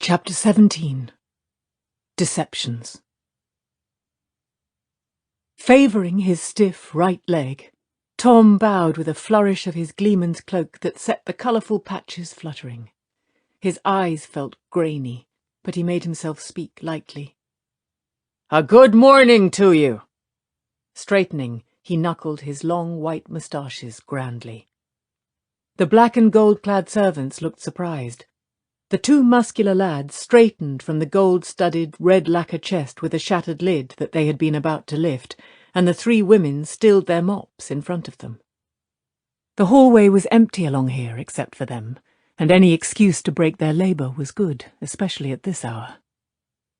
Chapter 17. Deceptions. Favouring his stiff right leg, Tom bowed with a flourish of his gleeman's cloak that set the colourful patches fluttering. His eyes felt grainy, but he made himself speak lightly. "A good morning to you!" Straightening, he knuckled his long white moustaches grandly. The black and gold-clad servants looked surprised. The two muscular lads straightened from the gold-studded, red-lacquer chest with a shattered lid that they had been about to lift, and the three women stilled their mops in front of them. The hallway was empty along here except for them, and any excuse to break their labour was good, especially at this hour.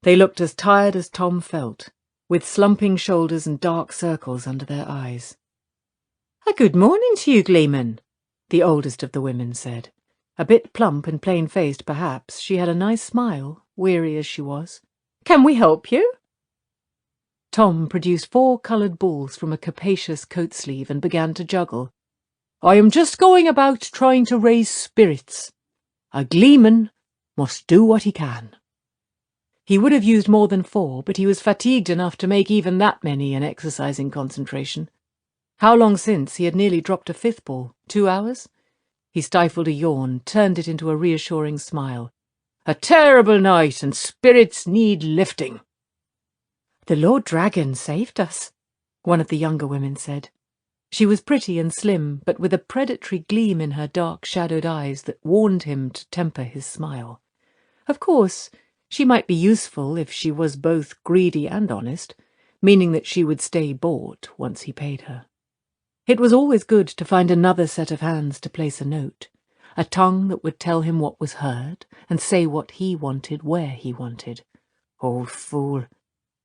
They looked as tired as Tom felt, with slumping shoulders and dark circles under their eyes. "A good morning to you, Gleeman," the oldest of the women said. A bit plump and plain-faced, perhaps, she had a nice smile, weary as she was. "Can we help you?" Tom produced 4 coloured balls from a capacious coat sleeve and began to juggle. "I am just going about trying to raise spirits. A Gleeman must do what he can." He would have used more than 4, but he was fatigued enough to make even that many an exercise in concentration. How long since he had nearly dropped a 5th ball? 2 hours? He stifled a yawn, turned it into a reassuring smile. "A terrible night, and spirits need lifting." "The Lord Dragon saved us," one of the younger women said. She was pretty and slim, but with a predatory gleam in her dark, shadowed eyes that warned him to temper his smile. Of course, she might be useful if she was both greedy and honest, meaning that she would stay bought once he paid her. It was always good to find another set of hands to place a note, a tongue that would tell him what was heard and say what he wanted where he wanted. "Old fool,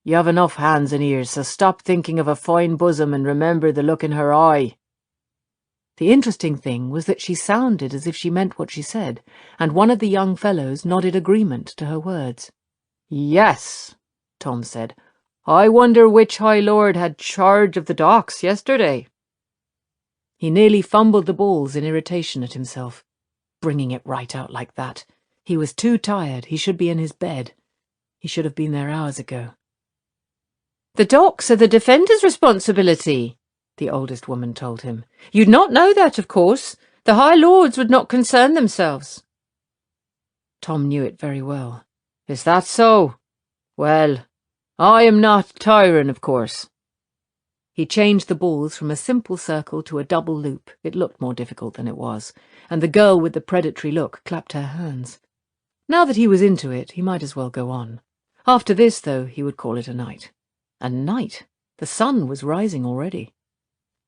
you have enough hands and ears, so stop thinking of a fine bosom and remember the look in her eye." The interesting thing was that she sounded as if she meant what she said, and one of the young fellows nodded agreement to her words. "Yes," Tom said. "I wonder which High Lord had charge of the docks yesterday." He nearly fumbled the balls in irritation at himself. Bringing it right out like that. He was too tired. He should be in his bed. He should have been there hours ago. "The docks are the Defender's responsibility," the oldest woman told him. "You'd not know that, of course. The High Lords would not concern themselves." Tom knew it very well. "Is that so? Well, I am not Tyron, of course." He changed the balls from a simple circle to a double loop. It looked more difficult than it was, and the girl with the predatory look clapped her hands. Now that he was into it, he might as well go on. After this, though, he would call it a night. A night? The sun was rising already.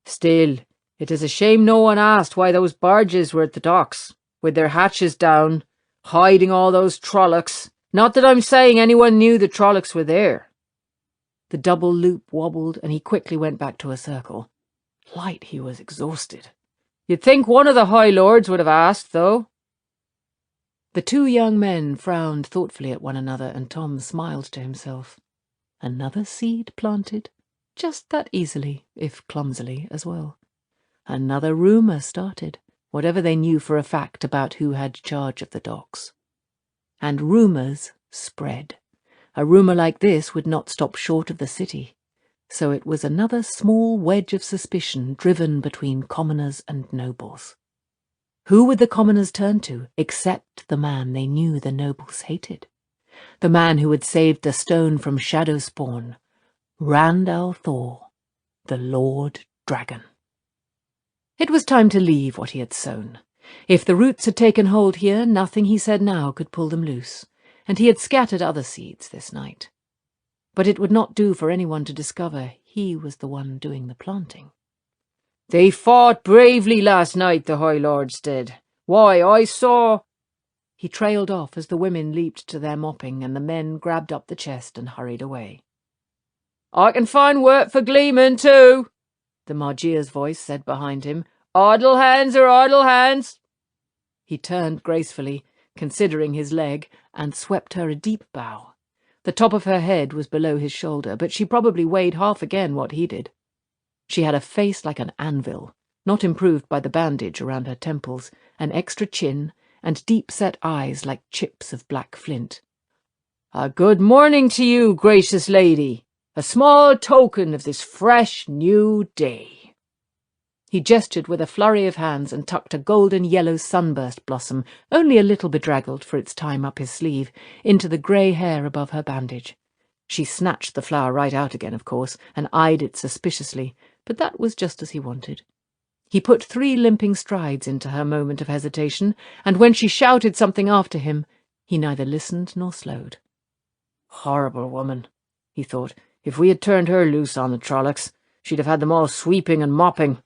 "Still, it is a shame no one asked why those barges were at the docks, with their hatches down, hiding all those trollocs. Not that I'm saying anyone knew the trollocs were there." The double loop wobbled, and he quickly went back to a circle. Light, he was exhausted. "You'd think one of the High Lords would have asked, though." The two young men frowned thoughtfully at one another, and Tom smiled to himself. Another seed planted, just that easily, if clumsily, as well. Another rumour started, whatever they knew for a fact about who had charge of the docks. And rumours spread. A rumour like this would not stop short of the city, so it was another small wedge of suspicion driven between commoners and nobles. Who would the commoners turn to, except the man they knew the nobles hated? The man who had saved the stone from shadow spawn, Randall Thor, the Lord Dragon. It was time to leave what he had sown. If the roots had taken hold here, nothing he said now could pull them loose, and he had scattered other seeds this night. But it would not do for anyone to discover he was the one doing the planting. "They fought bravely last night, the High Lords did. Why, I saw—" He trailed off as the women leaped to their mopping and the men grabbed up the chest and hurried away. "I can find work for Gleeman too," the Margia's voice said behind him. "Idle hands are idle hands." He turned gracefully, considering his leg, and swept her a deep bow. The top of her head was below his shoulder, but she probably weighed half again what he did. She had a face like an anvil, not improved by the bandage around her temples, an extra chin, and deep-set eyes like chips of black flint. "A good morning to you, gracious lady. A small token of this fresh new day." He gestured with a flurry of hands and tucked a golden-yellow sunburst blossom, only a little bedraggled for its time up his sleeve, into the grey hair above her bandage. She snatched the flower right out again, of course, and eyed it suspiciously, but that was just as he wanted. He put 3 limping strides into her moment of hesitation, and when she shouted something after him, he neither listened nor slowed. Horrible woman, he thought. If we had turned her loose on the Trollocs, she'd have had them all sweeping and mopping.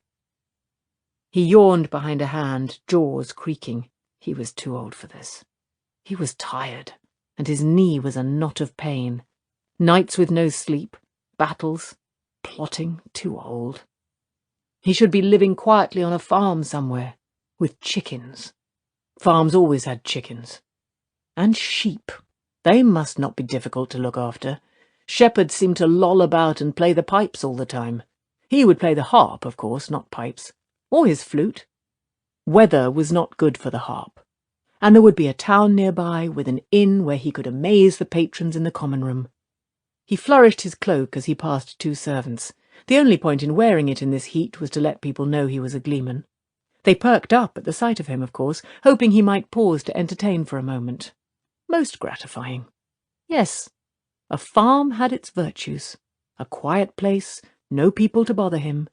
He yawned behind a hand, jaws creaking. He was too old for this. He was tired, and his knee was a knot of pain. Nights with no sleep, battles, plotting, too old. He should be living quietly on a farm somewhere, with chickens. Farms always had chickens. And sheep. They must not be difficult to look after. Shepherds seemed to loll about and play the pipes all the time. He would play the harp, of course, not pipes. Or his flute. Weather was not good for the harp. And there would be a town nearby with an inn where he could amaze the patrons in the common room. He flourished his cloak as he passed 2 servants. The only point in wearing it in this heat was to let people know he was a gleeman. They perked up at the sight of him, of course, hoping he might pause to entertain for a moment. Most gratifying. Yes, a farm had its virtues. A quiet place, no people to bother him.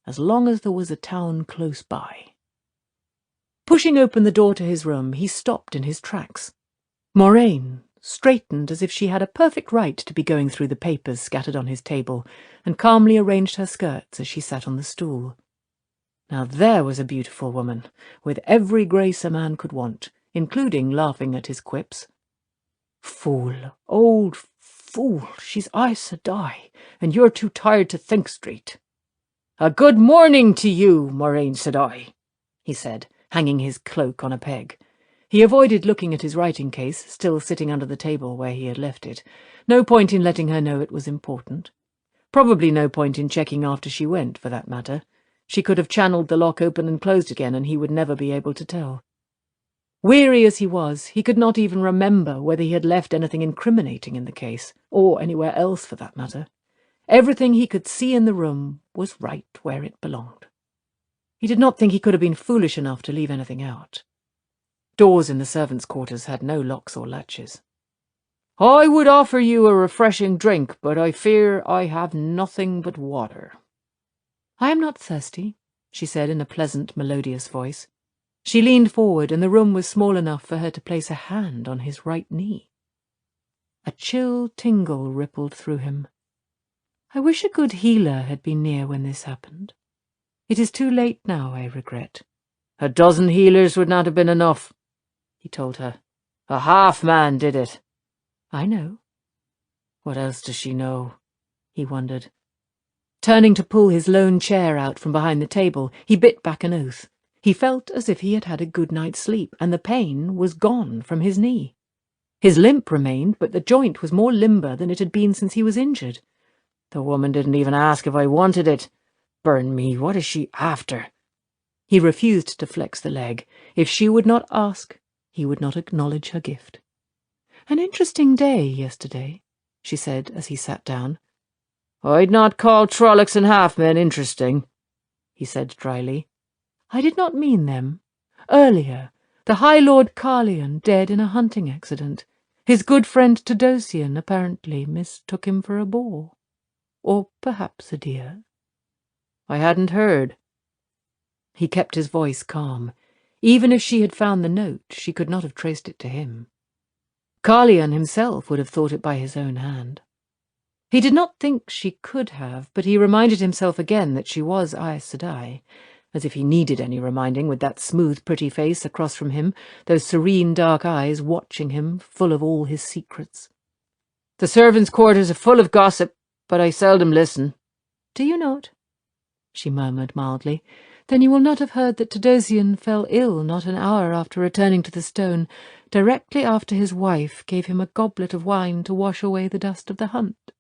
As long as there was a town close by. Pushing open the door to his room, he stopped in his tracks. Moraine straightened as if she had a perfect right to be going through the papers scattered on his table, and calmly arranged her skirts as she sat on the stool. Now there was a beautiful woman, with every grace a man could want, including laughing at his quips. Fool, old fool, she's Aes Sedai, and you're too tired to think straight. A good morning to you, Moraine Sedai, he said, hanging his cloak on a peg. He avoided looking at his writing case, still sitting under the table where he had left it. No point in letting her know it was important. Probably no point in checking after she went, for that matter. She could have channeled the lock open and closed again, and he would never be able to tell. Weary as he was, he could not even remember whether he had left anything incriminating in the case, or anywhere else for that matter. Everything he could see in the room was right where it belonged. He did not think he could have been foolish enough to leave anything out. Doors in the servants' quarters had no locks or latches. I would offer you a refreshing drink, but I fear I have nothing but water. I am not thirsty, she said in a pleasant, melodious voice. She leaned forward, and the room was small enough for her to place a hand on his right knee. A chill tingle rippled through him. I wish a good healer had been near when this happened. It is too late now, I regret. 12 healers would not have been enough, he told her. A half-man did it. I know. What else does she know? He wondered. Turning to pull his lone chair out from behind the table, he bit back an oath. He felt as if he had had a good night's sleep, and the pain was gone from his knee. His limp remained, but the joint was more limber than it had been since he was injured. The woman didn't even ask if I wanted it. Burn me, what is she after? He refused to flex the leg. If she would not ask, he would not acknowledge her gift. An interesting day yesterday, she said as he sat down. I'd not call Trollocs and half-men interesting, he said dryly. I did not mean them. Earlier, the High Lord Carleon dead in a hunting accident. His good friend Tadosian apparently mistook him for a boar. Or perhaps a deer. I hadn't heard. He kept his voice calm. Even if she had found the note, she could not have traced it to him. Carleon himself would have thought it by his own hand. He did not think she could have, but he reminded himself again that she was Aes Sedai, as if he needed any reminding with that smooth, pretty face across from him, those serene dark eyes watching him, full of all his secrets. The servants' quarters are full of gossip, but I seldom listen. Do you not? She murmured mildly. Then you will not have heard that Tadosian fell ill not an hour after returning to the stone, directly after his wife gave him a goblet of wine to wash away the dust of the hunt.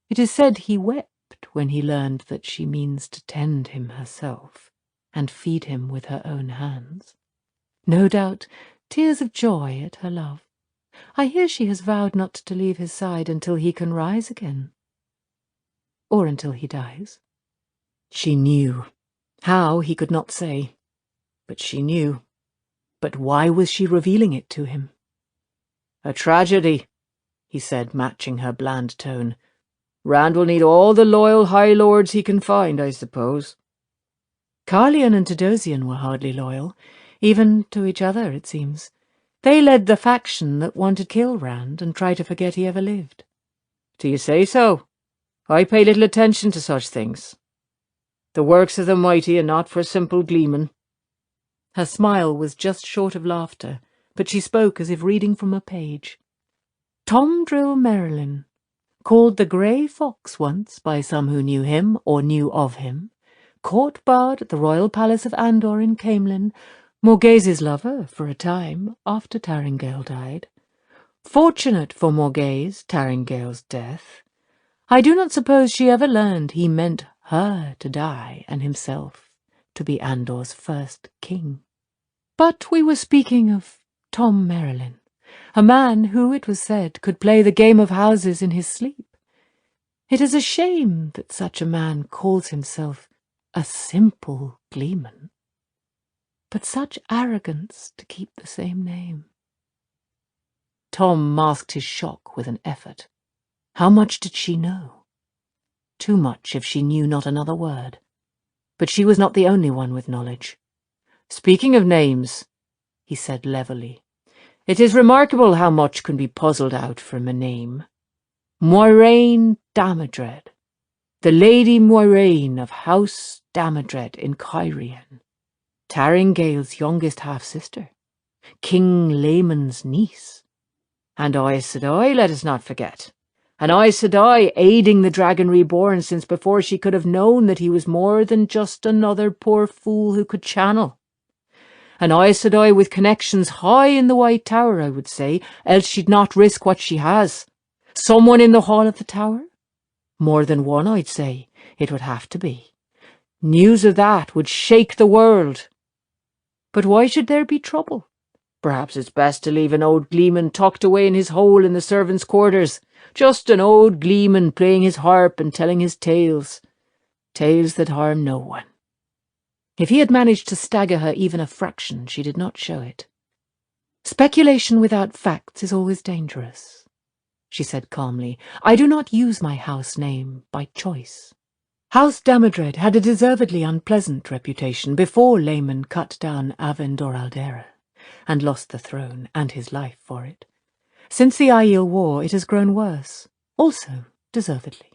It is said he wept when he learned that she means to tend him herself, and feed him with her own hands. No doubt tears of joy at her love. I hear she has vowed not to leave his side until he can rise again. Or until he dies. She knew. How, he could not say. But she knew. But why was she revealing it to him? A tragedy, he said, matching her bland tone. Rand will need all the loyal High Lords he can find, I suppose. Carleon and Tadosian were hardly loyal, even to each other, it seems. They led the faction that wanted to kill Rand and try to forget he ever lived. Do you say so? I pay little attention to such things. The works of the mighty are not for simple gleemen. Her smile was just short of laughter, but she spoke as if reading from a page. Tom Drill Merrilin, called the Grey Fox once by some who knew him or knew of him, court bard at the royal palace of Andor in Caemlyn, Morghez's lover for a time after Taringale died. Fortunate for Morghez, Taringale's death. I do not suppose she ever learned he meant her to die and himself to be Andor's first king. But we were speaking of Tom Merrilin, a man who, it was said, could play the game of houses in his sleep. It is a shame that such a man calls himself a simple gleeman. But such arrogance to keep the same name. Tom masked his shock with an effort. How much did she know? Too much if she knew not another word. But she was not the only one with knowledge. Speaking of names, he said levelly, it is remarkable how much can be puzzled out from a name. Moiraine Damodred, the Lady Moiraine of House Damodred in Cairhien, Taringale's youngest half-sister, King Laemon's niece, and Aes Sedai, let us not forget. And Aes Sedai aiding the Dragon Reborn since before she could have known that he was more than just another poor fool who could channel. And Aes Sedai with connections high in the White Tower, I would say, else she'd not risk what she has. Someone in the hall of the tower? More than one, I'd say, it would have to be. News of that would shake the world. But why should there be trouble? Perhaps it's best to leave an old gleeman tucked away in his hole in the servants' quarters. Just an old gleeman playing his harp and telling his tales. Tales that harm no one. If he had managed to stagger her even a fraction, she did not show it. Speculation without facts is always dangerous, she said calmly. I do not use my house name by choice. House Damodred had a deservedly unpleasant reputation before Laemon cut down Avendor Aldera and lost the throne and his life for it. Since the Aiel War it has grown worse, also deservedly.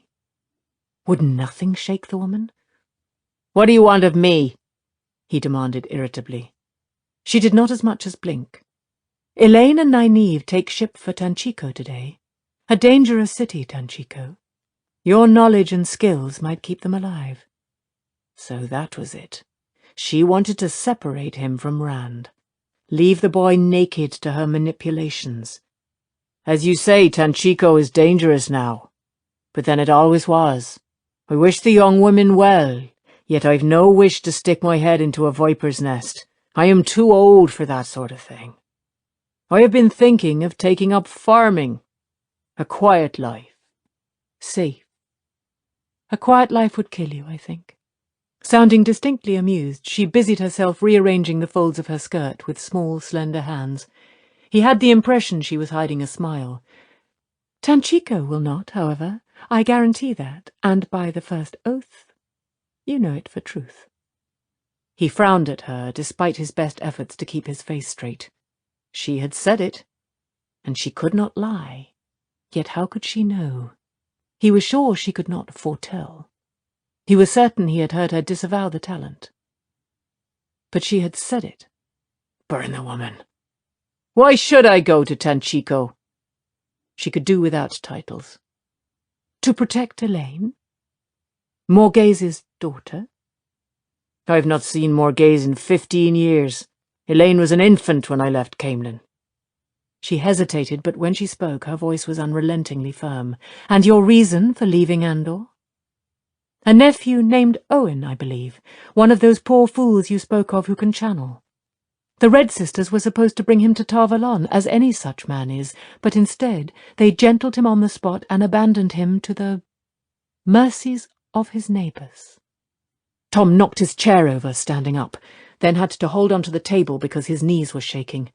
Would nothing shake the woman? What do you want of me? He demanded irritably. She did not as much as blink. Elaine and Nynaeve take ship for Tanchico today. A dangerous city, Tanchico. Your knowledge and skills might keep them alive. So that was it. She wanted to separate him from Rand. Leave the boy naked to her manipulations. As you say, Tanchico is dangerous now. But then it always was. I wish the young women well, yet I've no wish to stick my head into a viper's nest. I am too old for that sort of thing. I have been thinking of taking up farming. A quiet life. Safe. A quiet life would kill you, I think. Sounding distinctly amused, she busied herself rearranging the folds of her skirt with small, slender hands. He had the impression she was hiding a smile. Tanchico will not, however. I guarantee that, and by the first oath, you know it for truth. He frowned at her, despite his best efforts to keep his face straight. She had said it, and she could not lie. Yet how could she know? He was sure she could not foretell. He was certain he had heard her disavow the talent. But she had said it. Burn the woman. Why should I go to Tanchico? She could do without titles. To protect Elaine? Morghez's daughter? I've not seen Morghez in 15 years. Elaine was an infant when I left Caemlyn. She hesitated, but when she spoke, her voice was unrelentingly firm. And your reason for leaving Andor? A nephew named Owen, I believe. One of those poor fools you spoke of who can channel. The Red Sisters were supposed to bring him to Tarvalon, as any such man is, but instead they gentled him on the spot and abandoned him to the mercies of his neighbours. Tom knocked his chair over, standing up, then had to hold onto the table because his knees were shaking.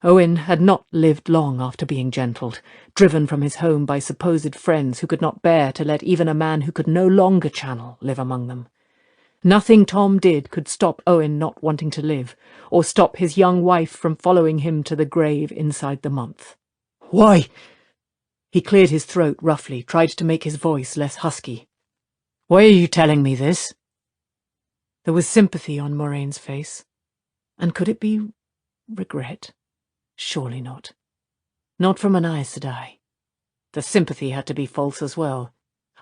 Owen had not lived long after being gentled, driven from his home by supposed friends who could not bear to let even a man who could no longer channel live among them. Nothing Tom did could stop Owen not wanting to live, or stop his young wife from following him to the grave inside the month. "Why?" He cleared his throat roughly, tried to make his voice less husky. "Why are you telling me this?" There was sympathy on Moraine's face. And could it be regret? Surely not. Not from an Aes Sedai. The sympathy had to be false as well.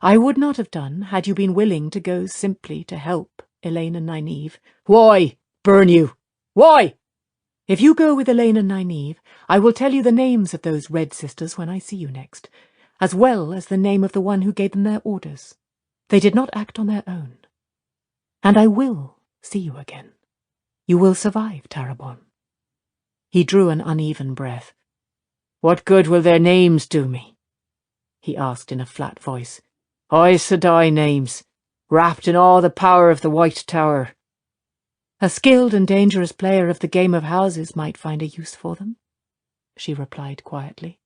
I would not have done had you been willing to go simply to help Elaine and Nynaeve. "Why? Burn you! Why?" "If you go with Elaine and Nynaeve, I will tell you the names of those Red Sisters when I see you next, as well as the name of the one who gave them their orders. They did not act on their own. And I will see you again. You will survive, Tarabon." He drew an uneven breath. "What good will their names do me?" he asked in a flat voice. "Aes Sedai names, wrapped in all the power of the White Tower." "A skilled and dangerous player of the game of houses might find a use for them," she replied quietly.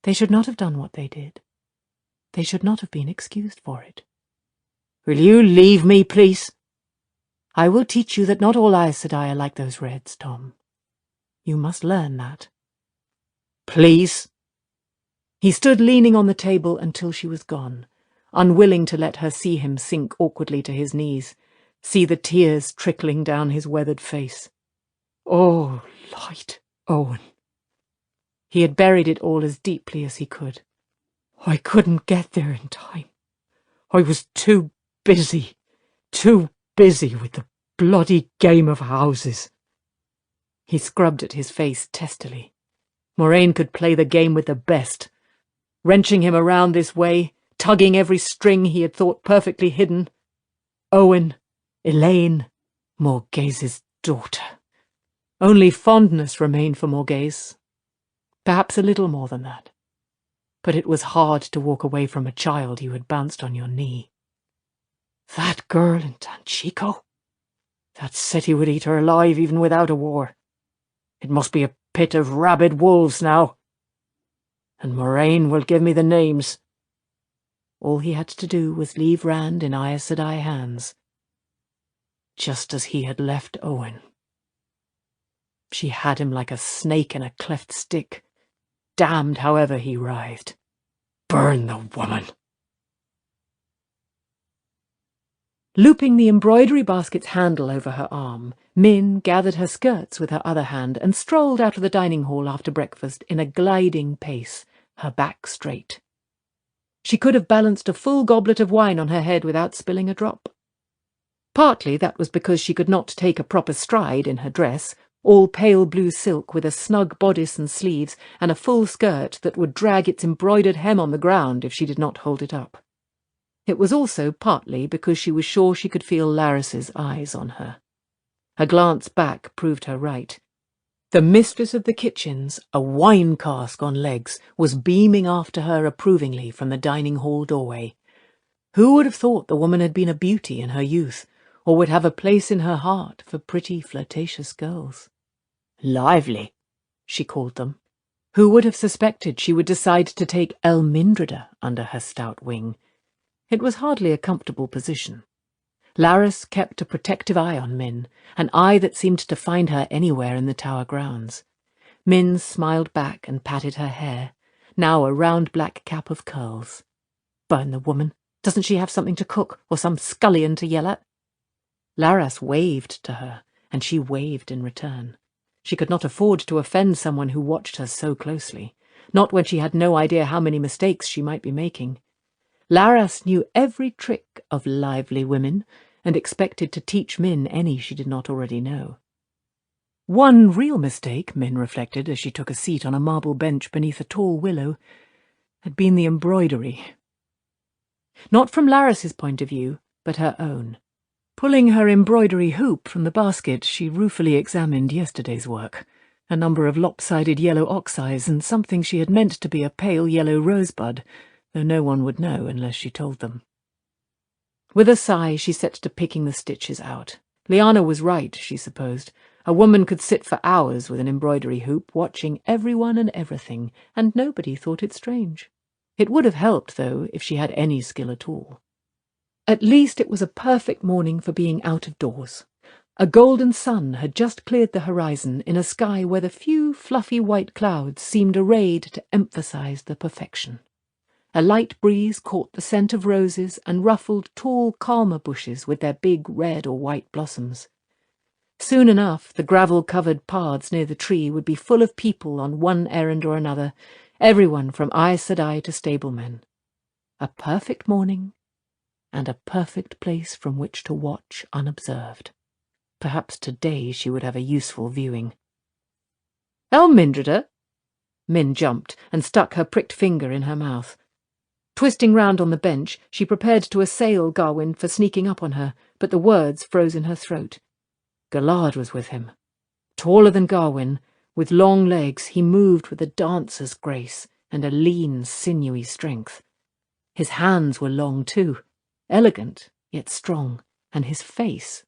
"They should not have done what they did. They should not have been excused for it." "Will you leave me, please?" "I will teach you that not all Aes Sedai are like those Reds, Tom. You must learn that." "Please." He stood leaning on the table until she was gone, unwilling to let her see him sink awkwardly to his knees, see the tears trickling down his weathered face. Oh, light, Owen. He had buried it all as deeply as he could. "I couldn't get there in time. I was too busy with the bloody game of houses." He scrubbed at his face testily. Moraine could play the game with the best, wrenching him around this way, tugging every string he had thought perfectly hidden. Owen, Elaine, Morghez's daughter. Only fondness remained for Morghez. Perhaps a little more than that. But it was hard to walk away from a child you had bounced on your knee. That girl in Tanchico? That city would eat her alive even without a war. It must be a pit of rabid wolves now. And Moraine will give me the names. All he had to do was leave Rand in Aes Sedai hands, just as he had left Owen. She had him like a snake in a cleft stick, damned however he writhed. Burn the woman! Looping the embroidery basket's handle over her arm, Min gathered her skirts with her other hand and strolled out of the dining hall after breakfast in a gliding pace, her back straight. She could have balanced a full goblet of wine on her head without spilling a drop. Partly that was because she could not take a proper stride in her dress, all pale blue silk with a snug bodice and sleeves and a full skirt that would drag its embroidered hem on the ground if she did not hold it up. It was also partly because she was sure she could feel Laris's eyes on her. A glance back proved her right. The mistress of the kitchens, a wine cask on legs, was beaming after her approvingly from the dining hall doorway. Who would have thought the woman had been a beauty in her youth, or would have a place in her heart for pretty, flirtatious girls? Lively, she called them. Who would have suspected she would decide to take Elmindrida under her stout wing? It was hardly a comfortable position. Laris kept a protective eye on Min, an eye that seemed to find her anywhere in the tower grounds. Min smiled back and patted her hair, now a round black cap of curls. Burn the woman! Doesn't she have something to cook, or some scullion to yell at? Laras waved to her, and she waved in return. She could not afford to offend someone who watched her so closely, not when she had no idea how many mistakes she might be making. Laras knew every trick of lively women, and expected to teach Min any she did not already know. One real mistake, Min reflected as she took a seat on a marble bench beneath a tall willow, had been the embroidery. Not from Laris's point of view, but her own. Pulling her embroidery hoop from the basket, she ruefully examined yesterday's work. A number of lopsided yellow ox-eyes and something she had meant to be a pale yellow rosebud, though no one would know unless she told them. With a sigh, she set to picking the stitches out. Liana was right, she supposed. A woman could sit for hours with an embroidery hoop, watching everyone and everything, and nobody thought it strange. It would have helped, though, if she had any skill at all. At least it was a perfect morning for being out of doors. A golden sun had just cleared the horizon in a sky where the few fluffy white clouds seemed arrayed to emphasize the perfection. A light breeze caught the scent of roses and ruffled tall calmer bushes with their big red or white blossoms. Soon enough, the gravel-covered paths near the tree would be full of people on one errand or another, everyone from Aes Sedai to stablemen. A perfect morning, and a perfect place from which to watch unobserved. Perhaps today she would have a useful viewing. "Elmindreda!" Min jumped and stuck her pricked finger in her mouth. Twisting round on the bench, she prepared to assail Garwin for sneaking up on her, but the words froze in her throat. Galad was with him. Taller than Garwin, with long legs, he moved with a dancer's grace and a lean, sinewy strength. His hands were long too, elegant yet strong, and his face.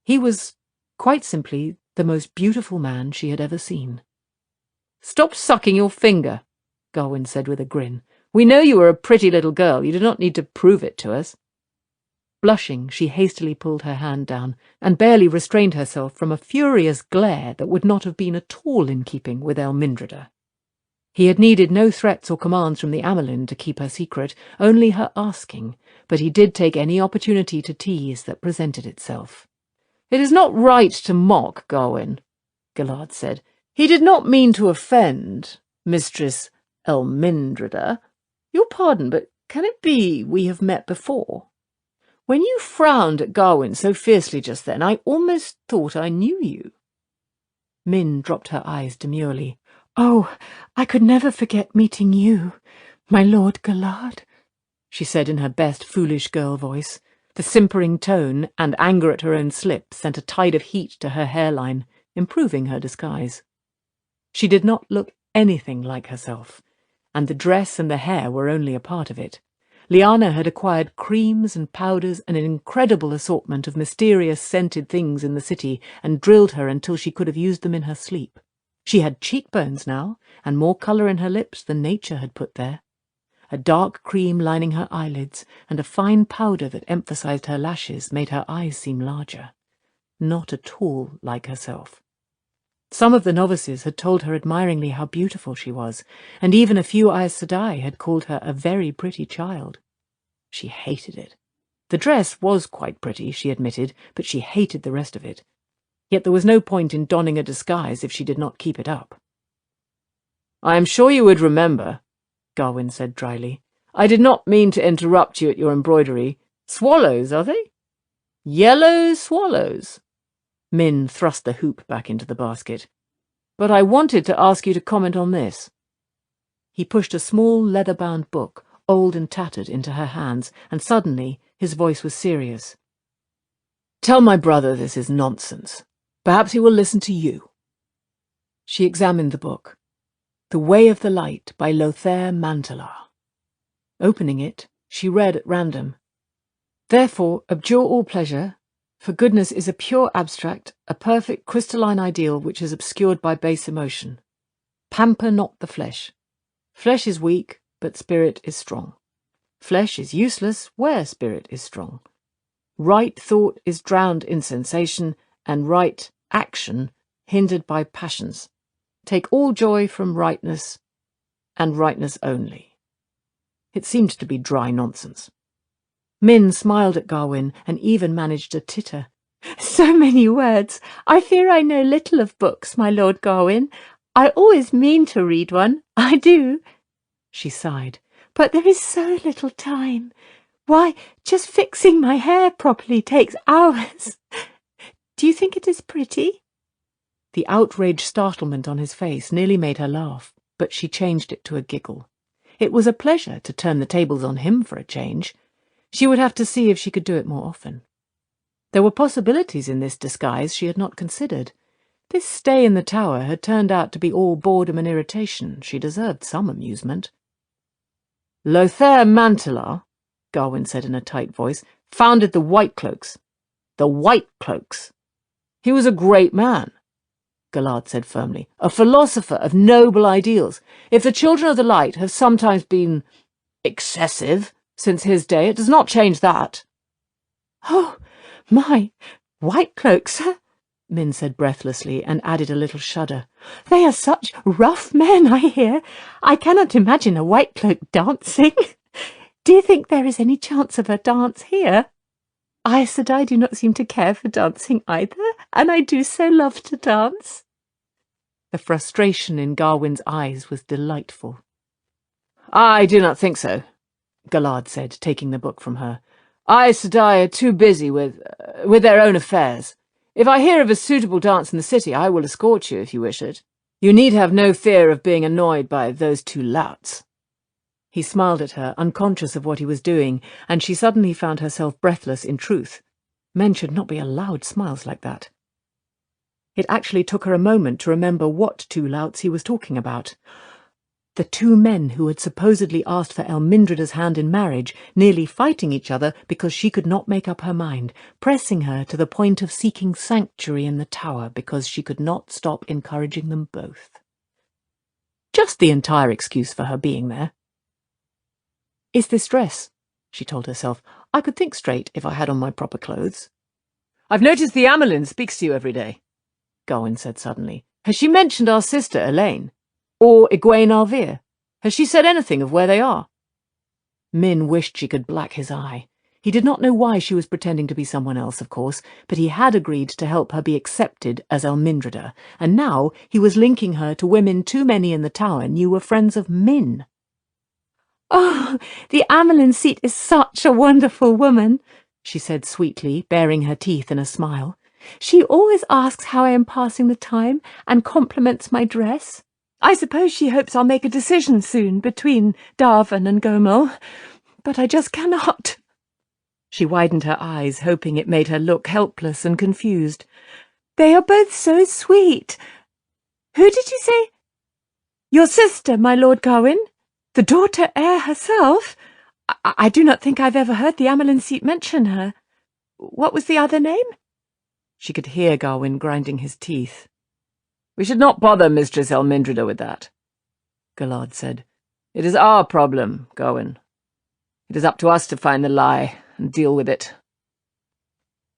He was, quite simply, the most beautiful man she had ever seen. "Stop sucking your finger," Garwin said with a grin. "We know you are a pretty little girl. You do not need to prove it to us." Blushing, she hastily pulled her hand down, and barely restrained herself from a furious glare that would not have been at all in keeping with Elmindreda. He had needed no threats or commands from the Amelin to keep her secret, only her asking, but he did take any opportunity to tease that presented itself. "It is not right to mock, Garwin," Galad said. "He did not mean to offend, Mistress Elmindreda. Your pardon, but can it be we have met before? When you frowned at Garwin so fiercely just then, I almost thought I knew you." Min dropped her eyes demurely. "Oh, I could never forget meeting you, my Lord Galad," she said in her best foolish girl voice. The simpering tone and anger at her own slip sent a tide of heat to her hairline, improving her disguise. She did not look anything like herself, and the dress and the hair were only a part of it. Liana had acquired creams and powders and an incredible assortment of mysterious scented things in the city and drilled her until she could have used them in her sleep. She had cheekbones now, and more colour in her lips than nature had put there. A dark cream lining her eyelids and a fine powder that emphasized her lashes made her eyes seem larger. Not at all like herself. Some of the novices had told her admiringly how beautiful she was, and even a few Aes Sedai had called her a very pretty child. She hated it. The dress was quite pretty, she admitted, but she hated the rest of it. Yet there was no point in donning a disguise if she did not keep it up. "I am sure you would remember," Garwin said dryly. "I did not mean to interrupt you at your embroidery. Swallows, are they?" "Yellow swallows." Min thrust the hoop back into the basket. "But I wanted to ask you to comment on this." He pushed a small leather-bound book, old and tattered, into her hands, and suddenly his voice was serious. "Tell my brother this is nonsense. Perhaps he will listen to you." She examined the book. The Way of the Light by Lothair Mantelar. Opening it, she read at random. "Therefore, abjure all pleasure, for goodness is a pure abstract, a perfect crystalline ideal which is obscured by base emotion. Pamper not the flesh. Flesh is weak, but spirit is strong. Flesh is useless where spirit is strong. Right thought is drowned in sensation, and right action hindered by passions. Take all joy from rightness, and rightness only." It seemed to be dry nonsense. Min smiled at Garwin and even managed a titter. "So many words. I fear I know little of books, my Lord Garwin. I always mean to read one, I do." She sighed. "But there is so little time. Why, just fixing my hair properly takes hours. Do you think it is pretty?" The outraged startlement on his face nearly made her laugh, but she changed it to a giggle. It was a pleasure to turn the tables on him for a change. She would have to see if she could do it more often. There were possibilities in this disguise she had not considered. This stay in the tower had turned out to be all boredom and irritation. She deserved some amusement. Lothair Mantelar, Gawain said in a tight voice, founded the White Cloaks. The White Cloaks. He was a great man, Galad said firmly, a philosopher of noble ideals. If the Children of the Light have sometimes been excessive since his day, it does not change that. Oh, my, White Cloaks, Min said breathlessly, and added a little shudder. They are such rough men, I hear. I cannot imagine a White Cloak dancing. Do you think there is any chance of a dance here? Aes Sedai do not seem to care for dancing either, and I do so love to dance. The frustration in Gawain's eyes was delightful. I do not think so, Galad said, taking the book from her. Aes Sedai are too busy with their own affairs. If I hear of a suitable dance in the city, I will escort you if you wish it. You need have no fear of being annoyed by those two louts. He smiled at her, unconscious of what he was doing, and she suddenly found herself breathless in truth. Men should not be allowed smiles like that. It actually took her a moment to remember what two louts he was talking about. The two men who had supposedly asked for Elmindrida's hand in marriage, nearly fighting each other because she could not make up her mind, pressing her to the point of seeking sanctuary in the tower because she could not stop encouraging them both. Just the entire excuse for her being there. Is this dress? She told herself. I could think straight if I had on my proper clothes. I've noticed the Amelin speaks to you every day, Gawain said suddenly. Has she mentioned our sister, Elaine? Or Egwene Alvir? Has she said anything of where they are? Min wished she could black his eye. He did not know why she was pretending to be someone else, of course, but he had agreed to help her be accepted as Elmindrida, and now he was linking her to women too many in the tower knew were friends of Min. Oh, the Amelin Seat is such a wonderful woman, she said sweetly, baring her teeth in a smile. She always asks how I am passing the time and compliments my dress. I suppose she hopes I'll make a decision soon between Darvan and Gomel, but I just cannot. She widened her eyes, hoping it made her look helpless and confused. They are both so sweet. Who did you say? Your sister, my Lord Gawain? The daughter heir herself? I do not think I've ever heard the Amelin Seat mention her. What was the other name? She could hear Gawain grinding his teeth. We should not bother Mistress Elmindrida with that, Galad said. It is our problem, Gawain. It is up to us to find the lie and deal with it.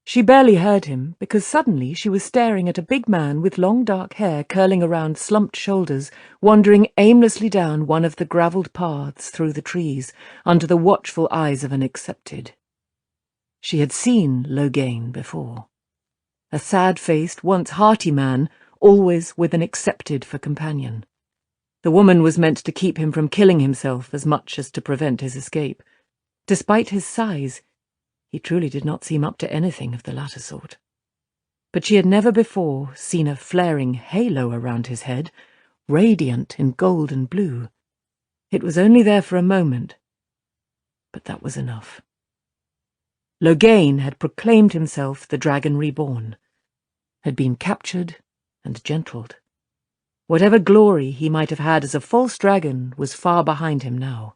She barely heard him, because suddenly she was staring at a big man with long dark hair curling around slumped shoulders, wandering aimlessly down one of the gravelled paths through the trees, under the watchful eyes of an accepted. She had seen Loghain before. A sad-faced, once hearty man, always with an accepted for companion. The woman was meant to keep him from killing himself as much as to prevent his escape. Despite his size, he truly did not seem up to anything of the latter sort. But she had never before seen a flaring halo around his head, radiant in gold and blue. It was only there for a moment, but that was enough. Loghain had proclaimed himself the Dragon Reborn, had been captured and gentled. Whatever glory he might have had as a false dragon was far behind him now.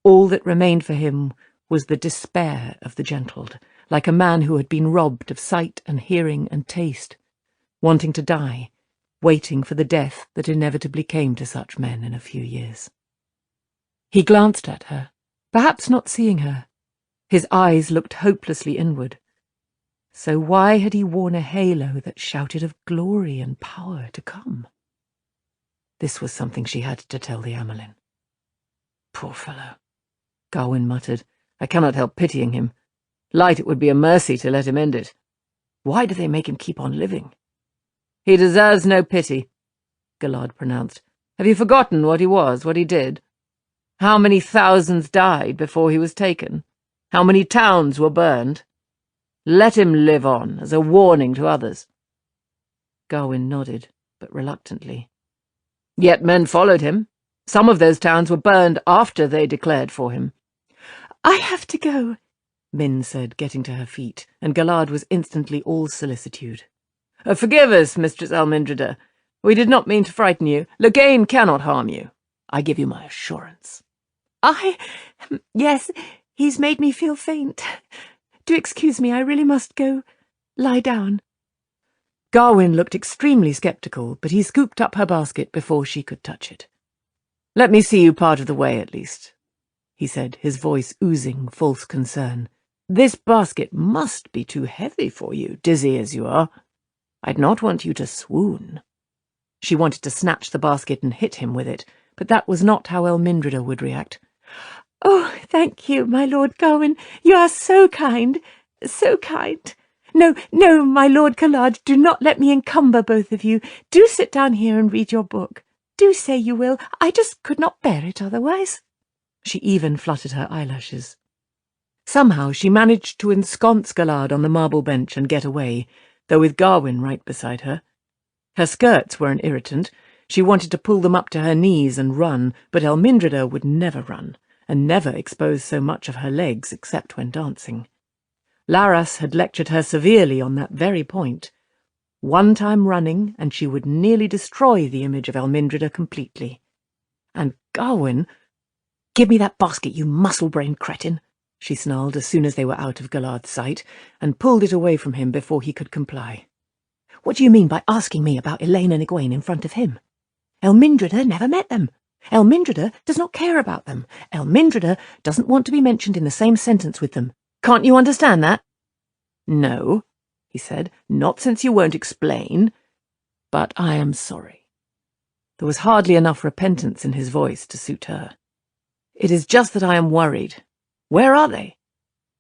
All that remained for him was the despair of the gentled, like a man who had been robbed of sight and hearing and taste, wanting to die, waiting for the death that inevitably came to such men in a few years. He glanced at her, perhaps not seeing her. His eyes looked hopelessly inward. So why had he worn a halo that shouted of glory and power to come? This was something she had to tell the Amelin. Poor fellow, Gawain muttered. I cannot help pitying him. Light, it would be a mercy to let him end it. Why do they make him keep on living? He deserves no pity, Galad pronounced. Have you forgotten what he was, what he did? How many thousands died before he was taken? How many towns were burned? Let him live on, as a warning to others. Gawain nodded, but reluctantly. Yet men followed him. Some of those towns were burned after they declared for him. I have to go, Min said, getting to her feet, and Galard was instantly all solicitude. Forgive us, Mistress Almindrida. We did not mean to frighten you. Loghain cannot harm you. I give you my assurance. Yes, he's made me feel faint. Do excuse me, I really must go lie down. Gawyn looked extremely sceptical, but he scooped up her basket before she could touch it. Let me see you part of the way, at least, he said, his voice oozing false concern. This basket must be too heavy for you, dizzy as you are. I'd not want you to swoon. She wanted to snatch the basket and hit him with it, but that was not how Elmindrida would react. Oh, thank you, my Lord Gawyn. You are so kind, so kind. No, no, my Lord Galard, do not let me encumber both of you. Do sit down here and read your book. Do say you will. I just could not bear it otherwise. She even fluttered her eyelashes. Somehow she managed to ensconce Galard on the marble bench and get away, though with Gawyn right beside her. Her skirts were an irritant. She wanted to pull them up to her knees and run, but Elmindrida would never run, and never expose so much of her legs except when dancing. Laras had lectured her severely on that very point. One time running, and she would nearly destroy the image of Elmindrida completely. And Gawyn— "Give me that basket, you muscle-brained cretin," she snarled as soon as they were out of Galard's sight, and pulled it away from him before he could comply. "What do you mean by asking me about Elaine and Egwene in front of him? Elmindrida never met them. Elmindrida does not care about them. Elmindrida doesn't want to be mentioned in the same sentence with them. Can't you understand that?" "No," he said, "not since you won't explain. But I am sorry." There was hardly enough repentance in his voice to suit her. "It is just that I am worried. Where are they?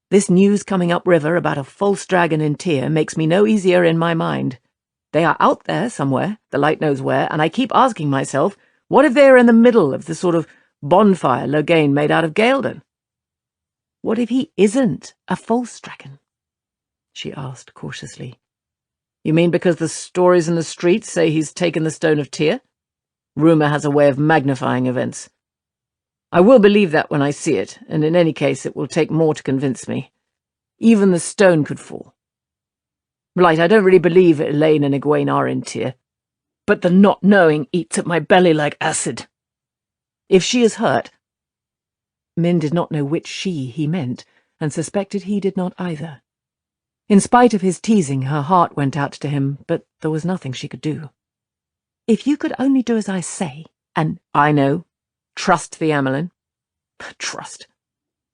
This news coming upriver about a false dragon in Tyr makes me no easier in my mind. They are out there somewhere, the light knows where, and I keep asking myself, what if they are in the middle of the sort of bonfire Loghain made out of Ghealdan? What if he isn't a false dragon?" she asked cautiously. "You mean because the stories in the streets say he's taken the Stone of Tyr? Rumour has a way of magnifying events. I will believe that when I see it, and in any case it will take more to convince me. Even the stone could fall. Right, I don't really believe Elaine and Egwene are in Tyr, but the not knowing eats at my belly like acid. If she is hurt—" Min did not know which she he meant, and suspected he did not either. In spite of his teasing, her heart went out to him, but there was nothing she could do. "If you could only do as I say, and—" "I know. Trust the Amelin." "Trust."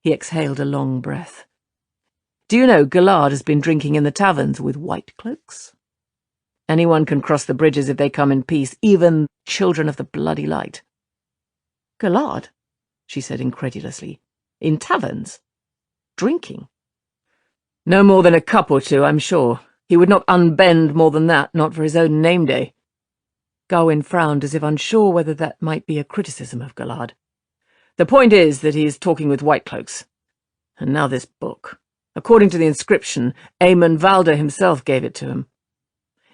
He exhaled a long breath. "Do you know Galard has been drinking in the taverns with white cloaks? Anyone can cross the bridges if they come in peace, even children of the bloody light." "Galard?" she said incredulously. "In taverns? Drinking?" "No more than a cup or two, I'm sure. He would not unbend more than that, not for his own name-day." Gawyn frowned as if unsure whether that might be a criticism of Galard. "The point is that he is talking with white cloaks. And now this book. According to the inscription, Aemon Valder himself gave it to him.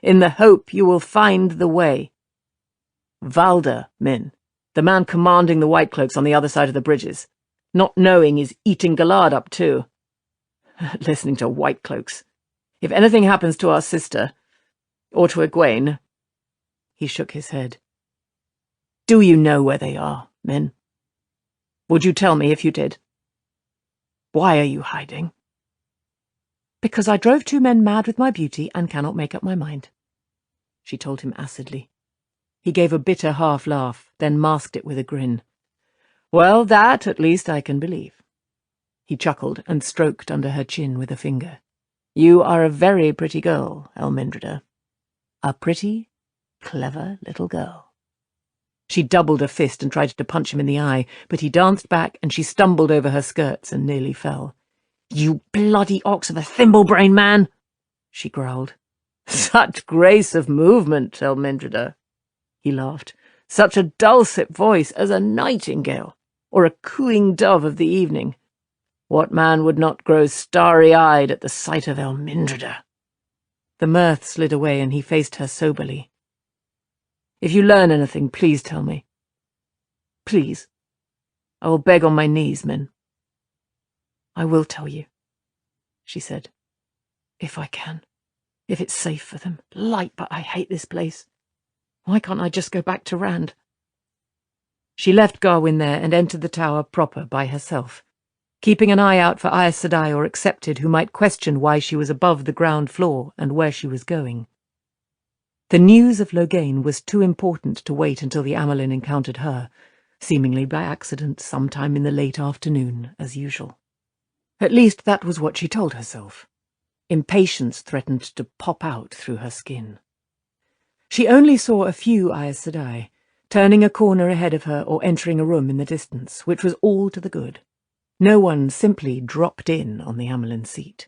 In the hope you will find the way. Valder, Min, the man commanding the white cloaks on the other side of the bridges. Not knowing is eating Galard up too. Listening to white cloaks. If anything happens to our sister, or to Egwene—" He shook his head. "Do you know where they are, Min? Would you tell me if you did? Why are you hiding?" "Because I drove 2 men mad with my beauty and cannot make up my mind," she told him acidly. He gave a bitter half-laugh, then masked it with a grin. "Well, that, at least, I can believe." He chuckled and stroked under her chin with a finger. "You are a very pretty girl, Elmindrida. A pretty, clever little girl." She doubled a fist and tried to punch him in the eye, but he danced back and she stumbled over her skirts and nearly fell. "You bloody ox of a thimble-brain man!" she growled. "Such grace of movement, Elmindrida," he laughed. "Such a dulcet voice as a nightingale, or a cooing dove of the evening. What man would not grow starry-eyed at the sight of Elmindrida?" The mirth slid away and he faced her soberly. "If you learn anything, please tell me. Please. I will beg on my knees, Min. I will tell you." she said. "If I can. If it's safe for them. Light, but I hate this place. Why can't I just go back to Rand?" She left Garwin there and entered the tower proper by herself, keeping an eye out for Aes Sedai or Accepted who might question why she was above the ground floor and where she was going. The news of Loghain was too important to wait until the Amelin encountered her, seemingly by accident sometime in the late afternoon, as usual. At least that was what she told herself. Impatience threatened to pop out through her skin. She only saw a few Aes Sedai, turning a corner ahead of her or entering a room in the distance, which was all to the good. No one simply dropped in on the Amelin seat.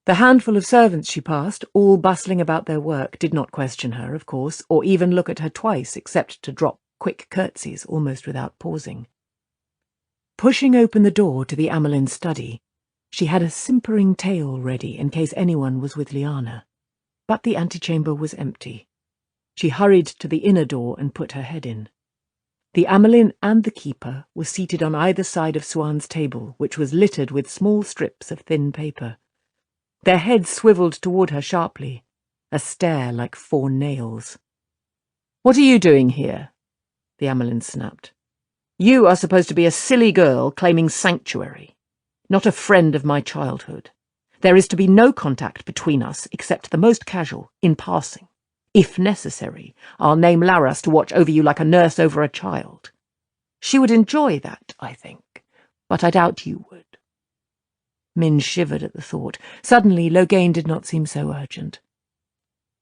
The handful of servants she passed, all bustling about their work, did not question her, of course, or even look at her twice except to drop quick curtsies almost without pausing. Pushing open the door to the Amelin's study, she had a simpering tale ready in case anyone was with Lyanna. But the antechamber was empty. She hurried to the inner door and put her head in. The Amelin and the keeper were seated on either side of Siuan's table, which was littered with small strips of thin paper. Their heads swivelled toward her sharply, a stare like 4 nails. "What are you doing here?" the Amelin snapped. "You are supposed to be a silly girl claiming sanctuary, not a friend of my childhood. There is to be no contact between us except the most casual, in passing. If necessary, I'll name Laras to watch over you like a nurse over a child. She would enjoy that, I think, but I doubt you would." Min shivered at the thought. Suddenly, Loghain did not seem so urgent.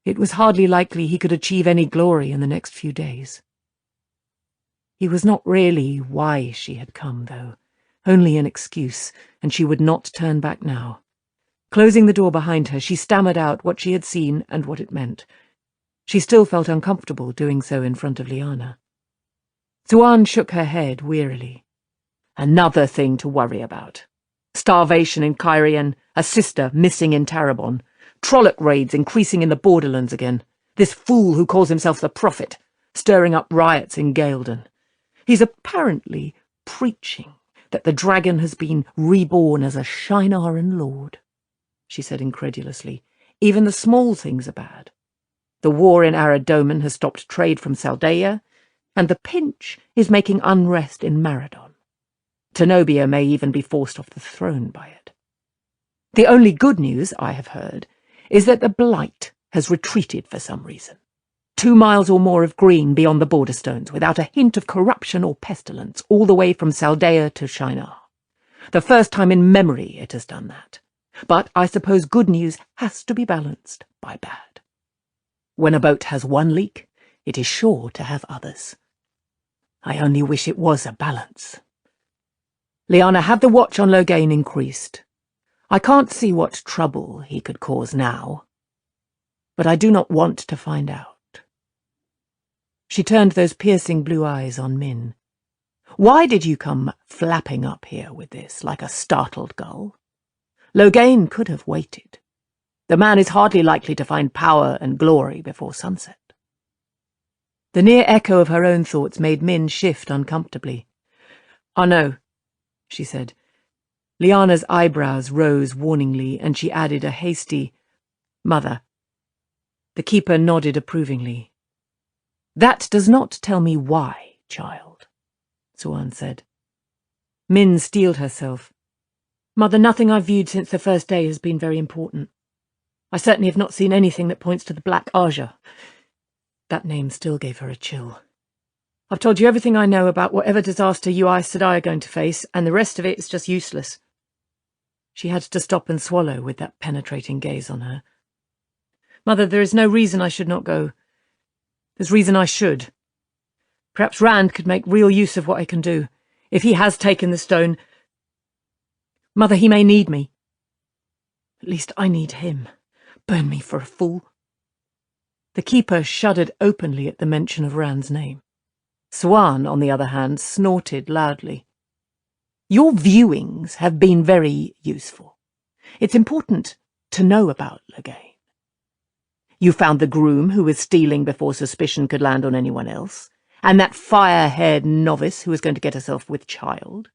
It was hardly likely he could achieve any glory in the next few days. He was not really why she had come, though. Only an excuse, and she would not turn back now. Closing the door behind her, she stammered out what she had seen and what it meant. She still felt uncomfortable doing so in front of Lyanna. Siuan shook her head wearily. "Another thing to worry about. Starvation in Cairhien, a sister missing in Tarabon, Trolloc raids increasing in the borderlands again, this fool who calls himself the Prophet, stirring up riots in Gaelden. He's apparently preaching that the dragon has been reborn as a Shienaran lord," she said incredulously. "Even the small things are bad. The war in Aradomin has stopped trade from Saldaea, and the Pinch is making unrest in Maradon. Tenobia may even be forced off the throne by it. The only good news, I have heard, is that the Blight has retreated for some reason. 2 miles or more of green beyond the border stones, without a hint of corruption or pestilence, all the way from Saldaea to Shinar. The first time in memory it has done that. But I suppose good news has to be balanced by bad. When a boat has one leak, it is sure to have others. I only wish it was a balance. Lyanna, have the watch on Loghain increased. I can't see what trouble he could cause now, but I do not want to find out." She turned those piercing blue eyes on Min. "Why did you come flapping up here with this, like a startled gull? Loghain could have waited. The man is hardly likely to find power and glory before sunset." The near echo of her own thoughts made Min shift uncomfortably. "Oh no," she said. Lyanna's eyebrows rose warningly, and she added a hasty, "Mother." The keeper nodded approvingly. "That does not tell me why, child," Siuan said. Min steeled herself. "Mother, nothing I've viewed since the first day has been very important. I certainly have not seen anything that points to the Black Aja." That name still gave her a chill. "I've told you everything I know about whatever disaster you Aes Sedai are going to face, and the rest of it is just useless." She had to stop and swallow with that penetrating gaze on her. "Mother, there is no reason I should not go. There's reason I should. Perhaps Rand could make real use of what I can do. If he has taken the stone, Mother, he may need me. At least I need him. Burn me for a fool." The keeper shuddered openly at the mention of Rand's name. Siuan, on the other hand, snorted loudly. "Your viewings have been very useful. It's important to know about Loghain. You found the groom who was stealing before suspicion could land on anyone else, and that fire-haired novice who was going to get herself with child.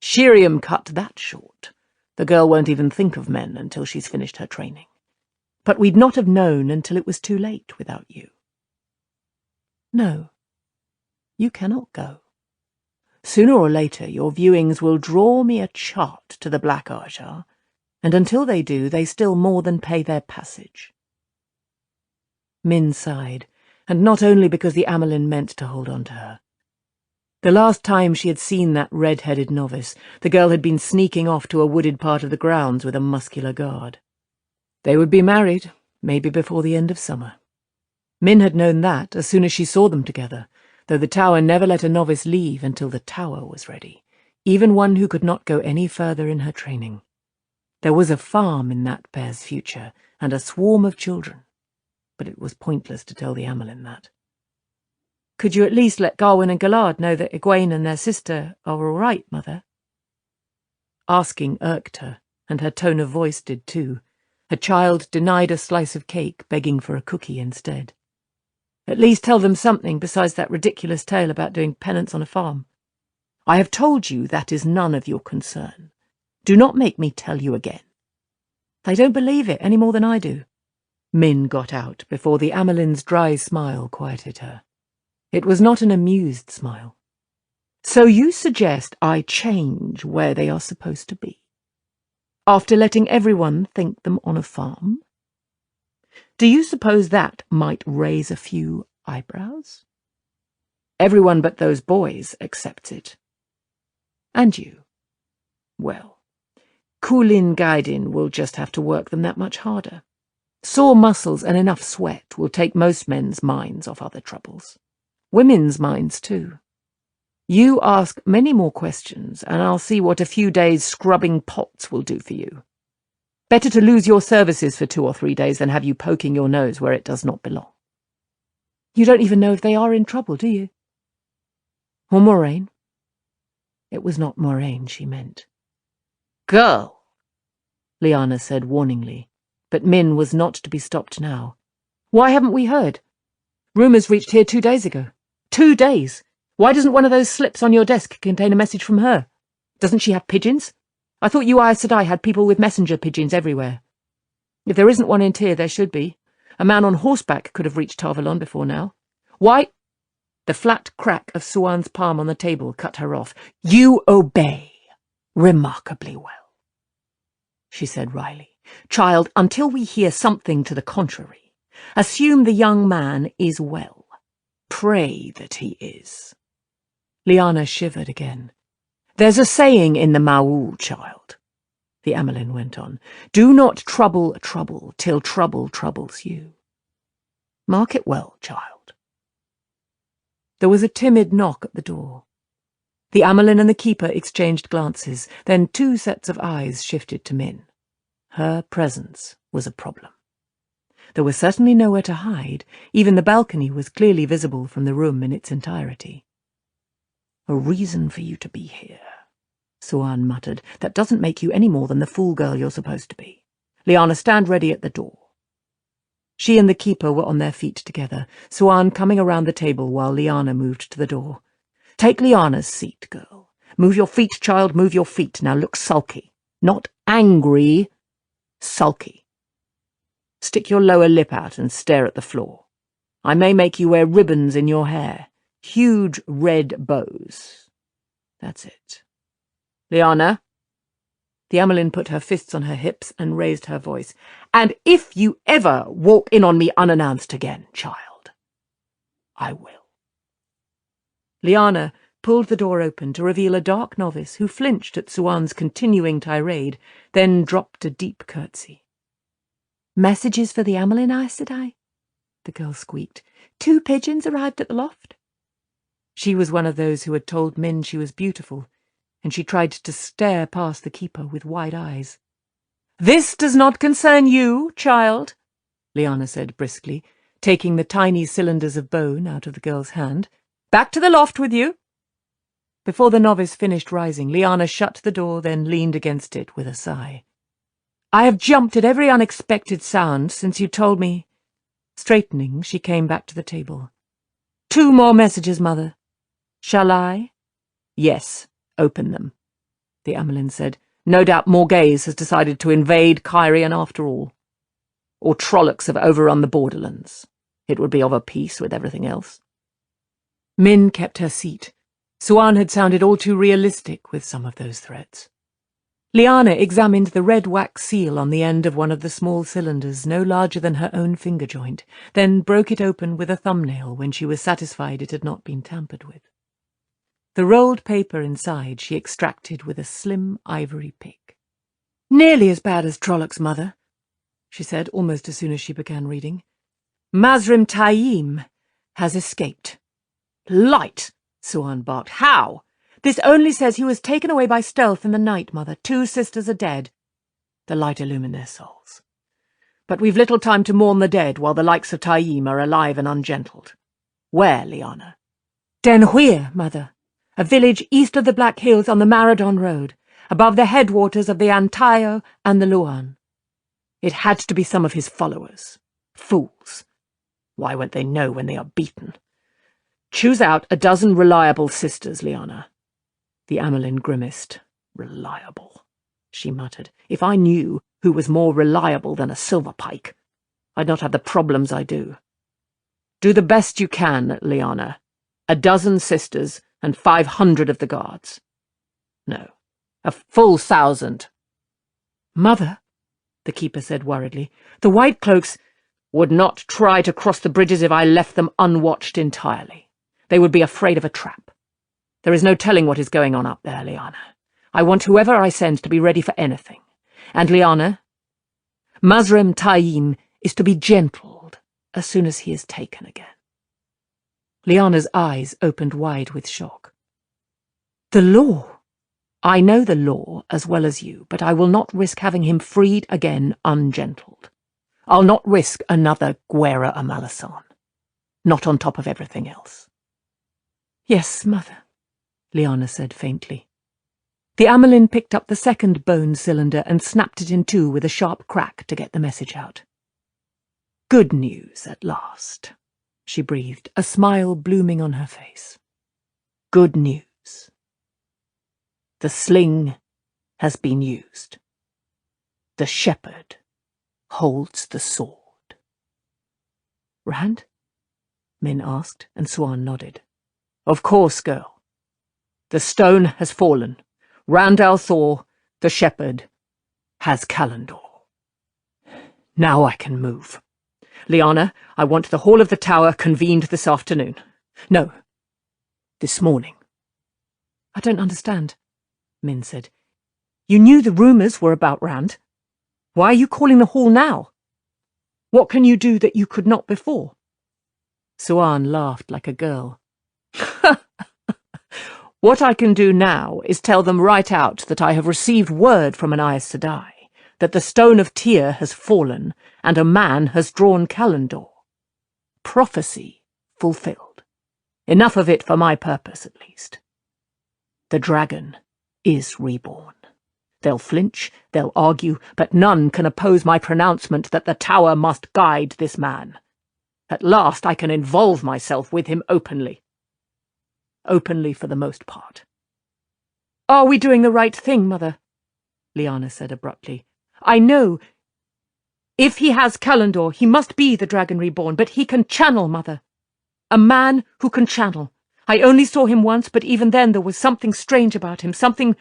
Shiriam cut that short, The girl won't even think of men until she's finished her training. But we'd not have known until it was too late without you. No, you cannot go. Sooner or later your viewings will draw me a chart to the Black Ajar, and until they do, they still more than pay their passage. Min sighed, and not only because the Amelin meant to hold on to her. The last time she had seen that red-headed novice, the girl had been sneaking off to a wooded part of the grounds with a muscular guard. They would be married, maybe before the end of summer. Min had known that as soon as she saw them together, though the tower never let a novice leave until the tower was ready, even one who could not go any further in her training. There was a farm in that pair's future, and a swarm of children, but it was pointless to tell the Amelin that. "Could you at least let Garwin and Gallard know that Egwene and their sister are all right, Mother?" Asking irked her, and her tone of voice did too. A child denied a slice of cake, begging for a cookie instead. "At least tell them something besides that ridiculous tale about doing penance on a farm. I have told you that is none of your concern. Do not make me tell you again." "They don't believe it any more than I do." Min got out before the Amelin's dry smile quieted her. It was not an amused smile. "So you suggest I change where they are supposed to be, after letting everyone think them on a farm? Do you suppose that might raise a few eyebrows? Everyone but those boys accepts it. And you? Well, Kulin Gaidin will just have to work them that much harder. Sore muscles and enough sweat will take most men's minds off other troubles. Women's minds, too. You ask many more questions, and I'll see what a few days scrubbing pots will do for you. Better to lose your services for 2 or 3 days than have you poking your nose where it does not belong. You don't even know if they are in trouble, do you? Or Moraine?" It was not Moraine she meant. "Girl," Lyanna said warningly, but Min was not to be stopped now. "Why haven't we heard? Rumours reached here 2 days ago. 2 days! Why doesn't one of those slips on your desk contain a message from her? Doesn't she have pigeons? I thought you Aes Sedai had people with messenger pigeons everywhere. If there isn't one in Tyr, there should be. A man on horseback could have reached Tarvalon before now. Why—" The flat crack of Suan's palm on the table cut her off. "You obey remarkably well," she said wryly. "Child, until we hear something to the contrary, assume the young man is well. Pray that he is." Lyanna shivered again. "There's a saying in the Maul, child," the Amelin went on. "Do not trouble trouble till trouble troubles you. Mark it well, child." There was a timid knock at the door. The Amelin and the keeper exchanged glances, then 2 sets of eyes shifted to Min. Her presence was a problem. There was certainly nowhere to hide. Even the balcony was clearly visible from the room in its entirety. "A reason for you to be here," Suan muttered. "That doesn't make you any more than the fool girl you're supposed to be. Lyanna, stand ready at the door." She and the keeper were on their feet together, Suan coming around the table while Lyanna moved to the door. "Take Lyanna's seat, girl. Move your feet, child, move your feet. Now look sulky. Not angry, sulky. Stick your lower lip out and stare at the floor. I may make you wear ribbons in your hair. Huge red bows. That's it. Lyanna." The Amelin put her fists on her hips and raised her voice. "And if you ever walk in on me unannounced again, child, I will." Lyanna pulled the door open to reveal a dark novice who flinched at Suan's continuing tirade, then dropped a deep curtsy. "Messages for the Amelin Aes Sedai?" the girl squeaked. "2 pigeons arrived at the loft." She was one of those who had told Min she was beautiful, and she tried to stare past the keeper with wide eyes. "This does not concern you, child," Lyanna said briskly, taking the tiny cylinders of bone out of the girl's hand. "Back to the loft with you." Before the novice finished rising, Lyanna shut the door, then leaned against it with a sigh. "I have jumped at every unexpected sound since you told me." Straightening, she came back to the table. "2 more messages, Mother. Shall I?" "Yes, open them," the Amelin said. No doubt Morghese has decided to invade Cairhien after all. Or Trollocs have overrun the borderlands. It would be of a piece with everything else. Min kept her seat. Suan had sounded all too realistic with some of those threats. Lyanna examined the red wax seal on the end of one of the small cylinders, no larger than her own finger joint, then broke it open with a thumbnail when she was satisfied it had not been tampered with. The rolled paper inside she extracted with a slim ivory pick. "Nearly as bad as Trollocs, Mother," she said almost as soon as she began reading. "Mazrim Taim has escaped." "Light!" Suan barked. "How?" "This only says he was taken away by stealth in the night, Mother. 2 sisters are dead. The light illumine their souls. But we've little time to mourn the dead while the likes of Taim are alive and ungentled. Where, Lyanna?" Den Huir, Mother. A village east of the Black Hills on the Maradon Road, above the headwaters of the Antayo and the Luan. It had to be some of his followers. Fools. Why won't they know when they are beaten? Choose out a dozen reliable sisters, Lyanna. The Amelin grimaced. "Reliable," she muttered. "If I knew who was more reliable than a silver pike, I'd not have the problems I do. Do the best you can, Lyanna. A dozen sisters and 500 of the guards. No, a full 1,000. "Mother," the keeper said worriedly, "the white cloaks would not try to cross the bridges if I left them unwatched entirely. They would be afraid of a trap. There is no telling what is going on up there, Lyanna. I want whoever I send to be ready for anything. And Lyanna, Mazrim Taim is to be gentled as soon as he is taken again." Lyanna's eyes opened wide with shock. "The law. I know the law as well as you, but I will not risk having him freed again ungentled. I'll not risk another Guerra Amalasan. Not on top of everything else." "Yes, Mother," Lyanna said faintly. The Amelin picked up the second bone cylinder and snapped it in two with a sharp crack to get the message out. "Good news at last," she breathed, a smile blooming on her face. "Good news. The sling has been used. The shepherd holds the sword." "Rand?" Min asked, and Suan nodded. "Of course, girl. The stone has fallen. Rand al'Thor, the shepherd, has Callandor. Now I can move. Lyanna, I want the Hall of the Tower convened this afternoon. No, this morning." "I don't understand," Min said. "You knew the rumours were about Rand. Why are you calling the hall now? What can you do that you could not before?" Suan laughed like a girl. "What I can do now is tell them right out that I have received word from an Aes Sedai that the Stone of Tyr has fallen and a man has drawn Callandor. Prophecy fulfilled. Enough of it for my purpose, at least. The dragon is reborn. They'll flinch, they'll argue, but none can oppose my pronouncement that the tower must guide this man. At last I can involve myself with him openly. Openly for the most part." "Are we doing the right thing, Mother?" Lyanna said abruptly. "I know. If he has Callandor, he must be the dragon reborn, but he can channel, Mother. A man who can channel. I only saw him once, but even then there was something strange about him, something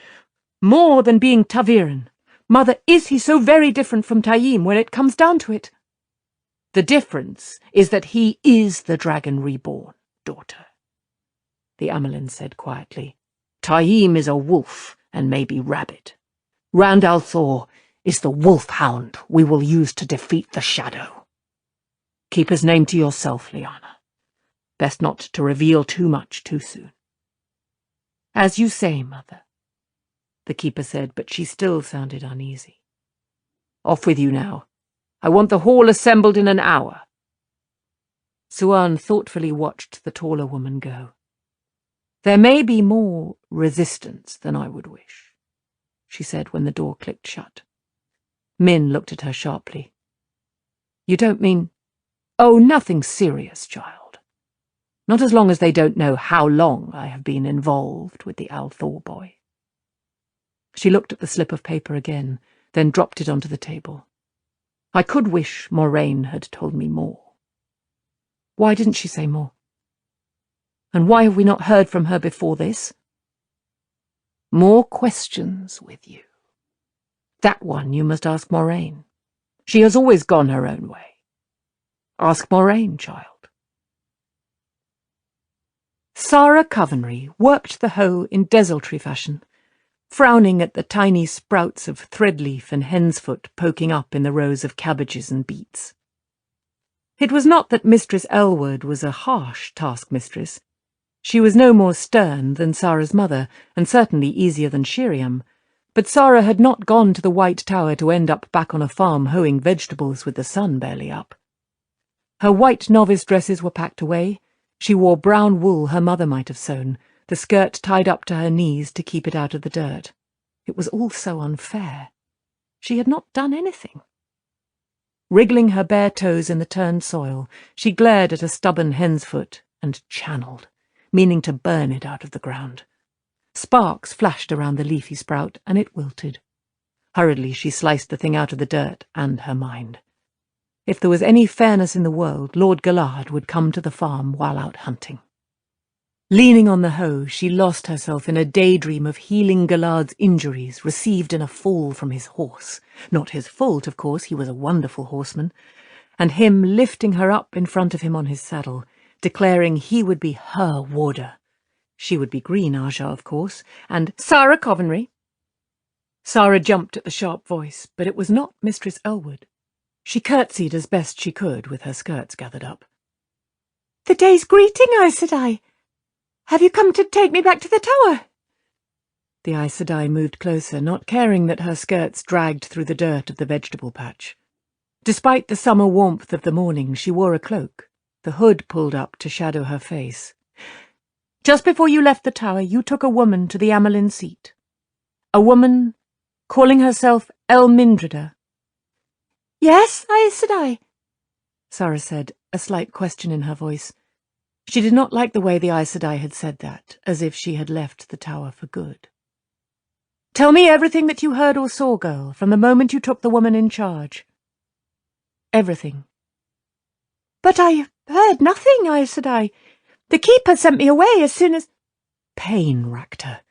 more than being ta'veren. Mother, is he so very different from Taim when it comes down to it?" "The difference is that he is the dragon reborn, daughter," the Amelin said quietly. "Taim is a wolf and maybe rabid. Rand al'Thor is the wolf-hound we will use to defeat the shadow. Keep his name to yourself, Lyanna. Best not to reveal too much too soon." "As you say, Mother," the keeper said, but she still sounded uneasy. "Off with you now. I want the hall assembled in an hour." Suan thoughtfully watched the taller woman go. "There may be more resistance than I would wish," she said when the door clicked shut. Min looked at her sharply. "You don't mean—" "Oh, nothing serious, child. Not as long as they don't know how long I have been involved with the al'Thor boy." She looked at the slip of paper again, then dropped it onto the table. I could wish Moraine had told me more. Why didn't she say more? And why have we not heard from her before this? More questions with you. That one you must ask Moraine. She has always gone her own way. Ask Moraine, child. Sarah Covenry worked the hoe in desultory fashion, frowning at the tiny sprouts of threadleaf and hensfoot poking up in the rows of cabbages and beets. It was not that Mistress Elwood was a harsh taskmistress. She was no more stern than Sarah's mother, and certainly easier than Shiriam, but Sarah had not gone to the White Tower to end up back on a farm hoeing vegetables with the sun barely up. Her white novice dresses were packed away. She wore brown wool her mother might have sewn, the skirt tied up to her knees to keep it out of the dirt. It was all so unfair. She had not done anything. Wriggling her bare toes in the turned soil, she glared at a stubborn hen's foot and channeled, meaning to burn it out of the ground. Sparks flashed around the leafy sprout, and it wilted. Hurriedly she sliced the thing out of the dirt and her mind. If there was any fairness in the world, Lord Gallard would come to the farm while out hunting. Leaning on the hoe, she lost herself in a daydream of healing Gallard's injuries received in a fall from his horse. Not his fault, of course, he was a wonderful horseman. And him lifting her up in front of him on his saddle, declaring he would be her warder. She would be Green Aja, of course, and Sarah Covenry. Sarah jumped at the sharp voice, but it was not Mistress Elwood. She curtsied as best she could with her skirts gathered up. "The day's greeting, Aes Sedai. Have you come to take me back to the tower?" The Aes Sedai moved closer, not caring that her skirts dragged through the dirt of the vegetable patch. Despite the summer warmth of the morning, she wore a cloak, the hood pulled up to shadow her face. "Just before you left the tower, you took a woman to the Amelin seat. A woman calling herself Elmindrida." "Yes, Aes Sedai," Sarah said, a slight question in her voice. She did not like the way the Aes Sedai had said that, as if she had left the tower for good. "Tell me everything that you heard or saw, girl, from the moment you took the woman in charge." "Everything." "But I heard nothing, Aes Sedai. The keeper sent me away as soon as—" Pain racked her,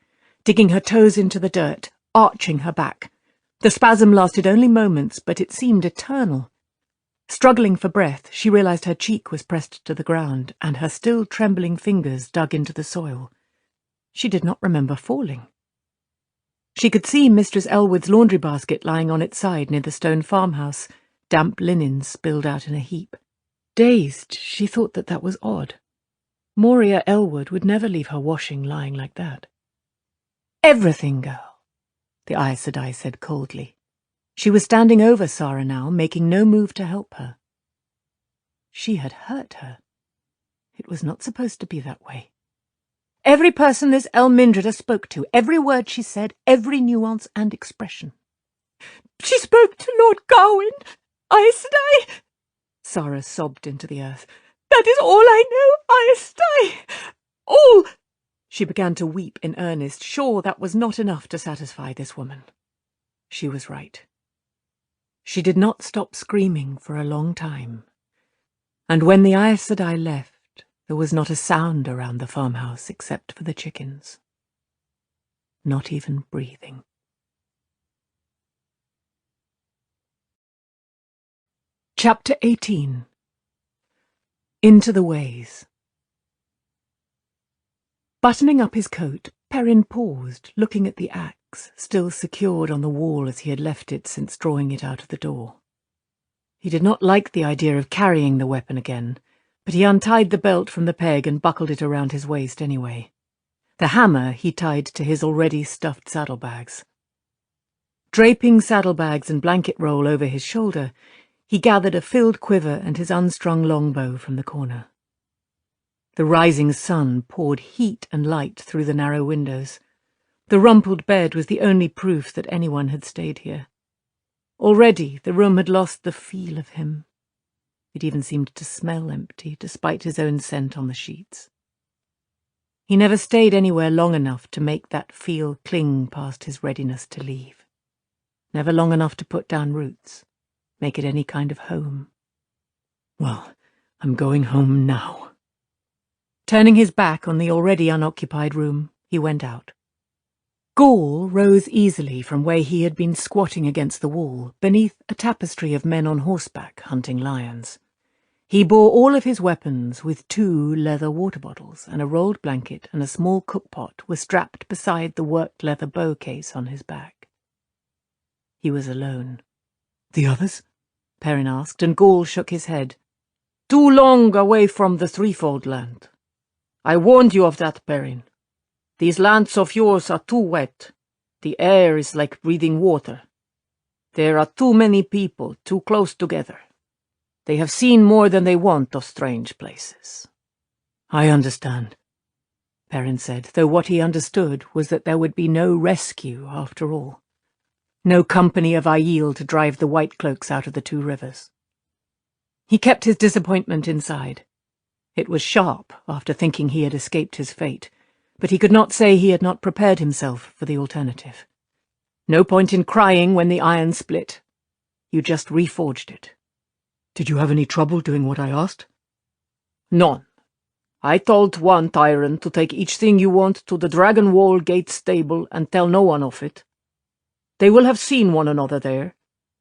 digging her toes into the dirt, arching her back. The spasm lasted only moments, but it seemed eternal. Struggling for breath, she realized her cheek was pressed to the ground, and her still trembling fingers dug into the soil. She did not remember falling. She could see Mistress Elwood's laundry basket lying on its side near the stone farmhouse, damp linen spilled out in a heap. Dazed, she thought that was odd. Moria Elwood would never leave her washing lying like that. "Everything, girl," the Aes Sedai said coldly. She was standing over Sarah now, making no move to help her. She had hurt her. It was not supposed to be that way. "Every person this Elmindrida spoke to, every word she said, every nuance and expression." "She spoke to Lord Gawain, Aes Sedai," Sarah sobbed into the earth. "That is all I know, Aes Sedai. All." She began to weep in earnest, sure that was not enough to satisfy this woman. She was right. She did not stop screaming for a long time, and when the Aes Sedai left, there was not a sound around the farmhouse except for the chickens. Not even breathing. Chapter 18. Into the Ways. Buttoning up his coat, Perrin paused, looking at the axe, still secured on the wall as he had left it since drawing it out of the door. He did not like the idea of carrying the weapon again, but he untied the belt from the peg and buckled it around his waist anyway. The hammer he tied to his already stuffed saddlebags. Draping saddlebags and blanket roll over his shoulder, he gathered a filled quiver and his unstrung longbow from the corner. The rising sun poured heat and light through the narrow windows. The rumpled bed was the only proof that anyone had stayed here. Already the room had lost the feel of him. It even seemed to smell empty, despite his own scent on the sheets. He never stayed anywhere long enough to make that feel cling past his readiness to leave. Never long enough to put down roots, make it any kind of home. Well, I'm going home now. Turning his back on the already unoccupied room, he went out. Gaul rose easily from where he had been squatting against the wall, beneath a tapestry of men on horseback hunting lions. He bore all of his weapons, with 2 leather water bottles, and a rolled blanket and a small cookpot were strapped beside the worked leather bow case on his back. He was alone. "The others?" Perrin asked, and Gaul shook his head. "Too long away from the threefold land. I warned you of that, Perrin. These lands of yours are too wet. The air is like breathing water. There are too many people, too close together. They have seen more than they want of strange places." "I understand," Perrin said, though what he understood was that there would be no rescue after all. No company of Aiel to drive the White Cloaks out of the 2 rivers. He kept his disappointment inside. It was sharp after thinking he had escaped his fate, but he could not say he had not prepared himself for the alternative. No point in crying when the iron split. You just reforged it. "Did you have any trouble doing what I asked?" "None. I told one tyrant to take each thing you want to the Dragon Wall Gate stable and tell no one of it. They will have seen one another there,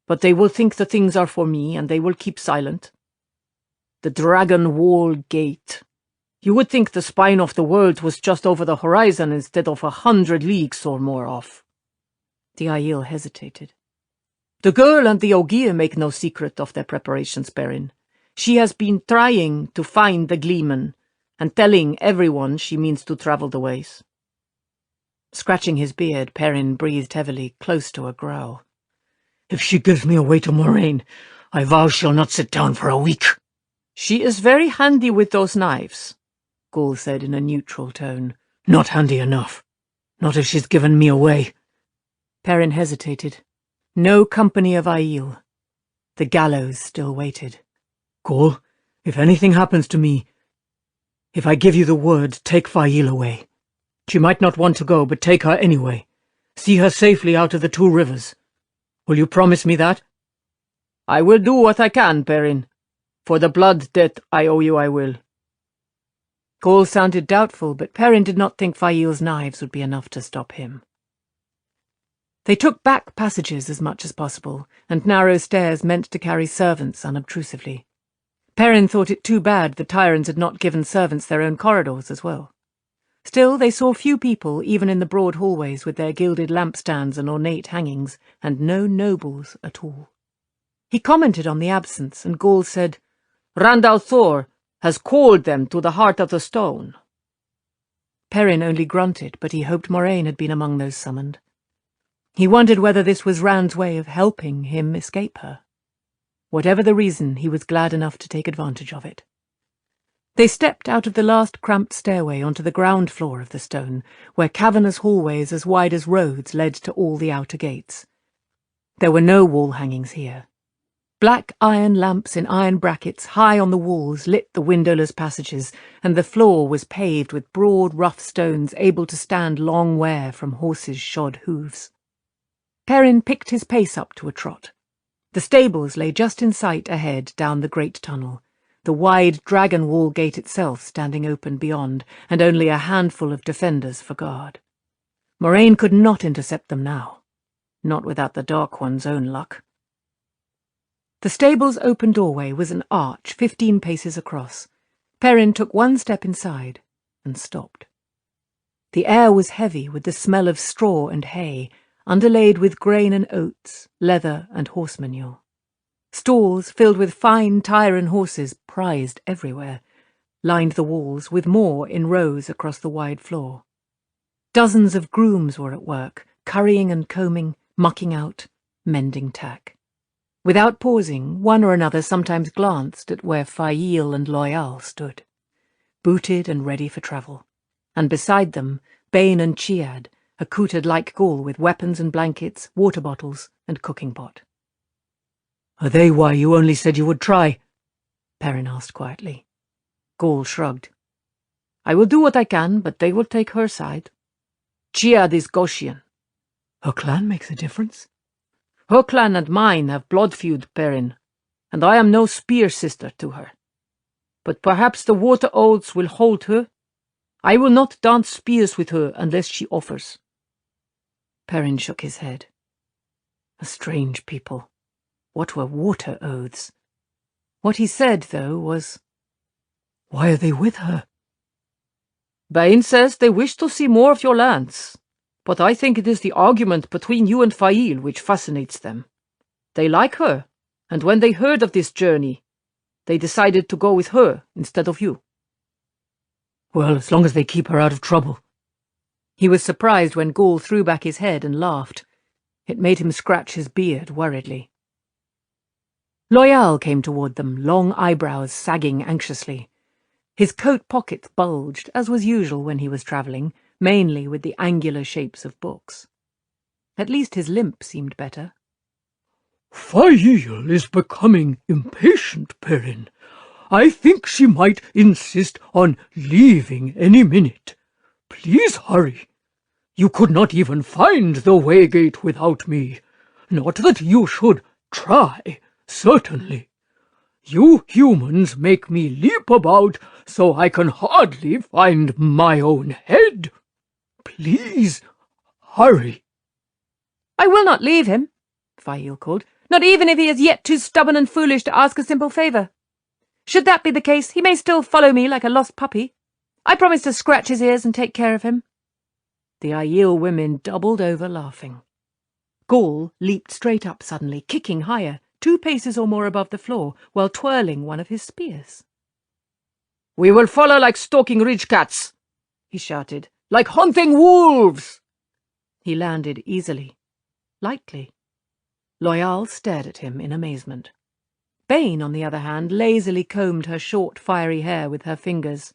but they will think the things are for me, and they will keep silent. The Dragon Wall Gate. You would think the spine of the world was just over the horizon instead of 100 leagues or more off." The Aiel hesitated. "The girl and the Ogier make no secret of their preparations, Perrin. She has been trying to find the Gleeman, and telling everyone she means to travel the ways." Scratching his beard, Perrin breathed heavily, close to a growl. "If she gives me away to Moraine, I vow she'll not sit down for a week." "She is very handy with those knives," Gaul said in a neutral tone. "Not handy enough. Not if she's given me away." Perrin hesitated. No company of Aiel. The gallows still waited. "Gaul, if anything happens to me, if I give you the word, take Fail away. She might not want to go, but take her anyway. See her safely out of the 2 rivers. Will you promise me that?" "I will do what I can, Perrin. For the blood debt I owe you, I will." Gaul sounded doubtful, but Perrin did not think Fail's knives would be enough to stop him. They took back passages as much as possible, and narrow stairs meant to carry servants unobtrusively. Perrin thought it too bad the tyrants had not given servants their own corridors as well. Still, they saw few people, even in the broad hallways with their gilded lampstands and ornate hangings, and no nobles at all. He commented on the absence, and Gaul said, "Randall Thor has called them to the heart of the stone." Perrin only grunted, but he hoped Moraine had been among those summoned. He wondered whether this was Rand's way of helping him escape her. Whatever the reason, he was glad enough to take advantage of it. They stepped out of the last cramped stairway onto the ground floor of the stone, where cavernous hallways as wide as roads led to all the outer gates. There were no wall hangings here. Black iron lamps in iron brackets high on the walls lit the windowless passages, and the floor was paved with broad, rough stones able to stand long wear from horses' shod hooves. Perrin picked his pace up to a trot. The stables lay just in sight ahead down the great tunnel, the wide dragon wall gate itself standing open beyond, and only a handful of defenders for guard. Moraine could not intercept them now, not without the Dark One's own luck. The stable's open doorway was an arch 15 paces across. Perrin took one step inside and stopped. The air was heavy with the smell of straw and hay, underlaid with grain and oats, leather and horse manure. Stalls filled with fine Tyran horses, prized everywhere, lined the walls, with more in rows across the wide floor. Dozens of grooms were at work, currying and combing, mucking out, mending tack. Without pausing, one or another sometimes glanced at where Fail and Loyal stood, booted and ready for travel, and beside them Bane and Chiad, accoutred like Gaul with weapons and blankets, water bottles and cooking pot. "Are they why you only said you would try?" Perrin asked quietly. Gaul shrugged. I will do what I can, but they will take her side. Chiad is Goshian. Her clan makes a difference? Her clan and mine have blood feud, Perrin, and I am no spear sister to her. But perhaps the water oaths will hold her. I will not dance spears with her unless she offers. Perrin shook his head. A strange people. What were water oaths? What he said, though, was, "Why are they with her?" Bain says they wish to see more of your lands, but I think it is the argument between you and Fail which fascinates them. They like her, and when they heard of this journey, they decided to go with her instead of you. Well, as long as they keep her out of trouble. He was surprised when Gaul threw back his head and laughed. It made him scratch his beard worriedly. Loyal came toward them, long eyebrows sagging anxiously. His coat pockets bulged, as was usual when he was travelling, mainly with the angular shapes of books. At least his limp seemed better. Fail is becoming impatient, Perrin. I think she might insist on leaving any minute. Please hurry. You could not even find the waygate without me. Not that you should try, certainly. You humans make me leap about so I can hardly find my own head. Please hurry. I will not leave him, Fail called, not even if he is yet too stubborn and foolish to ask a simple favour. Should that be the case, he may still follow me like a lost puppy. I promise to scratch his ears and take care of him. The Aiel women doubled over laughing. Gaul leaped straight up suddenly, kicking higher, 2 paces or more above the floor, while twirling one of his spears. "We will follow like stalking ridge cats," he shouted, "like hunting wolves!" He landed easily, lightly. Loyal stared at him in amazement. Bain, on the other hand, lazily combed her short, fiery hair with her fingers.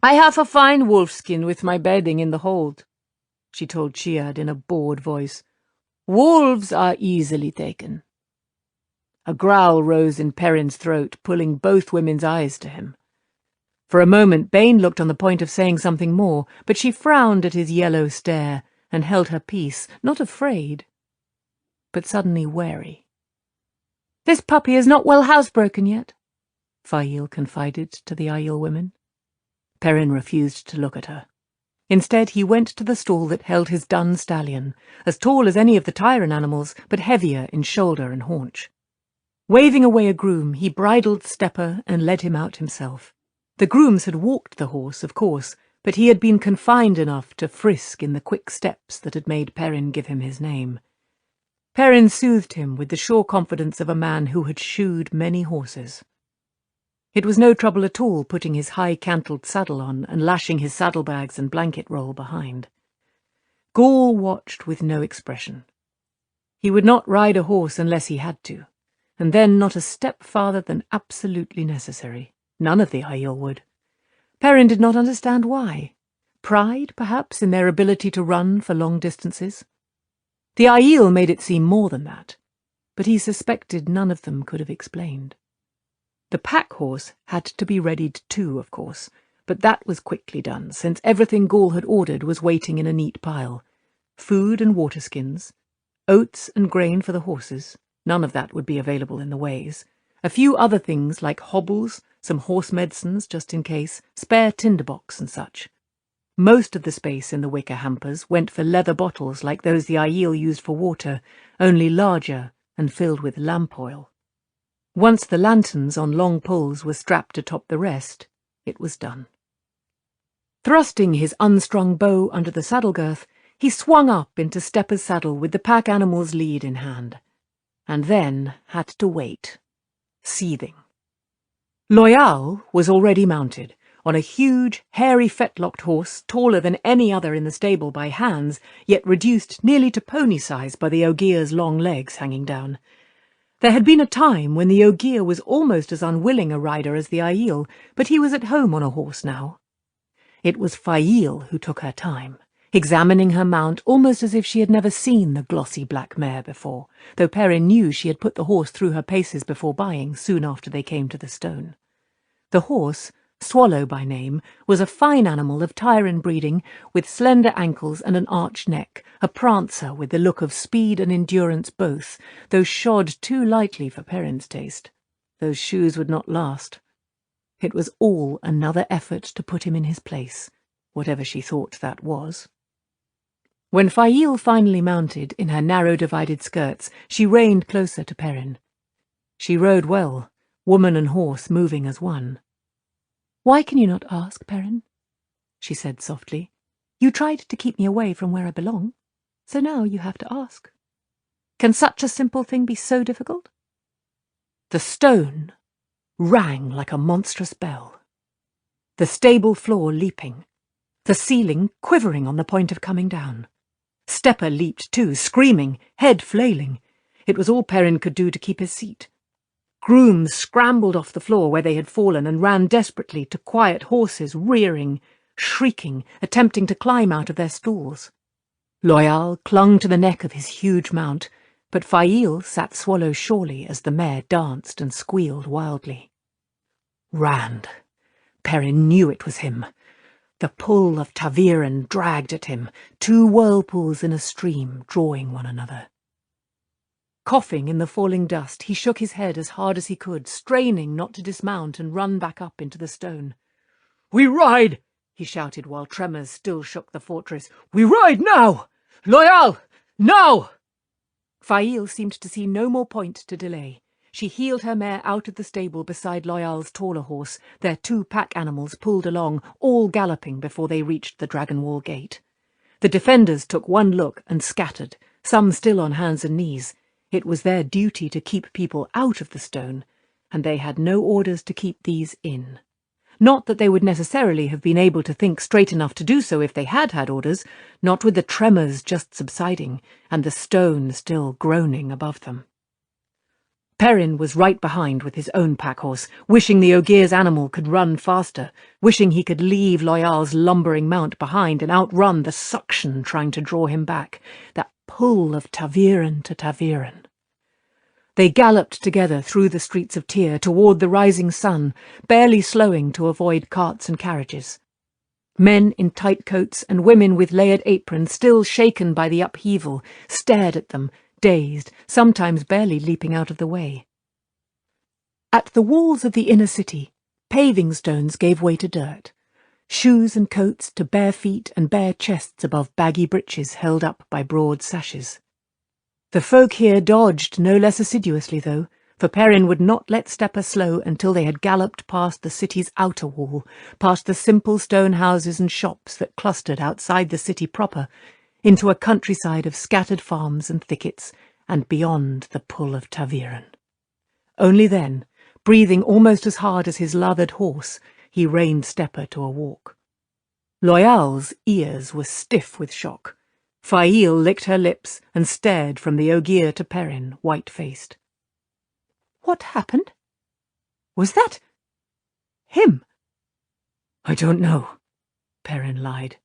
"I have a fine wolfskin with my bedding in the hold," she told Chiad in a bored voice. "Wolves are easily taken." A growl rose in Perrin's throat, pulling both women's eyes to him. For a moment Bain looked on the point of saying something more, but she frowned at his yellow stare and held her peace, not afraid, but suddenly wary. "This puppy is not well housebroken yet," Fail confided to the Aiel women. Perrin refused to look at her. Instead, he went to the stall that held his dun stallion, as tall as any of the Tyran animals, but heavier in shoulder and haunch. Waving away a groom, he bridled Stepper and led him out himself. The grooms had walked the horse, of course, but he had been confined enough to frisk in the quick steps that had made Perrin give him his name. Perrin soothed him with the sure confidence of a man who had shoed many horses. It was no trouble at all putting his high-cantled saddle on and lashing his saddlebags and blanket roll behind. Gaul watched with no expression. He would not ride a horse unless he had to, and then not a step farther than absolutely necessary. None of the Aiel would. Perrin did not understand why. Pride, perhaps, in their ability to run for long distances. The Aiel made it seem more than that, but he suspected none of them could have explained. The pack horse had to be readied too, of course, but that was quickly done, since everything Gaul had ordered was waiting in a neat pile. Food and water skins, oats and grain for the horses, none of that would be available in the ways, a few other things like hobbles, some horse medicines just in case, spare tinderbox and such. Most of the space in the wicker hampers went for leather bottles like those the Aiel used for water, only larger and filled with lamp oil. Once the lanterns on long poles were strapped atop the rest, it was done. Thrusting his unstrung bow under the saddle girth, he swung up into Stepper's saddle with the pack animal's lead in hand, and then had to wait, seething. Loyal was already mounted, on a huge, hairy fetlocked horse, taller than any other in the stable by hands, yet reduced nearly to pony size by the Ogier's long legs hanging down. There had been a time when the Ogier was almost as unwilling a rider as the Aiel, but he was at home on a horse now. It was Fail who took her time, examining her mount almost as if she had never seen the glossy black mare before, though Perrin knew she had put the horse through her paces before buying, soon after they came to the stone. The horse, Swallow by name, was a fine animal of Tyrrhen breeding, with slender ankles and an arched neck, a prancer with the look of speed and endurance both, though shod too lightly for Perrin's taste. Those shoes would not last. It was all another effort to put him in his place, whatever she thought that was. When Faile finally mounted, in her narrow divided skirts, she reined closer to Perrin. She rode well, woman and horse moving as one. "Why can you not ask, Perrin?" she said softly. "You tried to keep me away from where I belong, so now you have to ask. Can such a simple thing be so difficult?" The stone rang like a monstrous bell. The stable floor leaping, the ceiling quivering on the point of coming down. Stepper leaped too, screaming, head flailing. It was all Perrin could do to keep his seat. Grooms scrambled off the floor where they had fallen and ran desperately to quiet horses rearing, shrieking, attempting to climb out of their stalls. Loyal clung to the neck of his huge mount, but Faile sat swallow surely as the mare danced and squealed wildly. Rand. Perrin knew it was him. The pull of Taviran dragged at him, two whirlpools in a stream drawing one another. Coughing in the falling dust, he shook his head as hard as he could, straining not to dismount and run back up into the stone. "We ride!" he shouted while tremors still shook the fortress. "We ride now! Loyal! Now!" Faile seemed to see no more point to delay. She heeled her mare out of the stable beside Loyal's taller horse, their two pack animals pulled along, all galloping before they reached the Dragon Wall gate. The defenders took one look and scattered, some still on hands and knees. It was their duty to keep people out of the stone, and they had no orders to keep these in. Not that they would necessarily have been able to think straight enough to do so if they had had orders, not with the tremors just subsiding and the stone still groaning above them. Perrin was right behind with his own pack-horse, wishing the Ogier's animal could run faster, wishing he could leave Loyal's lumbering mount behind and outrun the suction trying to draw him back, that pull of Taviran to Taviran. They galloped together through the streets of Tyr toward the rising sun, barely slowing to avoid carts and carriages. Men in tight coats and women with layered aprons, still shaken by the upheaval, stared at them, dazed, sometimes barely leaping out of the way. At the walls of the inner city, paving stones gave way to dirt, shoes and coats to bare feet and bare chests above baggy breeches held up by broad sashes. The folk here dodged no less assiduously, though, for Perrin would not let Stepper slow until they had galloped past the city's outer wall, past the simple stone houses and shops that clustered outside the city proper, into a countryside of scattered farms and thickets, and beyond the pull of Taviran. Only then, breathing almost as hard as his lathered horse, he reined Stepper to a walk. Loyal's ears were stiff with shock. Faile licked her lips and stared from the Ogier to Perrin, white-faced. "What happened? Was that him?" "I don't know," Perrin lied.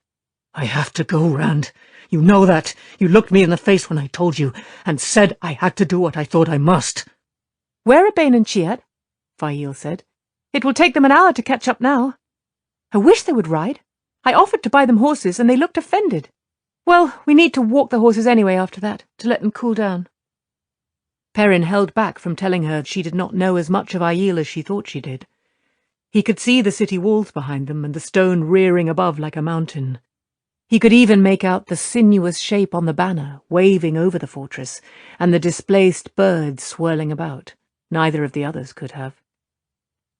"I have to go, Rand. You know that. You looked me in the face when I told you, and said I had to do what I thought I must." "Where are Bane and Chiad?" Faile said. "It will take them an hour to catch up now. I wish they would ride. I offered to buy them horses, and they looked offended. Well, we need to walk the horses anyway after that, to let them cool down." Perrin held back from telling her she did not know as much of Aiel as she thought she did. He could see the city walls behind them and the stone rearing above like a mountain. He could even make out the sinuous shape on the banner waving over the fortress, and the displaced birds swirling about. Neither of the others could have.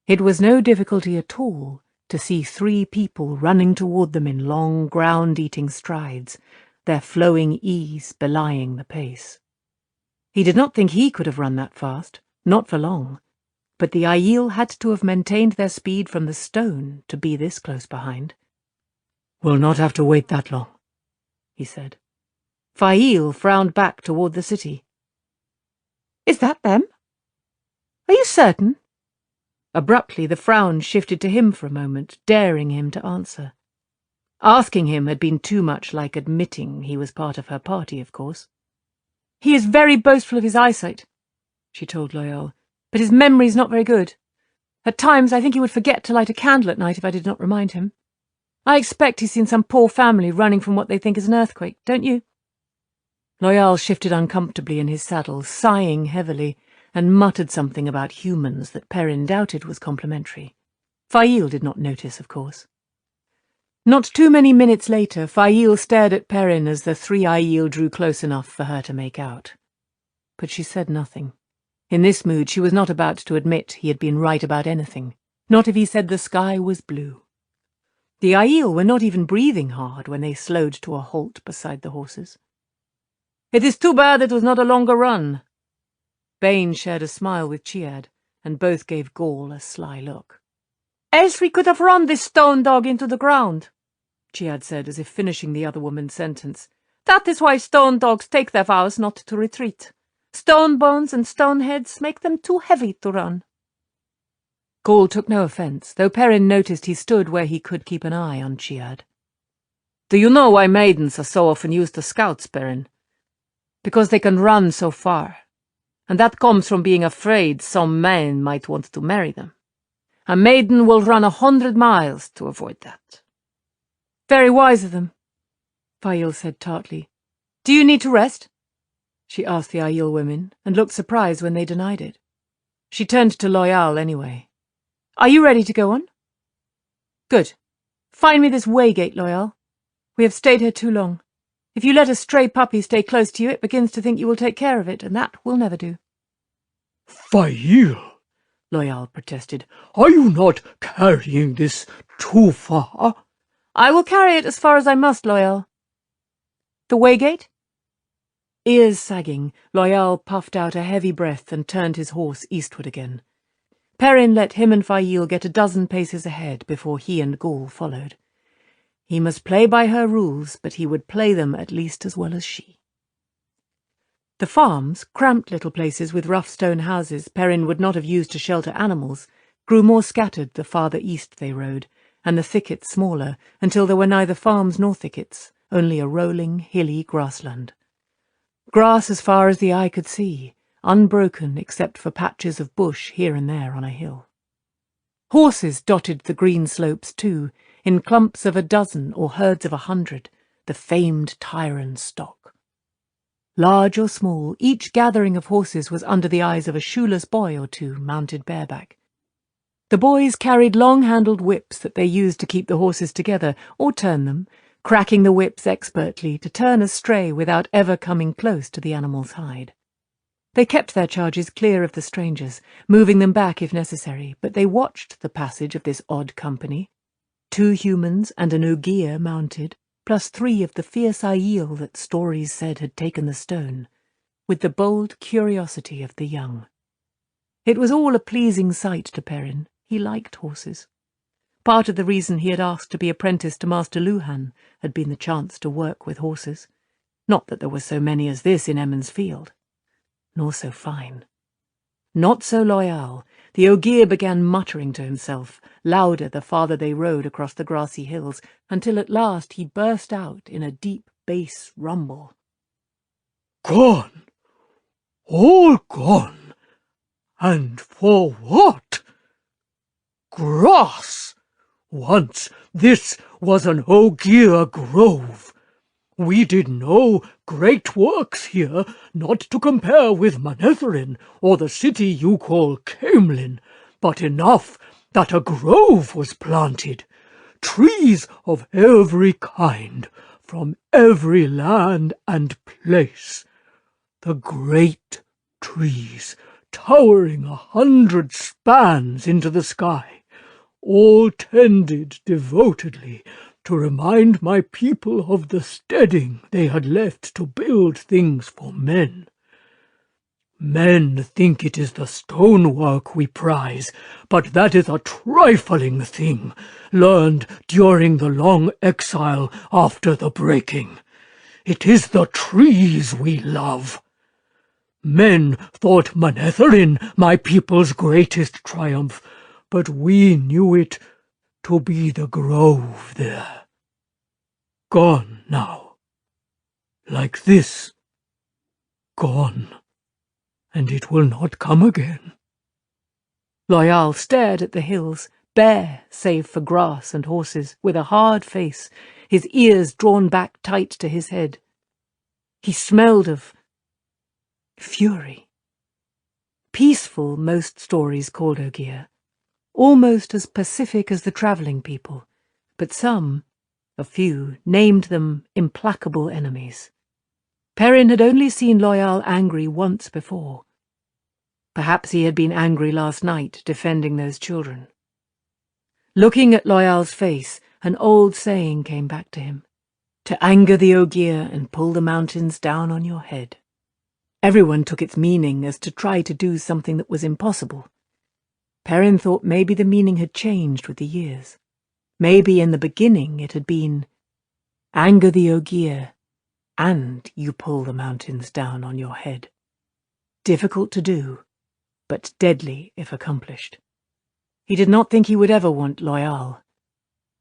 It was no difficulty at all to see 3 people running toward them in long, ground-eating strides, their flowing ease belying the pace. He did not think he could have run that fast, not for long, but the Aiel had to have maintained their speed from the stone to be this close behind. "We'll not have to wait that long," he said. Faile frowned back toward the city. "Is that them? Are you certain?" Abruptly the frown shifted to him for a moment, daring him to answer. Asking him had been too much like admitting he was part of her party, of course. "He is very boastful of his eyesight," she told Loyal, "but his memory's not very good. At times I think he would forget to light a candle at night if I did not remind him. I expect he's seen some poor family running from what they think is an earthquake, don't you?" Loyal shifted uncomfortably in his saddle, sighing heavily, and muttered something about humans that Perrin doubted was complimentary. Fail did not notice, of course. Not too many minutes later, Fail stared at Perrin as the three Aiel drew close enough for her to make out. But she said nothing. In this mood she was not about to admit he had been right about anything, not if he said the sky was blue. The Aiel were not even breathing hard when they slowed to a halt beside the horses. "It is too bad it was not a longer run." Bane shared a smile with Chiad, and both gave Gaul a sly look. "Else we could have run this stone dog into the ground," Chiad said, as if finishing the other woman's sentence. "That is why stone dogs take their vows not to retreat. Stone bones and stone heads make them too heavy to run." Gaul took no offence, though Perrin noticed he stood where he could keep an eye on Chiad. "Do you know why maidens are so often used as scouts, Perrin? Because they can run so far, and that comes from being afraid some man might want to marry them. A maiden will run 100 miles to avoid that." "Very wise of them," Fail said tartly. "Do you need to rest?" She asked the Aiel women, and looked surprised when they denied it. She turned to Loyal anyway. "Are you ready to go on?" "Good. Find me this waygate, Loyal. We have stayed here too long. If you let a stray puppy stay close to you, it begins to think you will take care of it, and that will never do." Fail, Loyal protested. "Are you not carrying this too far?" "I will carry it as far as I must, Loyal." "The waygate?" Ears sagging, Loyal puffed out a heavy breath and turned his horse eastward again. Perrin let him and Fail get a dozen paces ahead before he and Gaul followed. He must play by her rules, but he would play them at least as well as she. The farms, cramped little places with rough stone houses Perrin would not have used to shelter animals, grew more scattered the farther east they rode, and the thickets smaller, until there were neither farms nor thickets, only a rolling, hilly grassland. Grass as far as the eye could see, unbroken except for patches of bush here and there on a hill. Horses dotted the green slopes too, in clumps of a dozen or herds of 100, the famed Tyrant stock. Large or small, each gathering of horses was under the eyes of a shoeless boy or two mounted bareback. The boys carried long-handled whips that they used to keep the horses together or turn them, cracking the whips expertly to turn a stray without ever coming close to the animal's hide. They kept their charges clear of the strangers, moving them back if necessary, but they watched the passage of this odd company. 2 humans and an Ogier mounted, plus 3 of the fierce Aiel that stories said had taken the stone, with the bold curiosity of the young. It was all a pleasing sight to Perrin. He liked horses. Part of the reason he had asked to be apprenticed to Master Luhan had been the chance to work with horses. Not that there were so many as this in Emond's Field. Nor so fine. Not so Loyal. The Ogier began muttering to himself, louder the farther they rode across the grassy hills, until at last he burst out in a deep bass rumble. "Gone! All gone! And for what? Grass! Once this was an Ogier grove. We did no great works here, not to compare with Manetheren or the city you call Camelin, but enough that a grove was planted, trees of every kind, from every land and place. The great trees, towering 100 spans into the sky, all tended devotedly to remind my people of the steading they had left to build things for men. Men think it is the stonework we prize, but that is a trifling thing, learned during the long exile after the breaking. It is the trees we love. Men thought Manetheren my people's greatest triumph, but we knew it to be the grove there. Gone now. Like this. Gone. And it will not come again. Loyal stared at the hills, bare save for grass and horses, with a hard face, his ears drawn back tight to his head. He smelled of fury. Peaceful, most stories called Ogier, almost as pacific as the travelling people, but some, a few, named them implacable enemies. Perrin had only seen Loyal angry once before. Perhaps he had been angry last night, defending those children. Looking at Loyal's face, an old saying came back to him: to anger the Ogier and pull the mountains down on your head. Everyone took its meaning as to try to do something that was impossible. Perrin thought maybe the meaning had changed with the years. Maybe in the beginning it had been, anger the Ogier, and you pull the mountains down on your head. Difficult to do, but deadly if accomplished. He did not think he would ever want Loyal,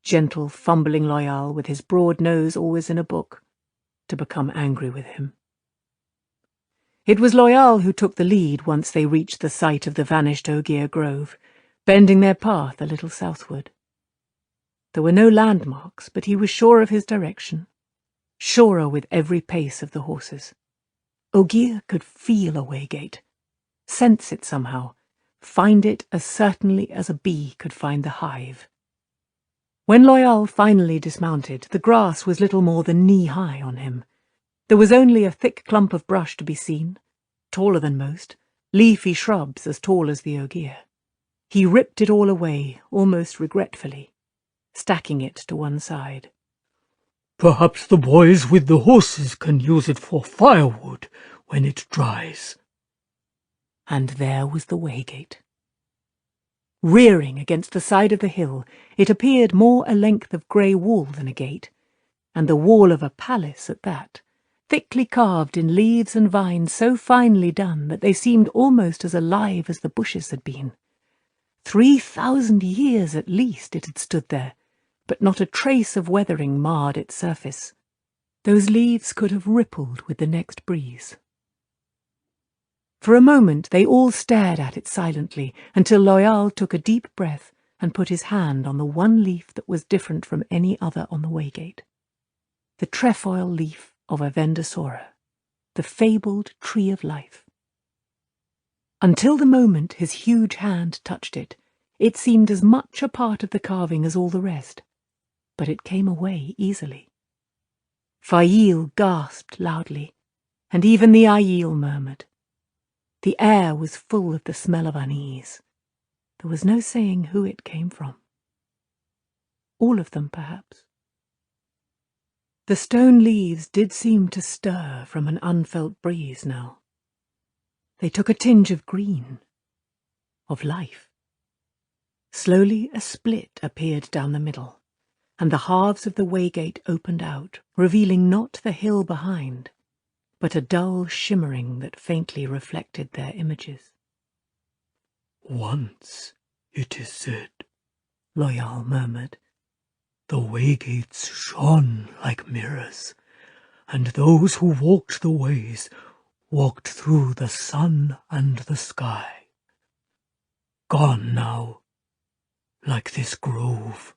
gentle, fumbling Loyal with his broad nose always in a book, to become angry with him. It was Loyal who took the lead once they reached the site of the vanished Ogier Grove, bending their path a little southward. There were no landmarks, but he was sure of his direction, surer with every pace of the horses. Ogier could feel a waygate, sense it somehow, find it as certainly as a bee could find the hive. When Loyal finally dismounted, the grass was little more than knee-high on him. There was only a thick clump of brush to be seen, taller than most, leafy shrubs as tall as the Ogier. He ripped it all away, almost regretfully, stacking it to one side. Perhaps the boys with the horses can use it for firewood when it dries. And there was the waygate. Rearing against the side of the hill, it appeared more a length of grey wall than a gate, and the wall of a palace at that, thickly carved in leaves and vines so finely done that they seemed almost as alive as the bushes had been. 3,000 years at least it had stood there, but not a trace of weathering marred its surface. Those leaves could have rippled with the next breeze. For a moment they all stared at it silently, until Loyal took a deep breath and put his hand on the one leaf that was different from any other on the waygate. The trefoil leaf of a Vendosora, the fabled tree of life. Until the moment his huge hand touched it, it seemed as much a part of the carving as all the rest, but it came away easily. Fail gasped loudly, and even the Aiel murmured. The air was full of the smell of unease. There was no saying who it came from. All of them, perhaps. The stone leaves did seem to stir from an unfelt breeze now. They took a tinge of green, of life. Slowly a split appeared down the middle, and the halves of the waygate opened out, revealing not the hill behind, but a dull shimmering that faintly reflected their images. Once, it is said, Loyal murmured, the waygates shone like mirrors, and those who walked the ways walked through the sun and the sky. Gone now, like this grove.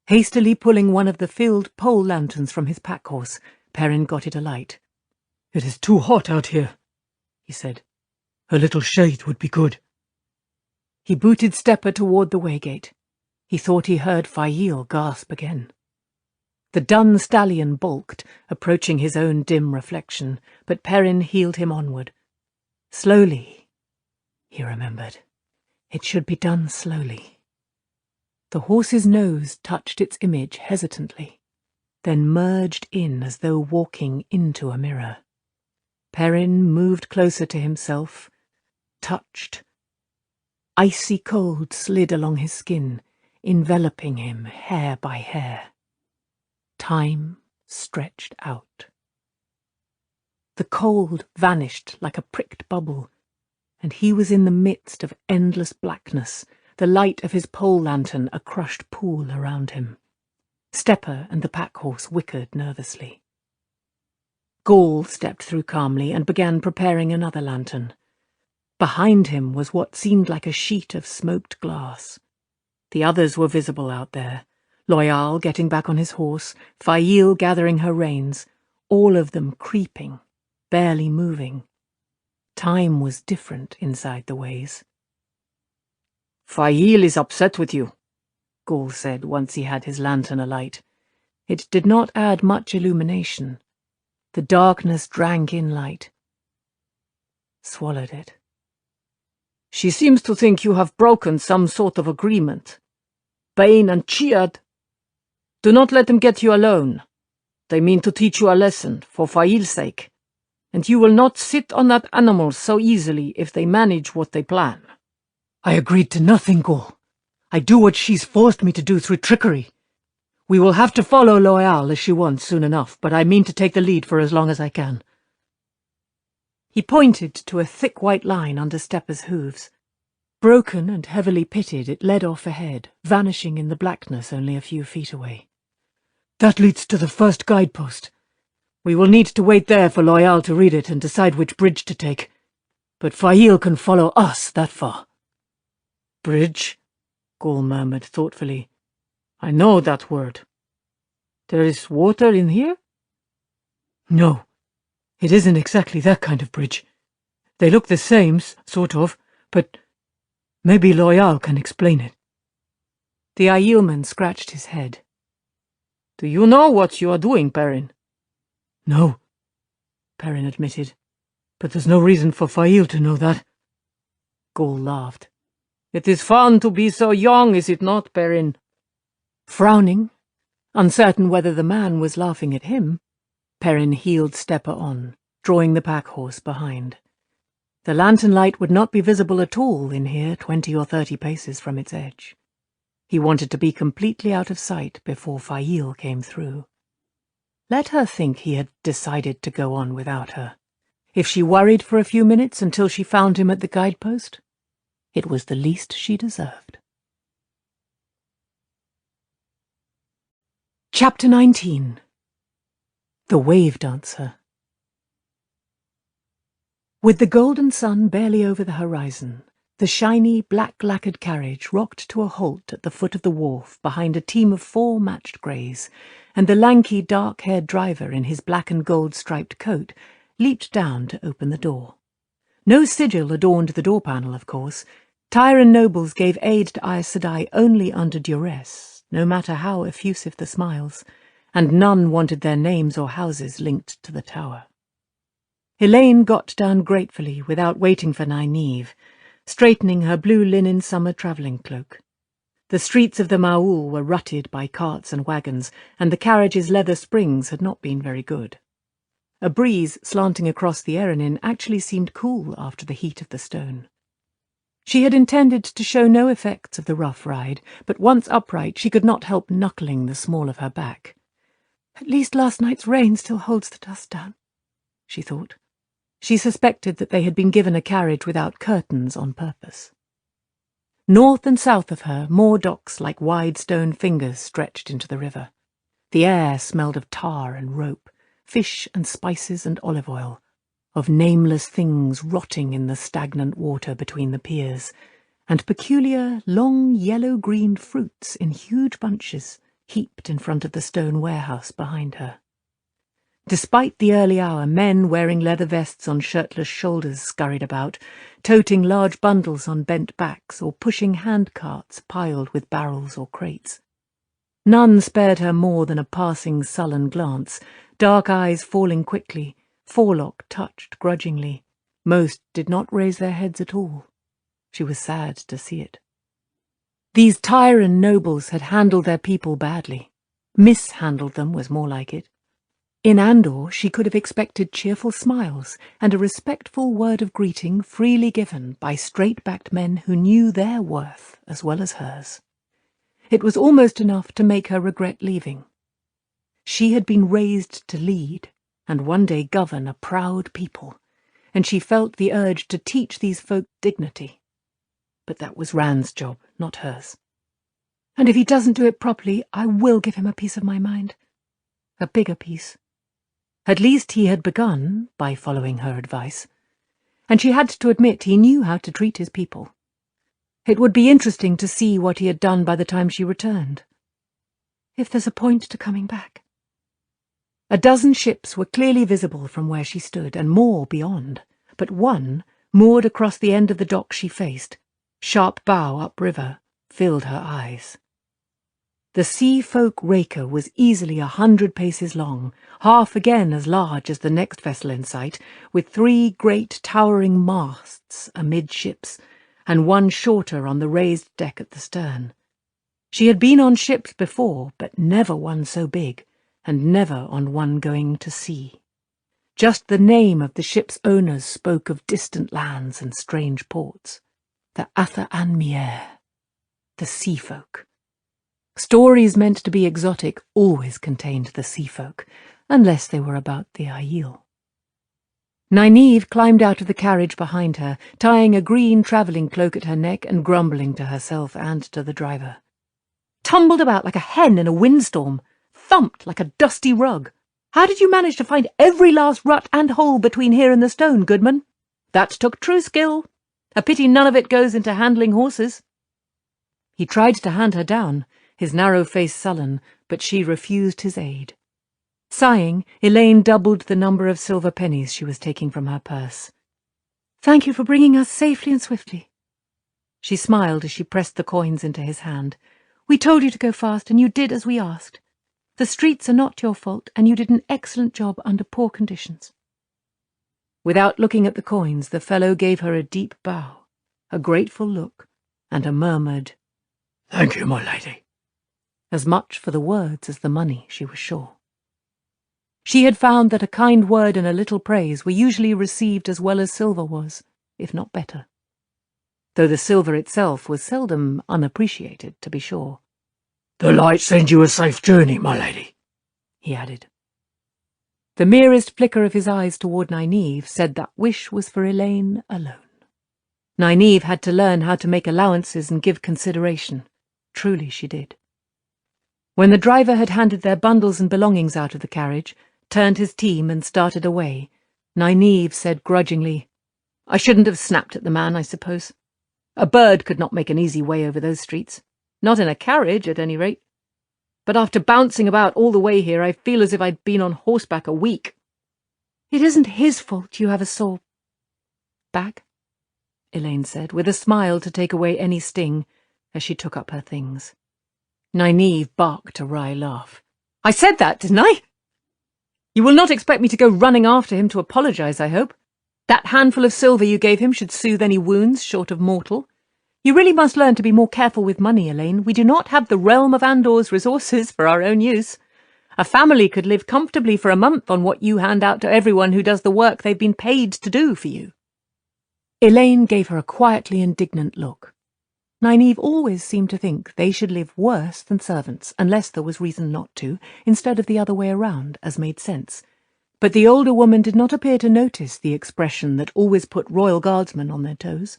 Hastily pulling one of the filled pole lanterns from his pack-horse, Perrin got it alight. It is too hot out here, he said. A little shade would be good. He booted Stepper toward the waygate. He thought he heard Fail gasp again. The dun stallion balked, approaching his own dim reflection, but Perrin heeled him onward. Slowly, he remembered. It should be done slowly. The horse's nose touched its image hesitantly, then merged in as though walking into a mirror. Perrin moved closer to himself, touched. Icy cold slid along his skin, enveloping him hair by hair. Time stretched out. The cold vanished like a pricked bubble, and he was in the midst of endless blackness, the light of his pole lantern a crushed pool around him. Stepper and the pack-horse whickered nervously. Gaul stepped through calmly and began preparing another lantern. Behind him was what seemed like a sheet of smoked glass. The others were visible out there, Loyal getting back on his horse, Fail gathering her reins, all of them creeping, barely moving. Time was different inside the ways. Fail is upset with you, Gaul said once he had his lantern alight. It did not add much illumination. The darkness drank in light. Swallowed it. She seems to think you have broken some sort of agreement. Bane and Chiad. Do not let them get you alone. They mean to teach you a lesson, for Fail's sake, and you will not sit on that animal so easily if they manage what they plan. I agreed to nothing, Gaul. I do what she's forced me to do through trickery. We will have to follow Loyal as she wants soon enough, but I mean to take the lead for as long as I can. He pointed to a thick white line under Stepper's hooves. Broken and heavily pitted, it led off ahead, vanishing in the blackness only a few feet away. That leads to the first guidepost. We will need to wait there for Loyal to read it and decide which bridge to take. But Fail can follow us that far. Bridge? Gaul murmured thoughtfully. I know that word. There is water in here? No, it isn't exactly that kind of bridge. They look the same, sort of, but maybe Loyal can explain it. The Aielman scratched his head. Do you know what you are doing, Perrin? No, Perrin admitted, but there's no reason for Fail to know that. Gaul laughed. It is fun to be so young, is it not, Perrin? Frowning, uncertain whether the man was laughing at him, Perrin heeled Stepper on, drawing the pack-horse behind. The lantern light would not be visible at all in here 20 or 30 paces from its edge. He wanted to be completely out of sight before Fail came through. Let her think he had decided to go on without her. If she worried for a few minutes until she found him at the guidepost, it was the least she deserved. Chapter 19. The Wave Dancer. With the golden sun barely over the horizon, the shiny, black-lacquered carriage rocked to a halt at the foot of the wharf behind a team of 4 matched greys, and the lanky, dark-haired driver in his black and gold-striped coat leaped down to open the door. No sigil adorned the door panel, of course. Tyran nobles gave aid to Aes Sedai only under duress, no matter how effusive the smiles, and none wanted their names or houses linked to the tower. Elaine got down gratefully without waiting for Nynaeve, straightening her blue linen summer travelling cloak. The streets of the Maul were rutted by carts and wagons, and the carriage's leather springs had not been very good. A breeze slanting across the Erenin actually seemed cool after the heat of the stone. She had intended to show no effects of the rough ride, but once upright she could not help knuckling the small of her back. At least last night's rain still holds the dust down, she thought. She suspected that they had been given a carriage without curtains on purpose. North and south of her, more docks like wide stone fingers stretched into the river. The air smelled of tar and rope, fish and spices and olive oil, of nameless things rotting in the stagnant water between the piers, and peculiar, long, yellow-green fruits in huge bunches heaped in front of the stone warehouse behind her. Despite the early hour, men wearing leather vests on shirtless shoulders scurried about, toting large bundles on bent backs or pushing hand-carts piled with barrels or crates. None spared her more than a passing sullen glance, dark eyes falling quickly, forelock touched grudgingly. Most did not raise their heads at all. She was sad to see it. These Tyran nobles had handled their people badly. Mishandled them was more like it. In Andor she could have expected cheerful smiles and a respectful word of greeting freely given by straight-backed men who knew their worth as well as hers. It was almost enough to make her regret leaving. She had been raised to lead and one day govern a proud people, and she felt the urge to teach these folk dignity. But that was Rand's job, not hers. And if he doesn't do it properly, I will give him a piece of my mind. A bigger piece. At least he had begun by following her advice. and she had to admit he knew how to treat his people. It would be interesting to see what he had done by the time she returned. If there's a point to coming back. A dozen ships were clearly visible from where she stood, and more beyond, but one, moored across the end of the dock she faced, sharp bow upriver, filled her eyes. The Sea Folk raker was easily 100 paces long, half again as large as the next vessel in sight, with 3 great towering masts amidships, and one shorter on the raised deck at the stern. She had been on ships before, but never one so big, and never on one going to sea. Just the name of the ship's owners spoke of distant lands and strange ports. The Atha-an-Mier, the Sea Folk. Stories meant to be exotic always contained the Sea Folk, unless they were about the Aiel. Nynaeve climbed out of the carriage behind her, tying a green travelling cloak at her neck and grumbling to herself and to the driver. Tumbled about like a hen in a windstorm, thumped like a dusty rug. How did you manage to find every last rut and hole between here and the stone, Goodman? That took true skill. A pity none of it goes into handling horses. He tried to hand her down, his narrow face sullen, but she refused his aid. Sighing, Elaine doubled the number of silver pennies she was taking from her purse. "Thank you for bringing us safely and swiftly." She smiled as she pressed the coins into his hand. "We told you to go fast, and you did as we asked. The streets are not your fault, and you did an excellent job under poor conditions." Without looking at the coins, the fellow gave her a deep bow, a grateful look, and a murmured, "Thank you, my lady." As much for the words as the money, she was sure. She had found that a kind word and a little praise were usually received as well as silver was, if not better. Though the silver itself was seldom unappreciated, to be sure. "The light sends you a safe journey, my lady," he added. The merest flicker of his eyes toward Nynaeve said that wish was for Elaine alone. Nynaeve had to learn how to make allowances and give consideration. Truly she did. When the driver had handed their bundles and belongings out of the carriage, turned his team and started away, Nynaeve said grudgingly, "I shouldn't have snapped at the man, I suppose. A bird could not make an easy way over those streets. Not in a carriage, at any rate. But after bouncing about all the way here, I feel as if I'd been on horseback a week." "It isn't his fault you have a sore back," Elaine said, with a smile to take away any sting, as she took up her things. Nynaeve barked a wry laugh. "I said that, didn't I? You will not expect me to go running after him to apologize, I hope. That handful of silver you gave him should soothe any wounds short of mortal. You really must learn to be more careful with money, Elaine. We do not have the realm of Andor's resources for our own use. A family could live comfortably for a month on what you hand out to everyone who does the work they've been paid to do for you." Elaine gave her a quietly indignant look. Nynaeve always seemed to think they should live worse than servants, unless there was reason not to, instead of the other way around, as made sense. But the older woman did not appear to notice the expression that always put royal guardsmen on their toes.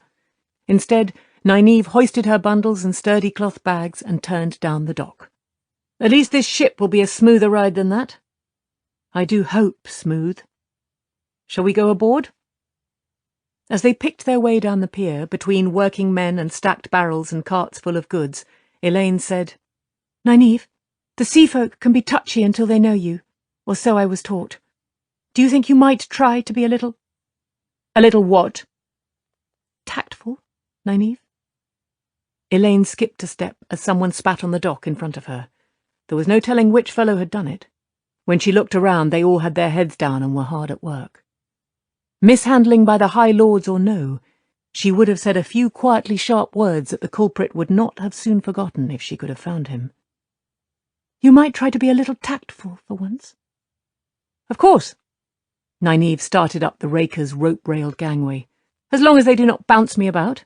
Instead, Nynaeve hoisted her bundles and sturdy cloth bags and turned down the dock. "At least this ship will be a smoother ride than that." "I do hope smooth. Shall we go aboard?" As they picked their way down the pier, between working men and stacked barrels and carts full of goods, Elaine said, "Nynaeve, the sea folk can be touchy until they know you, or so I was taught. Do you think you might try to be a little—" "A little what?" "Tactful, Nynaeve?" Elaine skipped a step as someone spat on the dock in front of her. There was no telling which fellow had done it. When she looked around, they all had their heads down and were hard at work. Mishandling by the High Lords or no, she would have said a few quietly sharp words that the culprit would not have soon forgotten if she could have found him. "You might try to be a little tactful for once." "Of course." Nynaeve started up the raker's rope-railed gangway. "As long as they do not bounce me about."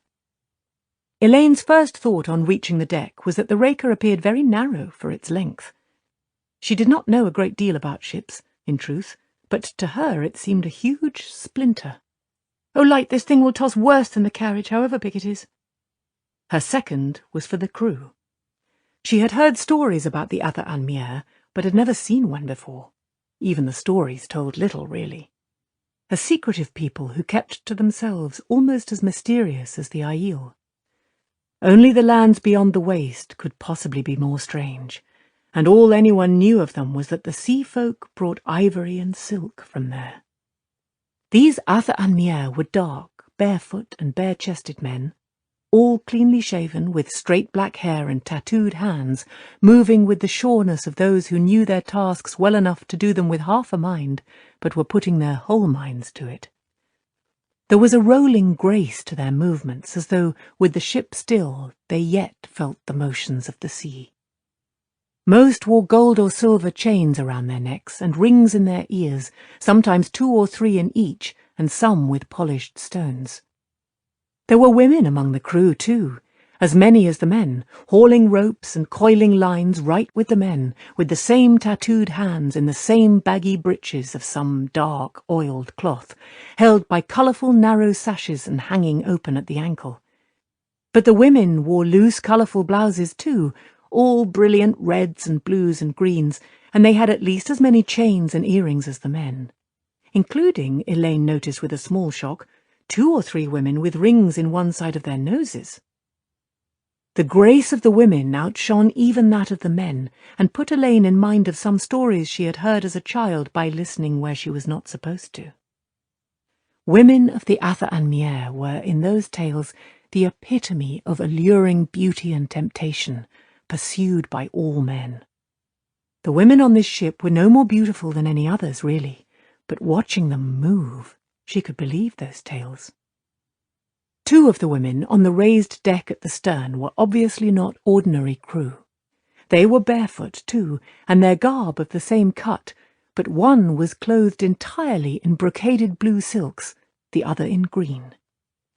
Elaine's first thought on reaching the deck was that the raker appeared very narrow for its length. She did not know a great deal about ships, in truth, but to her it seemed a huge splinter. "Oh, light, this thing will toss worse than the carriage, however big it is." Her second was for the crew. She had heard stories about the Atha-an-Mier, but had never seen one before. Even the stories told little, really. a secretive people who kept to themselves, almost as mysterious as the Aiel. Only the lands beyond the waste could possibly be more strange, and all anyone knew of them was that the sea folk brought ivory and silk from there. These Atha and Mier were dark, barefoot and bare-chested men, all cleanly shaven, with straight black hair and tattooed hands, moving with the sureness of those who knew their tasks well enough to do them with half a mind, but were putting their whole minds to it. There was a rolling grace to their movements, as though, with the ship still, they yet felt the motions of the sea. Most wore gold or silver chains around their necks, and rings in their ears, sometimes 2 or 3 in each, and some with polished stones. There were women among the crew, too, as many as the men, hauling ropes and coiling lines right with the men, with the same tattooed hands in the same baggy breeches of some dark, oiled cloth, held by colourful narrow sashes and hanging open at the ankle. But the women wore loose, colourful blouses, too, all brilliant reds and blues and greens, and they had at least as many chains and earrings as the men, including, Elaine noticed with a small shock, 2 or 3 women with rings in one side of their noses. The grace of the women outshone even that of the men, and put Elaine in mind of some stories she had heard as a child by listening where she was not supposed to. Women of the Atha and Mier were, in those tales, the epitome of alluring beauty and temptation, pursued by all men. The women on this ship were no more beautiful than any others, really, but watching them move, she could believe those tales. 2 of the women on the raised deck at the stern were obviously not ordinary crew. They were barefoot, too, and their garb of the same cut, but one was clothed entirely in brocaded blue silks, the other in green.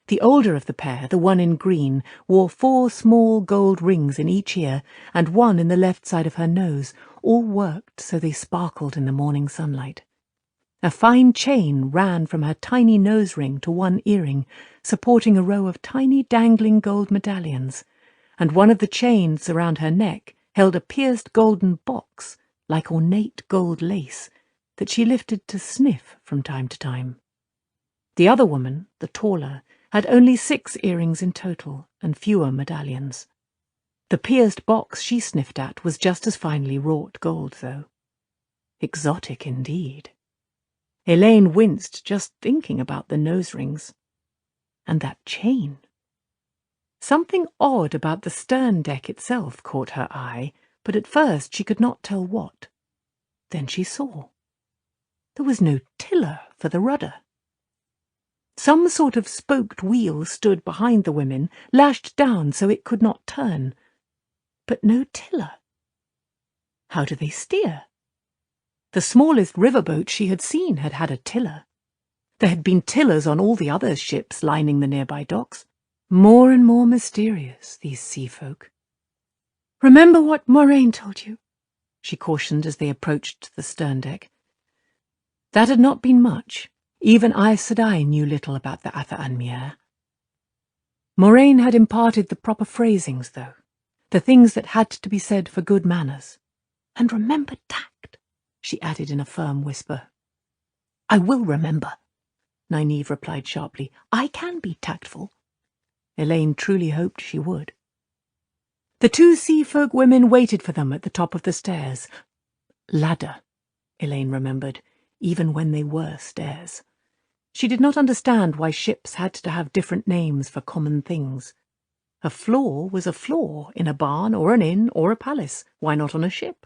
The older of the pair, the one in green, wore 4 small gold rings in each ear, and one in the left side of her nose, all worked so they sparkled in the morning sunlight. A fine chain ran from her tiny nose ring to one earring, supporting a row of tiny dangling gold medallions, and one of the chains around her neck held a pierced golden box, like ornate gold lace, that she lifted to sniff from time to time. The other woman, the taller, had only 6 earrings in total, and fewer medallions. The pierced box she sniffed at was just as finely wrought gold, though. Exotic indeed. Elaine winced just thinking about the nose rings. And that chain. Something odd about the stern deck itself caught her eye, but at first she could not tell what. Then she saw. There was no tiller for the rudder. Some sort of spoked wheel stood behind the women, lashed down so it could not turn. But no tiller. How do they steer? The smallest riverboat she had seen had had a tiller. There had been tillers on all the other ships lining the nearby docks. More and more mysterious, these sea folk. "Remember what Moraine told you," she cautioned as they approached the stern deck. That had not been much. Even Aes Sedai knew little about the Atha and Mier. Moraine had imparted the proper phrasings, though, the things that had to be said for good manners. "And remember tact," she added in a firm whisper. "I will remember," Nynaeve replied sharply. "I can be tactful." Elaine truly hoped she would. The 2 sea folk women waited for them at the top of the stairs. Ladder, Elaine remembered, even when they were stairs. She did not understand why ships had to have different names for common things. A floor was a floor in a barn or an inn or a palace. Why not on a ship?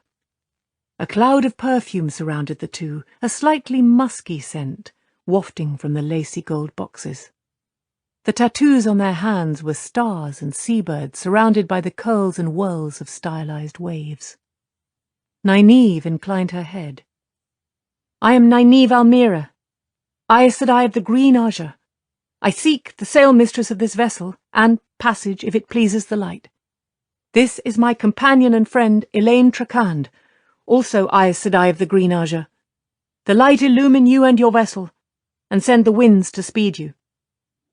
A cloud of perfume surrounded the 2, a slightly musky scent, wafting from the lacy gold boxes. The tattoos on their hands were stars and seabirds surrounded by the curls and whirls of stylized waves. Nynaeve inclined her head. "I am Nynaeve Almira, Aes Sedai of the Green Aja. I seek the sailmistress of this vessel, and passage if it pleases the light. This is my companion and friend Elaine Trakand, also Aes Sedai of the Green Aja. The light illumine you and your vessel, and send the winds to speed you."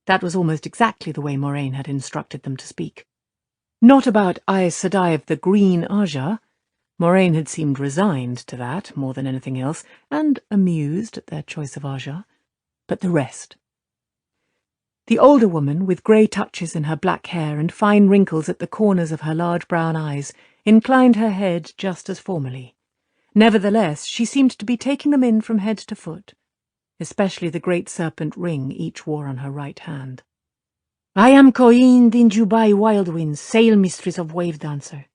That was almost exactly the way Moraine had instructed them to speak. Not about Aes Sedai of the Green Aja. Moraine had seemed resigned to that more than anything else, and amused at their choice of Aja. but the rest. The older woman, with grey touches in her black hair and fine wrinkles at the corners of her large brown eyes, inclined her head just as formally. Nevertheless, she seemed to be taking them in from head to foot, especially the great serpent ring each wore on her right hand. "I am Coin Dinjubai Wildwind, sail mistress of Wave Dancer.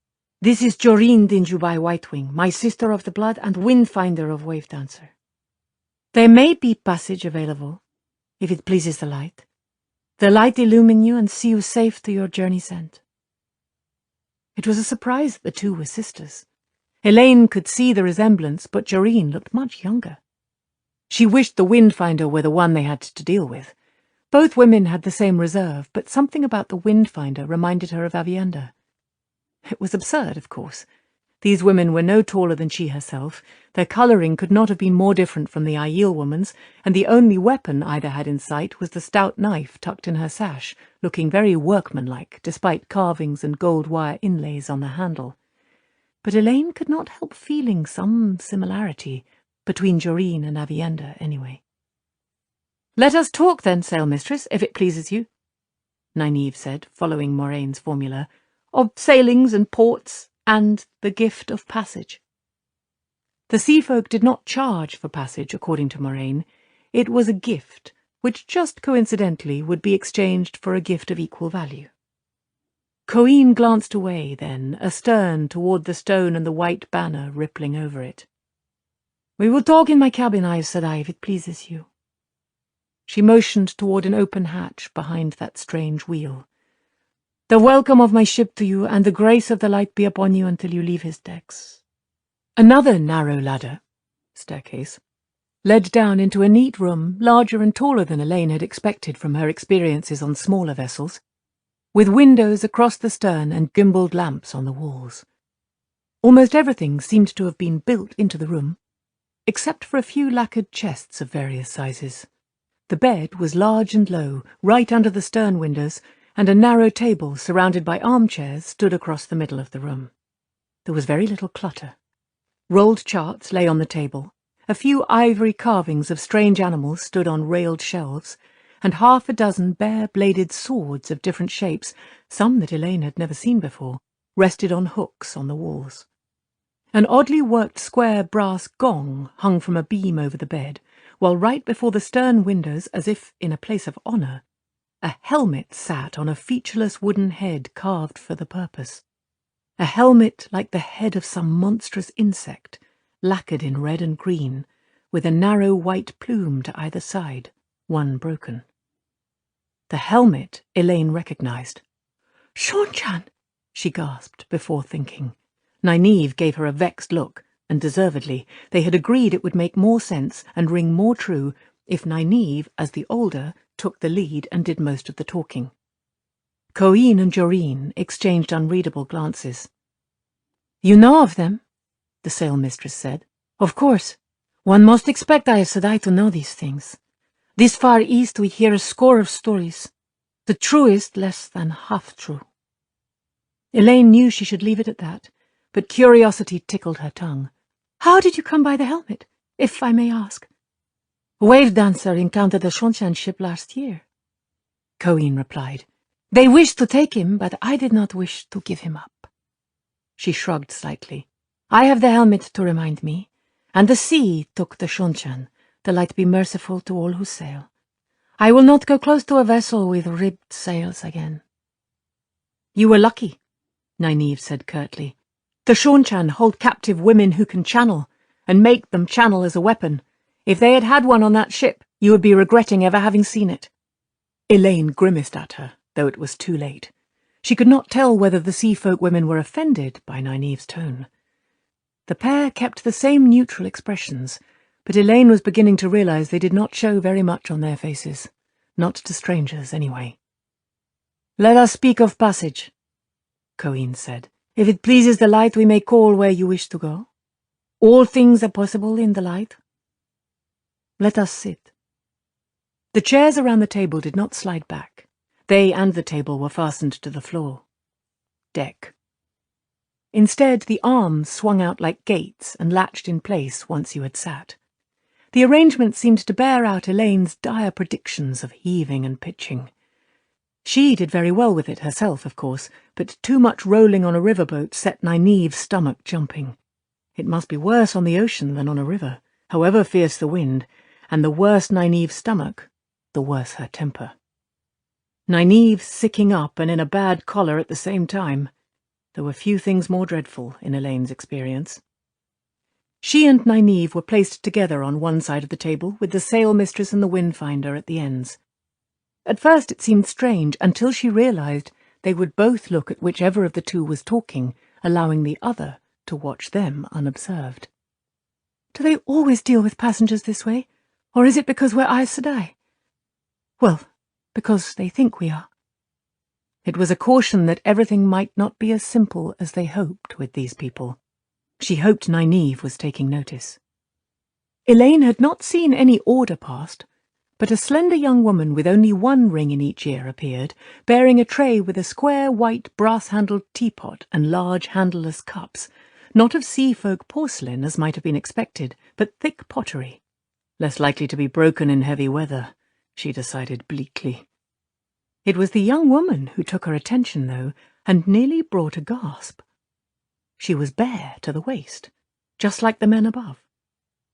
This is Joreen Dinjubai Whitewing, my sister of the blood and windfinder of Wave Dancer. There may be passage available, if it pleases the light. The light illumine you and see you safe to your journey's end." It was a surprise that the two were sisters. Elaine could see the resemblance, but Joreen looked much younger. She wished the windfinder were the one they had to deal with. Both women had the same reserve, but something about the windfinder reminded her of Avienda. It was absurd, of course. These women were no taller than she herself, their colouring could not have been more different from the Aiel woman's, and the only weapon either had in sight was the stout knife tucked in her sash, looking very workmanlike, despite carvings and gold wire inlays on the handle. But Elaine could not help feeling some similarity between Joreen and Avienda, anyway. "Let us talk then, sailmistress, if it pleases you," Nynaeve said, following Moraine's formula, "of sailings and ports and the gift of passage." The sea folk did not charge for passage, according to Moraine. It was a gift, which just coincidentally would be exchanged for a gift of equal value. Coin glanced away, then, astern toward the stone and the white banner rippling over it. "We will talk in my cabin, Aes Sedai, if it pleases you." She motioned toward an open hatch behind that strange wheel. "The welcome of my ship to you, and the grace of the light be upon you until you leave his decks." Another narrow ladder, staircase, led down into a neat room, larger and taller than Elaine had expected from her experiences on smaller vessels, with windows across the stern and gimbaled lamps on the walls. Almost everything seemed to have been built into the room, except for a few lacquered chests of various sizes. The bed was large and low, right under the stern windows, and a narrow table surrounded by armchairs stood across the middle of the room. There was very little clutter. Rolled charts lay on the table, a few ivory carvings of strange animals stood on railed shelves, and half a dozen bare-bladed swords of different shapes, some that Elaine had never seen before, rested on hooks on the walls. An oddly worked square brass gong hung from a beam over the bed, while right before the stern windows, as if in a place of honour, a helmet sat on a featureless wooden head carved for the purpose. A helmet like the head of some monstrous insect, lacquered in red and green, with a narrow white plume to either side, one broken. The helmet Elaine recognised. "Seanchan!" she gasped before thinking. Nynaeve gave her a vexed look, and deservedly. They had agreed it would make more sense and ring more true if Nynaeve, as the older, took the lead and did most of the talking. Coin and Joreen exchanged unreadable glances. "You know of them?" the sailmistress said. "Of course. One must expect Aes Sedai to know these things. This far east we hear a score of stories, the truest less than half true." Elaine knew she should leave it at that, but curiosity tickled her tongue. "How did you come by the helmet, if I may ask?" "Wave Dancer encountered the Seanchan ship last year," Coin replied. "They wished to take him, but I did not wish to give him up." She shrugged slightly. "I have the helmet to remind me, and the sea took the Seanchan. The light be merciful to all who sail. I will not go close to a vessel with ribbed sails again." "You were lucky," Nynaeve said curtly. "The Seanchan hold captive women who can channel, and make them channel as a weapon. If they had had one on that ship, you would be regretting ever having seen it." Elaine grimaced at her, though it was too late. She could not tell whether the sea folk women were offended by Nynaeve's tone. The pair kept the same neutral expressions, but Elaine was beginning to realize they did not show very much on their faces. Not to strangers, anyway. "Let us speak of passage," Coin said. "If it pleases the light, we may call where you wish to go. All things are possible in the light. Let us sit." The chairs around the table did not slide back. They and the table were fastened to the floor. Deck. Instead, the arms swung out like gates and latched in place once you had sat. The arrangement seemed to bear out Elaine's dire predictions of heaving and pitching. She did very well with it herself, of course, but too much rolling on a riverboat set Nynaeve's stomach jumping. It must be worse on the ocean than on a river, however fierce the wind, and the worse Nynaeve's stomach, the worse her temper. Nynaeve sicking up and in a bad collar at the same time. There were few things more dreadful in Elaine's experience. She and Nynaeve were placed together on one side of the table, with the sail-mistress and the wind-finder at the ends. At first it seemed strange, until she realized they would both look at whichever of the two was talking, allowing the other to watch them unobserved. "Do they always deal with passengers this way, or is it because we're Aes Sedai?" "Well, because they think we are." It was a caution that everything might not be as simple as they hoped with these people. She hoped Nynaeve was taking notice. Elaine had not seen any order passed, but a slender young woman with only one ring in each ear appeared, bearing a tray with a square white brass-handled teapot and large handleless cups, not of sea-folk porcelain as might have been expected, but thick pottery. Less likely to be broken in heavy weather, she decided bleakly. It was the young woman who took her attention, though, and nearly brought a gasp. She was bare to the waist, just like the men above.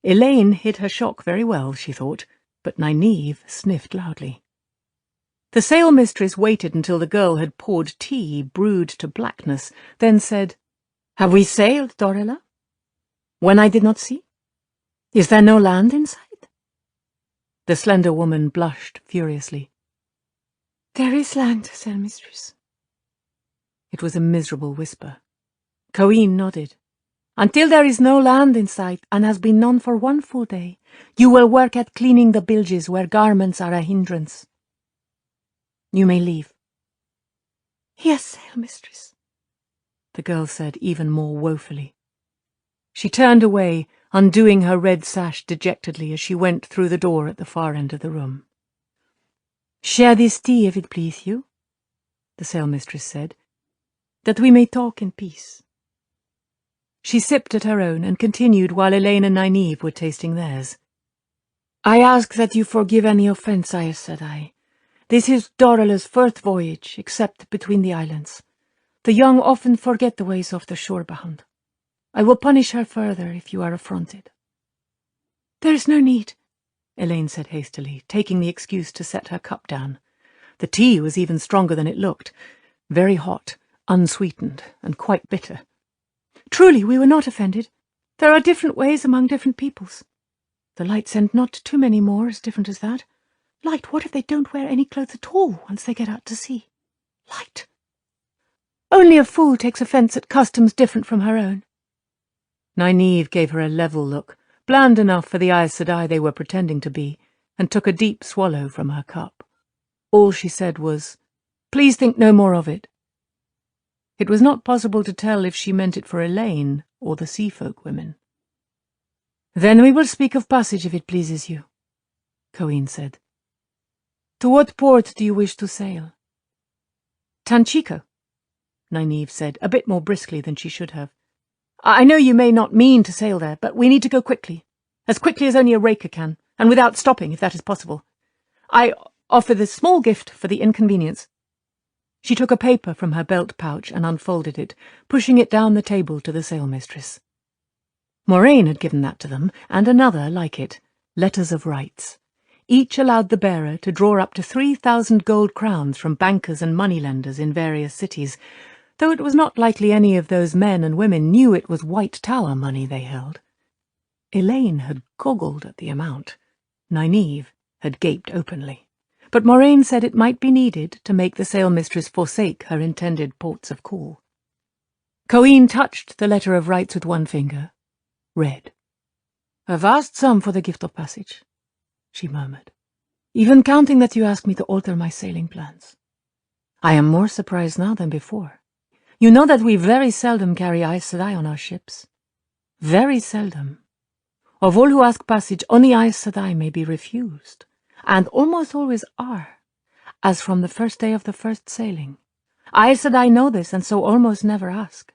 Elaine hid her shock very well, she thought, but Nynaeve sniffed loudly. The sail-mistress waited until the girl had poured tea brewed to blackness, then said, "Have we sailed, Dorilla? When I did not see? Is there no land in sight?" The slender woman blushed furiously. "There is land, sail-mistress." It was a miserable whisper. Coeen nodded. "Until there is no land in sight, and has been none for one full day, you will work at cleaning the bilges where garments are a hindrance. You may leave." "Yes, sail-mistress," the girl said even more woefully. She turned away, undoing her red sash dejectedly as she went through the door at the far end of the room. "Share this tea, if it please you," the sail-mistress said, "that we may talk in peace." She sipped at her own and continued while Elaine and Nynaeve were tasting theirs. "I ask that you forgive any offence, Aes Sedai. This is Dorila's first voyage, except between the islands. The young often forget the ways of the shorebound. I will punish her further if you are affronted." "There is no need," Elaine said hastily, taking the excuse to set her cup down. The tea was even stronger than it looked, very hot, unsweetened, and quite bitter. "Truly, we were not offended. There are different ways among different peoples. The light send not too many more as different as that. Light, what if they don't wear any clothes at all once they get out to sea? Light. Only a fool takes offence at customs different from her own." Nynaeve gave her a level look, bland enough for the Aes Sedai they were pretending to be, and took a deep swallow from her cup. All she said was, "Please think no more of it." It was not possible to tell if she meant it for Elaine or the sea-folk women. "Then we will speak of passage if it pleases you," Coeen said. "To what port do you wish to sail?" "Tanchico," Nynaeve said, a bit more briskly than she should have. "I know you may not mean to sail there, but we need to go quickly as only a raker can, and without stopping, if that is possible. I offer this small gift for the inconvenience." She took a paper from her belt pouch and unfolded it, pushing it down the table to the sailmistress. Moraine had given that to them, and another like it, letters of rights. Each allowed the bearer to draw up to 3,000 gold crowns from bankers and moneylenders in various cities, though it was not likely any of those men and women knew it was White Tower money they held. Elaine had goggled at the amount. Nynaeve had gaped openly. But Moraine said it might be needed to make the sailmistress forsake her intended ports of call. Coeen touched the letter of rights with one finger, read. "A vast sum for the gift of passage," she murmured, "even counting that you asked me to alter my sailing plans. I am more surprised now than before. You know that we very seldom carry Aes Sedai on our ships. Very seldom. Of all who ask passage, only Aes Sedai may be refused, and almost always are, as from the first day of the first sailing. Aes Sedai know this, and so almost never ask.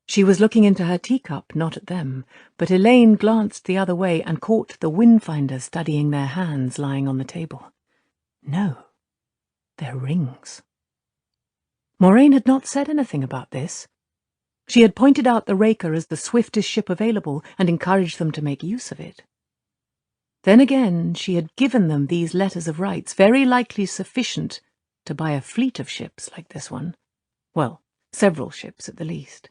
She was looking into her teacup, not at them, but Elaine glanced the other way and caught the windfinders studying their hands lying on the table. No, they're rings. Moraine had not said anything about this. She had pointed out the Raker as the swiftest ship available and encouraged them to make use of it. Then again, she had given them these letters of rights, very likely sufficient to buy a fleet of ships like this one. Well, several ships at the least.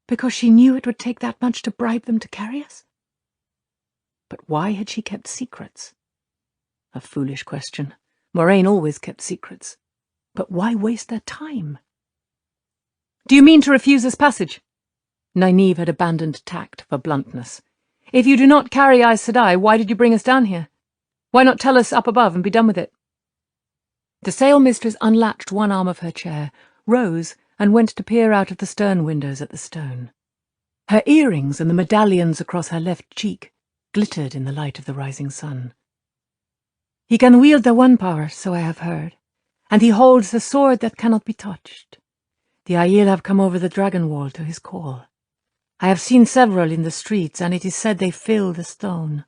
Because she knew it would take that much to bribe them to carry us? But why had she kept secrets? A foolish question. Moraine always kept secrets. But why waste their time? Do you mean to refuse us passage? Nynaeve had abandoned tact for bluntness. If you do not carry Aes Sedai, why did you bring us down here? Why not tell us up above and be done with it? The sailmistress unlatched one arm of her chair, rose, and went to peer out of the stern windows at the stone. Her earrings and the medallions across her left cheek glittered in the light of the rising sun. He can wield the one power, so I have heard, and he holds the sword that cannot be touched. The Aiel have come over the dragon wall to his call. I have seen several in the streets, and it is said they fill the stone.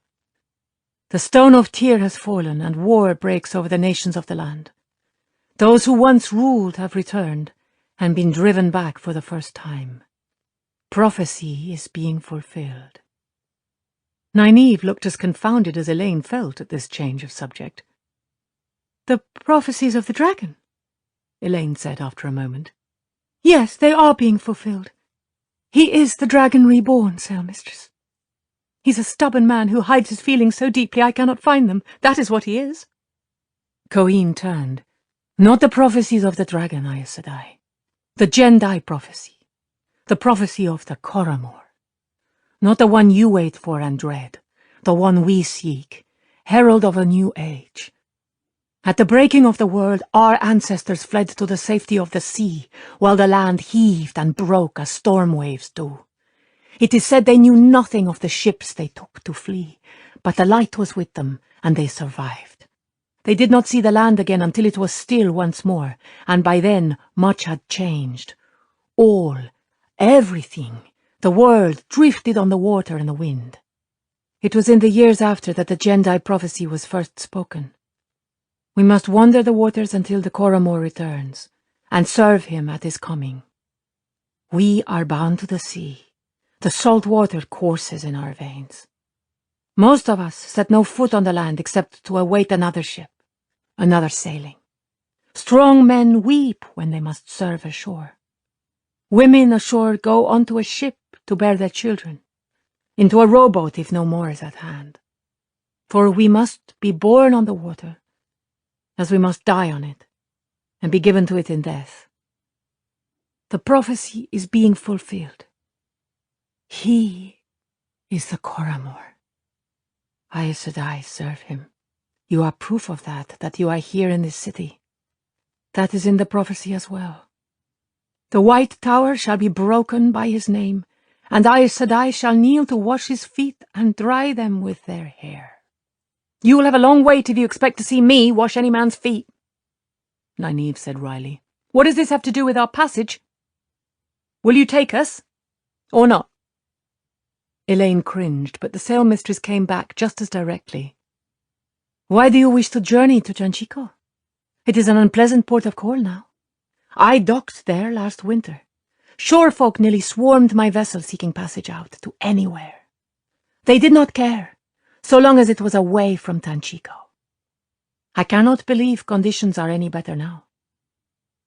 The stone of Tyr has fallen, and war breaks over the nations of the land. Those who once ruled have returned, and been driven back for the first time. Prophecy is being fulfilled. Nynaeve looked as confounded as Elaine felt at this change of subject. The prophecies of the dragon, Elaine said after a moment. Yes, they are being fulfilled. He is the dragon reborn, sailmistress. He's a stubborn man who hides his feelings so deeply I cannot find them. That is what he is. Coin turned. Not the prophecies of the dragon, Aes Sedai. The Jendai prophecy. The prophecy of the Coramor. Not the one you wait for and dread. The one we seek. Herald of a new age. At the breaking of the world, our ancestors fled to the safety of the sea, while the land heaved and broke as storm waves do. It is said they knew nothing of the ships they took to flee, but the light was with them, and they survived. They did not see the land again until it was still once more, and by then much had changed. All, everything, the world drifted on the water and the wind. It was in the years after that the Jendai prophecy was first spoken. We must wander the waters until the Coramor returns, and serve him at his coming. We are bound to the sea. The salt water courses in our veins. Most of us set no foot on the land except to await another ship, another sailing. Strong men weep when they must serve ashore. Women ashore go onto a ship to bear their children, into a rowboat if no more is at hand. For we must be born on the water, as we must die on it, and be given to it in death. The prophecy is being fulfilled. He is the Coramor. Aes Sedai serve him. You are proof of that you are here in this city. That is in the prophecy as well. The White Tower shall be broken by his name, and Aes Sedai shall kneel to wash his feet and dry them with their hair. You will have a long wait if you expect to see me wash any man's feet, Nynaeve said wryly. What does this have to do with our passage? Will you take us, or not? Elaine cringed, but the sailmistress came back just as directly. Why do you wish to journey to Tanchico? It is an unpleasant port of call now. I docked there last winter. Shore folk nearly swarmed my vessel seeking passage out to anywhere. They did not care, so long as it was away from Tanchico. I cannot believe conditions are any better now.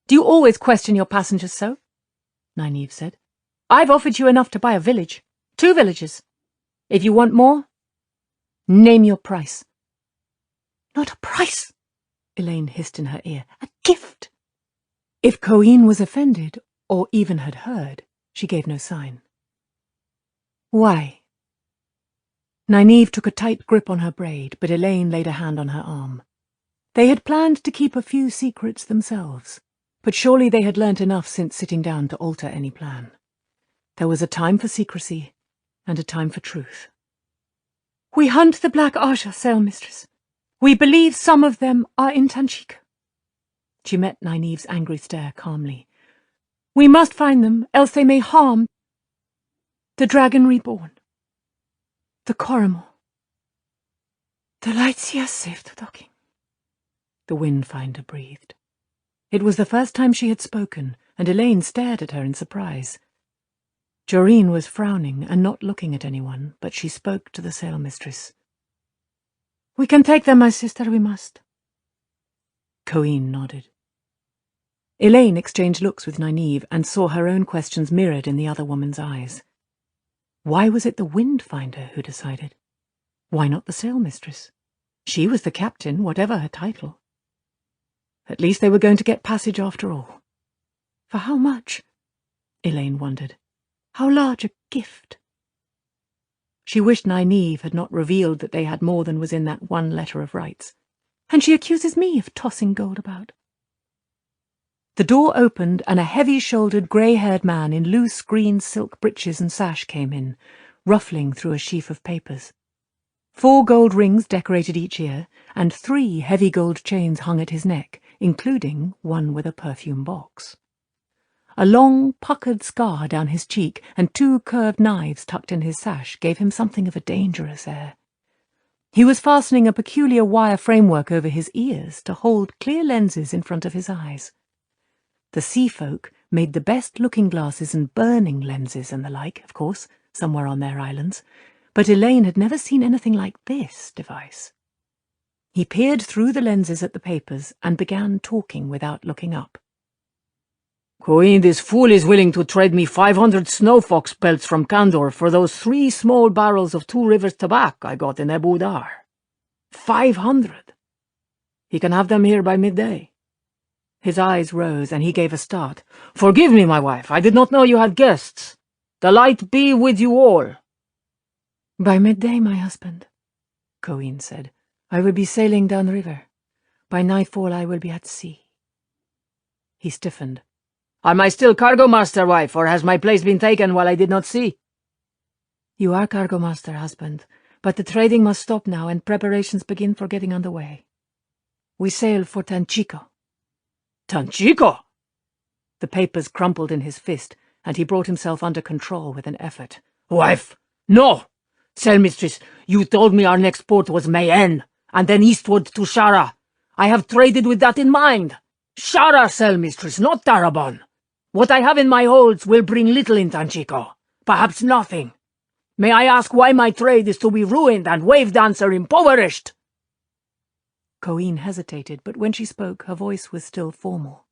Do you always question your passengers so? Nynaeve said. I've offered you enough to buy a village. 2 villages. If you want more, name your price. Not a price, Elaine hissed in her ear. A gift. If Coin was offended, or even had heard, she gave no sign. Why? Nynaeve took a tight grip on her braid, but Elaine laid a hand on her arm. They had planned to keep a few secrets themselves, but surely they had learnt enough since sitting down to alter any plan. There was a time for secrecy, and a time for truth. We hunt the Black Aja, sailmistress. We believe some of them are in Tanchico. She met Nynaeve's angry stare calmly. We must find them, else they may harm the dragon reborn, the Coromor, the Lightseer safe to docking. The Windfinder breathed. It was the first time she had spoken, and Elaine stared at her in surprise. Joreen was frowning and not looking at anyone, but she spoke to the sailmistress. We can take them, my sister, we must. Coeen nodded. Elaine exchanged looks with Nynaeve and saw her own questions mirrored in the other woman's eyes. Why was it the Windfinder who decided? Why not the sailmistress? She was the captain, whatever her title. At least they were going to get passage after all. For how much? Elaine wondered. How large a gift? She wished Nynaeve had not revealed that they had more than was in that one letter of rights. And she accuses me of tossing gold about. The door opened and a heavy-shouldered, grey-haired man in loose green silk breeches and sash came in, ruffling through a sheaf of papers. 4 gold rings decorated each ear, and 3 heavy gold chains hung at his neck, including one with a perfume box. A long, puckered scar down his cheek and 2 curved knives tucked in his sash gave him something of a dangerous air. He was fastening a peculiar wire framework over his ears to hold clear lenses in front of his eyes. The sea folk made the best looking glasses and burning lenses and the like, of course, somewhere on their islands, but Elaine had never seen anything like this device. He peered through the lenses at the papers and began talking without looking up. Coeen, this fool is willing to trade me 500 snowfox pelts from Kandor for those 3 small barrels of 2 Rivers tobacco I got in Abu Dar. 500! He can have them here by midday. His eyes rose, and he gave a start. Forgive me, my wife, I did not know you had guests. The light be with you all. By midday, my husband, Coeen said, I will be sailing down river. By nightfall I will be at sea. He stiffened. Am I still cargo master, wife, or has my place been taken while I did not see? You are cargo master, husband, but the trading must stop now and preparations begin for getting under way. We sail for Tanchico. Tanchico! The papers crumpled in his fist, and he brought himself under control with an effort. Wife, no! Sailmistress, you told me our next port was Mayenne, and then eastward to Shara. I have traded with that in mind. Shara, sailmistress, not Tarabon. What I have in my holds will bring little in Tanchico, perhaps nothing. May I ask why my trade is to be ruined and Wave Dancer impoverished? Coeen hesitated, but when she spoke, her voice was still formal.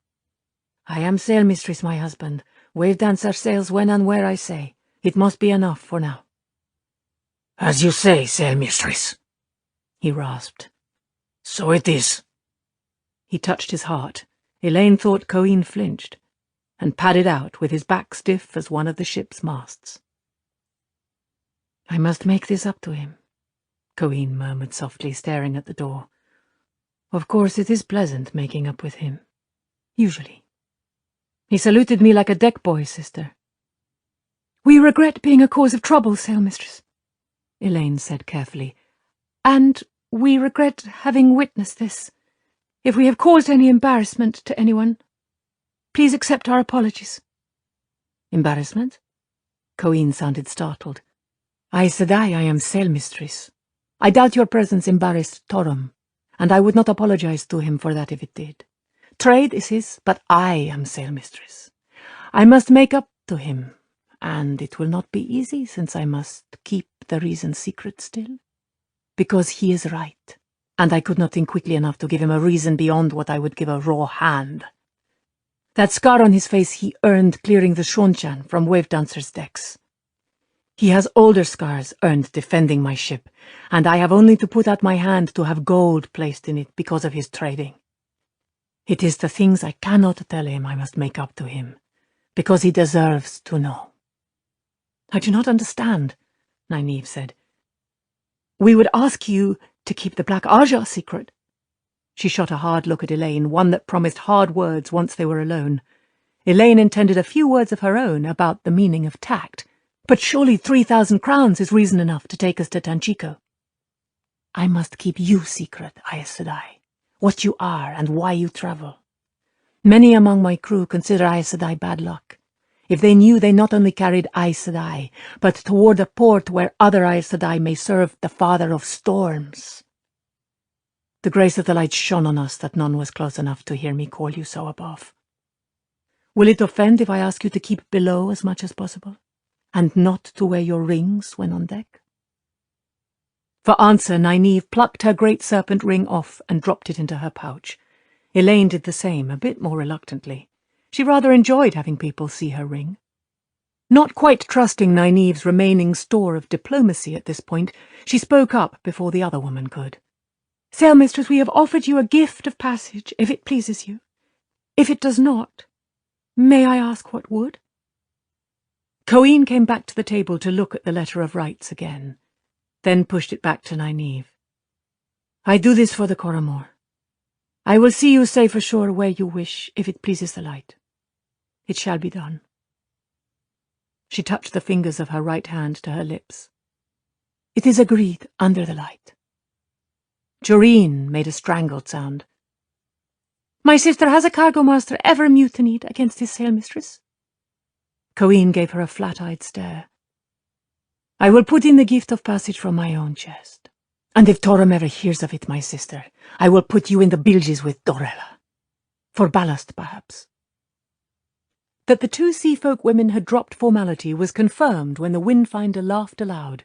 I am sailmistress, my husband. Wave Dancer sails when and where I say. It must be enough for now. As you say, sailmistress, he rasped. So it is. He touched his heart. Elaine thought Coeen flinched, and padded out with his back stiff as one of the ship's masts. I must make this up to him, Coeen murmured softly, staring at the door. Of course it is pleasant making up with him. Usually. He saluted me like a deck boy, sister. We regret being a cause of trouble, sailmistress, Elaine said carefully, and we regret having witnessed this. If we have caused any embarrassment to anyone, please accept our apologies. Embarrassment? Coeen sounded startled. Aes Sedai, I am sailmistress. I doubt your presence embarrassed Torum, and I would not apologize to him for that if it did. Trade is his, but I am sailmistress. I must make up to him, and it will not be easy since I must keep the reason secret still. Because he is right, and I could not think quickly enough to give him a reason beyond what I would give a raw hand. That scar on his face he earned clearing the Shonchan from Wave Dancer's decks. He has older scars earned defending my ship, and I have only to put out my hand to have gold placed in it because of his trading. It is the things I cannot tell him I must make up to him, because he deserves to know. I do not understand, Nynaeve said. We would ask you to keep the Black Aja secret. She shot a hard look at Elaine, one that promised hard words once they were alone. Elaine intended a few words of her own about the meaning of tact, but surely 3,000 crowns is reason enough to take us to Tanchico. I must keep you secret, Aes Sedai, what you are and why you travel. Many among my crew consider Aes Sedai bad luck. If they knew they not only carried Aes Sedai, but toward a port where other Aes Sedai may serve the Father of Storms. The grace of the light shone on us that none was close enough to hear me call you so above. Will it offend if I ask you to keep below as much as possible, and not to wear your rings when on deck? For answer, Nynaeve plucked her great serpent ring off and dropped it into her pouch. Elaine did the same, a bit more reluctantly. She rather enjoyed having people see her ring. Not quite trusting Nynaeve's remaining store of diplomacy at this point, she spoke up before the other woman could. "Sailmistress, we have offered you a gift of passage, if it pleases you. If it does not, may I ask what would?" Coeen came back to the table to look at the letter of rights again, then pushed it back to Nynaeve. "I do this for the Coromor. I will see you safe ashore where you wish, if it pleases the light. It shall be done." She touched the fingers of her right hand to her lips. "It is agreed under the light." Joreen made a strangled sound. "My sister, has a cargo master ever mutinied against his sailmistress?" Coeen gave her a flat-eyed stare. "I will put in the gift of passage from my own chest. And if Torum ever hears of it, my sister, I will put you in the bilges with Dorella. For ballast, perhaps." That the two seafolk women had dropped formality was confirmed when the Windfinder laughed aloud.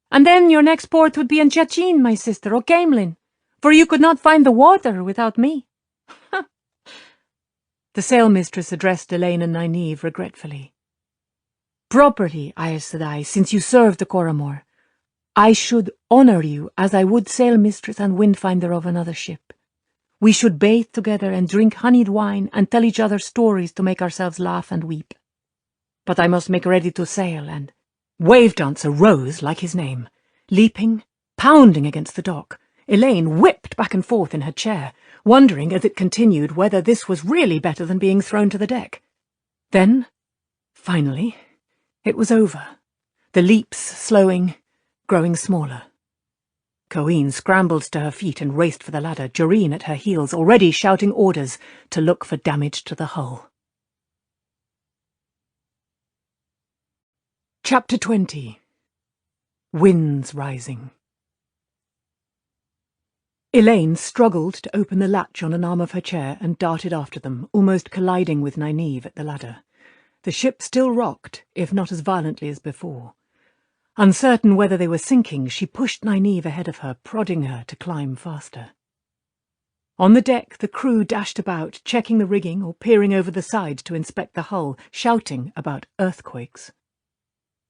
"And then your next port would be in Jachin, my sister, or Gamelin, for you could not find the water without me." The sailmistress addressed Elaine and Nynaeve regretfully. "Properly, Aes Sedai, since you serve the Coromor, I should honour you as I would sailmistress and Windfinder of another ship. We should bathe together and drink honeyed wine and tell each other stories to make ourselves laugh and weep. But I must make ready to sail, and—" Wavedancer rose like his name, leaping, pounding against the dock. Elaine whipped back and forth in her chair, wondering as it continued whether this was really better than being thrown to the deck. Then, finally, it was over, the leaps slowing, growing smaller. Coeen scrambled to her feet and raced for the ladder, Joreen at her heels, already shouting orders to look for damage to the hull. Chapter 20. Winds Rising. Elaine struggled to open the latch on an arm of her chair and darted after them, almost colliding with Nynaeve at the ladder. The ship still rocked, if not as violently as before. Uncertain whether they were sinking, she pushed Nynaeve ahead of her, prodding her to climb faster. On the deck, the crew dashed about, checking the rigging or peering over the side to inspect the hull, shouting about earthquakes.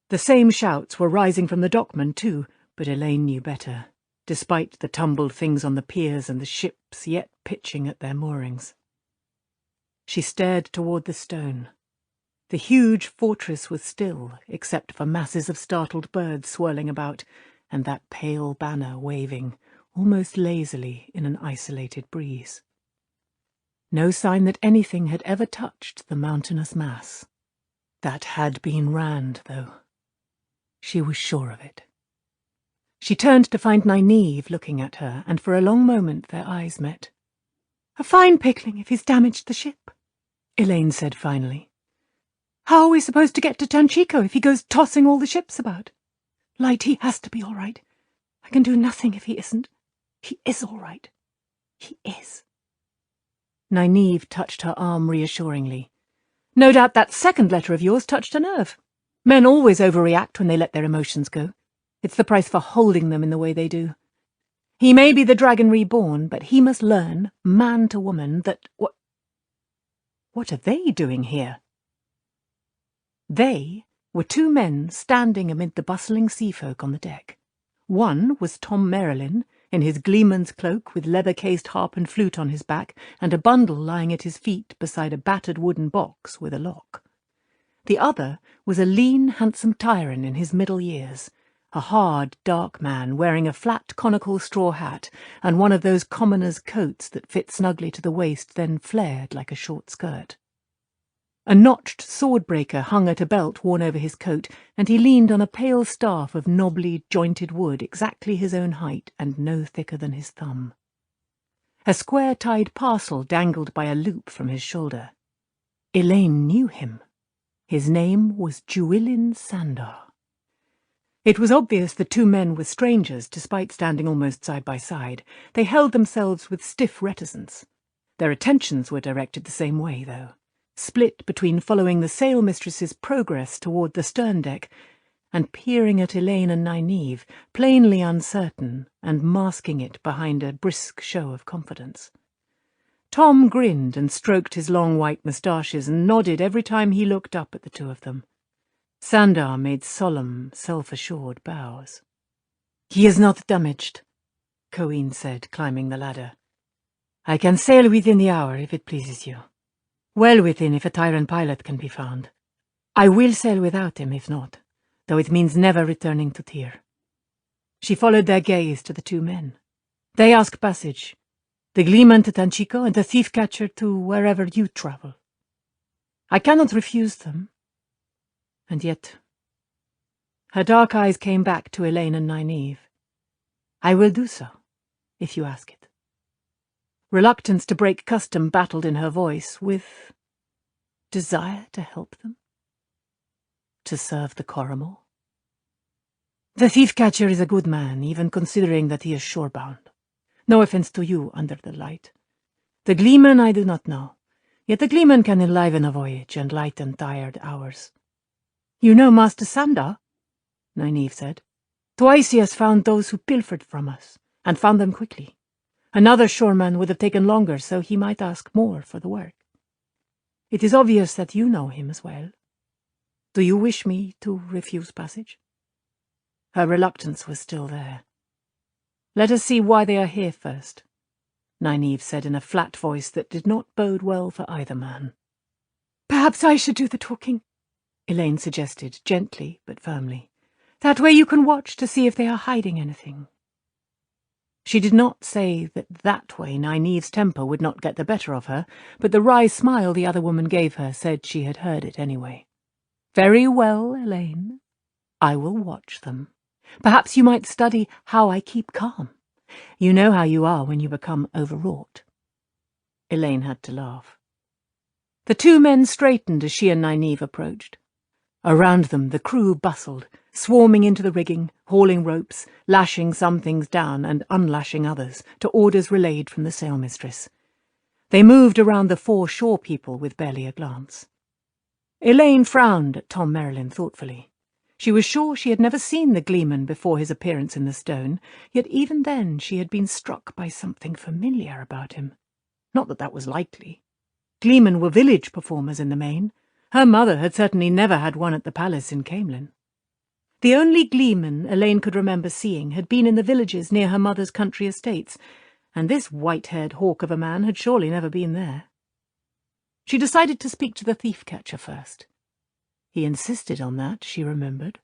The same shouts were rising from the dockmen too, but Elaine knew better, despite the tumbled things on the piers and the ships yet pitching at their moorings. She stared toward the stone. The huge fortress was still, except for masses of startled birds swirling about, and that pale banner waving, almost lazily, in an isolated breeze. No sign that anything had ever touched the mountainous mass. That had been Rand, though. She was sure of it. She turned to find Nynaeve looking at her, and for a long moment their eyes met. "A fine pickling if he's damaged the ship," Elaine said finally. "How are we supposed to get to Tanchico if he goes tossing all the ships about? Light, he has to be all right. I can do nothing if he isn't. He is all right. He is." Nynaeve touched her arm reassuringly. "No doubt that second letter of yours touched a nerve. Men always overreact when they let their emotions go. It's the price for holding them in the way they do. He may be the dragon reborn, but he must learn, man to woman, that What are they doing here?" They were two men standing amid the bustling seafolk on the deck. One was Tom Merrilin, in his gleeman's cloak with leather-cased harp and flute on his back, and a bundle lying at his feet beside a battered wooden box with a lock. The other was a lean, handsome Tyran in his middle years, a hard, dark man wearing a flat, conical straw hat and one of those commoners' coats that fit snugly to the waist, then flared like a short skirt. A notched sword-breaker hung at a belt worn over his coat, and he leaned on a pale staff of knobbly, jointed wood exactly his own height and no thicker than his thumb. A square-tied parcel dangled by a loop from his shoulder. Elaine knew him. His name was Llewellyn Sandar. It was obvious the two men were strangers, despite standing almost side by side. They held themselves with stiff reticence. Their attentions were directed the same way, though, split between following the sailmistress's progress toward the stern deck and peering at Elaine and Nynaeve, plainly uncertain and masking it behind a brisk show of confidence. Tom grinned and stroked his long white moustaches and nodded every time he looked up at the two of them. Sandar made solemn, self-assured bows. "He is not damaged," Coeen said, climbing the ladder. "I can sail within the hour, if it pleases you. Well within, if a Tyrant pilot can be found. I will sail without him, if not, though it means never returning to Tyr." She followed their gaze to the two men. "They ask passage. The Gleeman to Tanchico, and the thief-catcher to wherever you travel. I cannot refuse them. And yet—" Her dark eyes came back to Elaine and Nynaeve. "I will do so, if you ask it." Reluctance to break custom battled in her voice with desire to help them, to serve the Coromor. "The thief-catcher is a good man, even considering that he is shore-bound. No offence to you, under the light. The Gleeman I do not know, yet the Gleeman can enliven a voyage and lighten tired hours." "You know Master Sandar?" Nynaeve said. "Twice he has found those who pilfered from us, and found them quickly. Another shoreman would have taken longer, so he might ask more for the work. It is obvious that you know him as well. Do you wish me to refuse passage?" Her reluctance was still there. "Let us see why they are here first," Nynaeve said in a flat voice that did not bode well for either man. "Perhaps I should do the talking," Elaine suggested, gently but firmly. "That way you can watch to see if they are hiding anything." She did not say that way Nynaeve's temper would not get the better of her, but the wry smile the other woman gave her said she had heard it anyway. "Very well, Elaine. I will watch them. Perhaps you might study how I keep calm. You know how you are when you become overwrought." Elaine had to laugh. The two men straightened as she and Nynaeve approached. Around them the crew bustled, swarming into the rigging, hauling ropes, lashing some things down and unlashing others, to orders relayed from the sailmistress. They moved around the four shore people with barely a glance. Elaine frowned at Tom Merrilin thoughtfully. She was sure she had never seen the Gleeman before his appearance in the stone, yet even then she had been struck by something familiar about him. Not that that was likely. Gleemen were village performers in the main. Her mother had certainly never had one at the palace in Camelin. The only Gleeman Elaine could remember seeing had been in the villages near her mother's country estates, and this white-haired hawk of a man had surely never been there. She decided to speak to the thief-catcher first. He insisted on that, she remembered.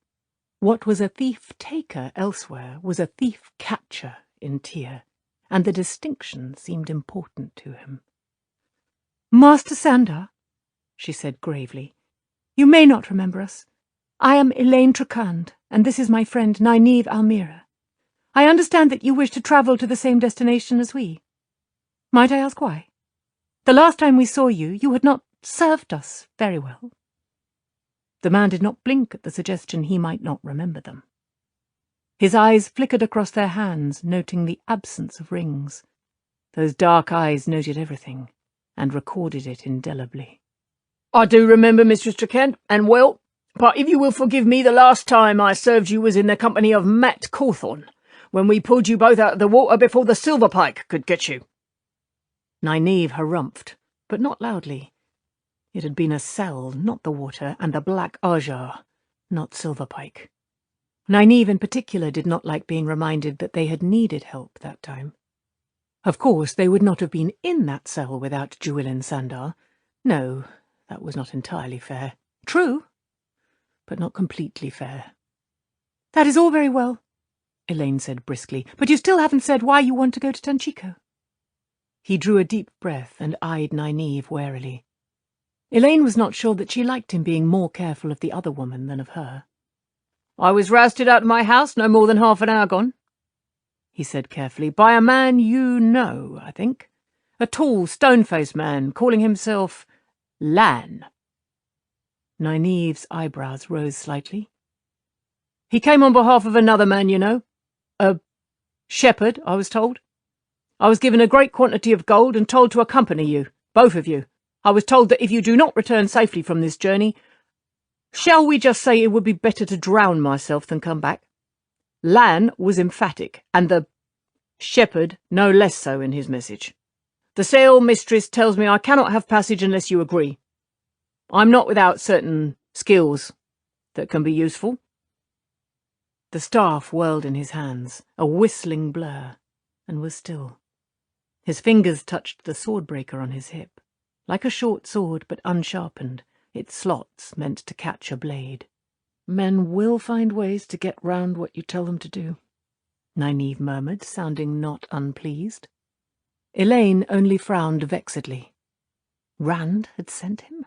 What was a thief-taker elsewhere was a thief-catcher in Tyr, and the distinction seemed important to him. "Master Sandar," she said gravely, "you may not remember us. I am Elaine Tracand, and this is my friend Nynaeve Almira. I understand that you wish to travel to the same destination as we. Might I ask why? The last time we saw you, you had not served us very well." The man did not blink at the suggestion he might not remember them. His eyes flickered across their hands, noting the absence of rings. Those dark eyes noted everything, and recorded it indelibly. "I do remember, Mistress Tracand, and well, but if you will forgive me, the last time I served you was in the company of Matt Cawthorne, when we pulled you both out of the water before the silver pike could get you." Nynaeve harumphed, but not loudly. It had been a cell, not the water, and the black Ajar, not Silverpike. Nynaeve in particular did not like being reminded that they had needed help that time. Of course, they would not have been in that cell without Llewellyn Sandar. No, that was not entirely fair. True, but not completely fair. "That is all very well," Elaine said briskly, "but you still haven't said why you want to go to Tanchico." He drew a deep breath and eyed Nynaeve warily. Elaine was not sure that she liked him being more careful of the other woman than of her. "I was rousted out of my house no more than half an hour gone," he said carefully, "by a man you know, I think. A tall, stone-faced man calling himself Lan. Nynaeve's eyebrows rose slightly. He came on behalf of another man, you know. A shepherd, I was told. I was given a great quantity of gold and told to accompany you, both of you. I was told that if you do not return safely from this journey, shall we just say it would be better to drown myself than come back? Lan was emphatic, and the shepherd no less so in his message. The sail mistress tells me I cannot have passage unless you agree. I'm not without certain skills that can be useful. The staff whirled in his hands, a whistling blur, and was still. His fingers touched the sword-breaker on his hip, like a short sword but unsharpened, its slots meant to catch a blade. Men will find ways to get round what you tell them to do, Nynaeve murmured, sounding not unpleased. Elaine only frowned vexedly. Rand had sent him?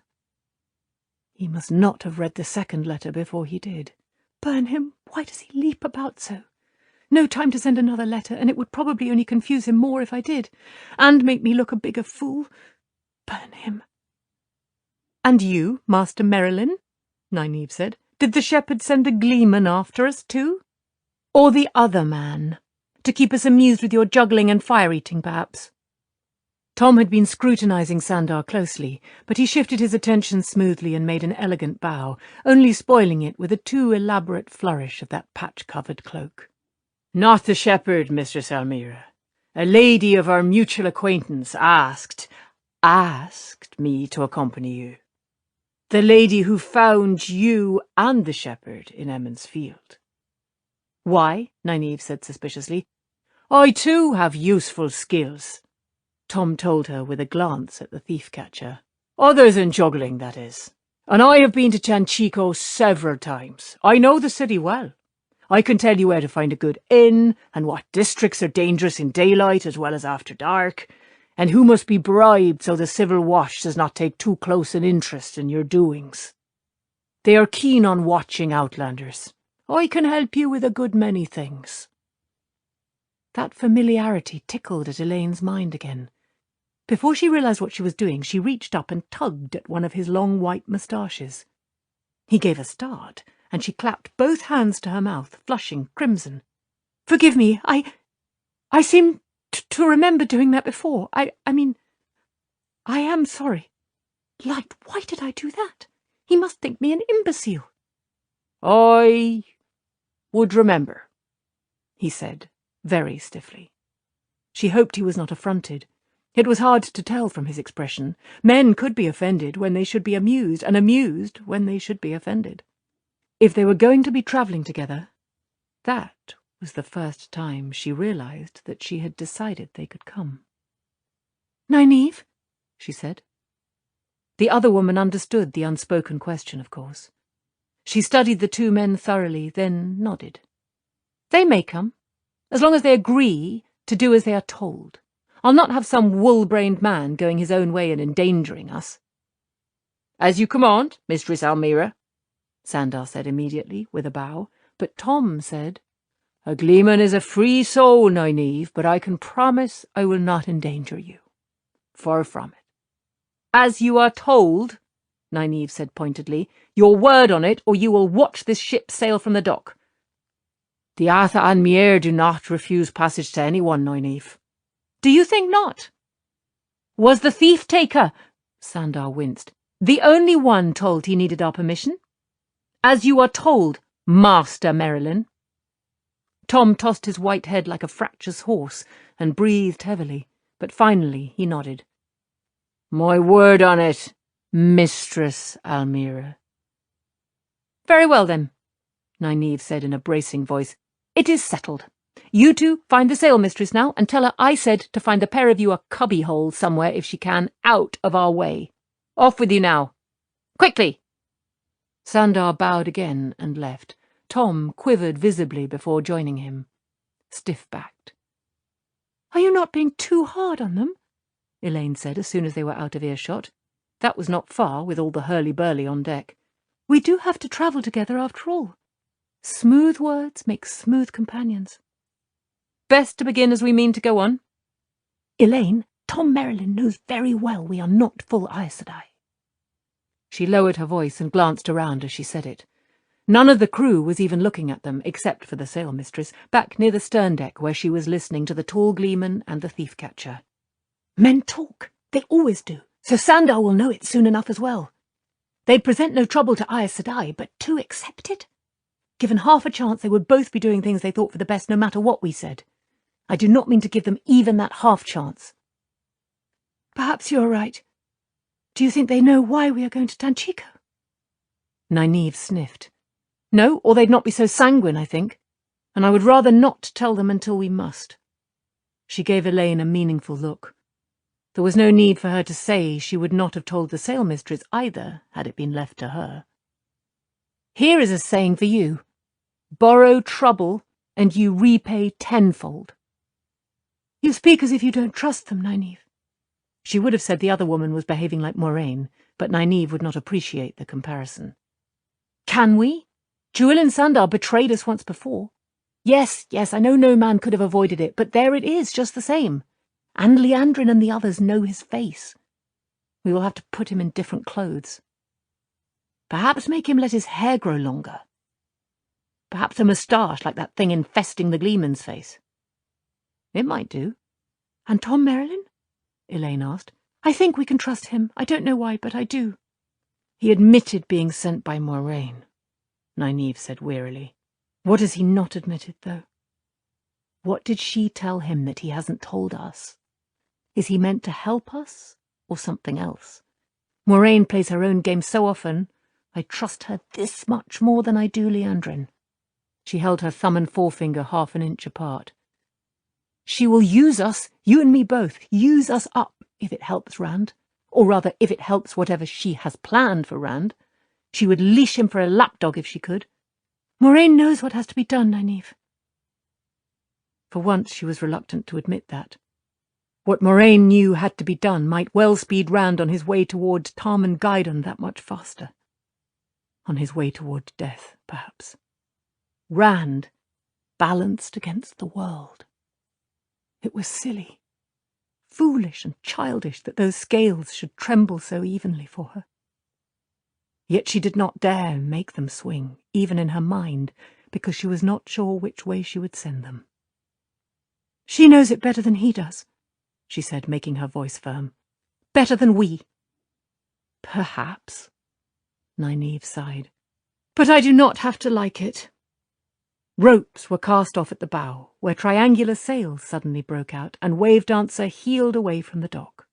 He must not have read the second letter before he did. Burn him! Why does he leap about so? No time to send another letter, and it would probably only confuse him more if I did, and make me look a bigger fool. Burn him. And you, Master Merrilin? Nynaeve said. Did the shepherd send a gleeman after us too? Or the other man? To keep us amused with your juggling and fire-eating, perhaps? Tom had been scrutinizing Sandar closely, but he shifted his attention smoothly and made an elegant bow, only spoiling it with a too elaborate flourish of that patch-covered cloak. Not the shepherd, Mistress Almira. A lady of our mutual acquaintance asked me to accompany you. The lady who found you and the shepherd in Emond's Field. Why? Nynaeve said suspiciously. I too have useful skills, Tom told her with a glance at the thief-catcher. Other than juggling, that is. And I have been to Chanchico several times. I know the city well. I can tell you where to find a good inn, and what districts are dangerous in daylight as well as after dark, and who must be bribed so the civil watch does not take too close an interest in your doings. They are keen on watching outlanders. I can help you with a good many things. That familiarity tickled at Elaine's mind again. Before she realized what she was doing, she reached up and tugged at one of his long white moustaches. He gave a start, and she clapped both hands to her mouth, flushing crimson. "Forgive me, I seem to remember doing that before. I mean, I am sorry. Light, why did I do that? He must think me an imbecile." "I would remember," he said, very stiffly. She hoped he was not affronted. It was hard to tell from his expression. Men could be offended when they should be amused, and amused when they should be offended. If they were going to be travelling together, that was the first time she realized that she had decided they could come. "Nynaeve," she said. The other woman understood the unspoken question, of course. She studied the two men thoroughly, then nodded. "They may come, as long as they agree to do as they are told. I'll not have some wool-brained man going his own way and endangering us." "As you command, Mistress Almira," Sandar said immediately, with a bow, but Tom said, "A gleeman is a free soul, Nynaeve, but I can promise I will not endanger you. Far from it." "As you are told," Nynaeve said pointedly, "your word on it, or you will watch this ship sail from the dock. The Atha and Mier do not refuse passage to anyone, Nynaeve." "Do you think not?" "Was the thief-taker," Sandar winced, "the only one told he needed our permission? As you are told, Master Merrilin." Tom tossed his white head like a fractious horse and breathed heavily, but finally he nodded. "My word on it, Mistress Almira." "Very well, then," Nynaeve said in a bracing voice. "It is settled. You two find the sail mistress now, and tell her I said to find the pair of you a cubby-hole somewhere if she can, out of our way. Off with you now. Quickly!" Sandar bowed again and left. Tom quivered visibly before joining him, stiff-backed. "Are you not being too hard on them?" Elaine said as soon as they were out of earshot. That was not far, with all the hurly-burly on deck. "We do have to travel together after all. Smooth words make smooth companions." "Best to begin as we mean to go on." "Elaine, Tom Merrilin knows very well we are not full Aes Sedai." She lowered her voice and glanced around as she said it. None of the crew was even looking at them, except for the sail mistress, back near the stern deck where she was listening to the tall gleeman and the thief-catcher. "Men talk. They always do. So Sandar will know it soon enough as well. They'd present no trouble to Aes Sedai, but to accept it? Given half a chance, they would both be doing things they thought for the best no matter what we said. I do not mean to give them even that half chance." "Perhaps you are right. Do you think they know why we are going to Tanchico?" Nynaeve sniffed. "No, or they'd not be so sanguine, I think. And I would rather not tell them until we must." She gave Elaine a meaningful look. There was no need for her to say she would not have told the sail mistress either, had it been left to her. "Here is a saying for you. Borrow trouble, and you repay tenfold." "You speak as if you don't trust them, Nynaeve." She would have said the other woman was behaving like Moraine, but Nynaeve would not appreciate the comparison. "Can we? Jewel and Sandar betrayed us once before. Yes, I know no man could have avoided it, but there it is, just the same. And Liandrin and the others know his face. We will have to put him in different clothes. Perhaps make him let his hair grow longer. Perhaps a moustache like that thing infesting the Gleeman's face. It might do." "And Tom Merrilin?" Elaine asked. "I think we can trust him. I don't know why, but I do." "He admitted being sent by Moraine," Nynaeve said wearily. "What has he not admitted, though? What did she tell him that he hasn't told us? Is he meant to help us, or something else? Moraine plays her own game so often, I trust her this much more than I do Liandrin." She held her thumb and forefinger half an inch apart. "She will use us, you and me both, use us up if it helps Rand. Or rather, if it helps whatever she has planned for Rand. She would leash him for a lapdog if she could." "Moraine knows what has to be done, Nynaeve." For once she was reluctant to admit that. What Moraine knew had to be done might well speed Rand on his way toward Tarman Gaidon that much faster. On his way toward death, perhaps. Rand, balanced against the world. It was silly, foolish and childish that those scales should tremble so evenly for her. Yet she did not dare make them swing, even in her mind, because she was not sure which way she would send them. "She knows it better than he does," she said, making her voice firm. "Better than we." "Perhaps," Nynaeve sighed. "But I do not have to like it." Ropes were cast off at the bow, where triangular sails suddenly broke out, and Wave Dancer heeled away from the dock.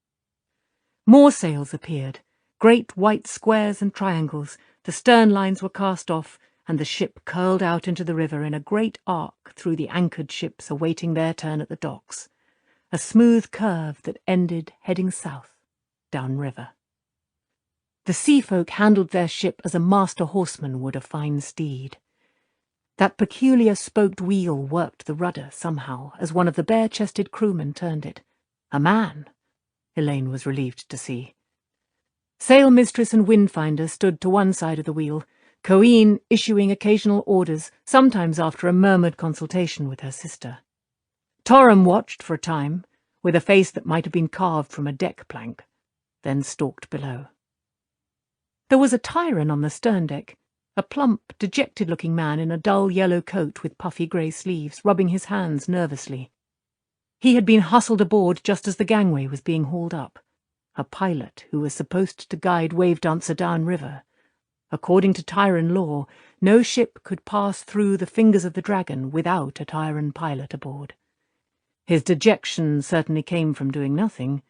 More sails appeared, great white squares and triangles. The stern lines were cast off, and the ship curled out into the river in a great arc through the anchored ships awaiting their turn at the docks, a smooth curve that ended heading south, downriver. The sea folk handled their ship as a master horseman would a fine steed. That peculiar spoked wheel worked the rudder somehow as one of the bare-chested crewmen turned it. A man, Elaine was relieved to see. Sail mistress and windfinder stood to one side of the wheel, Coeen issuing occasional orders, sometimes after a murmured consultation with her sister. Torrum watched for a time, with a face that might have been carved from a deck plank, then stalked below. There was a Tyran on the stern deck, a plump, dejected-looking man in a dull yellow coat with puffy grey sleeves, rubbing his hands nervously. He had been hustled aboard just as the gangway was being hauled up. A pilot who was supposed to guide Wave Dancer downriver. According to Tyran law, no ship could pass through the fingers of the dragon without a Tyran pilot aboard. His dejection certainly came from doing nothing,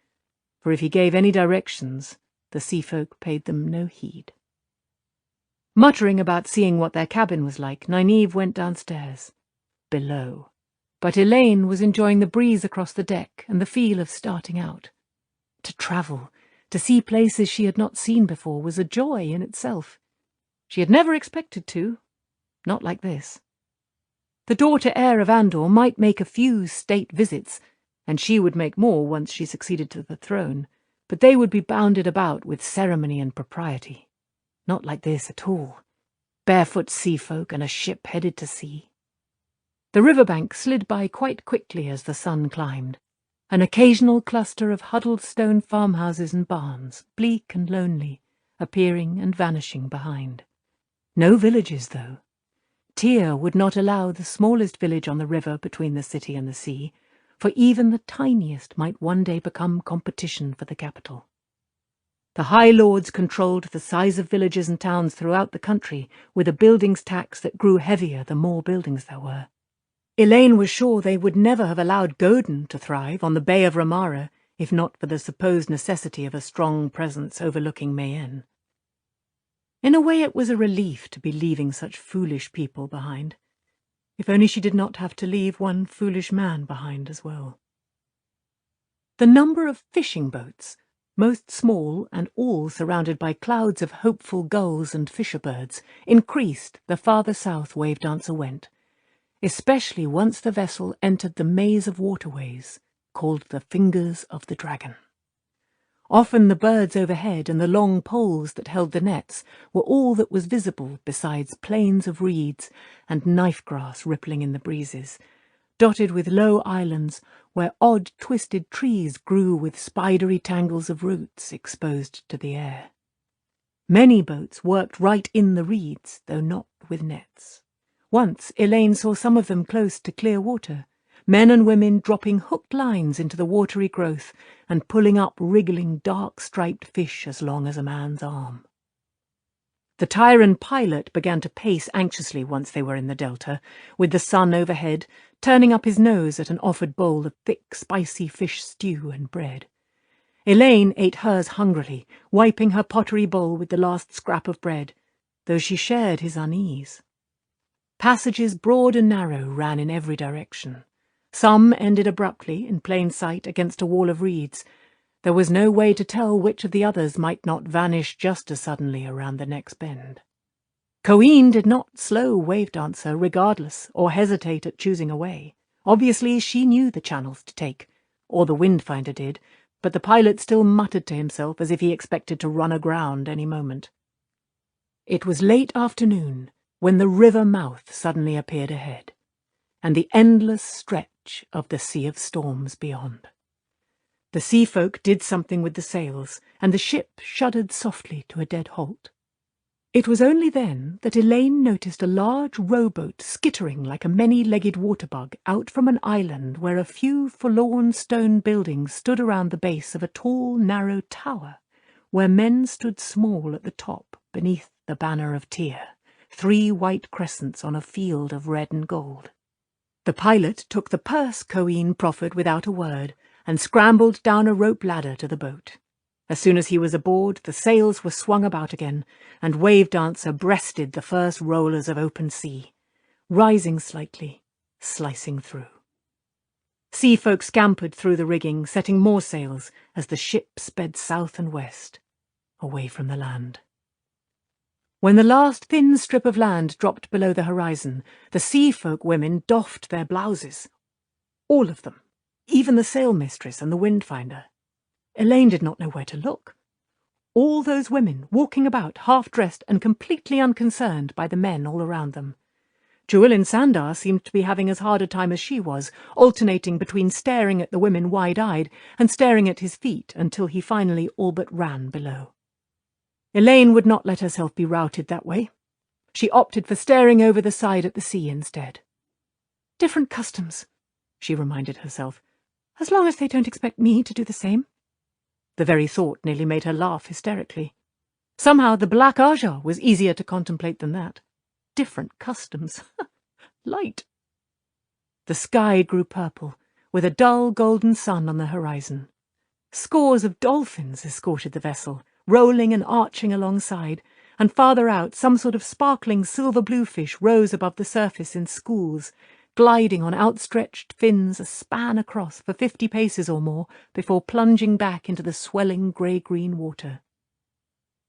for if he gave any directions, the sea folk paid them no heed. Muttering about seeing what their cabin was like, Nynaeve went downstairs. Below. But Elaine was enjoying the breeze across the deck and the feel of starting out. To travel, to see places she had not seen before, was a joy in itself. She had never expected to. Not like this. The daughter heir of Andor might make a few state visits, and she would make more once she succeeded to the throne, but they would be bounded about with ceremony and propriety. Not like this at all. Barefoot sea folk and a ship headed to sea. The riverbank slid by quite quickly as the sun climbed. An occasional cluster of huddled stone farmhouses and barns, bleak and lonely, appearing and vanishing behind. No villages, though. Tyr would not allow the smallest village on the river between the city and the sea, for even the tiniest might one day become competition for the capital. The High Lords controlled the size of villages and towns throughout the country, with a buildings tax that grew heavier the more buildings there were. Elaine was sure they would never have allowed Godin to thrive on the Bay of Ramara, if not for the supposed necessity of a strong presence overlooking Mayenne. In a way it was a relief to be leaving such foolish people behind. If only she did not have to leave one foolish man behind as well. The number of fishing boats, most small and all surrounded by clouds of hopeful gulls and fisher-birds, increased the farther south Wave Dancer went, especially once the vessel entered the maze of waterways, called the Fingers of the Dragon. Often the birds overhead and the long poles that held the nets were all that was visible besides plains of reeds and knife-grass rippling in the breezes, dotted with low islands where odd twisted trees grew with spidery tangles of roots exposed to the air. Many boats worked right in the reeds, though not with nets. Once Elaine saw some of them close to clear water, men and women dropping hooked lines into the watery growth and pulling up wriggling dark-striped fish as long as a man's arm. The Tyran pilot began to pace anxiously once they were in the delta, with the sun overhead, turning up his nose at an offered bowl of thick, spicy fish stew and bread. Elaine ate hers hungrily, wiping her pottery bowl with the last scrap of bread, though she shared his unease. Passages broad and narrow ran in every direction. Some ended abruptly, in plain sight, against a wall of reeds. There was no way to tell which of the others might not vanish just as suddenly around the next bend. Coeen did not slow Wave Dancer regardless, or hesitate at choosing a way. Obviously she knew the channels to take, or the Windfinder did, but the pilot still muttered to himself as if he expected to run aground any moment. It was late afternoon when the river mouth suddenly appeared ahead, and the endless stretch of the Sea of Storms beyond. The sea folk did something with the sails, and the ship shuddered softly to a dead halt. It was only then that Elaine noticed a large rowboat skittering like a many-legged waterbug out from an island where a few forlorn stone buildings stood around the base of a tall, narrow tower, where men stood small at the top beneath the banner of Tyr, 3 white crescents on a field of red and gold. The pilot took the purse Coeen proffered without a word, and scrambled down a rope ladder to the boat. As soon as he was aboard, the sails were swung about again, and Wave Dancer breasted the first rollers of open sea, rising slightly, slicing through. Sea folk scampered through the rigging, setting more sails as the ship sped south and west, away from the land. When the last thin strip of land dropped below the horizon, the sea folk women doffed their blouses. All of them, even the sailmistress and the Windfinder. Elaine did not know where to look. All those women walking about half-dressed and completely unconcerned by the men all around them. Llewellyn Sandar seemed to be having as hard a time as she was, alternating between staring at the women wide-eyed and staring at his feet until he finally all but ran below. Elaine would not let herself be routed that way. She opted for staring over the side at the sea instead. Different customs, she reminded herself, as long as they don't expect me to do the same. The very thought nearly made her laugh hysterically. Somehow the Black Aja was easier to contemplate than that. Different customs. Light. The sky grew purple, with a dull golden sun on the horizon. Scores of dolphins escorted the vessel, rolling and arching alongside, and farther out some sort of sparkling silver bluefish rose above the surface in schools, gliding on outstretched fins a span across for 50 paces or more before plunging back into the swelling grey-green water.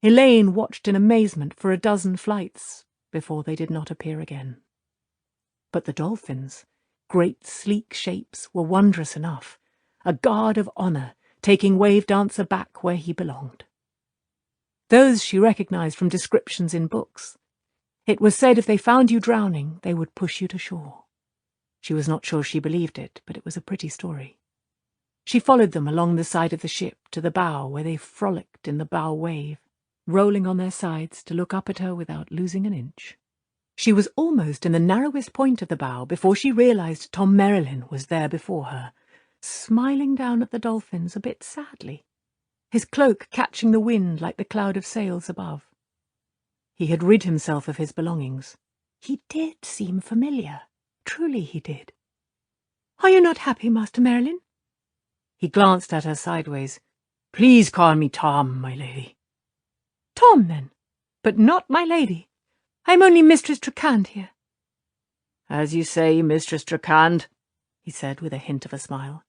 Elaine watched in amazement for a dozen flights before they did not appear again. But the dolphins, great sleek shapes, were wondrous enough, a guard of honour taking Wave Dancer back where he belonged. Those she recognised from descriptions in books. It was said if they found you drowning, they would push you to shore. She was not sure she believed it, but it was a pretty story. She followed them along the side of the ship to the bow, where they frolicked in the bow wave, rolling on their sides to look up at her without losing an inch. She was almost in the narrowest point of the bow before she realized Tom Merrilin was there before her, smiling down at the dolphins a bit sadly, his cloak catching the wind like the cloud of sails above. He had rid himself of his belongings. He did seem familiar. Truly he did. "Are you not happy, Master Merrilin?" He glanced at her sideways. "Please call me Tom, my lady." "Tom, then, but not my lady. I am only Mistress Tracand here." "As you say, Mistress Tracand," he said with a hint of a smile.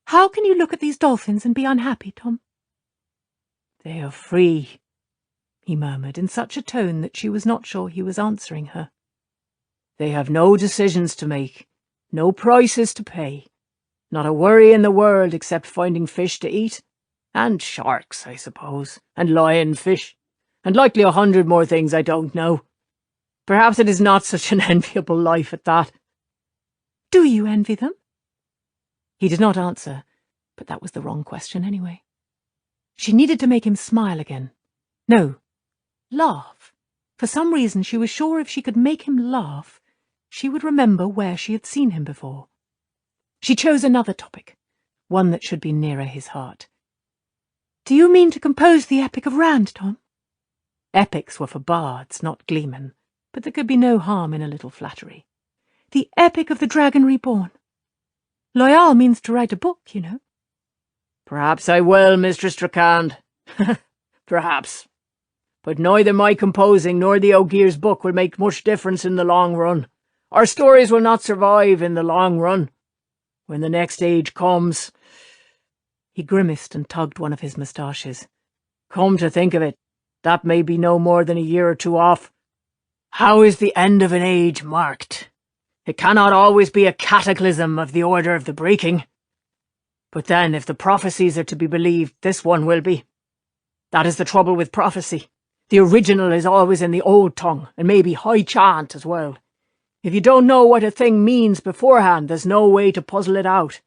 "How can you look at these dolphins and be unhappy, Tom?" "They are free," he murmured in such a tone that she was not sure he was answering her. "They have no decisions to make, no prices to pay, not a worry in the world except finding fish to eat, and sharks, I suppose, and lionfish, and likely 100 more things I don't know. Perhaps it is not such an enviable life at that." "Do you envy them?" He did not answer, but that was the wrong question anyway. She needed to make him smile again. No, laugh. For some reason she was sure if she could make him laugh, she would remember where she had seen him before. She chose another topic, one that should be nearer his heart. "Do you mean to compose the Epic of Rand, Tom?" Epics were for bards, not gleemen, but there could be no harm in a little flattery. "The Epic of the Dragon Reborn. Loyal means to write a book, you know." "Perhaps I will, Mistress Tracand. Perhaps. But neither my composing nor the Ogier's book will make much difference in the long run. Our stories will not survive in the long run. When the next age comes—" He grimaced and tugged one of his moustaches. "Come to think of it, that may be no more than a year or two off. How is the end of an age marked? It cannot always be a cataclysm of the order of the breaking. But then, if the prophecies are to be believed, this one will be. That is the trouble with prophecy. The original is always in the old tongue, and maybe high chant as well. If you don't know what a thing means beforehand, there's no way to puzzle it out.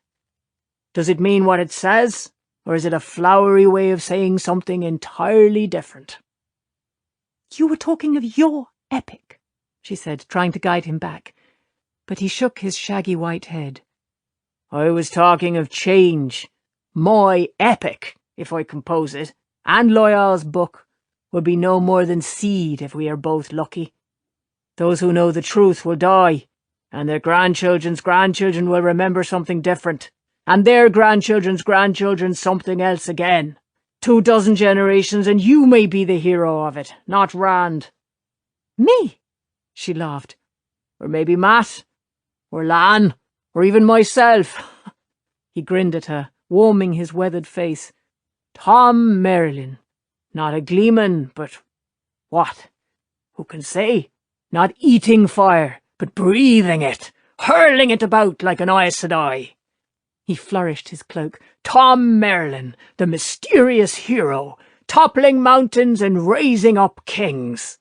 Does it mean what it says, or is it a flowery way of saying something entirely different?" "You were talking of your epic," she said, trying to guide him back, but he shook his shaggy white head. "I was talking of change. My epic, if I compose it, and Loyal's book, will be no more than seed if we are both lucky. Those who know the truth will die, and their grandchildren's grandchildren will remember something different, and their grandchildren's grandchildren something else again. 24 generations, and you may be the hero of it, not Rand." "Me?" she laughed. "Or maybe Matt, or Lan, or even myself." He grinned at her, warming his weathered face. "Tom Merrilin, not a gleeman, but what? Who can say? Not eating fire, but breathing it, hurling it about like an Aes Sedai." He flourished his cloak. "Tom Merrilin, the mysterious hero, toppling mountains and raising up kings."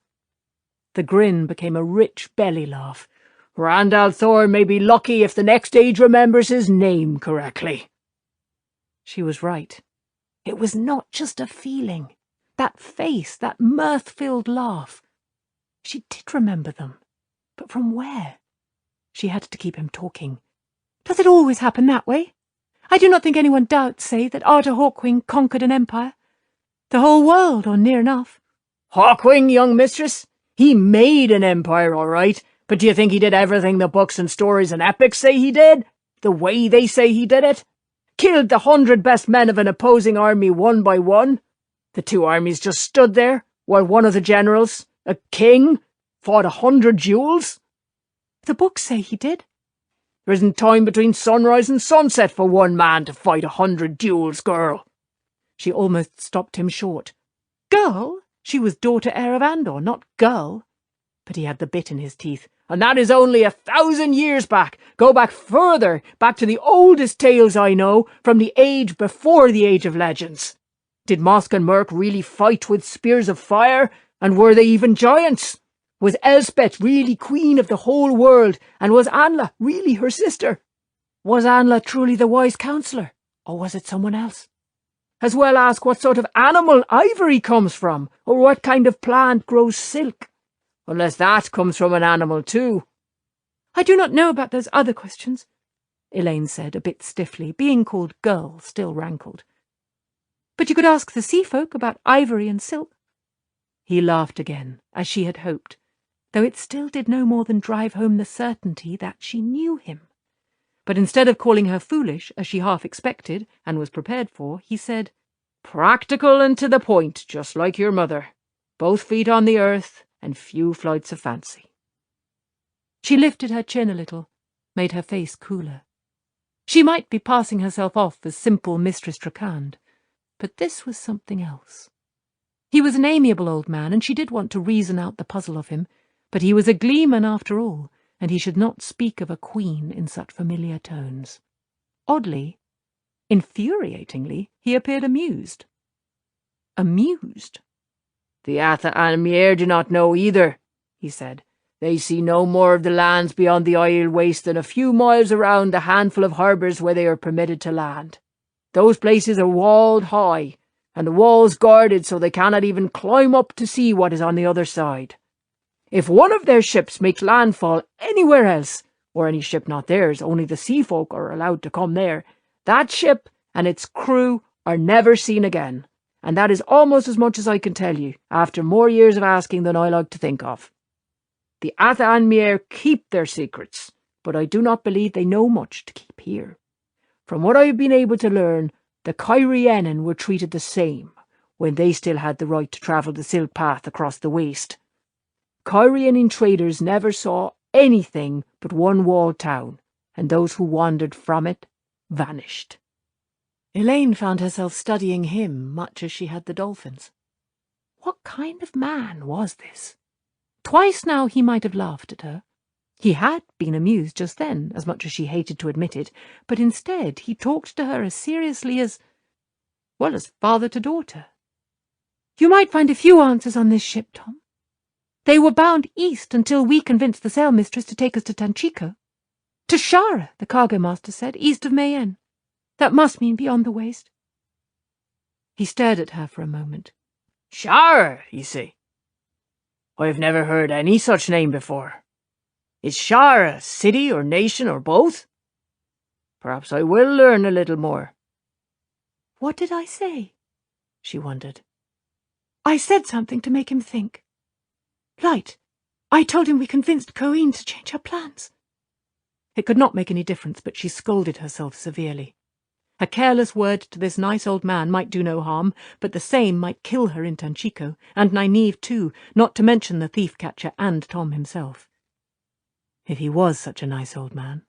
The grin became a rich belly laugh. "Rand al'Thor may be lucky if the next age remembers his name correctly." She was right. It was not just a feeling. That face, that mirth-filled laugh. She did remember them. But from where? She had to keep him talking. "Does it always happen that way? I do not think anyone doubts, say, that Arthur Hawkwing conquered an empire. The whole world, or near enough." "Hawkwing, young mistress? He made an empire, all right. But do you think he did everything the books and stories and epics say he did? The way they say he did it? Killed the 100 best men of an opposing army one by one? The 2 armies just stood there, while one of the generals, a king, fought 100 duels?" "The books say he did." "There isn't time between sunrise and sunset for one man to fight 100 duels, girl." She almost stopped him short. Girl? She was daughter heir of Andor, not girl. But he had the bit in his teeth. "And that is only 1,000 years back. Go back further, back to the oldest tales I know, from the age before the Age of Legends. Did Mosk and Merc really fight with spears of fire? And were they even giants? Was Elspeth really queen of the whole world? And was Anla really her sister? Was Anla truly the wise counsellor? Or was it someone else? As well ask what sort of animal ivory comes from, or what kind of plant grows silk. Unless that comes from an animal too. I do not know about those other questions, Elaine said, a bit stiffly. Being called girl still rankled. But you could ask the sea folk about ivory and silk. He laughed again, as she had hoped, though it still did no more than drive home the certainty that she knew him. But instead of calling her foolish, as she half expected and was prepared for, he said, "Practical and to the point, just like your mother. Both feet on the earth and few flights of fancy." She lifted her chin a little, made her face cooler. She might be passing herself off as simple Mistress Tracande, but this was something else. He was an amiable old man, and she did want to reason out the puzzle of him, but he was a gleeman after all, and he should not speak of a queen in such familiar tones. Oddly, infuriatingly, he appeared amused. Amused? "The Atha and Muir do not know either," he said. "They see no more of the lands beyond the Isle Waste than a few miles around a handful of harbours where they are permitted to land. Those places are walled high, and the walls guarded so they cannot even climb up to see what is on the other side. If one of their ships makes landfall anywhere else, or any ship not theirs, only the sea folk are allowed to come there, that ship and its crew are never seen again, and that is almost as much as I can tell you, after more years of asking than I like to think of. The Atha and Muir keep their secrets, but I do not believe they know much to keep here. From what I have been able to learn, the Cairienin were treated the same, when they still had the right to travel the silk path across the waste. Cairienin traders never saw anything but one walled town, and those who wandered from it vanished." Elaine found herself studying him much as she had the dolphins. What kind of man was this? Twice now he might have laughed at her. He had been amused just then, as much as she hated to admit it, but instead he talked to her as seriously as father to daughter. "You might find a few answers on this ship, Tom. They were bound east until we convinced the sailmistress to take us to Tanchico. To Shara, the cargo-master said, east of Mayenne. That must mean beyond the waste." He stared at her for a moment. "Shara, you say? I have never heard any such name before. Is Shara a city or nation or both? Perhaps I will learn a little more." What did I say? She wondered. I said something to make him think. Right. I told him we convinced Coeen to change her plans. It could not make any difference, but she scolded herself severely. A careless word to this nice old man might do no harm, but the same might kill her in Tanchico, and Nynaeve too, not to mention the thief-catcher and Tom himself. If he was such a nice old man.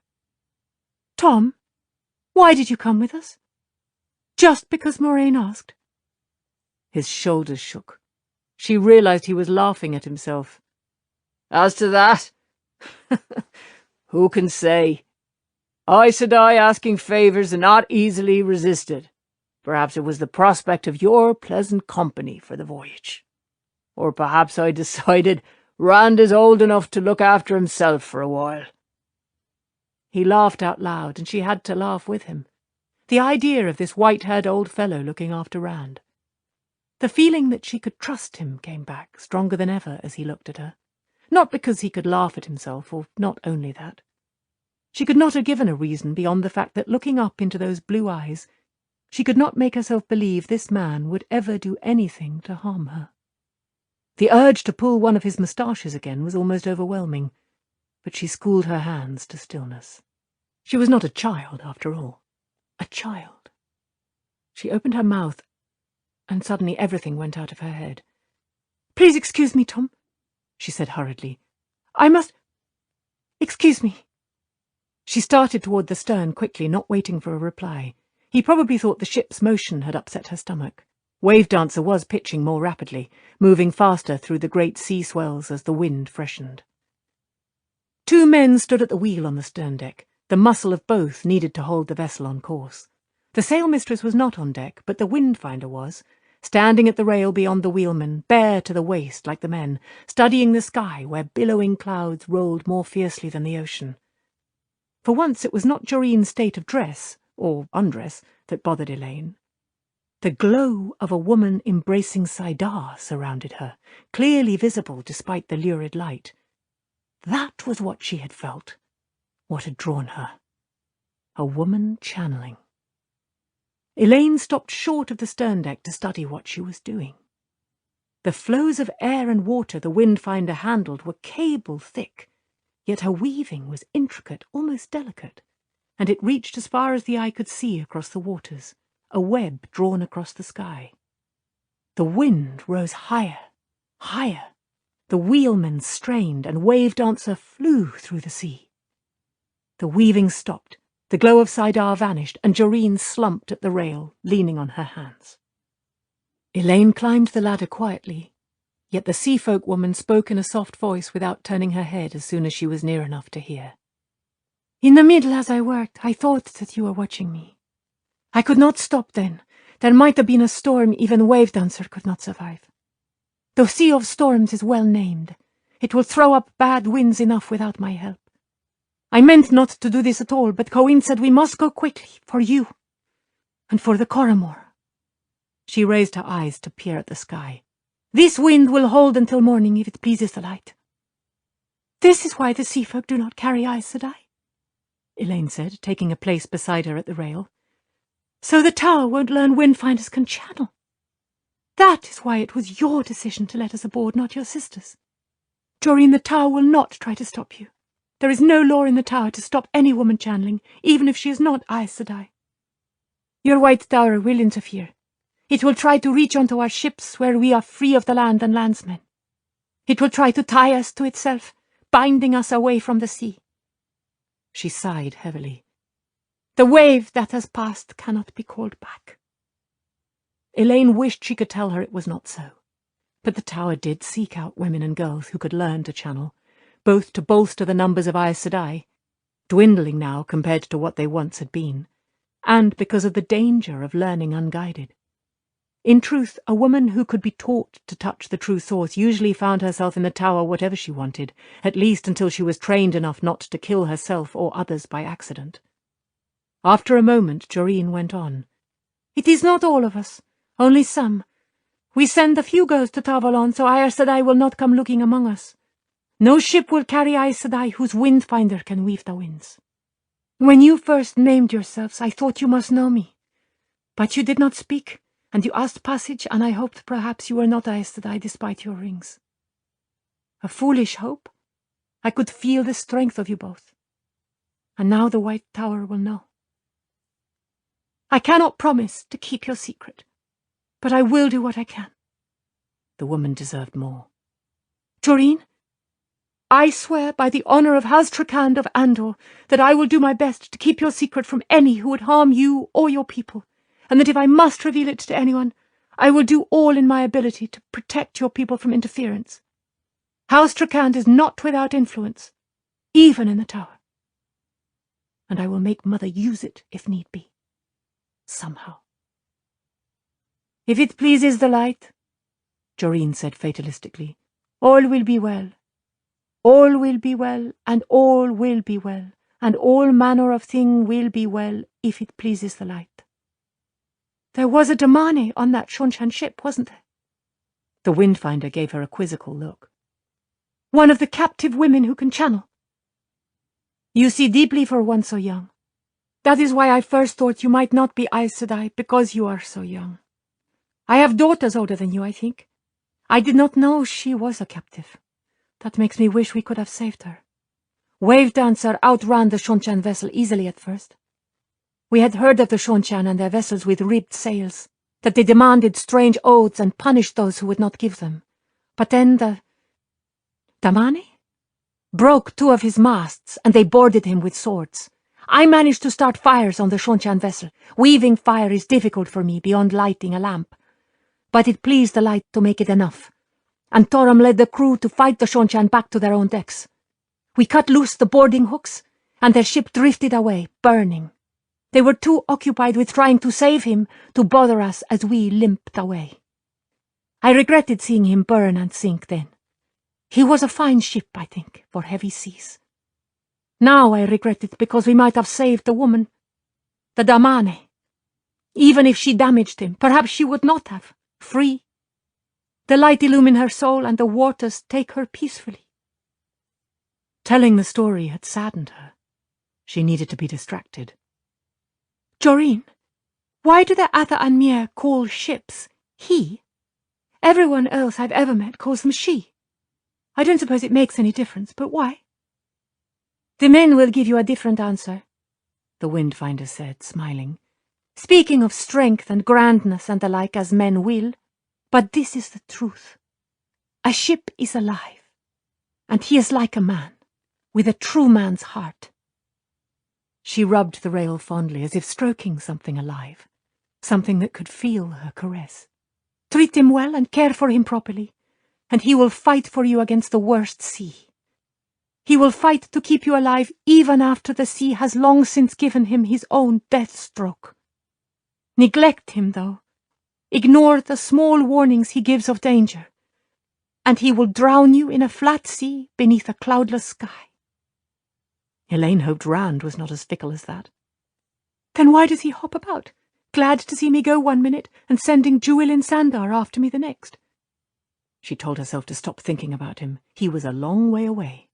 "Tom, why did you come with us? Just because Moraine asked?" His shoulders shook. She realized he was laughing at himself. "As to that, who can say? Aes Sedai asking favours are not easily resisted. Perhaps it was the prospect of your pleasant company for the voyage. Or perhaps I decided Rand is old enough to look after himself for a while." He laughed out loud, and she had to laugh with him. The idea of this white-haired old fellow looking after Rand. The feeling that she could trust him came back, stronger than ever, as he looked at her. Not because he could laugh at himself, or not only that. She could not have given a reason beyond the fact that, looking up into those blue eyes, she could not make herself believe this man would ever do anything to harm her. The urge to pull one of his moustaches again was almost overwhelming, but she schooled her hands to stillness. She was not a child, after all. A child. She opened her mouth, and suddenly everything went out of her head. "Please excuse me, Tom," she said hurriedly. "I must... Excuse me." She started toward the stern quickly, not waiting for a reply. He probably thought the ship's motion had upset her stomach. Wave Dancer was pitching more rapidly, moving faster through the great sea swells as the wind freshened. Two men stood at the wheel on the stern deck. The muscle of both needed to hold the vessel on course. The sailmistress was not on deck, but the wind-finder was, standing at the rail beyond the wheelman, bare to the waist like the men, studying the sky where billowing clouds rolled more fiercely than the ocean. For once it was not Jorene's state of dress, or undress, that bothered Elaine. The glow of a woman embracing Saidar surrounded her, clearly visible despite the lurid light. That was what she had felt, what had drawn her. A woman channeling. Elaine stopped short of the stern deck to study what she was doing. The flows of air and water the Windfinder handled were cable thick, yet her weaving was intricate, almost delicate, and it reached as far as the eye could see across the waters, a web drawn across the sky. The wind rose higher, higher. The wheelmen strained, and Wave Dancer flew through the sea. The weaving stopped, the glow of Saidar vanished, and Joreen slumped at the rail, leaning on her hands. Elaine climbed the ladder quietly, yet the seafolk woman spoke in a soft voice without turning her head as soon as she was near enough to hear. "In the middle as I worked, I thought that you were watching me. I could not stop then. There might have been a storm even Wave Dancer could not survive. The Sea of Storms is well named. It will throw up bad winds enough without my help. I meant not to do this at all, but Coin said we must go quickly, for you, and for the Corrimor." She raised her eyes to peer at the sky. "This wind will hold until morning, if it pleases the light." "This is why the sea folk do not carry Aes Sedai," Elaine said, taking a place beside her at the rail. "So the tower won't learn Windfinders can channel. That is why it was your decision to let us aboard, not your sister's. Joreen, the tower will not try to stop you. There is no law in the tower to stop any woman channeling, even if she is not Aes Sedai. Your white tower will interfere. It will try to reach onto our ships where we are free of the land and landsmen. It will try to tie us to itself, binding us away from the sea." She sighed heavily. "The wave that has passed cannot be called back." Elaine wished she could tell her it was not so, but the tower did seek out women and girls who could learn to channel, both to bolster the numbers of Aes Sedai, dwindling now compared to what they once had been, and because of the danger of learning unguided. In truth, a woman who could be taught to touch the true source usually found herself in the tower whatever she wanted, at least until she was trained enough not to kill herself or others by accident. After a moment, Joreen went on. "It is not all of us, only some. We send a few girls to Tavalon, so Aes Sedai will not come looking among us. No ship will carry Aes Sedai whose Windfinder can weave the winds. When you first named yourselves, I thought you must know me. But you did not speak, and you asked passage, and I hoped perhaps you were not Aes Sedai despite your rings. A foolish hope. I could feel the strength of you both. And now the White Tower will know. I cannot promise to keep your secret, but I will do what I can." The woman deserved more. "Joreen, I swear by the honour of Haztrakand of Andor that I will do my best to keep your secret from any who would harm you or your people, and that if I must reveal it to anyone, I will do all in my ability to protect your people from interference. Haztrakand is not without influence, even in the tower. And I will make Mother use it if need be. Somehow." "If it pleases the light," Joreen said fatalistically, "all will be well. All will be well, and all will be well, and all manner of thing will be well, if it pleases the light. There was a Damane on that Shonchan ship, wasn't there?" The Windfinder gave her a quizzical look. "One of the captive women who can channel. You see deeply for one so young. That is why I first thought you might not be Aes Sedai, because you are so young. I have daughters older than you, I think. I did not know she was a captive. That makes me wish we could have saved her. Wave Dancer outran the Shonchan vessel easily at first. We had heard of the Shonchan and their vessels with ribbed sails, that they demanded strange oaths and punished those who would not give them. But then the Damane broke two of his masts, and they boarded him with swords. I managed to start fires on the Shonchan vessel. Weaving fire is difficult for me beyond lighting a lamp. But it pleased the light to make it enough, and Toram led the crew to fight the Shonchan back to their own decks. We cut loose the boarding hooks, and their ship drifted away, burning. They were too occupied with trying to save him to bother us as we limped away. I regretted seeing him burn and sink then. He was a fine ship, I think, for heavy seas. Now I regret it because we might have saved the woman. the damane. Even if she damaged him, perhaps she would not have. Free. The light illumine her soul, and the waters take her peacefully. Telling the story had saddened her. She needed to be distracted. Joreen, why do the Atha and Mir call ships he? Everyone else I've ever met calls them she. I don't suppose it makes any difference, but why? The men will give you a different answer, the Windfinder said, smiling, speaking of strength and grandness and the like as men will, but this is the truth. A ship is alive, and he is like a man, with a true man's heart. She rubbed the rail fondly, as if stroking something alive, something that could feel her caress. Treat him well and care for him properly, and he will fight for you against the worst sea. He will fight to keep you alive even after the sea has long since given him his own death stroke. Neglect him, though. Ignore the small warnings he gives of danger, and he will drown you in a flat sea beneath a cloudless sky. Elaine hoped Rand was not as fickle as that. Then why does he hop about, glad to see me go 1 minute and sending Jewelin Sandar after me the next? She told herself to stop thinking about him. He was a long way away.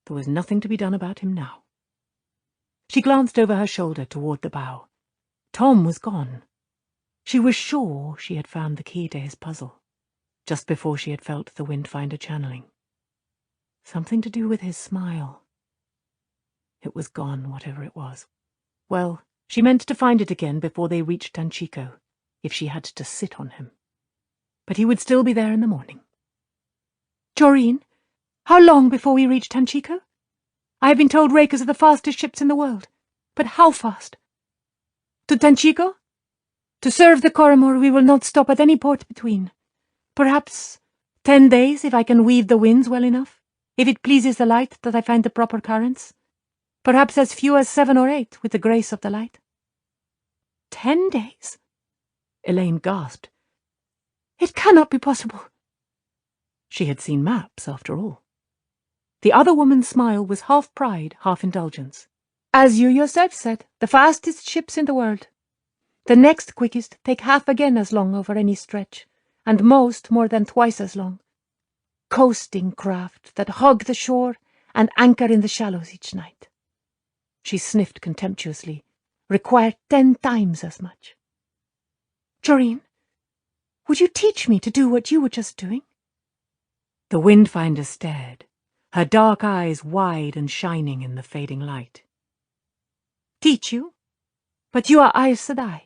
There was nothing to be done about him now. She glanced over her shoulder toward the bow. Tom was gone. She was sure she had found the key to his puzzle, just before she had felt the Windfinder channeling. Something to do with his smile. It was gone, whatever it was. Well, she meant to find it again before they reached Tanchico, if she had to sit on him. But he would still be there in the morning. Joreen, how long before we reach Tanchico? I have been told rakers are the fastest ships in the world, but how fast? To Tanchico? To serve the Coromor we will not stop at any port between. Perhaps 10 days if I can weave the winds well enough, if it pleases the light that I find the proper currents. Perhaps as few as 7 or 8, with the grace of the light. 10 days? Elaine gasped. It cannot be possible. She had seen maps, after all. The other woman's smile was half pride, half indulgence. As you yourself said, the fastest ships in the world. The next quickest take half again as long over any stretch, and most more than twice as long. Coasting craft that hug the shore and anchor in the shallows each night. She sniffed contemptuously. Require 10 times as much. Joreen, would you teach me to do what you were just doing? The Windfinder stared, her dark eyes wide and shining in the fading light. Teach you? But you are Aes Sedai.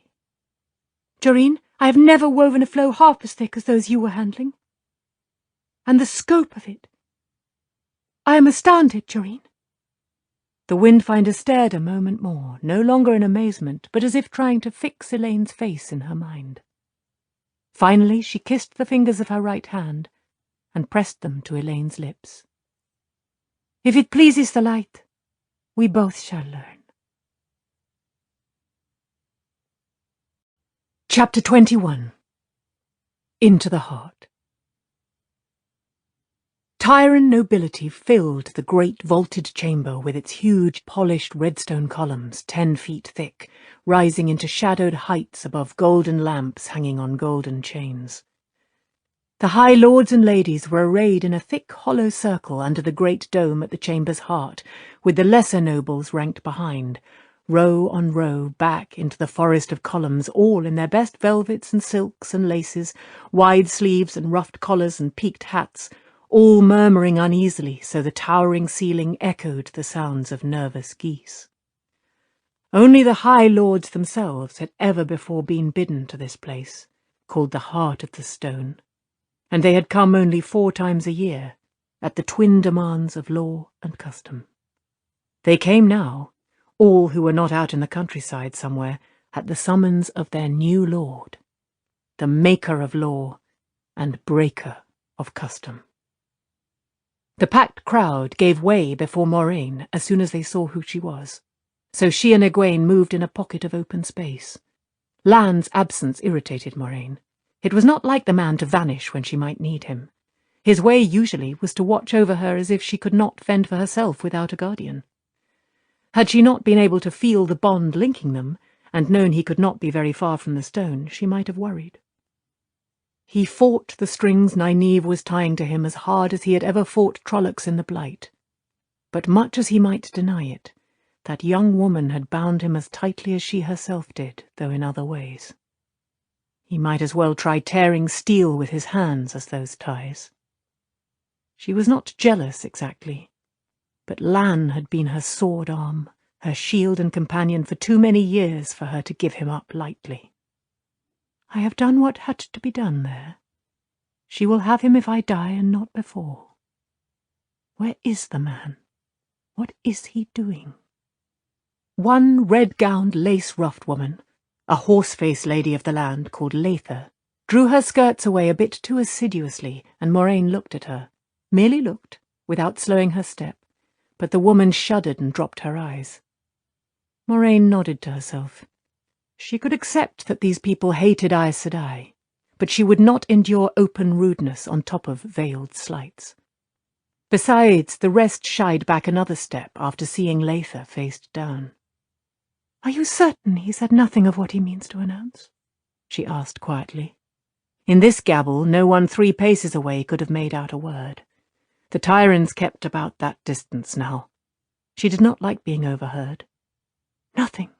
Joreen, I have never woven a flow half as thick as those you were handling. And the scope of it. I am astounded, Joreen. The Windfinder stared a moment more, no longer in amazement, but as if trying to fix Elaine's face in her mind. Finally, she kissed the fingers of her right hand and pressed them to Elaine's lips. If it pleases the light, we both shall learn. Chapter 21. Into the Heart. Tyran nobility filled the great vaulted chamber with its huge polished redstone columns 10 feet thick, rising into shadowed heights above golden lamps hanging on golden chains. The high lords and ladies were arrayed in a thick hollow circle under the great dome at the chamber's heart, with the lesser nobles ranked behind, row on row back into the forest of columns, all in their best velvets and silks and laces, wide sleeves and ruffed collars and peaked hats, all murmuring uneasily so the towering ceiling echoed the sounds of nervous geese. Only the high lords themselves had ever before been bidden to this place, called the Heart of the Stone, and they had come only 4 times a year, at the twin demands of law and custom. They came now, all who were not out in the countryside somewhere, at the summons of their new lord, the maker of law and breaker of custom. The packed crowd gave way before Moraine as soon as they saw who she was, so she and Egwene moved in a pocket of open space. Lan's absence irritated Moraine. It was not like the man to vanish when she might need him. His way usually was to watch over her as if she could not fend for herself without a guardian. Had she not been able to feel the bond linking them, and known he could not be very far from the stone, she might have worried. He fought the strings Nynaeve was tying to him as hard as he had ever fought Trollocs in the Blight. But much as he might deny it, that young woman had bound him as tightly as she herself did, though in other ways. He might as well try tearing steel with his hands as those ties. She was not jealous exactly, but Lan had been her sword arm, her shield and companion for too many years for her to give him up lightly. I have done what had to be done there. She will have him if I die and not before. Where is the man? What is he doing? One red-gowned, lace-ruffed woman, a horse-faced lady of the land called Lather, drew her skirts away a bit too assiduously, and Moraine looked at her, merely looked, without slowing her step, but the woman shuddered and dropped her eyes. Moraine nodded to herself. She could accept that these people hated Aes Sedai, but she would not endure open rudeness on top of veiled slights. Besides, the rest shied back another step after seeing Lather faced down. "Are you certain he said nothing of what he means to announce?" she asked quietly. In this gabble, no one 3 paces away could have made out a word. The Tyrants kept about that distance now. She did not like being overheard. "Nothing,"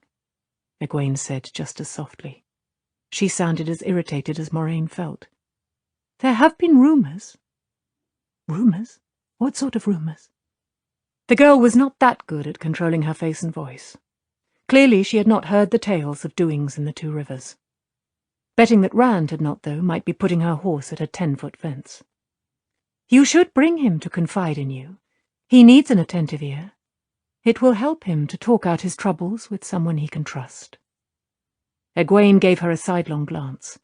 Egwene said just as softly. She sounded as irritated as Moraine felt. "There have been rumours." "Rumours? What sort of rumours?" The girl was not that good at controlling her face and voice. Clearly she had not heard the tales of doings in the Two Rivers. Betting that Rand had not, though, might be putting her horse at a 10-foot fence. "You should bring him to confide in you. He needs an attentive ear. It will help him to talk out his troubles with someone he can trust." Egwene gave her a sidelong glance.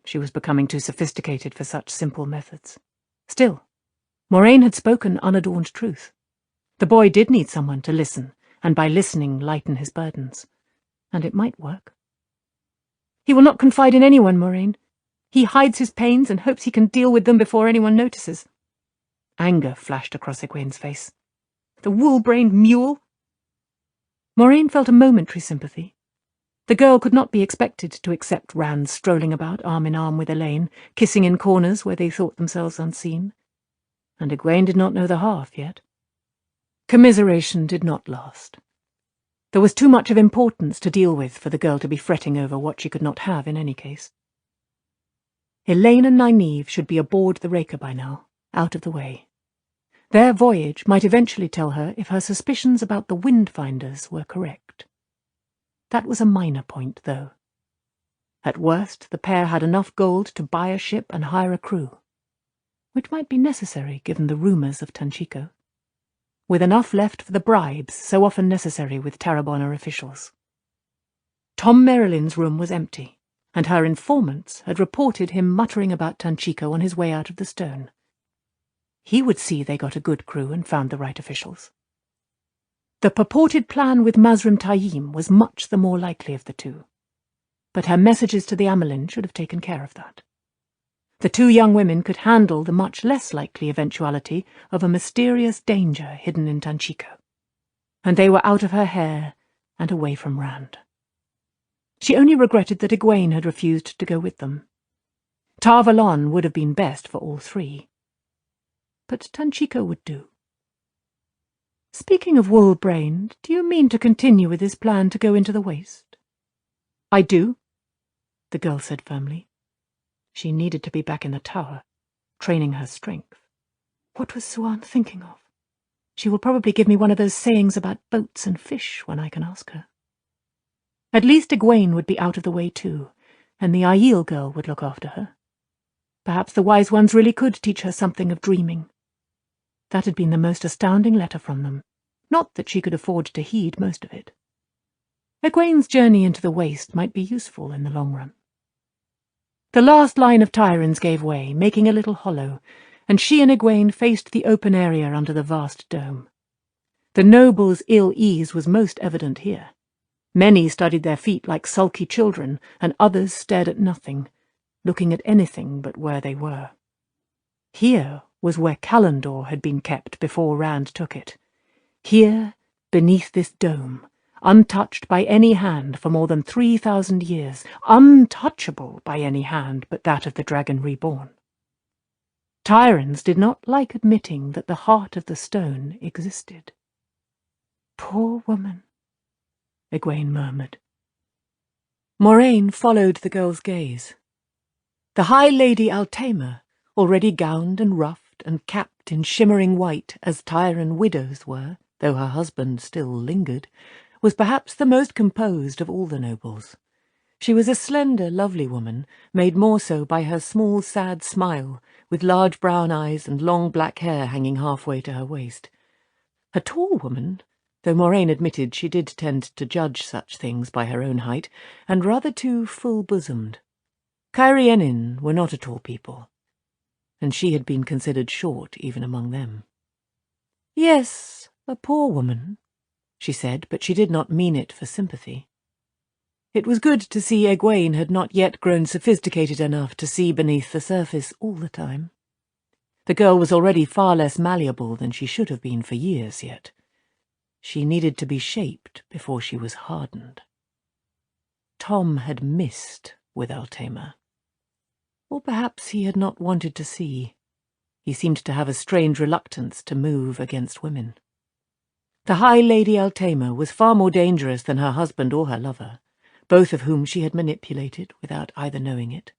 She was becoming too sophisticated for such simple methods. Still, Moraine had spoken unadorned truth. The boy did need someone to listen, and by listening lighten his burdens. And it might work. "He will not confide in anyone, Moraine. He hides his pains and hopes he can deal with them before anyone notices." Anger flashed across Egwene's face. The wool-brained mule! Moraine felt a momentary sympathy. The girl could not be expected to accept Rand strolling about arm in arm with Elaine, kissing in corners where they thought themselves unseen. And Egwene did not know the half yet. Commiseration did not last. There was too much of importance to deal with for the girl to be fretting over what she could not have in any case. Elaine and Nynaeve should be aboard the Raker by now, out of the way. Their voyage might eventually tell her if her suspicions about the Windfinders were correct. That was a minor point, though. At worst, the pair had enough gold to buy a ship and hire a crew, which might be necessary given the rumours of Tanchico, with enough left for the bribes so often necessary with Tarrabonner officials. Tom Merrilin's room was empty, and her informants had reported him muttering about Tanchico on his way out of the stone. He would see they got a good crew and found the right officials. The purported plan with Mazrim Taim was much the more likely of the two, but her messages to the Amelin should have taken care of that. The 2 young women could handle the much less likely eventuality of a mysterious danger hidden in Tanchico, and they were out of her hair and away from Rand. She only regretted that Egwene had refused to go with them. Tar Valon would have been best for all 3. But Tanchico would do. "Speaking of wool-brained, do you mean to continue with this plan to go into the Waste?" "I do," the girl said firmly. She needed to be back in the tower, training her strength. What was Suan thinking of? She will probably give me one of those sayings about boats and fish when I can ask her. At least Egwene would be out of the way too, and the Aiel girl would look after her. Perhaps the Wise Ones really could teach her something of dreaming. That had been the most astounding letter from them, not that she could afford to heed most of it. Egwene's journey into the Waste might be useful in the long run. The last line of Tyrants gave way, making a little hollow, and she and Egwene faced the open area under the vast dome. The nobles' ill-ease was most evident here. Many studied their feet like sulky children, and others stared at nothing, looking at anything but where they were. Here was where Callandor had been kept before Rand took it. Here, beneath this dome, untouched by any hand for more than 3,000 years, untouchable by any hand but that of the dragon reborn. Tyrants did not like admitting that the heart of the stone existed. "Poor woman," Egwene murmured. Moraine followed the girl's gaze. The High Lady Altama, already gowned and ruffed and capped in shimmering white as Tyrant widows were, though her husband still lingered, was perhaps the most composed of all the nobles. She was a slender, lovely woman, made more so by her small, sad smile, with large brown eyes and long black hair hanging halfway to her waist. A tall woman, though Moraine admitted she did tend to judge such things by her own height, and rather too full-bosomed. Cairienin were not a tall people, and she had been considered short even among them. "Yes, a poor woman," she said, but she did not mean it for sympathy. It was good to see Egwene had not yet grown sophisticated enough to see beneath the surface all the time. The girl was already far less malleable than she should have been for years yet. She needed to be shaped before she was hardened. Tom had missed with Altama. Or perhaps he had not wanted to see. He seemed to have a strange reluctance to move against women. The High Lady Altama was far more dangerous than her husband or her lover, both of whom she had manipulated without either knowing it.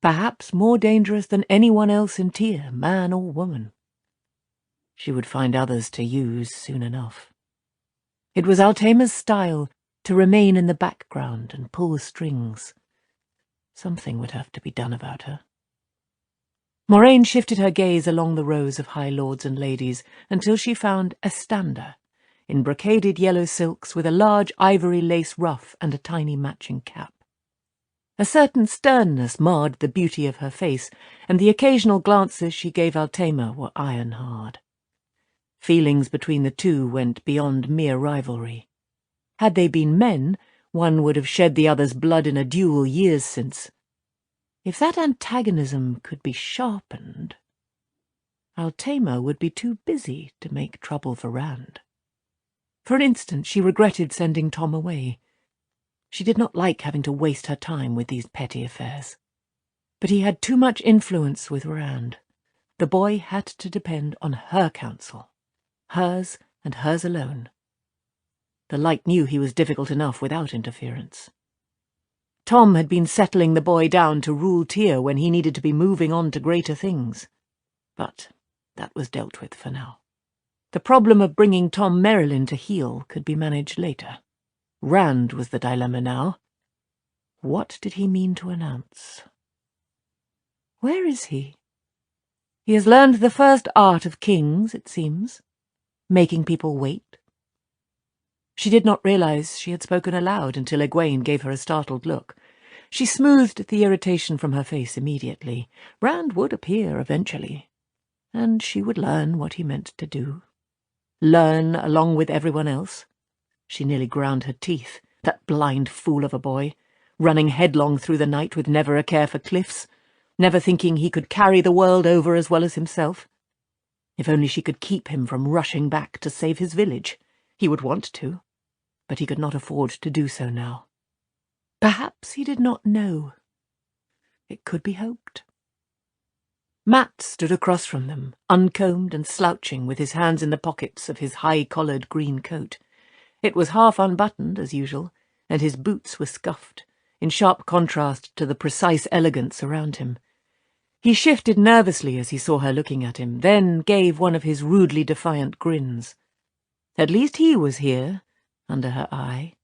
Perhaps more dangerous than anyone else in Tyr, man or woman. She would find others to use soon enough. It was Altama's style to remain in the background and pull strings. Something would have to be done about her. Moraine shifted her gaze along the rows of high lords and ladies until she found Estanda, in brocaded yellow silks with a large ivory lace ruff and a tiny matching cap. A certain sternness marred the beauty of her face, and the occasional glances she gave Altama were iron-hard. Feelings between the two went beyond mere rivalry. Had they been men, one would have shed the other's blood in a duel years since. If that antagonism could be sharpened, Altama would be too busy to make trouble for Rand. For an instant she regretted sending Tom away. She did not like having to waste her time with these petty affairs. But he had too much influence with Rand. The boy had to depend on her counsel, hers and hers alone. The Light knew he was difficult enough without interference. Tom had been settling the boy down to rule Tyr when he needed to be moving on to greater things. But that was dealt with for now. The problem of bringing Tom Merrilin to heel could be managed later. Rand was the dilemma now. What did he mean to announce? Where is he? He has learned the first art of kings, it seems, making people wait. She did not realize she had spoken aloud until Egwene gave her a startled look. She smoothed the irritation from her face immediately. Rand would appear eventually, and she would learn what he meant to do. Learn along with everyone else. She nearly ground her teeth, that blind fool of a boy, running headlong through the night with never a care for cliffs, never thinking he could carry the world over as well as himself. If only she could keep him from rushing back to save his village. He would want to, but he could not afford to do so now. Perhaps he did not know. It could be hoped. Matt stood across from them, uncombed and slouching, with his hands in the pockets of his high-collared green coat. It was half unbuttoned, as usual, and his boots were scuffed, in sharp contrast to the precise elegance around him. He shifted nervously as he saw her looking at him, then gave one of his rudely defiant grins. At least he was here, under her eye.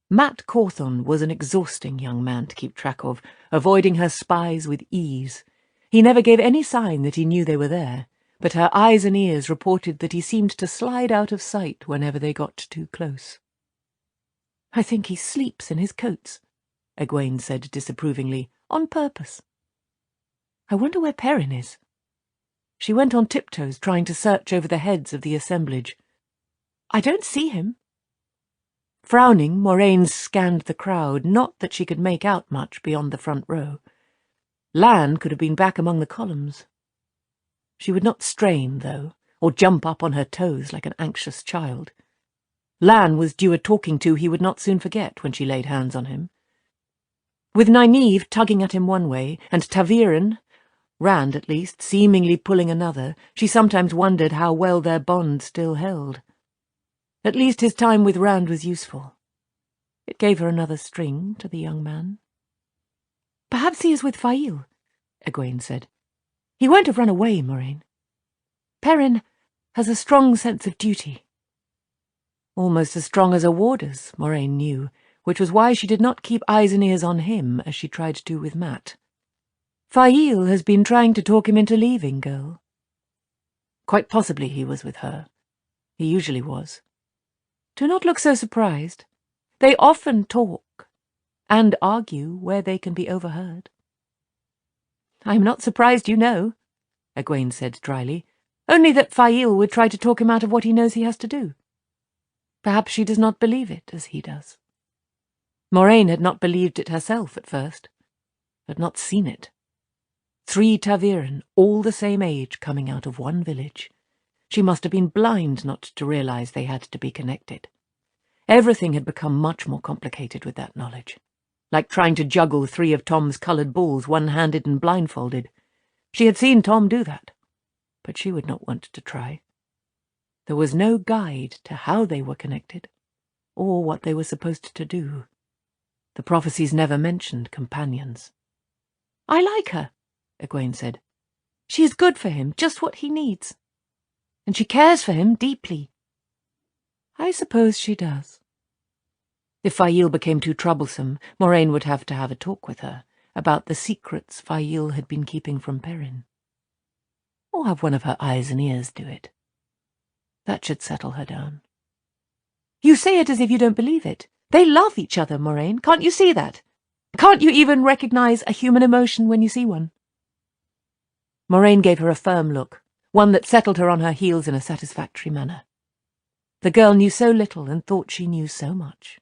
Matt Cawthon was an exhausting young man to keep track of, avoiding her spies with ease. He never gave any sign that he knew they were there, but her eyes and ears reported that he seemed to slide out of sight whenever they got too close. "I think he sleeps in his coats," Egwene said disapprovingly, "on purpose. I wonder where Perrin is." She went on tiptoes, trying to search over the heads of the assemblage. "I don't see him." Frowning, Moraine scanned the crowd, not that she could make out much beyond the front row. Lan could have been back among the columns. She would not strain, though, or jump up on her toes like an anxious child. Lan was due a talking to he would not soon forget when she laid hands on him. With Nynaeve tugging at him one way, and Taviren, Rand at least, seemingly pulling another, she sometimes wondered how well their bond still held. At least his time with Rand was useful. It gave her another string to the young man. "Perhaps he is with Fail," Egwene said. "He won't have run away, Moraine. Perrin has a strong sense of duty." Almost as strong as a warder's, Moraine knew, which was why she did not keep eyes and ears on him as she tried to with Mat. "Fail has been trying to talk him into leaving, girl." Quite possibly he was with her. He usually was. Do not look so surprised. They often talk, and argue where they can be overheard. "I am not surprised, you know," Egwene said dryly, "only that Fail would try to talk him out of what he knows he has to do. Perhaps she does not believe it as he does." Moraine had not believed it herself at first, had not seen it. 3 Taviren, all the same age, coming out of one village. She must have been blind not to realize they had to be connected. Everything had become much more complicated with that knowledge, like trying to juggle 3 of Tom's coloured balls one-handed and blindfolded. She had seen Tom do that, but she would not want to try. There was no guide to how they were connected, or what they were supposed to do. The prophecies never mentioned companions. "I like her," Egwene said. "She is good for him, just what he needs. And she cares for him deeply." "I suppose she does." If Fail became too troublesome, Moraine would have to have a talk with her about the secrets Fail had been keeping from Perrin. Or have one of her eyes and ears do it. That should settle her down. "You say it as if you don't believe it. They love each other, Moraine. Can't you see that? Can't you even recognize a human emotion when you see one?" Moraine gave her a firm look, one that settled her on her heels in a satisfactory manner. The girl knew so little and thought she knew so much.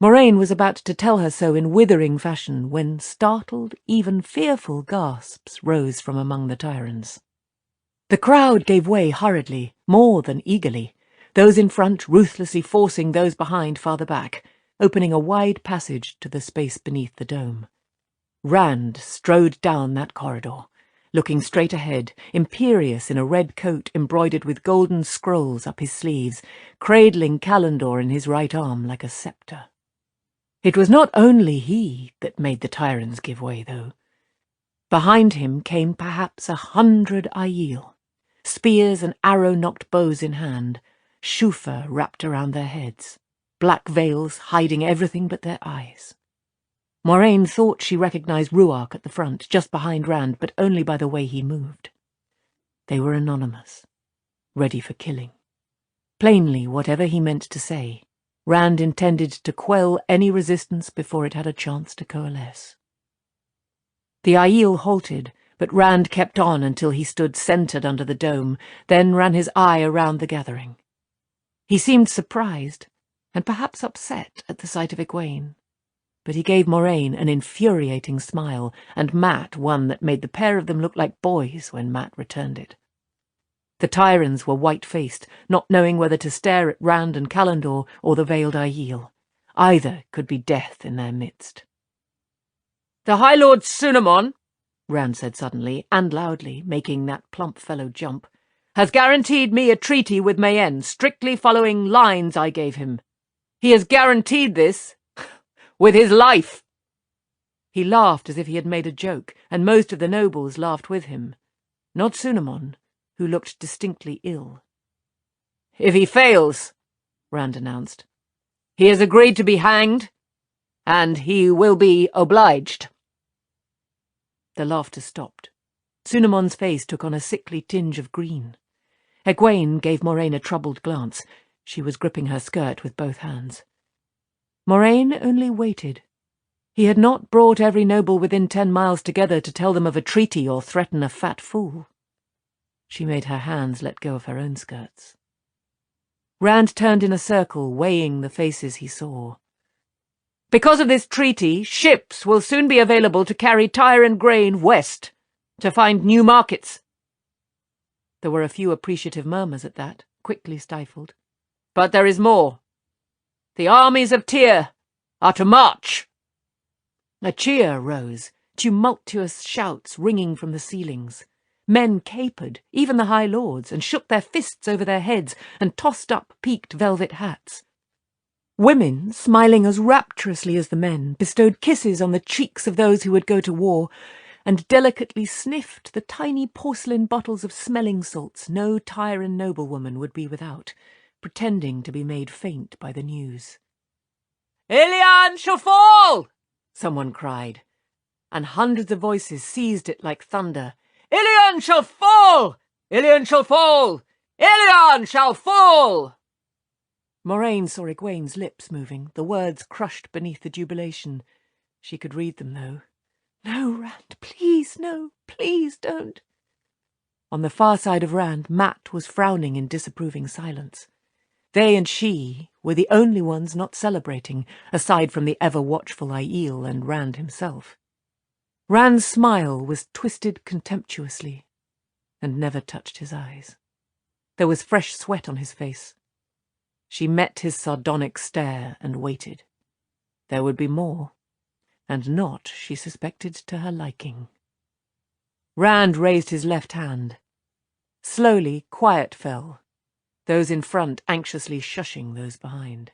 Moraine was about to tell her so in withering fashion when startled, even fearful gasps rose from among the Tyrants. The crowd gave way hurriedly, more than eagerly, those in front ruthlessly forcing those behind farther back, opening a wide passage to the space beneath the dome. Rand strode down that corridor, looking straight ahead, imperious in a red coat embroidered with golden scrolls up his sleeves, cradling Calendor in his right arm like a sceptre. It was not only he that made the Tyrants give way, though. Behind him came perhaps 100 Aiel, spears and arrow-knocked bows in hand, shuffa wrapped around their heads, black veils hiding everything but their eyes. Moraine thought she recognized Ruark at the front, just behind Rand, but only by the way he moved. They were anonymous, ready for killing. Plainly, whatever he meant to say, Rand intended to quell any resistance before it had a chance to coalesce. The Aiel halted, but Rand kept on until he stood centred under the dome, then ran his eye around the gathering. He seemed surprised, and perhaps upset at the sight of Egwene, but he gave Moraine an infuriating smile, and Mat one that made the pair of them look like boys when Mat returned it. The Tyrants were white-faced, not knowing whether to stare at Rand and Calendor or the veiled Aiel. Either could be death in their midst. "The High Lord Sunamon," Rand said suddenly, and loudly, making that plump fellow jump, "has guaranteed me a treaty with Mayenne, strictly following lines I gave him. He has guaranteed this with his life." He laughed as if he had made a joke, and most of the nobles laughed with him. Not Sunamon, who looked distinctly ill. "If he fails," Rand announced, "he has agreed to be hanged, and he will be obliged." The laughter stopped. Sunamon's face took on a sickly tinge of green. Egwene gave Moraine a troubled glance. She was gripping her skirt with both hands. Moraine only waited. He had not brought every noble within 10 miles together to tell them of a treaty or threaten a fat fool. She made her hands let go of her own skirts. Rand turned in a circle, weighing the faces he saw. "Because of this treaty, ships will soon be available to carry Tyran grain west, to find new markets." There were a few appreciative murmurs at that, quickly stifled. But there is more. The armies of Tyr are to march. A cheer rose, tumultuous shouts ringing from the ceilings. Men capered, even the high lords, and shook their fists over their heads and tossed up peaked velvet hats. Women, smiling as rapturously as the men, bestowed kisses on the cheeks of those who would go to war, and delicately sniffed the tiny porcelain bottles of smelling salts no Tyrian noblewoman would be without, pretending to be made faint by the news. "Ilion shall fall!" someone cried, and hundreds of voices seized it like thunder. "Ilion shall fall! Ilion shall fall! Ilion shall fall!" Moraine saw Egwene's lips moving, the words crushed beneath the jubilation. She could read them, though. "No, Rand, please, no, please don't." On the far side of Rand, Mat was frowning in disapproving silence. They and she were the only ones not celebrating, aside from the ever-watchful Aiel and Rand himself. Rand's smile was twisted contemptuously, and never touched his eyes. There was fresh sweat on his face. She met his sardonic stare and waited. There would be more, and not, she suspected, to her liking. Rand raised his left hand. Slowly, quiet fell, those in front anxiously shushing those behind.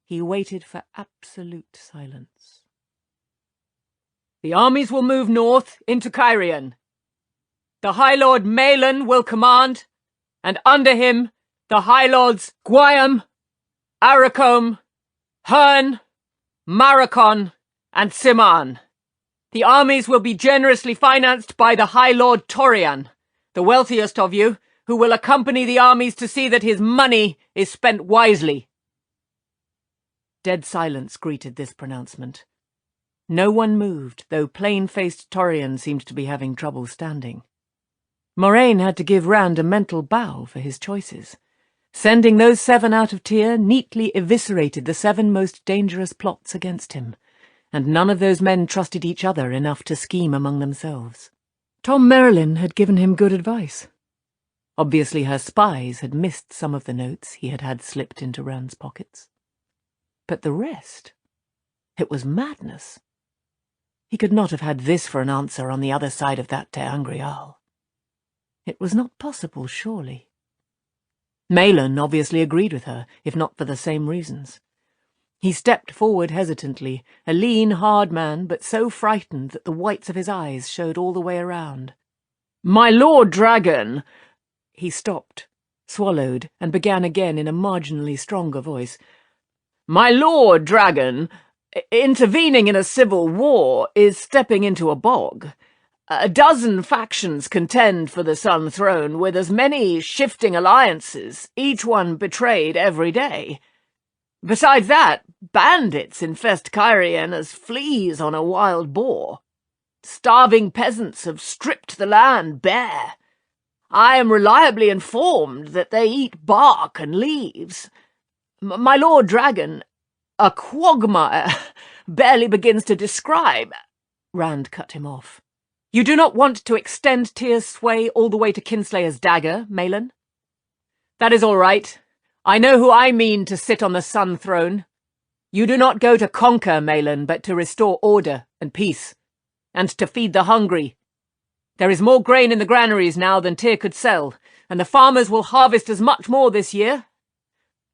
He waited for absolute silence. "The armies will move north into Cairhien. The High Lord Malin will command, and under him the High Lords Gwaiam, Aracombe, Herne, Maracon, and Siman. The armies will be generously financed by the High Lord Torian, the wealthiest of you, who will accompany the armies to see that his money is spent wisely." Dead silence greeted this pronouncement. No one moved, though plain-faced Torian seemed to be having trouble standing. Moraine had to give Rand a mental bow for his choices. Sending those 7 out of Tyr neatly eviscerated the 7 most dangerous plots against him, and none of those men trusted each other enough to scheme among themselves. Tom Merrilin had given him good advice. Obviously her spies had missed some of the notes he had had slipped into Rand's pockets. But the rest? It was madness. He could not have had this for an answer on the other side of that Teangrial. It was not possible, surely. Malin obviously agreed with her, if not for the same reasons. He stepped forward hesitantly, a lean, hard man, but so frightened that the whites of his eyes showed all the way around. "My Lord Dragon—" He stopped, swallowed, and began again in a marginally stronger voice. "My Lord Dragon, intervening in a civil war is stepping into a bog. A dozen factions contend for the Sun Throne with as many shifting alliances, each one betrayed every day. Besides that, bandits infest Cairhien as fleas on a wild boar. Starving peasants have stripped the land bare. I am reliably informed that they eat bark and leaves. My Lord Dragon, a quagmire barely begins to describe—" Rand cut him off. "You do not want to extend Tyr's sway all the way to Kinslayer's dagger, Malin? That is all right. I know who I mean to sit on the Sun Throne. You do not go to conquer, Malin, but to restore order and peace, and to feed the hungry. There is more grain in the granaries now than Tyr could sell, and the farmers will harvest as much more this year.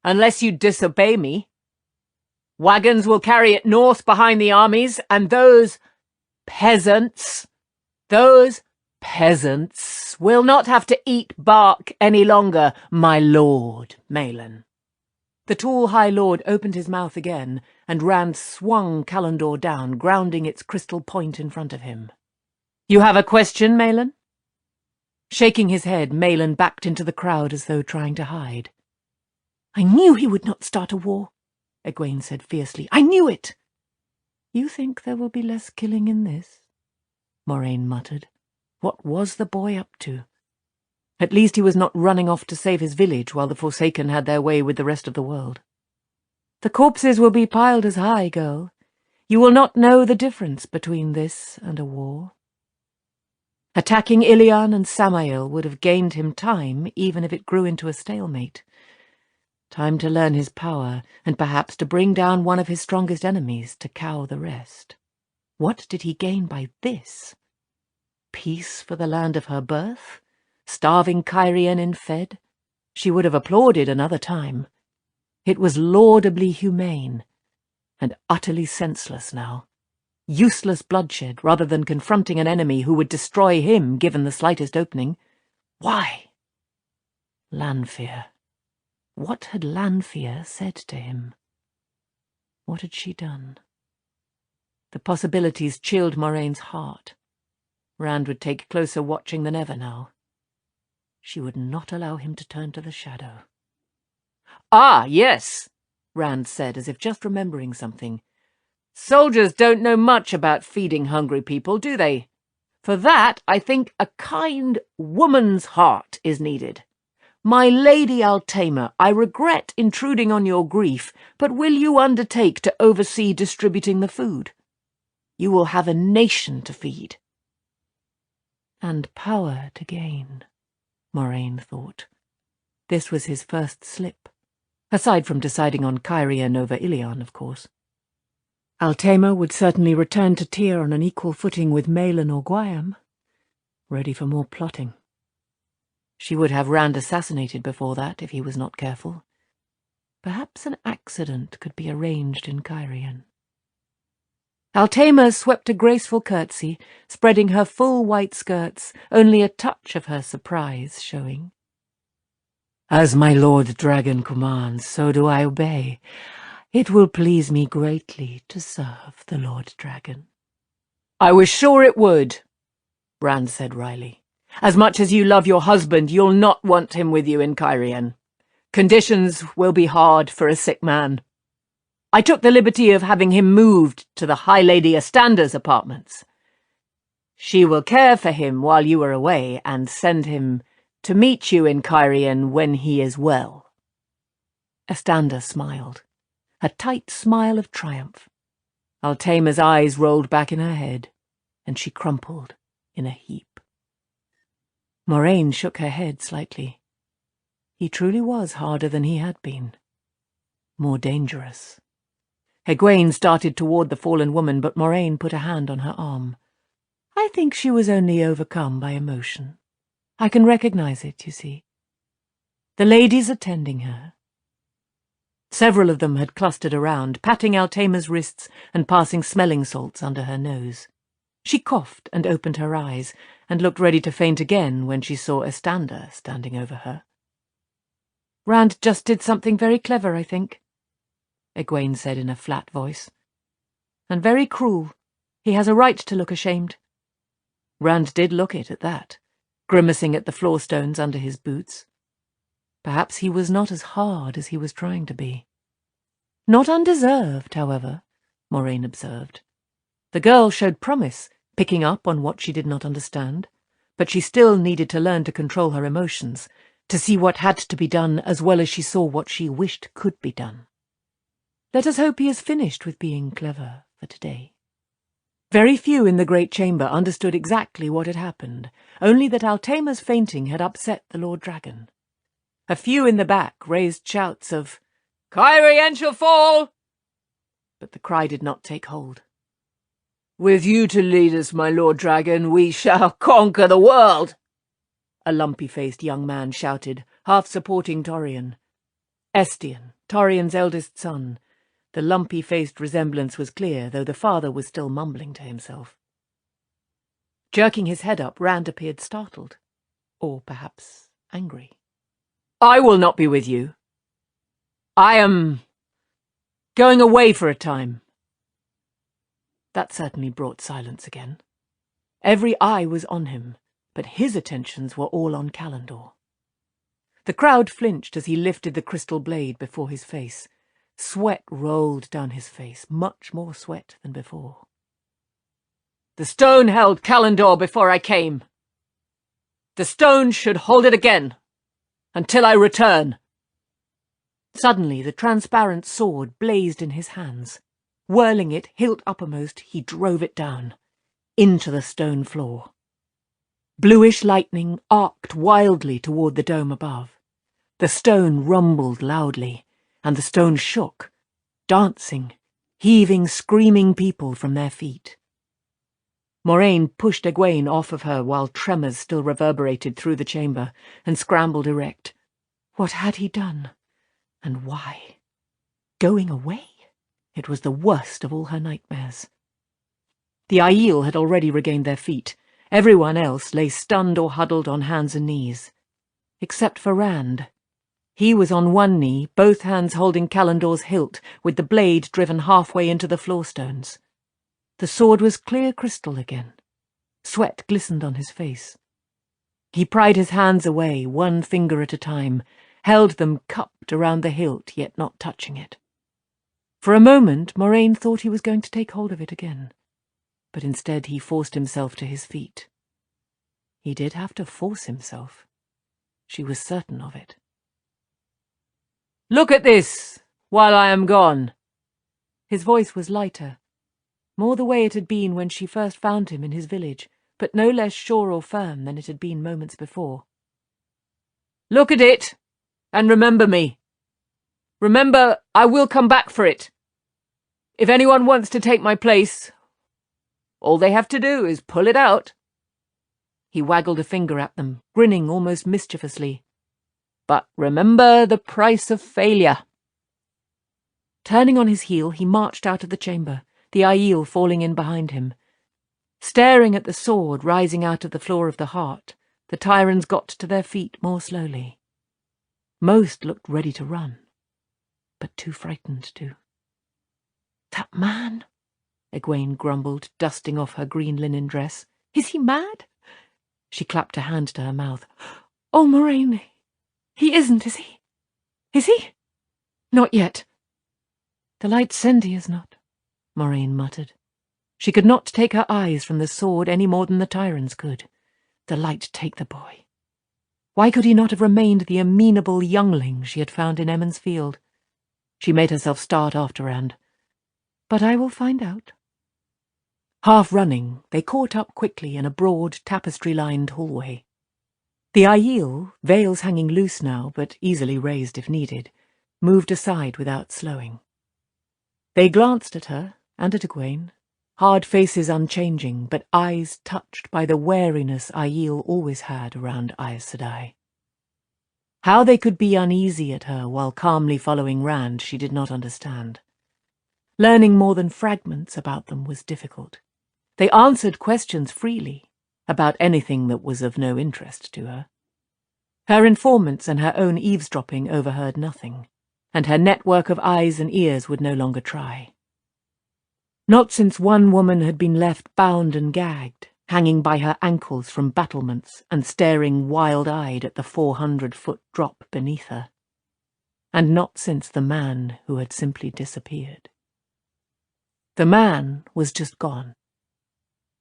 Unless you disobey me. Wagons will carry it north behind the armies, and those peasants will not have to eat bark any longer, my Lord Malin." The tall High Lord opened his mouth again, and Rand swung Callandor down, grounding its crystal point in front of him. "You have a question, Malin?" Shaking his head, Malin backed into the crowd as though trying to hide. "I knew he would not start a war," Egwene said fiercely. "I knew it." "You think there will be less killing in this?" Moraine muttered. What was the boy up to? At least he was not running off to save his village while the Forsaken had their way with the rest of the world. "The corpses will be piled as high, girl. You will not know the difference between this and a war." Attacking Ilian and Samael would have gained him time, even if it grew into a stalemate. Time to learn his power, and perhaps to bring down one of his strongest enemies to cow the rest. What did he gain by this? Peace for the land of her birth? Starving Cairhien fed? She would have applauded another time. It was laudably humane, and utterly senseless now. Useless bloodshed rather than confronting an enemy who would destroy him given the slightest opening. Why? Lanfear. What had Lanfear said to him? What had she done? The possibilities chilled Moraine's heart. Rand would take closer watching than ever now. She would not allow him to turn to the shadow. "Ah, yes," Rand said, as if just remembering something. "Soldiers don't know much about feeding hungry people, do they? For that, I think a kind woman's heart is needed. My Lady Altama, I regret intruding on your grief, but will you undertake to oversee distributing the food? You will have a nation to feed." And power to gain, Moraine thought. This was his first slip, aside from deciding on Cairhien over Ilion, of course. Altama would certainly return to Tyr on an equal footing with Malin or Gwyam, ready for more plotting. She would have Rand assassinated before that if he was not careful. Perhaps an accident could be arranged in Cairhien. Altama swept a graceful curtsy, spreading her full white skirts, only a touch of her surprise showing. "As my Lord Dragon commands, so do I obey. It will please me greatly to serve the Lord Dragon." "I was sure it would," Rand said wryly. "As much as you love your husband, you'll not want him with you in Cairhien. Conditions will be hard for a sick man. I took the liberty of having him moved to the High Lady Astanda's apartments. She will care for him while you are away and send him to meet you in Cairhien when he is well." Astanda smiled, a tight smile of triumph. Altama's eyes rolled back in her head, and she crumpled in a heap. Moraine shook her head slightly. He truly was harder than he had been. More dangerous. Egwene started toward the fallen woman, but Moraine put a hand on her arm. "I think she was only overcome by emotion. I can recognize it, you see. The ladies attending her." Several of them had clustered around, patting Altama's wrists and passing smelling salts under her nose. She coughed and opened her eyes, and looked ready to faint again when she saw Astanda standing over her. "Rand just did something very clever, I think," Egwene said in a flat voice. "And very cruel. He has a right to look ashamed." Rand did look it at that, grimacing at the floor stones under his boots. Perhaps he was not as hard as he was trying to be. Not undeserved, however, Moraine observed. The girl showed promise, picking up on what she did not understand, but she still needed to learn to control her emotions, to see what had to be done as well as she saw what she wished could be done. Let us hope he is finished with being clever for today. Very few in the great chamber understood exactly what had happened, only that Altama's fainting had upset the Lord Dragon. A few in the back raised shouts of, "Cairhien shall fall!" but the cry did not take hold. "With you to lead us, my Lord Dragon, we shall conquer the world!" a lumpy-faced young man shouted, half supporting Torrhen. Estian, Torrhen's eldest son. The lumpy-faced resemblance was clear, though the father was still mumbling to himself. Jerking his head up, Rand appeared startled, or perhaps angry. "I will not be with you. I am going away for a time." That certainly brought silence again. Every eye was on him, but his attentions were all on Callandor. The crowd flinched as he lifted the crystal blade before his face. Sweat rolled down his face, much more sweat than before. "The stone held Callandor before I came. The stone should hold it again, until I return." Suddenly the transparent sword blazed in his hands. Whirling it hilt uppermost, he drove it down, into the stone floor. Bluish lightning arced wildly toward the dome above. The stone rumbled loudly, and the stone shook, dancing, heaving screaming people from their feet. Moraine pushed Egwene off of her while tremors still reverberated through the chamber, and scrambled erect. What had he done? And why? Going away? It was the worst of all her nightmares. The Aiel had already regained their feet. Everyone else lay stunned or huddled on hands and knees. Except for Rand. He was on one knee, both hands holding Callandor's hilt, with the blade driven halfway into the floorstones. The sword was clear crystal again. Sweat glistened on his face. He pried his hands away, one finger at a time, held them cupped around the hilt, yet not touching it. For a moment, Moraine thought he was going to take hold of it again, but instead he forced himself to his feet. He did have to force himself. She was certain of it. "Look at this, while I am gone." His voice was lighter, more the way it had been when she first found him in his village, but no less sure or firm than it had been moments before. "Look at it, and remember me. Remember, I will come back for it. If anyone wants to take my place, all they have to do is pull it out." He waggled a finger at them, grinning almost mischievously. "But remember the price of failure." Turning on his heel, he marched out of the chamber, the Aiel falling in behind him. Staring at the sword rising out of the floor of the heart, the Tyrans got to their feet more slowly. Most looked ready to run, but too frightened to. "That man," Egwene grumbled, dusting off her green linen dress. "Is he mad?" She clapped a hand to her mouth. "Oh, Moraine, he isn't, is he? Is he?" "Not yet." "The light send he is not," Moraine muttered. She could not take her eyes from the sword any more than the Tyrans could. The light take the boy. Why could he not have remained the amenable youngling she had found in Emond's Field? She made herself start after Rand. "But I will find out." Half running, they caught up quickly in a broad, tapestry-lined hallway. The Aiel, veils hanging loose now, but easily raised if needed, moved aside without slowing. They glanced at her, and at Egwene, hard faces unchanging, but eyes touched by the wariness Aiel always had around Aes Sedai. How they could be uneasy at her while calmly following Rand she did not understand. Learning more than fragments about them was difficult. They answered questions freely, about anything that was of no interest to her. Her informants and her own eavesdropping overheard nothing, and her network of eyes and ears would no longer try. Not since one woman had been left bound and gagged, hanging by her ankles from battlements and staring wild-eyed at the 400-foot drop beneath her. And not since the man who had simply disappeared. The man was just gone.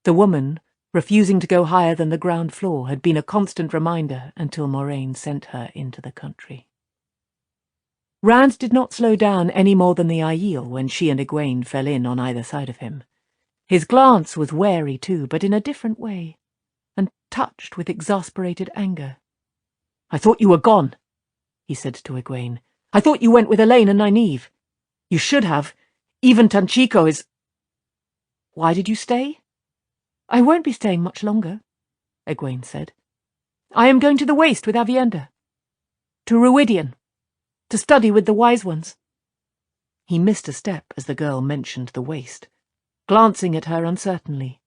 The woman, refusing to go higher than the ground floor, had been a constant reminder until Moraine sent her into the country. Rand did not slow down any more than the Aiel when she and Egwene fell in on either side of him. His glance was wary too, but in a different way, and touched with exasperated anger. "I thought you were gone," he said to Egwene. "I thought you went with Elaine and Nynaeve. You should have. Even Tanchico is—" "Why did you stay?" "I won't be staying much longer," Egwene said. "I am going to the Waste with Avienda. To Ruidian. To study with the Wise Ones." He missed a step as the girl mentioned the Waste, glancing at her uncertainly,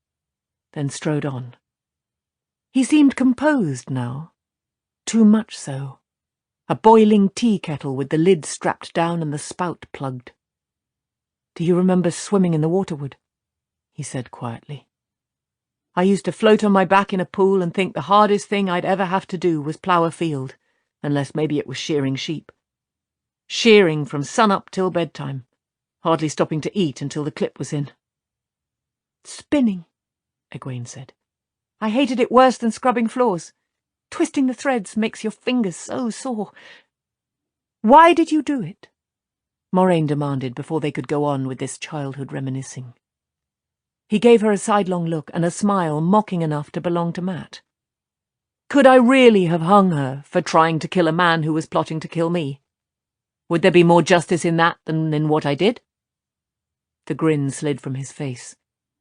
then strode on. He seemed composed now, too much so. A boiling tea kettle with the lid strapped down and the spout plugged. "Do you remember swimming in the waterwood?" he said quietly. "I used to float on my back in a pool and think the hardest thing I'd ever have to do was plough a field, unless maybe it was shearing sheep. Shearing from sun-up till bedtime, hardly stopping to eat until the clip was in." "Spinning," Egwene said. "I hated it worse than scrubbing floors. Twisting the threads makes your fingers so sore." "Why did you do it?" Moraine demanded before they could go on with this childhood reminiscing. He gave her a sidelong look and a smile mocking enough to belong to Matt. Could I really have hung her for trying to kill a man who was plotting to kill me? Would there be more justice in that than in what I did? The grin slid from his face.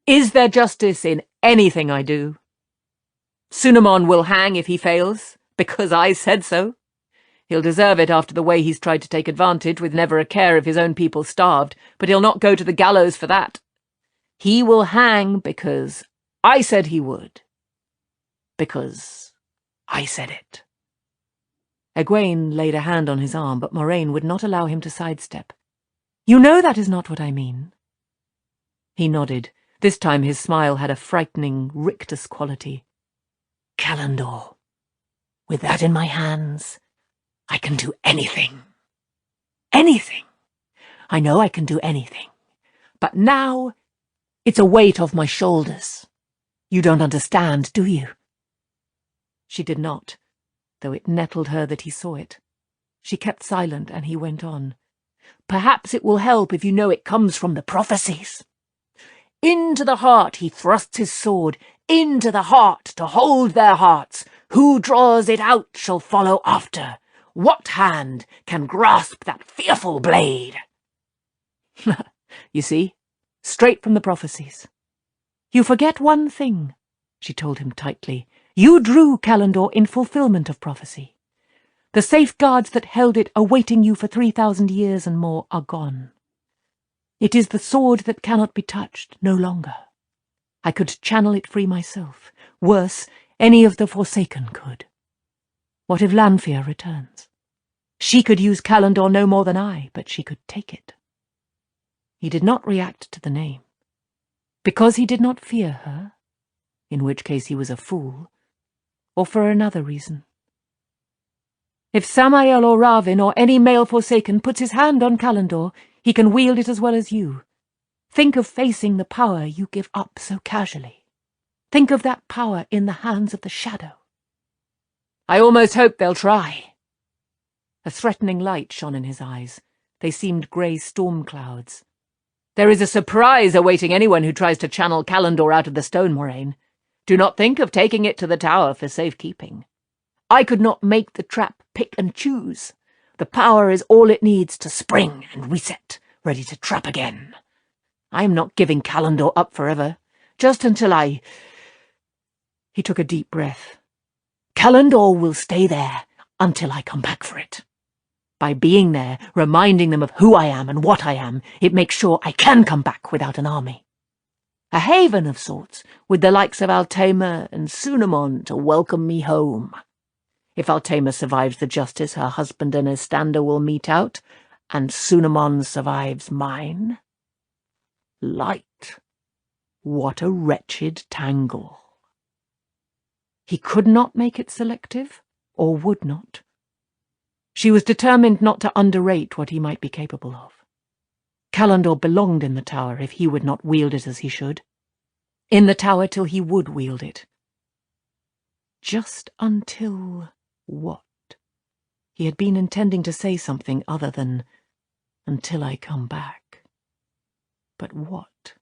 Is there justice in anything I do? Sunamon will hang if he fails, because I said so. He'll deserve it after the way he's tried to take advantage with never a care if his own people starved, but he'll not go to the gallows for that. He will hang because I said he would. Because I said it. Egwene laid a hand on his arm, but Moraine would not allow him to sidestep. You know that is not what I mean. He nodded. This time his smile had a frightening, rictus quality. Callandor, with that in my hands, I can do anything. Anything. I know I can do anything. But now, it's a weight off my shoulders. You don't understand, do you? She did not, though it nettled her that he saw it. She kept silent, and he went on. Perhaps it will help if you know it comes from the prophecies. Into the heart he thrusts his sword, into the heart to hold their hearts. Who draws it out shall follow after. What hand can grasp that fearful blade? You see, straight from the prophecies. You forget one thing, she told him tightly. You drew Callandor in fulfillment of prophecy. The safeguards that held it awaiting you for 3,000 years and more are gone. It is the sword that cannot be touched no longer. I could channel it free myself. Worse, any of the Forsaken could. What if Lanfear returns? She could use Callandor no more than I, but she could take it. He did not react to the name. Because he did not fear her, in which case he was a fool, or for another reason. If Samael or Ravin or any male Forsaken puts his hand on Callandor, he can wield it as well as you. Think of facing the power you give up so casually. Think of that power in the hands of the Shadow. I almost hope they'll try. A threatening light shone in his eyes. They seemed grey storm clouds. There is a surprise awaiting anyone who tries to channel Callandor out of the stone, Moraine. Do not think of taking it to the tower for safekeeping. I could not make the trap pick and choose. The power is all it needs to spring and reset, ready to trap again. I am not giving Callandor up forever, just until I... He took a deep breath. Callandor will stay there until I come back for it. By being there, reminding them of who I am and what I am, it makes sure I can come back without an army. A haven of sorts, with the likes of Altama and Sunamon to welcome me home. If Altama survives the justice her husband and Estanda will mete out, and Sunamon survives mine. Light. What a wretched tangle. He could not make it selective, or would not. She was determined not to underrate what he might be capable of. Callandor belonged in the tower if he would not wield it as he should. In the tower till he would wield it. Just until what? He had been intending to say something other than, until I come back. But what?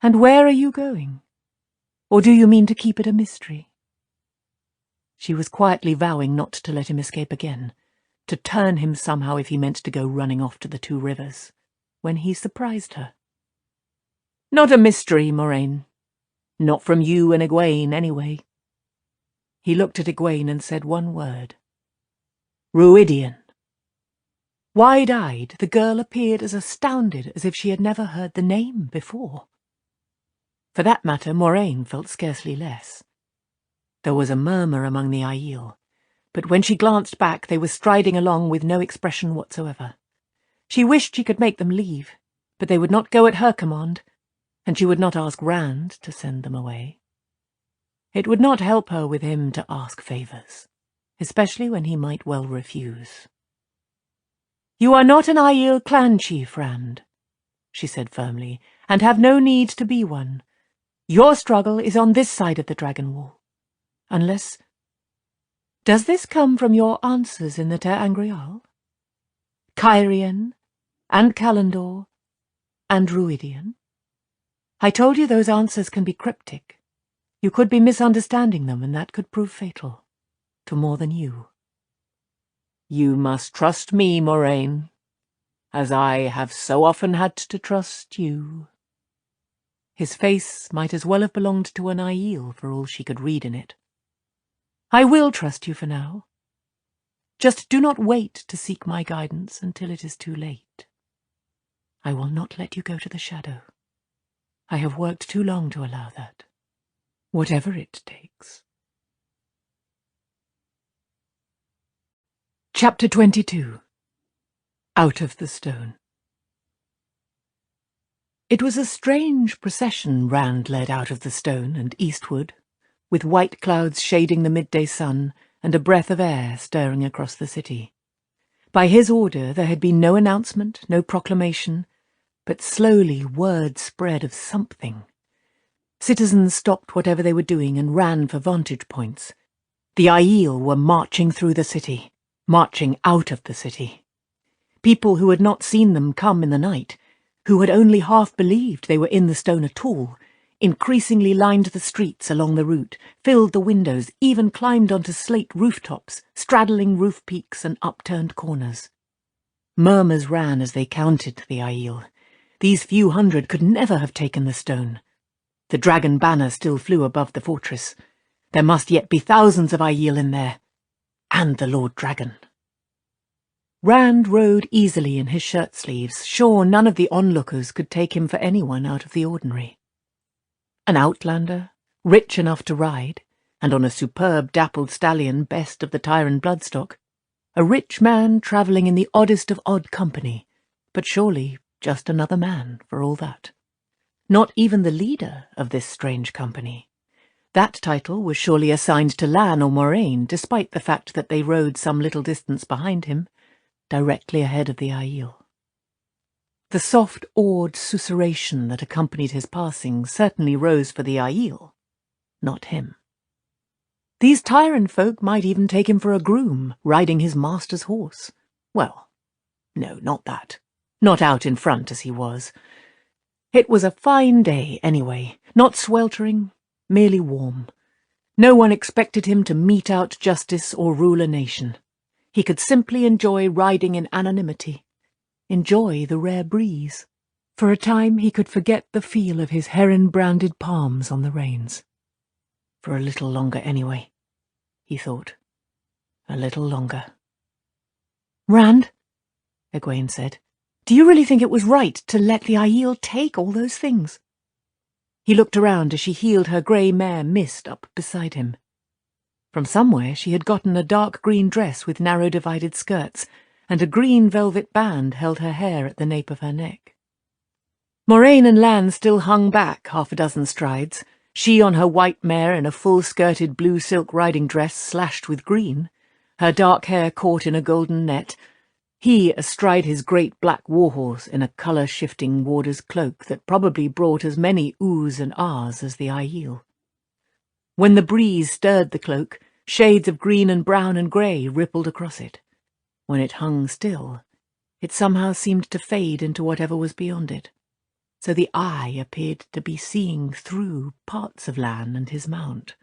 And where are you going? Or do you mean to keep it a mystery? She was quietly vowing not to let him escape again, to turn him somehow if he meant to go running off to the two rivers, when he surprised her. Not a mystery, Moraine. Not from you and Egwene, anyway. He looked at Egwene and said one word. Ruidian. Wide-eyed, the girl appeared as astounded as if she had never heard the name before. For that matter, Moraine felt scarcely less. There was a murmur among the Aiel, but when she glanced back they were striding along with no expression whatsoever. She wished she could make them leave, but they would not go at her command, and she would not ask Rand to send them away. It would not help her with him to ask favours, especially when he might well refuse. You are not an Aiel clan chief, Rand, she said firmly, and have no need to be one. Your struggle is on this side of the Dragon Wall. Unless... Does this come from your answers in the Ter Angreal? Cairhien, and Callandor, and Ruidian? I told you those answers can be cryptic. You could be misunderstanding them, and that could prove fatal. to more than you. You must trust me, Moraine, as I have so often had to trust you." His face might as well have belonged to an Aiel for all she could read in it. "I will trust you for now. Just do not wait to seek my guidance until it is too late. I will not let you go to the shadow. I have worked too long to allow that, whatever it takes." Chapter 22. Out of the Stone. It was a strange procession Rand led out of the stone and eastward, with white clouds shading the midday sun and a breath of air stirring across the city. By his order there had been no announcement, no proclamation, but slowly word spread of something. Citizens stopped whatever they were doing and ran for vantage points. The Aiel were marching through the city, marching out of the city. People who had not seen them come in the night, who had only half believed they were in the stone at all, increasingly lined the streets along the route, filled the windows, even climbed onto slate rooftops, straddling roof peaks and upturned corners. Murmurs ran as they counted the Aiel. These few hundred could never have taken the stone. The dragon banner still flew above the fortress. There must yet be thousands of Aiel in there. And the Lord Dragon. Rand rode easily in his shirt-sleeves, sure none of the onlookers could take him for anyone out of the ordinary. An outlander, rich enough to ride, and on a superb dappled stallion best of the Tyran bloodstock, a rich man travelling in the oddest of odd company, but surely just another man for all that. Not even the leader of this strange company. That title was surely assigned to Lan or Moraine, despite the fact that they rode some little distance behind him, directly ahead of the Aiel. The soft, awed susurration that accompanied his passing certainly rose for the Aiel, not him. These Tyran folk might even take him for a groom, riding his master's horse. Well, no, not that. Not out in front as he was. It was a fine day, anyway, not sweltering, merely warm. No one expected him to mete out justice or rule a nation. He could simply enjoy riding in anonymity, enjoy the rare breeze. For a time he could forget the feel of his heron-branded palms on the reins. For a little longer anyway, he thought. A little longer. "Rand," Egwene said, "do you really think it was right to let the Aiel take all those things?" He looked around as she heeled her grey mare Mist up beside him. From somewhere she had gotten a dark green dress with narrow divided skirts, and a green velvet band held her hair at the nape of her neck. Moraine and Lan still hung back half a dozen strides, she on her white mare in a full-skirted blue silk riding dress slashed with green, her dark hair caught in a golden net, he astride his great black warhorse in a colour-shifting warder's cloak that probably brought as many oohs and ahs as the Aiel. When the breeze stirred the cloak, shades of green and brown and grey rippled across it. When it hung still, it somehow seemed to fade into whatever was beyond it, so the eye appeared to be seeing through parts of Lan and his mount.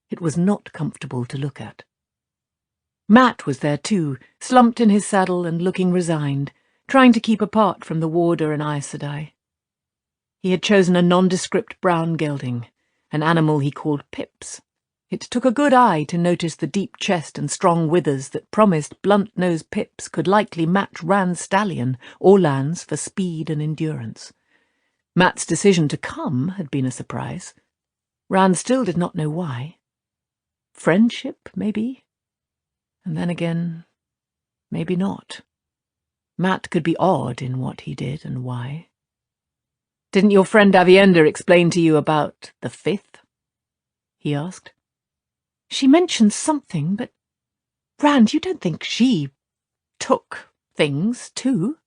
It was not comfortable to look at. Mat was there too, slumped in his saddle and looking resigned, trying to keep apart from the warder and Aes Sedai. He had chosen a nondescript brown gelding, an animal he called Pips. It took a good eye to notice the deep chest and strong withers that promised blunt-nosed Pips could likely match Rand's stallion or Lan's for speed and endurance. Mat's decision to come had been a surprise. Rand still did not know why. Friendship, maybe? And then again, maybe not. Mat could be odd in what he did and why. "Didn't your friend Avienda explain to you about the fifth?" he asked. "She mentioned something, but, Rand, you don't think she took things, too?"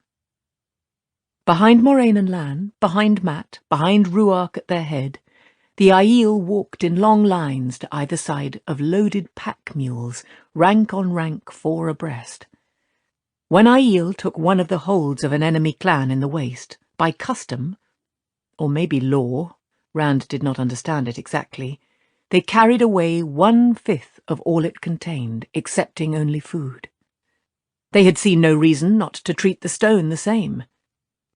Behind Moraine and Lan, behind Mat, behind Ruark at their head, the Aiel walked in long lines to either side of loaded pack mules, rank on rank, 4 abreast. When Aiel took one of the holds of an enemy clan in the waist, by custom, or maybe law, Rand did not understand it exactly, They carried away 1/5 of all it contained, excepting only food. They had seen no reason not to treat the stone the same.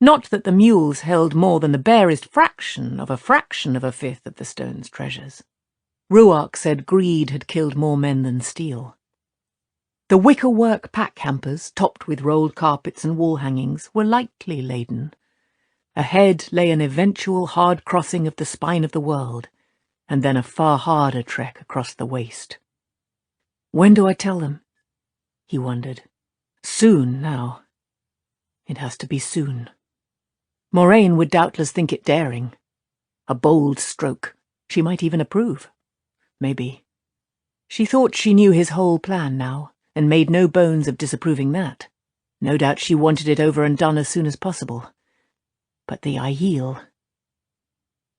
Not that the mules held more than the barest fraction of a 5th of the stone's treasures. Ruark said greed had killed more men than steel. The wicker-work pack hampers, topped with rolled carpets and wall hangings, were lightly laden. Ahead lay an eventual hard crossing of the spine of the world, and then a far harder trek across the waste. When do I tell them? He wondered. Soon, now. It has to be soon. Moraine would doubtless think it daring. A bold stroke. She might even approve. Maybe. She thought she knew his whole plan now, and made no bones of disapproving that. No doubt she wanted it over and done as soon as possible. But the Aiel...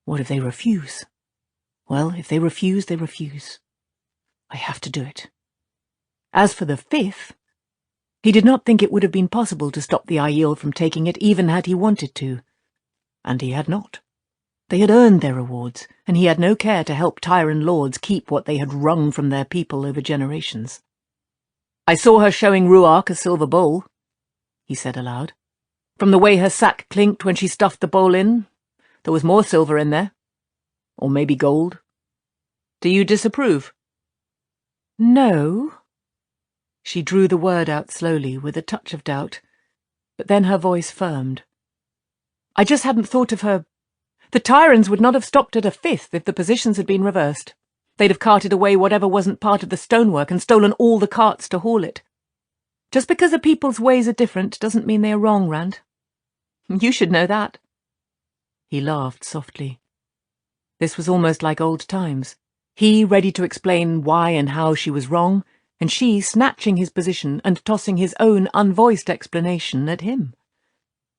What if they refuse? Well, if they refuse, they refuse. I have to do it. As for the 5th, he did not think it would have been possible to stop the Aiel from taking it even had he wanted to. And he had not. They had earned their rewards, and he had no care to help Tyran lords keep what they had wrung from their people over generations. I saw her showing Ruark a silver bowl, he said aloud. From the way her sack clinked when she stuffed the bowl in, there was more silver in there. Or maybe gold. Do you disapprove? No. She drew the word out slowly, with a touch of doubt, but then her voice firmed. I just hadn't thought of her. The Tyrans would not have stopped at a 5th if the positions had been reversed. They'd have carted away whatever wasn't part of the stonework and stolen all the carts to haul it. Just because a people's ways are different doesn't mean they are wrong, Rand. You should know that. He laughed softly. This was almost like old times. He ready to explain why and how she was wrong, and she snatching his position and tossing his own unvoiced explanation at him.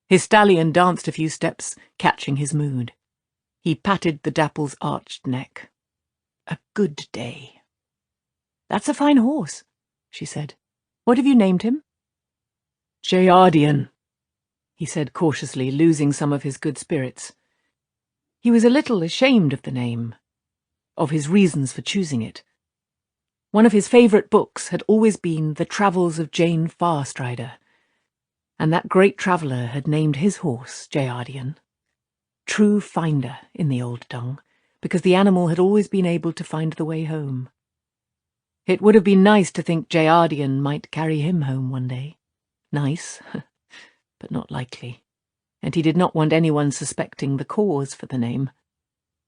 His stallion danced a few steps, catching his mood. He patted the dapple's arched neck. A good day. That's a fine horse, she said. What have you named him? Jayardian, he said cautiously, losing some of his good spirits. He was a little ashamed of the name, of his reasons for choosing it. One of his favourite books had always been The Travels of Jane Farstrider, and that great traveller had named his horse Jayardian. True finder in the old tongue, because the animal had always been able to find the way home. It would have been nice to think Jayardian might carry him home one day. Nice, but not likely. And he did not want anyone suspecting the cause for the name.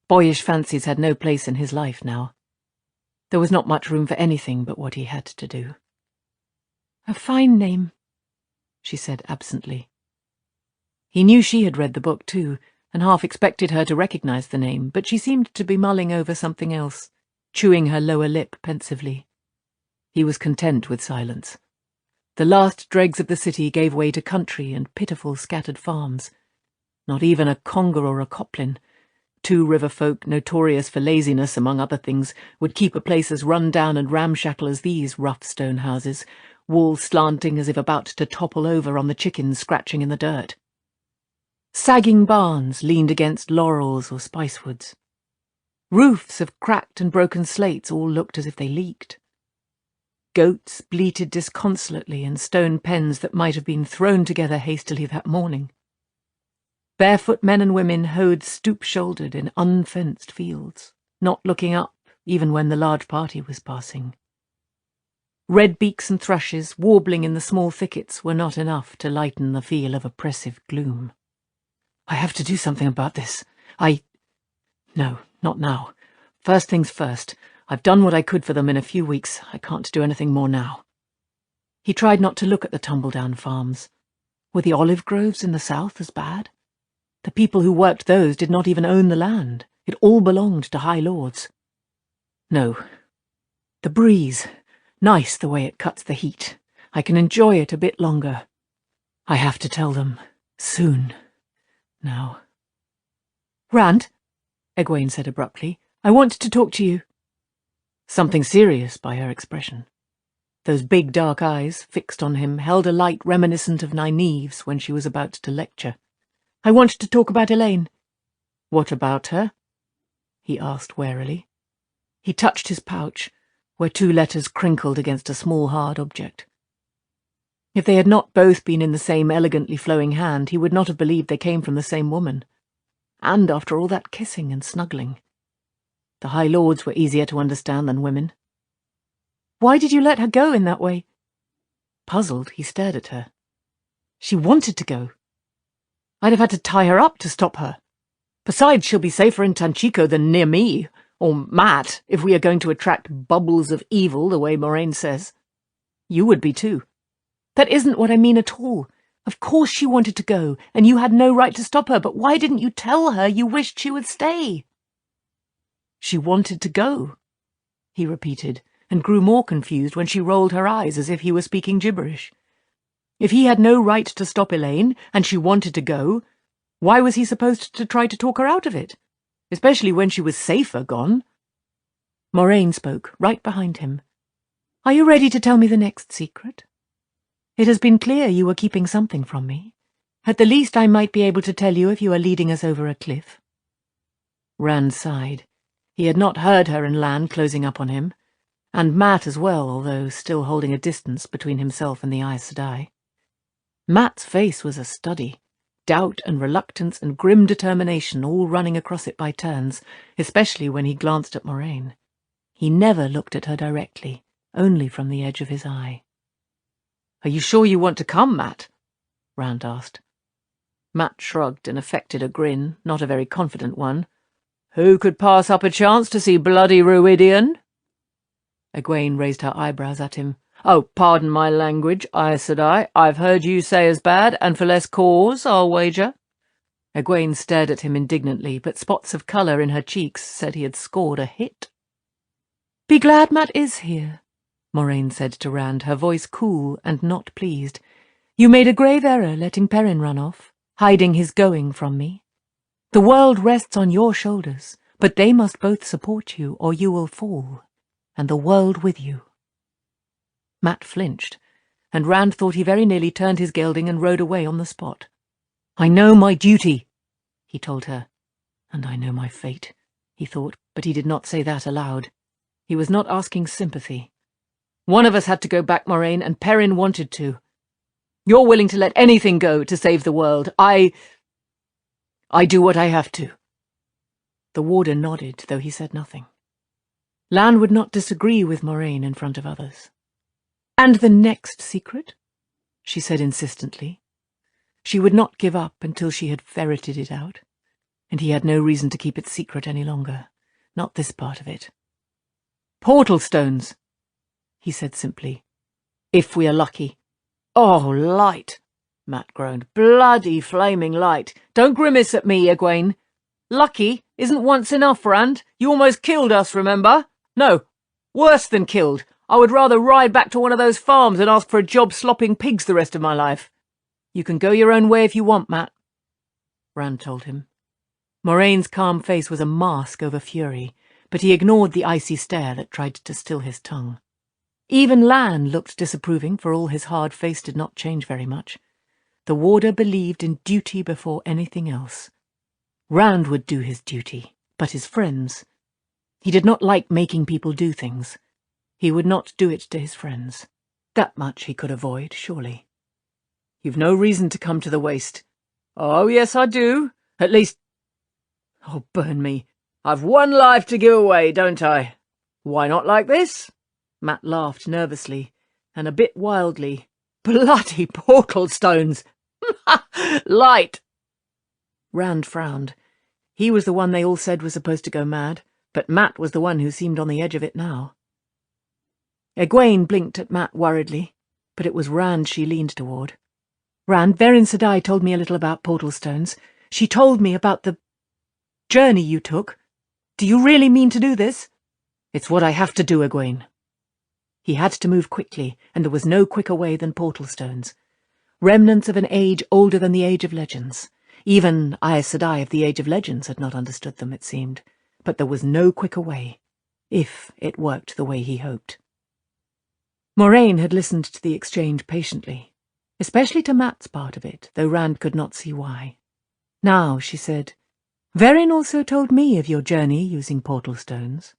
Boyish fancies had no place in his life now. There was not much room for anything but what he had to do. A fine name, she said absently. He knew she had read the book too, and half expected her to recognize the name, but she seemed to be mulling over something else, chewing her lower lip pensively. He was content with silence. The last dregs of the city gave way to country and pitiful scattered farms. Not even a conger or a coplin. 2 river folk notorious for laziness, among other things, would keep a place as run down and ramshackle as these rough stone houses, walls slanting as if about to topple over on the chickens scratching in the dirt. Sagging barns leaned against laurels or spicewoods. Roofs of cracked and broken slates all looked as if they leaked. Goats bleated disconsolately in stone pens that might have been thrown together hastily that morning. Barefoot men and women hoed stoop-shouldered in unfenced fields, not looking up even when the large party was passing. Redbeaks and thrushes warbling in the small thickets were not enough to lighten the feel of oppressive gloom. I have to do something about this. No, not now. First things first. I've done what I could for them in a few weeks. I can't do anything more now. He tried not to look at the tumble-down farms. Were the olive groves in the south as bad? The people who worked those did not even own the land. It all belonged to high lords. No. The breeze. Nice the way it cuts the heat. I can enjoy it a bit longer. I have to tell them. Soon. Now. Rand, Egwene said abruptly, I want to talk to you. Something serious by her expression. Those big dark eyes, fixed on him, held a light reminiscent of Nynaeve's when she was about to lecture. I want to talk about Elaine. What about her? He asked warily. He touched his pouch, where 2 letters crinkled against a small hard object. If they had not both been in the same elegantly flowing hand, he would not have believed they came from the same woman. And after all that kissing and snuggling. The High Lords were easier to understand than women. Why did you let her go in that way? Puzzled, he stared at her. She wanted to go. I'd have had to tie her up to stop her. Besides, she'll be safer in Tanchico than near me, or Matt, if we are going to attract bubbles of evil the way Moraine says. You would be too. That isn't what I mean at all. Of course she wanted to go, and you had no right to stop her, but why didn't you tell her you wished she would stay? She wanted to go, he repeated, and grew more confused when she rolled her eyes as if he were speaking gibberish. If he had no right to stop Elaine, and she wanted to go, why was he supposed to try to talk her out of it, especially when she was safer gone? Moraine spoke, right behind him. Are you ready to tell me the next secret? It has been clear you were keeping something from me. At the least I might be able to tell you if you are leading us over a cliff. Rand sighed. He had not heard her and Lan closing up on him, and Matt as well, although still holding a distance between himself and the Aes Sedai. Matt's face was a study, doubt and reluctance and grim determination all running across it by turns, especially when he glanced at Moraine. He never looked at her directly, only from the edge of his eye. "Are you sure you want to come, Matt?" Rand asked. Matt shrugged and affected a grin, not a very confident one. "Who could pass up a chance to see bloody Ruidian?" Egwene raised her eyebrows at him. "Oh, pardon my language, Aes Sedai. I've heard you say as bad, and for less cause, I'll wager." Egwene stared at him indignantly, but spots of colour in her cheeks said he had scored a hit. "Be glad Matt is here," Moraine said to Rand, her voice cool and not pleased. "You made a grave error letting Perrin run off, hiding his going from me. The world rests on your shoulders, but they must both support you, or you will fall, and the world with you." Matt flinched, and Rand thought he very nearly turned his gelding and rode away on the spot. "I know my duty," he told her. "And I know my fate," he thought, but he did not say that aloud. He was not asking sympathy. "One of us had to go back, Moraine, and Perrin wanted to. You're willing to let anything go to save the world. I do what I have to." The warder nodded, though he said nothing. Lan would not disagree with Moraine in front of others. "And the next secret?" she said insistently. She would not give up until she had ferreted it out, and he had no reason to keep it secret any longer, not this part of it. "Portal stones," he said simply. "If we are lucky." "Oh, light," Matt groaned. "Bloody flaming light. Don't grimace at me, Egwene. Lucky isn't once enough, Rand. You almost killed us, remember? No, worse than killed. I would rather ride back to one of those farms and ask for a job slopping pigs the rest of my life. You can go your own way if you want, Matt," Rand told him. Moraine's calm face was a mask over fury, but he ignored the icy stare that tried to still his tongue. Even Lan looked disapproving, for all his hard face did not change very much. The warder believed in duty before anything else. Rand would do his duty, but his friends. He did not like making people do things. He would not do it to his friends. That much he could avoid, surely. "You've no reason to come to the waste." "Oh, yes, I do. At least... oh, burn me. I've one life to give away, don't I? Why not like this?" Matt laughed nervously, and a bit wildly. "Bloody portal stones! Light!" Rand frowned. He was the one they all said was supposed to go mad, but Matt was the one who seemed on the edge of it now. Egwene blinked at Matt worriedly, but it was Rand she leaned toward. "Rand, Verin Sedai told me a little about portal stones. She told me about the journey you took. Do you really mean to do this?" "It's what I have to do, Egwene." He had to move quickly, and there was no quicker way than portal stones. Remnants of an age older than the Age of Legends. Even Aes Sedai of the Age of Legends had not understood them, it seemed. But there was no quicker way, if it worked the way he hoped. Moraine had listened to the exchange patiently, especially to Matt's part of it, though Rand could not see why. Now, she said, "Verin also told me of your journey using portal stones."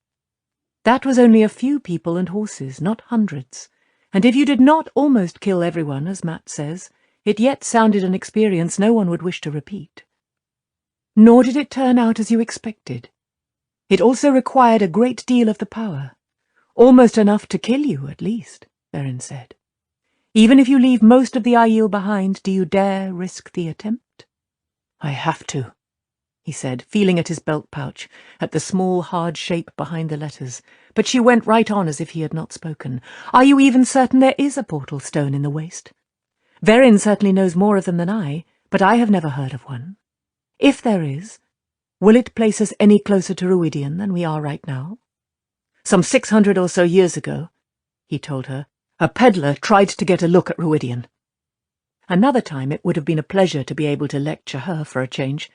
That was only a few people and horses, not hundreds, and if you did not almost kill everyone, as Matt says, it yet sounded an experience no one would wish to repeat. Nor did it turn out as you expected. It also required a great deal of the power, almost enough to kill you, at least, Verin said. Even if you leave most of the Aiel behind, do you dare risk the attempt? I have to, he said, feeling at his belt pouch, at the small, hard shape behind the letters, but she went right on as if he had not spoken. Are you even certain there is a portal stone in the waste? Verin certainly knows more of them than I, but I have never heard of one. If there is, will it place us any closer to Ruidian than we are right now? Some 600 or so years ago, he told her, a peddler tried to get a look at Ruidian. Another time it would have been a pleasure to be able to lecture her for a change.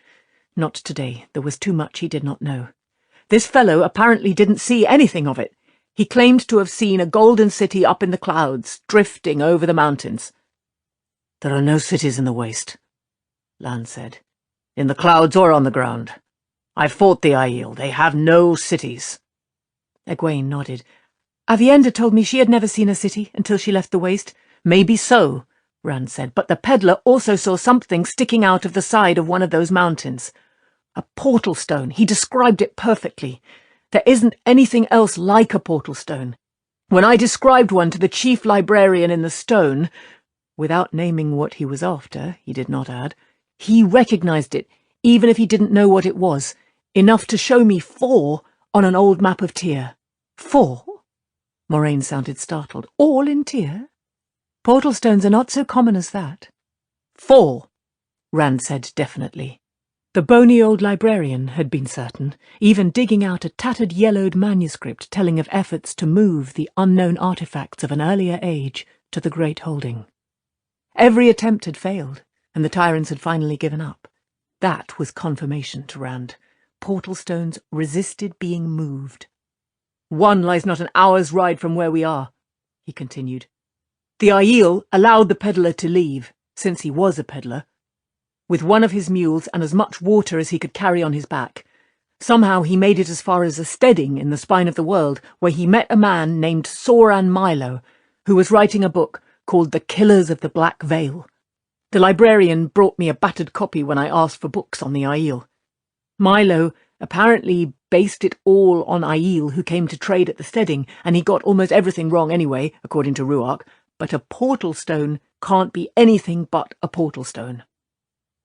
Not today, there was too much he did not know. This fellow apparently didn't see anything of it. He claimed to have seen a golden city up in the clouds, drifting over the mountains. There are no cities in the waste, Lan said, in the clouds or on the ground. I fought the Aiel. They have no cities. Egwene nodded. Avienda told me she had never seen a city until she left the waste. Maybe so, Rand said, but the peddler also saw something sticking out of the side of one of those mountains. A portal stone. He described it perfectly. There isn't anything else like a portal stone. When I described one to the chief librarian in the stone, without naming what he was after, he did not add, he recognized it, even if he didn't know what it was, enough to show me 4 on an old map of Tyr. 4? Moraine sounded startled. All in Tyr? Portal stones are not so common as that. 4, Rand said definitely. The bony old librarian had been certain, even digging out a tattered yellowed manuscript telling of efforts to move the unknown artifacts of an earlier age to the Great Holding. Every attempt had failed, and the tyrants had finally given up. That was confirmation to Rand. Portal stones resisted being moved. One lies not an hour's ride from where we are, he continued. The Aiel allowed the peddler to leave, since he was a peddler, with one of his mules and as much water as he could carry on his back. Somehow he made it as far as a steading in the spine of the world, where he met a man named Soran Milo, who was writing a book called The Killers of the Black Veil. The librarian brought me a battered copy when I asked for books on the Aiel. Milo apparently based it all on Aiel who came to trade at the steading, and he got almost everything wrong anyway, according to Ruark, but a portal stone can't be anything but a portal stone.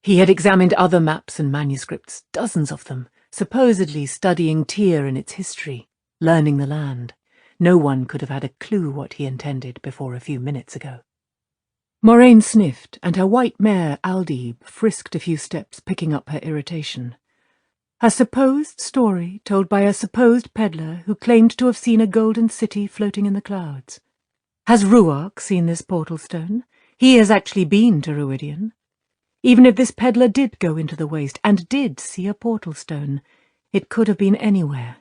He had examined other maps and manuscripts, dozens of them, supposedly studying Tyr and its history, learning the land. No one could have had a clue what he intended before a few minutes ago. Moraine sniffed, and her white mare, Aldib, frisked a few steps, picking up her irritation. A supposed story told by a supposed peddler who claimed to have seen a golden city floating in the clouds. Has Ruark seen this portal stone? He has actually been to Ruidian. Even if this peddler did go into the waste and did see a portal stone, it could have been anywhere.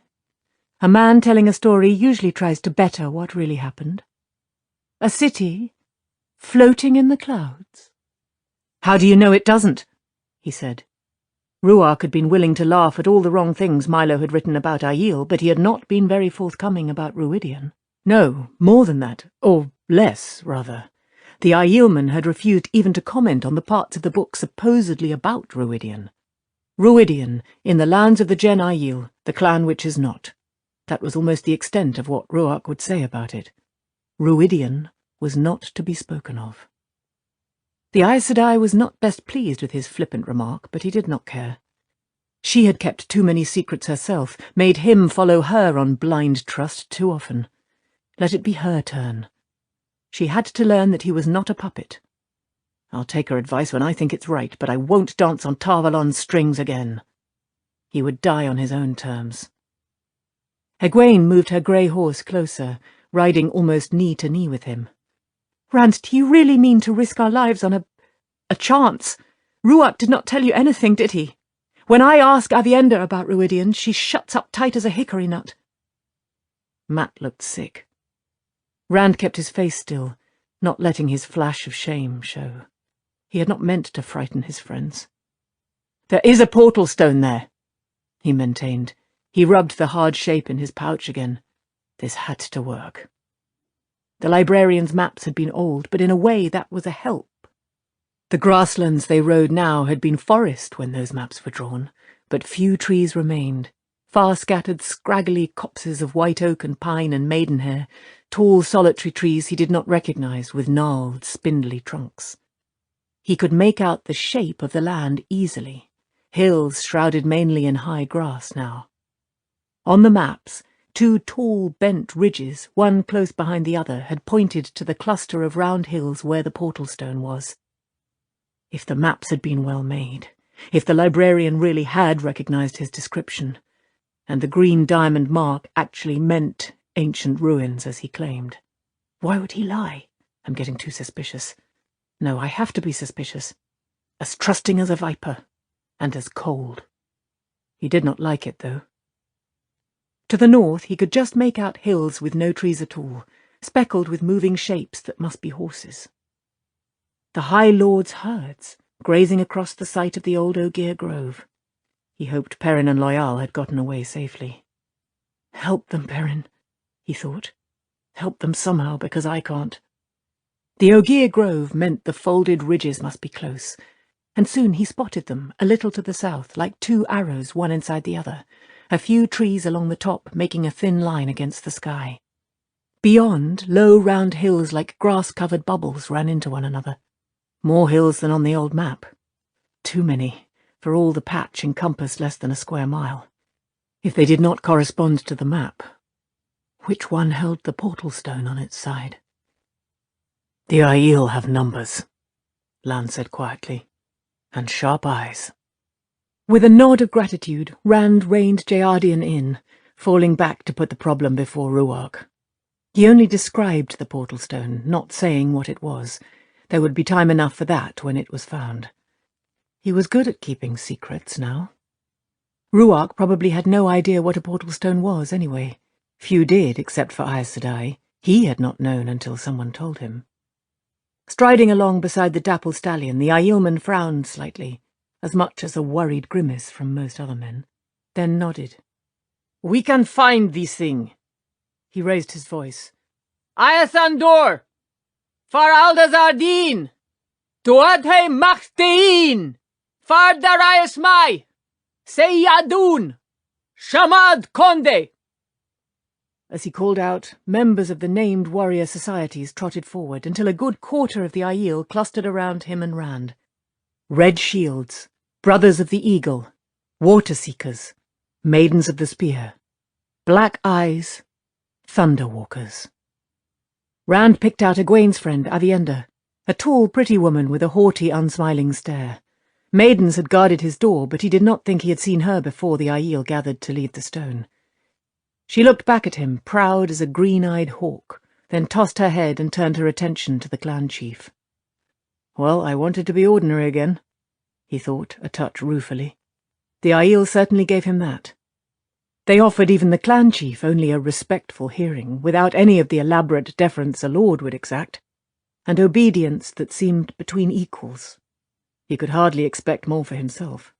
A man telling a story usually tries to better what really happened. A city floating in the clouds. How do you know it doesn't? He said. Ruark had been willing to laugh at all the wrong things Milo had written about Aiel, but he had not been very forthcoming about Ruidian. No, more than that, or less, rather. The Aielman had refused even to comment on the parts of the book supposedly about Ruidian. Ruidian, in the lands of the Gen Aiel, the clan which is not. That was almost the extent of what Ruark would say about it. Ruidian was not to be spoken of. The Aes Sedai was not best pleased with his flippant remark, but he did not care. She had kept too many secrets herself, made him follow her on blind trust too often. Let it be her turn. She had to learn that he was not a puppet. I'll take her advice when I think it's right, but I won't dance on Tarvalon's strings again. He would die on his own terms. Egwene moved her grey horse closer, riding almost knee to knee with him. Rand, do you really mean to risk our lives on a chance? Ruark did not tell you anything, did he? When I ask Avienda about Ruidian, she shuts up tight as a hickory nut. Matt looked sick. Rand kept his face still, not letting his flash of shame show. He had not meant to frighten his friends. There is a portal stone there, he maintained. He rubbed the hard shape in his pouch again. This had to work. The librarian's maps had been old, but in a way that was a help. The grasslands they rode now had been forest when those maps were drawn, but few trees remained, far-scattered scraggly copses of white oak and pine and maidenhair, tall solitary trees he did not recognize with gnarled, spindly trunks. He could make out the shape of the land easily, hills shrouded mainly in high grass now. On the maps, two tall, bent ridges, one close behind the other, had pointed to the cluster of round hills where the portal stone was. If the maps had been well made, if the librarian really had recognized his description, and the green diamond mark actually meant ancient ruins as he claimed. Why would he lie? I'm getting too suspicious. No, I have to be suspicious. As trusting as a viper, and as cold. He did not like it, though. To the north he could just make out hills with no trees at all, speckled with moving shapes that must be horses. The High Lord's herds, grazing across the site of the old Ogier Grove. He hoped Perrin and Loyal had gotten away safely. Help them, Perrin, he thought. Help them somehow, because I can't. The Ogier Grove meant the folded ridges must be close, and soon he spotted them, a little to the south, like two arrows, one inside the other, a few trees along the top making a thin line against the sky. Beyond, low round hills like grass-covered bubbles ran into one another. More hills than on the old map. Too many, for all the patch encompassed less than a square mile. If they did not correspond to the map, which one held the portal stone on its side? The Aiel have numbers, Lan said quietly, and sharp eyes. With a nod of gratitude, Rand reined Jayardian in, falling back to put the problem before Ruark. He only described the portal stone, not saying what it was. There would be time enough for that when it was found. He was good at keeping secrets now. Ruark probably had no idea what a portal stone was, anyway. Few did, except for Aes Sedai. He had not known until someone told him. Striding along beside the dapple stallion, the Aielman frowned slightly, as much as a worried grimace from most other men, then nodded. "We can find this thing." He raised his voice. "Ayasandor! Far Aldazardin! Tuadhe Machtein! Far Darius Mai! Seyadun! Shamad Konde!" As he called out, members of the named warrior societies trotted forward until a good quarter of the Aiel clustered around him and Rand. Red Shields, Brothers of the Eagle, Water Seekers, Maidens of the Spear, Black Eyes, Thunderwalkers. Rand picked out Egwene's friend, Avienda, a tall, pretty woman with a haughty, unsmiling stare. Maidens had guarded his door, but he did not think he had seen her before the Aiel gathered to leave the stone. She looked back at him, proud as a green-eyed hawk, then tossed her head and turned her attention to the clan chief. Well, I wanted to be ordinary again, he thought, a touch ruefully. The Aiel certainly gave him that. They offered even the clan chief only a respectful hearing, without any of the elaborate deference a lord would exact, and obedience that seemed between equals. He could hardly expect more for himself.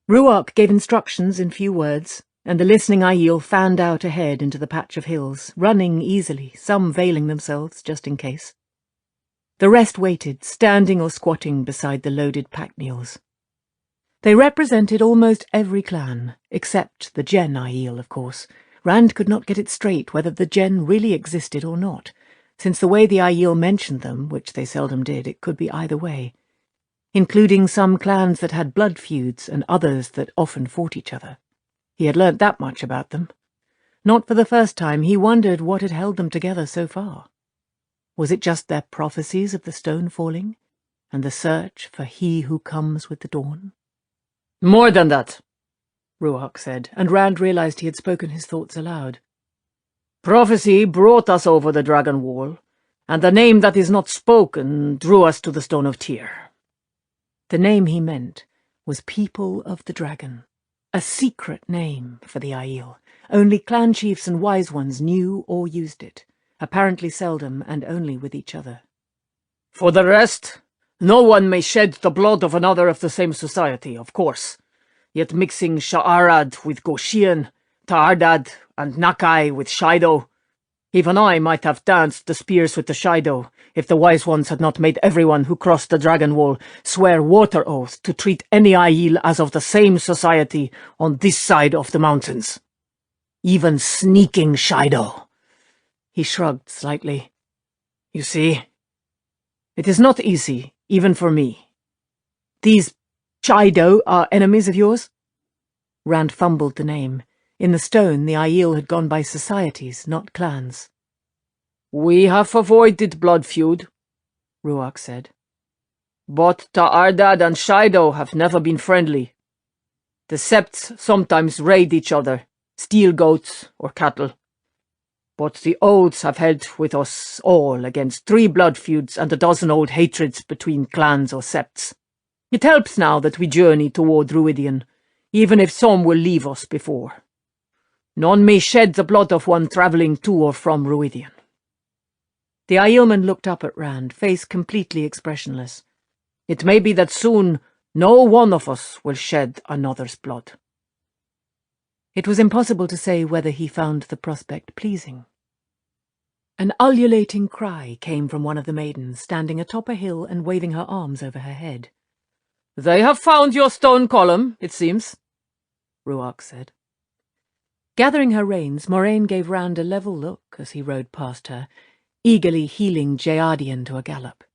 Ruark gave instructions in few words, and the listening Aiel fanned out ahead into the patch of hills, running easily, some veiling themselves just in case. The rest waited, standing or squatting beside the loaded pack mules. They represented almost every clan, except the Gen Aiel, of course. Rand could not get it straight whether the Gen really existed or not, since the way the Aiel mentioned them, which they seldom did, it could be either way, including some clans that had blood feuds and others that often fought each other. He had learnt that much about them. Not for the first time, he wondered what had held them together so far. Was it just their prophecies of the stone falling, and the search for he who comes with the dawn? "More than that," Ruark said, and Rand realized he had spoken his thoughts aloud. "Prophecy brought us over the dragon wall, and the name that is not spoken drew us to the Stone of Tyr." The name he meant was People of the Dragon, a secret name for the Aiel. Only clan chiefs and wise ones knew or used it, apparently seldom and only with each other. "For the rest, no one may shed the blood of another of the same society, of course. Yet mixing Sha'arad with Goshian, Ta'ardad and Nakai with Shido. Even I might have danced the spears with the Shido, if the wise ones had not made everyone who crossed the dragon wall swear water oath to treat any Aiel as of the same society on this side of the mountains. Even sneaking Shido. He shrugged slightly. You see, it is not easy, even for me. These Shido are enemies of yours? Rand fumbled the name. In the stone, the Aiel had gone by societies, not clans. We have avoided blood feud, Ruark said. But Ta'ardad and Shido have never been friendly. The Septs sometimes raid each other, steal goats or cattle. But the oaths have held with us all against 3 blood feuds and a dozen old hatreds between clans or septs. It helps now that we journey toward Ruidian, even if some will leave us before. None may shed the blood of one travelling to or from Ruidian. The Aielman looked up at Rand, face completely expressionless. It may be that soon no one of us will shed another's blood. It was impossible to say whether he found the prospect pleasing. An ululating cry came from one of the maidens, standing atop a hill and waving her arms over her head. "They have found your stone column, it seems," Ruark said. Gathering her reins, Moraine gave Rand a level look as he rode past her, eagerly heeling Jayardian to a gallop.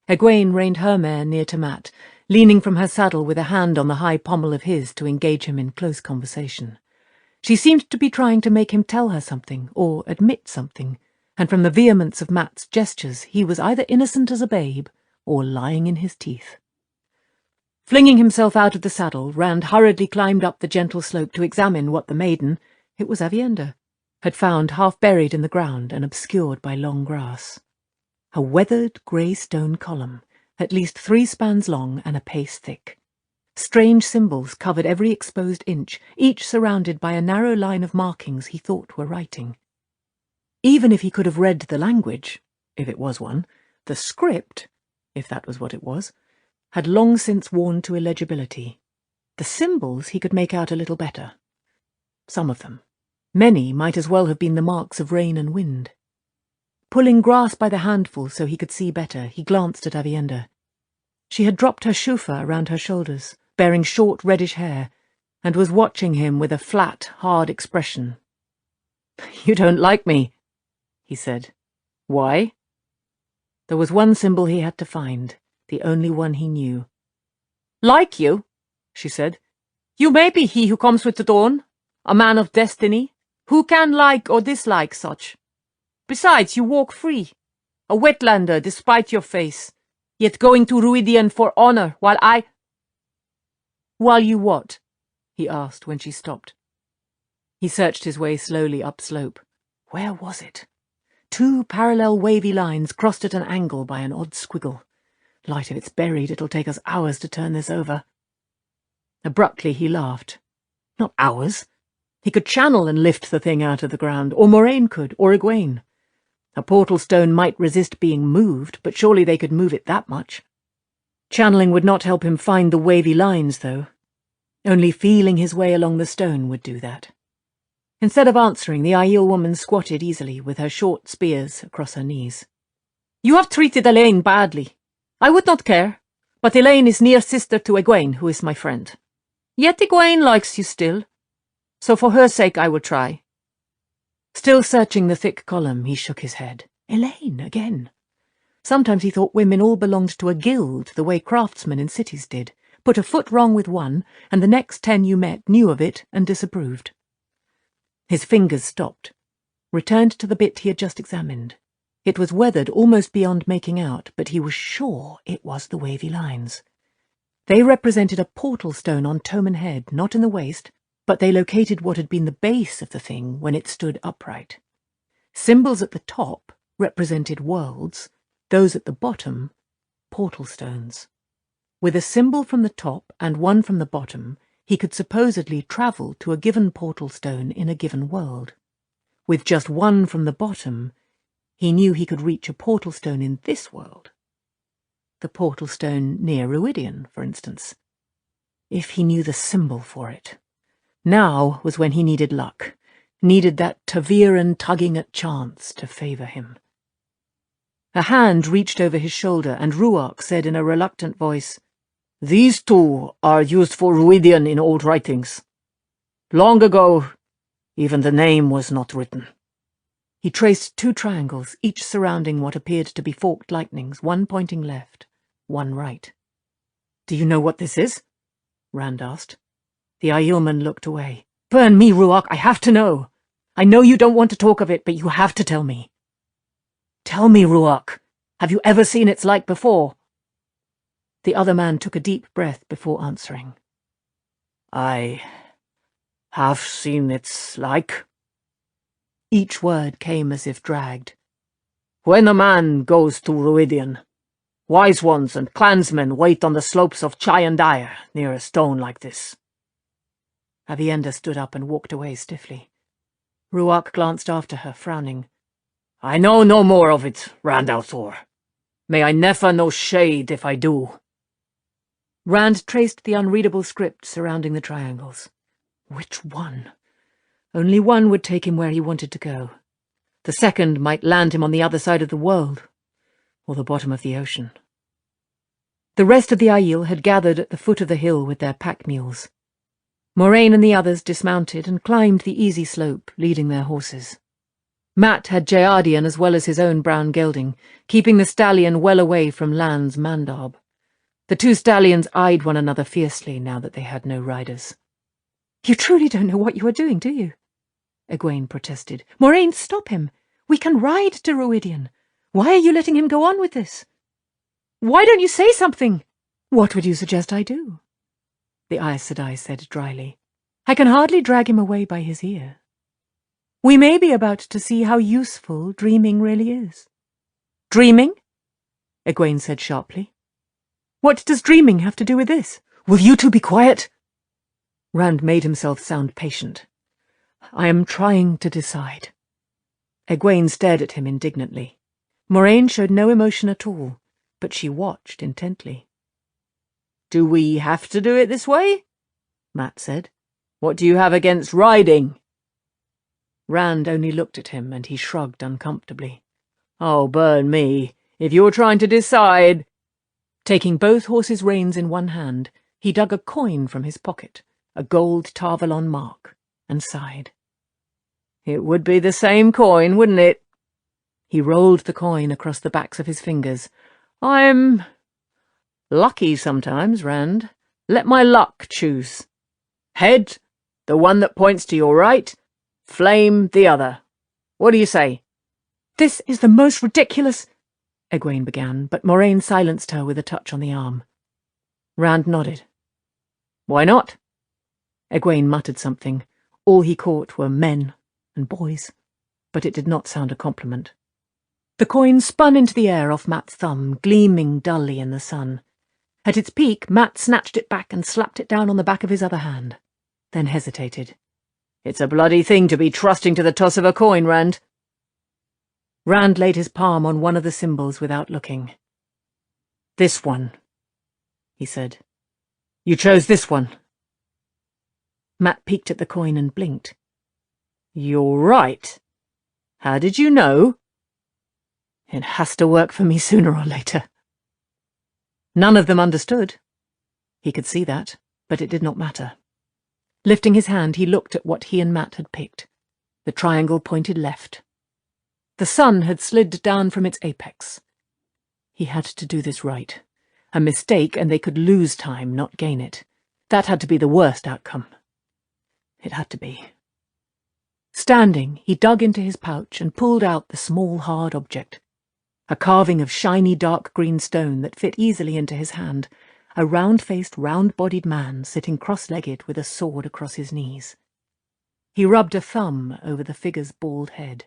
Egwene reined her mare near to Mat, leaning from her saddle with a hand on the high pommel of his to engage him in close conversation. She seemed to be trying to make him tell her something, or admit something, and from the vehemence of Mat's gestures he was either innocent as a babe or lying in his teeth. Flinging himself out of the saddle, Rand hurriedly climbed up the gentle slope to examine what the maiden, it was Avienda, had found half buried in the ground and obscured by long grass. A weathered grey stone column, at least 3 spans long and a pace thick. Strange symbols covered every exposed inch, each surrounded by a narrow line of markings he thought were writing. Even if he could have read the language, if it was one, the script, if that was what it was, had long since worn to illegibility. The symbols he could make out a little better. Some of them. Many might as well have been the marks of rain and wind. Pulling grass by the handful so he could see better, he glanced at Avienda. She had dropped her shufa around her shoulders, bearing short reddish hair, and was watching him with a flat, hard expression. "You don't like me," he said. "Why?" There was one symbol he had to find, the only one he knew. "Like you," she said. "You may be he who comes with the dawn, a man of destiny, who can like or dislike such. Besides, you walk free, a wetlander despite your face, yet going to Ruidian for honour, while I—" "While you what?" he asked when she stopped. He searched his way slowly upslope. Where was it? 2 parallel wavy lines crossed at an angle by an odd squiggle. Light if it's buried, it'll take us hours to turn this over. Abruptly he laughed. Not hours. He could channel and lift the thing out of the ground, or Moraine could, or Egwene. A portal stone might resist being moved, but surely they could move it that much. Channeling would not help him find the wavy lines, though. Only feeling his way along the stone would do that. Instead of answering, the Aiel woman squatted easily, with her short spears across her knees. "You have treated Elaine badly. I would not care, but Elaine is near sister to Egwene, who is my friend. Yet Egwene likes you still, so for her sake I will try." Still searching the thick column, he shook his head. Elaine, again. Sometimes he thought women all belonged to a guild, the way craftsmen in cities did. Put a foot wrong with one, and the next 10 you met knew of it and disapproved. His fingers stopped, returned to the bit he had just examined. It was weathered almost beyond making out, but he was sure it was the wavy lines. They represented a portal stone on Toman Head, not in the waist, but they located what had been the base of the thing when it stood upright. Symbols at the top represented worlds, those at the bottom, portal stones. With a symbol from the top and one from the bottom, he could supposedly travel to a given portal stone in a given world. With just one from the bottom, he knew he could reach a portal stone in this world. The portal stone near Ruidian, for instance. If he knew the symbol for it. Now was when he needed luck. needed that Taviran tugging at chance to favour him. A hand reached over his shoulder, and Ruark said in a reluctant voice, "These two are used for Ruidian in old writings. Long ago, even the name was not written." He traced 2 triangles, each surrounding what appeared to be forked lightnings, one pointing left, one right. "Do you know what this is?" Rand asked. The Aielman looked away. "Burn me, Ruark, I have to know. I know you don't want to talk of it, but you have to tell me." "Tell me, Ruark. Have you ever seen its like before?" The other man took a deep breath before answering. "I have seen its like." Each word came as if dragged. "When a man goes to Ruidian, wise ones and clansmen wait on the slopes of Chayandaya near a stone like this." Avienda stood up and walked away stiffly. Ruark glanced after her, frowning. "I know no more of it, Rand al'Thor. May I never know shade if I do." Rand traced the unreadable script surrounding the triangles. Which one? Only one would take him where he wanted to go. The second might land him on the other side of the world, or the bottom of the ocean. The rest of the Aiel had gathered at the foot of the hill with their pack mules. Moraine and the others dismounted and climbed the easy slope, leading their horses. Mat had Jayardian as well as his own brown gelding, keeping the stallion well away from Lan's Mandab. The 2 stallions eyed one another fiercely now that they had no riders. "You truly don't know what you are doing, do you?" Egwene protested. "Moraine, stop him! We can ride to Ruidian. Why are you letting him go on with this? Why don't you say something?" "What would you suggest I do?" the Aes Sedai said dryly. "I can hardly drag him away by his ear. We may be about to see how useful dreaming really is." "Dreaming?" Egwene said sharply. "What does dreaming have to do with this?" "Will you 2 be quiet?" Rand made himself sound patient. "I am trying to decide." Egwene stared at him indignantly. Moraine showed no emotion at all, but she watched intently. "Do we have to do it this way?" Mat said. "What do you have against riding?" Rand only looked at him, and he shrugged uncomfortably. "Oh, burn me. If you're trying to decide—" Taking both horses' reins in one hand, he dug a coin from his pocket, a gold Tarvalon mark, and sighed. "It would be the same coin, wouldn't it?" He rolled the coin across the backs of his fingers. "I'm lucky sometimes, Rand. Let my luck choose. Head, the one that points to your right. Flame, the other. What do you say?" "This is the most ridiculous—" Egwene began, but Moraine silenced her with a touch on the arm. Rand nodded. "Why not?" Egwene muttered something. All he caught were men and boys, but it did not sound a compliment. The coin spun into the air off Mat's thumb, gleaming dully in the sun. At its peak, Mat snatched it back and slapped it down on the back of his other hand, then hesitated. "It's a bloody thing to be trusting to the toss of a coin, Rand." Rand laid his palm on one of the symbols without looking. "This one," he said. "You chose this one." Mat peeked at the coin and blinked. "You're right. How did you know?" "It has to work for me sooner or later." None of them understood. He could see that, but it did not matter. Lifting his hand, he looked at what he and Mat had picked. The triangle pointed left. The sun had slid down from its apex. He had to do this right. A mistake, and they could lose time, not gain it. That had to be the worst outcome. It had to be. Standing, he dug into his pouch and pulled out the small, hard object. A carving of shiny dark green stone that fit easily into his hand, a round-faced, round-bodied man sitting cross-legged with a sword across his knees. He rubbed a thumb over the figure's bald head.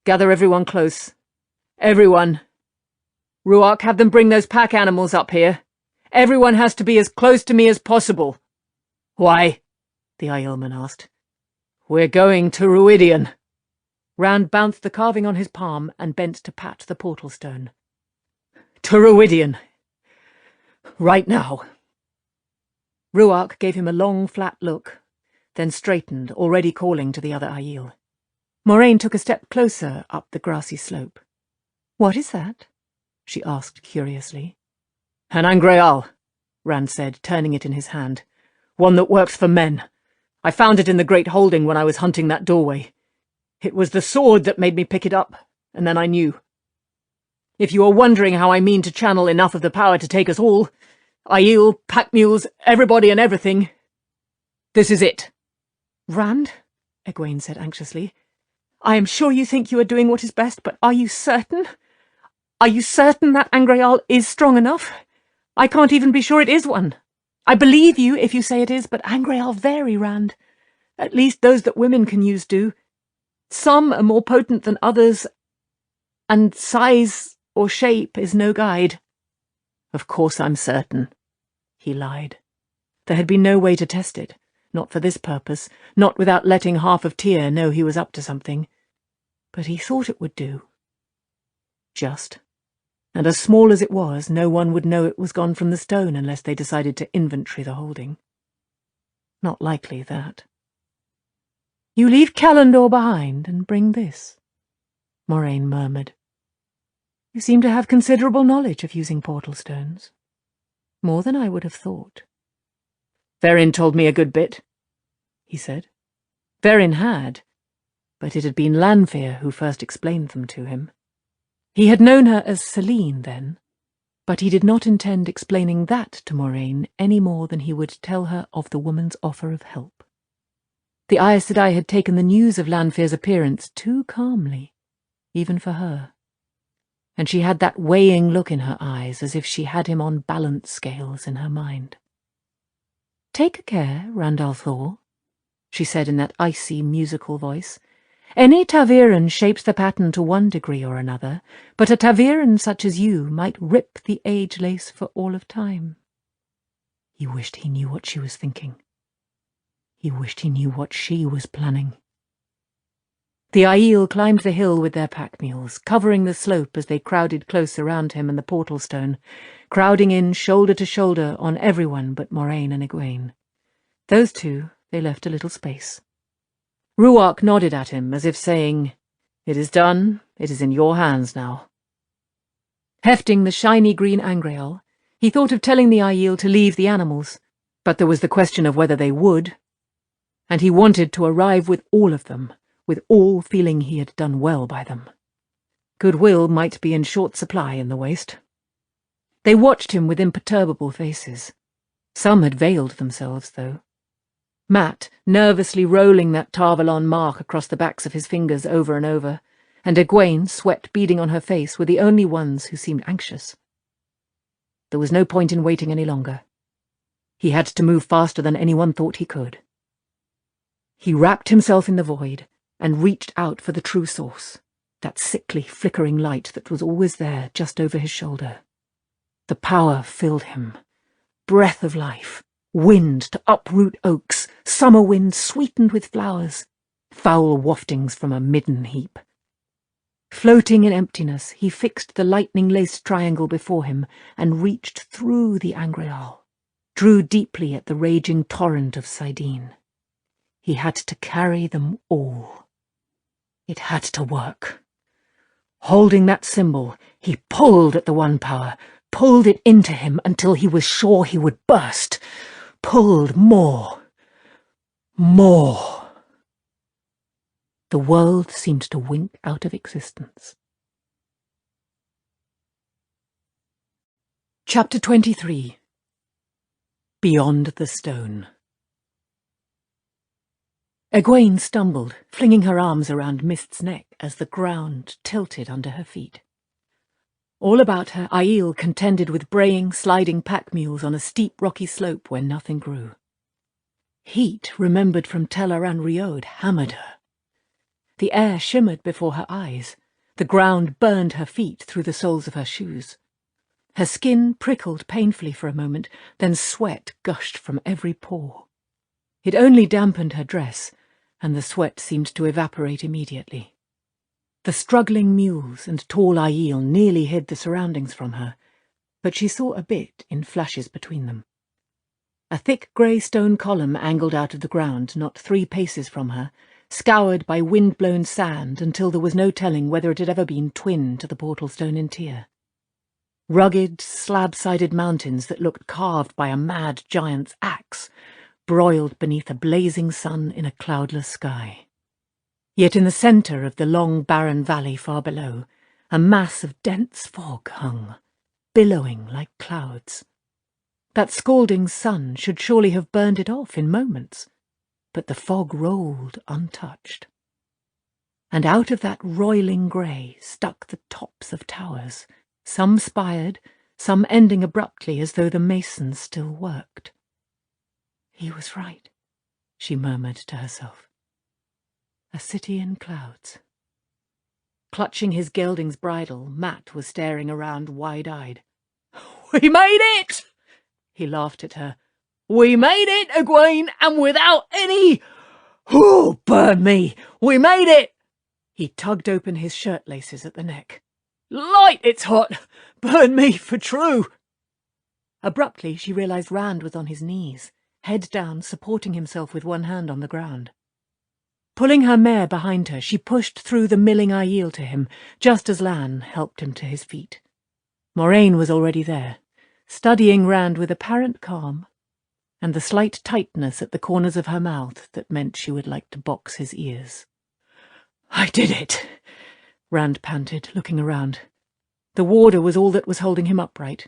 "Gather everyone close. Everyone. Ruark, have them bring those pack animals up here. Everyone has to be as close to me as possible." "Why?" the Aielman asked. "We're going to Ruidian." Rand bounced the carving on his palm and bent to pat the portal stone. "To Ruidian. Right now." Ruark gave him a long, flat look, then straightened, already calling to the other Aiel. Moraine took a step closer up the grassy slope. "What is that?" she asked curiously. "An angreal," Rand said, turning it in his hand. "One that works for men. I found it in the great holding when I was hunting that doorway. It was the sword that made me pick it up, and then I knew. If you are wondering how I mean to channel enough of the power to take us all, Aiel, pack mules, everybody and everything, this is it." "Rand," Egwene said anxiously, "I am sure you think you are doing what is best, but are you certain? Are you certain that angreal is strong enough? I can't even be sure it is one. I believe you if you say it is, but angreal vary, Rand. At least those that women can use do. Some are more potent than others, and size or shape is no guide." "Of course I'm certain," he lied. There had been no way to test it, not for this purpose, not without letting half of Tyr know he was up to something. But he thought it would do. Just. And as small as it was, no one would know it was gone from the stone unless they decided to inventory the holding. Not likely, that. "You leave Callandor behind and bring this," Moraine murmured. "You seem to have considerable knowledge of using portal stones. More than I would have thought." "Verin told me a good bit," he said. Verin had, but it had been Lanfear who first explained them to him. He had known her as Selene then, but he did not intend explaining that to Moraine any more than he would tell her of the woman's offer of help. The Aes Sedai had taken the news of Lanfear's appearance too calmly, even for her, and she had that weighing look in her eyes as if she had him on balance scales in her mind. "Take care, Rand al'Thor," she said in that icy, musical voice. "Any Taviran shapes the pattern to one degree or another, but a Taviran such as you might rip the age-lace for all of time." He wished he knew what she was thinking. He wished he knew what she was planning. The Aiel climbed the hill with their pack mules, covering the slope as they crowded close around him and the portal stone, crowding in shoulder to shoulder on everyone but Moraine and Egwene. Those two they left a little space. Ruark nodded at him as if saying, "It is done, it is in your hands now." Hefting the shiny green angreal, he thought of telling the Aiel to leave the animals, but there was the question of whether they would, and he wanted to arrive with all of them, with all feeling he had done well by them. Goodwill might be in short supply in the waste. They watched him with imperturbable faces. Some had veiled themselves, though. Mat, nervously rolling that Tarvalon mark across the backs of his fingers over and over, and Egwene, sweat beading on her face, were the only ones who seemed anxious. There was no point in waiting any longer. He had to move faster than anyone thought he could. He wrapped himself in the void and reached out for the true source, that sickly, flickering light that was always there, just over his shoulder. The power filled him. Breath of life. Wind to uproot oaks, summer wind sweetened with flowers, foul waftings from a midden heap. Floating in emptiness, he fixed the lightning-laced triangle before him and reached through the angreal, drew deeply at the raging torrent of Sidene. He had to carry them all. It had to work. Holding that symbol, he pulled at the one power, pulled it into him until he was sure he would burst. Pulled more. More. The world seemed to wink out of existence. Chapter 23. Beyond the Stone. Egwene stumbled, flinging her arms around Mist's neck as the ground tilted under her feet. All about her, Aiel contended with braying, sliding pack mules on a steep, rocky slope where nothing grew. Heat, remembered from Telar and Riode, hammered her. The air shimmered before her eyes. The ground burned her feet through the soles of her shoes. Her skin prickled painfully for a moment, then sweat gushed from every pore. It only dampened her dress, and the sweat seemed to evaporate immediately. The struggling mules and tall Aiel nearly hid the surroundings from her, but she saw a bit in flashes between them. A thick grey stone column angled out of the ground not 3 paces from her, scoured by wind-blown sand until there was no telling whether it had ever been twin to the portal stone in Tyr. Rugged, slab-sided mountains that looked carved by a mad giant's axe, broiled beneath a blazing sun in a cloudless sky. Yet in the centre of the long barren valley far below, a mass of dense fog hung, billowing like clouds. That scalding sun should surely have burned it off in moments, but the fog rolled untouched. And out of that roiling grey stuck the tops of towers, some spired, some ending abruptly as though the masons still worked. He was right, she murmured to herself. A city in clouds. Clutching his gelding's bridle, Matt was staring around wide-eyed. "We made it!" He laughed at her. "We made it, Egwene, and without any... Oh, burn me! We made it!" He tugged open his shirt laces at the neck. "Light, it's hot! Burn me for true!" Abruptly she realized Rand was on his knees, head down, supporting himself with one hand on the ground. Pulling her mare behind her, she pushed through the milling Aiel to him, just as Lan helped him to his feet. Moraine was already there, studying Rand with apparent calm, and the slight tightness at the corners of her mouth that meant she would like to box his ears. "I did it," Rand panted, looking around. The warder was all that was holding him upright.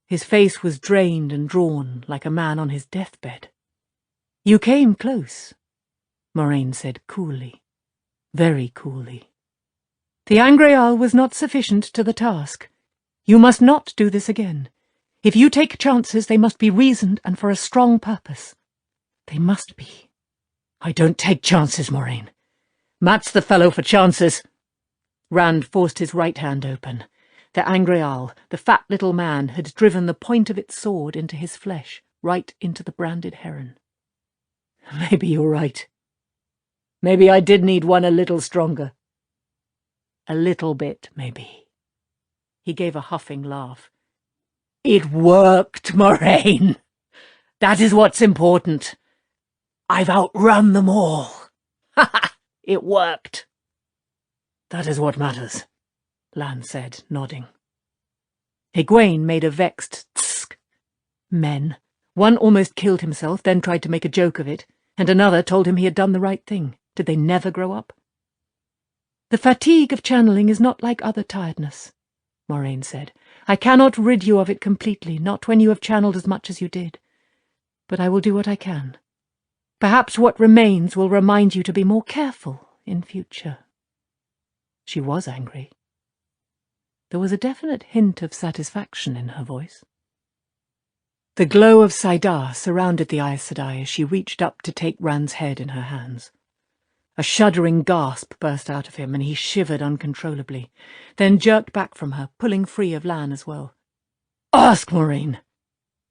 His face was drained and drawn, like a man on his deathbed. "You came close," Moraine said coolly, very coolly. "The Angreal was not sufficient to the task. You must not do this again. If you take chances, they must be reasoned and for a strong purpose. They must be." "I don't take chances, Moraine. Matt's the fellow for chances." Rand forced his right hand open. The Angreal, the fat little man, had driven the point of its sword into his flesh, right into the branded heron. "Maybe you're right. Maybe I did need one a little stronger. A little bit, maybe." He gave a huffing laugh. "It worked, Moraine. That is what's important. I've outrun them all. Ha ha! It worked." "That is what matters," Lan said, nodding. Egwene made a vexed tsk. Men. One almost killed himself, then tried to make a joke of it, and another told him he had done the right thing. Did they never grow up? "The fatigue of channeling is not like other tiredness," Moraine said. "I cannot rid you of it completely, not when you have channeled as much as you did. But I will do what I can. Perhaps what remains will remind you to be more careful in future." She was angry. There was a definite hint of satisfaction in her voice. The glow of Saidar surrounded the Aes Sedai as she reached up to take Rand's head in her hands. A shuddering gasp burst out of him, and he shivered uncontrollably, then jerked back from her, pulling free of Lan as well. "Ask, Moraine,"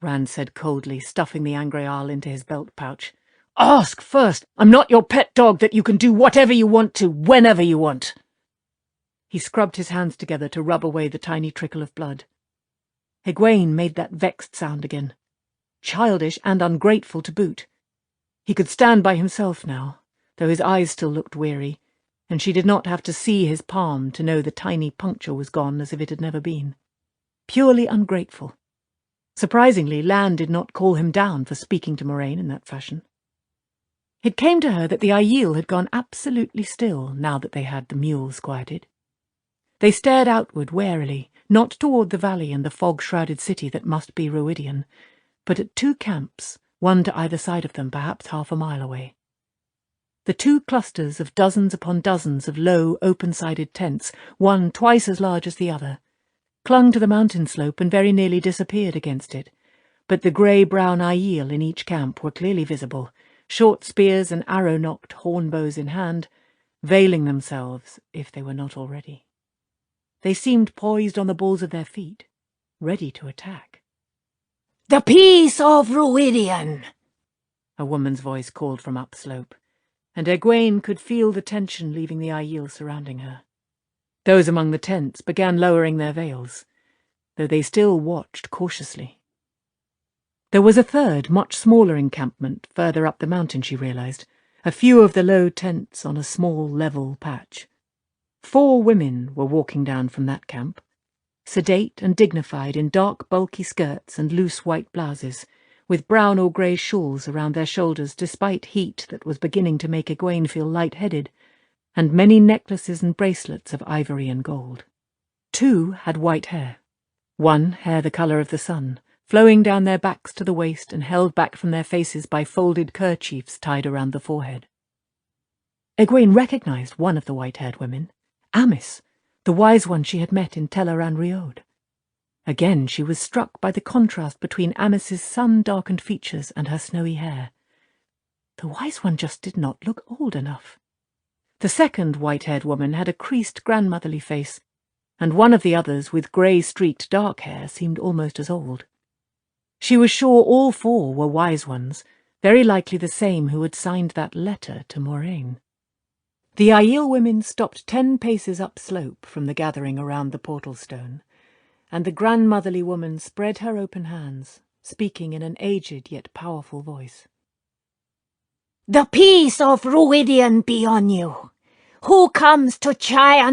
Rand said coldly, stuffing the Angreal into his belt pouch. "Ask first. I'm not your pet dog that you can do whatever you want to, whenever you want." He scrubbed his hands together to rub away the tiny trickle of blood. Egwene made that vexed sound again, childish and ungrateful to boot. He could stand by himself now, though his eyes still looked weary, and she did not have to see his palm to know the tiny puncture was gone as if it had never been. Purely ungrateful. Surprisingly, Lan did not call him down for speaking to Moraine in that fashion. It came to her that the Aiel had gone absolutely still now that they had the mules quieted. They stared outward warily, not toward the valley and the fog-shrouded city that must be Ruidian, but at 2 camps, one to either side of them, perhaps half a mile away. The 2 clusters of dozens upon dozens of low, open-sided tents, one twice as large as the other, clung to the mountain slope and very nearly disappeared against it, but the grey-brown Aiel in each camp were clearly visible, short spears and arrow-nocked horn-bows in hand, veiling themselves, if they were not already. They seemed poised on the balls of their feet, ready to attack. "The peace of Ruidian!" a woman's voice called from upslope, and Egwene could feel the tension leaving the Aiel surrounding her. Those among the tents began lowering their veils, though they still watched cautiously. There was a third, much smaller encampment further up the mountain, she realized, a few of the low tents on a small level patch. 4 women were walking down from that camp, sedate and dignified in dark bulky skirts and loose white blouses, with brown or grey shawls around their shoulders despite heat that was beginning to make Egwene feel light-headed, and many necklaces and bracelets of ivory and gold. 2 had white hair, 1 hair the colour of the sun, flowing down their backs to the waist and held back from their faces by folded kerchiefs tied around the forehead. Egwene recognised one of the white-haired women, Amice, the wise one she had met in Tel'aran'rhiod. Rhiod. Again she was struck by the contrast between Amice's sun-darkened features and her snowy hair. The wise one just did not look old enough. The second white-haired woman had a creased grandmotherly face, and one of the others with grey-streaked dark hair seemed almost as old. She was sure all 4 were wise ones, very likely the same who had signed that letter to Moraine. The Aiel women stopped 10 paces upslope from the gathering around the portal stone, and the grandmotherly woman spread her open hands, speaking in an aged yet powerful voice. "The peace of Rhuidean be on you. Who comes to Chai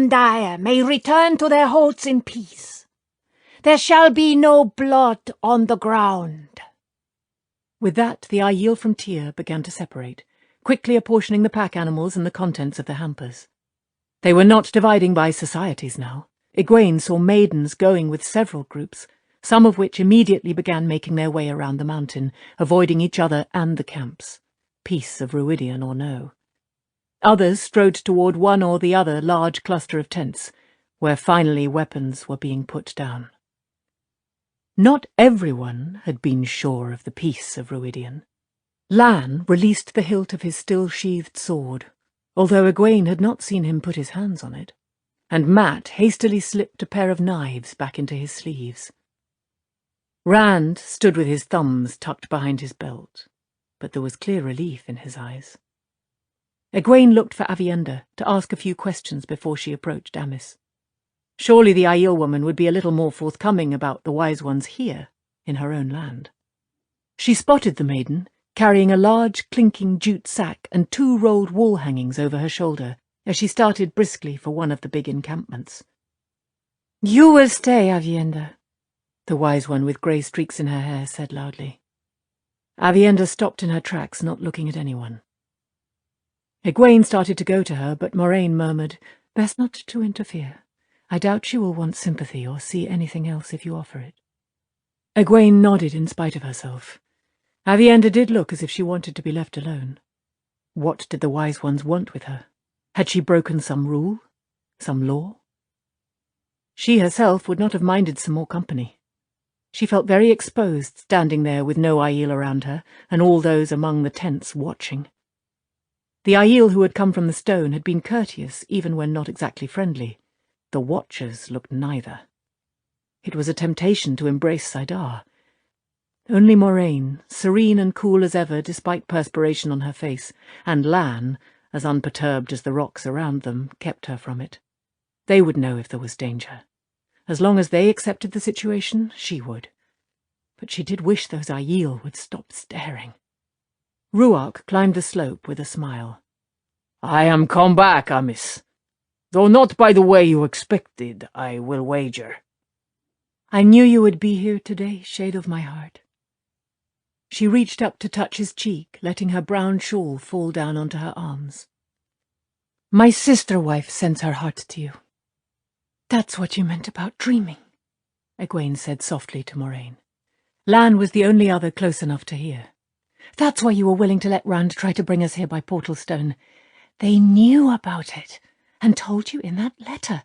may return to their holds in peace. There shall be no blood on the ground." With that, the Aiel from Tyr began to separate, quickly apportioning the pack animals and the contents of the hampers. They were not dividing by societies now. Egwene saw maidens going with several groups, some of which immediately began making their way around the mountain, avoiding each other and the camps, peace of Rhuidean or no. Others strode toward one or the other large cluster of tents, where finally weapons were being put down. Not everyone had been sure of the peace of Rhuidean. Lan released the hilt of his still-sheathed sword, although Egwene had not seen him put his hands on it, and Mat hastily slipped a pair of knives back into his sleeves. Rand stood with his thumbs tucked behind his belt, but there was clear relief in his eyes. Egwene looked for Avienda to ask a few questions before she approached Amice. Surely the Aiel woman would be a little more forthcoming about the wise ones here, in her own land. She spotted the maiden, carrying a large, clinking jute sack and 2 rolled wall hangings over her shoulder, as she started briskly for one of the big encampments. "You will stay, Avienda," the wise one with grey streaks in her hair said loudly. Avienda stopped in her tracks, not looking at anyone. Egwene started to go to her, but Moraine murmured, "Best not to interfere. I doubt she will want sympathy or see anything else if you offer it." Egwene nodded in spite of herself. Avienda did look as if she wanted to be left alone. What did the wise ones want with her? Had she broken some rule? Some law? She herself would not have minded some more company. She felt very exposed standing there with no Aiel around her, and all those among the tents watching. The Aiel who had come from the stone had been courteous even when not exactly friendly. The watchers looked neither. It was a temptation to embrace Saidar. Only Moraine, serene and cool as ever despite perspiration on her face, and Lan, as unperturbed as the rocks around them, kept her from it. They would know if there was danger. As long as they accepted the situation, she would. But she did wish those Aiel would stop staring. Ruark climbed the slope with a smile. "I am come back, Amice. Though not by the way you expected, I will wager." "I knew you would be here today, shade of my heart." She reached up to touch his cheek, letting her brown shawl fall down onto her arms. "My sister-wife sends her heart to you." "That's what you meant about dreaming," Egwene said softly to Moraine. Lan was the only other close enough to hear. "That's why you were willing to let Rand try to bring us here by portal stone. They knew about it, and told you in that letter."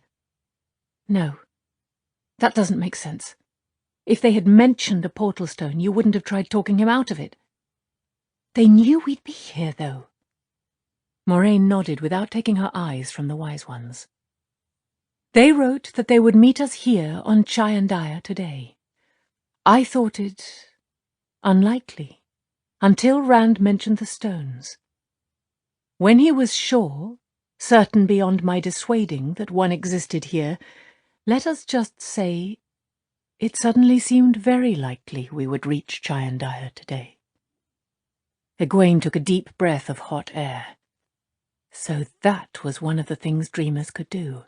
"No, that doesn't make sense. If they had mentioned a portal stone, you wouldn't have tried talking him out of it." "They knew we'd be here, though." Moraine nodded without taking her eyes from the wise ones. "They wrote that they would meet us here on Chai today. I thought it unlikely, until Rand mentioned the stones. When he was sure, certain beyond my dissuading, that one existed here, let us just say, It suddenly seemed very likely we would reach Chiandaya today. Egwene took a deep breath of hot air. So that was one of the things dreamers could do.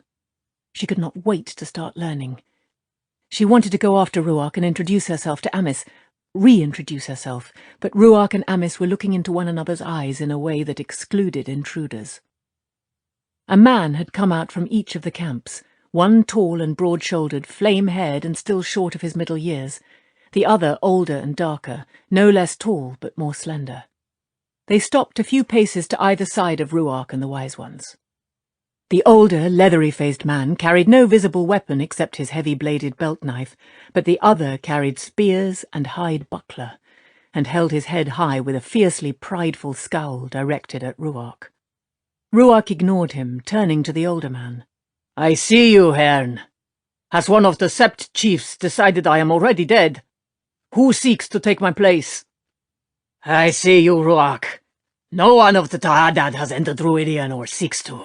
She could not wait to start learning. She wanted to go after Ruark and introduce herself to Amis, reintroduce herself, but Ruark and Amis were looking into one another's eyes in a way that excluded intruders. A man had come out from each of the camps, one tall and broad-shouldered, flame-haired and still short of his middle years, the other older and darker, no less tall but more slender. They stopped a few paces to either side of Ruark and the Wise Ones. The older, leathery-faced man carried no visible weapon except his heavy-bladed belt-knife, but the other carried spears and hide buckler, and held his head high with a fiercely prideful scowl directed at Ruark. Ruark ignored him, turning to the older man. "I see you, Herne. Has one of the Sept chiefs decided I am already dead? Who seeks to take my place?" "I see you, Ruark. No one of the Ta'adad has entered Druidian or seeks to.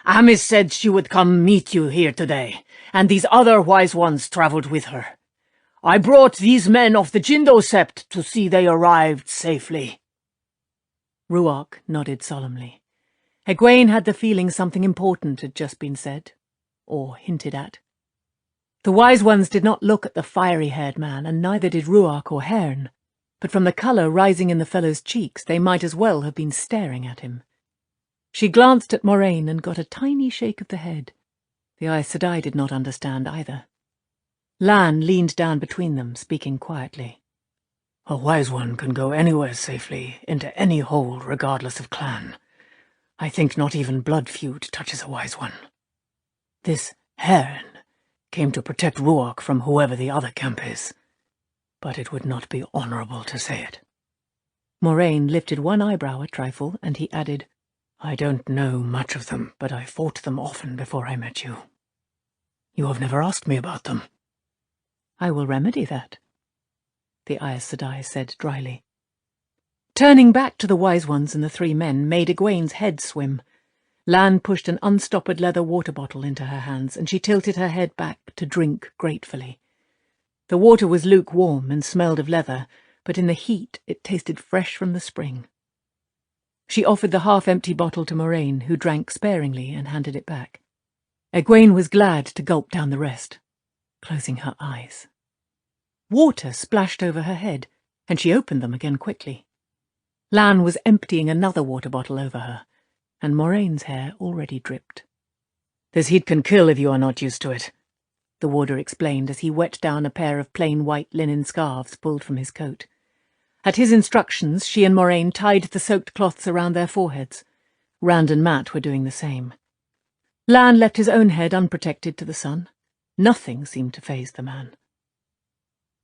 Amis said she would come meet you here today, and these other Wise Ones travelled with her. I brought these men of the Jindo Sept to see they arrived safely." Ruark nodded solemnly. Egwene had the feeling something important had just been said, or hinted at. The Wise Ones did not look at the fiery-haired man, and neither did Ruark or Herne, but from the colour rising in the fellow's cheeks they might as well have been staring at him. She glanced at Moraine and got a tiny shake of the head. The Aes Sedai did not understand either. Lan leaned down between them, speaking quietly. "A Wise One can go anywhere safely, into any hole, regardless of clan. I think not even blood feud touches a Wise One. This Herne came to protect Ruark from whoever the other camp is, but it would not be honourable to say it." Moraine lifted one eyebrow a trifle, and he added, "I don't know much of them, but I fought them often before I met you. You have never asked me about them." "I will remedy that," the Aes Sedai said dryly. Turning back to the Wise Ones and the three men made Egwene's head swim. Lan pushed an unstoppered leather water bottle into her hands, and she tilted her head back to drink gratefully. The water was lukewarm and smelled of leather, but in the heat it tasted fresh from the spring. She offered the half-empty bottle to Moraine, who drank sparingly and handed it back. Egwene was glad to gulp down the rest, closing her eyes. Water splashed over her head, and she opened them again quickly. Lan was emptying another water bottle over her, and Moraine's hair already dripped. "This heat can kill if you are not used to it," the warder explained as he wet down a pair of plain white linen scarves pulled from his coat. At his instructions, she and Moraine tied the soaked cloths around their foreheads. Rand and Mat were doing the same. Lan left his own head unprotected to the sun. Nothing seemed to faze the man.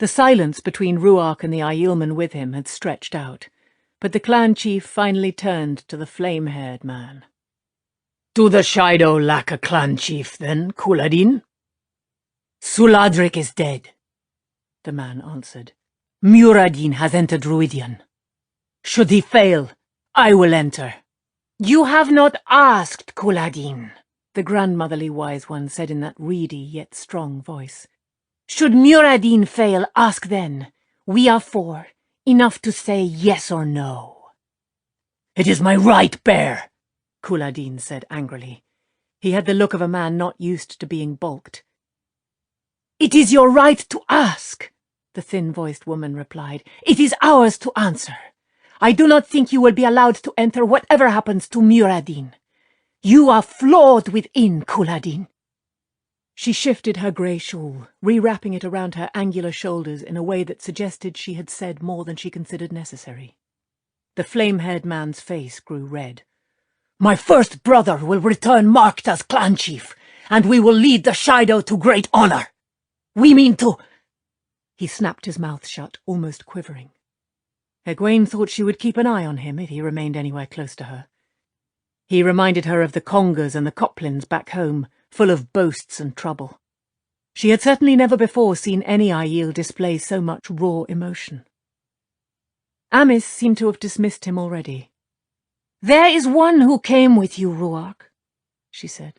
The silence between Ruark and the Aielman with him had stretched out, but the clan chief finally turned to the flame-haired man. "Do the Shaido lack a clan chief, then, Couladin?" "Suladrik is dead," the man answered. "Muradin has entered Druidian. Should he fail, I will enter." "You have not asked, Couladin," the grandmotherly Wise One said in that reedy yet strong voice. "Should Muradin fail, ask then. We are four, enough to say yes or no." "It is my right, Bear," Couladin said angrily. He had the look of a man not used to being balked. "It is your right to ask," the thin-voiced woman replied. "It is ours to answer. I do not think you will be allowed to enter whatever happens to Muradin. You are flawed within, Couladin." She shifted her grey shawl, rewrapping it around her angular shoulders in a way that suggested she had said more than she considered necessary. The flame-haired man's face grew red. "My first brother will return marked as clan chief, and we will lead the Shaido to great honour. We mean to—" He snapped his mouth shut, almost quivering. Egwene thought she would keep an eye on him if he remained anywhere close to her. He reminded her of the Congers and the Coplins back home, full of boasts and trouble. She had certainly never before seen any Aiel display so much raw emotion. Amis seemed to have dismissed him already. "There is one who came with you, Ruark," she said.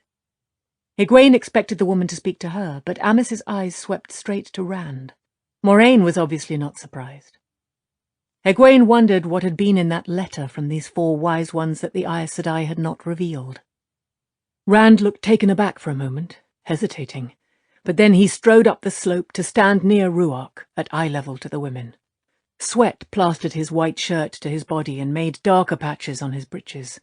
Egwene expected the woman to speak to her, but Amis's eyes swept straight to Rand. Moraine was obviously not surprised. Egwene wondered what had been in that letter from these 4 wise ones that the Aes Sedai had not revealed. Rand looked taken aback for a moment, hesitating, but then he strode up the slope to stand near Ruark, at eye level to the women. Sweat plastered his white shirt to his body and made darker patches on his breeches.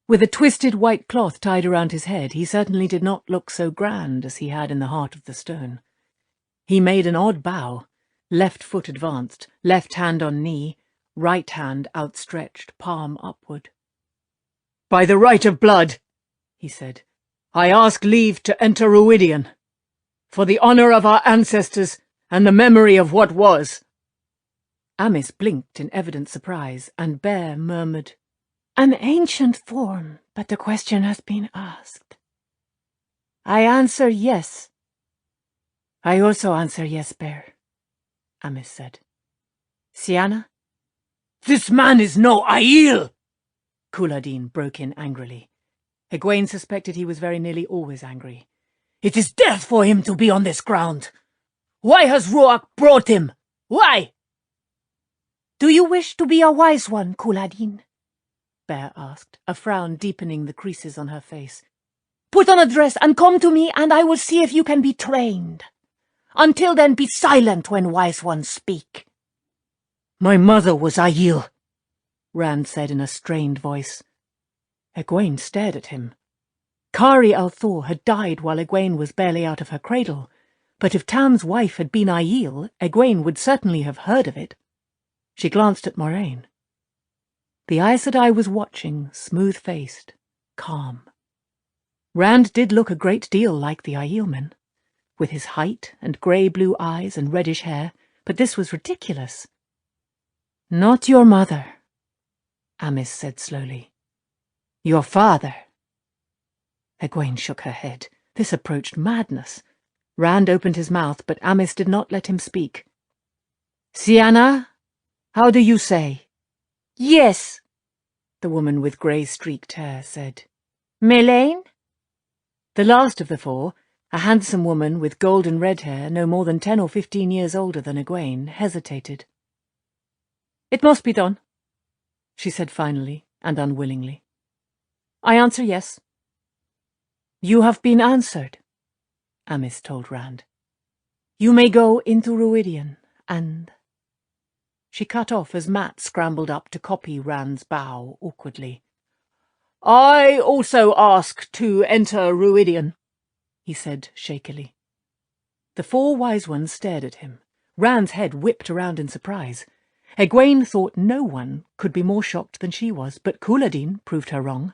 With a twisted white cloth tied around his head, he certainly did not look so grand as he had in the heart of the stone. He made an odd bow, left foot advanced, left hand on knee, right hand outstretched, palm upward. "By the right of blood," he said, "I ask leave to enter Ruidian, for the honour of our ancestors and the memory of what was." Amis blinked in evident surprise, and Bear murmured, "An ancient form, but the question has been asked." "I answer yes." "I also answer yes, Bear," Amis said. "Sienna?" "This man is no Aiel!" Couladin broke in angrily. Egwene suspected he was very nearly always angry. "It is death for him to be on this ground. Why has Ruark brought him? Why?" "Do you wish to be a wise one, Couladin?" Bear asked, a frown deepening the creases on her face. "Put on a dress and come to me, and I will see if you can be trained. Until then, be silent when wise ones speak." "My mother was Aiel," Rand said in a strained voice. Egwene stared at him. Kari al-Thor had died while Egwene was barely out of her cradle, but if Tam's wife had been Aiel, Egwene would certainly have heard of it. She glanced at Moraine. The Aes Sedai was watching, smooth-faced, calm. Rand did look a great deal like the Aielmen, with his height and grey-blue eyes and reddish hair, but this was ridiculous. "Not your mother," Amis said slowly. "Your father." Egwene shook her head. This approached madness. Rand opened his mouth, but Amis did not let him speak. "Sienna, how do you say?" "Yes," the woman with grey-streaked hair said. "Melaine?" The last of the 4, a handsome woman with golden red hair, no more than 10 or 15 years older than Egwene, hesitated. "It must be done," she said finally and unwillingly. "I answer yes." "You have been answered," Amis told Rand. "You may go into Ruidian, and—" She cut off as Mat scrambled up to copy Rand's bow awkwardly. "I also ask to enter Ruidian," he said shakily. The 4 wise ones stared at him. Rand's head whipped around in surprise. Egwene thought no one could be more shocked than she was, but Couladin proved her wrong.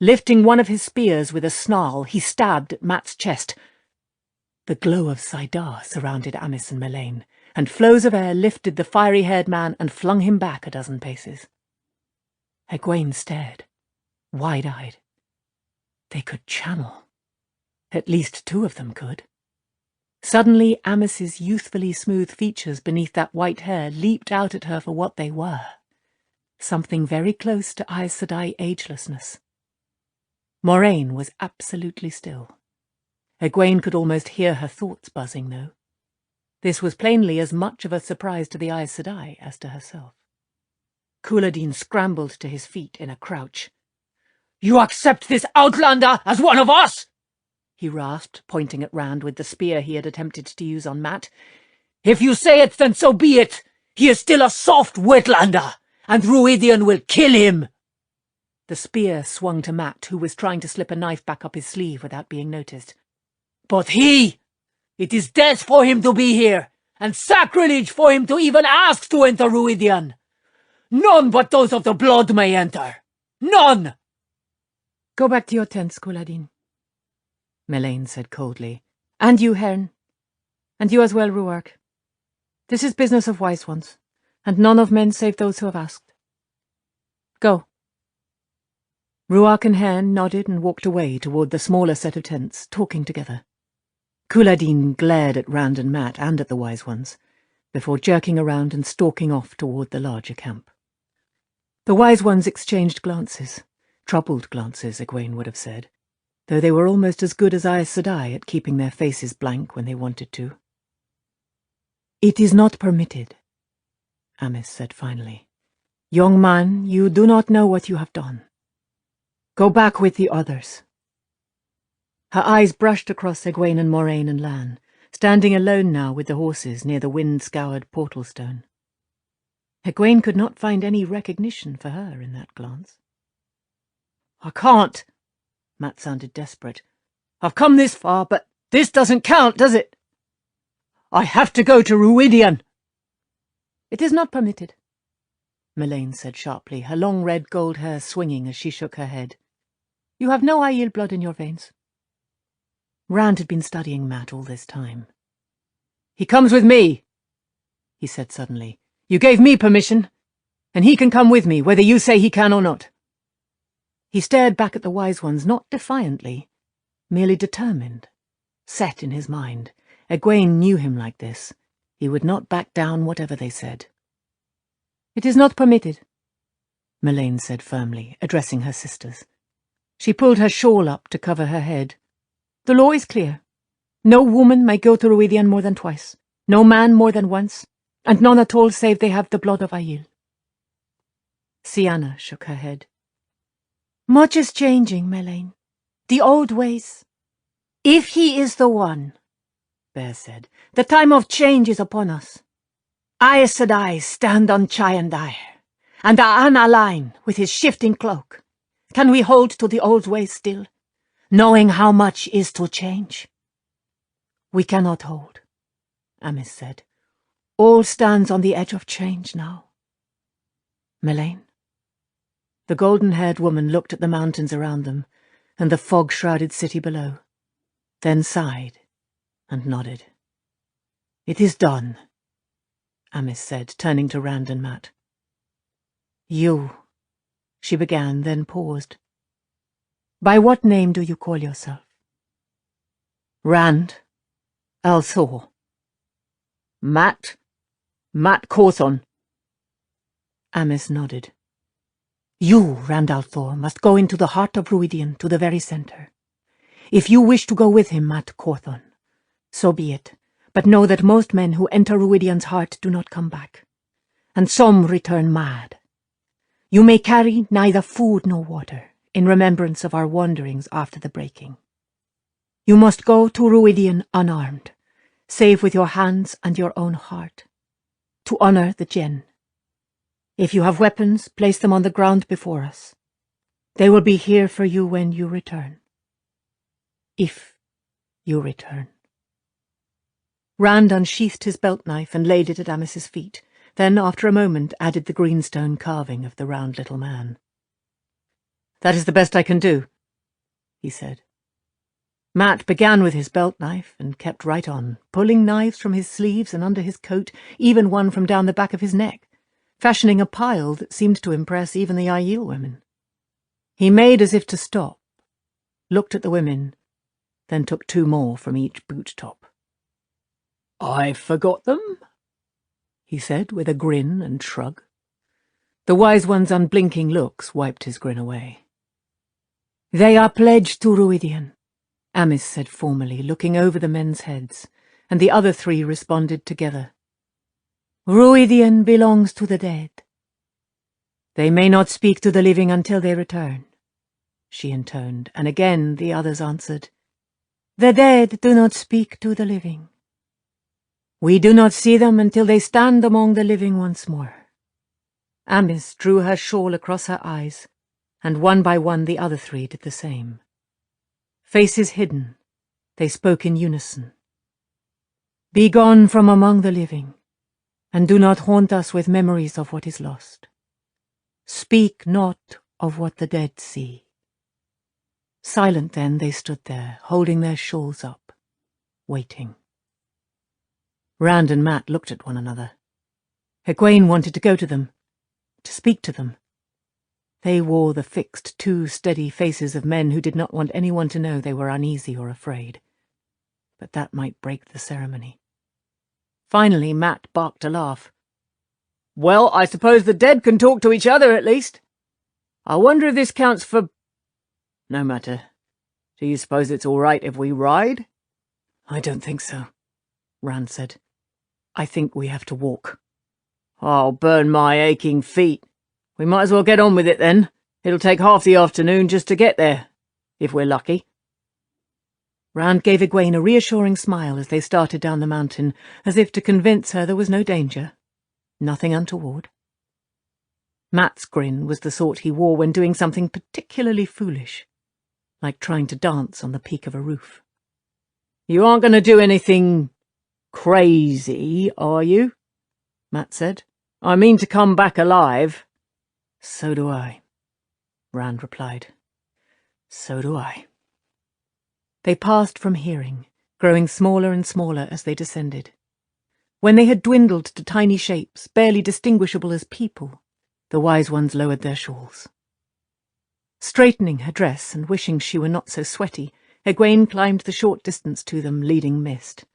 Lifting one of his spears with a snarl, he stabbed at Mat's chest. The glow of Saidar surrounded Amis and Melaine, and flows of air lifted the fiery-haired man and flung him back a dozen paces. Egwene stared, wide-eyed. They could channel. At least 2 of them could. Suddenly, Amis's youthfully smooth features beneath that white hair leaped out at her for what they were. Something very close to Aes Sedai agelessness. Moraine was absolutely still. Egwene could almost hear her thoughts buzzing, though. This was plainly as much of a surprise to the Aes Sedai as to herself. Couladin scrambled to his feet in a crouch. "You accept this outlander as one of us?" he rasped, pointing at Rand with the spear he had attempted to use on Mat. "If you say it, then so be it. He is still a soft wetlander, and Ruidian will kill him." The spear swung to Mat, who was trying to slip a knife back up his sleeve without being noticed. "But it is death for him to be here, and sacrilege for him to even ask to enter Ruidian. None but those of the blood may enter. None!" "Go back to your tents, Couladin," Melaine said coldly. "And you, Herne. And you as well, Ruark. This is business of wise ones, and none of men save those who have asked. Go." Ruark and Herne nodded and walked away toward the smaller set of tents, talking together. Couladin glared at Rand and Mat and at the wise ones, before jerking around and stalking off toward the larger camp. The wise ones exchanged glances, troubled glances, Egwene would have said. though they were almost as good as Aes Sedai at keeping their faces blank when they wanted to. "It is not permitted," Amis said finally. "Young man, you do not know what you have done. Go back with the others." Her eyes brushed across Egwene and Moraine and Lan, standing alone now with the horses near the wind-scoured portal stone. Egwene could not find any recognition for her in that glance. "I can't." Mat sounded desperate. "I've come this far, but this doesn't count, does it? I have to go to Ruidian." "It is not permitted," Melaine said sharply, her long red gold hair swinging as she shook her head. "You have no Aiel blood in your veins." Rand had been studying Mat all this time. "He comes with me," he said suddenly. "You gave me permission, and he can come with me, whether you say he can or not." He stared back at the Wise Ones, not defiantly, merely determined, set in his mind. Egwene knew him like this. He would not back down whatever they said. "It is not permitted," Melaine said firmly, addressing her sisters. She pulled her shawl up to cover her head. "The law is clear. No woman may go to Ruidian more than twice, no man more than once, and none at all save they have the blood of Aiel." Sienna shook her head. "Much is changing, Melaine. The old ways." "If he is the one," Bear said, "the time of change is upon us. Aes Sedai stand on Chayandai, and Aan Alain with his shifting cloak. Can we hold to the old ways still, knowing how much is to change?" "We cannot hold," Amis said. "All stands on the edge of change now." "Melaine?" The golden-haired woman looked at the mountains around them and the fog-shrouded city below, then sighed and nodded. "It is done," Amis said, turning to Rand and Mat. "You," she began, then paused. "By what name do you call yourself?" "Rand al'Thor." "Mat Cawthon." Amis nodded. "You, Rand al'Thor, must go into the heart of Ruidian, to the very centre. If you wish to go with him, Mat Cawthon, so be it, but know that most men who enter Ruidian's heart do not come back, and some return mad. You may carry neither food nor water, in remembrance of our wanderings after the breaking. You must go to Ruidian unarmed, save with your hands and your own heart, to honour the Jen. If you have weapons, place them on the ground before us. They will be here for you when you return. If you return." Rand unsheathed his belt-knife and laid it at Amis's feet, then, after a moment, added the greenstone carving of the round little man. "That is the best I can do," he said. Mat began with his belt-knife and kept right on, pulling knives from his sleeves and under his coat, even one from down the back of his neck, fashioning a pile that seemed to impress even the Aiel women. He made as if to stop, looked at the women, then took 2 more from each boot-top. "I forgot them," he said with a grin and shrug. The Wise One's unblinking looks wiped his grin away. "They are pledged to Ruidian," Amis said formally, looking over the men's heads, and the other 3 responded together. "Ruidian belongs to the dead." "They may not speak to the living until they return," she intoned, and again the others answered, "The dead do not speak to the living. We do not see them until they stand among the living once more." Amis drew her shawl across her eyes, and one by one the other 3 did the same. Faces hidden, they spoke in unison. "Be gone from among the living, and do not haunt us with memories of what is lost. Speak not of what the dead see." Silent then they stood there, holding their shawls up, waiting. Rand and Mat looked at one another. Egwene wanted to go to them, to speak to them. They wore the fixed, too steady faces of men who did not want anyone to know they were uneasy or afraid. But that might break the ceremony. Finally, Mat barked a laugh. "Well, I suppose the dead can talk to each other, at least. I wonder if this counts for... No matter. Do you suppose it's all right if we ride? I don't think so, Rand said. I think we have to walk. I'll burn my aching feet. We might as well get on with it then. It'll take half the afternoon just to get there, if we're lucky. Rand gave Egwene a reassuring smile as they started down the mountain, as if to convince her there was no danger. Nothing untoward. Mat's grin was the sort he wore when doing something particularly foolish, like trying to dance on the peak of a roof. You aren't going to do anything crazy, are you? Mat said. I mean to come back alive. So do I, Rand replied. So do I. They passed from hearing, growing smaller and smaller as they descended. When they had dwindled to tiny shapes, barely distinguishable as people, the wise ones lowered their shawls. Straightening her dress and wishing she were not so sweaty, Egwene climbed the short distance to them, leading Mist.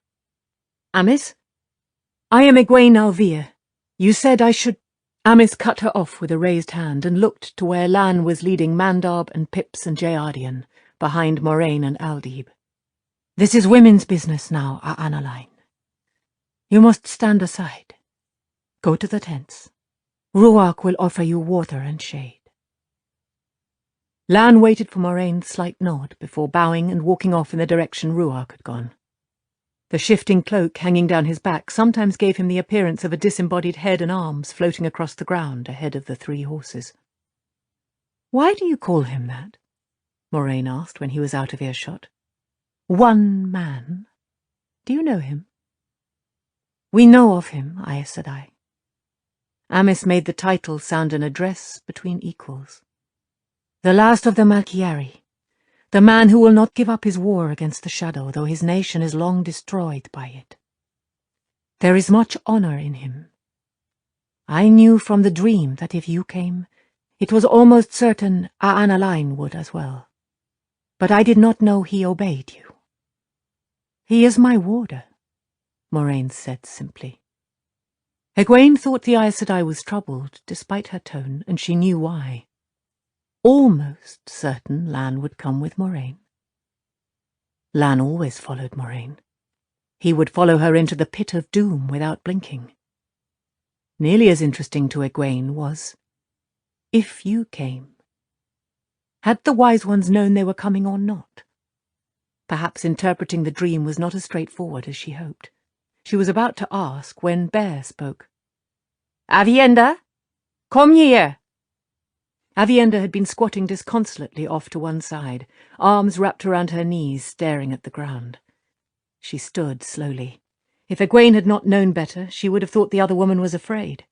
Amis? I am Egwene Alvia. You said I should— Amis cut her off with a raised hand and looked to where Lan was leading Mandab and Pips and Jayardian, behind Moraine and Aldib. This is women's business now, Aanaline. You must stand aside. Go to the tents. Ruach will offer you water and shade. Lan waited for Moraine's slight nod before bowing and walking off in the direction Ruach had gone. The shifting cloak hanging down his back sometimes gave him the appearance of a disembodied head and arms floating across the ground ahead of the 3 horses. Why do you call him that? Moraine asked when he was out of earshot. One man? Do you know him? We know of him, Aes Sedai. Amis made the title sound an address between equals. The last of the Malkiari, the man who will not give up his war against the Shadow, though his nation is long destroyed by it. There is much honor in him. I knew from the dream that if you came, it was almost certain Aanaline would as well. But I did not know he obeyed you. He is my warder, Moraine said simply. Egwene thought the Aes Sedai was troubled, despite her tone, and she knew why. Almost certain Lan would come with Moraine. Lan always followed Moraine. He would follow her into the pit of doom without blinking. Nearly as interesting to Egwene was, if you came. Had the wise ones known they were coming or not? Perhaps interpreting the dream was not as straightforward as she hoped. She was about to ask when Bear spoke. Avienda, come here. Avienda had been squatting disconsolately off to one side, arms wrapped around her knees, staring at the ground. She stood slowly. If Egwene had not known better, she would have thought the other woman was afraid.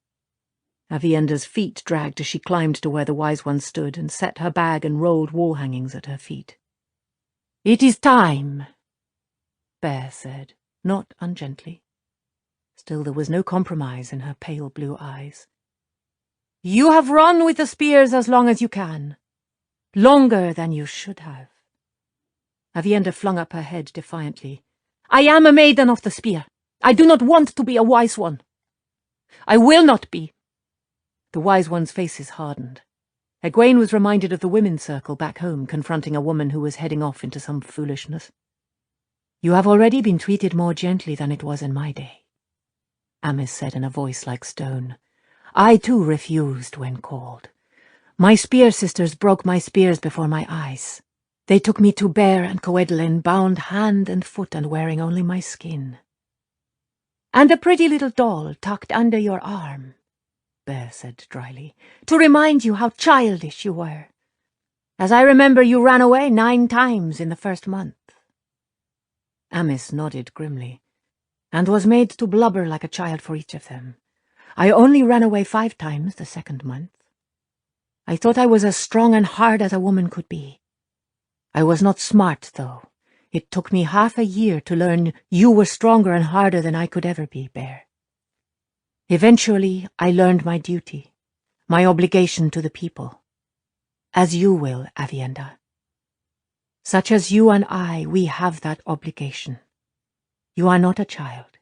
Avienda's feet dragged as she climbed to where the wise one stood and set her bag and rolled wall hangings at her feet. It is time, Bear said, not ungently. Still there was no compromise in her pale blue eyes. You have run with the spears as long as you can. Longer than you should have. Avienda flung up her head defiantly. I am a maiden of the spear. I do not want to be a wise one. I will not be. The wise one's faces hardened. Egwene was reminded of the women's circle back home, confronting a woman who was heading off into some foolishness. You have already been treated more gently than it was in my day, Amis said in a voice like stone. I too refused when called. My spear sisters broke my spears before my eyes. They took me to Bear and Coedlin, bound hand and foot and wearing only my skin. And a pretty little doll tucked under your arm, Bear said dryly, to remind you how childish you were. As I remember, you ran away 9 times in the first month. Amis nodded grimly, and was made to blubber like a child for each of them. I only ran away 5 times the second month. I thought I was as strong and hard as a woman could be. I was not smart, though. It took me half a year to learn you were stronger and harder than I could ever be, Bear. Eventually, I learned my duty, my obligation to the people. As you will, Avienda. Such as you and I, we have that obligation. You are not a child.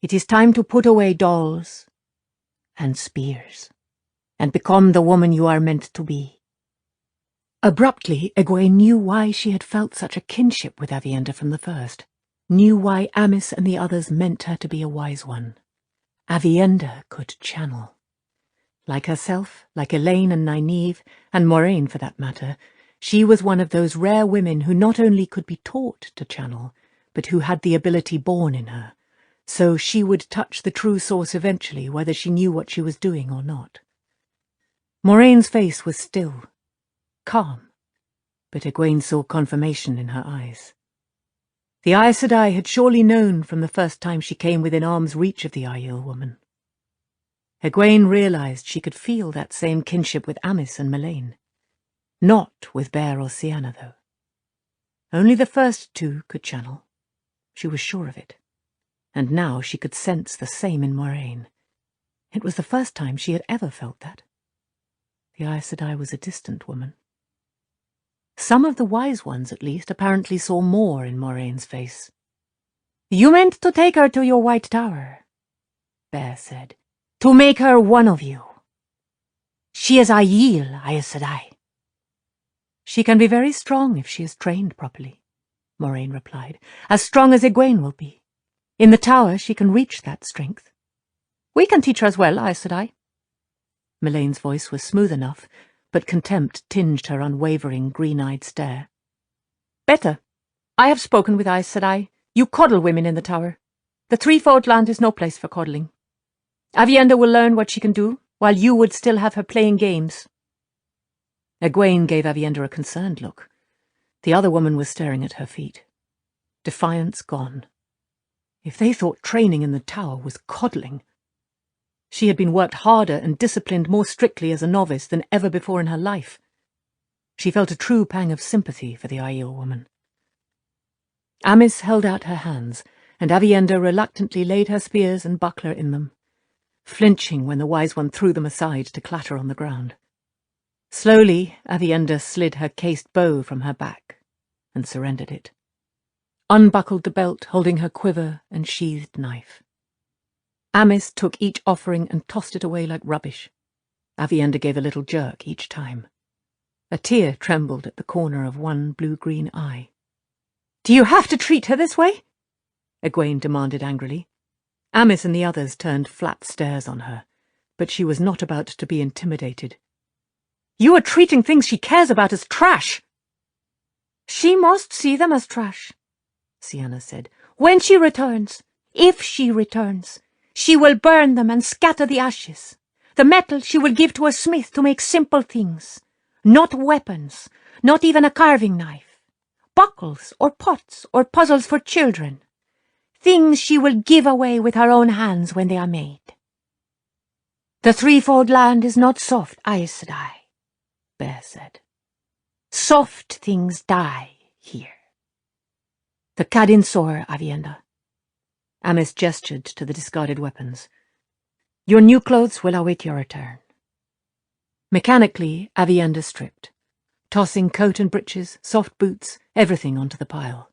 It is time to put away dolls and spears, and become the woman you are meant to be. Abruptly, Egwene knew why she had felt such a kinship with Aviendha from the first, knew why Amice and the others meant her to be a wise one. Aviendha could channel. Like herself, like Elaine and Nynaeve, and Moraine for that matter, she was one of those rare women who not only could be taught to channel, but who had the ability born in her, so she would touch the true source eventually, whether she knew what she was doing or not. Moraine's face was still, calm, but Egwene saw confirmation in her eyes. The Aes Sedai had surely known from the first time she came within arm's reach of the Aiel woman. Egwene realized she could feel that same kinship with Amice and Melaine. Not with Bear or Sienna, though. Only the first two could channel. She was sure of it. And now she could sense the same in Moraine. It was the first time she had ever felt that. The Aes Sedai was a distant woman. Some of the wise ones, at least, apparently saw more in Moraine's face. "You meant to take her to your White Tower," Bear said, "to make her one of you. She is Aiel, Aes Sedai." "She can be very strong if she is trained properly," Moraine replied, "as strong as Egwene will be. In the tower she can reach that strength. We can teach her as well, Aes Sedai." Melaine's voice was smooth enough, but contempt tinged her unwavering, green-eyed stare. "Better. I have spoken with Aes Sedai. You coddle women in the tower. The Threefold Land is no place for coddling. Aviendha will learn what she can do, while you would still have her playing games." Egwene gave Aviendha a concerned look. The other woman was staring at her feet. Defiance gone. If they thought training in the tower was coddling... She had been worked harder and disciplined more strictly as a novice than ever before in her life. She felt a true pang of sympathy for the Aiel woman. Amice held out her hands, and Aviendha reluctantly laid her spears and buckler in them, flinching when the wise one threw them aside to clatter on the ground. Slowly, Aviendha slid her cased bow from her back and surrendered it, unbuckled the belt holding her quiver and sheathed knife. Amice took each offering and tossed it away like rubbish. Aviendha gave a little jerk each time. A tear trembled at the corner of one blue-green eye. "Do you have to treat her this way?" Egwene demanded angrily. Amice and the others turned flat stares on her, but she was not about to be intimidated. "You are treating things she cares about as trash." "She must see them as trash," Sienna said. "When she returns, if she returns, she will burn them and scatter the ashes. The metal she will give to a smith to make simple things. Not weapons, not even a carving knife. Buckles or pots or puzzles for children. Things she will give away with her own hands when they are made. The Threefold Land is not soft, Aes Sedai," Bear said. "Soft things die here. The Cadin Sor, Aviendha." Amice gestured to the discarded weapons. "Your new clothes will await your return." Mechanically, Aviendha stripped, tossing coat and breeches, soft boots, everything onto the pile.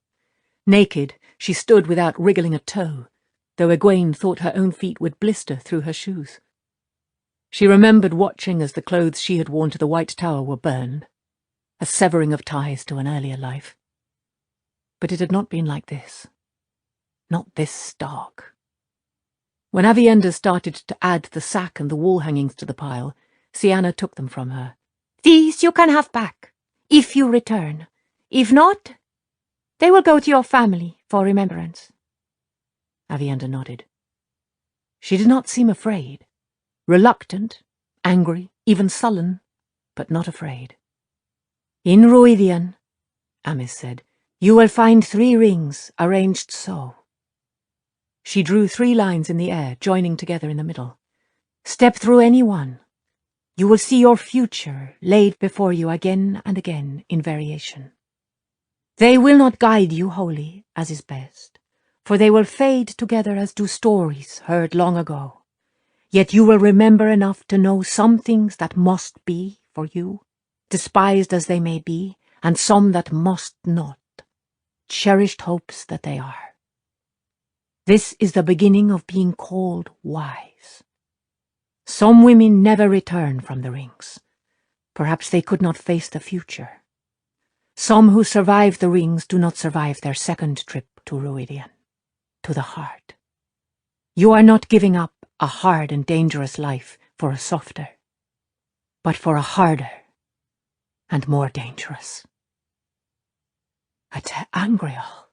Naked, she stood without wriggling a toe, though Egwene thought her own feet would blister through her shoes. She remembered watching as the clothes she had worn to the White Tower were burned, a severing of ties to an earlier life. But it had not been like this. Not this stark. When Aviendha started to add the sack and the wall hangings to the pile, Sienna took them from her. "These you can have back, if you return. If not, they will go to your family for remembrance." Aviendha nodded. She did not seem afraid. Reluctant, angry, even sullen, but not afraid. "In Ruidian," Amice said, "you will find 3 rings arranged so." She drew 3 lines in the air, joining together in the middle. "Step through any one. You will see your future laid before you again and again in variation. They will not guide you wholly, as is best, for they will fade together as do stories heard long ago. Yet you will remember enough to know some things that must be for you, despised as they may be, and some that must not, cherished hopes that they are. This is the beginning of being called wise. Some women never return from the rings, Perhaps they could not face the future. Some who survive the rings do not survive their second trip to Ruidian, to the heart. You are not giving up a hard and dangerous life for a softer, but for a harder and more dangerous. A Te Angreal.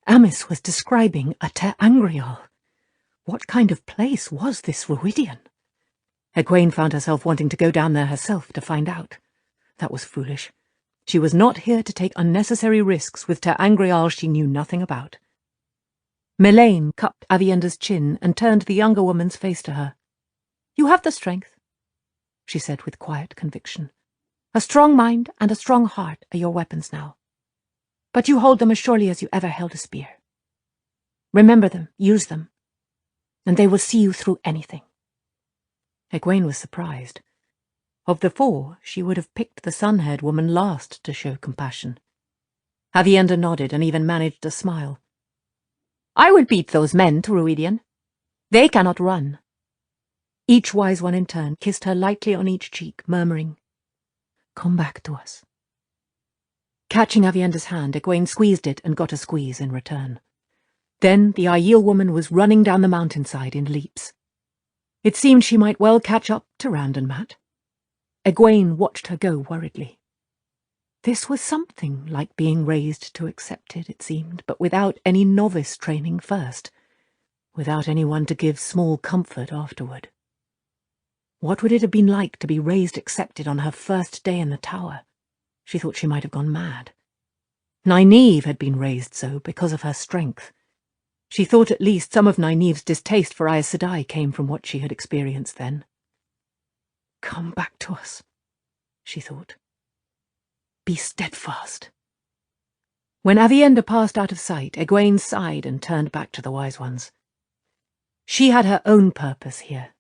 Amice was describing a Te Angreal. What kind of place was this Ruidian? Egwene found herself wanting to go down there herself to find out. That was foolish. She was not here to take unnecessary risks with Te Angreal she knew nothing about. Melaine cupped Avienda's chin and turned the younger woman's face to her. "You have the strength," she said with quiet conviction. "A strong mind and a strong heart are your weapons now. But you hold them as surely as you ever held a spear. Remember them, use them, and they will see you through anything." Egwene was surprised. Of the four, she would have picked the sun-haired woman last to show compassion. Avienda nodded and even managed a smile. "I will beat those men to Ruidian. They cannot run." Each wise one in turn kissed her lightly on each cheek, murmuring, "Come back to us." Catching Avienda's hand, Egwene squeezed it and got a squeeze in return. Then the Aiel woman was running down the mountainside in leaps. It seemed she might well catch up to Rand and Mat. Egwene watched her go worriedly. This was something like being raised to accepted, it seemed, but without any novice training first, without anyone to give small comfort afterward. What would it have been like to be raised accepted on her first day in the tower? She thought she might have gone mad. Nynaeve had been raised so because of her strength. She thought at least some of Nynaeve's distaste for Aes Sedai came from what she had experienced then. "Come back to us," she thought. "Be steadfast." When Avienda passed out of sight, Egwene sighed and turned back to the wise ones. She had her own purpose here,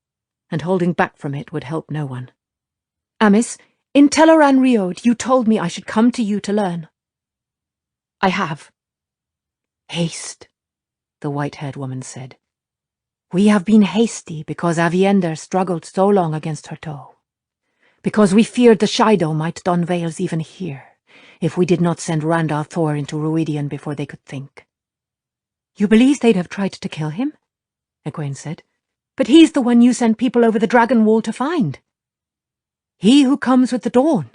and holding back from it would help no one. "Amice, in Teleran Riod, you told me I should come to you to learn." "I have." "Haste," the white-haired woman said. "We have been hasty because Avienda struggled so long against her toe. Because we feared the Shaido might don veils even here, if we did not send Rand al'Thor into Ruidian before they could think." "You believe they'd have tried to kill him?" Egwene said. "But he's the one you sent people over the Dragon Wall to find." "He who comes with the dawn."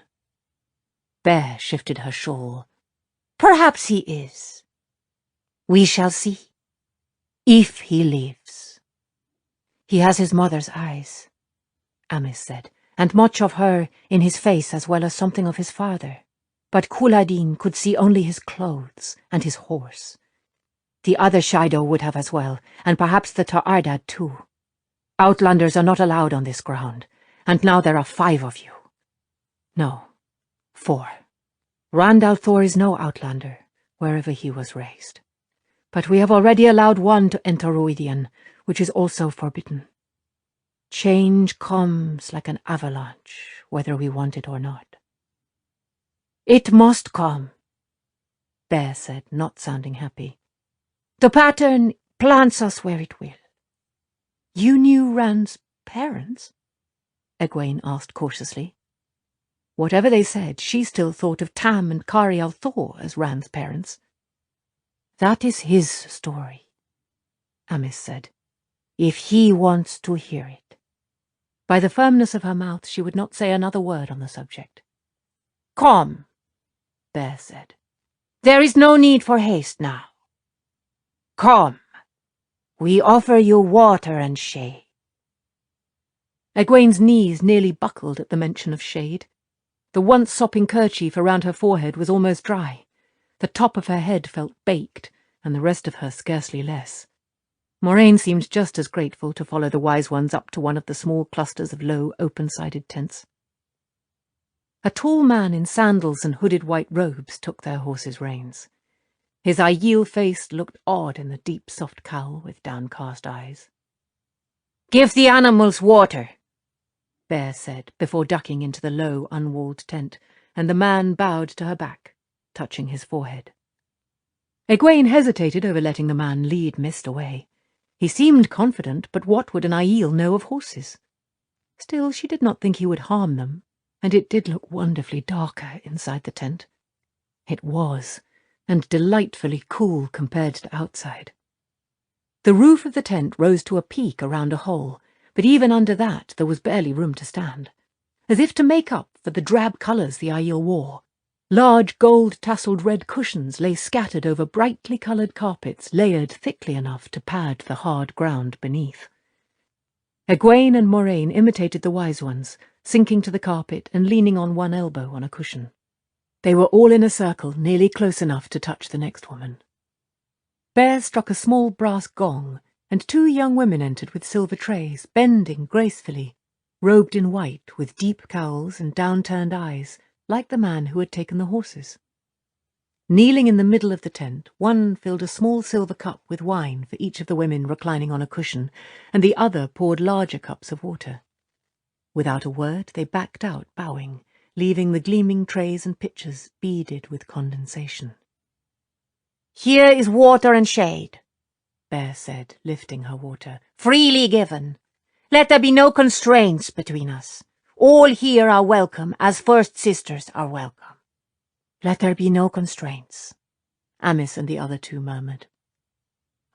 Bear shifted her shawl. "Perhaps he is. We shall see. If he lives." "He has his mother's eyes," Amice said, "and much of her in his face as well as something of his father. But Kuladin could see only his clothes and his horse. The other Shaido would have as well, and perhaps the Ta'ardad too. Outlanders are not allowed on this ground, and now there are 5 of you. No, 4. Rand al'Thor is no outlander, wherever he was raised. But we have already allowed one to enter Ruidian, which is also forbidden. Change comes like an avalanche, whether we want it or not." "It must come," Bear said, not sounding happy. "The pattern plants us where it will." "You knew Rand's parents?" Egwene asked cautiously. Whatever they said, she still thought of Tam and Kari al'Thor as Rand's parents. "That is his story," Amice said, "if he wants to hear it." By the firmness of her mouth, she would not say another word on the subject. "Come," Bear said. "There is no need for haste now. Come. We offer you water and shade." Egwene's knees nearly buckled at the mention of shade. The once sopping kerchief around her forehead was almost dry. The top of her head felt baked, and the rest of her scarcely less. Moraine seemed just as grateful to follow the wise ones up to one of the small clusters of low, open-sided tents. A tall man in sandals and hooded white robes took their horses' reins. His Aiel face looked odd in the deep, soft cowl with downcast eyes. "Give the animals water," Bear said, before ducking into the low, unwalled tent, and the man bowed to her back, touching his forehead. Egwene hesitated over letting the man lead Mist away. He seemed confident, but what would an Aiel know of horses? Still, she did not think he would harm them, and it did look wonderfully darker inside the tent. It was, and delightfully cool compared to outside. The roof of the tent rose to a peak around a hole, but even under that there was barely room to stand. As if to make up for the drab colours the Aiel wore, large gold-tasselled red cushions lay scattered over brightly coloured carpets layered thickly enough to pad the hard ground beneath. Egwene and Moraine imitated the wise ones, sinking to the carpet and leaning on one elbow on a cushion. They were all in a circle, nearly close enough to touch the next woman. Bear struck a small brass gong, and 2 young women entered with silver trays, bending gracefully, robed in white with deep cowls and down-turned eyes, like the man who had taken the horses. Kneeling in the middle of the tent, one filled a small silver cup with wine for each of the women reclining on a cushion, and the other poured larger cups of water. Without a word, they backed out, bowing, leaving the gleaming trays and pitchers beaded with condensation. "Here is water and shade," Bear said, lifting her water. "freely given. Let there be no constraints between us. All here are welcome, as first sisters are welcome." "Let there be no constraints," Amice and the other 2 murmured.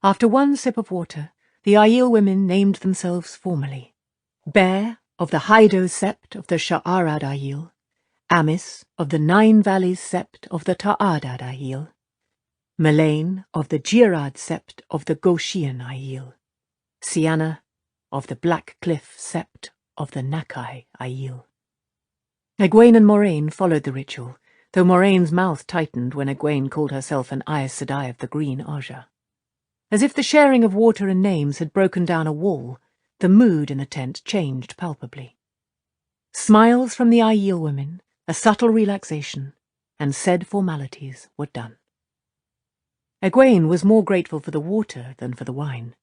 After one sip of water, the Aiel women named themselves formally. Bear, of the Hydo sept of the Sha'arad Aiel, Amice, of the 9 Valleys sept of the Ta'adad Aiel, Melaine, of the Jirad sept of the Goshian Aiel, Sienna, of the Black Cliff sept of the Nakai Aiel. Egwene and Moraine followed the ritual, though Moraine's mouth tightened when Egwene called herself an Aes Sedai of the Green Aja. As if the sharing of water and names had broken down a wall, the mood in the tent changed palpably. Smiles from the Aiel women, a subtle relaxation, and said formalities were done. Egwene was more grateful for the water than for the wine.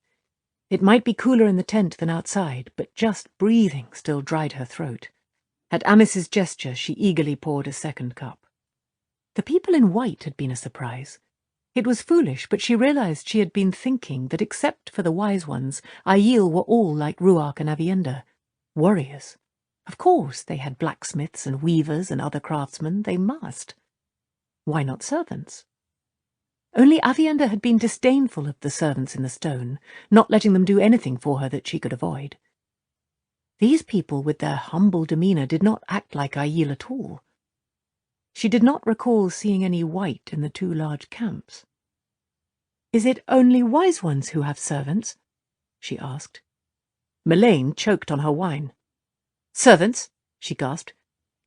It might be cooler in the tent than outside, but just breathing still dried her throat. At Amice's gesture, she eagerly poured a second cup. The people in white had been a surprise. It was foolish, but she realized she had been thinking that except for the wise ones, Aiel were all like Ruark and Aviendha, warriors. Of course, they had blacksmiths and weavers and other craftsmen. They must. Why not servants? Only Aviendha had been disdainful of the servants in the stone, not letting them do anything for her that she could avoid. These people, with their humble demeanour, did not act like Aiel at all. She did not recall seeing any white in the 2 large camps. "Is it only wise ones who have servants?" she asked. Melaine choked on her wine. "Servants?" she gasped.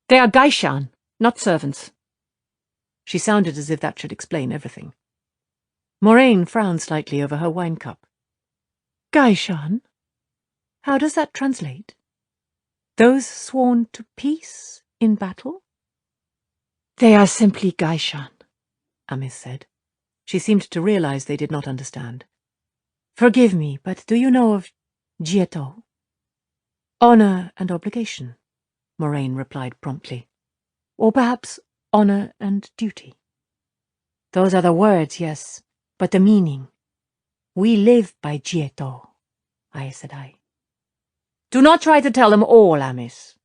"They are Gaishan, not servants." She sounded as if that should explain everything. Moraine frowned slightly over her wine cup. "Gaishan? How does that translate? Those sworn to peace in battle?" "They are simply Gaishan," Amice said. She seemed to realize they did not understand. "Forgive me, but do you know of Jieto?" "Honor and obligation," Moraine replied promptly. "Or perhaps honor and duty." "Those are the words, yes, but the meaning. We live by Jieto," Aes Sedai. "Do not try to tell them all, Amice,"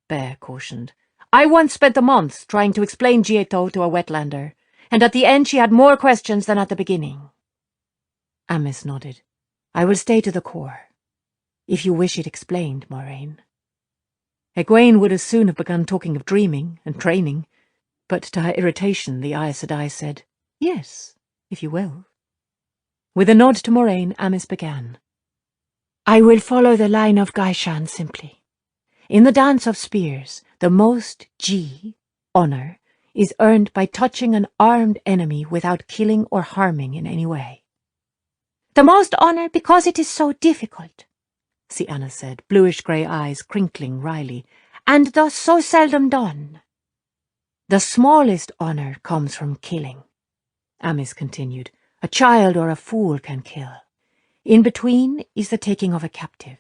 Bear cautioned. "I once spent a month trying to explain Jieto to a wetlander, and at the end she had more questions than at the beginning." Amice nodded. "I will stay to the core. If you wish it explained, Moraine." Egwene would as soon have begun talking of dreaming and training, but to her irritation the Aes Sedai said, "Yes, if you will." With a nod to Moraine, Amice began. "I will follow the line of Gaishan simply. In the Dance of Spears, the most honor, is earned by touching an armed enemy without killing or harming in any way." "The most honor because it is so difficult," Sienna said, bluish-grey eyes crinkling wryly, "and thus so seldom done." "The smallest honor comes from killing," Amice continued. "A child or a fool can kill. In between is the taking of a captive.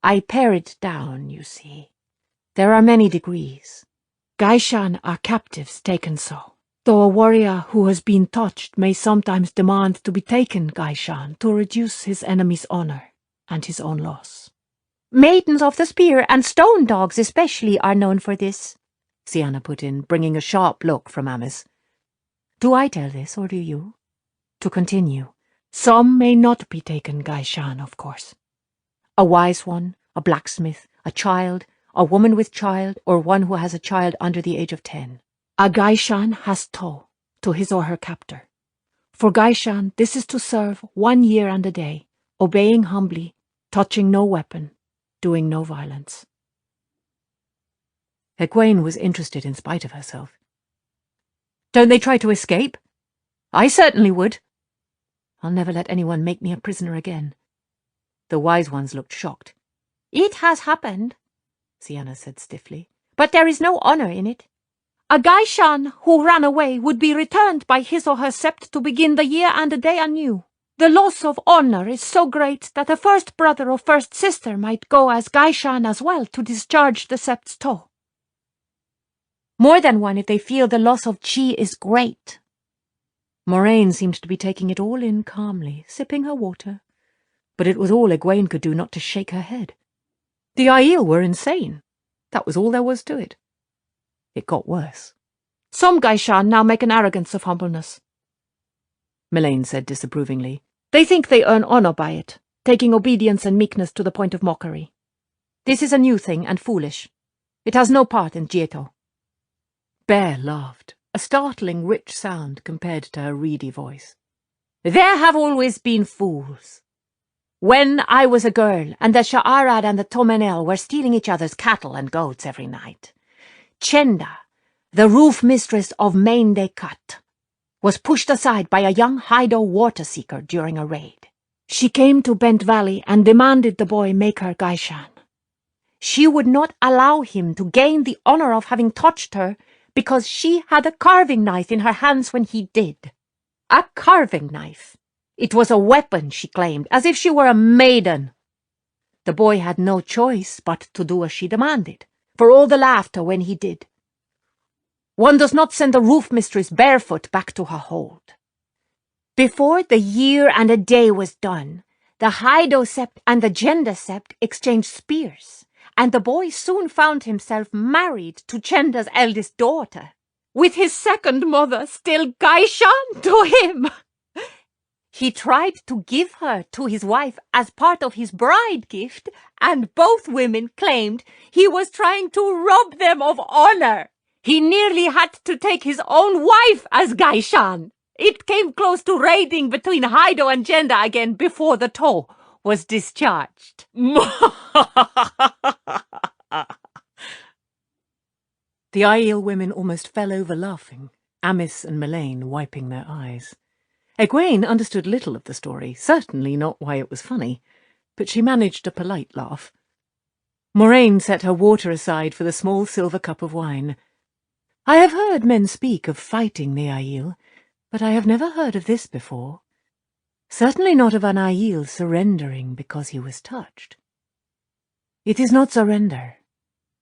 I pare it down, you see. There are many degrees. Gaishan are captives taken so, though a warrior who has been touched may sometimes demand to be taken Gaishan to reduce his enemy's honor and his own loss." Maidens of the Spear and stone dogs especially are known for this, Sienna put in, bringing a sharp look from Amice. Do I tell this, or do you? To continue, some may not be taken Gaishan, of course. A wise one, a blacksmith, a child, a woman with child, or one who has a child under the age of 10. A Gaishan has to his or her captor. For Gaishan, this is to serve 1 year and a day, obeying humbly, touching no weapon, doing no violence. Egwene was interested in spite of herself. Don't they try to escape? I certainly would. I'll never let anyone make me a prisoner again. The wise ones looked shocked. It has happened, Sienna said stiffly, but there is no honor in it. A Gaishan who ran away would be returned by his or her sept to begin the year and a day anew. The loss of honor is so great that a first brother or first sister might go as Gaishan as well to discharge the sept's toll. More than one if they feel the loss of chi is great. Moraine seemed to be taking it all in calmly, sipping her water, but it was all Egwene could do not to shake her head. The Aiel were insane. That was all there was to it. It got worse. Some Gaishan now make an arrogance of humbleness, Melaine said disapprovingly. They think they earn honor by it, taking obedience and meekness to the point of mockery. This is a new thing and foolish. It has no part in Jieto. Bear laughed, a startling rich sound compared to her reedy voice. There have always been fools. When I was a girl, and the Sha'arad and the Tomenel were stealing each other's cattle and goats every night, Chenda, the roof mistress of Mainde Cut, was pushed aside by a young Hydo water-seeker during a raid. She came to Bent Valley and demanded the boy make her Gaishan. She would not allow him to gain the honor of having touched her because she had a carving knife in her hands when he did. A carving knife. It was a weapon, she claimed, as if she were a maiden. The boy had no choice but to do as she demanded, for all the laughter when he did. One does not send a roof mistress barefoot back to her hold. Before the year and a day was done, the Hydo sept and the Genda sept exchanged spears, and the boy soon found himself married to Chenda's eldest daughter, with his second mother still Gaishan to him. He tried to give her to his wife as part of his bride gift, and both women claimed he was trying to rob them of honor. He nearly had to take his own wife as Gaishan. It came close to raiding between Hydo and Genda again before the toll was discharged. The Aiel women almost fell over laughing, Amice and Melaine wiping their eyes. Egwene understood little of the story, certainly not why it was funny, but she managed a polite laugh. Moraine set her water aside for the small silver cup of wine. I have heard men speak of fighting the Aiel, but I have never heard of this before. Certainly not of an Aiel surrendering because he was touched. It is not surrender,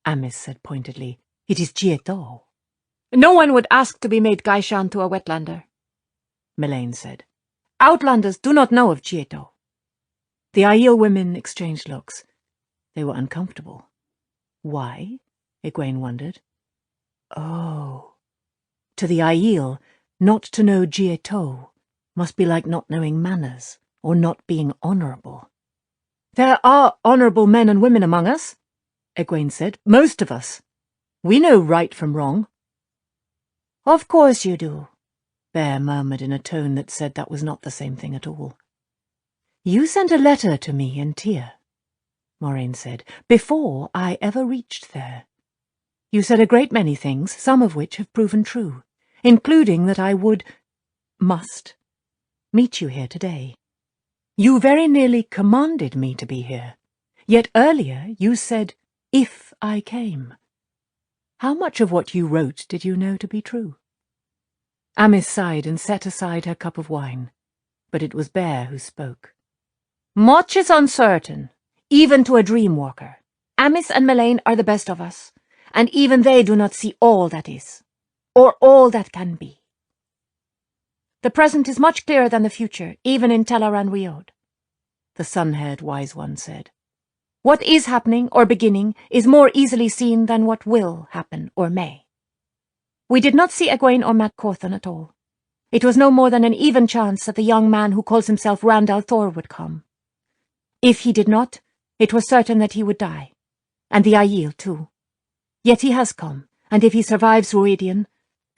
Amice said pointedly. It is Jieto. No one would ask to be made Gaishan to a wetlander, Melaine said. Outlanders do not know of Jieto. The Aiel women exchanged looks. They were uncomfortable. Why? Egwene wondered. Oh. To the Aiel, not to know Jieto must be like not knowing manners, or not being honourable. There are honourable men and women among us, Egwene said. Most of us. We know right from wrong. Of course you do, Bear murmured in a tone that said that was not the same thing at all. You sent a letter to me in Tyr, Moraine said, before I ever reached there. You said a great many things, some of which have proven true, including that I must, meet you here today. You very nearly commanded me to be here, yet earlier you said, if I came. How much of what you wrote did you know to be true? Amice sighed and set aside her cup of wine, but it was Bear who spoke. Much is uncertain, even to a dream-walker. Amice and Melaine are the best of us, and even they do not see all that is, or all that can be. The present is much clearer than the future, even in Teleran Riod, the sun-haired wise one said. What is happening or beginning is more easily seen than what will happen or may. We did not see Egwene or Matt Cawthon at all. It was no more than an even chance that the young man who calls himself Randall Thor would come. If he did not, it was certain that he would die, and the Aiel too. Yet he has come, and if he survives Ruidian,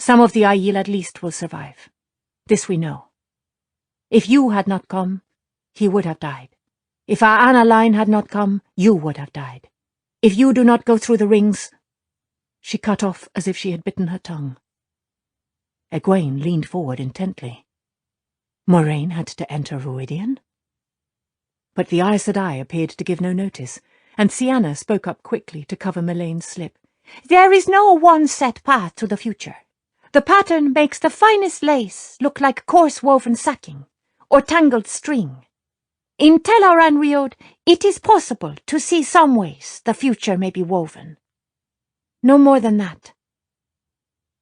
some of the Aiel at least will survive. This we know. If you had not come, he would have died. If our Anna line had not come, you would have died. If you do not go through the rings— She cut off as if she had bitten her tongue. Egwene leaned forward intently. Moraine had to enter Ruidian? But the Aes Sedai appeared to give no notice, and Sienna spoke up quickly to cover Melane's slip. There is no one set path to the future. The pattern makes the finest lace look like coarse-woven sacking, or tangled string. In Tel'aran'rhiod, Riod, it is possible to see some ways the future may be woven. No more than that.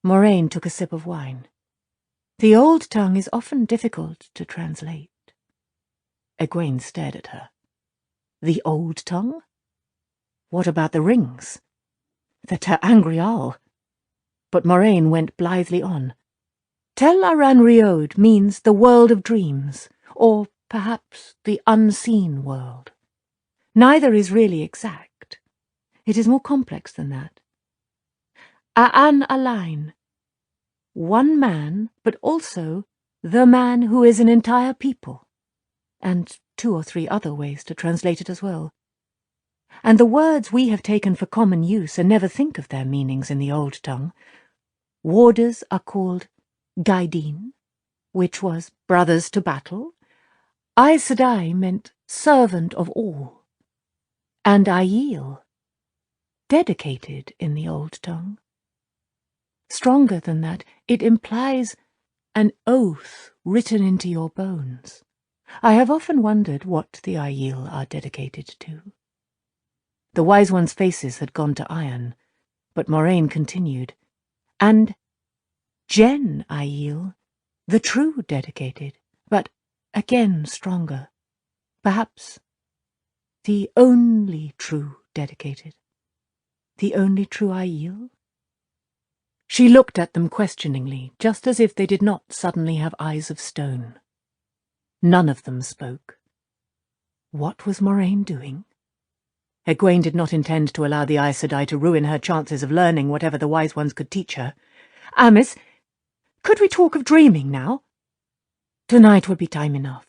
Moraine took a sip of wine. The old tongue is often difficult to translate. Egwene stared at her. The old tongue? What about the rings? The Angreal? But Moraine went blithely on. Tel'aran'rhiod means the world of dreams, or perhaps the unseen world. Neither is really exact. It is more complex than that. A'an Alain. One man, but also the man who is an entire people. And 2 or 3 other ways to translate it as well. And the words we have taken for common use and never think of their meanings in the old tongue. Warders are called Gaidin, which was brothers to battle. Aes Sedai meant servant of all. And Aiel, dedicated in the old tongue. Stronger than that, it implies an oath written into your bones. I have often wondered what the Aiel are dedicated to. The Wise Ones' faces had gone to iron, but Moraine continued. And Jen Aiel, the true dedicated, but again stronger. Perhaps the only true dedicated. The only true Aiel? She looked at them questioningly, just as if they did not suddenly have eyes of stone. None of them spoke. What was Moraine doing? Egwene did not intend to allow the Aes Sedai to ruin her chances of learning whatever the Wise Ones could teach her. Amice, could we talk of dreaming now? Tonight would be time enough,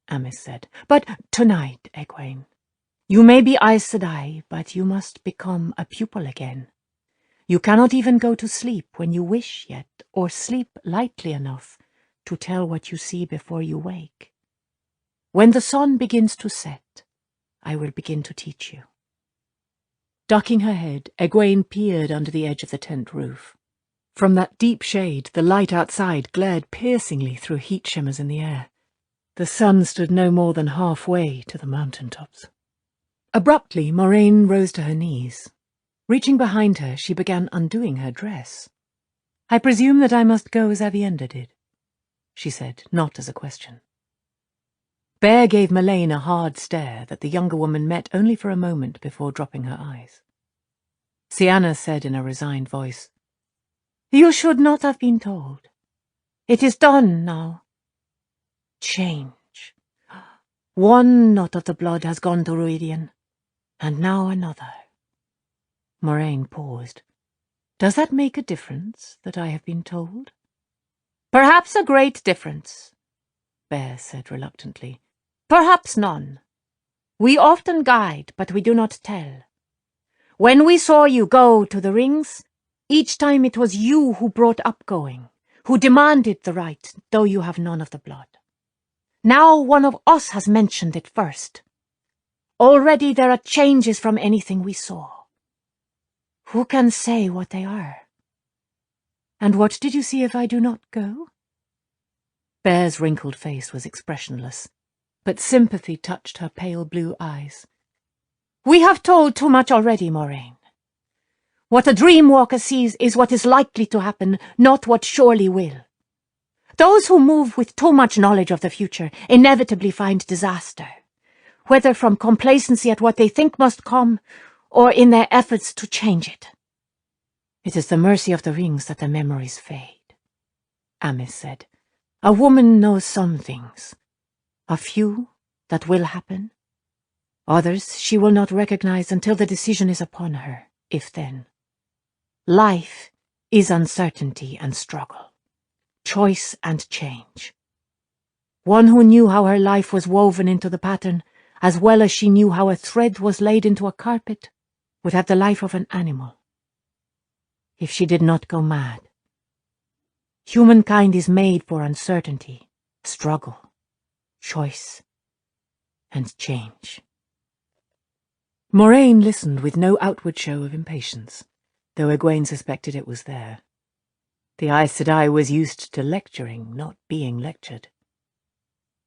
Amice said. But tonight, Egwene. You may be Aes Sedai, but you must become a pupil again. You cannot even go to sleep when you wish yet, or sleep lightly enough to tell what you see before you wake. When the sun begins to set, I will begin to teach you. Ducking her head, Egwene peered under the edge of the tent roof. From that deep shade, the light outside glared piercingly through heat shimmers in the air. The sun stood no more than halfway to the mountain tops. Abruptly, Moraine rose to her knees. Reaching behind her, she began undoing her dress. I presume that I must go as Avienda did, she said, not as a question. Bear gave Melaine a hard stare that the younger woman met only for a moment before dropping her eyes. Sienna said in a resigned voice, You should not have been told. It is done now. Change. One knot of the blood has gone to Ruidian, and now another. Moraine paused. Does that make a difference, that I have been told? Perhaps a great difference, Bear said reluctantly. Perhaps none. We often guide, but we do not tell. When we saw you go to the rings, each time it was you who brought up going, who demanded the right, though you have none of the blood. Now one of us has mentioned it first. Already there are changes from anything we saw. Who can say what they are? And what did you see if I do not go? Bear's wrinkled face was expressionless, but sympathy touched her pale blue eyes. We have told too much already, Moraine. What a dreamwalker sees is what is likely to happen, not what surely will. Those who move with too much knowledge of the future inevitably find disaster. whether from complacency at what they think must come, or in their efforts to change it. It is the mercy of the rings that the memories fade, Amis said. A woman knows some things. A few that will happen. Others she will not recognize until the decision is upon her, if then. Life is uncertainty and struggle, choice and change. One who knew how her life was woven into the pattern, as well as she knew how a thread was laid into a carpet, would have the life of an animal. If she did not go mad. Humankind is made for uncertainty, struggle, choice, and change. Moraine listened with no outward show of impatience, though Egwene suspected it was there. The Aes Sedai was used to lecturing, not being lectured.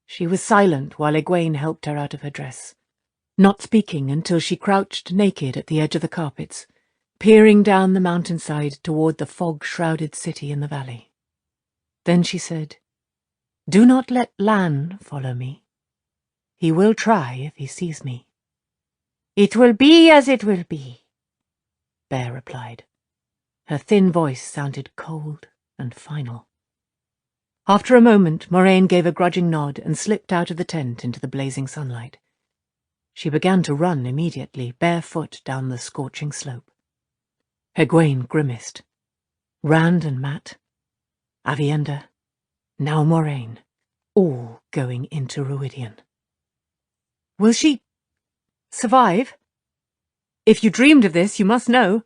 She was silent while Egwene helped her out of her dress, not speaking until she crouched naked at the edge of the carpets, peering down the mountainside toward the fog-shrouded city in the valley. Then she said, "Do not let Lan follow me. He will try if he sees me." "It will be as it will be," Bear replied. Her thin voice sounded cold and final. After a moment, Moraine gave a grudging nod and slipped out of the tent into the blazing sunlight. She began to run immediately, barefoot down the scorching slope. Egwene grimaced. Rand and Mat, Avienda, now Moraine, all going into Ruidian. Will she survive? If you dreamed of this, you must know.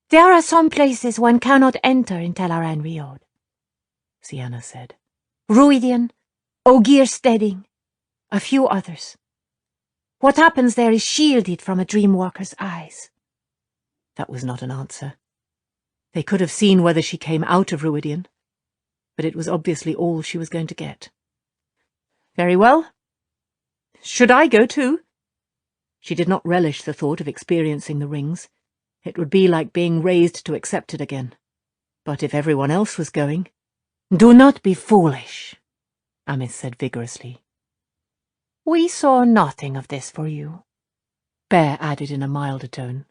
"There are some places one cannot enter in Teleran Riod," Sienna said. "Ruidian, Ogier Steading, a few others. What happens there is shielded from a dreamwalker's eyes." That was not an answer. They could have seen whether she came out of Ruidian, but it was obviously all she was going to get. Very well. Should I go too? She did not relish the thought of experiencing the rings. It would be like being raised to accept it again. But if everyone else was going— "Do not be foolish," Amis said vigorously. "We saw nothing of this for you," Bear added in a milder tone.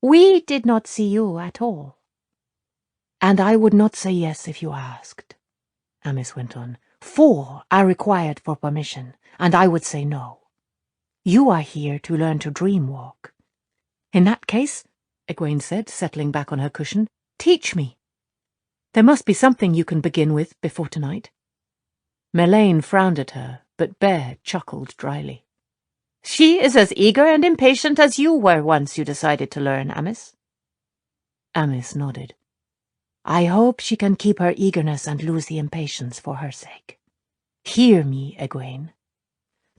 "We did not see you at all." "And I would not say yes if you asked," Amis went on. "4 are required for permission, and I would say no. You are here to learn to dreamwalk." "In that case," Egwene said, settling back on her cushion, "teach me. There must be something you can begin with before tonight." Melaine frowned at her, but Bear chuckled dryly. "She is as eager and impatient as you were once you decided to learn, Amis." Amis nodded. "I hope she can keep her eagerness and lose the impatience for her sake. Hear me, Egwene.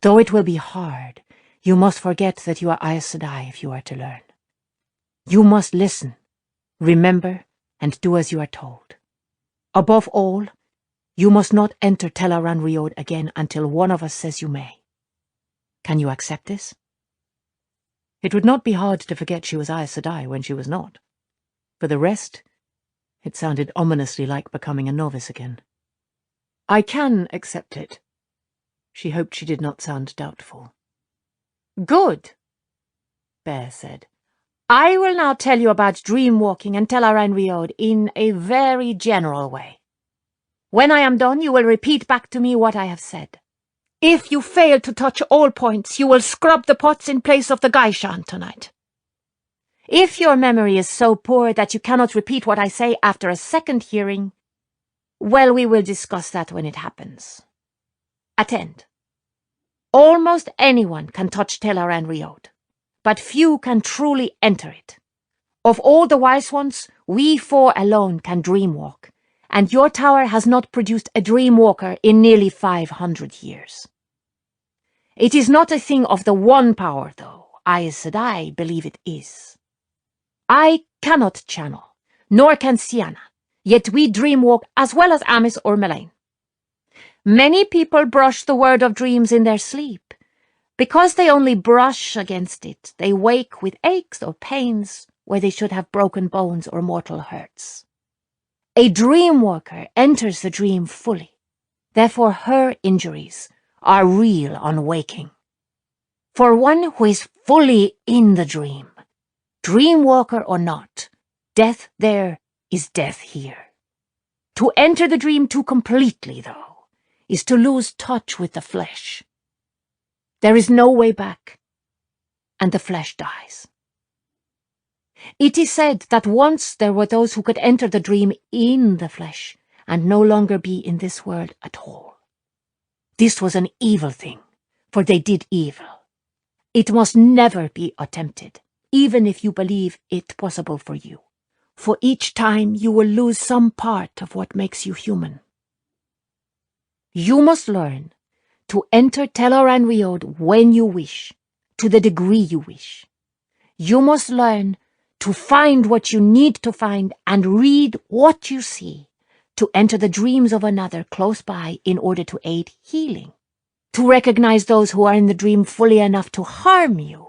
Though it will be hard, you must forget that you are Aes Sedai if you are to learn. You must listen, remember, and do as you are told. Above all, you must not enter Teleran Riod again until one of us says you may. Can you accept this?" It would not be hard to forget she was Aes Sedai when she was not. For the rest, it sounded ominously like becoming a novice again. "I can accept it." She hoped she did not sound doubtful. "Good," Bear said. "I will now tell you about dreamwalking and Teleran Riod in a very general way. When I am done, you will repeat back to me what I have said. If you fail to touch all points, you will scrub the pots in place of the Gaishan tonight. If your memory is so poor that you cannot repeat what I say after a second hearing, well, we will discuss that when it happens. Attend. Almost anyone can touch Teleran Riod, but few can truly enter it. Of all the wise ones, we 4 alone can dreamwalk, and your tower has not produced a dreamwalker in nearly 500 years. It is not a thing of the one power, though. Aes Sedai believe it is. I cannot channel, nor can Sienna, yet we dreamwalk as well as Amis or Melaine. Many people brush the word of dreams in their sleep. Because they only brush against it, they wake with aches or pains where they should have broken bones or mortal hurts. A dreamwalker enters the dream fully. Therefore her injuries are real on waking. For one who is fully in the dream, dreamwalker or not, death there is death here. To enter the dream too completely, though, is to lose touch with the flesh. There is no way back, and the flesh dies. It is said that once there were those who could enter the dream in the flesh and no longer be in this world at all. This was an evil thing, for they did evil. It must never be attempted, even if you believe it possible for you, for each time you will lose some part of what makes you human. You must learn to enter Tel'aran'rhiod when you wish, to the degree you wish. You must learn to find what you need to find and read what you see, to enter the dreams of another close by in order to aid healing, to recognize those who are in the dream fully enough to harm you,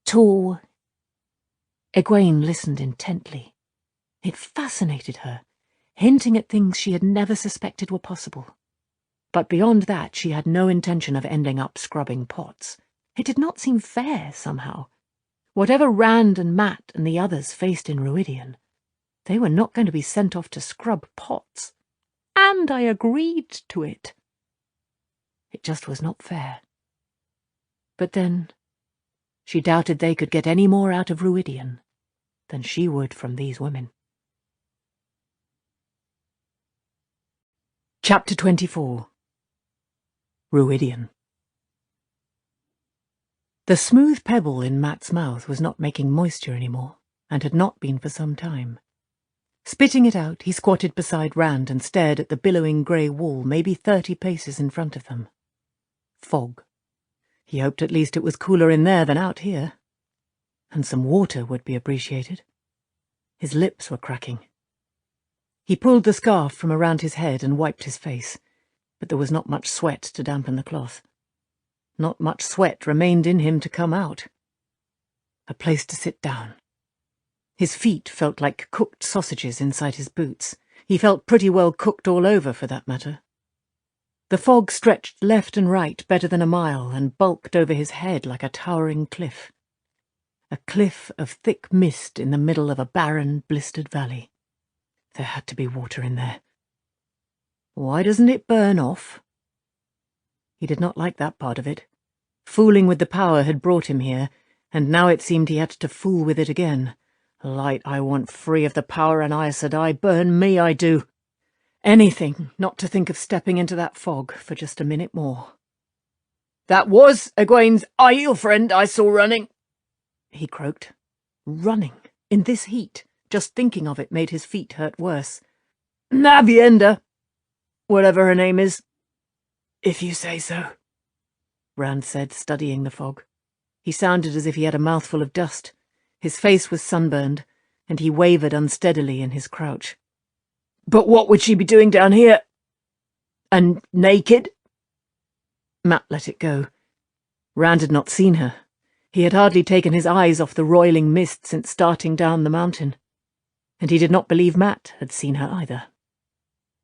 to... Egwene listened intently. It fascinated her, hinting at things she had never suspected were possible. But beyond that, she had no intention of ending up scrubbing pots. It did not seem fair, somehow. Whatever Rand and Mat and the others faced in Ruidian, they were not going to be sent off to scrub pots. And I agreed to it. It just was not fair. But then, she doubted they could get any more out of Ruidian than she would from these women. Chapter 24. Ruidian. The smooth pebble in Mat's mouth was not making moisture any more, and had not been for some time. Spitting it out, he squatted beside Rand and stared at the billowing grey wall maybe 30 paces in front of them. Fog. He hoped at least it was cooler in there than out here. And some water would be appreciated. His lips were cracking. He pulled the scarf from around his head and wiped his face, but there was not much sweat to dampen the cloth. Not much sweat remained in him to come out. A place to sit down. His feet felt like cooked sausages inside his boots. He felt pretty well cooked all over, for that matter. The fog stretched left and right better than a mile and bulked over his head like a towering cliff. A cliff of thick mist in the middle of a barren, blistered valley. There had to be water in there. Why doesn't it burn off? He did not like that part of it. Fooling with the power had brought him here, and now it seemed he had to fool with it again. Light, I want free of the power and Aes Sedai, burn me, I do. Anything not to think of stepping into that fog for just a minute more. That was Egwene's Aiel friend I saw running, he croaked. Running, in this heat. Just thinking of it made his feet hurt worse. Navienda, whatever her name is. If you say so, Rand said, studying the fog. He sounded as if he had a mouthful of dust. His face was sunburned, and he wavered unsteadily in his crouch. But what would she be doing down here? And naked? Mat let it go. Rand had not seen her. He had hardly taken his eyes off the roiling mist since starting down the mountain. And he did not believe Mat had seen her either.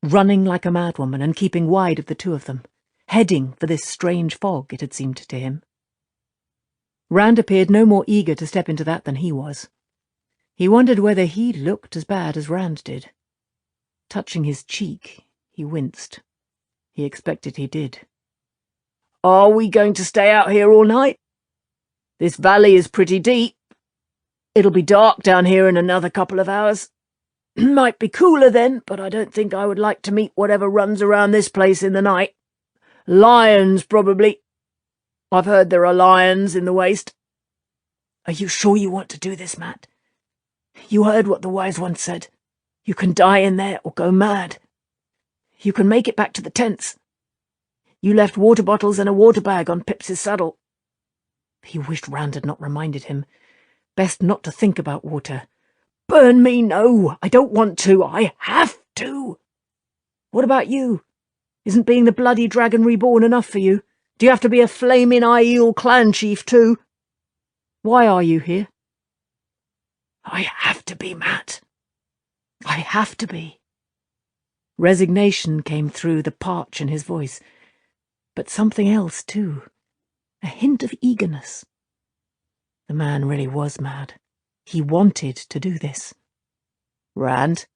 Running like a madwoman and keeping wide of the two of them. Heading for this strange fog, it had seemed to him. Rand appeared no more eager to step into that than he was. He wondered whether he looked as bad as Rand did. Touching his cheek, he winced. He expected he did. Are we going to stay out here all night? This valley is pretty deep. It'll be dark down here in another couple of hours. Might be cooler then, but I don't think I would like to meet whatever runs around this place in the night. Lions, probably. I've heard there are lions in the waste. Are you sure you want to do this, Mat? You heard what the wise one said. You can die in there or go mad. You can make it back to the tents. You left water bottles and a water bag on Pips's saddle. He wished Rand had not reminded him. Best not to think about water. Burn me, no. I don't want to. I have to. What about you? Isn't being the bloody dragon reborn enough for you? Do you have to be a flaming Aiel clan chief too? Why are you here? I have to be, Mat. I have to be. Resignation came through the parch in his voice, but something else too. a hint of eagerness. The man really was mad. He wanted to do this. Rand,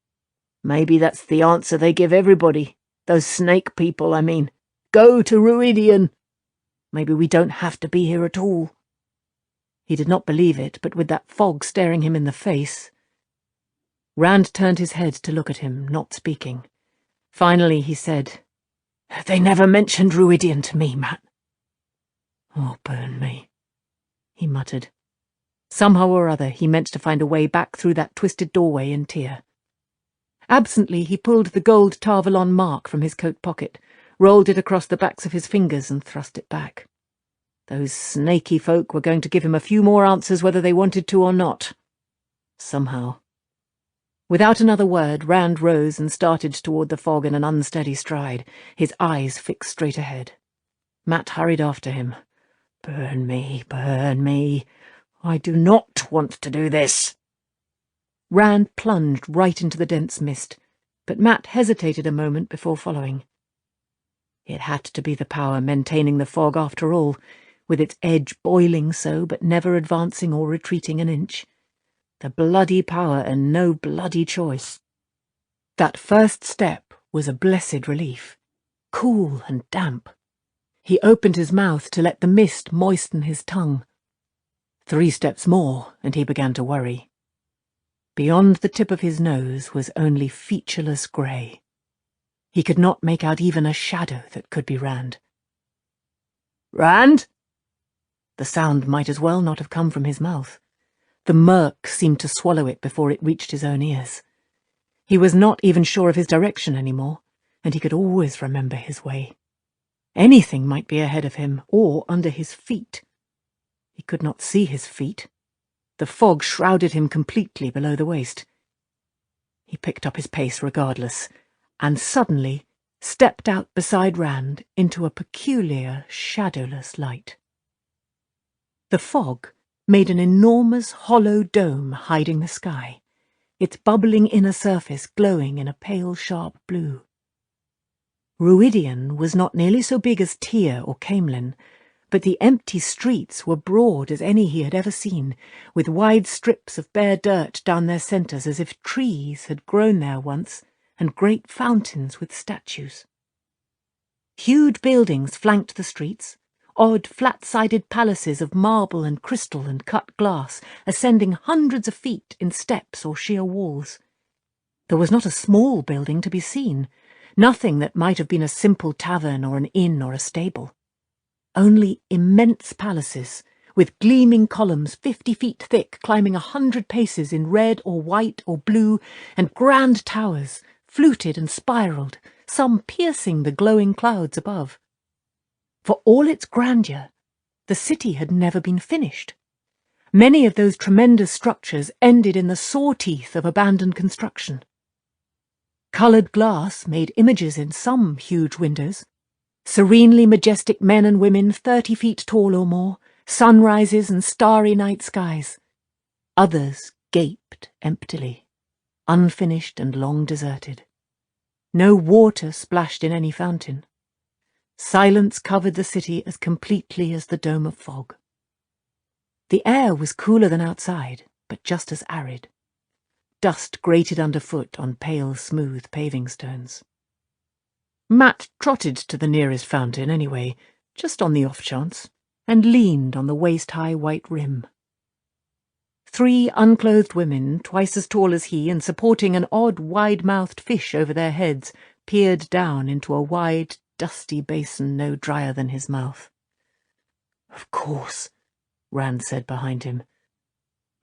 maybe that's the answer they give everybody. Those snake people, I mean. Go to Ruidian. Maybe we don't have to be here at all. He did not believe it, but with that fog staring him in the face... Rand turned his head to look at him, not speaking. Finally he said, "They never mentioned Ruidian to me, Matt." "Oh, burn me," he muttered. Somehow or other he meant to find a way back through that twisted doorway in Tyr. Absently he pulled the gold Tarvalon mark from his coat pocket, rolled it across the backs of his fingers and thrust it back. Those snaky folk were going to give him a few more answers whether they wanted to or not. Somehow. Without another word, Rand rose and started toward the fog in an unsteady stride, his eyes fixed straight ahead. Matt hurried after him. "Burn me, burn me. I do not want to do this." Rand plunged right into the dense mist, but Matt hesitated a moment before following. It had to be the power maintaining the fog after all, with its edge boiling so but never advancing or retreating an inch. The bloody power and no bloody choice. That first step was a blessed relief, cool and damp. He opened his mouth to let the mist moisten his tongue. 3 steps more, and he began to worry. Beyond the tip of his nose was only featureless grey. He could not make out even a shadow that could be Rand. "Rand?" The sound might as well not have come from his mouth. The murk seemed to swallow it before it reached his own ears. He was not even sure of his direction anymore, and he could always remember his way. Anything might be ahead of him, or under his feet. He could not see his feet. The fog shrouded him completely below the waist. He picked up his pace regardless, and suddenly stepped out beside Rand into a peculiar, shadowless light. The fog made an enormous hollow dome hiding the sky, its bubbling inner surface glowing in a pale, sharp blue. Ruidian was not nearly so big as Tyr or Camelin, but the empty streets were broad as any he had ever seen, with wide strips of bare dirt down their centres as if trees had grown there once, and great fountains with statues. Huge buildings flanked the streets, odd flat-sided palaces of marble and crystal and cut glass, ascending hundreds of feet in steps or sheer walls. There was not a small building to be seen, nothing that might have been a simple tavern or an inn or a stable. Only immense palaces, with gleaming columns 50 feet thick climbing 100 paces in red or white or blue, and grand towers, fluted and spiralled, some piercing the glowing clouds above. For all its grandeur, the city had never been finished. Many of those tremendous structures ended in the saw teeth of abandoned construction. Coloured glass made images in some huge windows, serenely majestic men and women 30 feet tall or more, sunrises and starry night skies. Others gaped emptily, unfinished and long deserted. No water splashed in any fountain. Silence covered the city as completely as the dome of fog. The air was cooler than outside, but just as arid. Dust grated underfoot on pale, smooth paving stones. Matt trotted to the nearest fountain anyway, just on the off chance, and leaned on the waist-high white rim. 3 unclothed women, twice as tall as he and supporting an odd wide-mouthed fish over their heads, peered down into a wide, dusty basin no drier than his mouth. "Of course," Rand said behind him.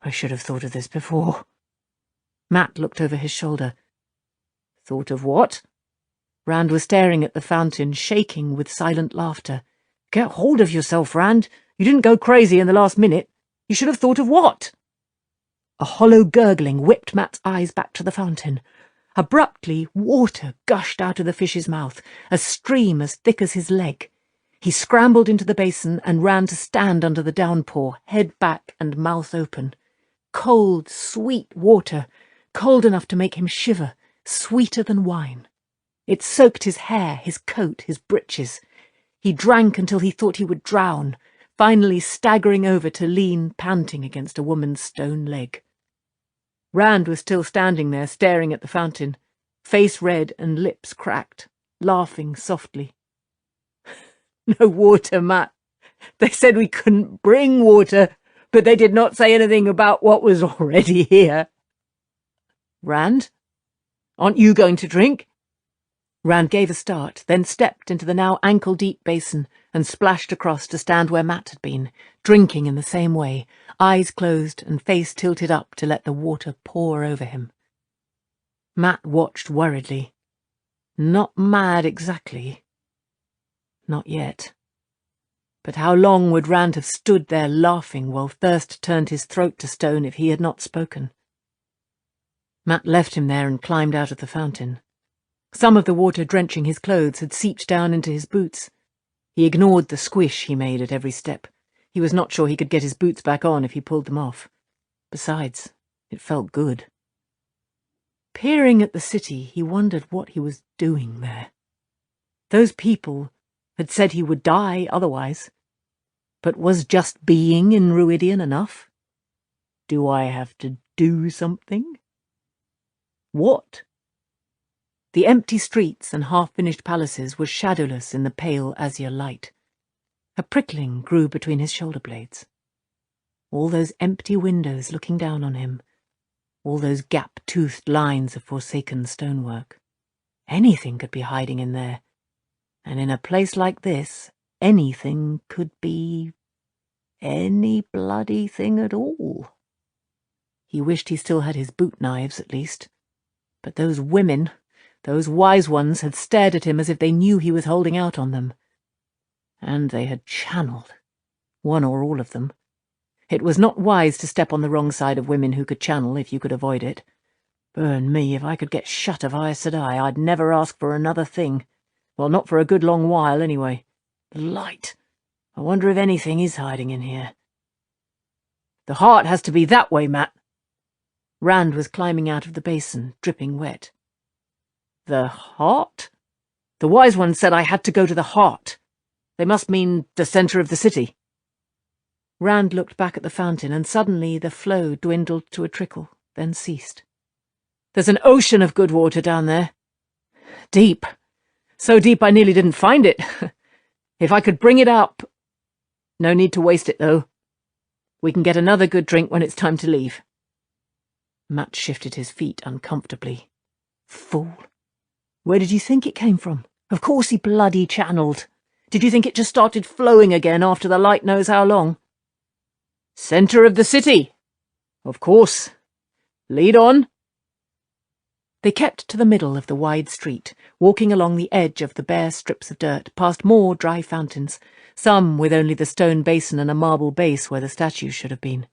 "I should have thought of this before." Matt looked over his shoulder. "Thought of what?" Rand was staring at the fountain, shaking with silent laughter. "Get hold of yourself, Rand. You didn't go crazy in the last minute. You should have thought of what?" A hollow gurgling whipped Matt's eyes back to the fountain. Abruptly, water gushed out of the fish's mouth, a stream as thick as his leg. He scrambled into the basin and ran to stand under the downpour, head back and mouth open. Cold, sweet water, cold enough to make him shiver, sweeter than wine. It soaked his hair, his coat, his breeches. He drank until he thought he would drown, finally staggering over to lean, panting against a woman's stone leg. Rand was still standing there, staring at the fountain, face red and lips cracked, laughing softly. "No water, Matt. They said we couldn't bring water, but they did not say anything about what was already here." "Rand, aren't you going to drink?" Rand gave a start, then stepped into the now ankle-deep basin and splashed across to stand where Matt had been, drinking in the same way, eyes closed and face tilted up to let the water pour over him. Matt watched worriedly. Not mad exactly. Not yet. But how long would Rand have stood there laughing while thirst turned his throat to stone if he had not spoken? Matt left him there and climbed out of the fountain. Some of the water drenching his clothes had seeped down into his boots. He ignored the squish he made at every step. He was not sure he could get his boots back on if he pulled them off. Besides, it felt good. Peering at the city, he wondered what he was doing there. Those people had said he would die otherwise. But was just being in Ruidian enough? Do I have to do something? What? The empty streets and half-finished palaces were shadowless in the pale azure light. A prickling grew between his shoulder blades. All those empty windows looking down on him, all those gap-toothed lines of forsaken stonework. Anything could be hiding in there, and in a place like this, anything could be any bloody thing at all. He wished he still had his boot knives, at least. But those women, those wise ones, had stared at him as if they knew he was holding out on them. And they had channeled, one or all of them. It was not wise to step on the wrong side of women who could channel if you could avoid it. Burn me, if I could get shut of Aes Sedai, I'd never ask for another thing. Well, not for a good long while, anyway. The light. I wonder if anything is hiding in here. The heart has to be that way, Matt. Rand was climbing out of the basin, dripping wet. The heart? The wise one said I had to go to the heart. They must mean the centre of the city. Rand looked back at the fountain, and suddenly the flow dwindled to a trickle, then ceased. There's an ocean of good water down there. Deep. So deep I nearly didn't find it. If I could bring it up. No need to waste it, though. We can get another good drink when it's time to leave. Matt shifted his feet uncomfortably. Fool. Where did you think it came from? Of course he bloody channeled. Did you think it just started flowing again after the light knows how long? Centre of the city. Of course. Lead on. They kept to the middle of the wide street, walking along the edge of the bare strips of dirt, past more dry fountains, some with only the stone basin and a marble base where the statues should have been.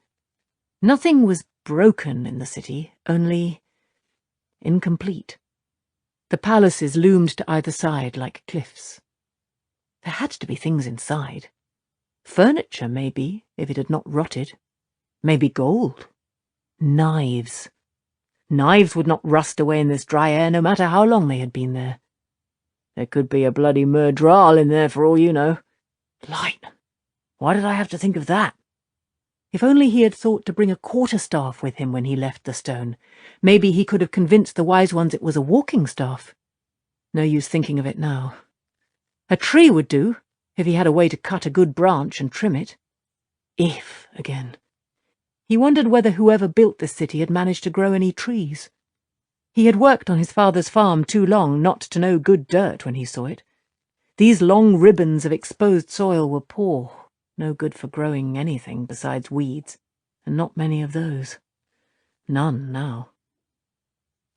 Nothing was broken in the city, only incomplete. The palaces loomed to either side like cliffs. There had to be things inside. Furniture, maybe, if it had not rotted. Maybe gold. Knives. Knives would not rust away in this dry air, no matter how long they had been there. There could be a bloody murdral in there for all you know. Light. Why did I have to think of that? If only he had thought to bring a quarterstaff with him when he left the stone. Maybe he could have convinced the wise ones it was a walking staff. No use thinking of it now. A tree would do, if he had a way to cut a good branch and trim it. If, again. He wondered whether whoever built this city had managed to grow any trees. He had worked on his father's farm too long not to know good dirt when he saw it. These long ribbons of exposed soil were poor, no good for growing anything besides weeds, and not many of those. None now.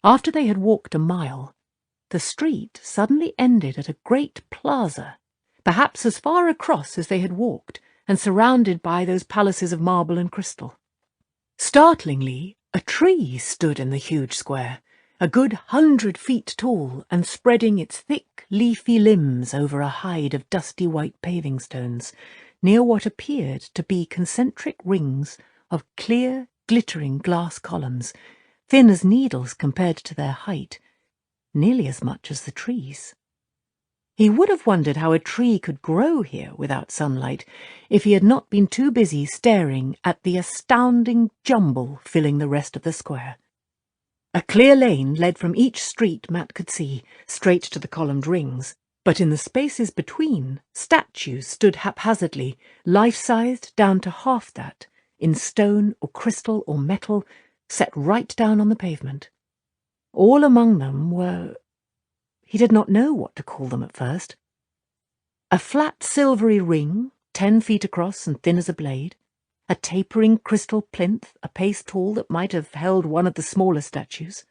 After they had walked a mile, the street suddenly ended at a great plaza, perhaps as far across as they had walked, and surrounded by those palaces of marble and crystal. Startlingly, a tree stood in the huge square, a good 100 feet tall and spreading its thick, leafy limbs over a hide of dusty white paving stones, near what appeared to be concentric rings of clear, glittering glass columns, thin as needles compared to their height, nearly as much as the trees. He would have wondered how a tree could grow here without sunlight if he had not been too busy staring at the astounding jumble filling the rest of the square. A clear lane led from each street Matt could see, straight to the columned rings, but in the spaces between, statues stood haphazardly, life-sized down to half that, in stone or crystal or metal, set right down on the pavement. All among them were... he did not know what to call them at first. A flat silvery ring, 10 feet across and thin as a blade, a tapering crystal plinth, a pace tall that might have held one of the smaller statues,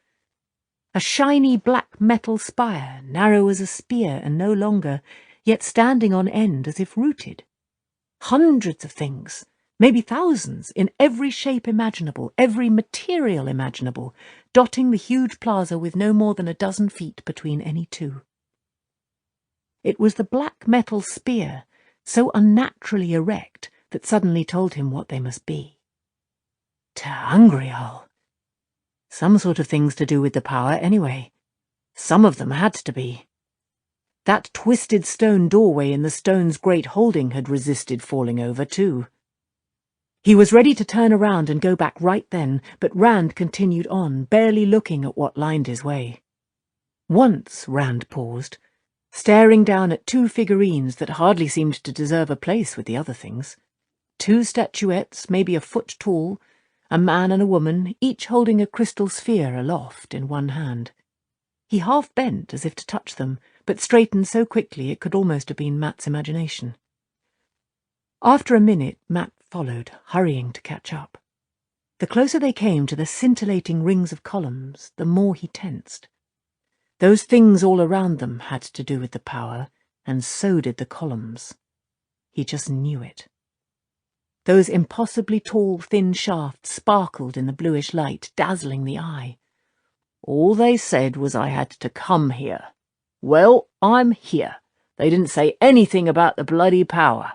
a shiny black metal spire, narrow as a spear and no longer, yet standing on end as if rooted. Hundreds of things, maybe thousands, in every shape imaginable, every material imaginable, dotting the huge plaza with no more than a dozen feet between any two. It was the black metal spear, so unnaturally erect, that suddenly told him what they must be. Ter'angreal. Some sort of things to do with the power, anyway. Some of them had to be. That twisted stone doorway in the stone's great holding had resisted falling over, too. He was ready to turn around and go back right then, but Rand continued on, barely looking at what lined his way. Once Rand paused, staring down at 2 figurines that hardly seemed to deserve a place with the other things. 2 statuettes, maybe a foot tall, a man and a woman, each holding a crystal sphere aloft in one hand. He half bent as if to touch them, but straightened so quickly it could almost have been Matt's imagination. After a minute, Matt followed, hurrying to catch up. The closer they came to the scintillating rings of columns, the more he tensed. Those things all around them had to do with the power, and so did the columns. He just knew it. Those impossibly tall, thin shafts sparkled in the bluish light, dazzling the eye. All they said was I had to come here. Well, I'm here. They didn't say anything about the bloody power.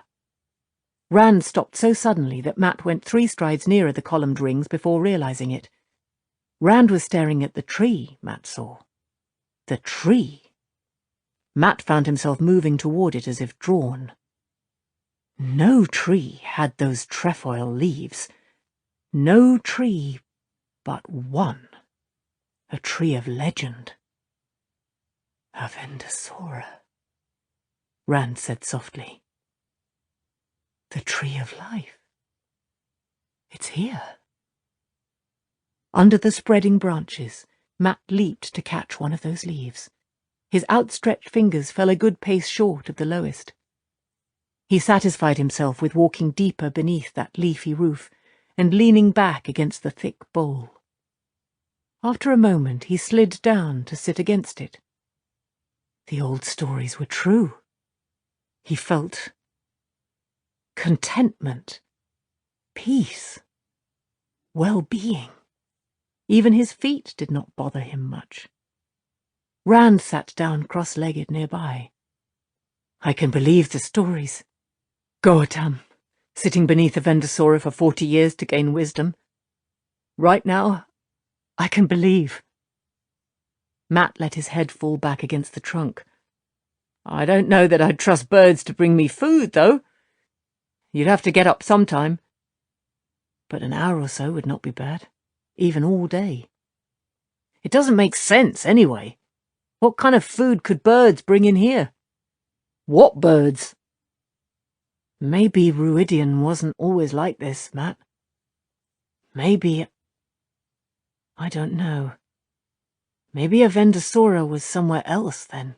Rand stopped so suddenly that Matt went 3 strides nearer the columned rings before realizing it. Rand was staring at the tree, Matt saw. The tree. Matt found himself moving toward it as if drawn. No tree had those trefoil leaves. No tree but one. A tree of legend. A Vendosora, Rand said softly. The tree of life. It's here. Under the spreading branches, Matt leaped to catch one of those leaves. His outstretched fingers fell a good pace short of the lowest. He satisfied himself with walking deeper beneath that leafy roof and leaning back against the thick bole. After a moment, he slid down to sit against it. The old stories were true. He felt contentment, peace, well-being. Even his feet did not bother him much. Rand sat down cross-legged nearby. I can believe the stories. Goatam, sitting beneath a Vendosora for 40 years to gain wisdom. Right now, I can believe. Matt let his head fall back against the trunk. I don't know that I'd trust birds to bring me food, though. You'd have to get up sometime. But an hour or so would not be bad, even all day. It doesn't make sense, anyway. What kind of food could birds bring in here? What birds? Maybe Ruidian wasn't always like this, Matt. Maybe... I don't know. Maybe a Vendosora was somewhere else, then.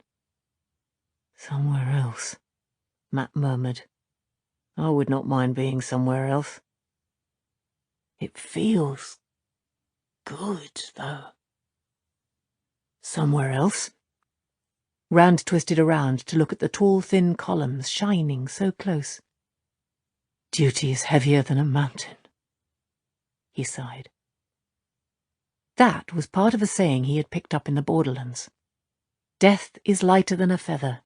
Somewhere else, Matt murmured. I would not mind being somewhere else. It feels good, though. Somewhere else? Rand twisted around to look at the tall, thin columns shining so close. Duty is heavier than a mountain, he sighed. That was part of a saying he had picked up in the Borderlands. Death is lighter than a feather,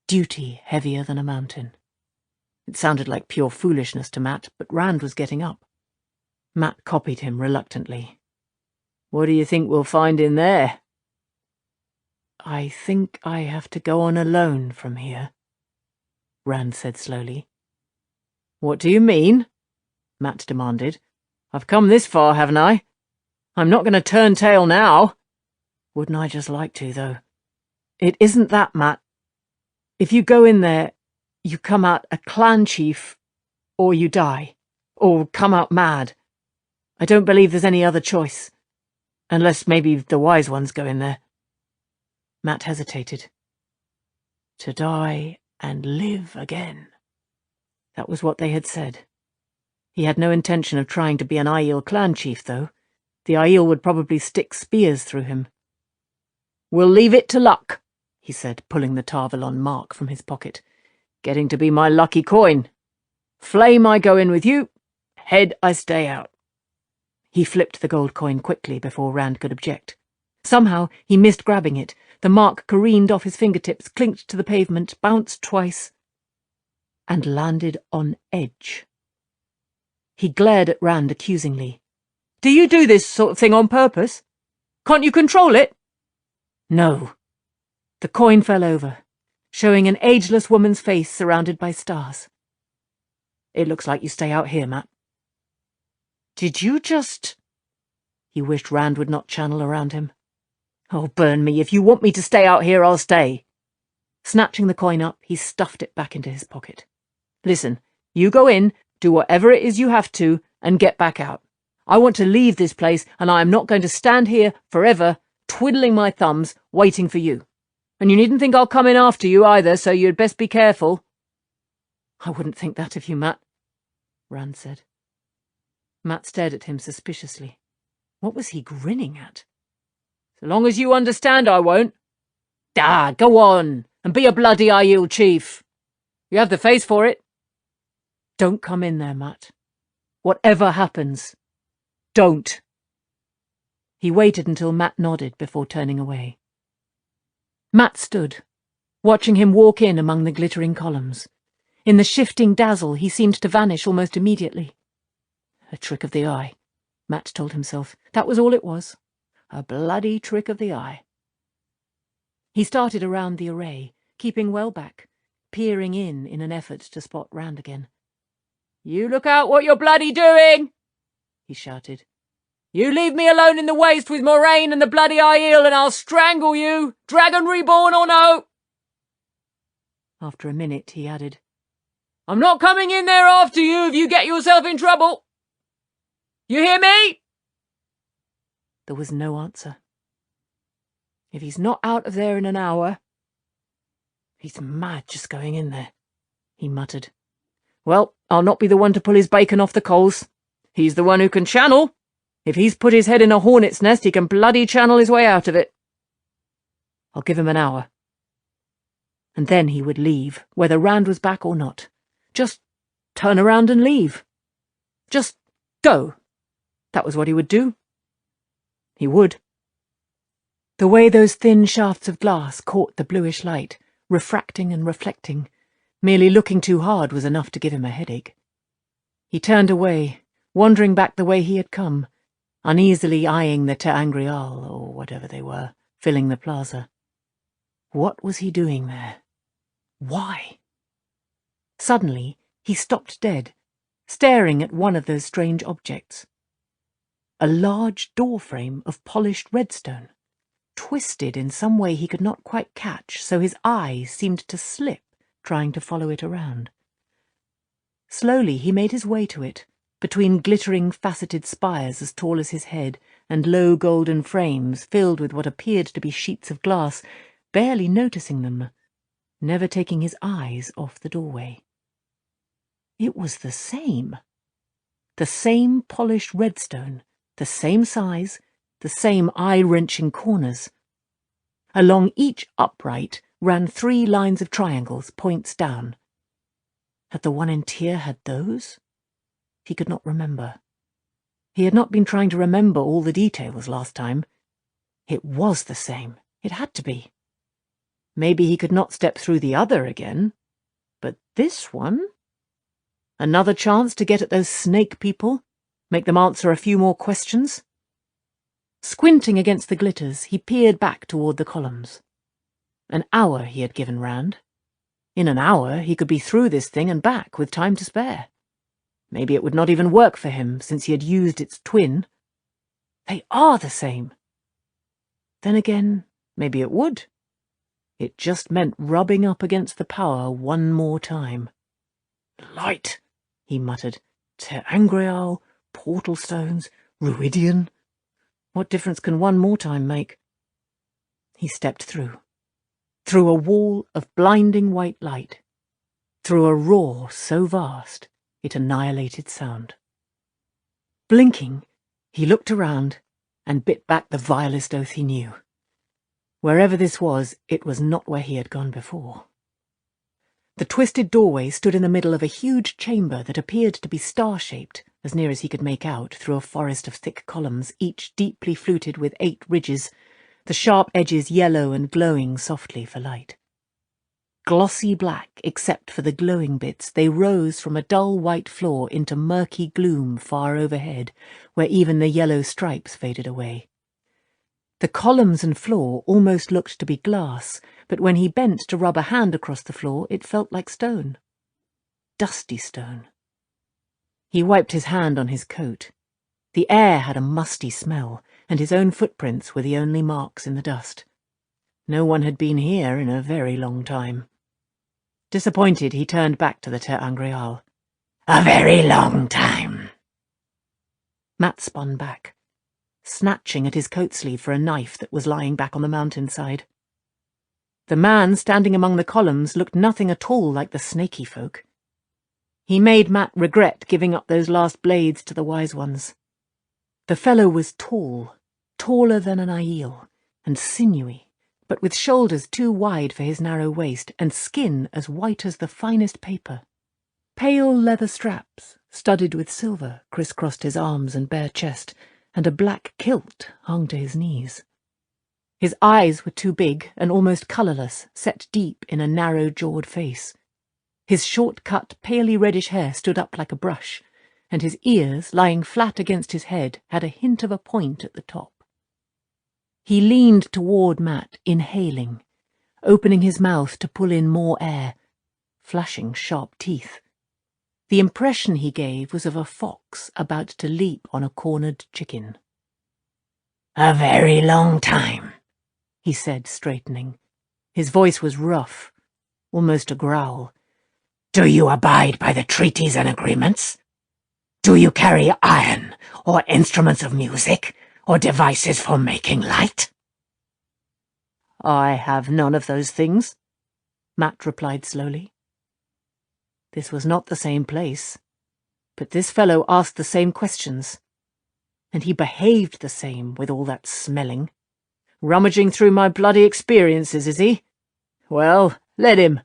duty heavier than a mountain. It sounded like pure foolishness to Matt, but Rand was getting up. Matt copied him reluctantly. What do you think we'll find in there? I think I have to go on alone from here, Rand said slowly. What do you mean? Matt demanded. I've come this far, haven't I? I'm not going to turn tail now. Wouldn't I just like to, though? It isn't that, Matt. If you go in there, you come out a clan chief, or you die, or come out mad. I don't believe there's any other choice. Unless maybe the wise ones go in there. Matt hesitated. To die and live again. That was what they had said. He had no intention of trying to be an Aiel clan chief, though. The Aiel would probably stick spears through him. We'll leave it to luck, he said, pulling the Tarvalon mark from his pocket. Getting to be my lucky coin. Flame I go in with you, head I stay out. He flipped the gold coin quickly before Rand could object. Somehow he missed grabbing it. The mark careened off his fingertips, clinked to the pavement, bounced twice, and landed on edge. He glared at Rand accusingly. Do you do this sort of thing on purpose? Can't you control it? No. The coin fell over, showing an ageless woman's face surrounded by stars. It looks like you stay out here, Matt. Did you just... He wished Rand would not channel around him. Oh, burn me. If you want me to stay out here, I'll stay. Snatching the coin up, he stuffed it back into his pocket. Listen, you go in, do whatever it is you have to, and get back out. I want to leave this place, and I am not going to stand here forever, twiddling my thumbs, waiting for you. And you needn't think I'll come in after you either, so you'd best be careful. I wouldn't think that of you, Matt, Rand said. Matt stared at him suspiciously. What was he grinning at? So long as you understand, I won't. Go on, and be a bloody Aiel chief. You have the face for it. Don't come in there, Matt. Whatever happens, don't. He waited until Matt nodded before turning away. Matt stood, watching him walk in among the glittering columns. In the shifting dazzle, he seemed to vanish almost immediately. A trick of the eye, Matt told himself. That was all it was. A bloody trick of the eye. He started around the array, keeping well back, peering in an effort to spot Rand again. You look out what you're bloody doing, he shouted. You leave me alone in the waste with Moraine and the bloody Aiel and I'll strangle you, dragon reborn or no. After a minute, he added, I'm not coming in there after you if you get yourself in trouble. You hear me? There was no answer. If he's not out of there in an hour... He's mad just going in there, he muttered. Well, I'll not be the one to pull his bacon off the coals. He's the one who can channel. If he's put his head in a hornet's nest, he can bloody channel his way out of it. I'll give him an hour. And then he would leave, whether Rand was back or not. Just turn around and leave. Just go. That was what he would do. He would. The way those thin shafts of glass caught the bluish light, refracting and reflecting, merely looking too hard was enough to give him a headache. He turned away, wandering back the way he had come, uneasily eyeing the Te'angrial, or whatever they were, filling the plaza. What was he doing there? Why? Suddenly, he stopped dead, staring at one of those strange objects. A large door frame of polished redstone, twisted in some way he could not quite catch, so his eyes seemed to slip, trying to follow it around. Slowly he made his way to it, between glittering faceted spires as tall as his head and low golden frames filled with what appeared to be sheets of glass, barely noticing them, never taking his eyes off the doorway. It was the same polished redstone, the same size, the same eye-wrenching corners. Along each upright ran 3 lines of triangles, points down. Had the one in Tyr had those? He could not remember. He had not been trying to remember all the details last time. It was the same. It had to be. Maybe he could not step through the other again, but this one? Another chance to get at those snake people, make them answer a few more questions? Squinting against the glitters, he peered back toward the columns. An hour he had given Rand. In an hour he could be through this thing and back with time to spare. Maybe it would not even work for him, since he had used its twin. They are the same. Then again, maybe it would. It just meant rubbing up against the power one more time. Light, he muttered. Ter Angreal, portal stones, Ruidian. What difference can one more time make? He stepped through a wall of blinding white light, through a roar so vast it annihilated sound. Blinking, he looked around and bit back the vilest oath he knew. Wherever this was, it was not where he had gone before. The twisted doorway stood in the middle of a huge chamber that appeared to be star-shaped, as near as he could make out, through a forest of thick columns, each deeply fluted with 8 ridges, the sharp edges yellow and glowing softly for light. Glossy black, except for the glowing bits, they rose from a dull white floor into murky gloom far overhead, where even the yellow stripes faded away. The columns and floor almost looked to be glass, but when he bent to rub a hand across the floor, it felt like stone. Dusty stone. He wiped his hand on his coat. The air had a musty smell, and his own footprints were the only marks in the dust. No one had been here in a very long time. Disappointed, he turned back to the Ter Angreal. A very long time. Matt spun back, snatching at his coat sleeve for a knife that was lying back on the mountainside. The man standing among the columns looked nothing at all like the snaky folk. He made Matt regret giving up those last blades to the wise ones. The fellow was tall, taller than an Aiel, and sinewy, but with shoulders too wide for his narrow waist, and skin as white as the finest paper. Pale leather straps, studded with silver, crisscrossed his arms and bare chest, and a black kilt hung to his knees. His eyes were too big and almost colourless, set deep in a narrow-jawed face. His short-cut, palely reddish hair stood up like a brush, and his ears, lying flat against his head, had a hint of a point at the top. He leaned toward Matt, inhaling, opening his mouth to pull in more air, flashing sharp teeth. The impression he gave was of a fox about to leap on a cornered chicken. "A very long time," he said, straightening. His voice was rough, almost a growl. "Do you abide by the treaties and agreements? Do you carry iron, or instruments of music, or devices for making light?" "I have none of those things," Matt replied slowly. This was not the same place, but this fellow asked the same questions, and he behaved the same with all that smelling. Rummaging through my bloody experiences, is he? Well, let him.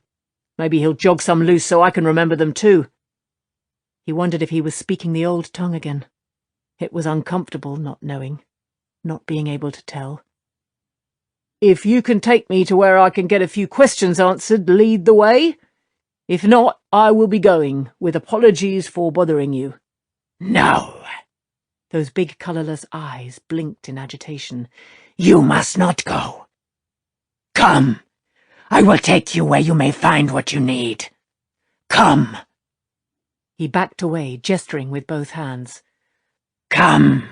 Maybe he'll jog some loose so I can remember them too. He wondered if he was speaking the old tongue again. It was uncomfortable not knowing, not being able to tell. "If you can take me to where I can get a few questions answered, lead the way. If not, I will be going, with apologies for bothering you." "No." Those big colourless eyes blinked in agitation. "You must not go. Come. I will take you where you may find what you need. Come." He backed away, gesturing with both hands. "Come."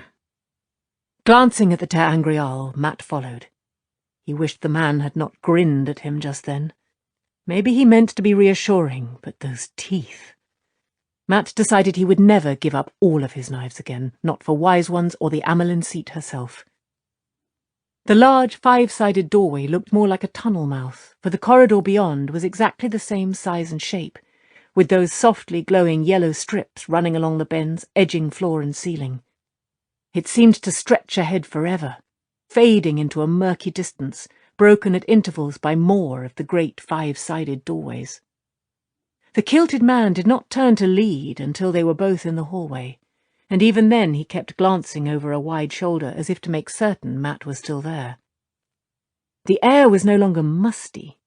Glancing at the Ter Angreal, Matt followed. He wished the man had not grinned at him just then. Maybe he meant to be reassuring, but those teeth. Matt decided he would never give up all of his knives again, not for wise ones or the Amelin seat herself. The large 5-sided doorway looked more like a tunnel mouth, for the corridor beyond was exactly the same size and shape, with those softly glowing yellow strips running along the bends, edging floor and ceiling. It seemed to stretch ahead forever, fading into a murky distance, broken at intervals by more of the great 5-sided doorways. The kilted man did not turn to lead until they were both in the hallway, and even then he kept glancing over a wide shoulder as if to make certain Matt was still there. The air was no longer musty.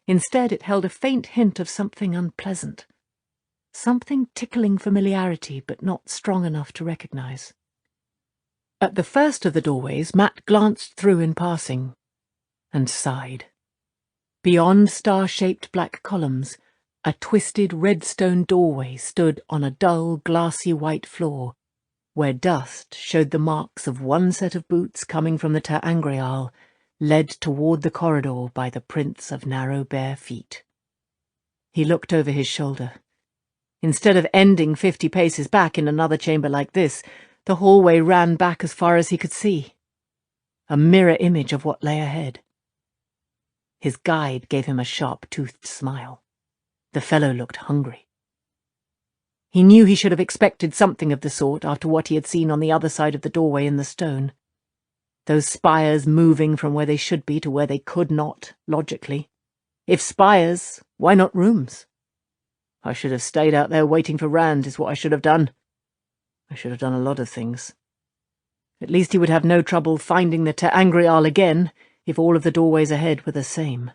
Instead, it held a faint hint of something unpleasant. Something tickling familiarity, but not strong enough to recognize. At the first of the doorways, Matt glanced through in passing, and sighed. Beyond star-shaped black columns, a twisted red stone doorway stood on a dull, glassy white floor, where dust showed the marks of one set of boots coming from the Ter Angreal, led toward the corridor by the prints of narrow bare feet. He looked over his shoulder. Instead of ending 50 paces back in another chamber like this, the hallway ran back as far as he could see. A mirror image of what lay ahead. His guide gave him a sharp-toothed smile. The fellow looked hungry. He knew he should have expected something of the sort after what he had seen on the other side of the doorway in the stone. Those spires moving from where they should be to where they could not, logically. If spires, why not rooms? I should have stayed out there waiting for Rand, is what I should have done. I should have done a lot of things. At least he would have no trouble finding the Ter Angreal again, if all of the doorways ahead were the same.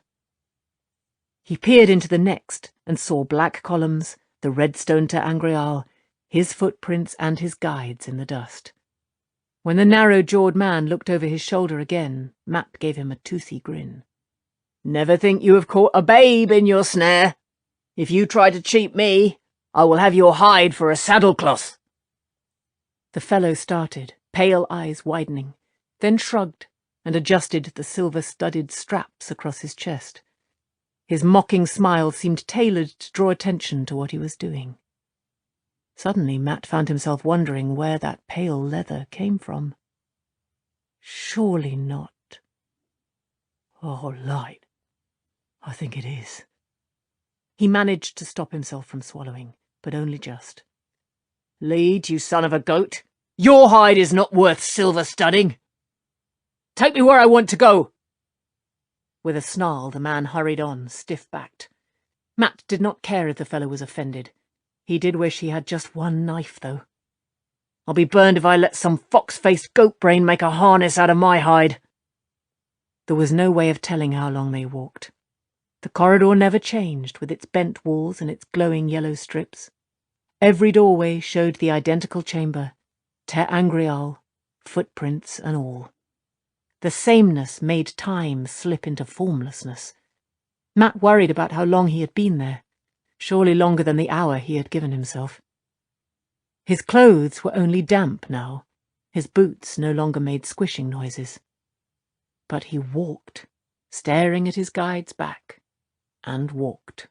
He peered into the next and saw black columns, the redstone Ter Angreal, his footprints and his guides in the dust. When the narrow-jawed man looked over his shoulder again, Matt gave him a toothy grin. "Never think you have caught a babe in your snare. If you try to cheat me, I will have your hide for a saddlecloth." The fellow started, pale eyes widening, then shrugged and adjusted the silver-studded straps across his chest. His mocking smile seemed tailored to draw attention to what he was doing. Suddenly Matt found himself wondering where that pale leather came from. Surely not. Oh, light. I think it is. He managed to stop himself from swallowing, but only just. "Lead, you son of a goat! Your hide is not worth silver studding! Take me where I want to go!" With a snarl, the man hurried on, stiff-backed. Matt did not care if the fellow was offended. He did wish he had just one knife, though. "I'll be burned if I let some fox-faced goat-brain make a harness out of my hide." There was no way of telling how long they walked. The corridor never changed, with its bent walls and its glowing yellow strips. Every doorway showed the identical chamber, Ter Angreal, footprints and all. The sameness made time slip into formlessness. Matt worried about how long he had been there, surely longer than the hour he had given himself. His clothes were only damp now, his boots no longer made squishing noises. But he walked, staring at his guide's back, and walked.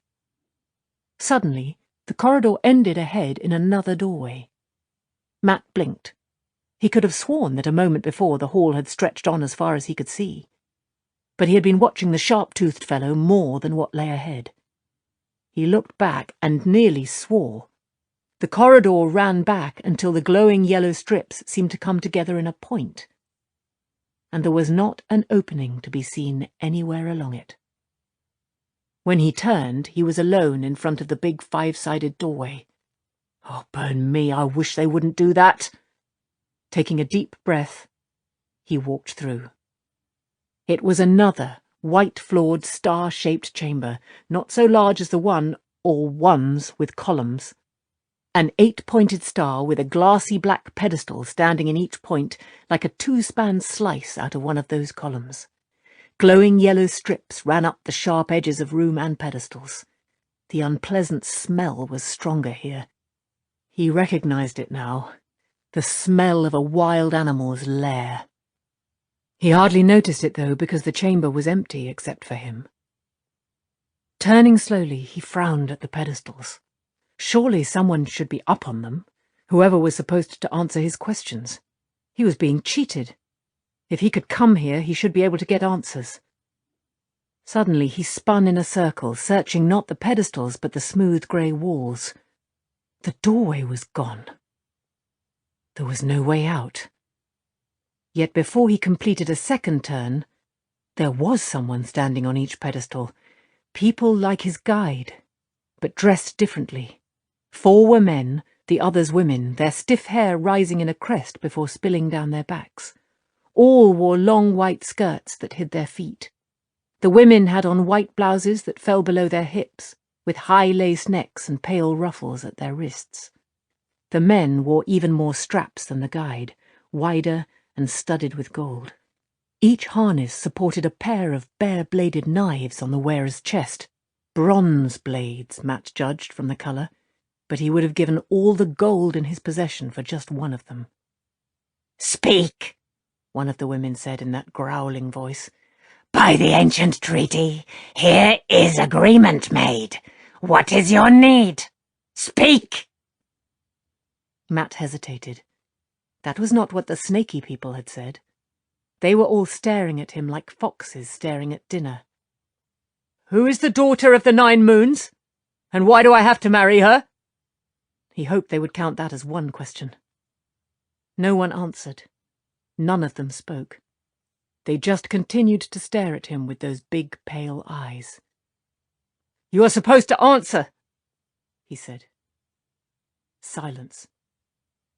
Suddenly, the corridor ended ahead in another doorway. Matt blinked. He could have sworn that a moment before the hall had stretched on as far as he could see. But he had been watching the sharp-toothed fellow more than what lay ahead. He looked back and nearly swore. The corridor ran back until the glowing yellow strips seemed to come together in a point. And there was not an opening to be seen anywhere along it. When he turned, he was alone in front of the big five-sided doorway. "Oh, burn me, I wish they wouldn't do that." Taking a deep breath, he walked through. It was another white-floored, star-shaped chamber, not so large as the one, or ones, with columns. An 8-pointed star with a glassy black pedestal standing in each point like a 2-span slice out of one of those columns. Glowing yellow strips ran up the sharp edges of room and pedestals. The unpleasant smell was stronger here. He recognized it now. The smell of a wild animal's lair. He hardly noticed it, though, because the chamber was empty except for him. Turning slowly, he frowned at the pedestals. Surely someone should be up on them, whoever was supposed to answer his questions. He was being cheated. If he could come here, he should be able to get answers. Suddenly he spun in a circle, searching not the pedestals but the smooth grey walls. The doorway was gone. There was no way out. Yet before he completed a second turn, there was someone standing on each pedestal, people like his guide, but dressed differently. 4 were men, the others women, their stiff hair rising in a crest before spilling down their backs. All wore long white skirts that hid their feet. The women had on white blouses that fell below their hips, with high lace necks and pale ruffles at their wrists. The men wore even more straps than the guide, wider and studded with gold. Each harness supported a pair of bare-bladed knives on the wearer's chest. Bronze blades, Matt judged from the colour, but he would have given all the gold in his possession for just one of them. "Speak," one of the women said in that growling voice. "By the ancient treaty, here is agreement made. What is your need? Speak!" Matt hesitated. That was not what the snaky people had said. They were all staring at him like foxes staring at dinner. Who is the daughter of the 9 moons? And why do I have to marry her? He hoped they would count that as one question. No one answered. None of them spoke. They just continued to stare at him with those big, pale eyes. "You are supposed to answer," he said. Silence.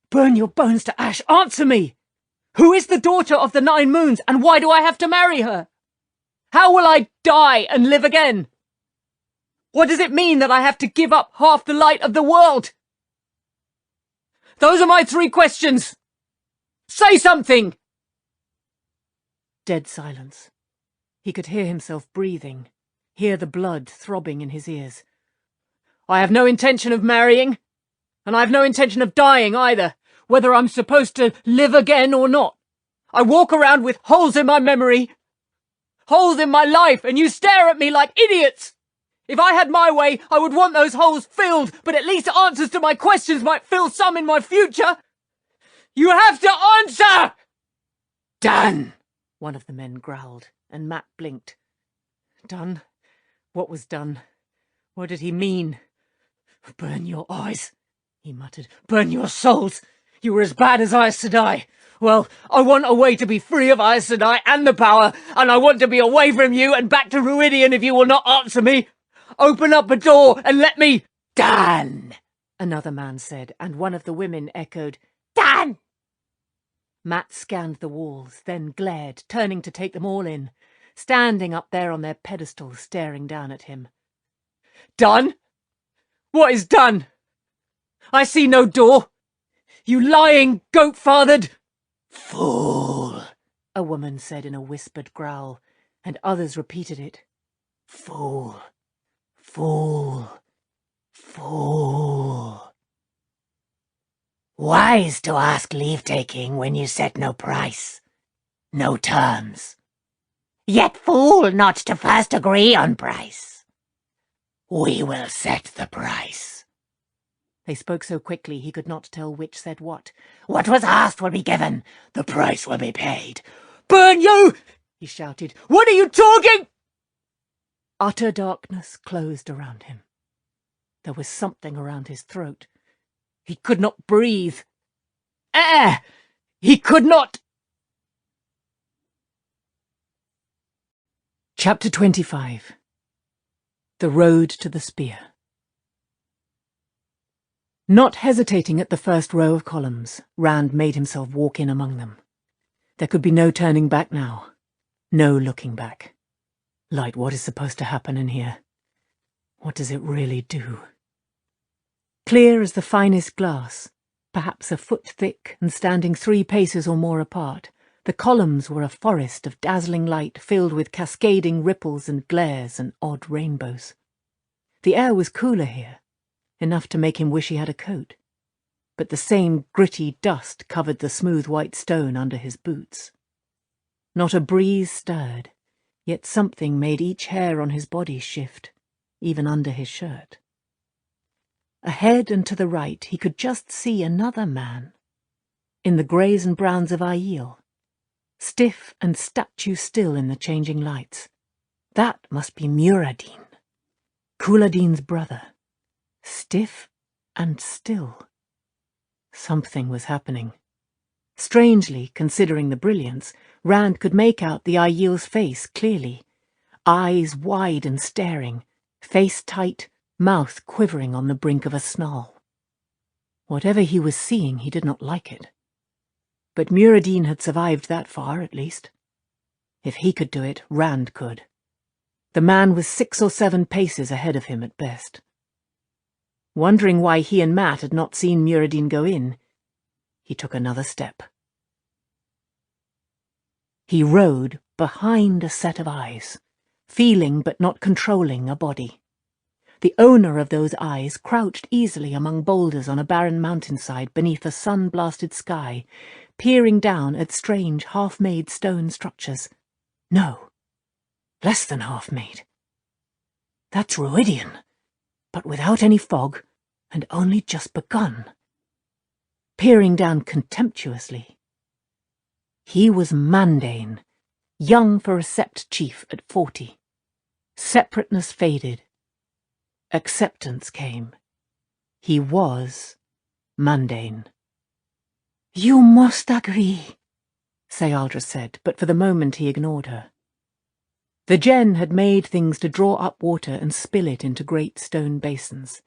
"Burn your bones to ash. Answer me! Who is the daughter of the 9 moons, and why do I have to marry her? How will I die and live again? What does it mean that I have to give up half the light of the world? Those are my 3 questions. Say something!" Dead silence. He could hear himself breathing, hear the blood throbbing in his ears. "I have no intention of marrying, and I have no intention of dying either, whether I'm supposed to live again or not. I walk around with holes in my memory, holes in my life, and you stare at me like idiots. If I had my way, I would want those holes filled, but at least answers to my questions might fill some in my future. You have to answer!" "Done," one of the men growled, and Matt blinked. Done? What was done? What did he mean? "Burn your eyes," he muttered. "Burn your souls. You were as bad as Aes Sedai. Well, I want a way to be free of Aes Sedai and the power, and I want to be away from you and back to Ruidian if you will not answer me. Open up a door and let me—" "Done," another man said, and one of the women echoed, "Done." Matt scanned the walls, then glared, turning to take them all in, standing up there on their pedestals, staring down at him. "Done? What is done? I see no door. You lying, goat-fathered—" "Fool," a woman said in a whispered growl, and others repeated it. "Fool, fool, fool. Wise to ask leave-taking when you set no price, no terms. Yet fool not to first agree on price. We will set the price." They spoke so quickly he could not tell which said what. "What was asked will be given. The price will be paid." "Burn you!" he shouted. "What are you talking?" Utter darkness closed around him. There was something around his throat. He could not breathe. Air! He could not— Chapter 25. The Road to the Spear. Not hesitating at the first row of columns, Rand made himself walk in among them. There could be no turning back now. No looking back. Light, what is supposed to happen in here? What does it really do? Clear as the finest glass, perhaps a foot thick and standing 3 paces or more apart, the columns were a forest of dazzling light filled with cascading ripples and glares and odd rainbows. The air was cooler here, enough to make him wish he had a coat, but the same gritty dust covered the smooth white stone under his boots. Not a breeze stirred, yet something made each hair on his body shift, even under his shirt. Ahead and to the right he could just see another man, in the greys and browns of Aiel, stiff and statue still in the changing lights. That must be Muradin, Couladin's brother, stiff and still. Something was happening. Strangely, considering the brilliance, Rand could make out the Aiel's face clearly, eyes wide and staring, face tight, mouth quivering on the brink of a snarl. Whatever he was seeing, he did not like it. But Muradin had survived that far, at least. If he could do it, Rand could. The man was 6 or 7 paces ahead of him at best. Wondering why he and Matt had not seen Muradin go in, he took another step. He rode behind a set of eyes, feeling but not controlling a body. The owner of those eyes crouched easily among boulders on a barren mountainside beneath a sun-blasted sky, peering down at strange half-made stone structures. No, less than half-made. That's Ruidian, but without any fog, and only just begun. Peering down contemptuously. He was Mandane, young for a sept chief at 40. Separateness faded. Acceptance came. He was Mandane. "You must agree," Sayaldra said, but for the moment he ignored her. The Gen had made things to draw up water and spill it into great stone basins.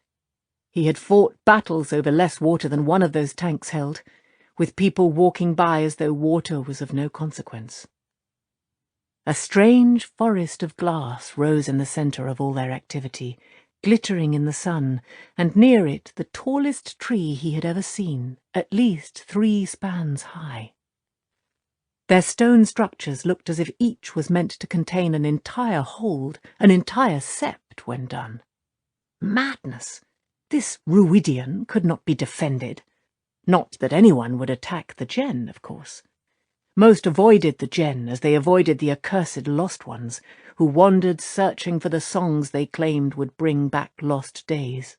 He had fought battles over less water than one of those tanks held, with people walking by as though water was of no consequence. A strange forest of glass rose in the centre of all their activity, glittering in the sun, and near it the tallest tree he had ever seen, at least 3 spans high. Their stone structures looked as if each was meant to contain an entire hold, an entire sept when done. Madness! This Ruidian could not be defended. Not that anyone would attack the Gen, of course. Most avoided the Gen as they avoided the accursed lost ones, who wandered searching for the songs they claimed would bring back lost days.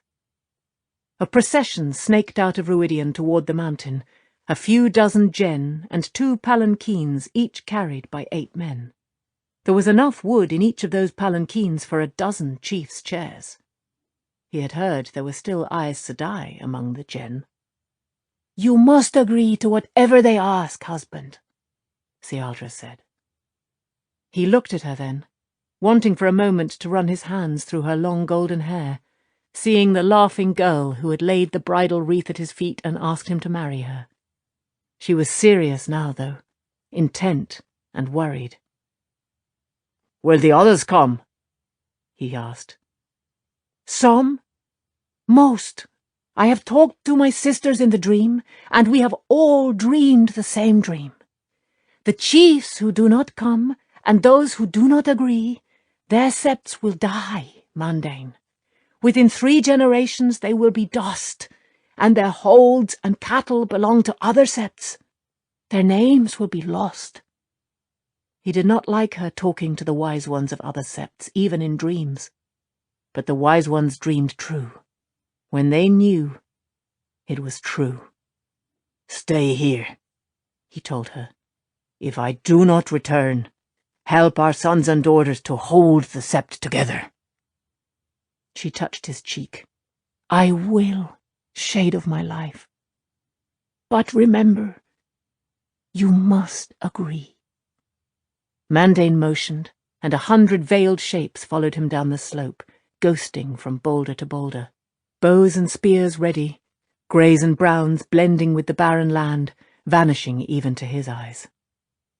A procession snaked out of Ruidian toward the mountain, a few dozen Gen and 2 palanquins, each carried by 8 men. There was enough wood in each of those palanquins for a dozen chiefs' chairs. He had heard there were still Aes Sedai among the Gen. "You must agree to whatever they ask, husband," Sayaldra said. He looked at her then, wanting for a moment to run his hands through her long golden hair, seeing the laughing girl who had laid the bridal wreath at his feet and asked him to marry her. She was serious now, though, intent and worried. "Will the others come?" he asked. "Some. Most. I have talked to my sisters in the dream, and we have all dreamed the same dream. The chiefs who do not come, and those who do not agree, their septs will die, Mandane. Within 3 generations they will be dust, and their holds and cattle belong to other septs. Their names will be lost." He did not like her talking to the wise ones of other septs, even in dreams. But the wise ones dreamed true. When they knew, it was true. "Stay here," he told her. "If I do not return, help our sons and daughters to hold the sept together." She touched his cheek. "I will, shade of my life. But remember, you must agree." Mandane motioned, and 100 veiled shapes followed him down the slope, ghosting from boulder to boulder. Bows and spears ready, greys and browns blending with the barren land, vanishing even to his eyes.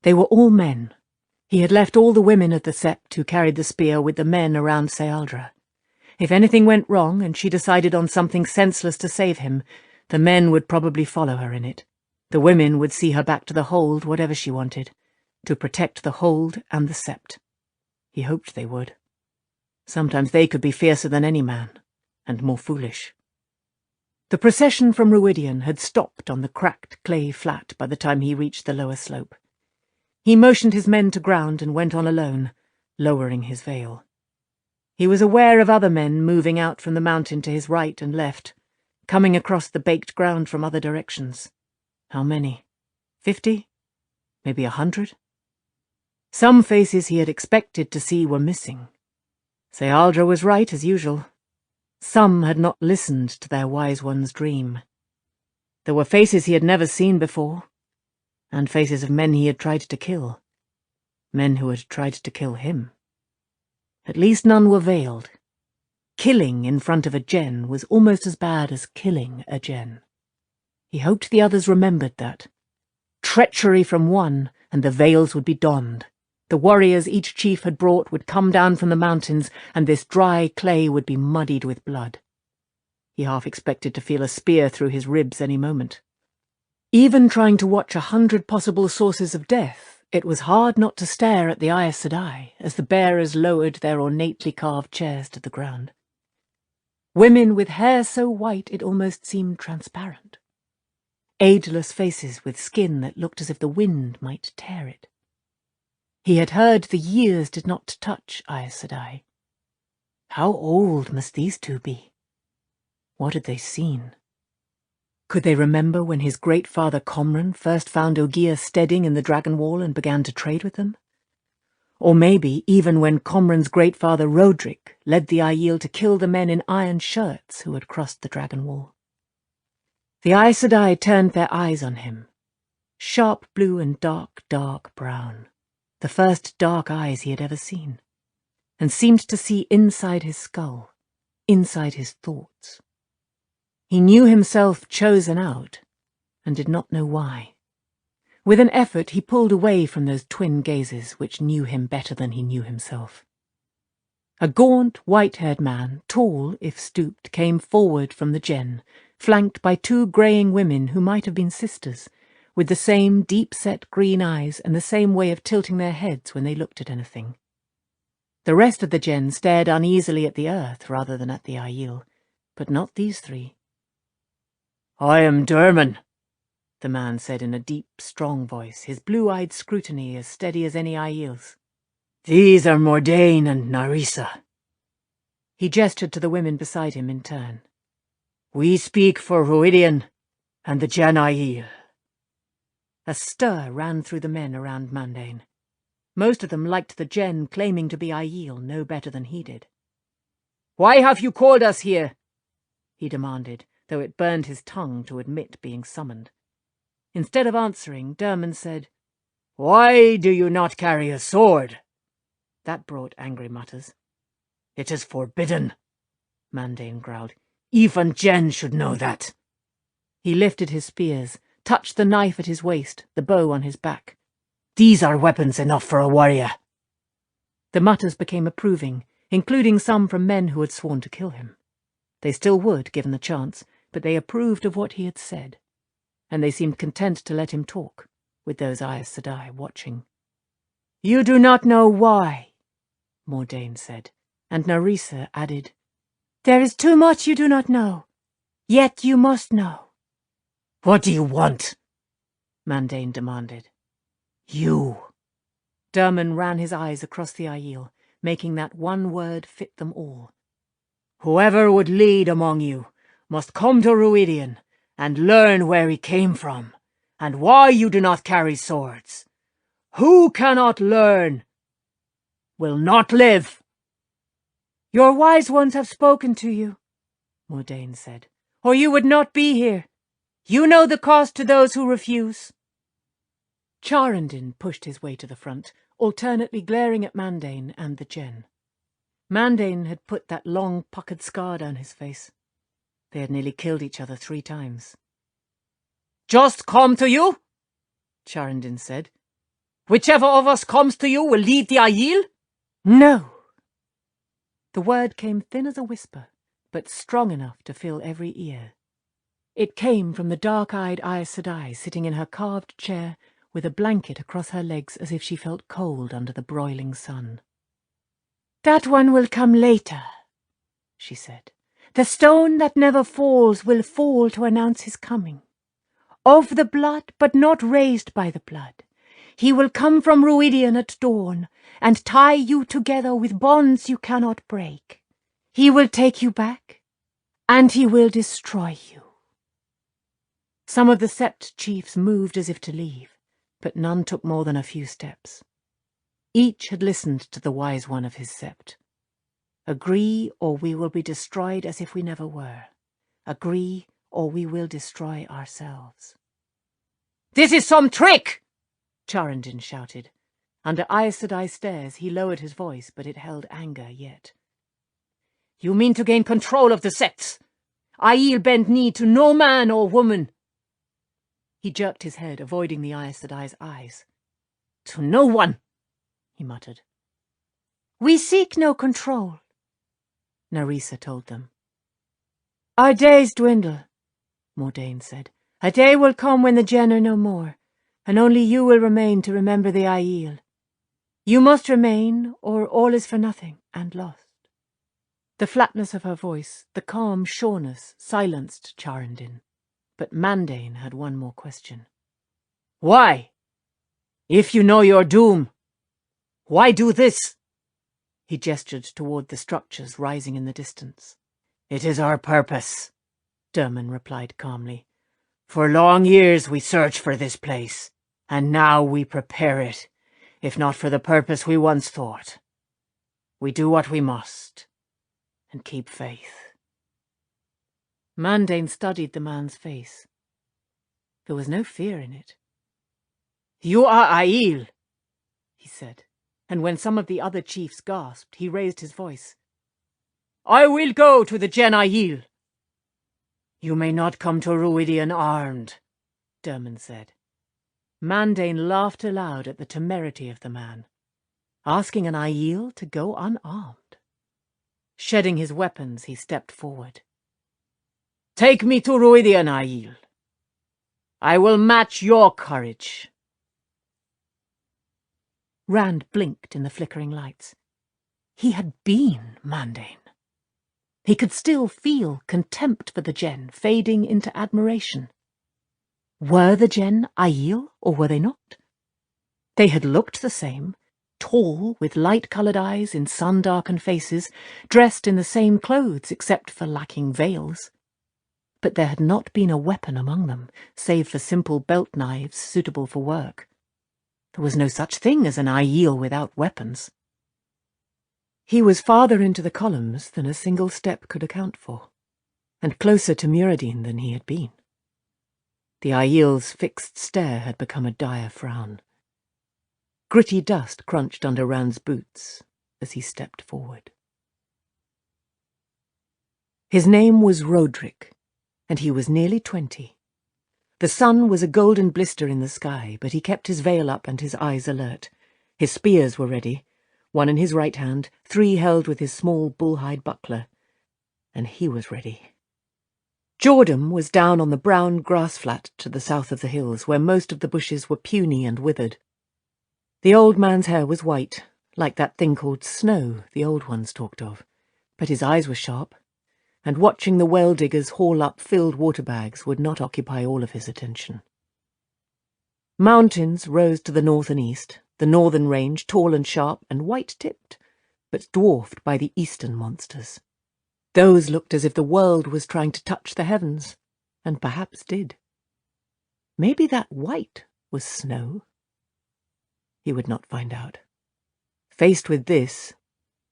They were all men. He had left all the women of the sept who carried the spear with the men around Sayaldra. If anything went wrong and she decided on something senseless to save him, the men would probably follow her in it. The women would see her back to the hold, whatever she wanted, to protect the hold and the sept. He hoped they would. Sometimes they could be fiercer than any man, and more foolish. The procession from Ruidian had stopped on the cracked clay flat by the time he reached the lower slope. He motioned his men to ground and went on alone, lowering his veil. He was aware of other men moving out from the mountain to his right and left, coming across the baked ground from other directions. How many? 50? Maybe 100? Some faces he had expected to see were missing. Sayaldra was right, as usual. Some had not listened to their wise one's dream. There were faces he had never seen before, and faces of men he had tried to kill. Men who had tried to kill him. At least none were veiled. Killing in front of a Gen was almost as bad as killing a Gen. He hoped the others remembered that. Treachery from one, and the veils would be donned. The warriors each chief had brought would come down from the mountains, and this dry clay would be muddied with blood. He half expected to feel a spear through his ribs any moment. Even trying to watch 100 possible sources of death, It was hard not to stare at the Aes Sedai as the bearers lowered their ornately carved chairs to the ground. Women with hair so white it almost seemed transparent. Ageless faces with skin that looked as if the wind might tear it. He had heard the years did not touch Aes Sedai. How old must these two be? What had they seen? Could they remember when his great-father Comran first found Ogier steading in the Dragon Wall and began to trade with them? Or maybe even when Comran's great-father Roderick led the Aiel to kill the men in iron shirts who had crossed the Dragon Wall. The Aes Sedai turned their eyes on him, sharp blue and dark, dark brown, the first dark eyes he had ever seen, and seemed to see inside his skull, inside his thoughts. He knew himself chosen out, and did not know why. With an effort he pulled away from those twin gazes which knew him better than he knew himself. A gaunt, white-haired man, tall if stooped, came forward from the gen, flanked by two greying women who might have been sisters, with the same deep-set green eyes and the same way of tilting their heads when they looked at anything. The rest of the gen stared uneasily at the earth rather than at the Aiel, but not these three. "I am Derman," the man said in a deep, strong voice, his blue-eyed scrutiny as steady as any Aiel's. "These are Mordain and Narissa." He gestured to the women beside him in turn. "We speak for Ruidian and the Jan Aiel." A stir ran through the men around Mandain. Most of them liked the gen claiming to be Aiel no better than he did. "Why have you called us here?" he demanded, though it burned his tongue to admit being summoned. Instead of answering, Derman said, "Why do you not carry a sword?" That brought angry mutters. "It is forbidden," Mandain growled. "Even Jen should know that." He lifted his spears, touched the knife at his waist, the bow on his back. "These are weapons enough for a warrior." The mutters became approving, including some from men who had sworn to kill him. They still would, given the chance, but they approved of what he had said, and they seemed content to let him talk, with those Aes Sedai watching. "You do not know why," Mordain said, and Narissa added, "There is too much you do not know, yet you must know." "What do you want?" Mandain demanded. "You." Derman ran his eyes across the Aiel, making that one word fit them all. "Whoever would lead among you must come to Ruidian and learn where he came from, and why you do not carry swords. Who cannot learn will not live." "Your wise ones have spoken to you," Mordain said, "or you would not be here. You know the cost to those who refuse." Charandin pushed his way to the front, alternately glaring at Mandain and the gen. Mandain had put that long, puckered scar down his face. They had nearly killed each other 3 times. "Just come to you?" Charandin said. "Whichever of us comes to you will lead the Aiel?" "No." The word came thin as a whisper, but strong enough to fill every ear. It came from the dark-eyed Aes Sedai sitting in her carved chair with a blanket across her legs as if she felt cold under the broiling sun. "That one will come later," she said. "The stone that never falls will fall to announce his coming. Of the blood, but not raised by the blood. He will come from Ruidian at dawn, and tie you together with bonds you cannot break. He will take you back, and he will destroy you." Some of the Sept chiefs moved as if to leave, but none took more than a few steps. Each had listened to the wise one of his Sept. Agree, or we will be destroyed as if we never were. Agree, or we will destroy ourselves. "This is some trick!" Charandin shouted. Under Aes Sedai stares, he lowered his voice, but it held anger yet. "You mean to gain control of the sects? Aiel bend knee to no man or woman." He jerked his head, avoiding the Aes Sedai's eyes. "To no one," he muttered. "We seek no control," Narissa told them. "Our days dwindle," Mordain said. "A day will come when the gen are no more, and only you will remain to remember the Aiel. You must remain, or all is for nothing and lost." The flatness of her voice, the calm sureness, silenced Charandin. But Mandain had one more question. "Why? If you know your doom, why do this?" He gestured toward the structures rising in the distance. "It is our purpose," Dermon replied calmly. "For long years we searched for this place, and now we prepare it, if not for the purpose we once thought. We do what we must, and keep faith." Mandain studied the man's face. There was no fear in it. "You are Aiel," he said, and when some of the other chiefs gasped, he raised his voice. "I will go to the Gen Aiel." "You may not come to Ruidian armed," Dermon said. Mandain laughed aloud at the temerity of the man, asking an Aiel to go unarmed. Shedding his weapons, he stepped forward. "Take me to Ruidian, Aiel. I will match your courage." Rand blinked in the flickering lights. He had been Mandain. He could still feel contempt for the Gen fading into admiration. Were the Gen Aiel, or were they not? They had looked the same, tall, with light-coloured eyes in sun-darkened faces, dressed in the same clothes except for lacking veils. But there had not been a weapon among them, save for simple belt knives suitable for work. There was no such thing as an Aiel without weapons. He was farther into the columns than a single step could account for, and closer to Muradin than he had been. The Aiel's fixed stare had become a dire frown. Gritty dust crunched under Rand's boots as he stepped forward. His name was Roderick, and he was nearly 20. The sun was a golden blister in the sky, but he kept his veil up and his eyes alert. His spears were ready, one in his right hand, 3 held with his small bull-hide buckler, and he was ready. Jordan was down on the brown grass-flat to the south of the hills, where most of the bushes were puny and withered. The old man's hair was white, like that thing called snow the old ones talked of, but his eyes were sharp, and watching the well-diggers haul up filled water bags would not occupy all of his attention. Mountains rose to the north and east, the northern range tall and sharp and white-tipped, but dwarfed by the eastern monsters. Those looked as if the world was trying to touch the heavens, and perhaps did. Maybe that white was snow. He would not find out. Faced with this,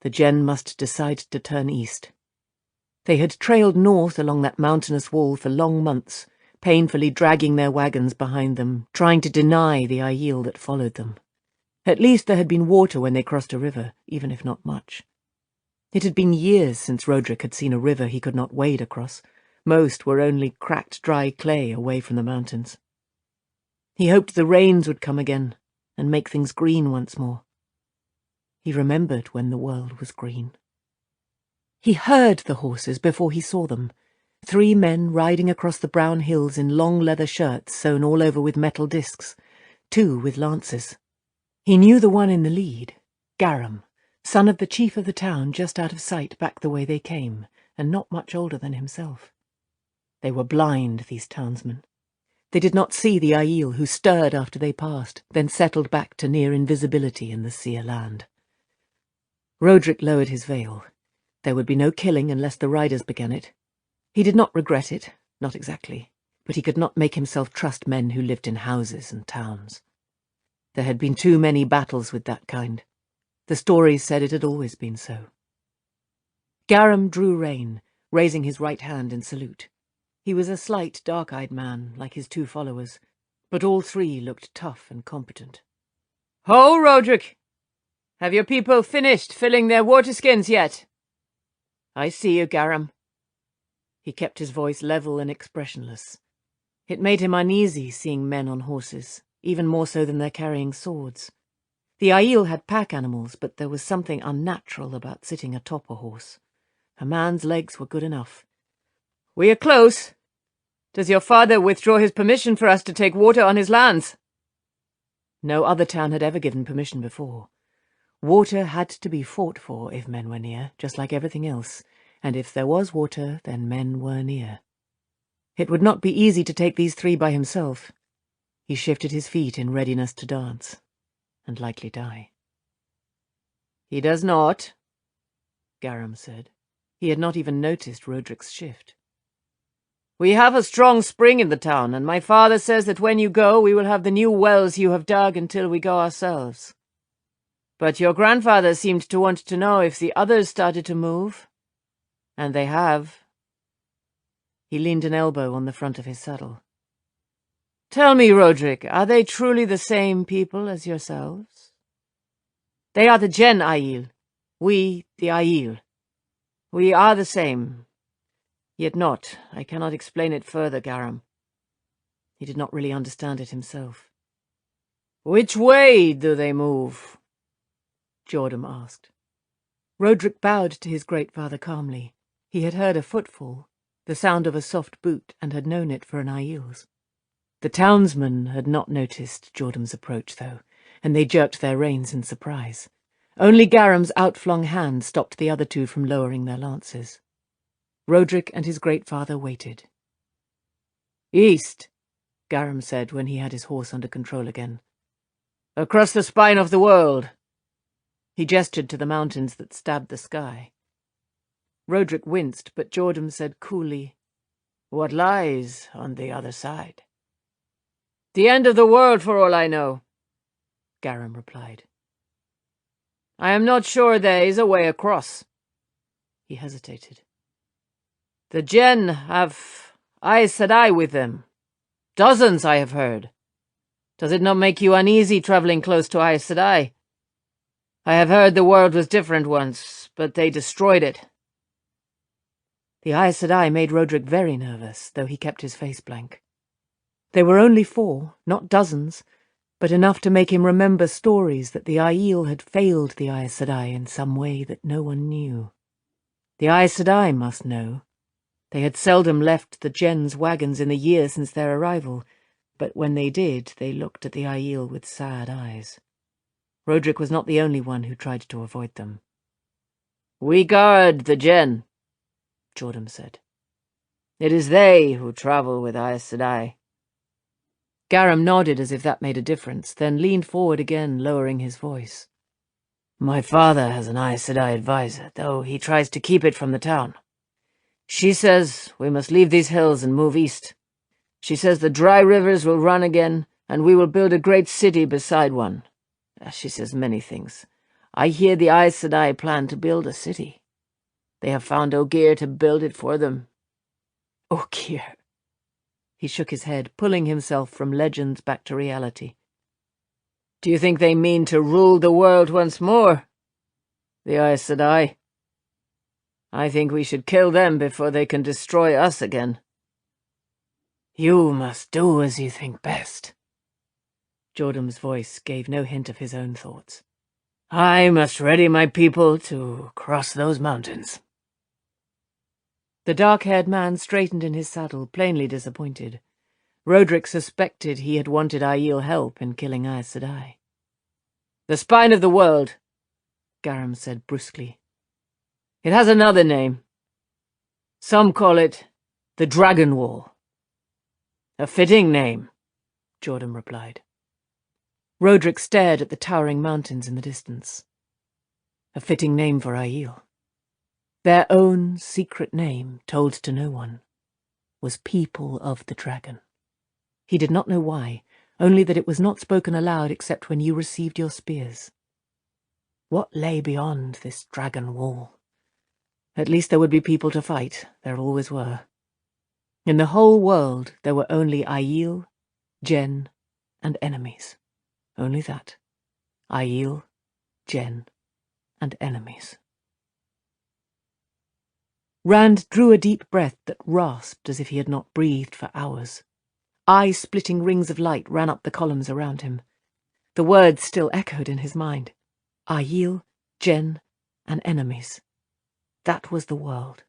the Gen must decide to turn east. They had trailed north along that mountainous wall for long months, painfully dragging their wagons behind them, trying to deny the Aiel that followed them. At least there had been water when they crossed a river, even if not much. It had been years since Roderick had seen a river he could not wade across. Most were only cracked dry clay away from the mountains. He hoped the rains would come again and make things green once more. He remembered when the world was green. He heard the horses before he saw them, 3 men riding across the brown hills in long leather shirts sewn all over with metal discs, 2 with lances. He knew the one in the lead, Garam, son of the chief of the town, just out of sight back the way they came, and not much older than himself. They were blind, these townsmen. They did not see the Aiel, who stirred after they passed, then settled back to near invisibility in the seer land. Roderick lowered his veil. There would be no killing unless the riders began it. He did not regret it, not exactly, but he could not make himself trust men who lived in houses and towns. There had been too many battles with that kind. The stories said it had always been so. Garam drew rein, raising his right hand in salute. He was a slight, dark-eyed man, like his 2 followers, but all 3 looked tough and competent. "Ho, Roderick! Have your people finished filling their water skins yet?" "I see you, Garam." He kept his voice level and expressionless. It made him uneasy seeing men on horses, even more so than their carrying swords. The Aiel had pack animals, but there was something unnatural about sitting atop a horse. A man's legs were good enough. "We are close. Does your father withdraw his permission for us to take water on his lands?" No other town had ever given permission before. Water had to be fought for if men were near, just like everything else, and if there was water, then men were near. It would not be easy to take these three by himself. He shifted his feet in readiness to dance, and likely die. "He does not," Garam said. He had not even noticed Roderick's shift. "We have a strong spring in the town, and my father says that when you go we will have the new wells you have dug until we go ourselves. But your grandfather seemed to want to know if the others started to move. And they have." He leaned an elbow on the front of his saddle. "Tell me, Roderick, are they truly the same people as yourselves?" "They are the Gen Aiel, we the Aiel. We are the same. Yet not. I cannot explain it further, Garam." He did not really understand it himself. "Which way do they move?" Jordan asked. Roderick bowed to his great-father calmly. He had heard a footfall, the sound of a soft boot, and had known it for an Aiel's. The townsmen had not noticed Jordan's approach, though, and they jerked their reins in surprise. Only Garam's outflung hand stopped the other two from lowering their lances. Roderick and his great-father waited. "East," Garam said when he had his horse under control again. "Across the spine of the world." He gestured to the mountains that stabbed the sky. Roderick winced, but Jordan said coolly, "What lies on the other side?" "The end of the world, for all I know," Garam replied. "I am not sure there is a way across." He hesitated. "The Gen have Aes Sedai with them. Dozens, I have heard. Does it not make you uneasy travelling close to Aes Sedai? I have heard the world was different once, but they destroyed it." The Aes Sedai made Roderick very nervous, though he kept his face blank. There were only 4, not dozens, but enough to make him remember stories that the Aiel had failed the Aes Sedai in some way that no one knew. The Aes Sedai must know. They had seldom left the Gen's wagons in the year since their arrival, but when they did, they looked at the Aiel with sad eyes. Roderick was not the only one who tried to avoid them. "We guard the Gen," Jordan said. "It is they who travel with Aes Sedai." Garam nodded as if that made a difference, then leaned forward again, lowering his voice. "My father has an Aes Sedai advisor, though he tries to keep it from the town. She says we must leave these hills and move east. She says the dry rivers will run again, and we will build a great city beside one. She says many things. I hear the Aes Sedai plan to build a city. They have found Ogier to build it for them." "Ogier?" He shook his head, pulling himself from legends back to reality. "Do you think they mean to rule the world once more? The Aes Sedai? I think we should kill them before they can destroy us again." "You must do as you think best." Jordan's voice gave no hint of his own thoughts. "I must ready my people to cross those mountains." The dark-haired man straightened in his saddle, plainly disappointed. Roderick suspected he had wanted Aiel help in killing Aes Sedai. "The spine of the world," Garam said brusquely. "It has another name. Some call it the Dragon Wall." "A fitting name," Jordan replied. Roderick stared at the towering mountains in the distance. A fitting name for Aiel. Their own secret name, told to no one, was People of the Dragon. He did not know why, only that it was not spoken aloud except when you received your spears. What lay beyond this dragon wall? At least there would be people to fight, there always were. In the whole world there were only Aiel, Gen, and enemies. Only that. Aiel, Gen, and enemies. Rand drew a deep breath that rasped as if he had not breathed for hours. Eye-splitting rings of light ran up the columns around him. The words still echoed in his mind. Aiel, Gen, and enemies. That was the world.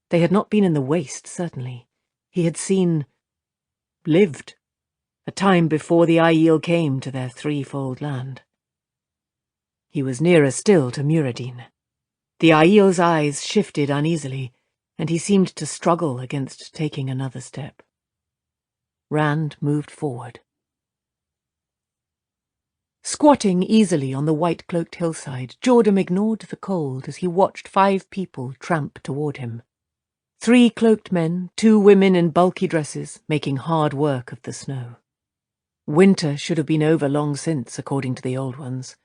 They had not been in the waste, certainly. He had lived. a time before the Aiel came to their threefold land. He was nearer still to Muradin. The Aiel's eyes shifted uneasily, and he seemed to struggle against taking another step. Rand moved forward. Squatting easily on the white-cloaked hillside, Jordan ignored the cold as he watched 5 people tramp toward him. 3 cloaked men, 2 women in bulky dresses, making hard work of the snow. Winter should have been over long since, according to the old ones,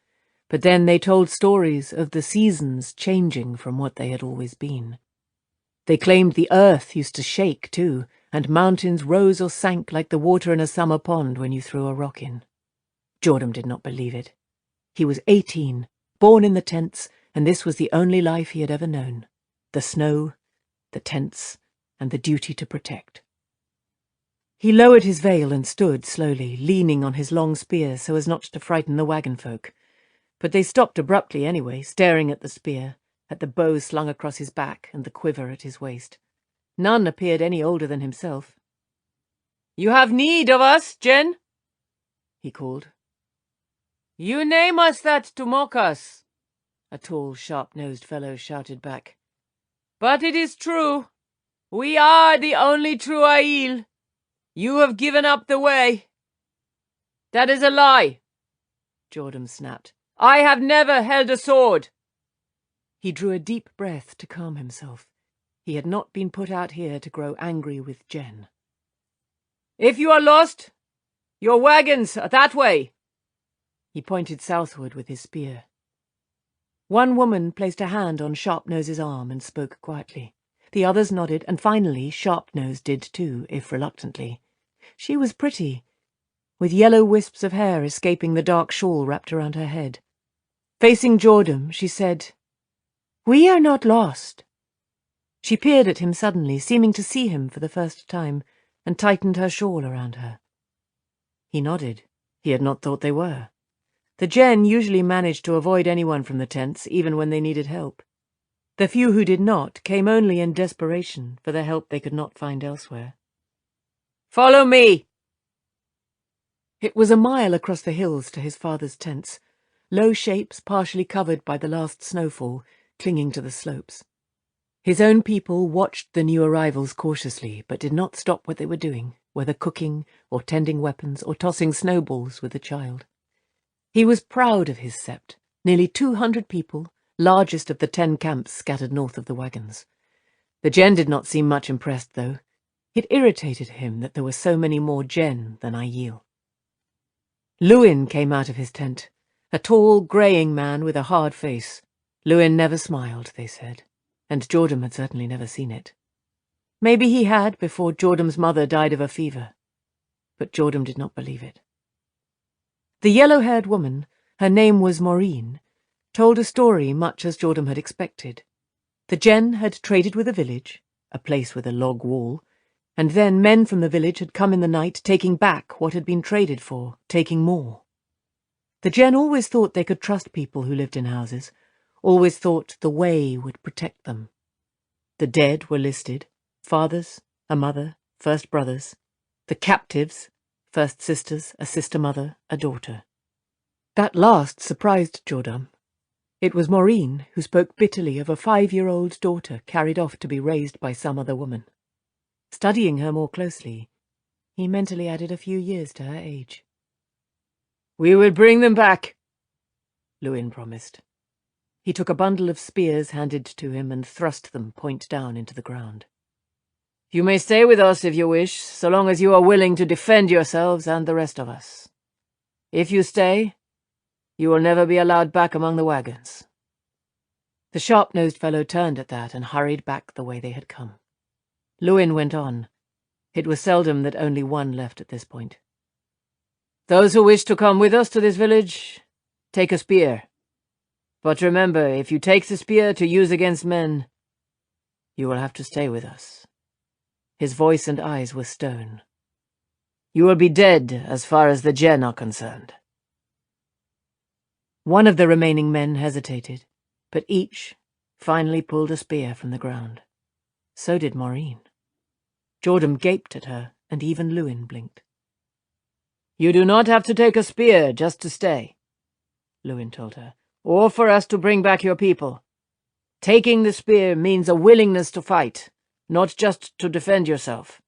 but then they told stories of the seasons changing from what they had always been. They claimed the earth used to shake, too, and mountains rose or sank like the water in a summer pond when you threw a rock in. Jordan did not believe it. He was 18, born in the tents, and this was the only life he had ever known. The snow, the tents, and the duty to protect. He lowered his veil and stood slowly, leaning on his long spear so as not to frighten the wagon folk. But they stopped abruptly anyway, staring at the spear, at the bow slung across his back and the quiver at his waist. None appeared any older than himself. "You have need of us, Jen?" he called. "You name us that to mock us," a tall, sharp-nosed fellow shouted back. "But it is true. We are the only true Aiel. You have given up the way." "That is a lie," Jordan snapped. "I have never held a sword." He drew a deep breath to calm himself. He had not been put out here to grow angry with Jen. "If you are lost, your wagons are that way." He pointed southward with his spear. One woman placed a hand on Sharpnose's arm and spoke quietly. The others nodded, and finally Sharpnose did too, if reluctantly. She was pretty, with yellow wisps of hair escaping the dark shawl wrapped around her head. Facing Jordan, she said, "We are not lost." She peered at him suddenly, seeming to see him for the first time, and tightened her shawl around her. He nodded. He had not thought they were. The Jen usually managed to avoid anyone from the tents, even when they needed help. The few who did not came only in desperation for the help they could not find elsewhere. "Follow me!" It was a mile across the hills to his father's tents, low shapes partially covered by the last snowfall, clinging to the slopes. His own people watched the new arrivals cautiously, but did not stop what they were doing, whether cooking, or tending weapons, or tossing snowballs with the child. He was proud of his sept, nearly 200 people, largest of the 10 camps scattered north of the wagons. The Jen did not seem much impressed, though. It irritated him that there were so many more Jen than Aiel. Lewin came out of his tent, a tall, greying man with a hard face. Lewin never smiled, they said, and Jordan had certainly never seen it. Maybe he had before Jordan's mother died of a fever, but Jordan did not believe it. The yellow-haired woman, her name was Maureen, told a story much as Jordan had expected. The Jen had traded with a village, a place with a log wall, and then men from the village had come in the night, taking back what had been traded for, taking more. The Jen always thought they could trust people who lived in houses, always thought the way would protect them. The dead were listed, fathers, a mother, first brothers, the captives, first sisters, a sister-mother, a daughter. That last surprised Jordan. It was Maureen who spoke bitterly of a 5-year-old daughter carried off to be raised by some other woman. Studying her more closely, he mentally added a few years to her age. "We will bring them back," Lewin promised. He took a bundle of spears handed to him and thrust them point down into the ground. "You may stay with us if you wish, so long as you are willing to defend yourselves and the rest of us. If you stay, you will never be allowed back among the wagons." The sharp-nosed fellow turned at that and hurried back the way they had come. Lewin went on. It was seldom that only one left at this point. "Those who wish to come with us to this village, take a spear. But remember, if you take the spear to use against men, you will have to stay with us." His voice and eyes were stone. "You will be dead as far as the Jen are concerned." One of the remaining men hesitated, but each finally pulled a spear from the ground. So did Maureen. Jordan gaped at her, and even Lewin blinked. You do not have to take a spear just to stay, Lewin told her, or for us to bring back your people. Taking the spear means a willingness to fight, not just to defend yourself.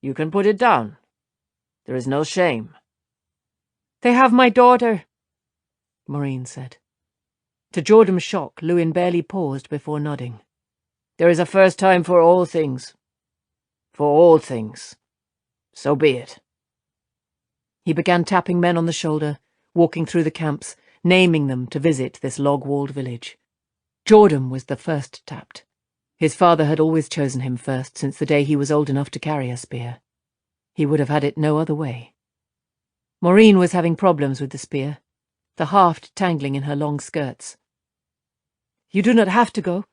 You can put it down. There is no shame. They have my daughter, Maureen said. To Jordan's shock, Lewin barely paused before nodding. There is a first time for all things. For all things. So be it. He began tapping men on the shoulder, walking through the camps, naming them to visit this log-walled village. Jordan was the first tapped. His father had always chosen him first since the day he was old enough to carry a spear. He would have had it no other way. Maureen was having problems with the spear, the haft tangling in her long skirts. "You do not have to go,"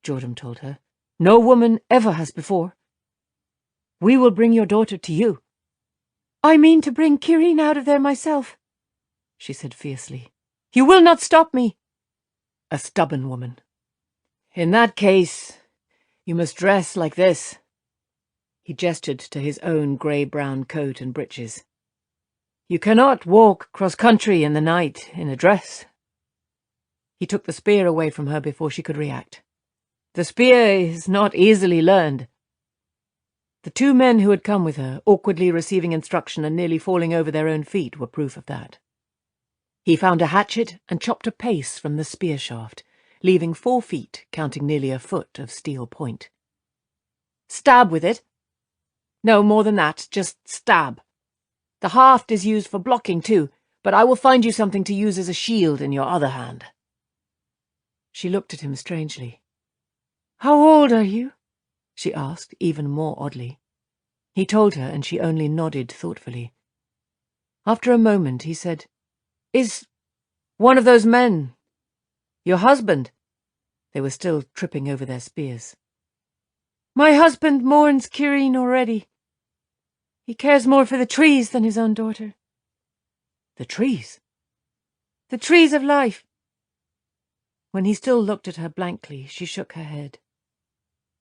Jordan told her. "No woman ever has before. We will bring your daughter to you." "I mean to bring Kirine out of there myself," she said fiercely. "You will not stop me." A stubborn woman. "In that case, you must dress like this." He gestured to his own grey-brown coat and breeches. "You cannot walk cross-country in the night in a dress." He took the spear away from her before she could react. "The spear is not easily learned." The two men who had come with her, awkwardly receiving instruction and nearly falling over their own feet, were proof of that. He found a hatchet and chopped a pace from the spear shaft, leaving 4 feet, counting nearly a foot of steel point. "Stab with it." "No more than that, just stab. The haft is used for blocking too, but I will find you something to use as a shield in your other hand." She looked at him strangely. "How old are you?" she asked, even more oddly. He told her, and she only nodded thoughtfully. After a moment he said, "Is one of those men your husband?" They were still tripping over their spears. "My husband mourns Kirine already. He cares more for the trees than his own daughter." "The trees?" "The trees of life." When he still looked at her blankly, she shook her head.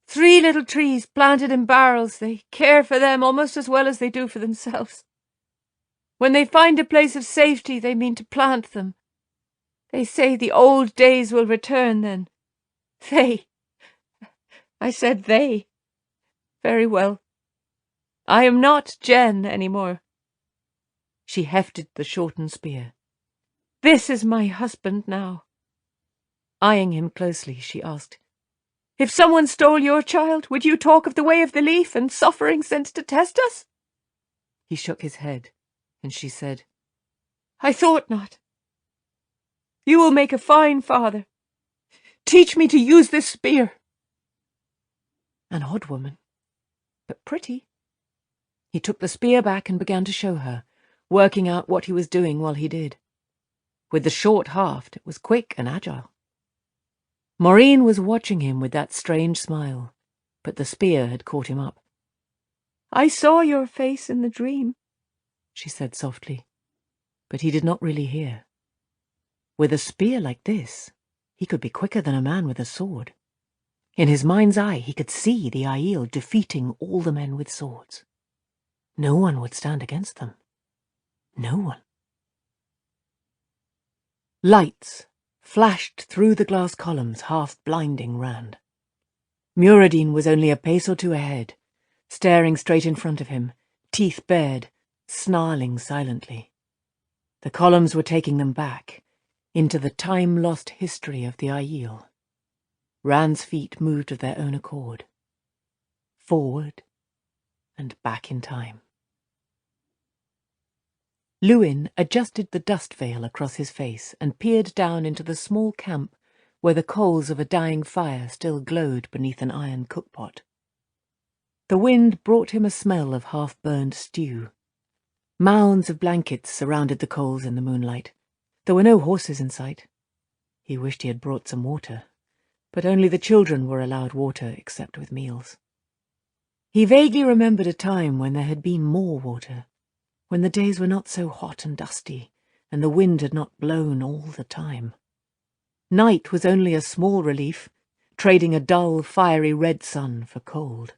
3 little trees planted in barrels. They care for them almost as well as they do for themselves. When they find a place of safety, they mean to plant them. They say the old days will return then. They. I said they. Very well. I am not Jen anymore." She hefted the shortened spear. "This is my husband now." Eyeing him closely, she asked, "If someone stole your child, would you talk of the way of the leaf and suffering sent to test us?" He shook his head, and she said, "I thought not. You will make a fine father. Teach me to use this spear." An odd woman, but pretty. He took the spear back and began to show her, working out what he was doing while he did. With the short haft, it was quick and agile. Maureen was watching him with that strange smile, but the spear had caught him up. "I saw your face in the dream," she said softly, but he did not really hear. With a spear like this, he could be quicker than a man with a sword. In his mind's eye, he could see the Aiel defeating all the men with swords. No one would stand against them. No one. Lights flashed through the glass columns, half blinding Rand. Muradin was only a pace or 2 ahead, staring straight in front of him, teeth bared, snarling silently. The columns were taking them back, into the time-lost history of the Aiel. Rand's feet moved of their own accord, forward and back in time. Lewin adjusted the dust veil across his face and peered down into the small camp where the coals of a dying fire still glowed beneath an iron cookpot. The wind brought him a smell of half-burned stew. Mounds of blankets surrounded the coals in the moonlight. There were no horses in sight. He wished he had brought some water, but only the children were allowed water except with meals. He vaguely remembered a time when there had been more water, when the days were not so hot and dusty, and the wind had not blown all the time. Night was only a small relief, trading a dull, fiery red sun for cold.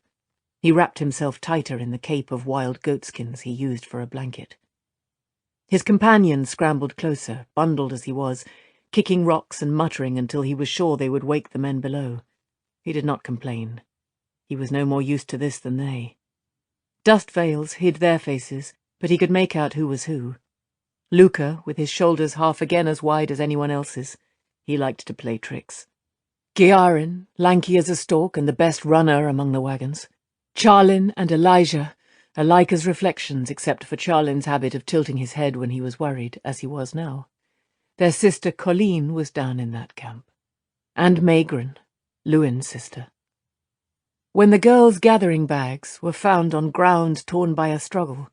He wrapped himself tighter in the cape of wild goatskins he used for a blanket. His companion scrambled closer, bundled as he was, kicking rocks and muttering until he was sure they would wake the men below. He did not complain. He was no more used to this than they. Dust veils hid their faces, but he could make out who was who. Luca, with his shoulders half again as wide as anyone else's. He liked to play tricks. Gearin, lanky as a stork and the best runner among the wagons. Charlin and Elijah, alike as reflections except for Charlin's habit of tilting his head when he was worried, as he was now. Their sister Colleen was down in that camp. And Maigrin, Lewin's sister. When the girls' gathering bags were found on ground torn by a struggle,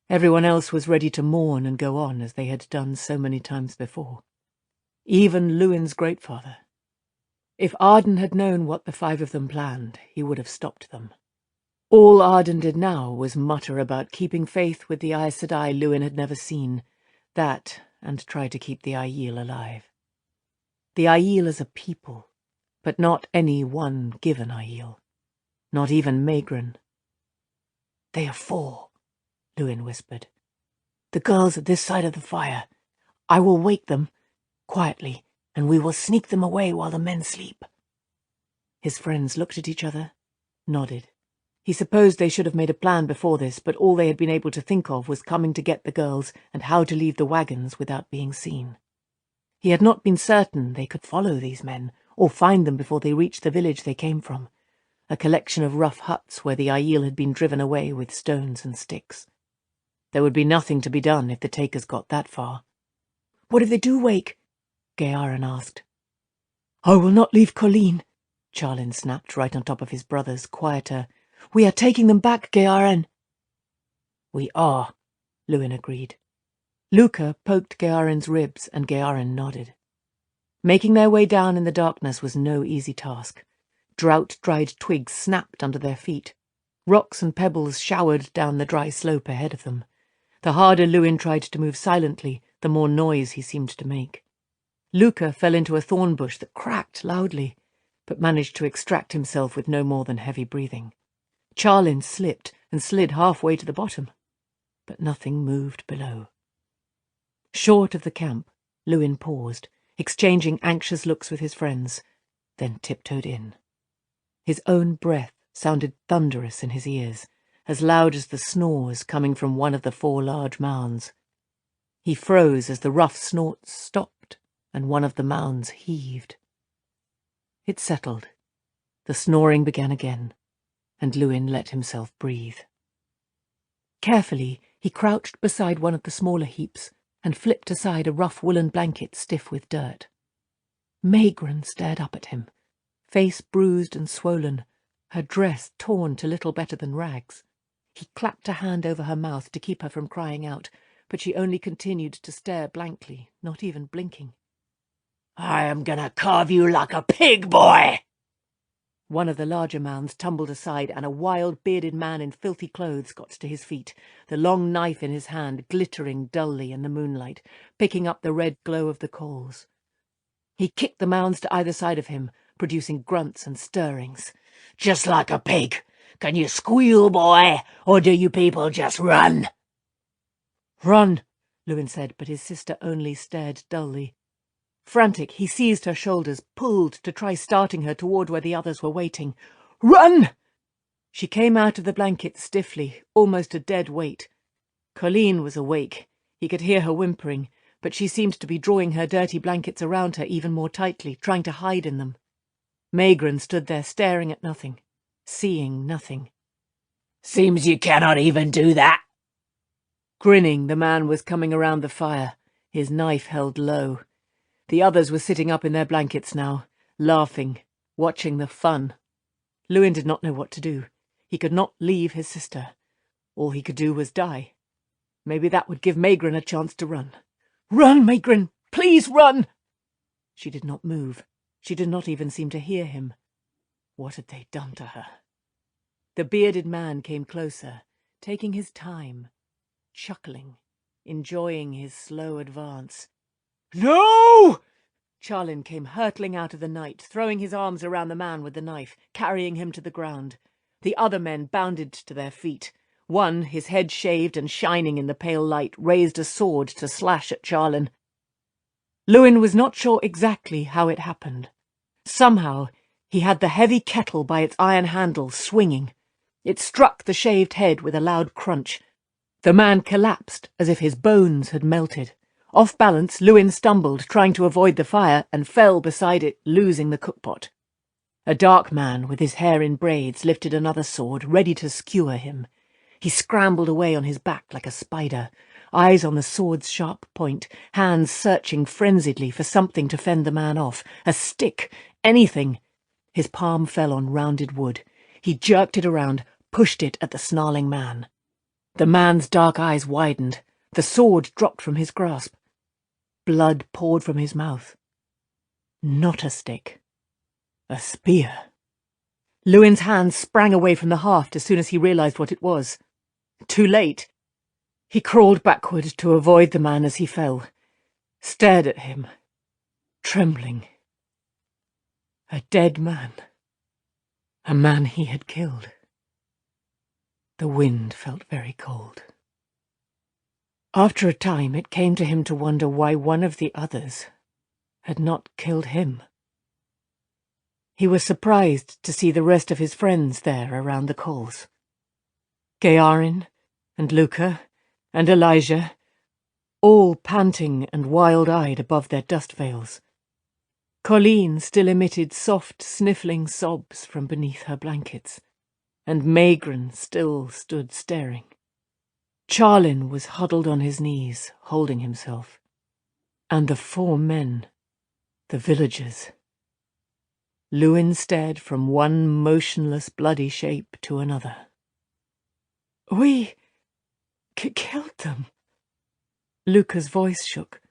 everyone else was ready to mourn and go on as they had done so many times before. Even Lewin's greatfather. If Arden had known what the five of them planned, he would have stopped them. All Arden did now was mutter about keeping faith with the Aes Sedai Lewin had never seen, that, and try to keep the Aiel alive. The Aiel as a people, but not any one given Aiel. Not even Maigrin. "They are 4, Lewin whispered. "The girls at this side of the fire. I will wake them, quietly, and we will sneak them away while the men sleep." His friends looked at each other, nodded. He supposed they should have made a plan before this, but all they had been able to think of was coming to get the girls and how to leave the wagons without being seen. He had not been certain they could follow these men, or find them before they reached the village they came from, a collection of rough huts where the Aiel had been driven away with stones and sticks. There would be nothing to be done if the takers got that far. "What if they do wake?" Gearin asked. "I will not leave Colleen," Charlin snapped right on top of his brothers, quieter. "We are taking them back, Gearin." "We are," Lewin agreed. Luca poked Gearin's ribs, and Gearin nodded. Making their way down in the darkness was no easy task. Drought-dried twigs snapped under their feet. Rocks and pebbles showered down the dry slope ahead of them. The harder Lewin tried to move silently, the more noise he seemed to make. Luca fell into a thorn bush that cracked loudly, but managed to extract himself with no more than heavy breathing. Charlin slipped and slid halfway to the bottom, but nothing moved below. Short of the camp, Lewin paused, exchanging anxious looks with his friends, then tiptoed in. His own breath sounded thunderous in his ears, as loud as the snores coming from one of the 4 large mounds. He froze as the rough snorts stopped and one of the mounds heaved. It settled. The snoring began again, and Lewin let himself breathe. Carefully, he crouched beside one of the smaller heaps and flipped aside a rough woolen blanket stiff with dirt. Maigrin stared up at him, face bruised and swollen, her dress torn to little better than rags. He clapped a hand over her mouth to keep her from crying out, but she only continued to stare blankly, not even blinking. "I am gonna carve you like a pig, boy!" One of the larger mounds tumbled aside, and a wild, bearded man in filthy clothes got to his feet, the long knife in his hand glittering dully in the moonlight, picking up the red glow of the coals. He kicked the mounds to either side of him, producing grunts and stirrings. "Just like a pig. Can you squeal, boy, or do you people just run?" "Run," Lewin said, but his sister only stared dully. Frantic, he seized her shoulders, pulled to try starting her toward where the others were waiting. "Run!" She came out of the blanket stiffly, almost a dead weight. Colleen was awake. He could hear her whimpering, but she seemed to be drawing her dirty blankets around her even more tightly, trying to hide in them. Maigrin stood there staring at nothing, seeing nothing. "Seems you cannot even do that." Grinning, the man was coming around the fire, his knife held low. The others were sitting up in their blankets now, laughing, watching the fun. Lewin did not know what to do. He could not leave his sister. All he could do was die. Maybe that would give Maigrin a chance to run. "Run, Maigrin! Please run!" She did not move. She did not even seem to hear him. What had they done to her? The bearded man came closer, taking his time, chuckling, enjoying his slow advance. "No!" Charlin came hurtling out of the night, throwing his arms around the man with the knife, carrying him to the ground. The other men bounded to their feet. One, his head shaved and shining in the pale light, raised a sword to slash at Charlin. Lewin was not sure exactly how it happened. Somehow he had the heavy kettle by its iron handle swinging. It struck the shaved head with a loud crunch. The man collapsed as if his bones had melted. Off balance, Lewin stumbled, trying to avoid the fire, and fell beside it, losing the cookpot. A dark man with his hair in braids lifted another sword, ready to skewer him. He scrambled away on his back like a spider, eyes on the sword's sharp point, hands searching frenziedly for something to fend the man off. A stick, anything. His palm fell on rounded wood. He jerked it around, pushed it at the snarling man. The man's dark eyes widened. The sword dropped from his grasp. Blood poured from his mouth. Not a stick. A spear. Lewin's hand sprang away from the haft as soon as he realized what it was. Too late. He crawled backward to avoid the man as he fell, stared at him, trembling. A dead man. A man he had killed. The wind felt very cold. After a time it came to him to wonder why one of the others had not killed him. He was surprised to see the rest of his friends there around the coals. Gearin and Luca and Elijah, all panting and wild-eyed above their dust veils. Colleen still emitted soft, sniffling sobs from beneath her blankets, and Maigran still stood staring. Charlin was huddled on his knees, holding himself. And the 4 men, the villagers. Lewin stared from one motionless, bloody shape to another. "We killed them." Luca's voice shook.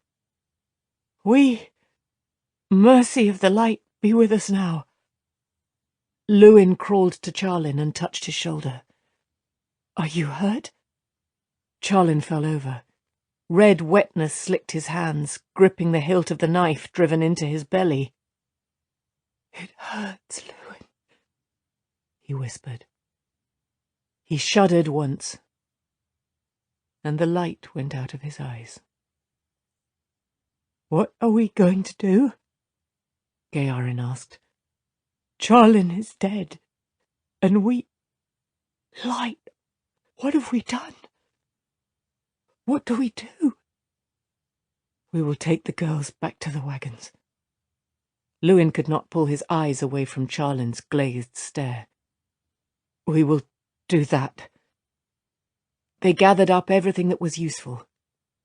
Mercy of the light be with us now." Lewin crawled to Charlin and touched his shoulder. "Are you hurt?" Charlin fell over. Red wetness slicked his hands, gripping the hilt of the knife driven into his belly. "It hurts, Lewin," he whispered. He shuddered once, and the light went out of his eyes. "What are we going to do?" Gearin asked. "Charlin is dead, and we... Light, what have we done? What do we do?" "We will take the girls back to the wagons." Lewin could not pull his eyes away from Charlin's glazed stare. "We will do that." They gathered up everything that was useful,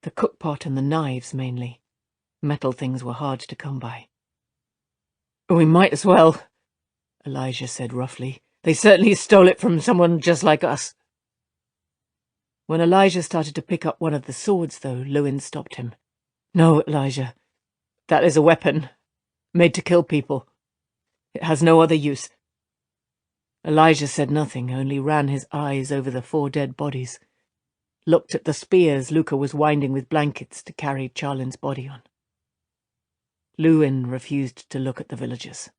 the cookpot and the knives mainly. Metal things were hard to come by. "We might as well," Elijah said roughly. "They certainly stole it from someone just like us." When Elijah started to pick up one of the swords, though, Lewin stopped him. "No, Elijah. That is a weapon, made to kill people. It has no other use." Elijah said nothing, only ran his eyes over the 4 dead bodies, looked at the spears Luca was winding with blankets to carry Charlin's body on. Lewin refused to look at the villagers.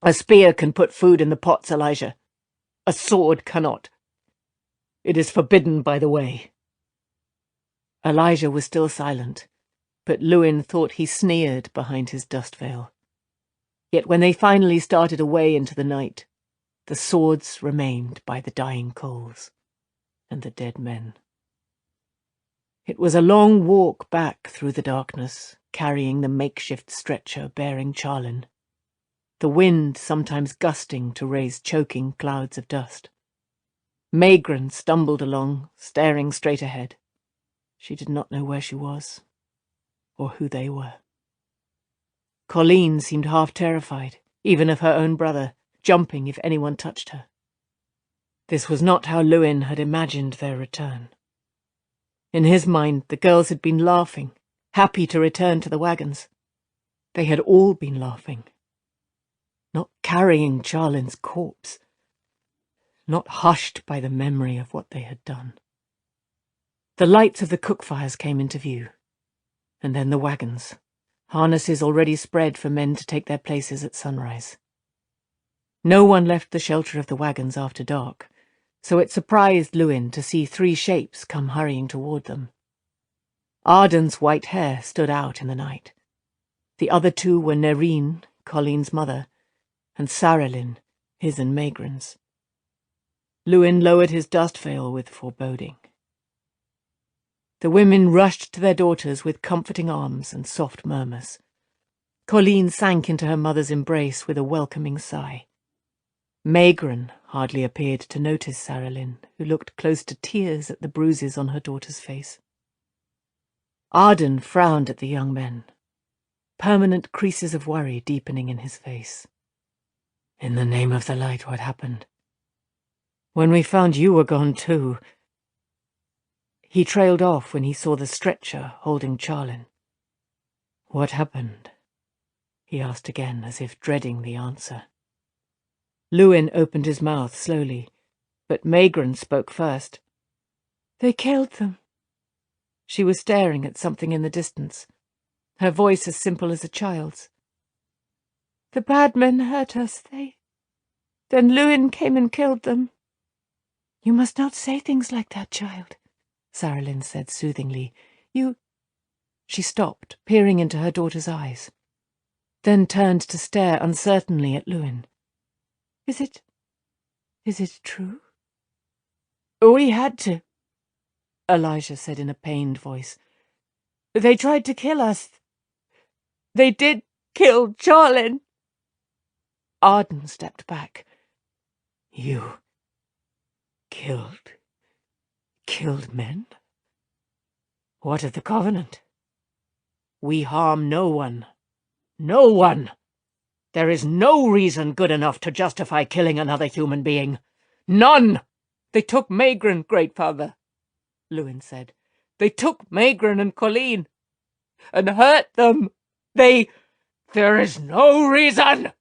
"A spear can put food in the pots, Elijah. A sword cannot. It is forbidden by the way." Elijah was still silent, but Lewin thought he sneered behind his dust veil. Yet when they finally started away into the night, the swords remained by the dying coals and the dead men. It was a long walk back through the darkness, carrying the makeshift stretcher bearing Charlin, the wind sometimes gusting to raise choking clouds of dust. Maigran stumbled along, staring straight ahead. She did not know where she was, or who they were. Colleen seemed half terrified, even of her own brother, jumping if anyone touched her. This was not how Lewin had imagined their return. In his mind, the girls had been laughing, happy to return to the wagons. They had all been laughing. Not carrying Charlin's corpse. Not hushed by the memory of what they had done. The lights of the cook fires came into view, and then the wagons, harnesses already spread for men to take their places at sunrise. No one left the shelter of the wagons after dark, so it surprised Lewin to see 3 shapes come hurrying toward them. Arden's white hair stood out in the night. The other 2 were Nerine, Colleen's mother, and Saralyn, his and Maigren's. Lewin lowered his dust veil with foreboding. The women rushed to their daughters with comforting arms and soft murmurs. Colleen sank into her mother's embrace with a welcoming sigh. Maigren hardly appeared to notice Saralyn, who looked close to tears at the bruises on her daughter's face. Arden frowned at the young men, permanent creases of worry deepening in his face. "In the name of the light, what happened? When we found you were gone too." He trailed off when he saw the stretcher holding Charlin. "What happened?" he asked again, as if dreading the answer. Lewin opened his mouth slowly, but Maigren spoke first. "They killed them." She was staring at something in the distance, her voice as simple as a child's. "The bad men hurt us, Then Lewin came and killed them." "You must not say things like that, child," Saralyn said soothingly. She stopped, peering into her daughter's eyes, then turned to stare uncertainly at Lewin. Is it true?" "We had to," Elijah said in a pained voice. "They tried to kill us. They did kill Charlin." Arden stepped back. "You killed men? What of the Covenant?" "We harm no one. No one. There is no reason good enough to justify killing another human being. None! They took Maigren, Great Father," Lewin said. "They took Maigren and Colleen and hurt them. There is no reason!"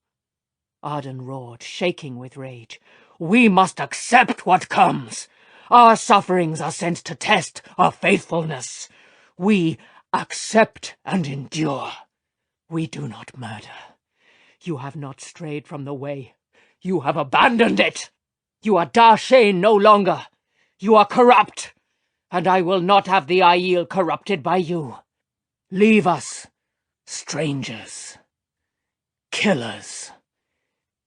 Arden roared, shaking with rage. "We must accept what comes. Our sufferings are sent to test our faithfulness. We accept and endure. We do not murder. You have not strayed from the way. You have abandoned it. You are Darshane no longer. You are corrupt, and I will not have the Aiel corrupted by you. Leave us, strangers, killers.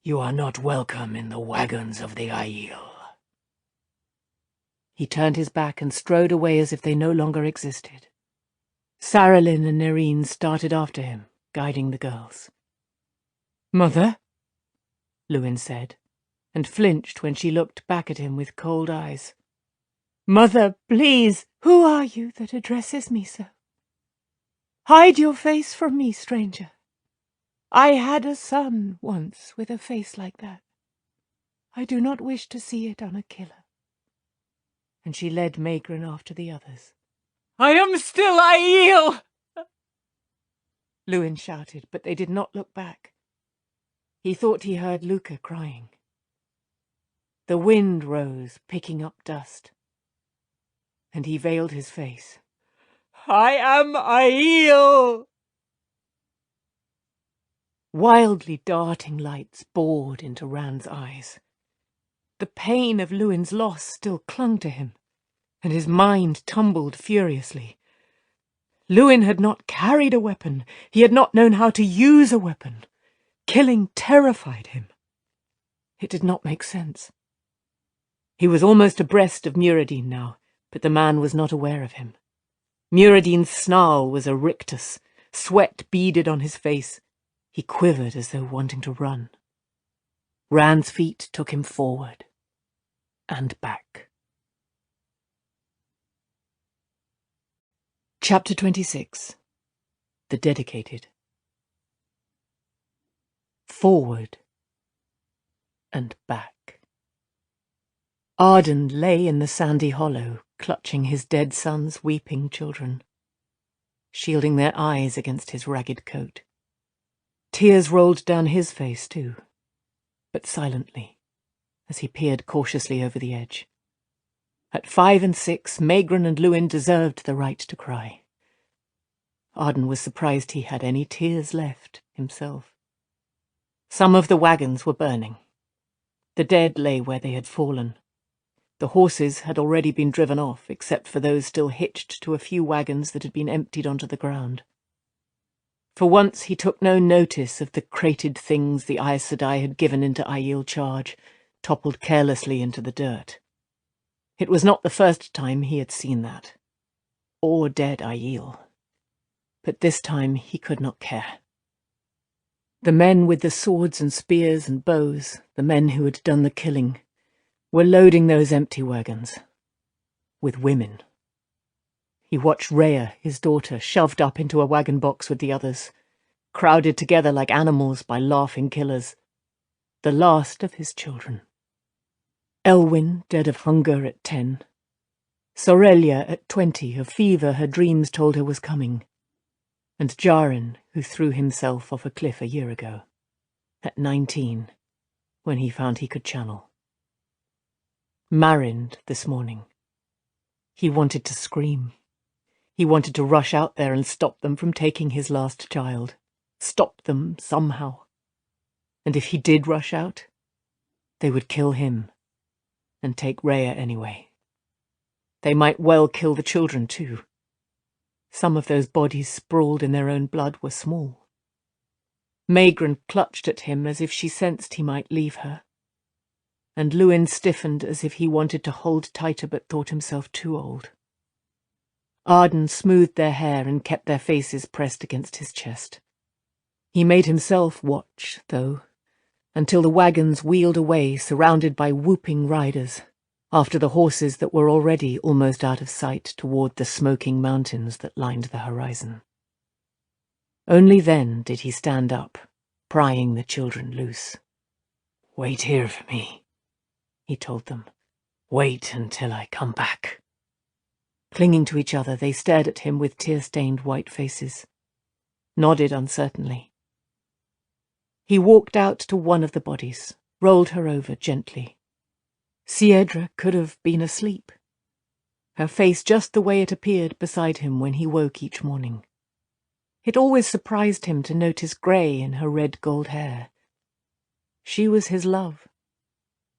You are not welcome in the wagons of the Aiel." He turned his back and strode away as if they no longer existed. Saralyn and Nerine started after him, guiding the girls. "Mother?" Lewin said, and flinched when she looked back at him with cold eyes. "Mother, please, who are you that addresses me so? Hide your face from me, stranger. I had a son once with a face like that. I do not wish to see it on a killer." And she led Maigren after the others. "I am still Aiel!" Lewin shouted, but they did not look back. He thought he heard Luca crying. The wind rose, picking up dust, and he veiled his face. "I am Aiel!" Wildly darting lights bored into Rand's eyes. The pain of Lewin's loss still clung to him, and his mind tumbled furiously. Lewin had not carried a weapon. He had not known how to use a weapon. Killing terrified him. It did not make sense. He was almost abreast of Muradin now, but the man was not aware of him. Muradin's snarl was a rictus. Sweat beaded on his face. He quivered as though wanting to run. Rand's feet took him forward and back. Chapter 26. The Dedicated. Forward and back. Arden lay in the sandy hollow, clutching his dead son's weeping children, shielding their eyes against his ragged coat. Tears rolled down his face too, but silently, as he peered cautiously over the edge. At 5 and 6, Maigren and Lewin deserved the right to cry. Arden was surprised he had any tears left himself. Some of the wagons were burning, The dead lay where they had fallen. The horses had already been driven off, except for those still hitched to a few wagons that had been emptied onto the ground. For once he took no notice of the crated things the Aes Sedai had given into Aiel charge, toppled carelessly into the dirt. It was not the first time he had seen that, or dead Aiel. But this time he could not care. The men with the swords and spears and bows, the men who had done the killing, were loading those empty wagons. With women. He watched Rhea, his daughter, shoved up into a wagon box with the others, crowded together like animals by laughing killers. The last of his children. Elwyn, dead of hunger at 10. Sorelia, at 20, of fever her dreams told her was coming. And Jaren, who threw himself off a cliff a year ago, at 19, when he found he could channel. Marind this morning. He wanted to scream. He wanted to rush out there and stop them from taking his last child. Stop them somehow. And if he did rush out, they would kill him and take Rhea anyway. They might well kill the children too. Some of those bodies sprawled in their own blood were small. Maegran clutched at him as if she sensed he might leave her. And Luin stiffened as if he wanted to hold tighter but thought himself too old. Arden smoothed their hair and kept their faces pressed against his chest. He made himself watch, though, until the wagons wheeled away surrounded by whooping riders, after the horses that were already almost out of sight toward the smoking mountains that lined the horizon. Only then did he stand up, prying the children loose. "Wait here for me," he told them. "Wait until I come back." Clinging to each other, they stared at him with tear-stained white faces, nodded uncertainly. He walked out to one of the bodies, rolled her over gently. Siedra could have been asleep, her face just the way it appeared beside him when he woke each morning. It always surprised him to notice grey in her red-gold hair. She was his love,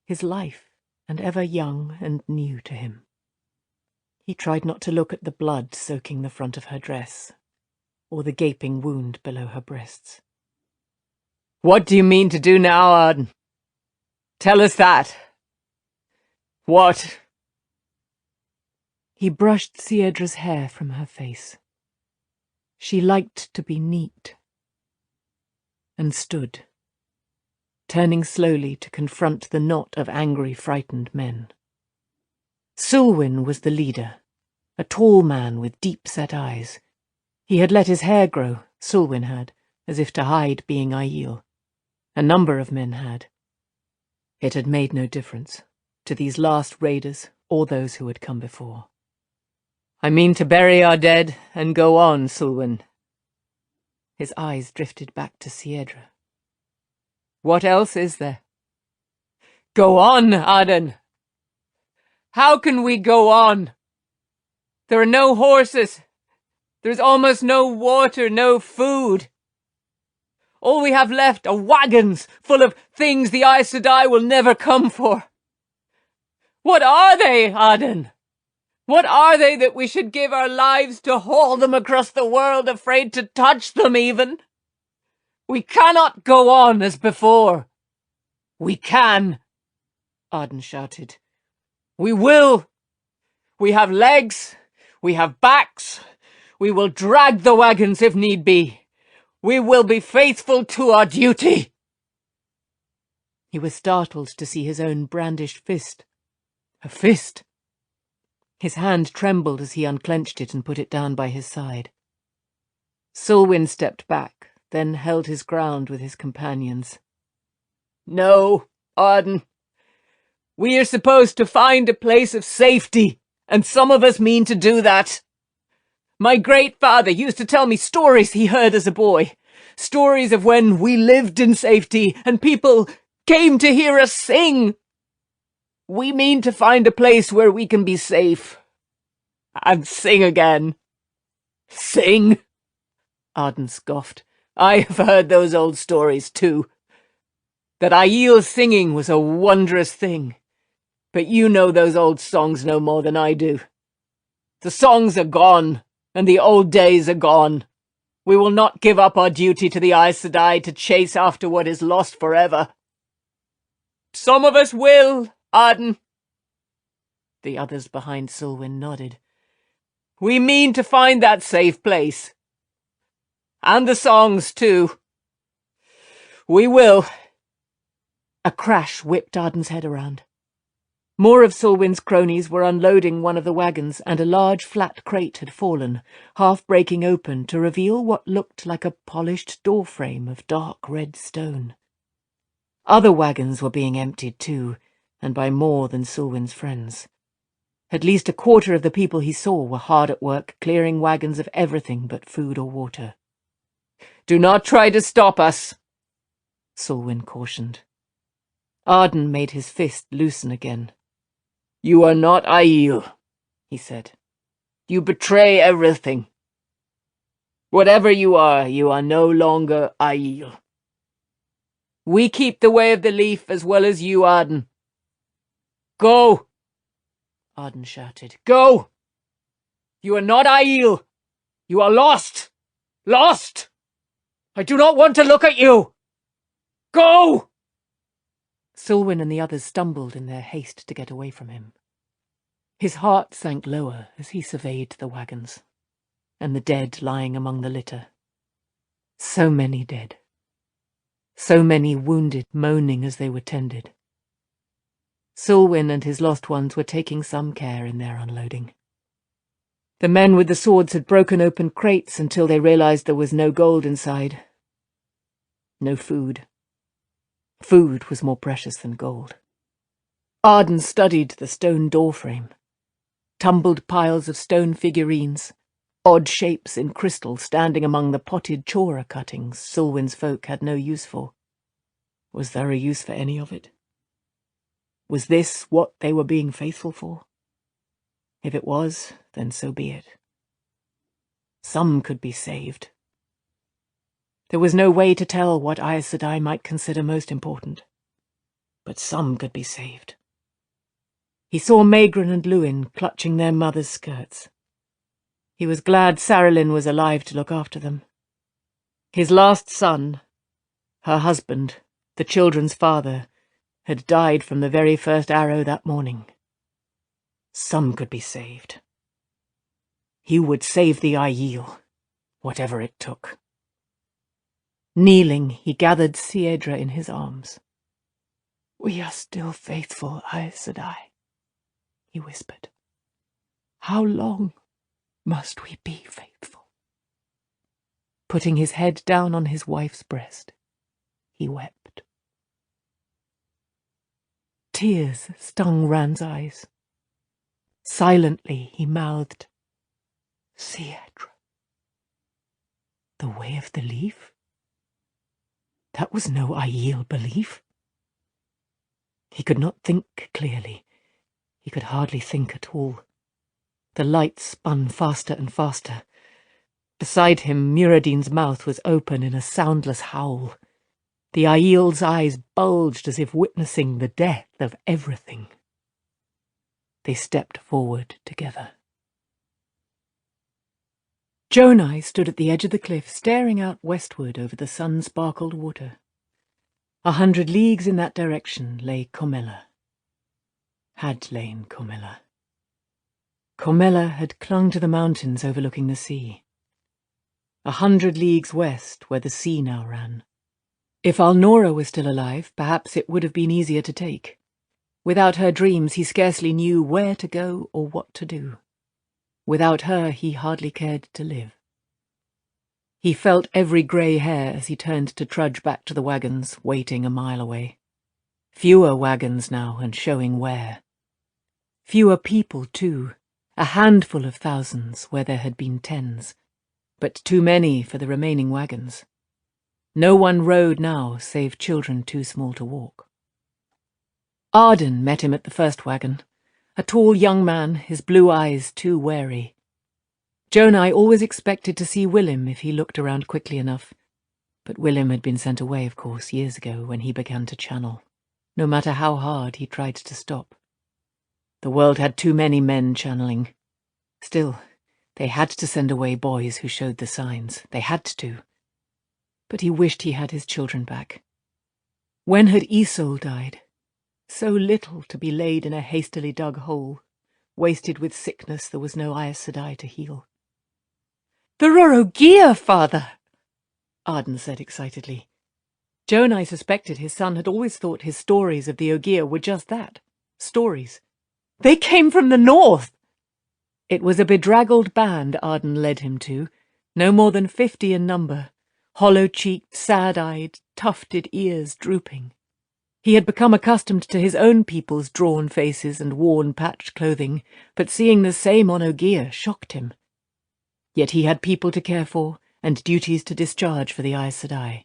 his life, and ever young and new to him. He tried not to look at the blood soaking the front of her dress, or the gaping wound below her breasts. "What do you mean to do now, Arden? Tell us that. What?" He brushed Siedra's hair from her face. She liked to be neat. And stood, turning slowly to confront the knot of angry, frightened men. Sulwyn was the leader, a tall man with deep-set eyes. He had let his hair grow, Sulwyn had, as if to hide being Aiel. A number of men had. It had made no difference, to these last raiders or those who had come before. "I mean to bury our dead and go on, Sulwyn." His eyes drifted back to Siedra. "What else is there?" "Go on, Arden! How can we go on? There are no horses. There's almost no water, no food. All we have left are wagons full of things the Aes Sedai will never come for. What are they, Arden? What are they that we should give our lives to haul them across the world, afraid to touch them even? We cannot go on as before." "We can," Arden shouted. "We will. We have legs. We have backs. We will drag the wagons if need be. We will be faithful to our duty." He was startled to see his own brandished fist. A fist! His hand trembled as he unclenched it and put it down by his side. Sulwyn stepped back, then held his ground with his companions. "No, Arden. We are supposed to find a place of safety, and some of us mean to do that. My great father used to tell me stories he heard as a boy, stories of when we lived in safety and people came to hear us sing. We mean to find a place where we can be safe. And sing again." "Sing?" Arden scoffed. "I have heard those old stories too. that Aiel singing was a wondrous thing. But you know those old songs no more than I do. The songs are gone, and the old days are gone. We will not give up our duty to the Aes Sedai to chase after what is lost forever. Some of us will, Arden. The others behind Selwyn nodded. We mean to find that safe place. And the songs, too. We will. A crash whipped Arden's head around. More of Selwyn's cronies were unloading one of the wagons, and a large flat crate had fallen, half breaking open to reveal what looked like a polished doorframe of dark red stone. Other wagons were being emptied too, and by more than Selwyn's friends. At least a quarter of the people he saw were hard at work clearing wagons of everything but food or water. Do not try to stop us, Selwyn cautioned. Arden made his fist loosen again. You are not Aiel, he said. You betray everything. Whatever you are no longer Aiel. We keep the way of the leaf as well as you, Arden. Go! Arden shouted. Go! You are not Aiel. You are lost! Lost! I do not want to look at you! Go! Selwyn and the others stumbled in their haste to get away from him. His heart sank lower as he surveyed the wagons, and the dead lying among the litter. So many dead. So many wounded, moaning as they were tended. Selwyn and his lost ones were taking some care in their unloading. The men with the swords had broken open crates until they realized there was no gold inside. No food. Food was more precious than gold. Arden studied the stone doorframe. Tumbled piles of stone figurines, odd shapes in crystal standing among the potted chora cuttings Selwyn's folk had no use for. Was there a use for any of it? Was this what they were being faithful for? If it was, then so be it. Some could be saved. There was no way to tell what Aes Sedai might consider most important, but some could be saved. He saw Maegrin and Luin clutching their mother's skirts. He was glad Sarilyn was alive to look after them. His last son, her husband, the children's father, had died from the very first arrow that morning. Some could be saved. He would save the Aiel, whatever it took. Kneeling, he gathered Siedra in his arms. "We are still faithful, Aes Sedai," he whispered. "How long must we be faithful?" Putting his head down on his wife's breast, he wept. Tears stung Rand's eyes. Silently he mouthed, "Siedra. The way of the leaf? That was no Aiel belief." He could not think clearly. He could hardly think at all. The light spun faster and faster. Beside him, Muradin's mouth was open in a soundless howl. The Aiel's eyes bulged as if witnessing the death of everything. They stepped forward together. Jonai stood at the edge of the cliff, staring out westward over the sun-sparkled water. 100 leagues in that direction lay Comella. Had lain Comella. Comella had clung to the mountains overlooking the sea. 100 leagues west, where the sea now ran. If Alnora was still alive, perhaps it would have been easier to take. Without her dreams, he scarcely knew where to go or what to do. Without her, he hardly cared to live. He felt every grey hair as he turned to trudge back to the wagons, waiting a mile away. Fewer wagons now, and showing where. Fewer people, too, a handful of thousands where there had been tens, but too many for the remaining wagons. No one rode now, save children too small to walk. Arden met him at the first wagon, a tall young man, his blue eyes too wary. Jonai always expected to see Willem if he looked around quickly enough, But Willem had been sent away, of course, years ago when he began to channel, no matter how hard he tried to stop. The world had too many men channeling. Still, they had to send away boys who showed the signs. They had to. But he wished he had his children back. When had Isolde died? So little to be laid in a hastily dug hole, wasted with sickness there was no Aes Sedai to heal. "The Rorogia, father!" Arden said excitedly. Joe and I suspected his son had always thought his stories of the Ogier were just that, stories. "They came from the north!" It was a bedraggled band Arden led him to, no more than 50 in number, hollow-cheeked, sad-eyed, tufted ears drooping. He had become accustomed to his own people's drawn faces and worn, patched clothing, but seeing the same on Ogier shocked him. Yet he had people to care for, and duties to discharge for the Aes Sedai.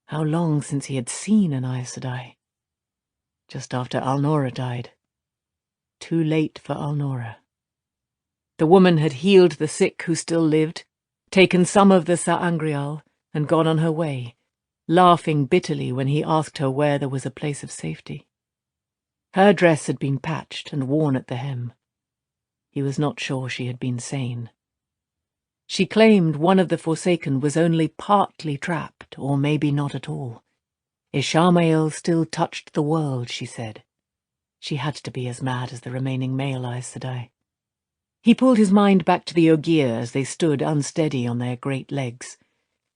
How long since he had seen an Aes Sedai? Just after Alnora died. Too late for Alnora. The woman had healed the sick who still lived, taken some of the Sa'angreal, and gone on her way, laughing bitterly when he asked her where there was a place of safety. Her dress had been patched and worn at the hem. He was not sure she had been sane. She claimed one of the Forsaken was only partly trapped, or maybe not at all. Ishamael still touched the world, she said. She had to be as mad as the remaining male Aes Sedai. He pulled his mind back to the Ogier as they stood unsteady on their great legs.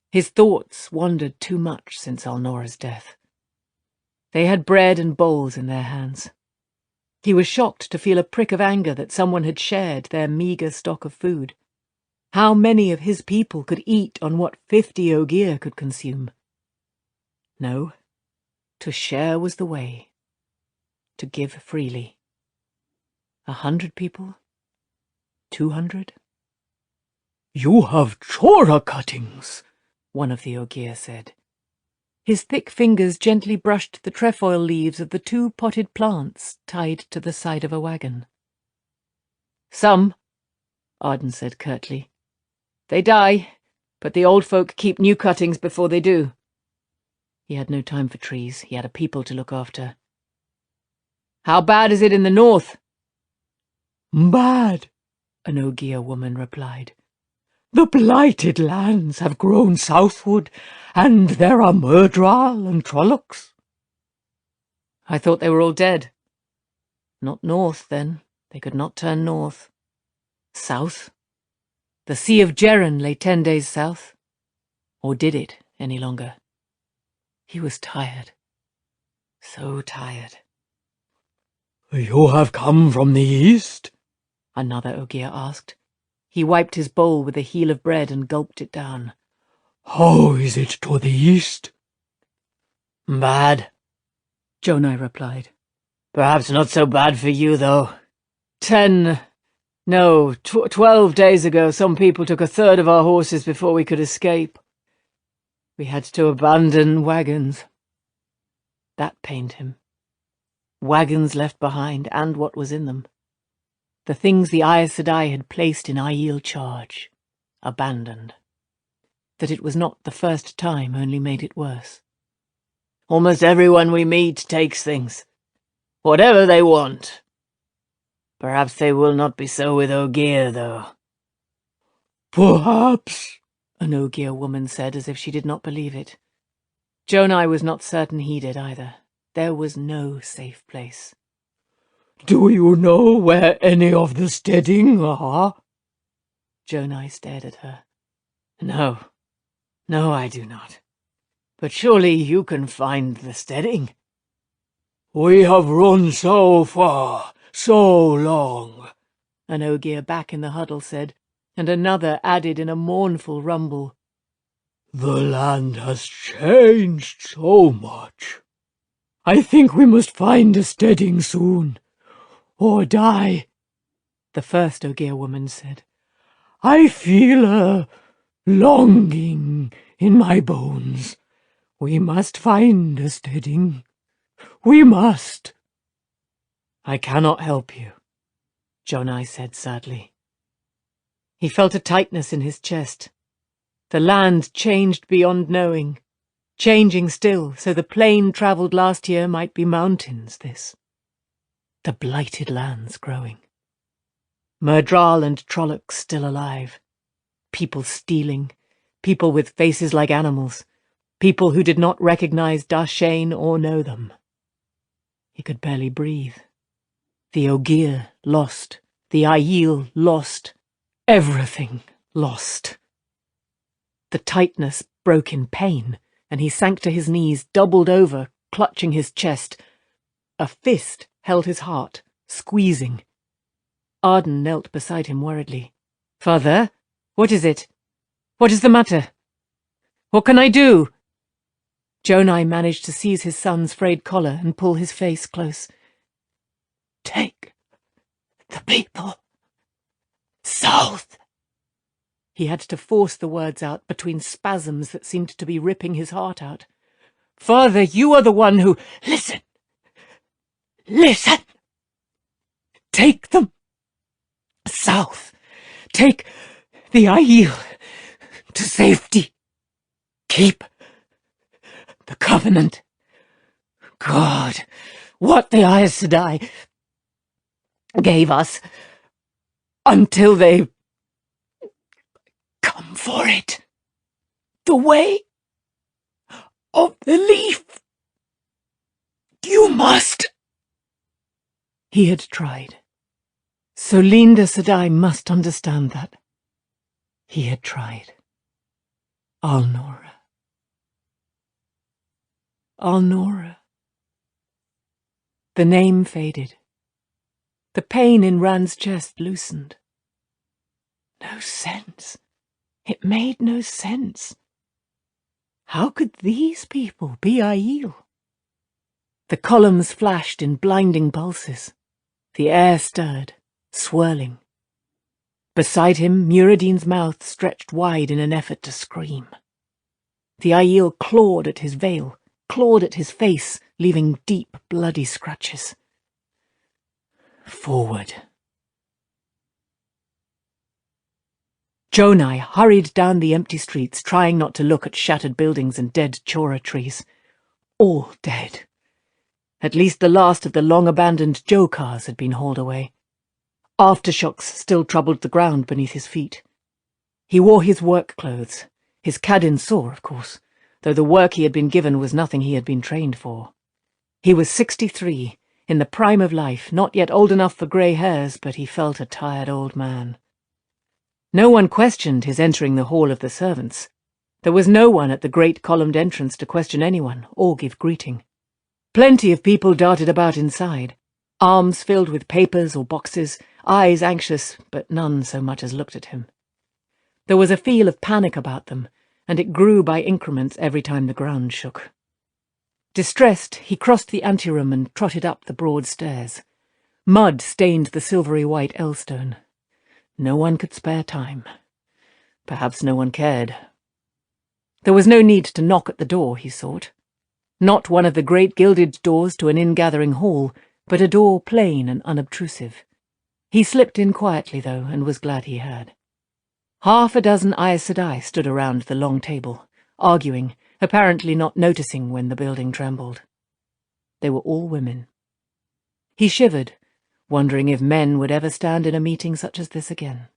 His thoughts wandered too much since Alnora's death. They had bread and bowls in their hands. He was shocked to feel a prick of anger that someone had shared their meagre stock of food. How many of his people could eat on what 50 Ogier could consume? No, to share was the way. To give freely. 100 people? 200? "You have chora cuttings," one of the Ogier said. His thick fingers gently brushed the trefoil leaves of the 2 potted plants tied to the side of a wagon. "Some," Arden said curtly. "They die, but the old folk keep new cuttings before they do." He had no time for trees. He had a people to look after. "How bad is it in the north?" "Bad," an Ogier woman replied. "The blighted lands have grown southward, and there are Myrddraal and Trollocs." "I thought they were all dead." Not north, then. They could not turn north. South? The Sea of Jeren lay 10 days south. Or did it any longer? He was tired. So tired. "You have come from the east?" another Ogier asked. He wiped his bowl with a heel of bread and gulped it down. "How is it to the east?" "Bad," Jonai replied. "Perhaps not so bad for you, though. 12 days ago some people took a third of our horses before we could escape. We had to abandon wagons." That pained him. Wagons left behind, and what was in them. The things the Aes Sedai had placed in Aiel charge. Abandoned. That it was not the first time only made it worse. Almost everyone we meet takes things. Whatever they want. Perhaps they will not be so with Ogier, though." "Perhaps," an Ogier woman said as if she did not believe it. Jonai was not certain he did either. There was no safe place. "Do you know where any of the steading are?" Jonai stared at her. No, I do not. But surely you can find the steading." "We have run so far, so long," an Ogier back in the huddle said, and another added in a mournful rumble. "The land has changed so much. I think we must find a steading soon, or die." The first Ogier woman said. "I feel a longing in my bones. We must find a steading. We must." "I cannot help you," Jonai said sadly. He felt a tightness in his chest. The land changed beyond knowing, changing still, so the plain travelled last year might be mountains, this. The blighted lands growing. Myrdral and Trollocs still alive. People stealing, people with faces like animals, people who did not recognise Darshane or know them. He could barely breathe. The Ogier lost, the Aiel lost, everything lost. The tightness broke in pain, and he sank to his knees, doubled over, clutching his chest. A fist held his heart, squeezing. Arden knelt beside him worriedly. "Father, what is it? What is the matter? What can I do?" Jonai managed to seize his son's frayed collar and pull his face close. "Take the people south." He had to force the words out between spasms that seemed to be ripping his heart out. "Father, you are the one who—" Listen! Listen! Take them south. Take the Aiel to safety. Keep the Covenant. God, what the Aes Sedai gave us until they come for it. The way of the leaf. You must. He had tried. Solinda Sedai must understand that. He had tried. Alnora. Alnora. The name faded. The pain in Rand's chest loosened. No sense. It made no sense. How could these people be Aiel? The columns flashed in blinding pulses. The air stirred, swirling. Beside him, Muradin's mouth stretched wide in an effort to scream. The Aiel clawed at his veil, clawed at his face, leaving deep, bloody scratches. Forward. Jonai hurried down the empty streets, trying not to look at shattered buildings and dead chora trees. All dead. At least the last of the long-abandoned Jokars had been hauled away. Aftershocks still troubled the ground beneath his feet. He wore his work clothes, his Cadin sore, of course, though the work he had been given was nothing he had been trained for. He was 63, in the prime of life, not yet old enough for grey hairs, but he felt a tired old man. No one questioned his entering the hall of the servants. There was no one at the great columned entrance to question anyone or give greeting. Plenty of people darted about inside, arms filled with papers or boxes, eyes anxious, but none so much as looked at him. There was a feel of panic about them, and it grew by increments every time the ground shook. Distressed, he crossed the anteroom and trotted up the broad stairs. Mud stained the silvery white Elstone. No one could spare time. Perhaps no one cared. There was no need to knock at the door, he thought. Not one of the great gilded doors to an ingathering hall, but a door plain and unobtrusive. He slipped in quietly, though, and was glad he had. Half a dozen Aes Sedai stood around the long table, arguing, apparently not noticing when the building trembled. They were all women. He shivered, wondering if men would ever stand in a meeting such as this again.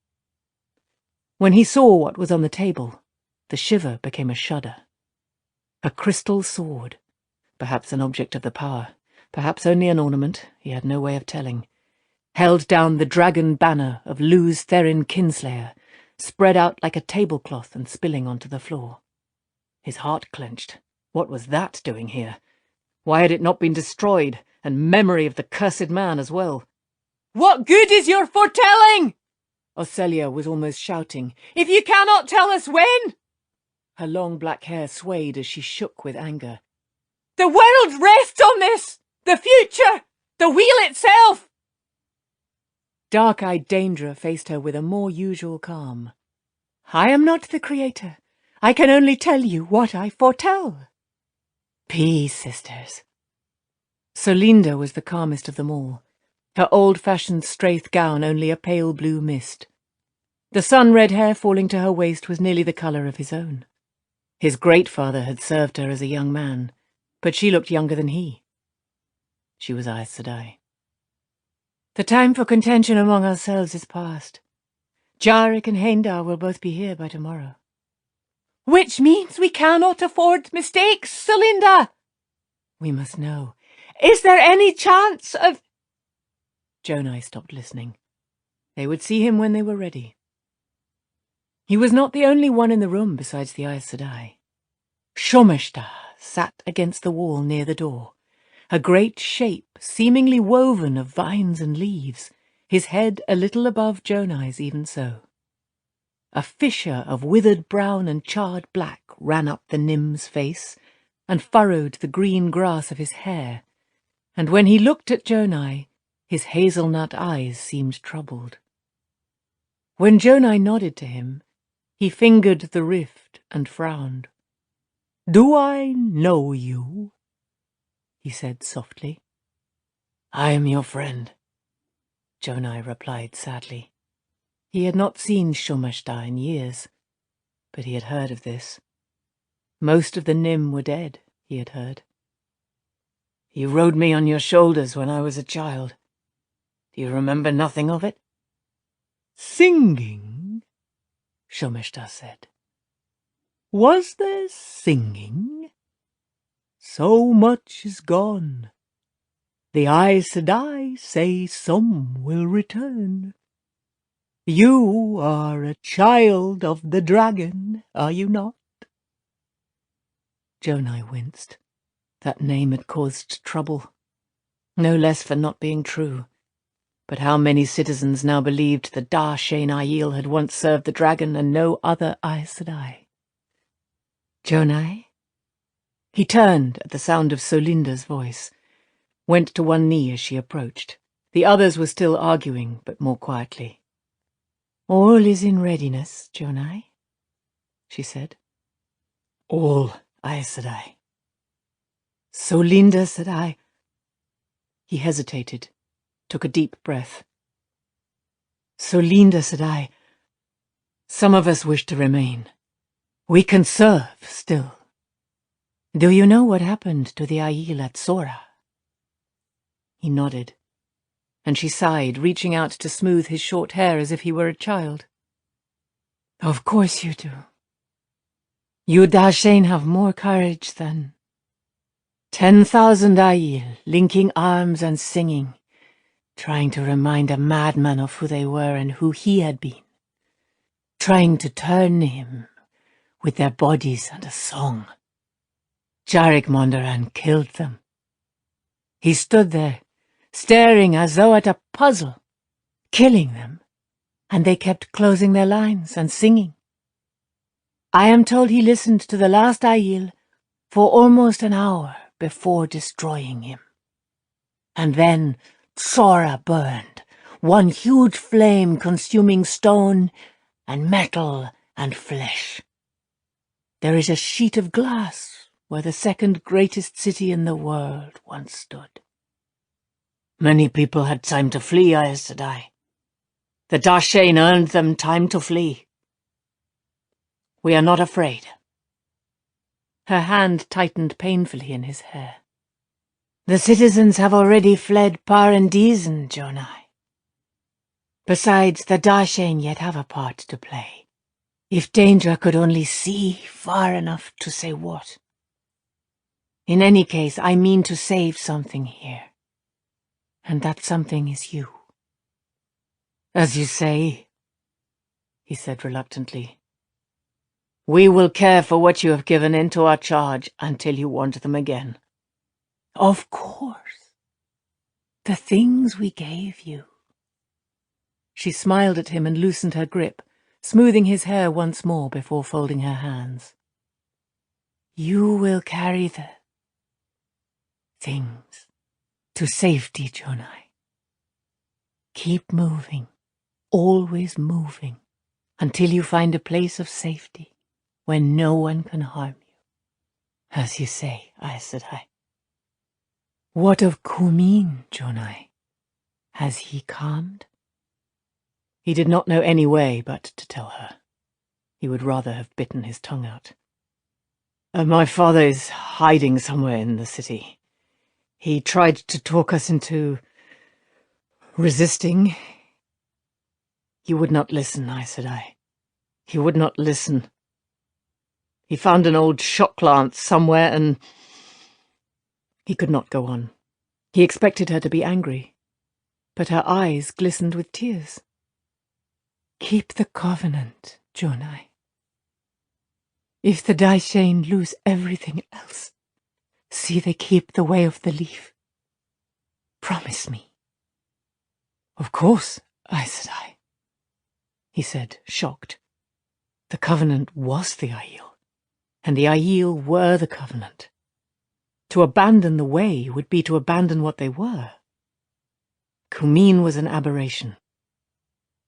When he saw what was on the table, the shiver became a shudder. A crystal sword, perhaps an object of the power, perhaps only an ornament, he had no way of telling, held down the dragon banner of Luz Therin Kinslayer, spread out like a tablecloth and spilling onto the floor. His heart clenched. What was that doing here? Why had it not been destroyed, and memory of the cursed man as well? "What good is your foretelling?" Ocelia was almost shouting. "If you cannot tell us when?" Her long black hair swayed as she shook with anger. "The world rests on this! The future! The wheel itself!" Dark-eyed Daendra faced her with a more usual calm. "I am not the creator. I can only tell you what I foretell." "Peace, sisters." Solinda was the calmest of them all, her old-fashioned straith gown only a pale blue mist. The sun-red hair falling to her waist was nearly the colour of his own. His great-father had served her as a young man, but she looked younger than he. She was Aes Sedai. The time for contention among ourselves is past. Jarek and Haendar will both be here by tomorrow. Which means we cannot afford mistakes, Celinda! We must know. Is there any chance of... Jonai stopped listening. They would see him when they were ready. He was not the only one in the room besides the Aes Sedai. Shomeshta sat against the wall near the door, a great shape seemingly woven of vines and leaves, his head a little above Jonai's even so. A fissure of withered brown and charred black ran up the Nim's face and furrowed the green grass of his hair, and when he looked at Jonai, his hazelnut eyes seemed troubled. When Jonai nodded to him, he fingered the rift and frowned. "Do I know you?" he said softly. "I am your friend," Jonai replied sadly. He had not seen Shomeshta in years, but he had heard of this. Most of the Nim were dead, he had heard. "You rode me on your shoulders when I was a child. Do you remember nothing of it?" "Singing?" Shomeshta said. "Was there singing? So much is gone. The Aes Sedai say some will return. You are a child of the dragon, are you not?" Jonai winced. That name had caused trouble, no less for not being true. But how many citizens now believed the Dar-Shen Aiel had once served the dragon and no other Aes Sedai? "Jonai?" He turned at the sound of Solinda's voice, went to one knee as she approached. The others were still arguing, but more quietly. "All is in readiness, Jonai," she said. "All Aes Sedai." "Solinda Sedai." He hesitated, took a deep breath. "Solinda Sedai, some of us wish to remain. We can serve still. Do you know what happened to the Aiel at Sora?" He nodded, and she sighed, reaching out to smooth his short hair as if he were a child. "Of course you do. You Dar-Shen have more courage than 10,000 Aiel linking arms and singing, trying to remind a madman of who they were and who he had been, trying to turn him with their bodies and a song. Jarek Mondoran killed them. He stood there, staring as though at a puzzle, killing them, and they kept closing their lines and singing. I am told he listened to the last Aiel for almost an hour before destroying him. And then Sora burned, one huge flame consuming stone and metal and flesh. There is a sheet of glass where the second greatest city in the world once stood. Many people had time to flee, Aes Sedai. The Dar-Shen earned them time to flee. We are not afraid." Her hand tightened painfully in his hair. "The citizens have already fled Parandizen, Jonai. Besides, the Dar-Shen yet have a part to play. If Daedra could only see far enough to say what. In any case, I mean to save something here. And that something is you." "As you say," he said reluctantly. "We will care for what you have given into our charge until you want them again." "Of course. The things we gave you." She smiled at him and loosened her grip, smoothing his hair once more before folding her hands. "You will carry the things to safety, Jonai. Keep moving, always moving, until you find a place of safety where no one can harm you. As you say, Aes Sedai. What of Kumin, Jonai? Has he calmed?" He did not know any way but to tell her. He would rather have bitten his tongue out. My father is hiding somewhere in the city. He tried to talk us into resisting. He would not listen, Aes Sedai. He would not listen. He found an old shot lance somewhere and... He could not go on. He expected her to be angry, but her eyes glistened with tears. Keep the covenant, Jonai. If the Daishain lose everything else, see they keep the way of the leaf. Promise me. Of course, Aes Sedai, he said, shocked. The covenant was the Aiel, and the Aiel were the covenant. To abandon the way would be to abandon what they were. Kumin was an aberration.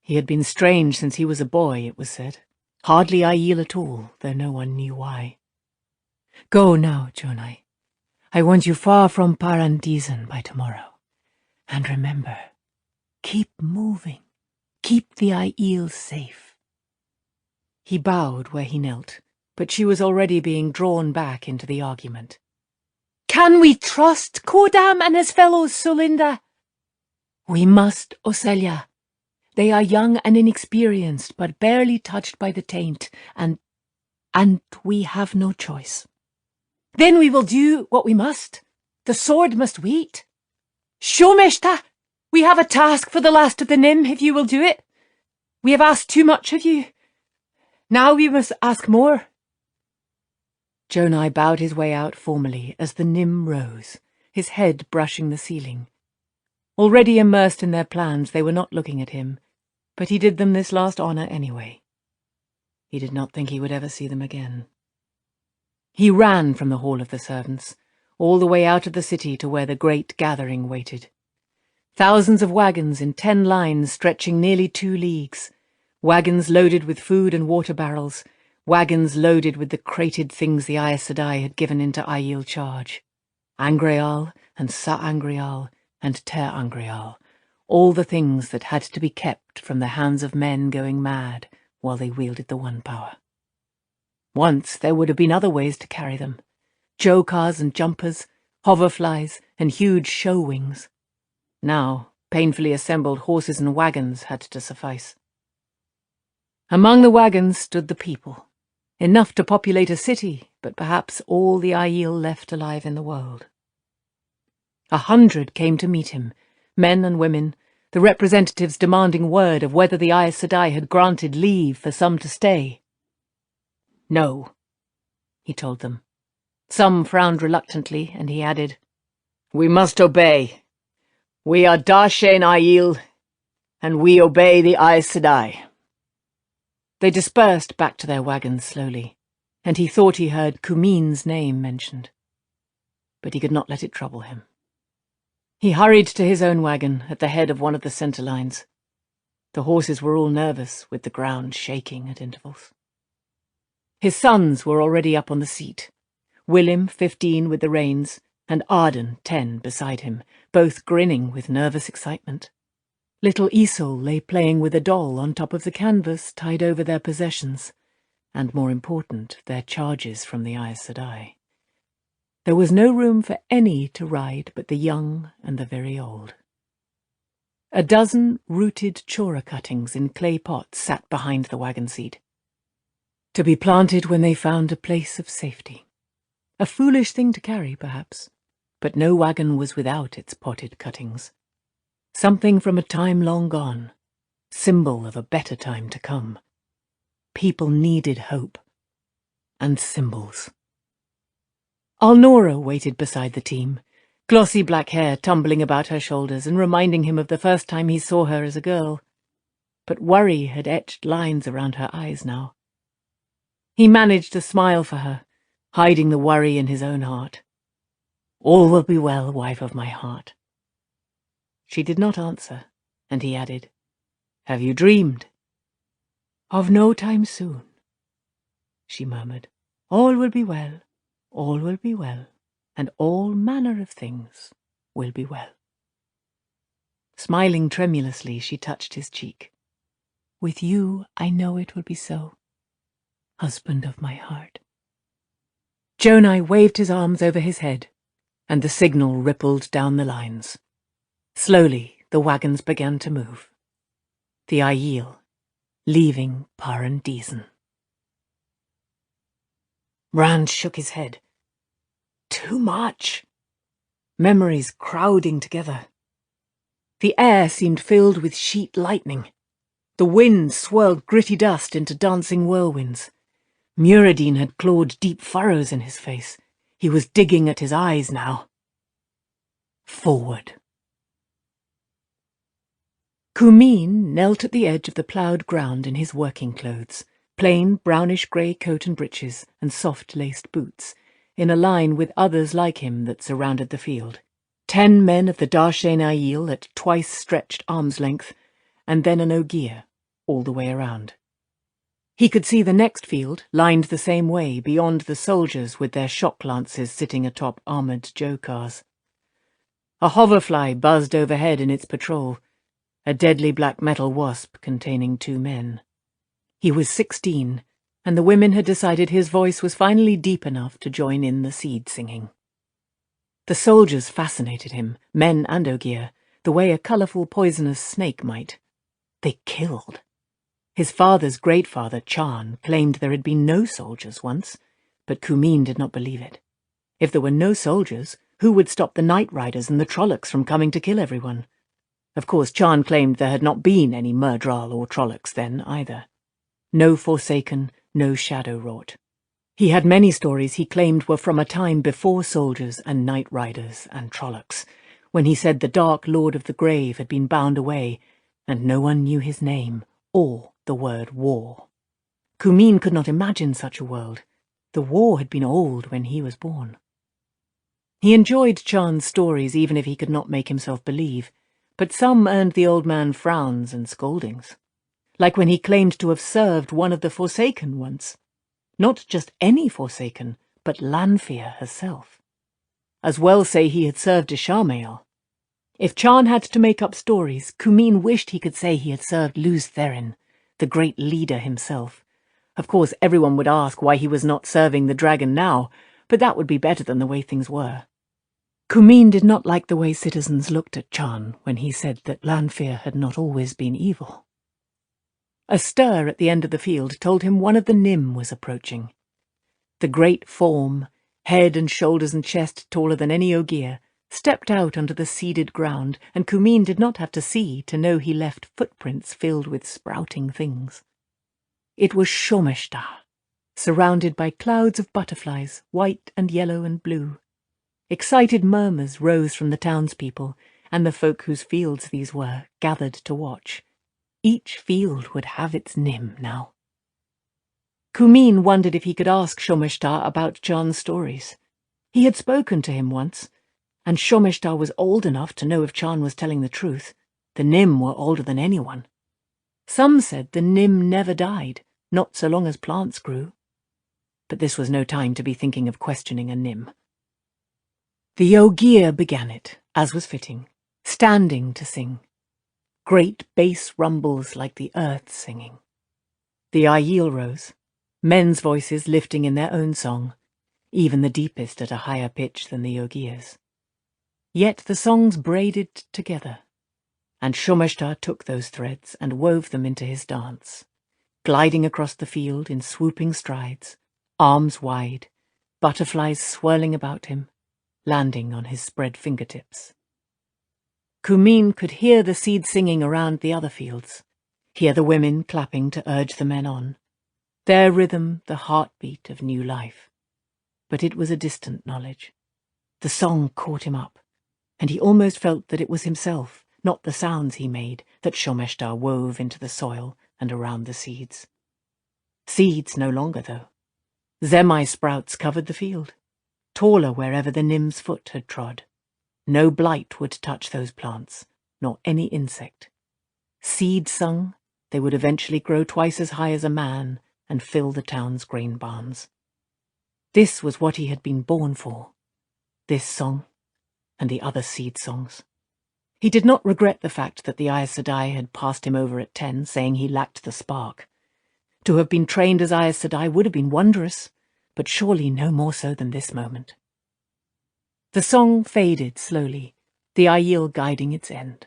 He had been strange since he was a boy, it was said. Hardly Aiel at all, though no one knew why. Go now, Jonai. I want you far from Paradisen by tomorrow. And remember, keep moving. Keep the Aiel safe. He bowed where he knelt, but she was already being drawn back into the argument. Can we trust Kodam and his fellows, Solinda? We must, Oselia. They are young and inexperienced, but barely touched by the taint, and we have no choice. Then we will do what we must. The sword must wait. Shomeshta, we have a task for the last of the Nim, if you will do it. We have asked too much of you. Now we must ask more. Jonai bowed his way out formally as the Nim rose, his head brushing the ceiling. Already immersed in their plans, they were not looking at him, but he did them this last honour anyway. He did not think he would ever see them again. He ran from the Hall of the Servants, all the way out of the city to where the great gathering waited. Thousands of wagons in 10 lines stretching nearly 2 leagues, wagons loaded with food and water barrels, wagons loaded with the crated things the Aes Sedai had given into Aiel charge. Angreal and Sa-Angreal and Ter-Angreal, all the things that had to be kept from the hands of men going mad while they wielded the One Power. Once there would have been other ways to carry them. Jokars and jumpers, hoverflies and huge show wings. Now, painfully assembled horses and wagons had to suffice. Among the wagons stood the people, enough to populate a city, but perhaps all the Aiel left alive in the world. 100 came to meet him, men and women, the representatives demanding word of whether the Aes Sedai had granted leave for some to stay. No, he told them. Some frowned reluctantly, and he added, We must obey. We are Darshain Aiel, and we obey the Aes Sedai. They dispersed back to their wagons slowly, and he thought he heard Kumin's name mentioned. But he could not let it trouble him. He hurried to his own wagon at the head of one of the centre lines. The horses were all nervous, with the ground shaking at intervals. His sons were already up on the seat, Willem, 15, with the reins, and Arden, 10, beside him, both grinning with nervous excitement. Little Isol lay playing with a doll on top of the canvas tied over their possessions, and, more important, their charges from the Aes Sedai. There was no room for any to ride but the young and the very old. A dozen rooted chora cuttings in clay pots sat behind the wagon seat, to be planted when they found a place of safety. A foolish thing to carry, perhaps, but no wagon was without its potted cuttings. Something from a time long gone, symbol of a better time to come. People needed hope, and symbols. Alnora waited beside the team, glossy black hair tumbling about her shoulders and reminding him of the first time he saw her as a girl. But worry had etched lines around her eyes now. He managed to smile for her, hiding the worry in his own heart. All will be well, wife of my heart. She did not answer, and he added, Have you dreamed? Of no time soon, she murmured. All will be well. All will be well, and all manner of things will be well. Smiling tremulously, she touched his cheek. With you, I know it will be so, husband of my heart. Jonai waved his arms over his head, and the signal rippled down the lines. Slowly, the wagons began to move. The Aiel, leaving Paradisen. Rand shook his head. Too much. Memories crowding together. The air seemed filled with sheet lightning. The wind swirled gritty dust into dancing whirlwinds. Muradin had clawed deep furrows in his face. He was digging at his eyes now. Forward. Kumin knelt at the edge of the ploughed ground in his working clothes, plain brownish-grey coat and breeches and soft-laced boots, in a line with others like him that surrounded the field. 10 men of the Darshain Aiel at twice stretched arm's length, and then an Ogier, all the way around. He could see the next field, lined the same way, beyond the soldiers with their shock lances sitting atop armoured Jokars. A hoverfly buzzed overhead in its patrol, a deadly black metal wasp containing 2 men. He was 16, and the women had decided his voice was finally deep enough to join in the seed singing. The soldiers fascinated him, men and Ogier, the way a colourful poisonous snake might. They killed. His father's great-father, Charn, claimed there had been no soldiers once, but Kumin did not believe it. If there were no soldiers, who would stop the Night Riders and the Trollocs from coming to kill everyone? Of course, Charn claimed there had not been any Myrddraal or Trollocs then, either. No Forsaken, no Shadow-wrought. He had many stories he claimed were from a time before soldiers and Night Riders and Trollocs, when he said the Dark Lord of the Grave had been bound away, and no one knew his name, or the word war. Kumin could not imagine such a world. The war had been old when he was born. He enjoyed Charn's stories even if he could not make himself believe, but some earned the old man frowns and scoldings. Like when he claimed to have served one of the Forsaken once. Not just any Forsaken, but Lanfear herself. As well say he had served Ishamael. If Charn had to make up stories, Kumin wished he could say he had served Luz Therin, the great leader himself. Of course, everyone would ask why he was not serving the dragon now, but that would be better than the way things were. Kumin did not like the way citizens looked at Charn when he said that Lanfear had not always been evil. A stir at the end of the field told him one of the Nym was approaching. The great form, head and shoulders and chest taller than any Ogier, stepped out onto the seeded ground, and Kumin did not have to see to know he left footprints filled with sprouting things. It was Shomeshta, surrounded by clouds of butterflies, white and yellow and blue. Excited murmurs rose from the townspeople, and the folk whose fields these were gathered to watch. Each field would have its Nym now. Kumin wondered if he could ask Shomeshta about Charn's stories. He had spoken to him once, and Shomeshta was old enough to know if Charn was telling the truth. The Nym were older than anyone. Some said the Nym never died, not so long as plants grew. But this was no time to be thinking of questioning a Nym. The Ogier began it, as was fitting, standing to sing. Great bass rumbles like the earth singing. The Aiel rose, men's voices lifting in their own song, even the deepest at a higher pitch than the Ogier's. Yet the songs braided together, and Shomeshta took those threads and wove them into his dance, gliding across the field in swooping strides, arms wide, butterflies swirling about him, landing on his spread fingertips. Kumin could hear the seed singing around the other fields, hear the women clapping to urge the men on, their rhythm the heartbeat of new life. But it was a distant knowledge. The song caught him up, and he almost felt that it was himself, not the sounds he made, that Shomeshta wove into the soil and around the seeds. Seeds no longer, though. Zemai sprouts covered the field, taller wherever the Nym's foot had trod. No blight would touch those plants, nor any insect. Seed sung, they would eventually grow twice as high as a man and fill the town's grain barns. This was what he had been born for, this song and the other seed songs. He did not regret the fact that the Aes Sedai had passed him over at 10, saying he lacked the spark. To have been trained as Aes Sedai would have been wondrous, but surely no more so than this moment. The song faded slowly, the Aiel guiding its end.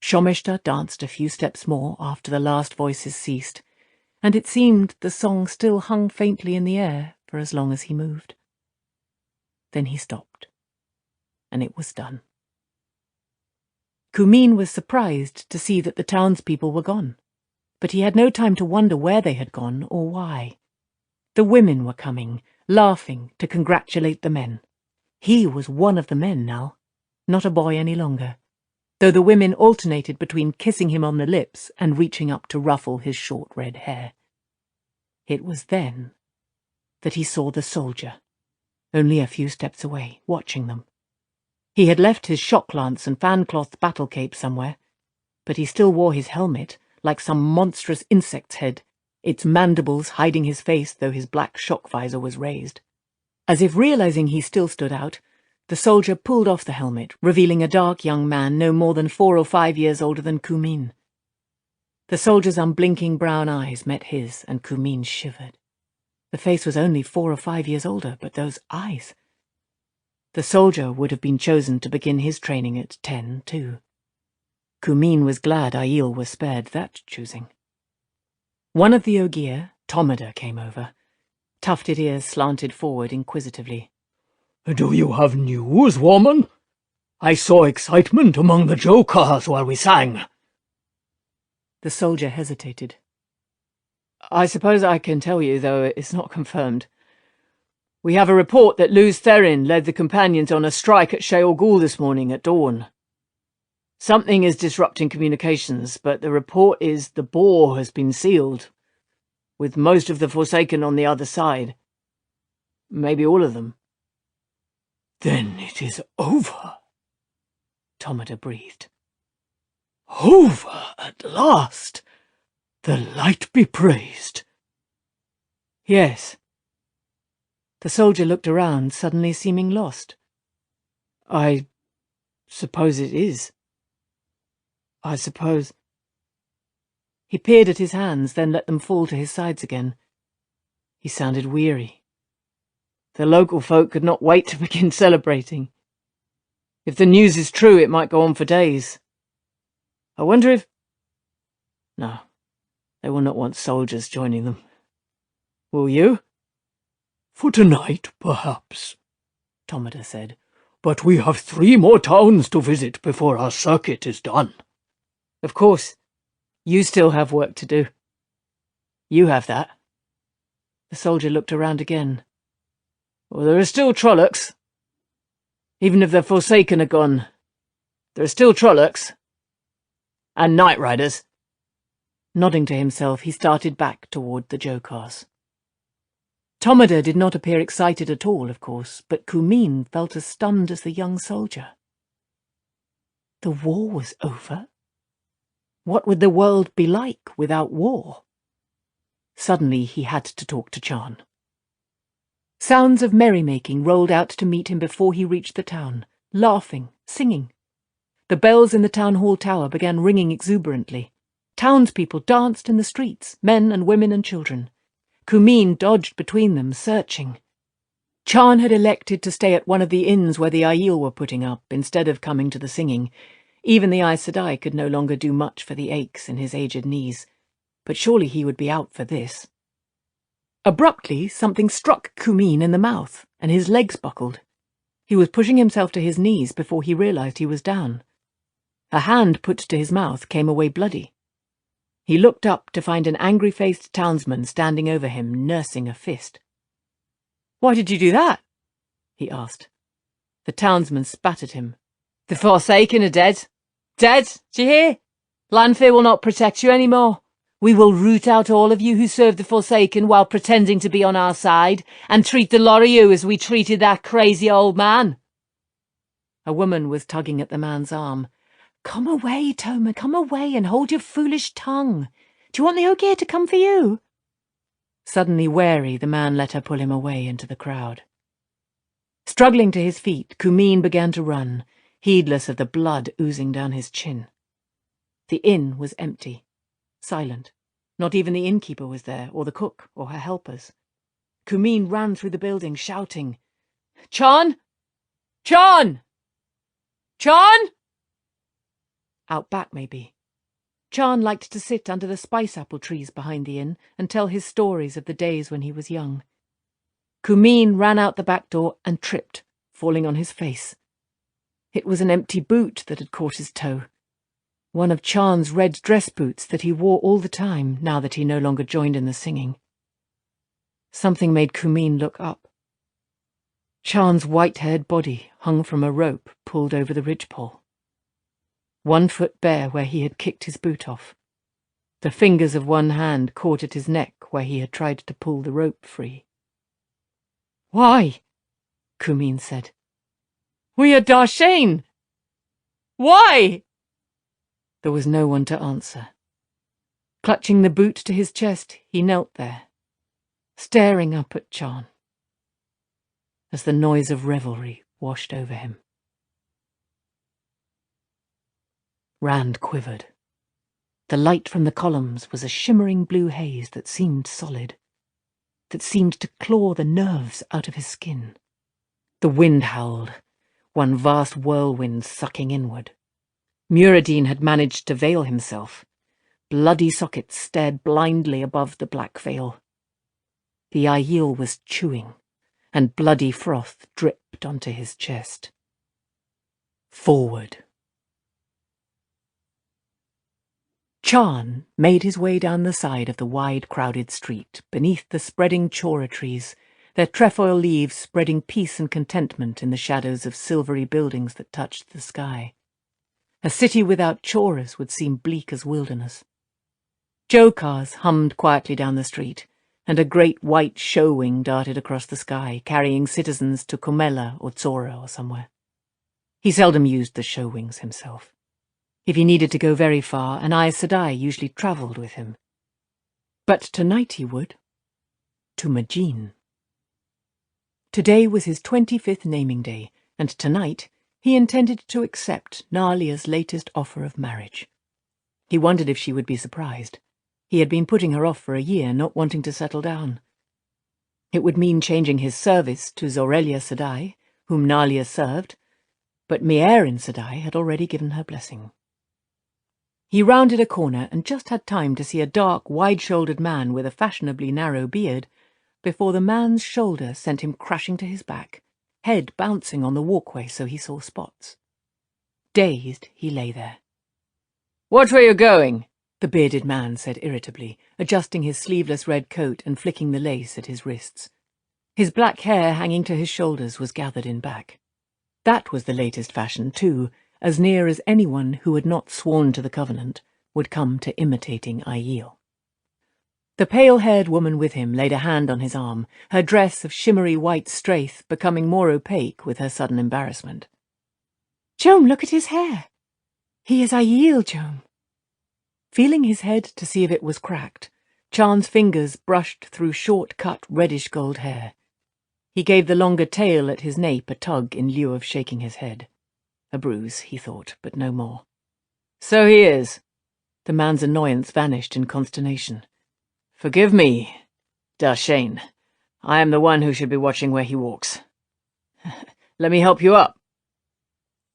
Shomeshta danced a few steps more after the last voices ceased, and it seemed the song still hung faintly in the air for as long as he moved. Then he stopped, and it was done. Kumin was surprised to see that the townspeople were gone, but he had no time to wonder where they had gone or why. The women were coming, laughing, to congratulate the men. He was one of the men now, not a boy any longer, though the women alternated between kissing him on the lips and reaching up to ruffle his short red hair. It was then that he saw the soldier, only a few steps away, watching them. He had left his shock lance and fancloth battle cape somewhere, but he still wore his helmet, like some monstrous insect's head, its mandibles hiding his face though his black shock visor was raised. As if realizing he still stood out, the soldier pulled off the helmet, revealing a dark young man no more than 4 or 5 years older than Kumin. The soldier's unblinking brown eyes met his, and Kumin shivered. The face was only 4 or 5 years older, but those eyes... The soldier would have been chosen to begin his training at 10, too. Kumin was glad Aiel was spared that choosing. One of the Ogier, Tomada, came over. Tufted ears slanted forward inquisitively. Do you have news, woman? I saw excitement among the Jokars while we sang. The soldier hesitated. I suppose I can tell you, though it's not confirmed. We have a report that Luz Therin led the companions on a strike at Sheol Ghul this morning at dawn. Something is disrupting communications, but the report is the bore has been sealed, with most of the Forsaken on the other side. Maybe all of them. Then it is over, Tomada breathed. Over at last! The light be praised. Yes. The soldier looked around, suddenly seeming lost. I suppose it is. I suppose... He peered at his hands, then let them fall to his sides again. He sounded weary. The local folk could not wait to begin celebrating. If the news is true, it might go on for days. I wonder if... No, they will not want soldiers joining them. Will you? For tonight, perhaps, Tomada said. But we have 3 more towns to visit before our circuit is done. Of course. You still have work to do. You have that. The soldier looked around again. Well, there are still Trollocs. Even if the Forsaken are gone, there are still Trollocs. And Night Riders. Nodding to himself, he started back toward the Jokars. Tomada did not appear excited at all, of course, but Kumin felt as stunned as the young soldier. The war was over? What would the world be like without war? Suddenly he had to talk to Chan. Sounds of merrymaking rolled out to meet him before he reached the town, laughing, singing. The bells in the town hall tower began ringing exuberantly. Townspeople danced in the streets, men and women and children. Kumin dodged between them, searching. Chan had elected to stay at one of the inns where the Aiel were putting up, instead of coming to the singing. Even the Aes Sedai could no longer do much for the aches in his aged knees, but surely he would be out for this. Abruptly, something struck Kumin in the mouth, and his legs buckled. He was pushing himself to his knees before he realized he was down. A hand put to his mouth came away bloody. He looked up to find an angry-faced townsman standing over him, nursing a fist. "Why did you do that?" he asked. The townsman spat at him. "The Forsaken are dead. Dead, do you hear? Lanfear will not protect you any more. We will root out all of you who serve the Forsaken while pretending to be on our side, and treat the lot of you as we treated that crazy old man." A woman was tugging at the man's arm. "Come away, Toma, come away and hold your foolish tongue. Do you want the Ogier to come for you?" Suddenly wary, the man let her pull him away into the crowd. Struggling to his feet, Kumin began to run. heedless of the blood oozing down his chin. The inn was empty, silent. Not even the innkeeper was there, or the cook, or her helpers. Kumin ran through the building, shouting, "Chan! Chan! Chan!" Out back, maybe. Chan liked to sit under the spice-apple trees behind the inn and tell his stories of the days when he was young. Kumin ran out the back door and tripped, falling on his face. It was an empty boot that had caught his toe. One of Chan's red dress boots that he wore all the time now that he no longer joined in the singing. Something made Kumin look up. Chan's white-haired body hung from a rope pulled over the ridgepole. 1 foot bare where he had kicked his boot off. The fingers of one hand caught at his neck where he had tried to pull the rope free. "Why?" Kumin said. "We are Darshane! Why?" There was no one to answer. Clutching the boot to his chest, he knelt there, staring up at Chan, as the noise of revelry washed over him. Rand quivered. The light from the columns was a shimmering blue haze that seemed solid, that seemed to claw the nerves out of his skin. The wind howled, one vast whirlwind sucking inward. Muradin had managed to veil himself. Bloody sockets stared blindly above the black veil. The Aiel was chewing, and bloody froth dripped onto his chest. Forward. Chan made his way down the side of the wide, crowded street, beneath the spreading chora trees, their trefoil leaves spreading peace and contentment in the shadows of silvery buildings that touched the sky. A city without choras would seem bleak as wilderness. Joe cars hummed quietly down the street, and a great white show wing darted across the sky, carrying citizens to Comella or Zora or somewhere. He seldom used the show wings himself. If he needed to go very far, an Aes Sedai usually travelled with him. But tonight he would. To Majin. Today was his 25th naming day, and tonight he intended to accept Nalia's latest offer of marriage. He wondered if she would be surprised. He had been putting her off for a year, not wanting to settle down. It would mean changing his service to Zorelia Sedai, whom Nalia served, but Mierin Sedai had already given her blessing. He rounded a corner and just had time to see a dark, wide-shouldered man with a fashionably narrow beard before the man's shoulder sent him crashing to his back, head bouncing on the walkway so he saw spots. Dazed, he lay there. "Watch where you're going," the bearded man said irritably, adjusting his sleeveless red coat and flicking the lace at his wrists. His black hair hanging to his shoulders was gathered in back. That was the latest fashion, too, as near as anyone who had not sworn to the Covenant would come to imitating Aiel. The pale-haired woman with him laid a hand on his arm, her dress of shimmery white strath becoming more opaque with her sudden embarrassment. "Joam, look at his hair. He is Aiel, Joam." Feeling his head to see if it was cracked, Chan's fingers brushed through short-cut reddish-gold hair. He gave the longer tail at his nape a tug in lieu of shaking his head. A bruise, he thought, but no more. "So he is." The man's annoyance vanished in consternation. "Forgive me, Darshane. I am the one who should be watching where he walks. Let me help you up."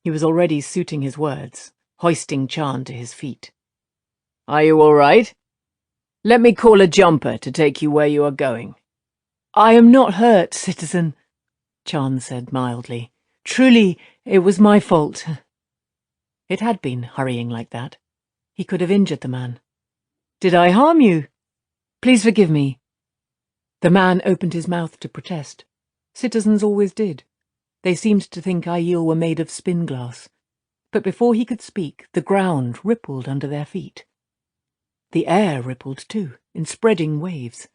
He was already suiting his words, hoisting Chan to his feet. "Are you all right? Let me call a jumper to take you where you are going." "I am not hurt, citizen," Chan said mildly. "Truly, it was my fault." It had been, hurrying like that. He could have injured the man. "Did I harm you? Please forgive me." The man opened his mouth to protest. Citizens always did. They seemed to think Aiel were made of spin glass. But before he could speak, the ground rippled under their feet. The air rippled too, in spreading waves.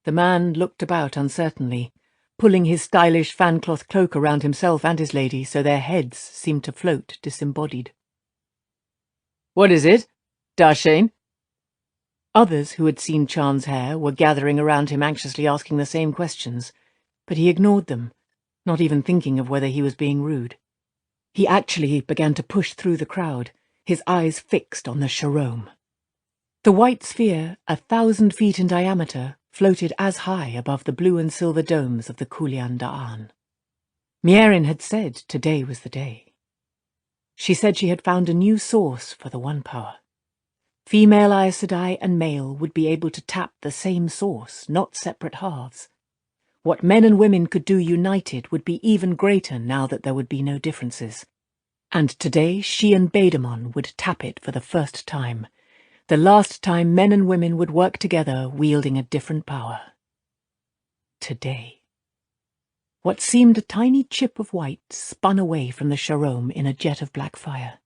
The man looked about uncertainly, pulling his stylish fan-cloth cloak around himself and his lady so their heads seemed to float disembodied. "What is it, Darshane?" Others who had seen Chan's hair were gathering around him anxiously asking the same questions, but he ignored them, not even thinking of whether he was being rude. He actually began to push through the crowd, his eyes fixed on the Sharome. The white sphere, 1,000 feet in diameter, floated as high above the blue and silver domes of the Kulian Da'an. Mierin had said today was the day. She said she had found a new source for the One Power. Female Aes Sedai and male would be able to tap the same source, not separate halves. What men and women could do united would be even greater now that there would be no differences. And today she and Baedemon would tap it for the first time, the last time men and women would work together wielding a different power. Today. What seemed a tiny chip of white spun away from the Sharome in a jet of black fire.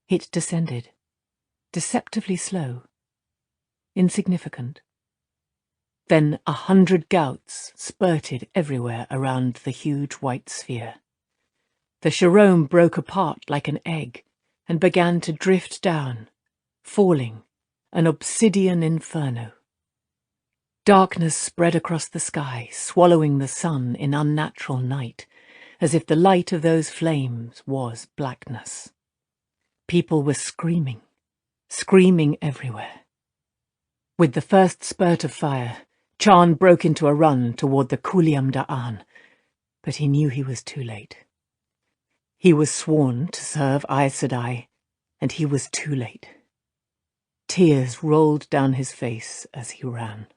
It descended, deceptively slow, insignificant. Then 100 gouts spurted everywhere around the huge white sphere. The Sharome broke apart like an egg and began to drift down, falling, an obsidian inferno. Darkness spread across the sky, swallowing the sun in unnatural night, as if the light of those flames was blackness. People were screaming, screaming everywhere. With the first spurt of fire, Charn broke into a run toward the Kuliam Da'an, but he knew he was too late. He was sworn to serve Aes Sedai, and he was too late. Tears rolled down his face as he ran.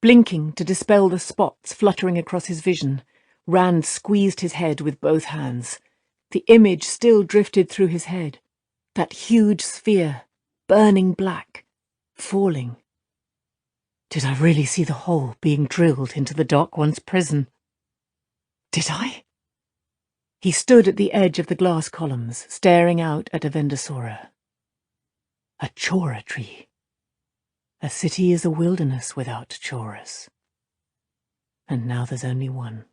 Blinking to dispel the spots fluttering across his vision, Rand squeezed his head with both hands. The image still drifted through his head, that huge sphere, burning black, falling. Did I really see the hole being drilled into the Dark One's prison? Did I? He stood at the edge of the glass columns, staring out at a Vendosora. A Chora tree. A city is a wilderness without Choras. And now there's only one.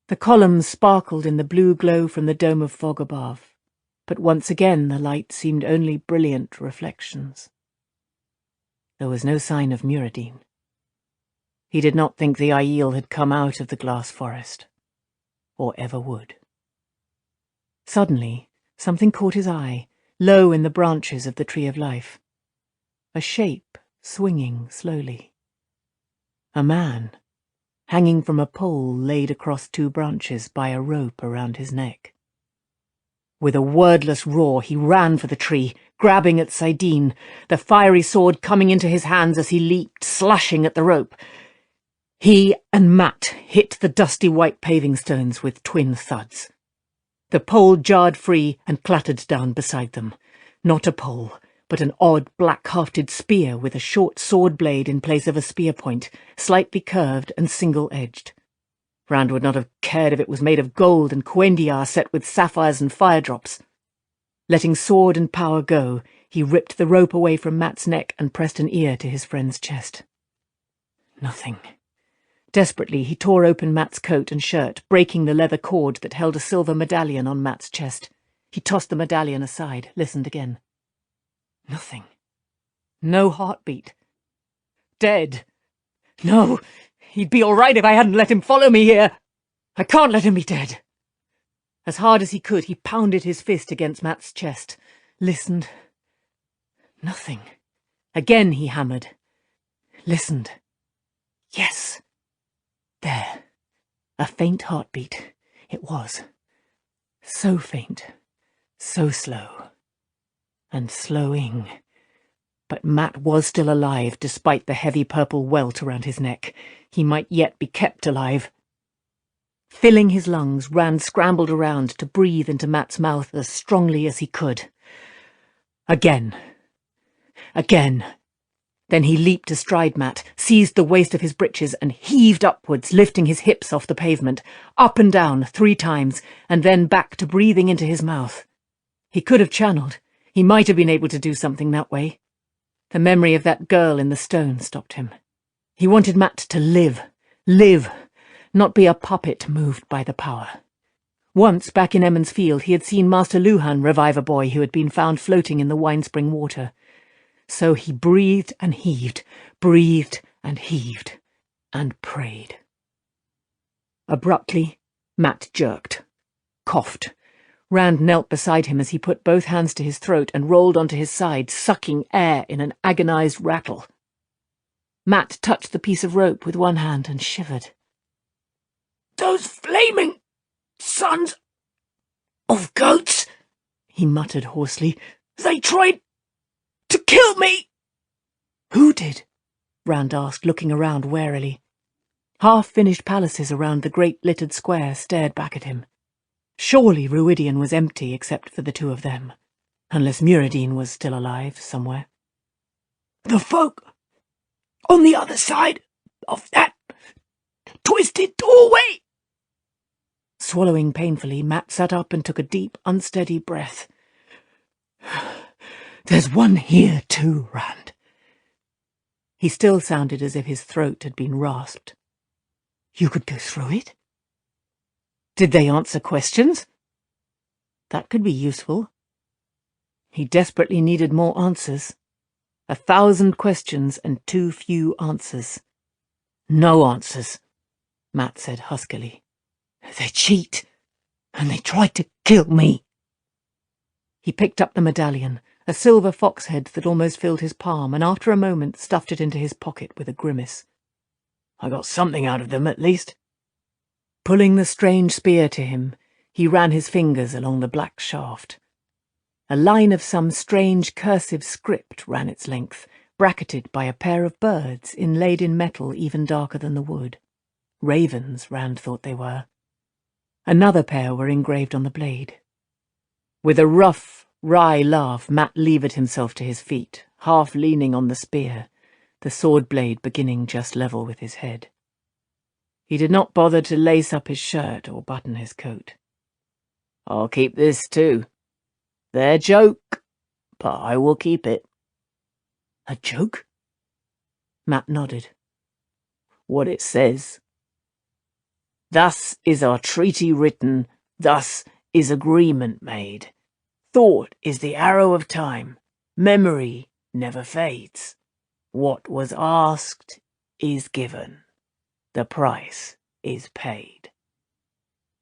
The columns sparkled in the blue glow from the dome of fog above, but once again the light seemed only brilliant reflections. There was no sign of Muradin. He did not think the Aiel had come out of the glass forest, or ever would. Suddenly, something caught his eye, low in the branches of the Tree of Life. A shape swinging slowly. A man, hanging from a pole laid across 2 branches by a rope around his neck. With a wordless roar, he ran for the tree, grabbing at Saidin, the fiery sword coming into his hands as he leaped, slashing at the rope. He and Mat hit the dusty white paving stones with twin thuds. The pole jarred free and clattered down beside them. Not a pole, but an odd black-hafted spear with a short sword blade in place of a spear point, slightly curved and single-edged. Rand would not have cared if it was made of gold and Cuendiar set with sapphires and fire drops. Letting sword and power go, he ripped the rope away from Mat's neck and pressed an ear to his friend's chest. Nothing. Desperately, he tore open Mat's coat and shirt, breaking the leather cord that held a silver medallion on Mat's chest. He tossed the medallion aside, listened again. Nothing. No heartbeat. Dead. No, he'd be all right if I hadn't let him follow me here. I can't let him be dead. As hard as he could, he pounded his fist against Mat's chest, listened. Nothing. Again he hammered. Listened. Yes. There. A faint heartbeat. It was. So faint. So slow. And slowing. But Mat was still alive, despite the heavy purple welt around his neck. He might yet be kept alive. Filling his lungs, Rand scrambled around to breathe into Mat's mouth as strongly as he could. Again. Again. Then he leaped astride Mat, seized the waist of his breeches and heaved upwards, lifting his hips off the pavement, up and down 3 times, and then back to breathing into his mouth. He could have channeled. He might have been able to do something that way. The memory of that girl in the stone stopped him. He wanted Mat to live, not be a puppet moved by the power. Once, back in Emond's Field, he had seen Master Luhan revive a boy who had been found floating in the wine-spring water. So he breathed and heaved, and prayed. Abruptly, Matt jerked, coughed. Rand knelt beside him as he put both hands to his throat and rolled onto his side, sucking air in an agonized rattle. Matt touched the piece of rope with one hand and shivered. "Those flaming sons of goats," he muttered hoarsely. "They tried to kill me." "Who did?" Rand asked, looking around warily. Half-finished palaces around the great littered square stared back at him. Surely Ruidian was empty except for the two of them, unless Muradin was still alive somewhere. "The folk on the other side of that twisted doorway." Swallowing painfully, Matt sat up and took a deep, unsteady breath. "There's one here too, Rand." He still sounded as if his throat had been rasped. "You could go through it?" Did they answer questions? That could be useful. He desperately needed more answers. 1,000 questions and too few answers. "No answers," Matt said huskily. "They cheat, and they tried to kill me." He picked up the medallion, a silver fox head that almost filled his palm, and after a moment stuffed it into his pocket with a grimace. "I got something out of them, at least." Pulling the strange spear to him, he ran his fingers along the black shaft. A line of some strange cursive script ran its length, bracketed by a pair of birds inlaid in metal even darker than the wood. Ravens, Rand thought they were. Another pair were engraved on the blade. With a rough, wry laugh, Matt levered himself to his feet, half leaning on the spear, the sword blade beginning just level with his head. He did not bother to lace up his shirt or button his coat. "I'll keep this too. Their joke, but I will keep it." "A joke?" Matt nodded. "What it says. Thus is our treaty written, thus is agreement made. Thought is the arrow of time, memory never fades. What was asked is given. The price is paid."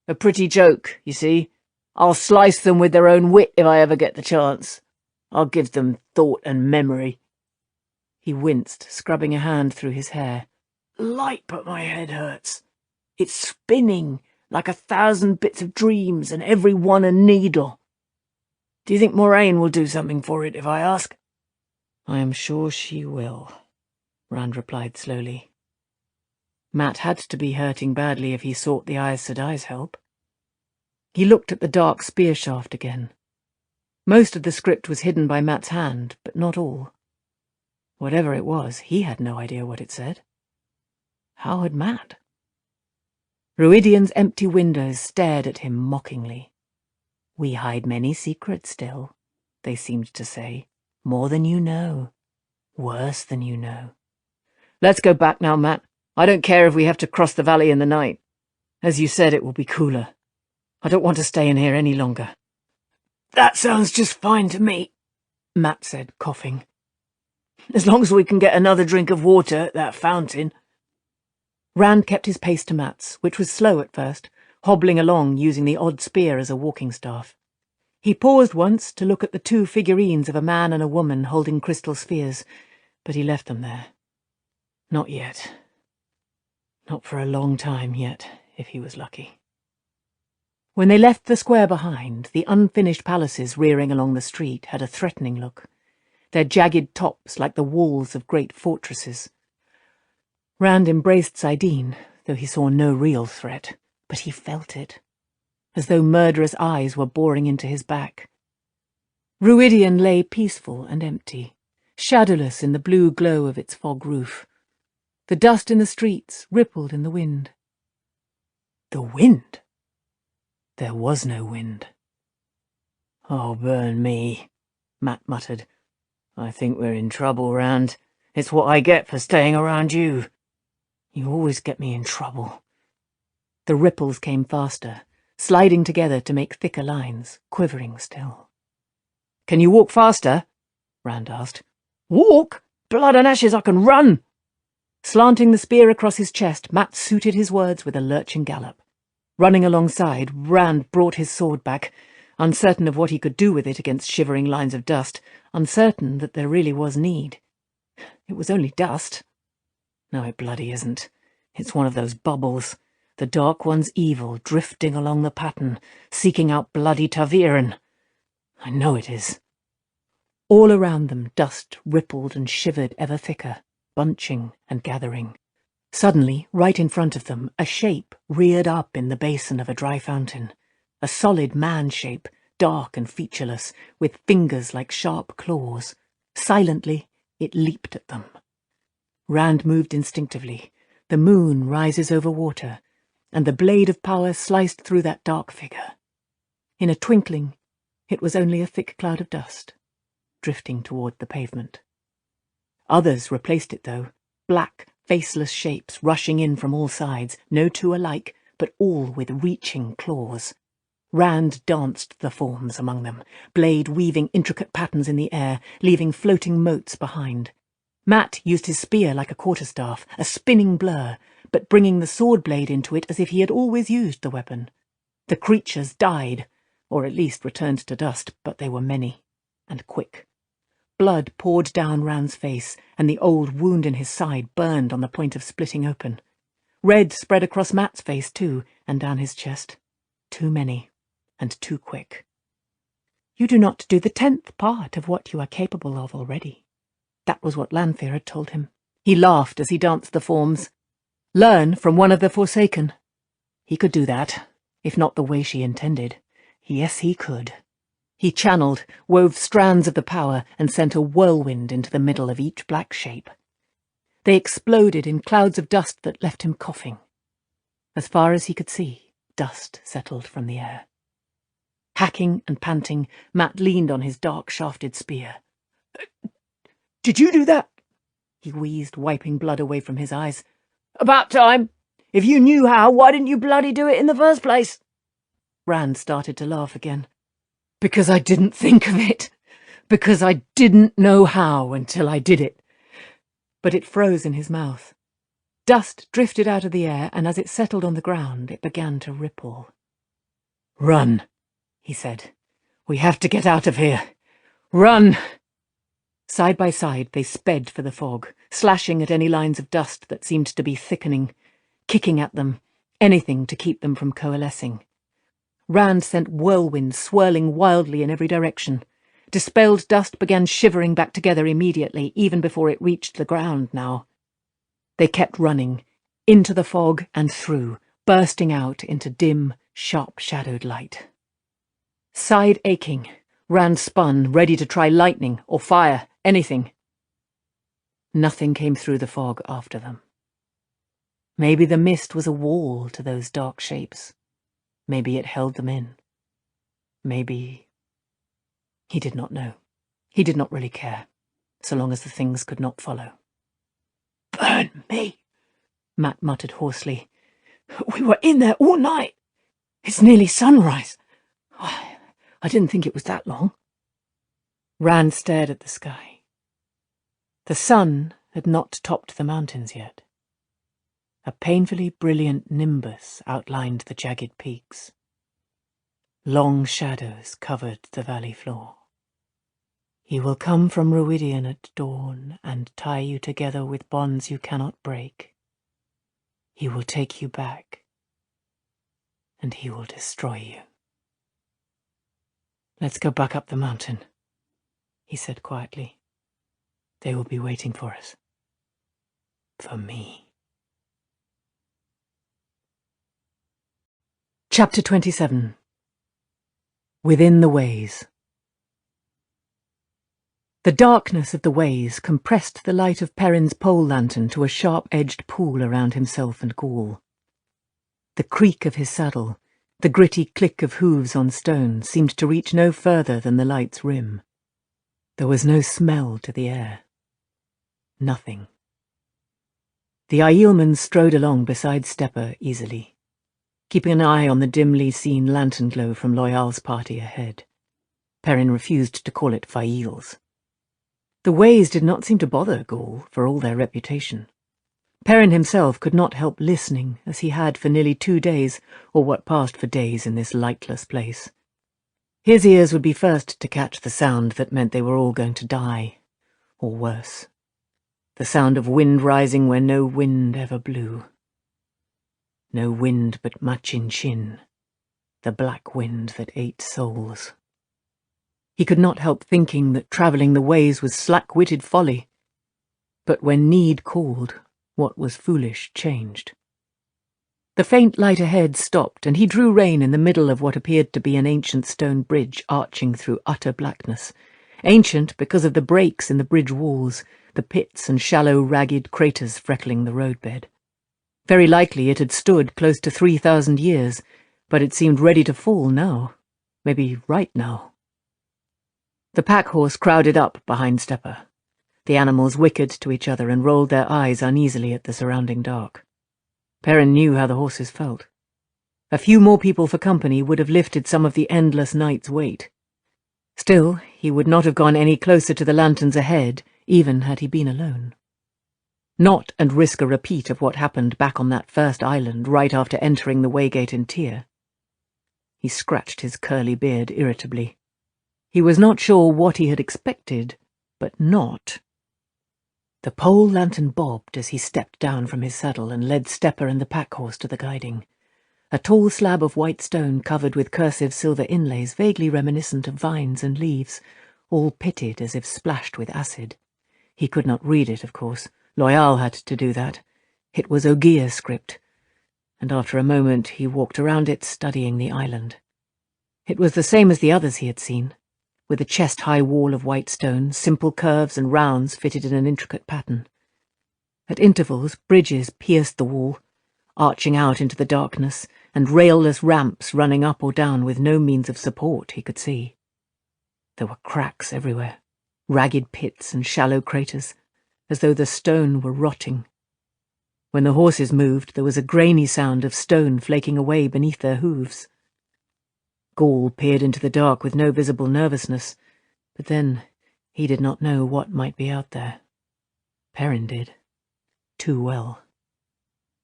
A pretty joke, you see. I'll slice them with their own wit if I ever get the chance. I'll give them thought and memory. He winced, scrubbing a hand through his hair. "Light, but my head hurts. It's spinning like 1,000 bits of dreams, and every one a needle. Do you think Moraine will do something for it if I ask?" "I am sure she will," Rand replied slowly. Matt had to be hurting badly if he sought the Aes Sedai's help. He looked at the dark spear shaft again. Most of the script was hidden by Matt's hand, but not all. Whatever it was, he had no idea what it said. How had Matt? Ruidian's empty windows stared at him mockingly. "We hide many secrets still," they seemed to say. "More than you know. Worse than you know." "Let's go back now, Matt. I don't care if we have to cross the valley in the night. As you said, it will be cooler. I don't want to stay in here any longer." "That sounds just fine to me," Matt said, coughing. "As long as we can get another drink of water at that fountain." Rand kept his pace to Matt's, which was slow at first, hobbling along using the odd spear as a walking staff. He paused once to look at the two figurines of a man and a woman holding crystal spheres, but he left them there. Not yet. Not for a long time yet, if he was lucky. When they left the square behind, the unfinished palaces rearing along the street had a threatening look, their jagged tops like the walls of great fortresses. Rand embraced Saidin, though he saw no real threat, but he felt it, as though murderous eyes were boring into his back. Ruidian lay peaceful and empty, shadowless in the blue glow of its fog roof. The dust in the streets rippled in the wind. The wind? There was no wind. "Oh, burn me," Matt muttered. "I think we're in trouble, Rand. It's what I get for staying around you. You always get me in trouble." The ripples came faster, sliding together to make thicker lines, quivering still. "Can you walk faster?" Rand asked. "Walk? Blood and ashes, I can run!" Slanting the spear across his chest, Mat suited his words with a lurching gallop. Running alongside, Rand brought his sword back, uncertain of what he could do with it against shivering lines of dust, uncertain that there really was need. It was only dust. No, it bloody isn't. It's one of those bubbles. The Dark One's evil drifting along the pattern, seeking out bloody Taviran. I know it is. All around them, dust rippled and shivered ever thicker, bunching and gathering. Suddenly, right in front of them, a shape reared up in the basin of a dry fountain. A solid man shape, dark and featureless, with fingers like sharp claws. Silently, it leaped at them. Rand moved instinctively. The moon rises over water, and the blade of power sliced through that dark figure. In a twinkling, it was only a thick cloud of dust, drifting toward the pavement. Others replaced it, though, black, faceless shapes rushing in from all sides, no two alike, but all with reaching claws. Rand danced the forms among them, blade weaving intricate patterns in the air, leaving floating motes behind. Mat used his spear like a quarterstaff, a spinning blur, but bringing the sword blade into it as if he had always used the weapon. The creatures died, or at least returned to dust, but they were many, and quick. Blood poured down Rand's face, and the old wound in his side burned on the point of splitting open. Red spread across Mat's face, too, and down his chest. Too many, and too quick. You do not do the 10th part of what you are capable of already. That was what Lanfear had told him. He laughed as he danced the forms. Learn from one of the Forsaken. He could do that, if not the way she intended. Yes, he could. He channeled, wove strands of the power, and sent a whirlwind into the middle of each black shape. They exploded in clouds of dust that left him coughing. As far as he could see, dust settled from the air. Hacking and panting, Mat leaned on his dark-shafted spear. "Did you do that?" he wheezed, wiping blood away from his eyes. "About time. If you knew how, why didn't you bloody do it in the first place?" Rand started to laugh again. "Because I didn't think of it. Because I didn't know how until I did it." But it froze in his mouth. Dust drifted out of the air, and as it settled on the ground, it began to ripple. "Run," he said. "We have to get out of here. Run!" Side by side, they sped for the fog, slashing at any lines of dust that seemed to be thickening, kicking at them, anything to keep them from coalescing. Rand sent whirlwinds swirling wildly in every direction. Dispelled dust began shivering back together immediately, even before it reached the ground now. They kept running, into the fog and through, bursting out into dim, sharp-shadowed light. Side aching, Rand spun, ready to try lightning or fire, anything. Nothing came through the fog after them. Maybe the mist was a wall to those dark shapes. Maybe it held them in. Maybe... He did not know. He did not really care, so long as the things could not follow. "Burn me," Mat muttered hoarsely. "We were in there all night. It's nearly sunrise. I didn't think it was that long." Rand stared at the sky. The sun had not topped the mountains yet. A painfully brilliant nimbus outlined the jagged peaks. Long shadows covered the valley floor. "He will come from Ruidian at dawn and tie you together with bonds you cannot break. He will take you back, and he will destroy you." "Let's go back up the mountain," he said quietly. "They will be waiting for us. For me." Chapter 27. Within the Ways. The darkness of the ways compressed the light of Perrin's pole lantern to a sharp-edged pool around himself and Ghoul. The creak of his saddle, the gritty click of hooves on stone, seemed to reach no further than the light's rim. There was no smell to the air. Nothing. The Aielman strode along beside Stepper easily, keeping an eye on the dimly seen lantern glow from Loyal's party ahead. Perrin refused to call it Fail's. The ways did not seem to bother Ghoul, for all their reputation. Perrin himself could not help listening, as he had for nearly 2 days, or what passed for days in this lightless place. His ears would be first to catch the sound that meant they were all going to die, or worse. The sound of wind rising where no wind ever blew. No wind but Machin Shin, the black wind that ate souls. He could not help thinking that travelling the ways was slack-witted folly. But when need called, what was foolish changed. The faint light ahead stopped, and he drew rein in the middle of what appeared to be an ancient stone bridge arching through utter blackness. Ancient because of the breaks in the bridge walls, the pits and shallow, ragged craters freckling the roadbed. Very likely it had stood close to 3,000 years, but it seemed ready to fall now. Maybe right now. The pack-horse crowded up behind Stepper. The animals whickered to each other and rolled their eyes uneasily at the surrounding dark. Perrin knew how the horses felt. A few more people for company would have lifted some of the endless night's weight. Still, he would not have gone any closer to the lanterns ahead, even had he been alone. Not and risk a repeat of what happened back on that first island right after entering the Waygate in Tyr. He scratched his curly beard irritably. He was not sure what he had expected, but not. The pole lantern bobbed as he stepped down from his saddle and led Stepper and the pack-horse to the guiding. A tall slab of white stone covered with cursive silver inlays vaguely reminiscent of vines and leaves, all pitted as if splashed with acid. He could not read it, of course. Loyal had to do that. It was Ogier script, and after a moment he walked around it, studying the island. It was the same as the others he had seen, with a chest-high wall of white stone, simple curves and rounds fitted in an intricate pattern. At intervals, bridges pierced the wall, arching out into the darkness, and railless ramps running up or down with no means of support he could see. There were cracks everywhere, ragged pits and shallow craters, as though the stone were rotting. When the horses moved, there was a grainy sound of stone flaking away beneath their hooves. Gaul peered into the dark with no visible nervousness, but then he did not know what might be out there. Perrin did. Too well.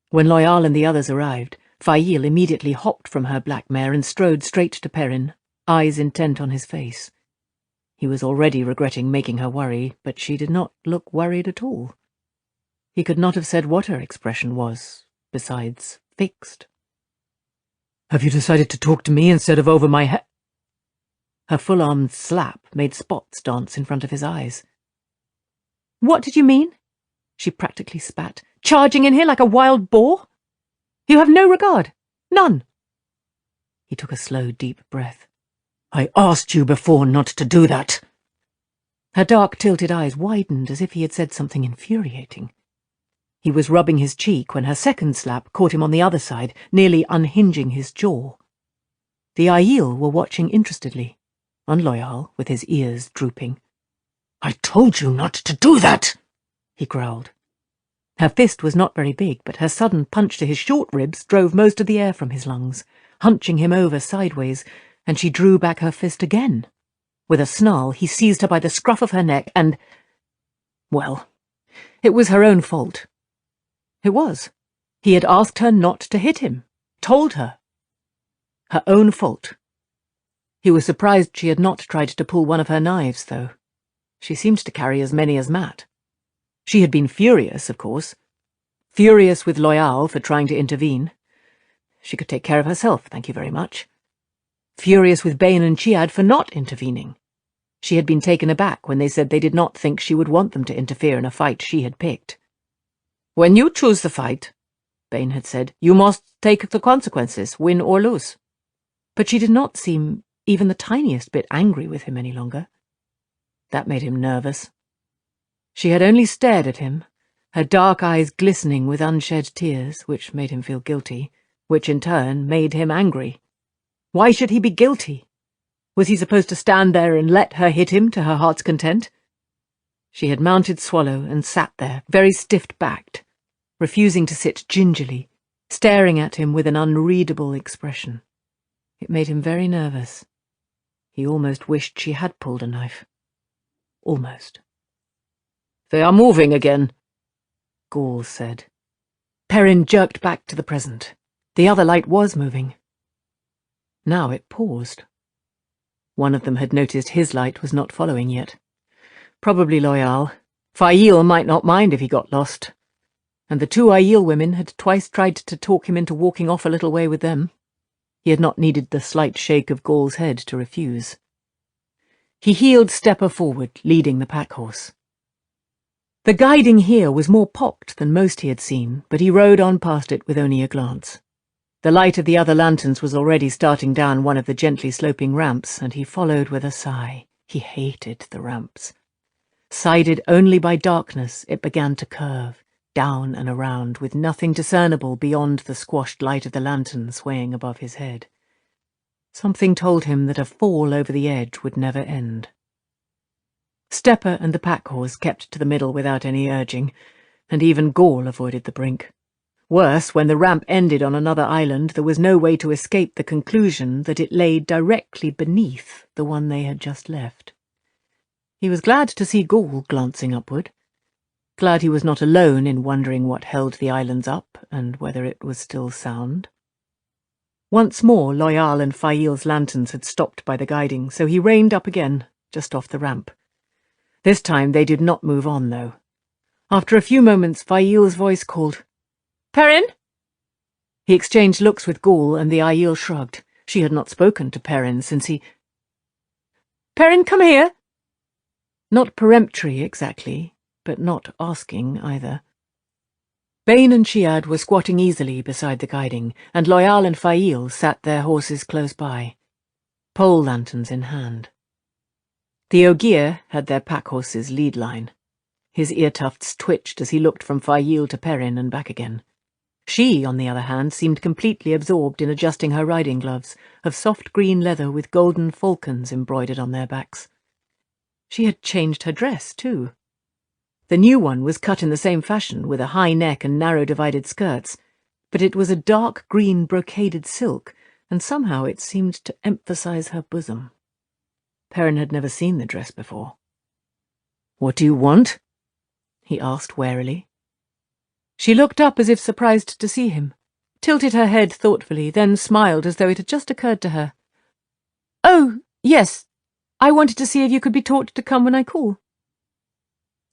When Loyal and the others arrived, Fail immediately hopped from her black mare and strode straight to Perrin, eyes intent on his face. He was already regretting making her worry, but she did not look worried at all. He could not have said what her expression was, besides fixed. Have you decided to talk to me instead of over my head? Her full-armed slap made spots dance in front of his eyes. What did you mean? She practically spat. Charging in here like a wild boar? You have no regard. None. He took a slow, deep breath. I asked you before not to do that. Her dark, tilted eyes widened as if he had said something infuriating. He was rubbing his cheek when her second slap caught him on the other side, nearly unhinging his jaw. The Aiel were watching interestedly, unloyal, with his ears drooping. I told you not to do that, he growled. Her fist was not very big, but her sudden punch to his short ribs drove most of the air from his lungs, hunching him over sideways, and she drew back her fist again. With a snarl, he seized her by the scruff of her neck and... Well, it was her own fault. It was. He had asked her not to hit him. Told her. Her own fault. He was surprised she had not tried to pull one of her knives, though. She seemed to carry as many as Matt. She had been furious, of course. Furious with Loyal for trying to intervene. She could take care of herself, thank you very much. Furious with Bane and Chiad for not intervening. She had been taken aback when they said they did not think she would want them to interfere in a fight she had picked. "When you choose the fight," Bane had said, "you must take the consequences, win or lose." But she did not seem even the tiniest bit angry with him any longer. That made him nervous. She had only stared at him, her dark eyes glistening with unshed tears, which made him feel guilty, which in turn made him angry. Why should he be guilty? Was he supposed to stand there and let her hit him to her heart's content? She had mounted Swallow and sat there, very stiff-backed, refusing to sit gingerly, staring at him with an unreadable expression. It made him very nervous. He almost wished she had pulled a knife. Almost. "They are moving again," Gaul said. Perrin jerked back to the present. The other light was moving. Now it paused. One of them had noticed his light was not following yet. Probably Loyal. Fail might not mind if he got lost. And the 2 Aiel women had twice tried to talk him into walking off a little way with them. He had not needed the slight shake of Gaul's head to refuse. He heeled Stepper forward, leading the pack-horse. The guiding here was more pocked than most he had seen, but he rode on past it with only a glance. The light of the other lanterns was already starting down one of the gently sloping ramps, and he followed with a sigh. He hated the ramps. Sided only by darkness, it began to curve, down and around, with nothing discernible beyond the squashed light of the lantern swaying above his head. Something told him that a fall over the edge would never end. Stepper and the pack-horse kept to the middle without any urging, and even Gaul avoided the brink. Worse, when the ramp ended on another island, there was no way to escape the conclusion that it lay directly beneath the one they had just left. He was glad to see Gaul glancing upward, glad he was not alone in wondering what held the islands up and whether it was still sound. Once more Loyal and Fail's lanterns had stopped by the guiding, so he reined up again, just off the ramp. This time they did not move on, though. After a few moments, Fail's voice called, "Perrin?" He exchanged looks with Gaul, and the Aiel shrugged. She had not spoken to Perrin since he— "Perrin, come here!" Not peremptory, exactly, but not asking either. Bane and Chiad were squatting easily beside the guiding, and Loyal and Fail sat their horses close by, pole lanterns in hand. The Ogier had their pack-horses lead line. His ear-tufts twitched as he looked from Fail to Perrin and back again. She, on the other hand, seemed completely absorbed in adjusting her riding gloves, of soft green leather with golden falcons embroidered on their backs. She had changed her dress, too. The new one was cut in the same fashion, with a high neck and narrow divided skirts, but it was a dark green brocaded silk, and somehow it seemed to emphasize her bosom. Perrin had never seen the dress before. "What do you want?" he asked warily. She looked up as if surprised to see him, tilted her head thoughtfully, then smiled as though it had just occurred to her. "Oh, yes. I wanted to see if you could be taught to come when I call."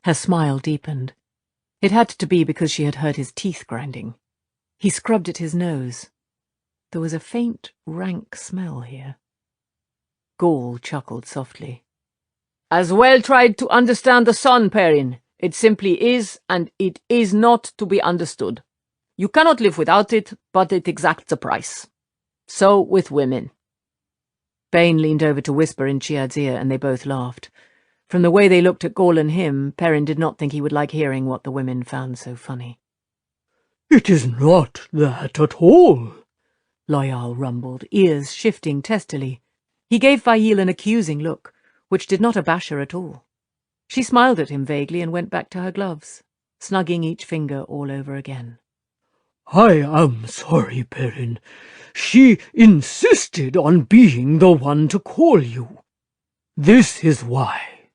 Her smile deepened. It had to be because she had heard his teeth grinding. He scrubbed at his nose. There was a faint, rank smell here. Gaul chuckled softly. "As well tried to understand the sun, Perrin. It simply is, and it is not to be understood. You cannot live without it, but it exacts a price. So with women." Bane leaned over to whisper in Chiad's ear, and they both laughed. From the way they looked at Gaul and him, Perrin did not think he would like hearing what the women found so funny. "It is not that at all," Loyal rumbled, ears shifting testily. He gave Fail an accusing look, which did not abash her at all. She smiled at him vaguely and went back to her gloves, snugging each finger all over again. "I am sorry, Perrin. She insisted on being the one to call you. This is why.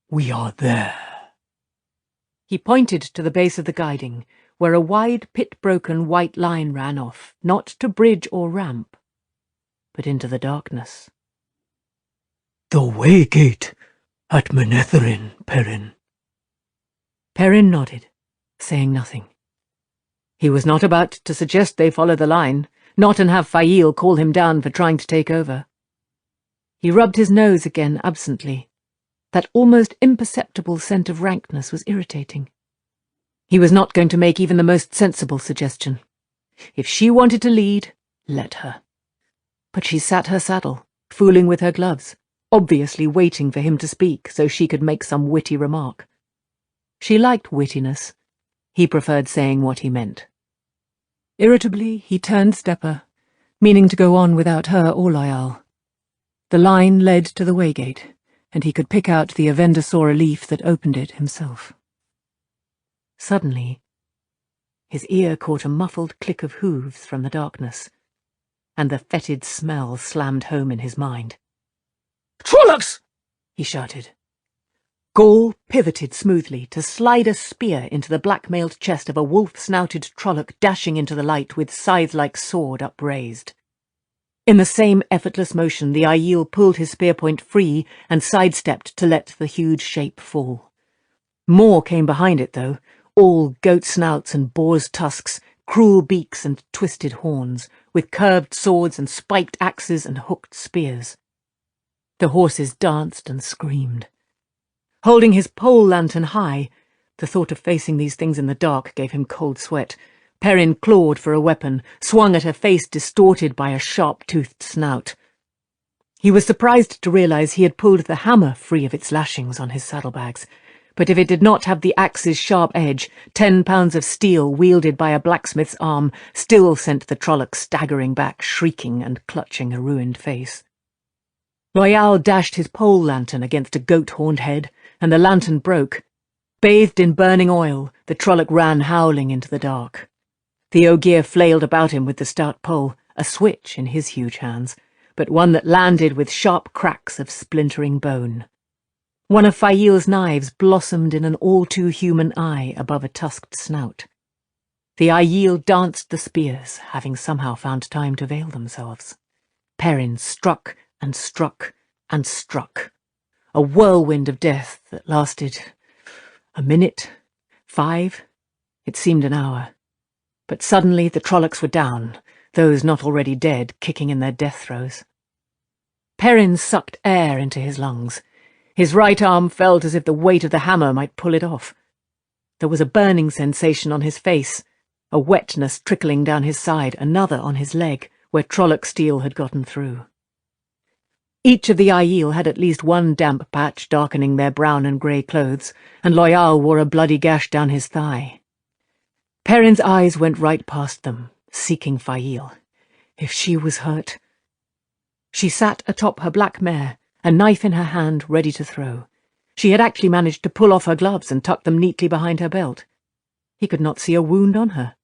We are there." He pointed to the base of the guiding, where a wide, pit-broken white line ran off, not to bridge or ramp, but into the darkness. "The Waygate at Manetherin, Perrin." Perrin nodded, saying nothing. He was not about to suggest they follow the line, not and have Fail call him down for trying to take over. He rubbed his nose again absently. That almost imperceptible scent of rankness was irritating. He was not going to make even the most sensible suggestion. If she wanted to lead, let her. But she sat her saddle, fooling with her gloves, obviously waiting for him to speak so she could make some witty remark. She liked wittiness. He preferred saying what he meant. Irritably, he turned Stepper, meaning to go on without her or Loyal. The line led to the Waygate, and he could pick out the Avendasaura leaf that opened it himself. Suddenly, his ear caught a muffled click of hooves from the darkness, and the fetid smell slammed home in his mind. "Trollocs!" he shouted. Gaul pivoted smoothly to slide a spear into the black-mailed chest of a wolf-snouted Trolloc dashing into the light with scythe-like sword upraised. In the same effortless motion, the Aiel pulled his spear-point free and sidestepped to let the huge shape fall. More came behind it, though, all goat snouts and boar's tusks, cruel beaks and twisted horns, with curved swords and spiked axes and hooked spears. The horses danced and screamed. Holding his pole lantern high, the thought of facing these things in the dark gave him cold sweat. Perrin clawed for a weapon, swung at her face distorted by a sharp-toothed snout. He was surprised to realize he had pulled the hammer free of its lashings on his saddlebags, but if it did not have the axe's sharp edge, 10 pounds of steel wielded by a blacksmith's arm still sent the Trolloc staggering back, shrieking and clutching a ruined face. Loyal dashed his pole lantern against a goat-horned head, and the lantern broke. Bathed in burning oil, the Trolloc ran howling into the dark. The Ogier flailed about him with the stout pole, a switch in his huge hands, but one that landed with sharp cracks of splintering bone. One of Fail's knives blossomed in an all-too-human eye above a tusked snout. The Aiel danced the spears, having somehow found time to veil themselves. Perrin struck and struck and struck. A whirlwind of death that lasted a minute, 5, it seemed an hour. But suddenly the Trollocs were down, those not already dead kicking in their death throes. Perrin sucked air into his lungs. His right arm felt as if the weight of the hammer might pull it off. There was a burning sensation on his face, a wetness trickling down his side, another on his leg, where Trolloc steel had gotten through. Each of the Aiel had at least one damp patch darkening their brown and grey clothes, and Loyal wore a bloody gash down his thigh. Perrin's eyes went right past them, seeking Fail. If she was hurt... She sat atop her black mare, a knife in her hand ready to throw. She had actually managed to pull off her gloves and tuck them neatly behind her belt. He could not see a wound on her.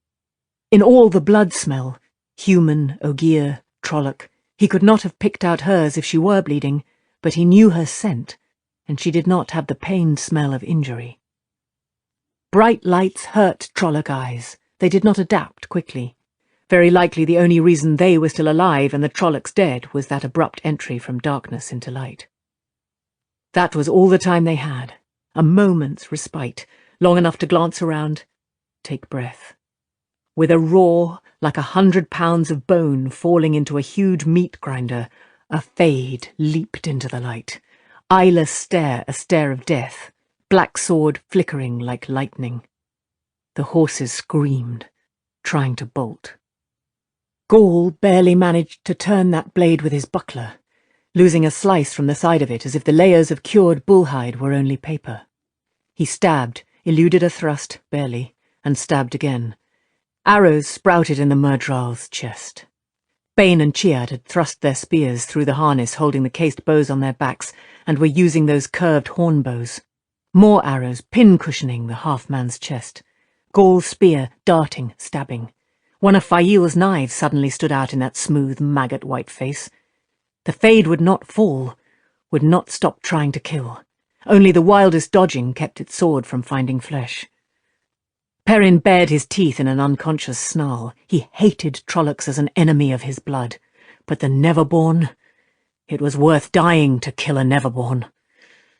In all the blood smell, human, Ogier, Trolloc, he could not have picked out hers if she were bleeding, but he knew her scent, and she did not have the pained smell of injury. Bright lights hurt Trolloc eyes. They did not adapt quickly. Very likely the only reason they were still alive and the Trollocs dead was that abrupt entry from darkness into light. That was all the time they had, a moment's respite, long enough to glance around, take breath. With a roar, like 100 pounds of bone falling into a huge meat grinder, a fade leaped into the light. Eyeless stare, a stare of death, black sword flickering like lightning. The horses screamed, trying to bolt. Gaul barely managed to turn that blade with his buckler, losing a slice from the side of it as if the layers of cured bullhide were only paper. He stabbed, eluded a thrust, barely, and stabbed again. Arrows sprouted in the Murdral's chest. Bane and Chiad had thrust their spears through the harness holding the cased bows on their backs and were using those curved horn bows. More arrows pin-cushioning the half-man's chest. Gaul's spear darting, stabbing. One of Fail's knives suddenly stood out in that smooth, maggot-white face. The fade would not fall, would not stop trying to kill. Only the wildest dodging kept its sword from finding flesh. Perrin bared his teeth in an unconscious snarl. He hated Trollocs as an enemy of his blood. But the Neverborn... It was worth dying to kill a Neverborn.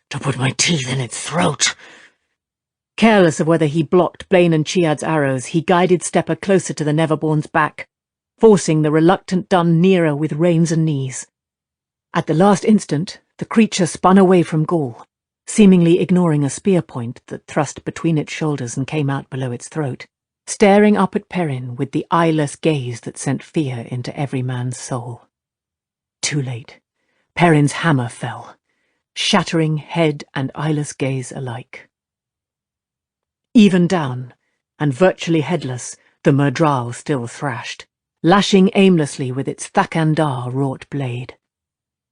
To put my teeth in its throat. Careless of whether he blocked Blaine and Chiad's arrows, he guided Stepper closer to the Neverborn's back, forcing the reluctant Dun nearer with reins and knees. At the last instant, the creature spun away from Gaul, seemingly ignoring a spear point that thrust between its shoulders and came out below its throat, staring up at Perrin with the eyeless gaze that sent fear into every man's soul. Too late. Perrin's hammer fell, shattering head and eyeless gaze alike. Even down, and virtually headless, the Murdral still thrashed, lashing aimlessly with its Thakandar-wrought blade.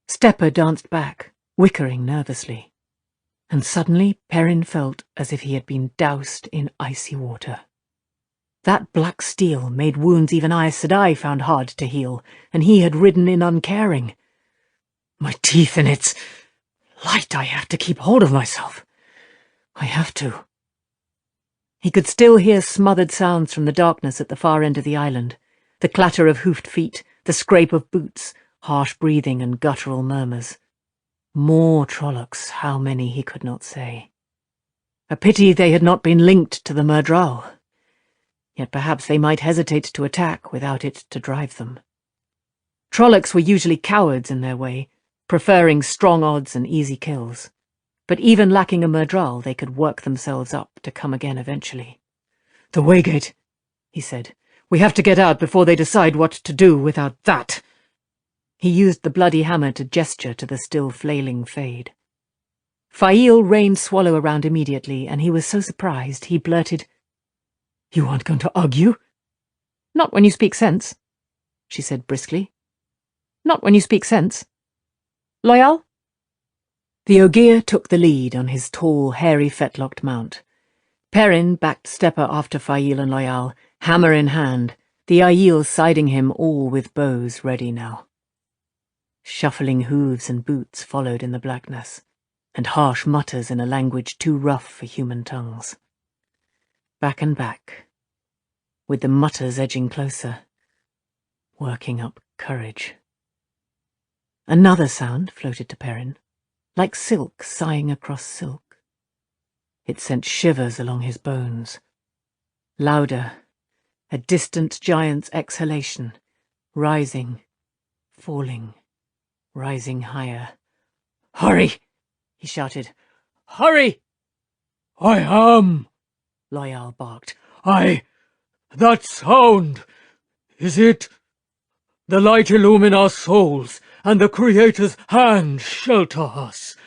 Stepper danced back, wickering nervously, and suddenly Perrin felt as if he had been doused in icy water. That black steel made wounds even Aes Sedai found hard to heal, and he had ridden in uncaring. My teeth in its light, I have to keep hold of myself. I have to. He could still hear smothered sounds from the darkness at the far end of the island, the clatter of hoofed feet, the scrape of boots, harsh breathing and guttural murmurs. More Trollocs, how many he could not say. A pity they had not been linked to the Myrddraal. Yet perhaps they might hesitate to attack without it to drive them. Trollocs were usually cowards in their way, preferring strong odds and easy kills. But even lacking a Myrddraal, they could work themselves up to come again eventually. "The Waygate," he said. "We have to get out before they decide what to do without that." He used the bloody hammer to gesture to the still flailing Fade. Fail rained Swallow around immediately, and he was so surprised he blurted, "You aren't going to argue?" "Not when you speak sense," she said briskly. "Not when you speak sense. Loyal?" The Ogier took the lead on his tall, hairy, fetlocked mount. Perrin backed stepper after Fail and Loyal, hammer in hand, the Aiel siding him, all with bows ready now. Shuffling hooves and boots followed in the blackness, and harsh mutters in a language too rough for human tongues. Back and back, with the mutters edging closer, working up courage. Another sound floated to Perrin, like silk sighing across silk. It sent shivers along his bones. Louder, a distant giant's exhalation, rising, falling, rising higher. "Hurry!" he shouted. "Hurry!" "I am," Loyal barked. That sound, is it? The light illumine our souls, and the Creator's hand shelter us.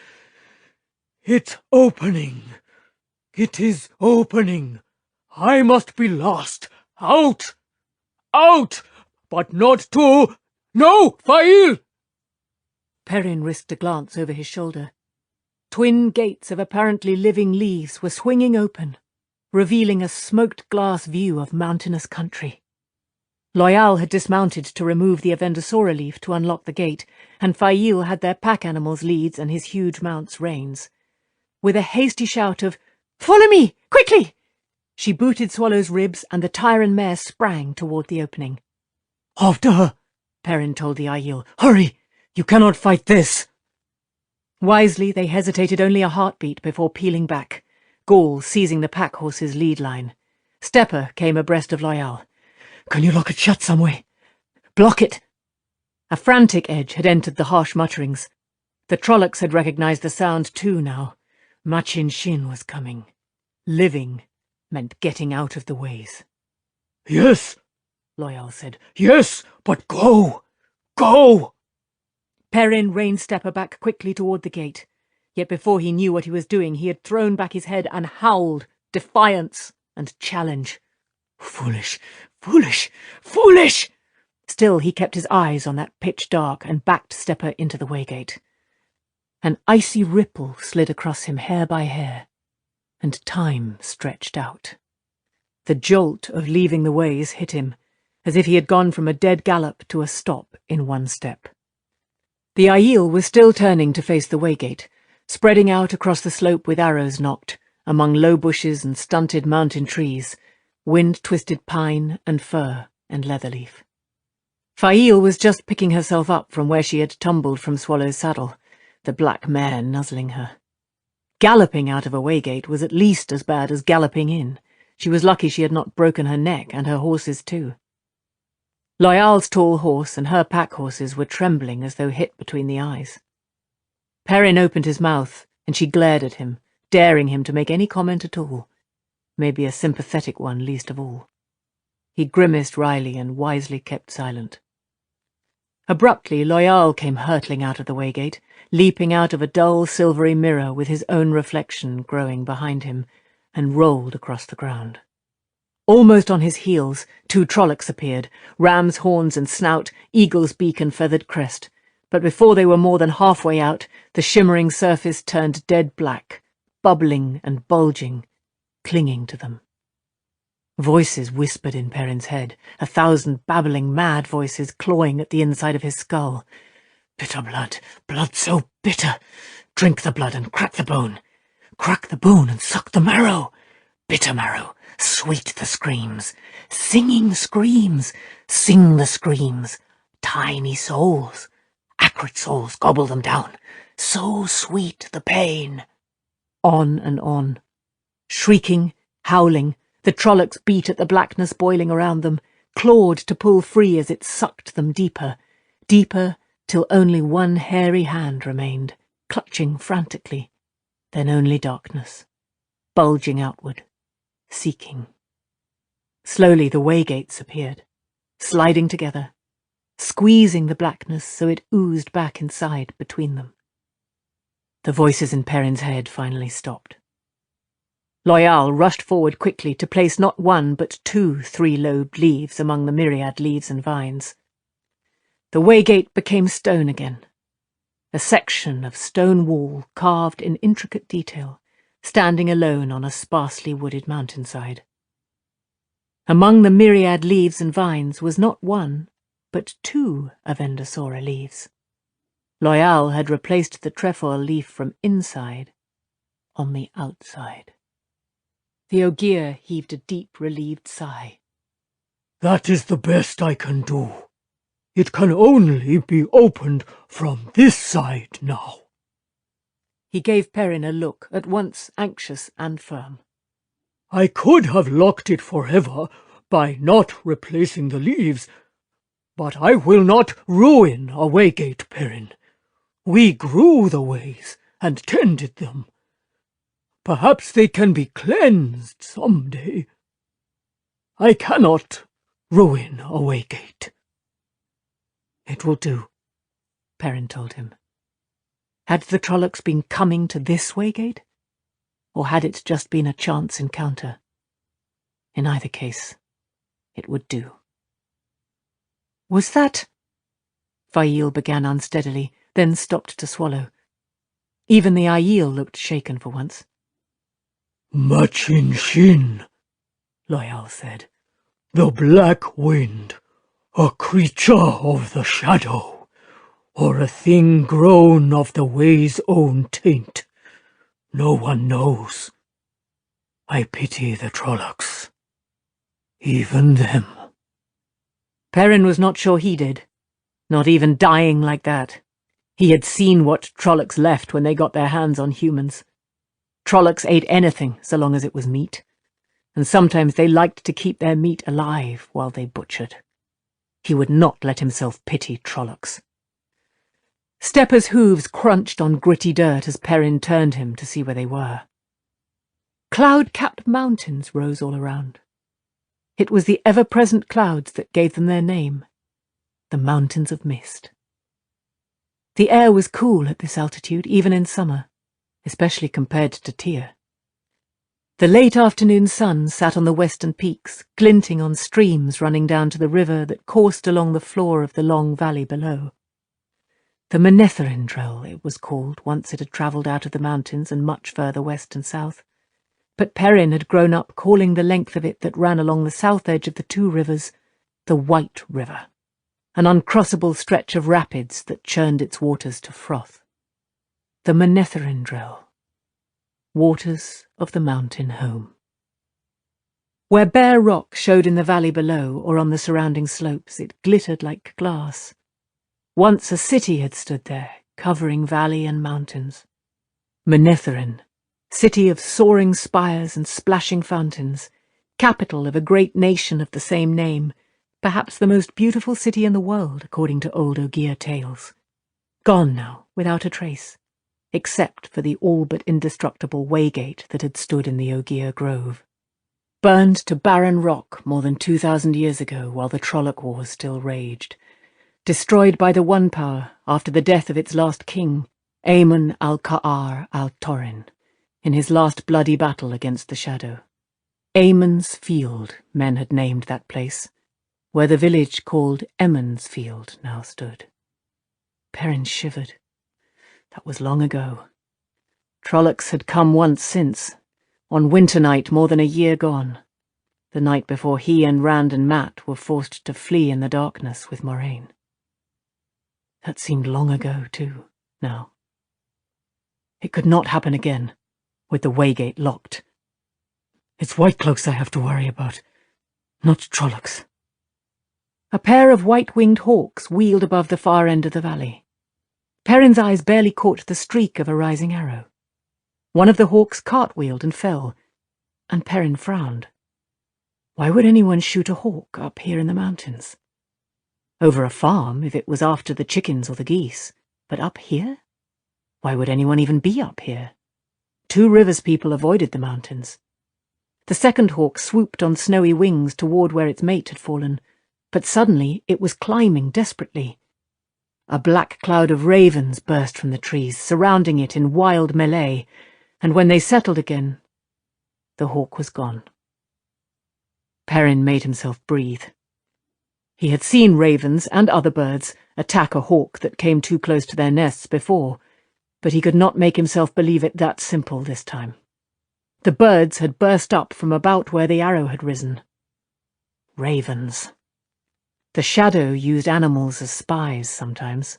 It's opening. It is opening. I must be lost. Out! Out! But not to... No, Fail! Perrin risked a glance over his shoulder. Twin gates of apparently living leaves were swinging open, revealing a smoked glass view of mountainous country. Loyal had dismounted to remove the Avendosora leaf to unlock the gate, and Fail had their pack animals' leads and his huge mount's reins. With a hasty shout of, "Follow me, quickly!" she booted Swallow's ribs, and the Tyran mare sprang toward the opening. "After her," Perrin told the Aiel. "Hurry! You cannot fight this!" Wisely, they hesitated only a heartbeat before peeling back, Gaul seizing the pack horse's lead line. Stepper came abreast of Loyal. "Can you lock it shut some way?" "Block it!" A frantic edge had entered the harsh mutterings. The Trollocs had recognized the sound too now. Machin Shin was coming. Living meant getting out of the ways. "Yes," Loyal said. "Yes, but go! Go!" Perrin reined Stepper back quickly toward the gate. Yet before he knew what he was doing, he had thrown back his head and howled defiance and challenge. "Foolish, foolish, foolish!" Still he kept his eyes on that pitch dark and backed Stepper into the waygate. An icy ripple slid across him hair by hair, and time stretched out. The jolt of leaving the ways hit him, as if he had gone from a dead gallop to a stop in one step. The Aiel was still turning to face the waygate, spreading out across the slope with arrows knocked, among low bushes and stunted mountain trees, wind-twisted pine and fir and leatherleaf. Fail was just picking herself up from where she had tumbled from Swallow's saddle, the black mare nuzzling her. Galloping out of a waygate was at least as bad as galloping in. She was lucky she had not broken her neck, and her horses too. Loyal's tall horse and her pack horses were trembling as though hit between the eyes. Perrin opened his mouth, and she glared at him, daring him to make any comment at all, maybe a sympathetic one least of all. He grimaced wryly and wisely kept silent. Abruptly, Loyal came hurtling out of the waygate, leaping out of a dull silvery mirror with his own reflection growing behind him, and rolled across the ground. Almost on his heels, 2 Trollocs appeared, ram's horns and snout, eagle's beak and feathered crest, but before they were more than halfway out, the shimmering surface turned dead black, bubbling and bulging, clinging to them. Voices whispered in Perrin's head, 1,000 babbling mad voices clawing at the inside of his skull. "Bitter blood, blood so bitter! Drink the blood and crack the bone! Crack the bone and suck the marrow. Bitter marrow, sweet the screams. Singing screams, sing the screams. Tiny souls, acrid souls, gobble them down. So sweet the pain. On and on. Shrieking, howling, the Trollocs beat at the blackness boiling around them, clawed to pull free as it sucked them deeper, deeper, till only one hairy hand remained, clutching frantically, then only darkness, bulging outward, seeking. Slowly the way-gates appeared, sliding together, squeezing the blackness so it oozed back inside between them. The voices in Perrin's head finally stopped. Loyal rushed forward quickly to place not one but 2 three-lobed leaves among the myriad leaves and vines. The waygate became stone again, a section of stone wall carved in intricate detail, standing alone on a sparsely wooded mountainside. Among the myriad leaves and vines was not 1, but 2 Avendasora leaves. Loyal had replaced the trefoil leaf from inside on the outside. The Ogier heaved a deep, relieved sigh. That is the best I can do. It can only be opened from this side now. He gave Perrin a look, at once anxious and firm. I could have locked it forever by not replacing the leaves, but I will not ruin a waygate, Perrin. We grew the ways and tended them. Perhaps they can be cleansed some day. I cannot ruin a waygate. It will do, Perrin told him. Had the Trollocs been coming to this waygate? Or had it just been a chance encounter? In either case, it would do. Was that... Fail began unsteadily, then stopped to swallow. Even the Aiel looked shaken for once. Machin Shin, Loyal said. The Black Wind, a creature of the shadow, or a thing grown of the way's own taint. No one knows. I pity the Trollocs. Even them. Perrin was not sure he did. Not even dying like that. He had seen what Trollocs left when they got their hands on humans. Trollocs ate anything so long as it was meat, and sometimes they liked to keep their meat alive while they butchered. He would not let himself pity Trollocs. Stepper's hooves crunched on gritty dirt as Perrin turned him to see where they were. Cloud-capped mountains rose all around. It was the ever-present clouds that gave them their name, the Mountains of Mist. The air was cool at this altitude, even in summer, especially compared to Tyr. The late afternoon sun sat on the western peaks, glinting on streams running down to the river that coursed along the floor of the long valley below. The Manetheren it was called once it had travelled out of the mountains and much further west and south, but Perrin had grown up calling the length of it that ran along the south edge of the 2 rivers the White River, an uncrossable stretch of rapids that churned its waters to froth. The Manetheren waters of the mountain home. Where bare rock showed in the valley below or on the surrounding slopes, it glittered like glass. Once a city had stood there, covering valley and mountains. Manetheren, city of soaring spires and splashing fountains, capital of a great nation of the same name, perhaps the most beautiful city in the world, according to old Ogier tales. Gone now, without a trace, except for the all but indestructible waygate that had stood in the Ogier Grove. Burned to barren rock more than 2,000 years ago while the Trolloc Wars still raged. Destroyed by the One Power after the death of its last king, Aemon al-Ka'ar al-Torin, in his last bloody battle against the Shadow. Aemon's Field, men had named that place, where the village called Emond's Field now stood. Perrin shivered. That was long ago. Trollocs had come once since, on winter night more than a year gone, the night before he and Rand and Mat were forced to flee in the darkness with Moraine. That seemed long ago, too, now. It could not happen again. with the waygate locked. It's white-cloaks I have to worry about, not Trollocs. A pair of white-winged hawks wheeled above the far end of the valley. Perrin's eyes barely caught the streak of a rising arrow. One of the hawks cartwheeled and fell, and Perrin frowned. Why would anyone shoot a hawk up here in the mountains? Over a farm, if it was after the chickens or the geese, but up here? Why would anyone even be up here? Two Rivers people avoided the mountains. The second hawk swooped on snowy wings toward where its mate had fallen, but suddenly it was climbing desperately. A black cloud of ravens burst from the trees, surrounding it in wild melee, and when they settled again, the hawk was gone. Perrin made himself breathe. He had seen ravens and other birds attack a hawk that came too close to their nests before, but he could not make himself believe it that simple this time. The birds had burst up from about where the arrow had risen. Ravens. The shadow used animals as spies sometimes.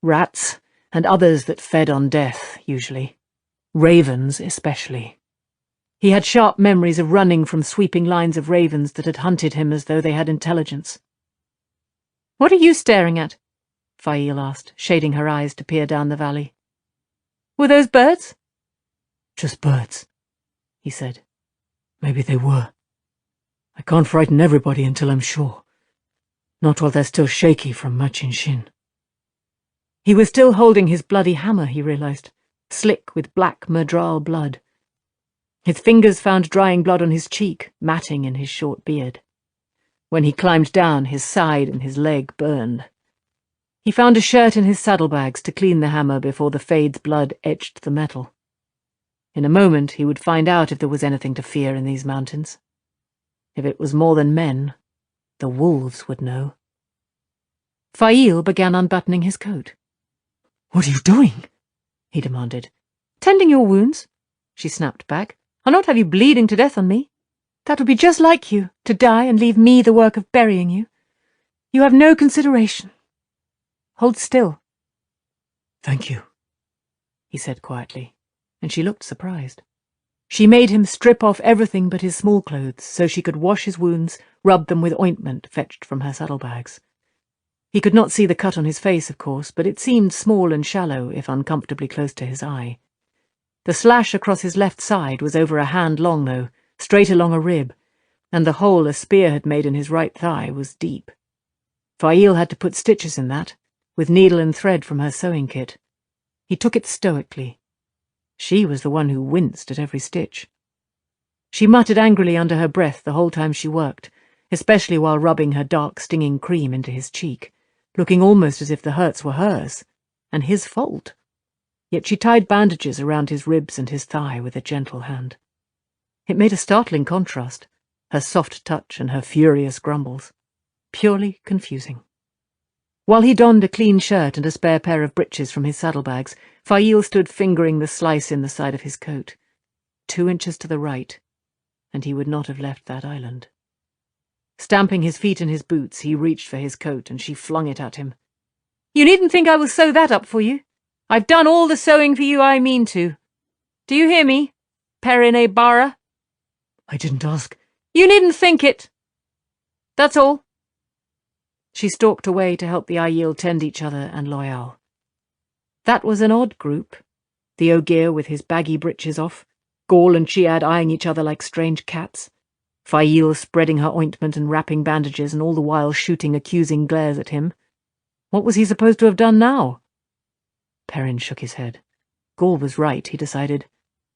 Rats, and others that fed on death, usually. Ravens especially. He had sharp memories of running from sweeping lines of ravens that had hunted him as though they had intelligence. "What are you staring at?" Fail asked, shading her eyes to peer down the valley. "Were those birds?" Just birds, he said. Maybe they were. I can't frighten everybody until I'm sure. Not while they're still shaky from matching shin. He was still holding his bloody hammer, he realized, slick with black Murdral blood. His fingers found drying blood on his cheek, matting in his short beard. When he climbed down, his side and his leg burned. He found a shirt in his saddlebags to clean the hammer before the fade's blood etched the metal. In a moment he would find out if there was anything to fear in these mountains. If it was more than men, the wolves would know. Fail began unbuttoning his coat. "What are you doing?" he demanded. "Tending your wounds," she snapped back. "I'll not have you bleeding to death on me. That would be just like you, to die and leave me the work of burying you. You have no consideration. Hold still." "Thank you," he said quietly, and she looked surprised. She made him strip off everything but his small clothes so she could wash his wounds, rub them with ointment fetched from her saddlebags. He could not see the cut on his face, of course, but it seemed small and shallow if uncomfortably close to his eye. The slash across his left side was over a hand long, though, straight along a rib, and the hole a spear had made in his right thigh was deep. Fail had to put stitches in that, with needle and thread from her sewing kit. He took it stoically. She was the one who winced at every stitch. She muttered angrily under her breath the whole time she worked, especially while rubbing her dark, stinging cream into his cheek, looking almost as if the hurts were hers, and his fault. Yet she tied bandages around his ribs and his thigh with a gentle hand. It made a startling contrast, her soft touch and her furious grumbles. Purely confusing. While he donned a clean shirt and a spare pair of breeches from his saddlebags, Fail stood fingering the slice in the side of his coat. 2 inches to the right, and he would not have left that island. Stamping his feet in his boots, he reached for his coat, and she flung it at him. "You needn't think I will sew that up for you. I've done all the sewing for you I mean to. Do you hear me, Perrin e Barra?" "I didn't ask." "You needn't think it. That's all." She stalked away to help the Aiel tend each other and Loyal. That was an odd group, the Ogier with his baggy breeches off, Gaul and Chiad eyeing each other like strange cats, Fail spreading her ointment and wrapping bandages and all the while shooting accusing glares at him. What was he supposed to have done now? Perrin shook his head. Gaul was right, he decided.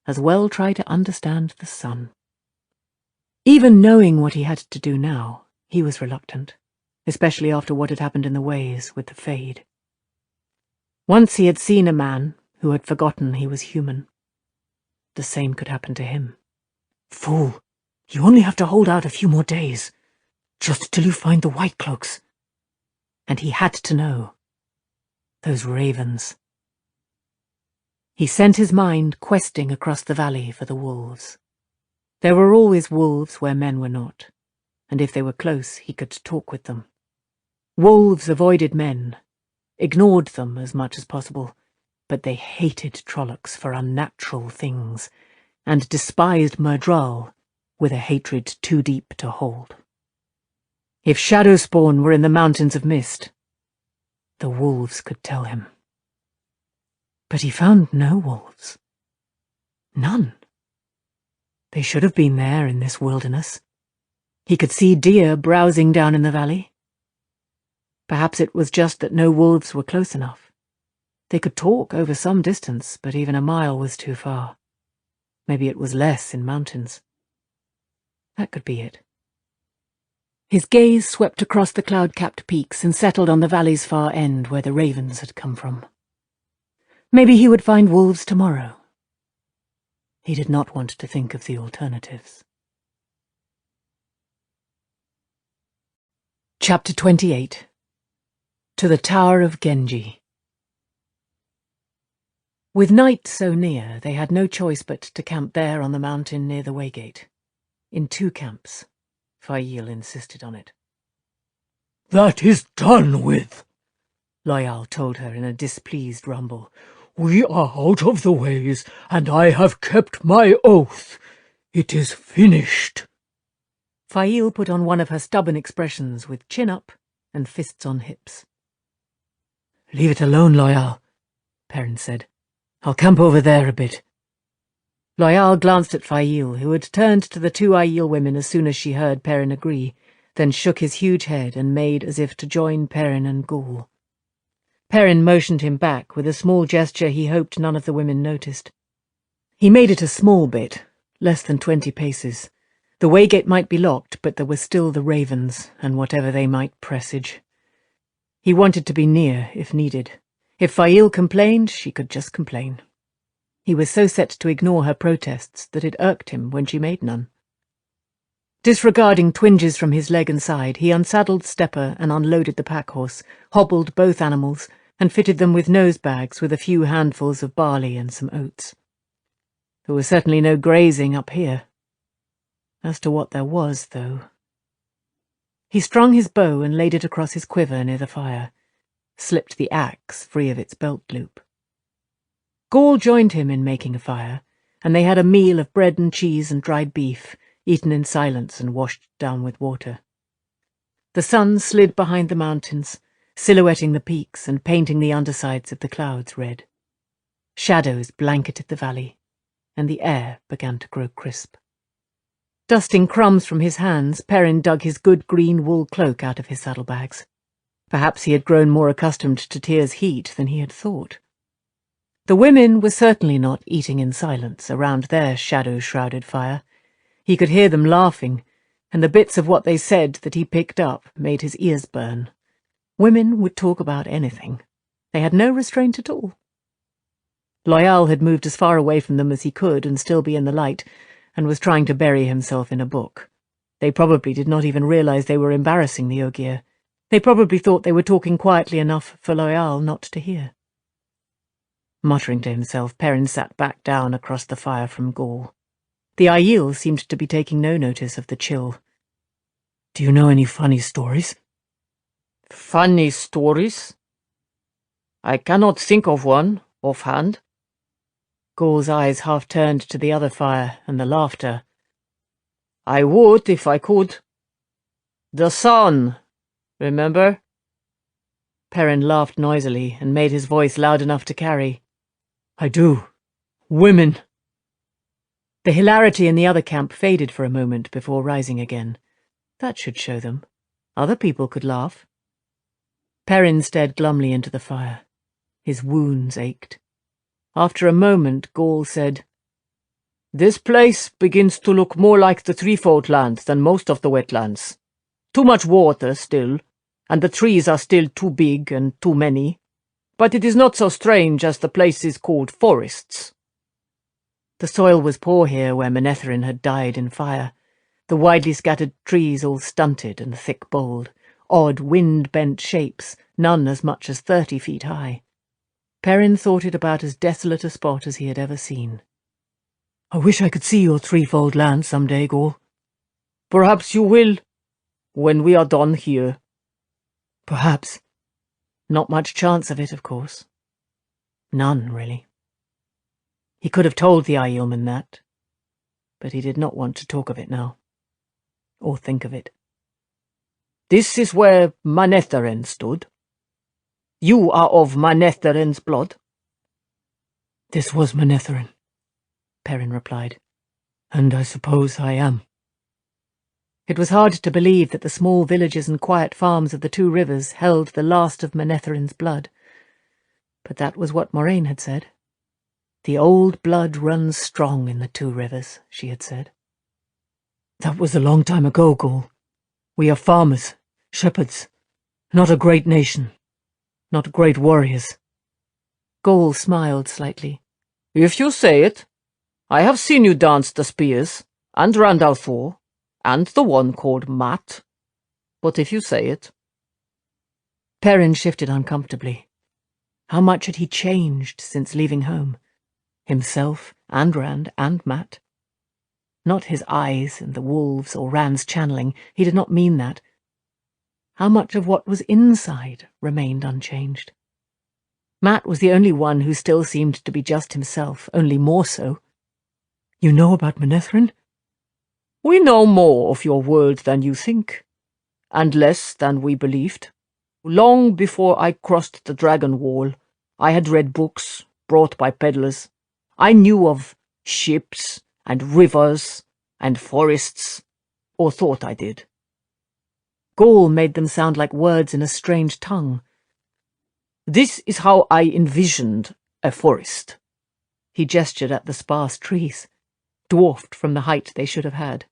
As well try to understand the sun. Even knowing what he had to do now, he was reluctant, especially after what had happened in the ways with the Fade. Once he had seen a man who had forgotten he was human. The same could happen to him. "Fool, you only have to hold out a few more days, just till you find the white cloaks." And he had to know. Those ravens. He sent his mind questing across the valley for the wolves. There were always wolves where men were not, and if they were close, he could talk with them. Wolves avoided men, ignored them as much as possible, but they hated Trollocs for unnatural things, and despised Myrdral with a hatred too deep to hold. If Shadowspawn were in the Mountains of Mist, the wolves could tell him. But he found no wolves. None. They should have been there in this wilderness. He could see deer browsing down in the valley. Perhaps it was just that no wolves were close enough. They could talk over some distance, but even a mile was too far. Maybe it was less in mountains. That could be it. His gaze swept across the cloud-capped peaks and settled on the valley's far end where the ravens had come from. Maybe he would find wolves tomorrow. He did not want to think of the alternatives. Chapter 28. To the Tower of Genji. With night so near, they had no choice but to camp there on the mountain near the waygate. In 2 camps. Fail insisted on it. "That is done with," Loyal told her in a displeased rumble. "We are out of the ways, and I have kept my oath. It is finished." Fail put on one of her stubborn expressions with chin up and fists on hips. "Leave it alone, Loyal," Perrin said. "I'll camp over there a bit." Loyal glanced at Fail, who had turned to the 2 Aiel women as soon as she heard Perrin agree, then shook his huge head and made as if to join Perrin and Ghoul. Perrin motioned him back with a small gesture he hoped none of the women noticed. He made it a small bit, less than 20 paces. The waygate might be locked, but there were still the ravens, and whatever they might presage. He wanted to be near, if needed. If Fail complained, she could just complain. He was so set to ignore her protests that it irked him when she made none. Disregarding twinges from his leg and side, he unsaddled Stepper and unloaded the pack-horse, hobbled both animals, and fitted them with nose bags with a few handfuls of barley and some oats. There was certainly no grazing up here. As to what there was, though. He strung his bow and laid it across his quiver near the fire, slipped the axe free of its belt loop. Ghoul joined him in making a fire, and they had a meal of bread and cheese and dried beef, eaten in silence and washed down with water. The sun slid behind the mountains, silhouetting the peaks and painting the undersides of the clouds red. Shadows blanketed the valley, and the air began to grow crisp. Dusting crumbs from his hands, Perrin dug his good green wool cloak out of his saddlebags. Perhaps he had grown more accustomed to Tyr's heat than he had thought. The women were certainly not eating in silence around their shadow-shrouded fire. He could hear them laughing, and the bits of what they said that he picked up made his ears burn. Women would talk about anything. They had no restraint at all. Loyal had moved as far away from them as he could and still be in the light, and was trying to bury himself in a book. They probably did not even realize they were embarrassing the Ogier. They probably thought they were talking quietly enough for Loyal not to hear. Muttering to himself, Perrin sat back down across the fire from Ghoul. The Aiel seemed to be taking no notice of the chill. "Do you know any funny stories?" Funny stories? I cannot think of one, offhand. Ghoul's eyes half turned to the other fire and the laughter. I would if I could. The sun, remember? Perrin laughed noisily and made his voice loud enough to carry. "I do. Women." The hilarity in the other camp faded for a moment before rising again. That should show them. Other people could laugh. Perrin stared glumly into the fire. His wounds ached. After a moment, Ghoul said, This place begins to look more like the Threefold Land than most of the wetlands. Too much water still, and the trees are still too big and too many. But it is not so strange as the place is called forests. The soil was poor here where Manetheren had died in fire, the widely scattered trees all stunted and thick-boled, odd wind-bent shapes, none as much as 30 feet high. Perrin thought it about as desolate a spot as he had ever seen. "I wish I could see your Threefold Land some day, Ghoul." Perhaps you will, when we are done here. Perhaps. Not much chance of it, of course. None, really. He could have told the Aielman that. but he did not want to talk of it now, or think of it. "This is where Manetheren stood. You are of Manetheren's blood?" "This was Manetheren," Perrin replied, "and I suppose I am." It was hard to believe that the small villages and quiet farms of the two rivers held the last of Manetheren's blood. But that was what Moraine had said. The old blood runs strong in the two rivers, she had said. "That was a long time ago, Gaul. We are farmers, shepherds, not a great nation, not great warriors." Gaul smiled slightly. "If you say it. I have seen you dance the spears, and Randall Thor, and the one called Matt. But if you say it." Perrin shifted uncomfortably. How much had he changed since leaving home? Himself, and Rand, and Matt. Not his eyes and the wolves or Rand's channeling, he did not mean that. How much of what was inside remained unchanged? Matt was the only one who still seemed to be just himself, only more so. "You know about Manetheren?" "We know more of your world than you think, and less than we believed. Long before I crossed the Dragon Wall, I had read books brought by peddlers. I knew of ships and rivers and forests, or thought I did." Gaul made them sound like words in a strange tongue. "This is how I envisioned a forest." He gestured at the sparse trees, dwarfed from the height they should have had.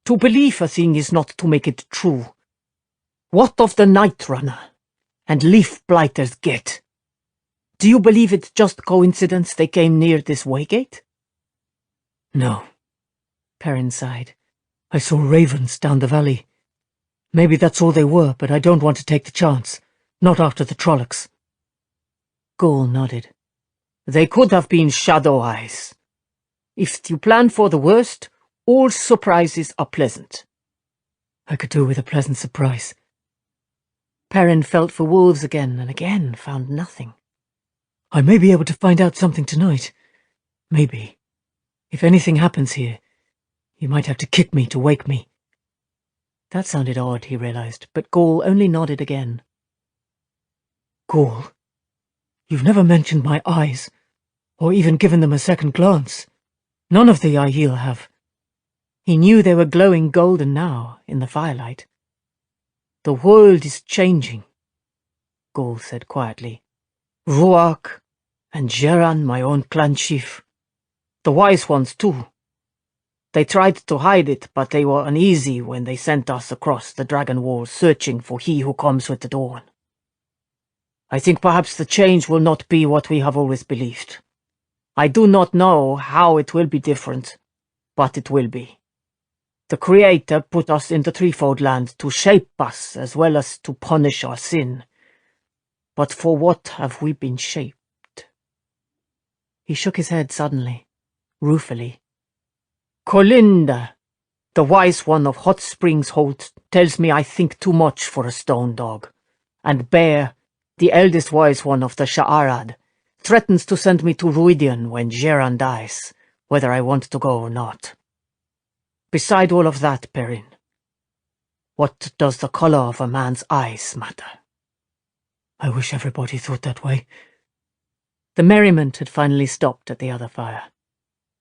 "To believe a thing is not to make it true. What of the Night Runner and Leaf Blighters get? Do you believe it's just coincidence they came near this waygate?" "No," Perrin sighed. "I saw ravens down the valley. Maybe that's all they were, but I don't want to take the chance. Not after the Trollocs." Gaul nodded. "They could have been shadow eyes. If you plan for the worst, all surprises are pleasant." "I could do with a pleasant surprise." Perrin felt for wolves again and again found nothing. "I may be able to find out something tonight. Maybe. If anything happens here, you might have to kick me to wake me." That sounded odd, he realized, but Gaul only nodded again. "Gaul, you've never mentioned my eyes, or even given them a second glance. None of the Aiel have." He knew they were glowing golden now, in the firelight. "The world is changing," Gaul said quietly. "Ruach and Geran, my own clan chief. The wise ones, too. They tried to hide it, but they were uneasy when they sent us across the Dragon Wall searching for he who comes with the dawn. I think perhaps the change will not be what we have always believed. I do not know how it will be different, but it will be. The Creator put us in the Threefold Land to shape us as well as to punish our sin. But for what have we been shaped?" He shook his head suddenly, ruefully. "Colinda, the wise one of Hot Springs Holt, tells me I think too much for a stone dog, and Bear, the eldest wise one of the Sha'arad, threatens to send me to Ruidian when Geran dies, whether I want to go or not. Beside all of that, Perrin, what does the color of a man's eyes matter?" "I wish everybody thought that way." The merriment had finally stopped at the other fire.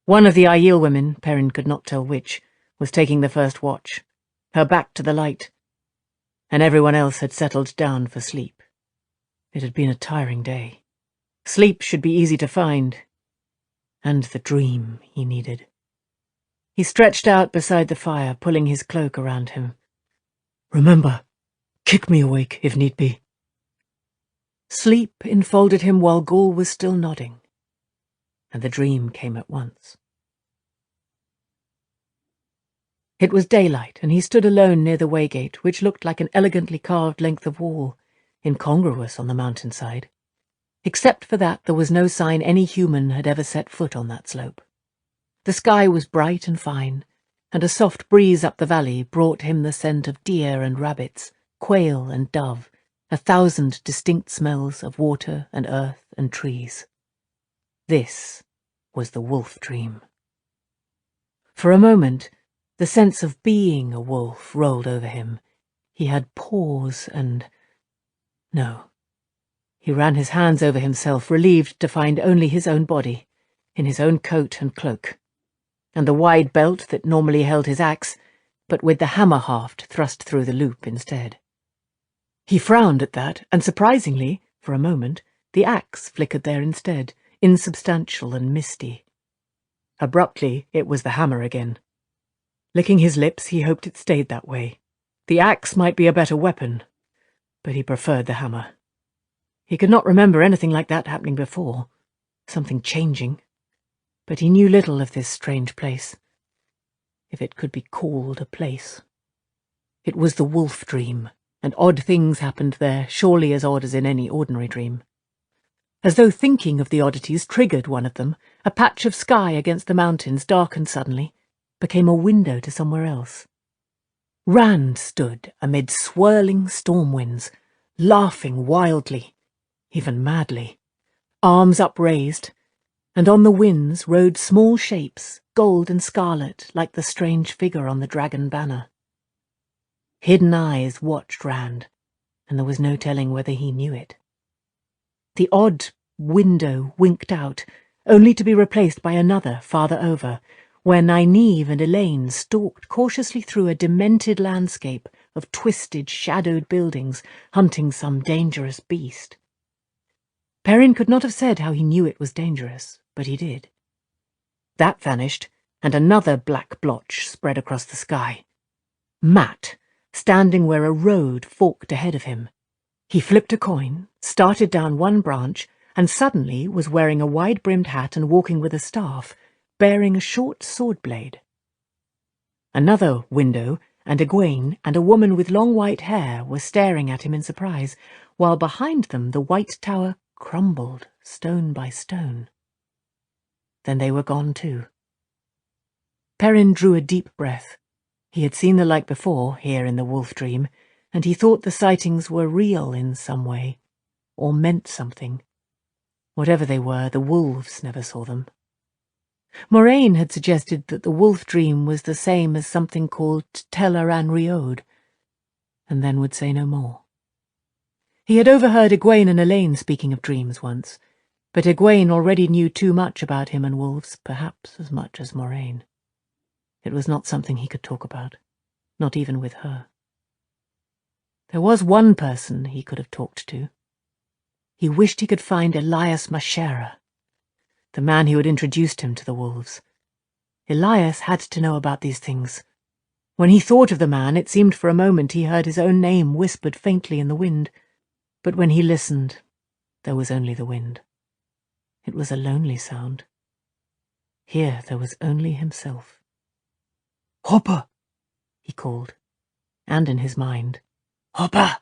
One of the Aiel women, Perrin could not tell which, was taking the first watch, her back to the light, and everyone else had settled down for sleep. It had been a tiring day. Sleep should be easy to find, and the dream he needed. He stretched out beside the fire, pulling his cloak around him. "Remember, kick me awake if need be." Sleep enfolded him while Gaul was still nodding, and the dream came at once. It was daylight, and he stood alone near the waygate, which looked like an elegantly carved length of wall, incongruous on the mountainside. Except for that, there was no sign any human had ever set foot on that slope. The sky was bright and fine, and a soft breeze up the valley brought him the scent of deer and rabbits, quail and dove, 1,000 distinct smells of water and earth and trees. This was the wolf dream. For a moment, the sense of being a wolf rolled over him. He had paws and... No. He ran his hands over himself, relieved to find only his own body, in his own coat and cloak, and the wide belt that normally held his axe, but with the hammer haft thrust through the loop instead. He frowned at that, and surprisingly, for a moment, the axe flickered there instead, insubstantial and misty. Abruptly, it was the hammer again. Licking his lips, he hoped it stayed that way. The axe might be a better weapon, but he preferred the hammer. He could not remember anything like that happening before, something changing, but he knew little of this strange place, if it could be called a place. It was the wolf dream, and odd things happened there, surely as odd as in any ordinary dream. As though thinking of the oddities triggered one of them, a patch of sky against the mountains darkened suddenly, became a window to somewhere else. Rand stood amid swirling storm winds, laughing wildly, even madly, arms upraised, and on the winds rode small shapes, gold and scarlet, like the strange figure on the dragon banner. Hidden eyes watched Rand, and there was no telling whether he knew it. The odd window winked out, only to be replaced by another farther over, where Nynaeve and Elaine stalked cautiously through a demented landscape of twisted, shadowed buildings, hunting some dangerous beast. Perrin could not have said how he knew it was dangerous, but he did. That vanished, and another black blotch spread across the sky. Matt, standing where a road forked ahead of him. He flipped a coin, started down one branch, and suddenly was wearing a wide-brimmed hat and walking with a staff, bearing a short sword blade. Another window, and Egwene and a woman with long white hair were staring at him in surprise, while behind them the white tower crumbled stone by stone. Then they were gone too. Perrin drew a deep breath. He had seen the like before, here in the wolf dream, and he thought the sightings were real in some way, or meant something. Whatever they were, the wolves never saw them. Moraine had suggested that the wolf dream was the same as something called Tel'aran Riod, and then would say no more. He had overheard Egwene and Elaine speaking of dreams once, but Egwene already knew too much about him and wolves, perhaps as much as Moraine. It was not something he could talk about, not even with her. There was one person he could have talked to. He wished he could find Elias Mashera, the man who had introduced him to the wolves. Elias had to know about these things. When he thought of the man, it seemed for a moment he heard his own name whispered faintly in the wind, but when he listened, there was only the wind. It was a lonely sound. Here there was only himself. "Hopper!" he called, and in his mind, "Hopper!"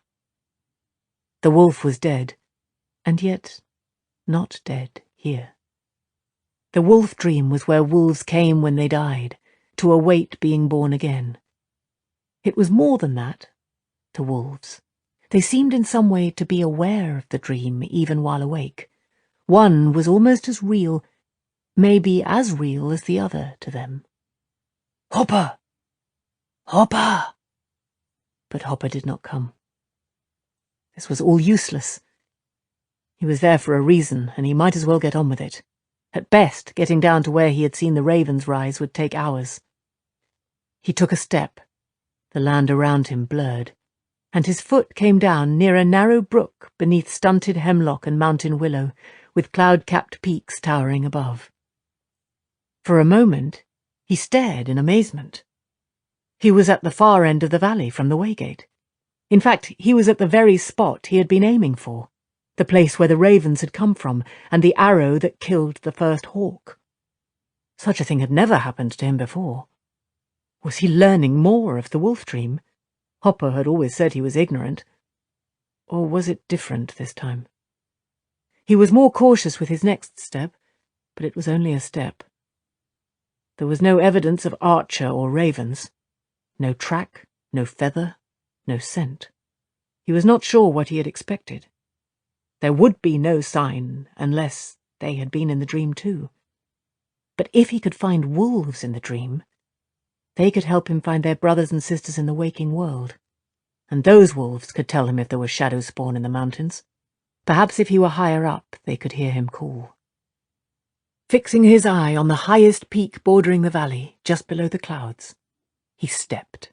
The wolf was dead, and yet not dead here. The wolf dream was where wolves came when they died, to await being born again. It was more than that, to wolves. They seemed in some way to be aware of the dream even while awake. One was almost as real, maybe as real as the other to them. "Hopper! Hopper!" But Hopper did not come. This was all useless. He was there for a reason, and he might as well get on with it. At best, getting down to where he had seen the ravens rise would take hours. He took a step. The land around him blurred, and his foot came down near a narrow brook beneath stunted hemlock and mountain willow, with cloud-capped peaks towering above. For a moment, he stared in amazement. He was at the far end of the valley from the waygate. In fact, he was at the very spot he had been aiming for, the place where the ravens had come from, and the arrow that killed the first hawk. Such a thing had never happened to him before. Was he learning more of the wolf dream? Hopper had always said he was ignorant. Or was it different this time? He was more cautious with his next step, but it was only a step. There was no evidence of Archer or ravens. No track, no feather, no scent. He was not sure what he had expected. There would be no sign unless they had been in the dream too. But if he could find wolves in the dream, They could help him find their brothers and sisters in the waking world. And those wolves could tell him if there was shadow spawn in the mountains. Perhaps if he were higher up, they could hear him call. Fixing his eye on the highest peak bordering the valley, just below the clouds, he stepped.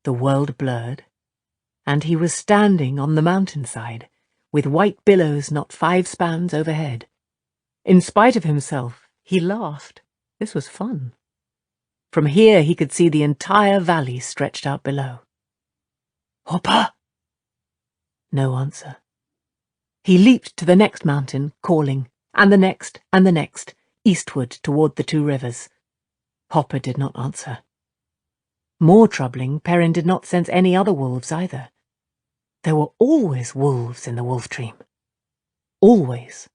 The world blurred, and he was standing on the mountainside, with white billows not 5 spans overhead. In spite of himself, he laughed. This was fun. From here he could see the entire valley stretched out below. "Hopper!" No answer. He leaped to the next mountain, calling, and the next, eastward toward the 2 rivers. Hopper did not answer. More troubling, Perrin did not sense any other wolves either. There were always wolves in the wolf dream. Always.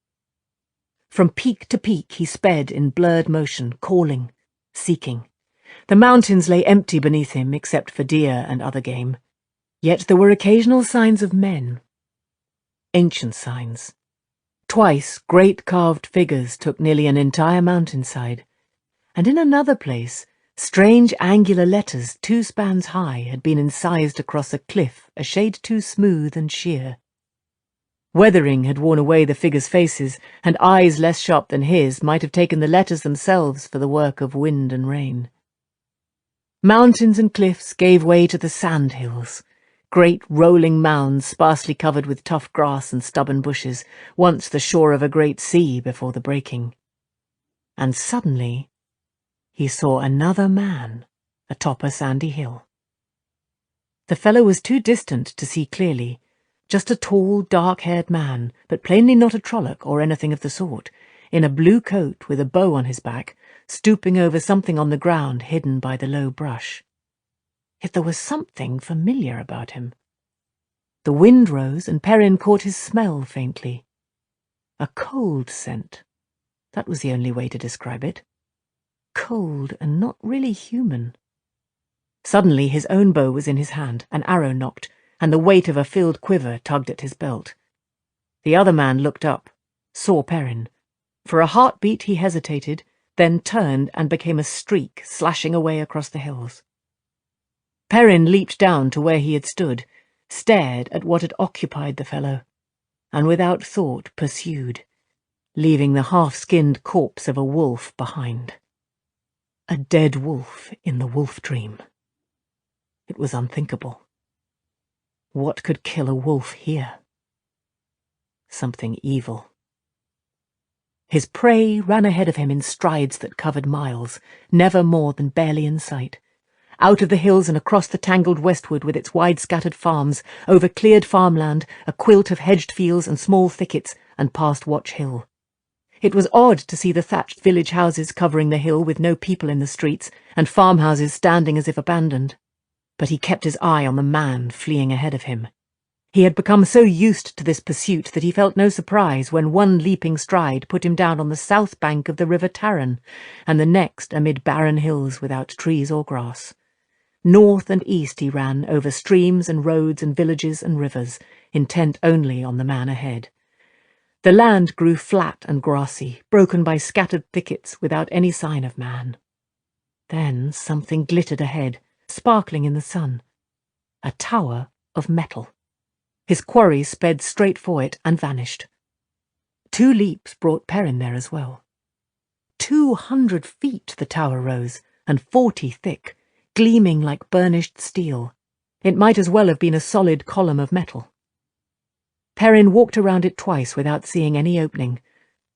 From peak to peak he sped in blurred motion, calling, seeking. The mountains lay empty beneath him except for deer and other game. Yet there were occasional signs of men. Ancient signs. Twice great carved figures took nearly an entire mountainside, and in another place strange angular letters 2 spans high had been incised across a cliff a shade too smooth and sheer. Weathering had worn away the figures' faces, and eyes less sharp than his might have taken the letters themselves for the work of wind and rain. Mountains and cliffs gave way to the sand hills, great rolling mounds sparsely covered with tough grass and stubborn bushes, once the shore of a great sea before the breaking. And suddenly he saw another man atop a sandy hill. The fellow was too distant to see clearly, just a tall, dark-haired man, but plainly not a Trolloc or anything of the sort, in a blue coat with a bow on his back, stooping over something on the ground hidden by the low brush. Yet there was something familiar about him. The wind rose, and Perrin caught his smell faintly. A cold scent. That was the only way to describe it. Cold and not really human. Suddenly his own bow was in his hand, an arrow nocked, and the weight of a filled quiver tugged at his belt. The other man looked up, saw Perrin. For a heartbeat he hesitated, then turned and became a streak slashing away across the hills. Perrin leaped down to where he had stood, stared at what had occupied the fellow, and without thought pursued, leaving the half-skinned corpse of a wolf behind. A dead wolf in the wolf dream. It was unthinkable. What could kill a wolf here? Something evil. His prey ran ahead of him in strides that covered miles, never more than barely in sight. Out of the hills and across the tangled westwood with its wide-scattered farms, over cleared farmland, a quilt of hedged fields and small thickets, and past Watch Hill. It was odd to see the thatched village houses covering the hill with no people in the streets, and farmhouses standing as if abandoned. But he kept his eye on the man fleeing ahead of him. He had become so used to this pursuit that he felt no surprise when one leaping stride put him down on the south bank of the River Tarren, and the next amid barren hills without trees or grass. North and east he ran, over streams and roads and villages and rivers, intent only on the man ahead. The land grew flat and grassy, broken by scattered thickets without any sign of man. Then something glittered ahead, sparkling in the sun. A tower of metal. His quarry sped straight for it and vanished. 2 leaps brought Perrin there as well. 200 feet the tower rose, and 40 thick, gleaming like burnished steel. It might as well have been a solid column of metal. Perrin walked around it twice without seeing any opening,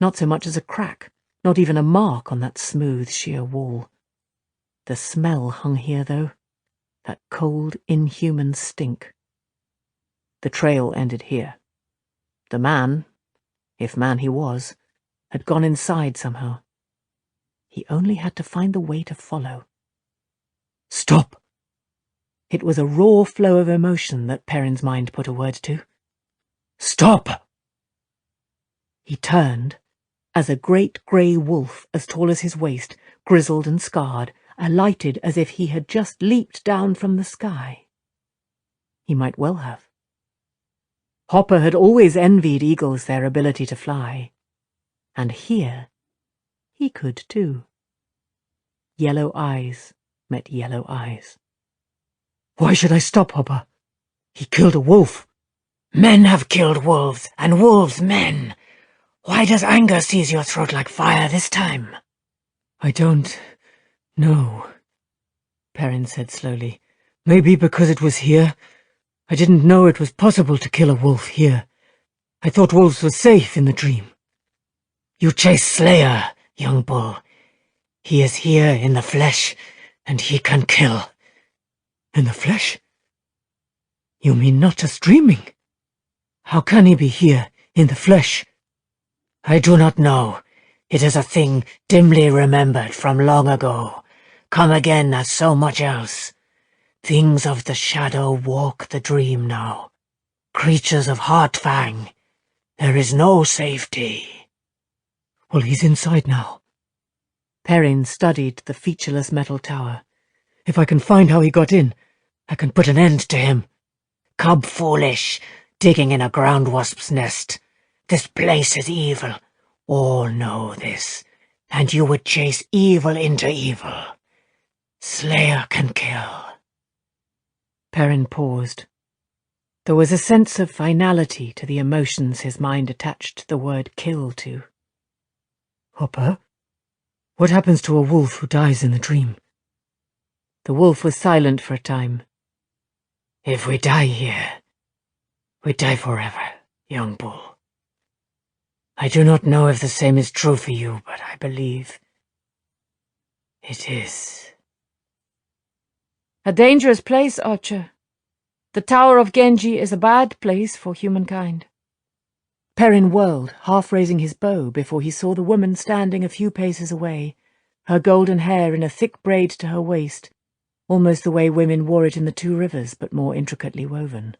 not so much as a crack, not even a mark on that smooth, sheer wall. The smell hung here, though, that cold, inhuman stink. The trail ended here. The man, if man he was, had gone inside somehow. He only had to find the way to follow. "Stop!" It was a raw flow of emotion that Perrin's mind put a word to. "Stop!" He turned, as a great grey wolf as tall as his waist, grizzled and scarred, alighted as if he had just leaped down from the sky. He might well have. Hopper had always envied eagles their ability to fly, and here he could too. Yellow eyes, met yellow eyes. Why should I stop, Hopper? He killed a wolf. Men have killed wolves, and wolves men. Why does anger seize your throat like fire this time? I don't know, Perrin said slowly. Maybe because it was here. I didn't know it was possible to kill a wolf here. I thought wolves were safe in the dream. You chase Slayer, young bull. He is here in the flesh, and he can kill. In the flesh? You mean not just dreaming? How can he be here in the flesh? I do not know. It is a thing dimly remembered from long ago, come again as so much else. Things of the shadow walk the dream now. Creatures of Heartfang. There is no safety. Well, he's inside now. Perrin studied the featureless metal tower. If I can find how he got in, I can put an end to him. Cub foolish, digging in a ground wasp's nest. This place is evil. All know this, and you would chase evil into evil. Slayer can kill. Perrin paused. There was a sense of finality to the emotions his mind attached the word kill to. Hopper, what happens to a wolf who dies in the dream? The wolf was silent for a time. If we die here, we die forever, young bull. I do not know if the same is true for you, but I believe it is. A dangerous place, Archer. The Tower of Genji is a bad place for humankind. Perrin whirled, half raising his bow before he saw the woman standing a few paces away, her golden hair in a thick braid to her waist, almost the way women wore it in the Two Rivers, but more intricately woven.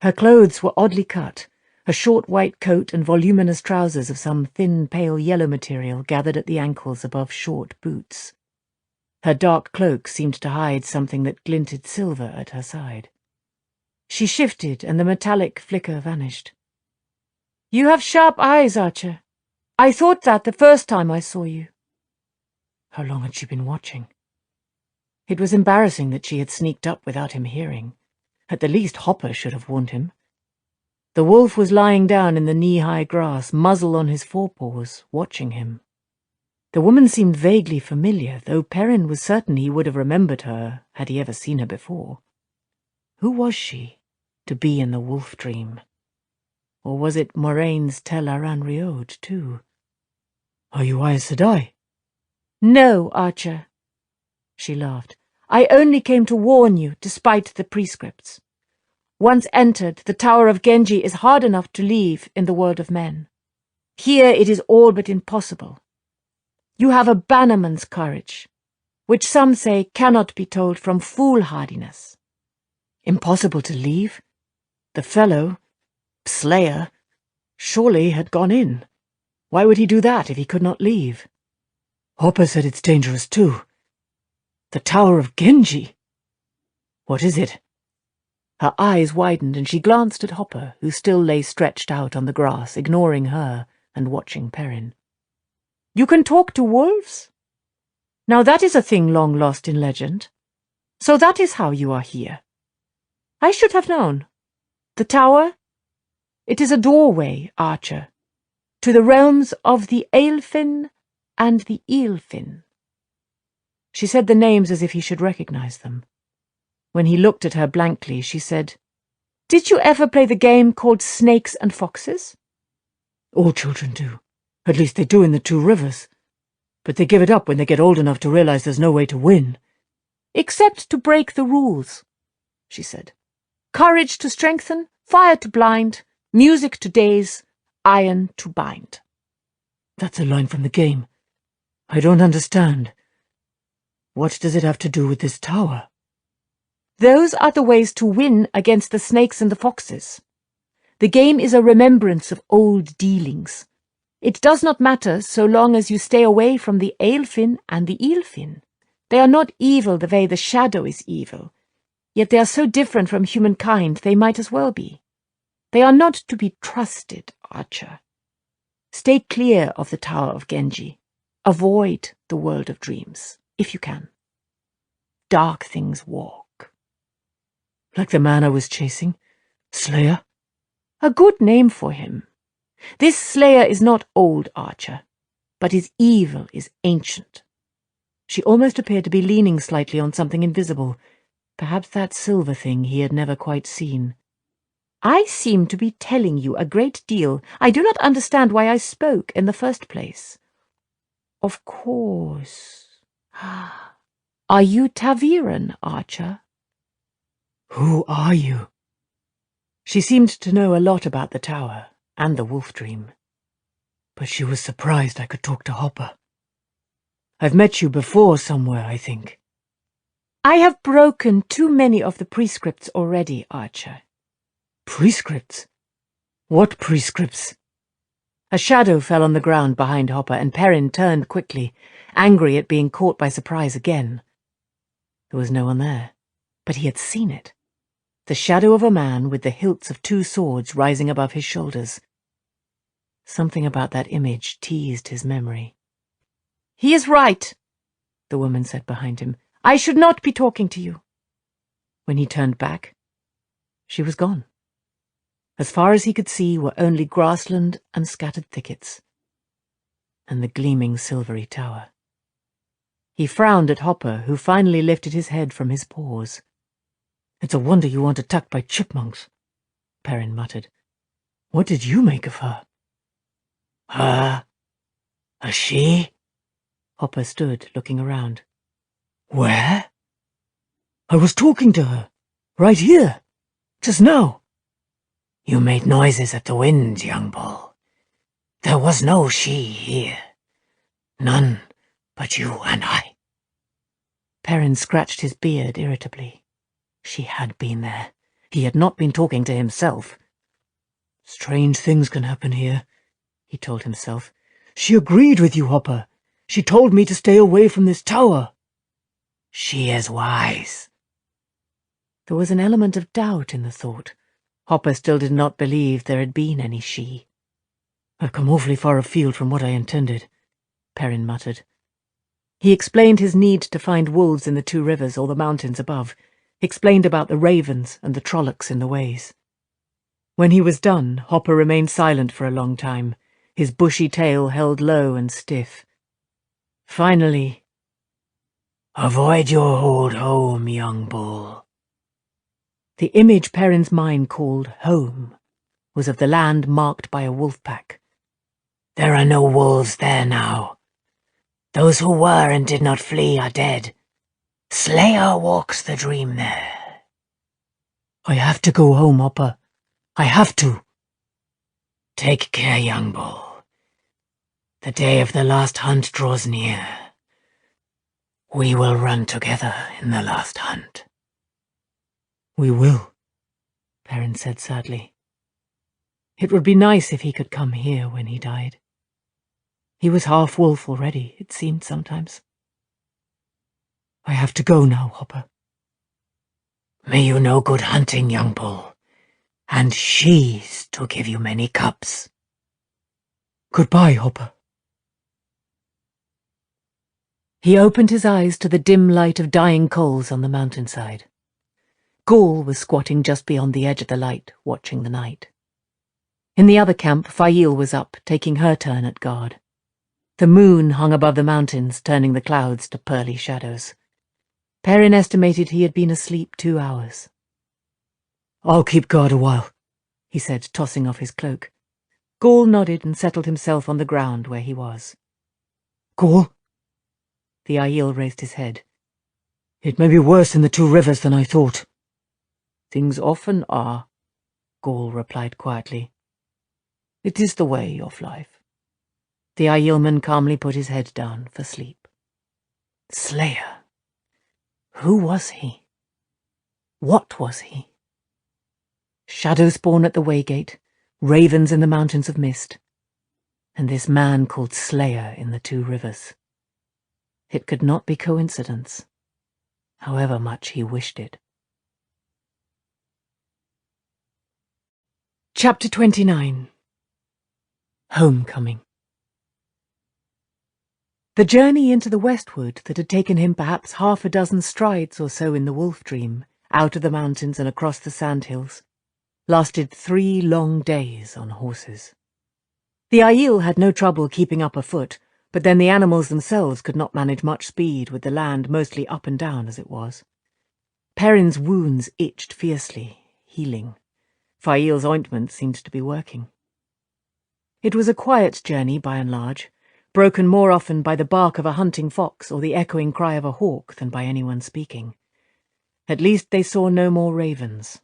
Her clothes were oddly cut, a short white coat and voluminous trousers of some thin, pale yellow material gathered at the ankles above short boots. Her dark cloak seemed to hide something that glinted silver at her side. She shifted, and the metallic flicker vanished. You have sharp eyes, Archer. I thought that the first time I saw you. How long had she been watching? It was embarrassing that she had sneaked up without him hearing. At the least Hopper should have warned him. The wolf was lying down in the knee-high grass, muzzle on his forepaws, watching him. The woman seemed vaguely familiar, though Perrin was certain he would have remembered her had he ever seen her before. Who was she, to be in the wolf dream? Or was it Moraine's Tel Aran Riode, too? Are you Aes Sedai? No, Archer. She laughed. I only came to warn you, despite the prescripts. Once entered, the Tower of Genji is hard enough to leave in the world of men. Here it is all but impossible. You have a bannerman's courage, which some say cannot be told from foolhardiness. Impossible to leave? The fellow, Slayer, surely had gone in. Why would he do that if he could not leave? Hopper said it's dangerous too. The Tower of Genji? What is it? Her eyes widened and she glanced at Hopper, who still lay stretched out on the grass, ignoring her and watching Perrin. You can talk to wolves? Now that is a thing long lost in legend. So that is how you are here. I should have known. The tower? It is a doorway, Archer, to the realms of the Aelfin and the Eelfin. She said the names as if he should recognize them. When he looked at her blankly, she said, Did you ever play the game called Snakes and Foxes? All children do. At least they do in the Two Rivers. But they give it up when they get old enough to realize there's no way to win. Except to break the rules, she said. Courage to strengthen, fire to blind, music to daze, iron to bind. That's a line from the game. I don't understand. What does it have to do with this tower? Those are the ways to win against the snakes and the foxes. The game is a remembrance of old dealings. It does not matter so long as you stay away from the Aelfin and the Eelfin. They are not evil the way the shadow is evil, yet they are so different from humankind they might as well be. They are not to be trusted, Archer. Stay clear of the Tower of Genji. Avoid the world of dreams, if you can. dark things walk. Like the man I was chasing? Slayer? A good name for him. This Slayer is not old, Archer, but his evil is ancient. She almost appeared to be leaning slightly on something invisible, perhaps that silver thing he had never quite seen. I seem to be telling you a great deal. I do not understand why I spoke in the first place. Of course. Are you Taviran, Archer? Who are you? She seemed to know a lot about the tower and the wolf dream. But she was surprised I could talk to Hopper. I've met you before somewhere, I think. I have broken too many of the prescripts already, Archer. Prescripts? What prescripts? A shadow fell on the ground behind Hopper, and Perrin turned quickly, angry at being caught by surprise again. There was no one there, but he had seen it. The shadow of a man with the hilts of 2 swords rising above his shoulders. Something about that image teased his memory. "He is right," the woman said behind him. "I should not be talking to you." When he turned back, she was gone. As far as he could see were only grassland and scattered thickets, and the gleaming silvery tower. He frowned at Hopper, who finally lifted his head from his paws. "It's a wonder you weren't attacked by chipmunks," Perrin muttered. "What did you make of her?" "Her? A she?" Hopper stood, looking around. "Where?" "I was talking to her. Right here. Just now." "You made noises at the wind, young bull. There was no she here. None but you and I." Perrin scratched his beard irritably. She had been there. He had not been talking to himself. "Strange things can happen here," he told himself. "She agreed with you, Hopper. She told me to stay away from this tower." "She is wise." There was an element of doubt in the thought. Hopper still did not believe there had been any she. "I've come awfully far afield from what I intended," Perrin muttered. He explained his need to find wolves in the 2 rivers or the mountains above, explained about the ravens and the trollocs in the ways. When he was done, Hopper remained silent for a long time, his bushy tail held low and stiff. Finally, "Avoid your old home, young bull." The image Perrin's mind called home was of the land marked by a wolf pack. "There are no wolves there now. Those who were and did not flee are dead. Slayer walks the dream there." "I have to go home, Hopper. I have to." "Take care, young bull. The day of the last hunt draws near. We will run together in the last hunt." "We will," Perrin said sadly. It would be nice if he could come here when he died. He was half wolf already, it seemed sometimes. "I have to go now, Hopper." "May you know good hunting, young bull, and she's to give you many cubs." "Goodbye, Hopper." He opened his eyes to the dim light of dying coals on the mountainside. Gaul was squatting just beyond the edge of the light, watching the night. In the other camp, Fail was up, taking her turn at guard. The moon hung above the mountains, turning the clouds to pearly shadows. Perrin estimated he had been asleep 2 hours. "I'll keep guard a while," he said, tossing off his cloak. Gaul nodded and settled himself on the ground where he was. "Gaul?" The Aiel raised his head. "It may be worse in the 2 rivers than I thought." "Things often are," Gaul replied quietly. "It is the way of life." The Aielman calmly put his head down for sleep. Slayer. Who was he? What was he? Shadow spawn at the Waygate, ravens in the mountains of mist, and this man called Slayer in the 2 rivers. It could not be coincidence, however much he wished it. Chapter 29. Homecoming. The journey into the westward that had taken him perhaps 6 strides or so in the wolf dream, out of the mountains and across the sandhills, lasted 3 long days on horses. The Aiel had no trouble keeping up afoot, but then the animals themselves could not manage much speed with the land mostly up and down as it was. Perrin's wounds itched fiercely, healing. Fail's ointment seemed to be working. It was a quiet journey by and large, broken more often by the bark of a hunting fox or the echoing cry of a hawk than by anyone speaking. At least they saw no more ravens.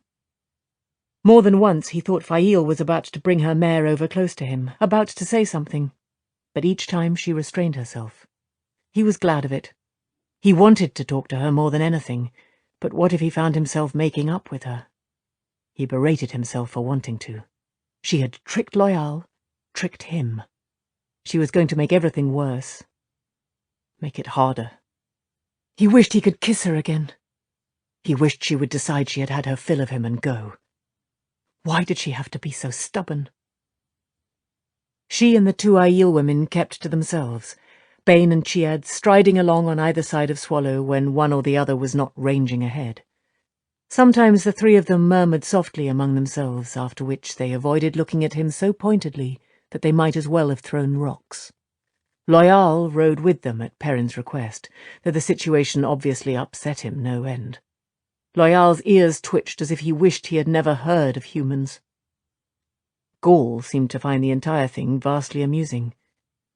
More than once he thought Fail was about to bring her mare over close to him, about to say something, but each time she restrained herself. He was glad of it. He wanted to talk to her more than anything, but what if he found himself making up with her? He berated himself for wanting to. She had tricked Loyal, tricked him. She was going to make everything worse. Make it harder. He wished he could kiss her again. He wished she would decide she had had her fill of him and go. Why did she have to be so stubborn? She and the 2 Aiel women kept to themselves, Bane and Chiad striding along on either side of Swallow when one or the other was not ranging ahead. Sometimes the 3 of them murmured softly among themselves, after which they avoided looking at him so pointedly that they might as well have thrown rocks. Loyal rode with them at Perrin's request, though the situation obviously upset him no end. Loyal's ears twitched as if he wished he had never heard of humans. Gaul seemed to find the entire thing vastly amusing.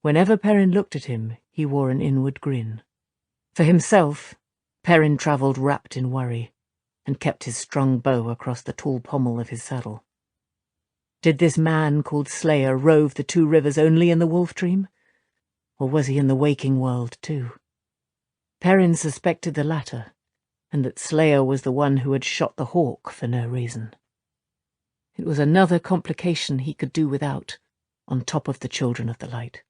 Whenever Perrin looked at him, he wore an inward grin. For himself, Perrin travelled wrapped in worry, and kept his strung bow across the tall pommel of his saddle. Did this man called Slayer rove the 2 rivers only in the wolf dream? Or was he in the waking world too? Perrin suspected the latter, and that Slayer was the one who had shot the hawk for no reason. It was another complication he could do without, on top of the Children of the Light.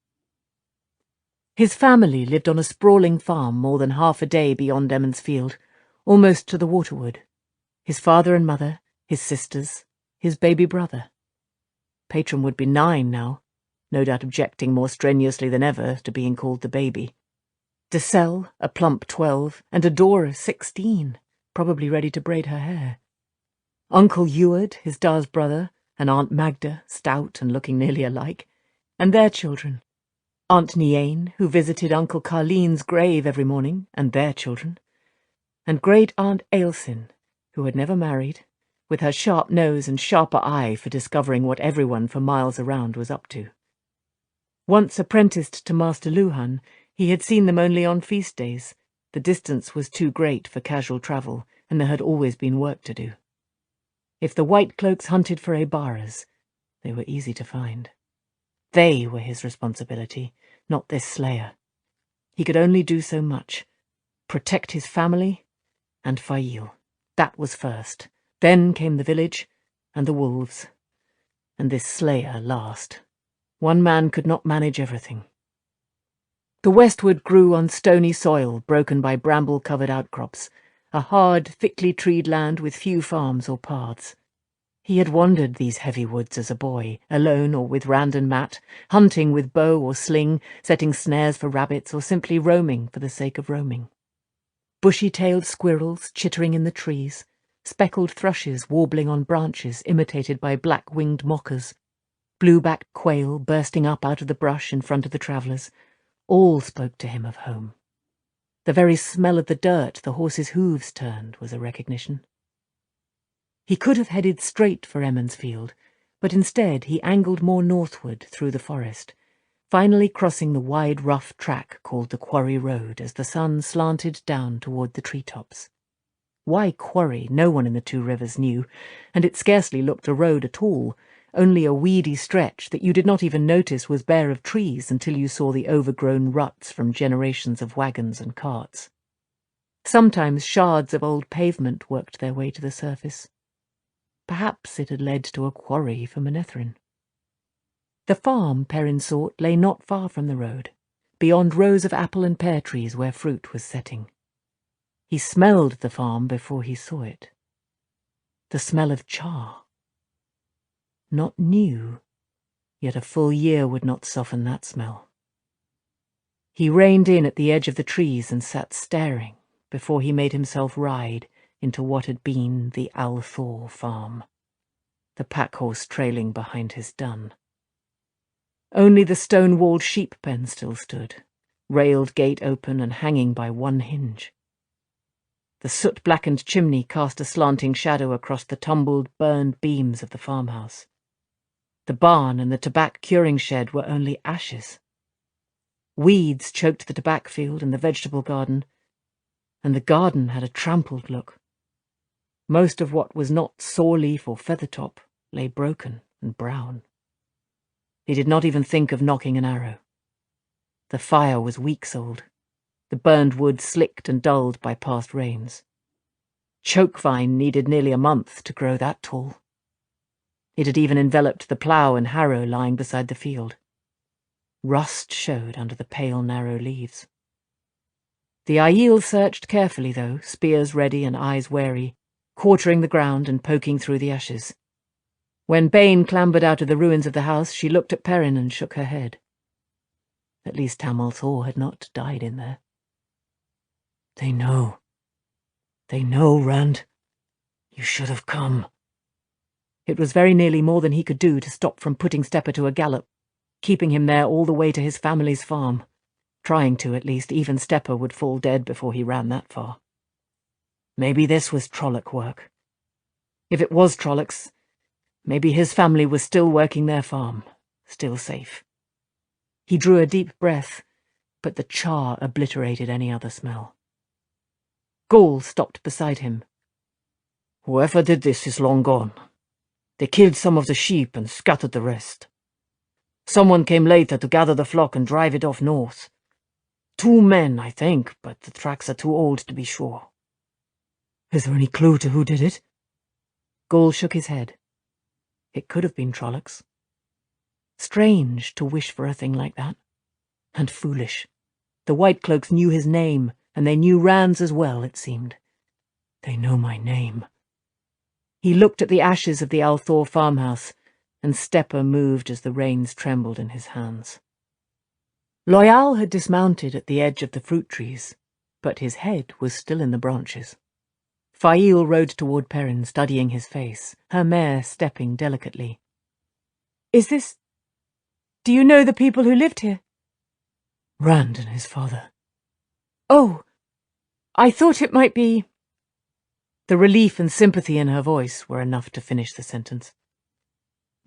His family lived on a sprawling farm more than half a day beyond Emmons Field, almost to the waterward. His father and mother, his sisters, his baby brother. Patron would be 9 now, no doubt objecting more strenuously than ever to being called the baby. Decelle, a plump 12, and Adora, 16, probably ready to braid her hair. Uncle Eward, his Dar's brother, and Aunt Magda, stout and looking nearly alike, and their children. Aunt Niain, who visited Uncle Carlene's grave every morning, and their children. And great Aunt Ailsin, who had never married, with her sharp nose and sharper eye for discovering what everyone for miles around was up to. Once apprenticed to Master Luhan, he had seen them only on feast days. The distance was too great for casual travel, and there had always been work to do. If the White Cloaks hunted for Abaras, they were easy to find. They were his responsibility, not this Slayer. He could only do so much. Protect his family and Fail. That was first. Then came the village and the wolves. And this Slayer last. One man could not manage everything. The westward grew on stony soil broken by bramble-covered outcrops, a hard, thickly treed land with few farms or paths. He had wandered these heavy woods as a boy, alone or with Rand and Matt, hunting with bow or sling, setting snares for rabbits, or simply roaming for the sake of roaming. Bushy-tailed squirrels chittering in the trees, speckled thrushes warbling on branches imitated by black-winged mockers, blue-backed quail bursting up out of the brush in front of the travellers, all spoke to him of home. The very smell of the dirt the horses' hooves turned was a recognition. He could have headed straight for Emmons Field, but instead he angled more northward through the forest, finally crossing the wide, rough track called the Quarry Road as the sun slanted down toward the treetops. Why quarry, no one in the 2 rivers knew, and it scarcely looked a road at all, only a weedy stretch that you did not even notice was bare of trees until you saw the overgrown ruts from generations of wagons and carts. Sometimes shards of old pavement worked their way to the surface. Perhaps it had led to a quarry for Manetheren. The farm Perrin sought lay not far from the road, beyond rows of apple and pear trees where fruit was setting. He smelled the farm before he saw it. The smell of char. Not new, yet a full year would not soften that smell. He reined in at the edge of the trees and sat staring before he made himself ride into what had been the Althor farm, the pack-horse trailing behind his dun. Only the stone-walled sheep pen still stood, railed gate open and hanging by one hinge. The soot-blackened chimney cast a slanting shadow across the tumbled, burned beams of the farmhouse. The barn and the tobacco curing shed were only ashes. Weeds choked the tobacco field and the vegetable garden, and the garden had a trampled look. Most of what was not saw-leaf or feather-top lay broken and brown. He did not even think of nocking an arrow. The fire was weeks old, the burned wood slicked and dulled by past rains. Chokevine needed nearly a month to grow that tall. It had even enveloped the plough and harrow lying beside the field. Rust showed under the pale, narrow leaves. The Aiel searched carefully, though, spears ready and eyes wary, quartering the ground and poking through the ashes. When Bane clambered out of the ruins of the house, she looked at Perrin and shook her head. At least Tam Althor had not died in there. They know. They know, Rand. You should have come. It was very nearly more than he could do to stop from putting Stepper to a gallop, keeping him there all the way to his family's farm. Trying to, at least. Even Stepper would fall dead before he ran that far. Maybe this was Trolloc work. If it was Trollocs, maybe his family was still working their farm, still safe. He drew a deep breath, but the char obliterated any other smell. Gaul stopped beside him. Whoever did this is long gone. They killed some of the sheep and scattered the rest. Someone came later to gather the flock and drive it off north. 2 men, I think, but the tracks are too old to be sure. Is there any clue to who did it? Gaul shook his head. It could have been Trollocs. Strange to wish for a thing like that. And foolish. The Whitecloaks knew his name, and they knew Rand's as well, it seemed. They know my name. He looked at the ashes of the Althor farmhouse, and Stepper moved as the reins trembled in his hands. Loyal had dismounted at the edge of the fruit trees, but his head was still in the branches. Fail rode toward Perrin, studying his face, her mare stepping delicately. Is this... Do you know the people who lived here? Rand and his father. Oh, I thought it might be... The relief and sympathy in her voice were enough to finish the sentence.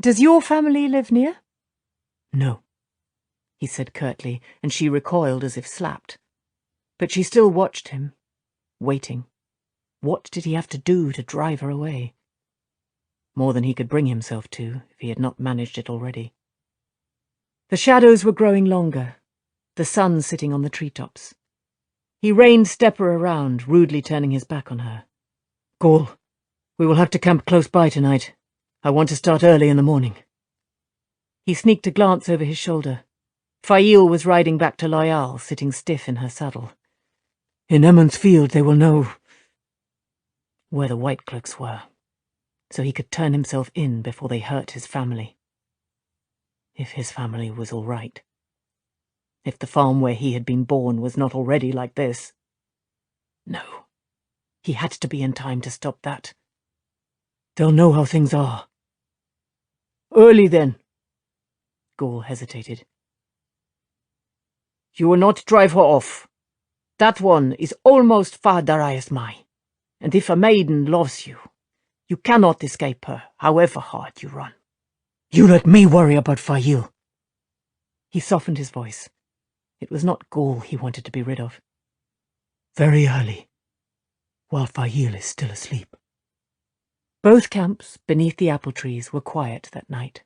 Does your family live near? No, he said curtly, and she recoiled as if slapped. But she still watched him, waiting. What did he have to do to drive her away? More than he could bring himself to, if he had not managed it already. The shadows were growing longer, the sun sitting on the treetops. He reined Stepper around, rudely turning his back on her. Gaul, we will have to camp close by tonight. I want to start early in the morning. He sneaked a glance over his shoulder. Fail was riding back to Loyal, sitting stiff in her saddle. In Emmons Field they will know where the Whitecloaks were, so he could turn himself in before they hurt his family. If his family was all right. If the farm where he had been born was not already like this. No. He had to be in time to stop that. They'll know how things are. Early, then. Gaul hesitated. You will not drive her off. That one is almost Far Darius Mai, and if a maiden loves you, you cannot escape her, however hard you run. You let me worry about Fail. He softened his voice. It was not Gaul he wanted to be rid of. Very early, while Fail is still asleep. Both camps, beneath the apple trees, were quiet that night.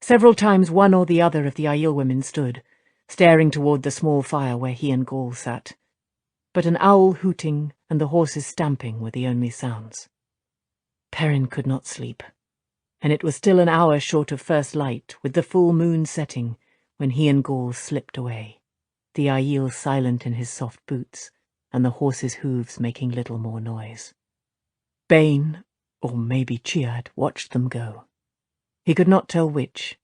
Several times one or the other of the Aiel women stood, staring toward the small fire where he and Gaul sat. But an owl hooting and the horses stamping were the only sounds. Perrin could not sleep, and it was still an hour short of first light, with the full moon setting, when he and Gaul slipped away, the Aiel silent in his soft boots, and the horses' hooves making little more noise. Bane, or maybe Chiad, watched them go. He could not tell which,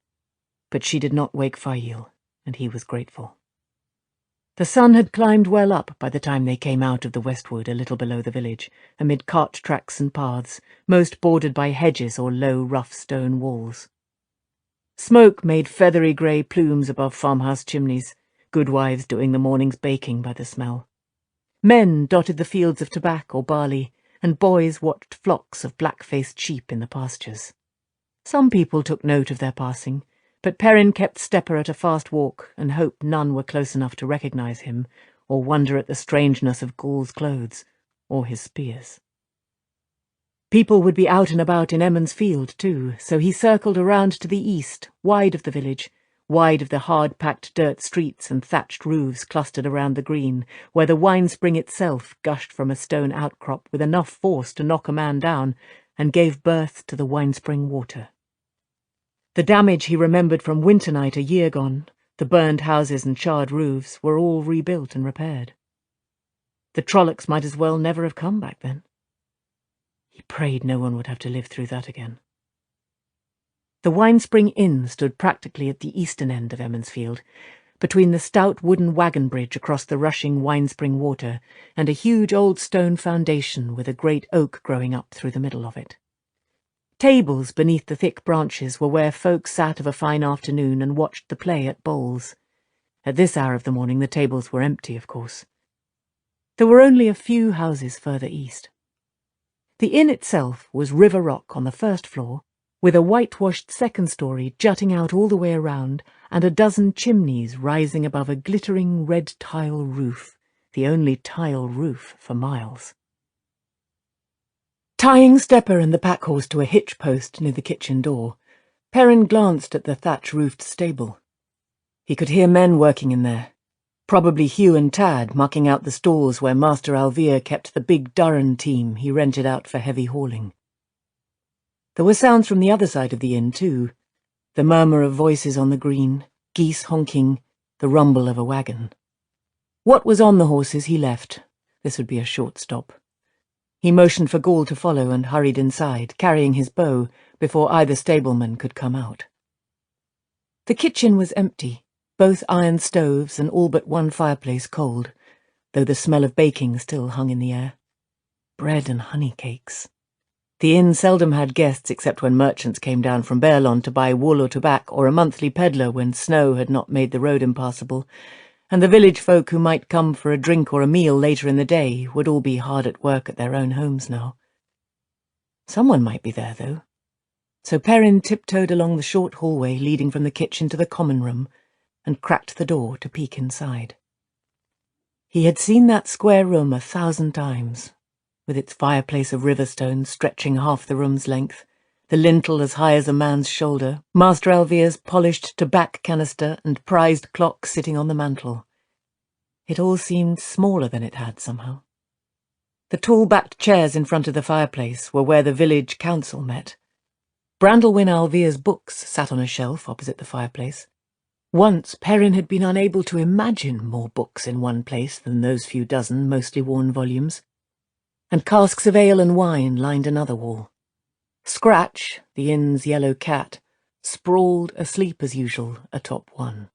but she did not wake Fail, and he was grateful. The sun had climbed well up by the time they came out of the westwood a little below the village, amid cart tracks and paths, most bordered by hedges or low, rough stone walls. Smoke made feathery grey plumes above farmhouse chimneys, goodwives doing the morning's baking by the smell. Men dotted the fields of tobacco or barley, and boys watched flocks of black-faced sheep in the pastures. Some people took note of their passing, but Perrin kept Stepper at a fast walk and hoped none were close enough to recognise him or wonder at the strangeness of Gaul's clothes or his spears. People would be out and about in Emmons Field too, so he circled around to the east, wide of the village, wide of the hard-packed dirt streets and thatched roofs clustered around the green, where the wine spring itself gushed from a stone outcrop with enough force to knock a man down and gave birth to the wine spring water. The damage he remembered from winter night a year gone, the burned houses and charred roofs, were all rebuilt and repaired. The Trollocs might as well never have come back then. He prayed no one would have to live through that again. The Wine Spring Inn stood practically at the eastern end of Emmons Field, between the stout wooden wagon bridge across the rushing Wine Spring water and a huge old stone foundation with a great oak growing up through the middle of it. Tables beneath the thick branches were where folk sat of a fine afternoon and watched the play at bowls. At this hour of the morning the tables were empty, of course. There were only a few houses further east. The inn itself was River Rock on the first floor, with a whitewashed second story jutting out all the way around and a dozen chimneys rising above a glittering red tile roof, the only tile roof for miles. Tying Stepper and the pack-horse to a hitch post near the kitchen door, Perrin glanced at the thatch-roofed stable. He could hear men working in there, probably Hugh and Tad mucking out the stalls where Master Alvere kept the big Durran team he rented out for heavy hauling. There were sounds from the other side of the inn, too, the murmur of voices on the green, geese honking, the rumble of a wagon. What was on the horses he left. This would be a short stop. He motioned for Gaul to follow and hurried inside, carrying his bow, before either stableman could come out. The kitchen was empty, both iron stoves and all but one fireplace cold, though the smell of baking still hung in the air. Bread and honey cakes. The inn seldom had guests except when merchants came down from Baerlon to buy wool or tobacco, or a monthly peddler when snow had not made the road impassable, and the village folk who might come for a drink or a meal later in the day would all be hard at work at their own homes now. Someone might be there, though. So Perrin tiptoed along the short hallway leading from the kitchen to the common room and cracked the door to peek inside. He had seen that square room 1,000 times, with its fireplace of riverstone stretching half the room's length, the lintel as high as a man's shoulder, Master Alvere's polished tobacco canister and prized clock sitting on the mantel. It all seemed smaller than it had, somehow. The tall-backed chairs in front of the fireplace were where the village council met. Brandlewyn Alvere's books sat on a shelf opposite the fireplace. Once Perrin had been unable to imagine more books in one place than those few dozen mostly worn volumes, and casks of ale and wine lined another wall. Scratch, the inn's yellow cat, sprawled asleep as usual atop one.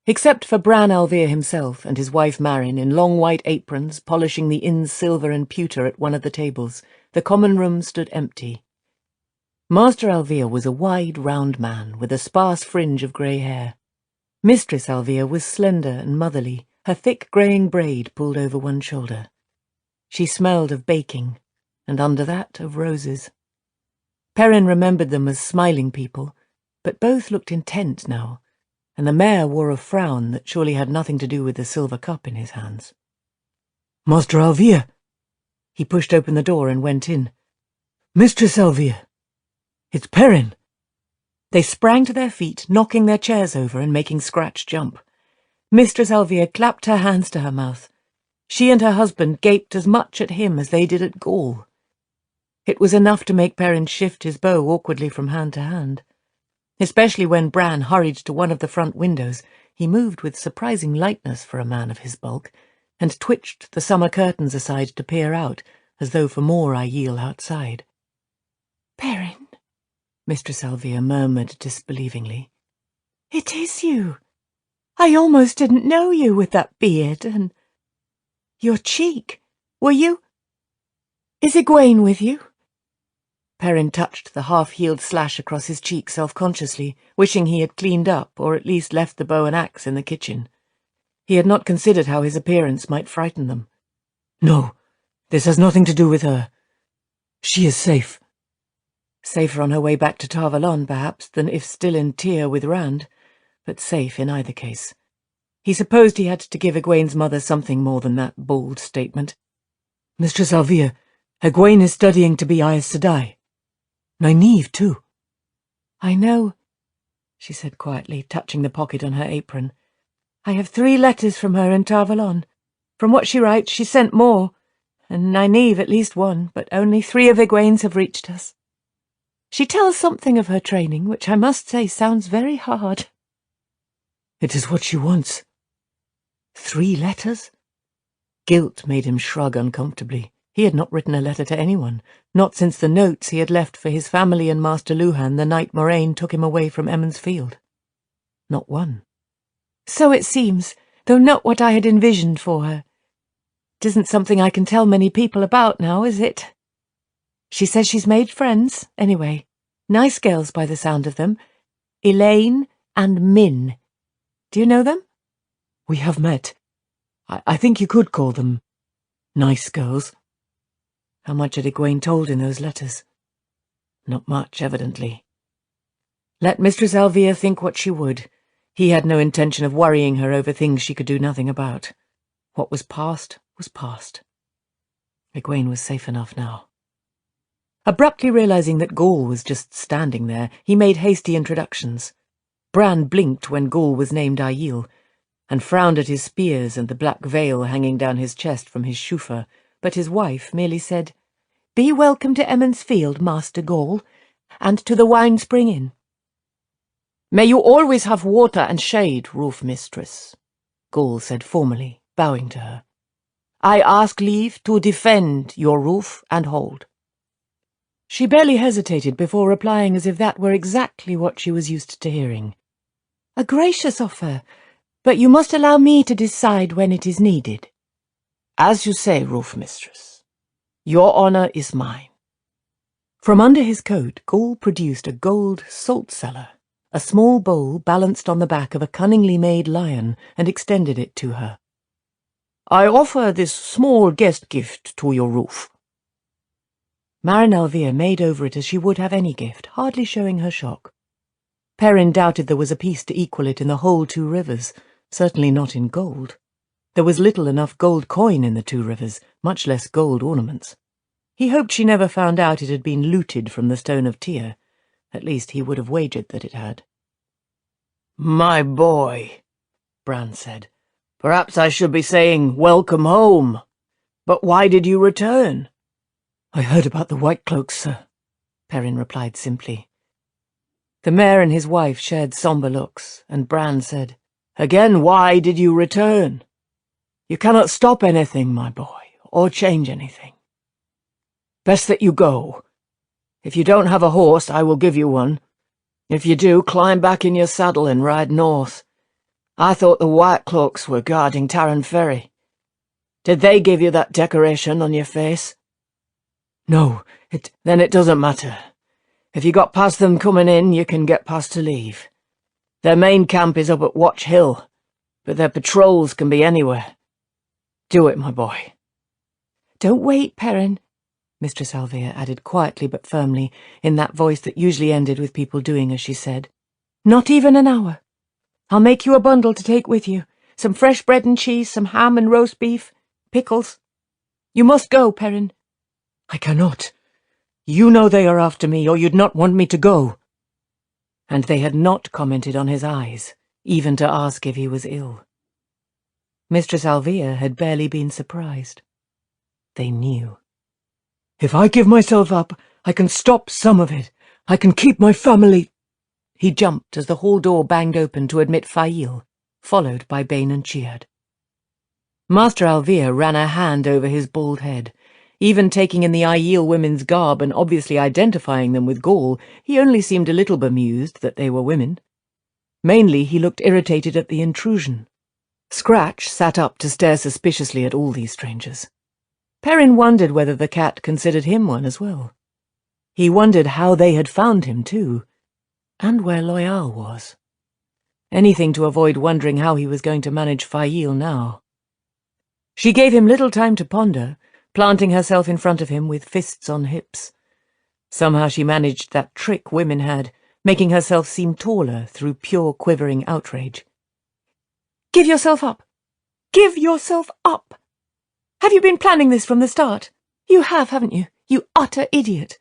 Except for Bran Alvere himself and his wife Marin in long white aprons polishing the inn's silver and pewter at one of the tables, the common room stood empty. Master Alvere was a wide, round man with a sparse fringe of grey hair. Mistress Alvere was slender and motherly, her thick greying braid pulled over one shoulder. She smelled of baking, and under that of roses. Perrin remembered them as smiling people, but both looked intent now, and the mayor wore a frown that surely had nothing to do with the silver cup in his hands. "Master Alvere!" He pushed open the door and went in. "Mistress Alvere! It's Perrin!" They sprang to their feet, knocking their chairs over and making Scratch jump. Mistress Alvere clapped her hands to her mouth. She and her husband gaped as much at him as they did at Gaul. It was enough to make Perrin shift his bow awkwardly from hand to hand. Especially when Bran hurried to one of the front windows, he moved with surprising lightness for a man of his bulk, and twitched the summer curtains aside to peer out, as though for more Aiel outside. Perrin, Mistress Alvere murmured disbelievingly. it is you. I almost didn't know you with that beard and your cheek. Were you? Is Egwene with you? Perrin touched the half-healed slash across his cheek self-consciously, wishing he had cleaned up or at least left the bow and axe in the kitchen. He had not considered how his appearance might frighten them. No, this has nothing to do with her. She is safe. Safer on her way back to Tarvalon, perhaps, than if still in Tyr with Rand, but safe in either case. He supposed he had to give Egwene's mother something more than that bold statement. Mistress Alvia, Egwene is studying to be Aes Sedai. Nynaeve, too. I know, she said quietly, touching the pocket on her apron. I have 3 letters from her in Tarvalon. From what she writes, she sent more, and Nynaeve at least 1, but only 3 of Egwene's have reached us. She tells something of her training, which I must say sounds very hard. It is what she wants. 3 letters? Guilt made him shrug uncomfortably. He had not written a letter to anyone, not since the notes he had left for his family and Master Luhan the night Moraine took him away from Emond's Field. Not one. So it seems, though not what I had envisioned for her. It isn't something I can tell many people about now, is it? She says she's made friends, anyway. Nice girls by the sound of them. Elaine and Min. Do you know them? We have met. I think you could call them nice girls. How much had Egwene told in those letters? Not much, evidently. Let Mistress Alvia think what she would. He had no intention of worrying her over things she could do nothing about. What was past was past. Egwene was safe enough now. Abruptly realizing that Gaul was just standing there, he made hasty introductions. Bran blinked when Gaul was named Aiel, and frowned at his spears and the black veil hanging down his chest from his shuffa, but his wife merely said, "Be welcome to Emond's Field, Master Gaul, and to the Wine Spring Inn." "May you always have water and shade, roof mistress," Gaul said formally, bowing to her. "I ask leave to defend your roof and hold." She barely hesitated before replying as if that were exactly what she was used to hearing. "A gracious offer, but you must allow me to decide when it is needed." "As you say, roof mistress. Your honour is mine." From under his coat, Gaul produced a gold salt cellar, a small bowl balanced on the back of a cunningly made lion, and extended it to her. "I offer this small guest gift to your roof." Marin Alvia made over it as she would have any gift, hardly showing her shock. Perrin doubted there was a piece to equal it in the whole 2 rivers, certainly not in gold. There was little enough gold coin in the 2 rivers, much less gold ornaments. He hoped she never found out it had been looted from the Stone of Tyr. At least he would have wagered that it had. "My boy," Bran said. "Perhaps I should be saying welcome home. But why did you return?" I heard about the White Cloaks, sir, Perrin replied simply. The mayor and his wife shared sombre looks, and Bran said, "Again, why did you return? You cannot stop anything, my boy, or change anything. Best that you go. If you don't have a horse, I will give you one. If you do, climb back in your saddle and ride north. I thought the White Cloaks were guarding Taran Ferry. Did they give you that decoration on your face?" No, Then it doesn't matter. If you got past them coming in, you can get past to leave. Their main camp is up at Watch Hill, but their patrols can be anywhere. Do it, my boy." "Don't wait, Perrin," Mistress Alvia added quietly but firmly, in that voice that usually ended with people doing as she said. "Not even an hour. I'll make you a bundle to take with you. Some fresh bread and cheese, some ham and roast beef, pickles. You must go, Perrin." I cannot. You know they are after me, or you'd not want me to go. And they had not commented on his eyes, even to ask if he was ill. Mistress Alvia had barely been surprised. They knew. If I give myself up, I can stop some of it. I can keep my family. He jumped as the hall door banged open to admit Fail, followed by Bane and Chiad. Master Alvia ran a hand over his bald head. Even taking in the Aiel women's garb and obviously identifying them with Gaul, he only seemed a little bemused that they were women. Mainly he looked irritated at the intrusion. Scratch sat up to stare suspiciously at all these strangers. Perrin wondered whether the cat considered him one as well. He wondered how they had found him, too, and where Loyal was. Anything to avoid wondering how he was going to manage Fail now. She gave him little time to ponder, planting herself in front of him with fists on hips. Somehow she managed that trick women had, making herself seem taller through pure quivering outrage. "Give yourself up! Give yourself up! Have you been planning this from the start? You have, haven't you? You utter idiot!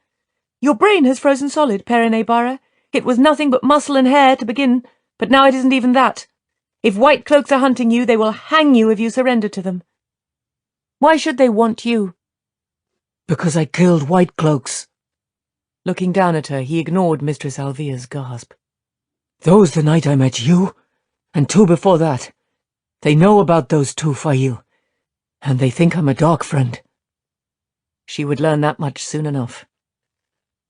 Your brain has frozen solid, Perrin Aybara. It was nothing but muscle and hair to begin, but now it isn't even that. If white cloaks are hunting you, they will hang you if you surrender to them. Why should they want you?" "Because I killed white cloaks." Looking down at her, he ignored Mistress Alvia's gasp. "Those the night I met you, and 2 before that. They know about those 2, Fail, and they think I'm a dark friend." She would learn that much soon enough.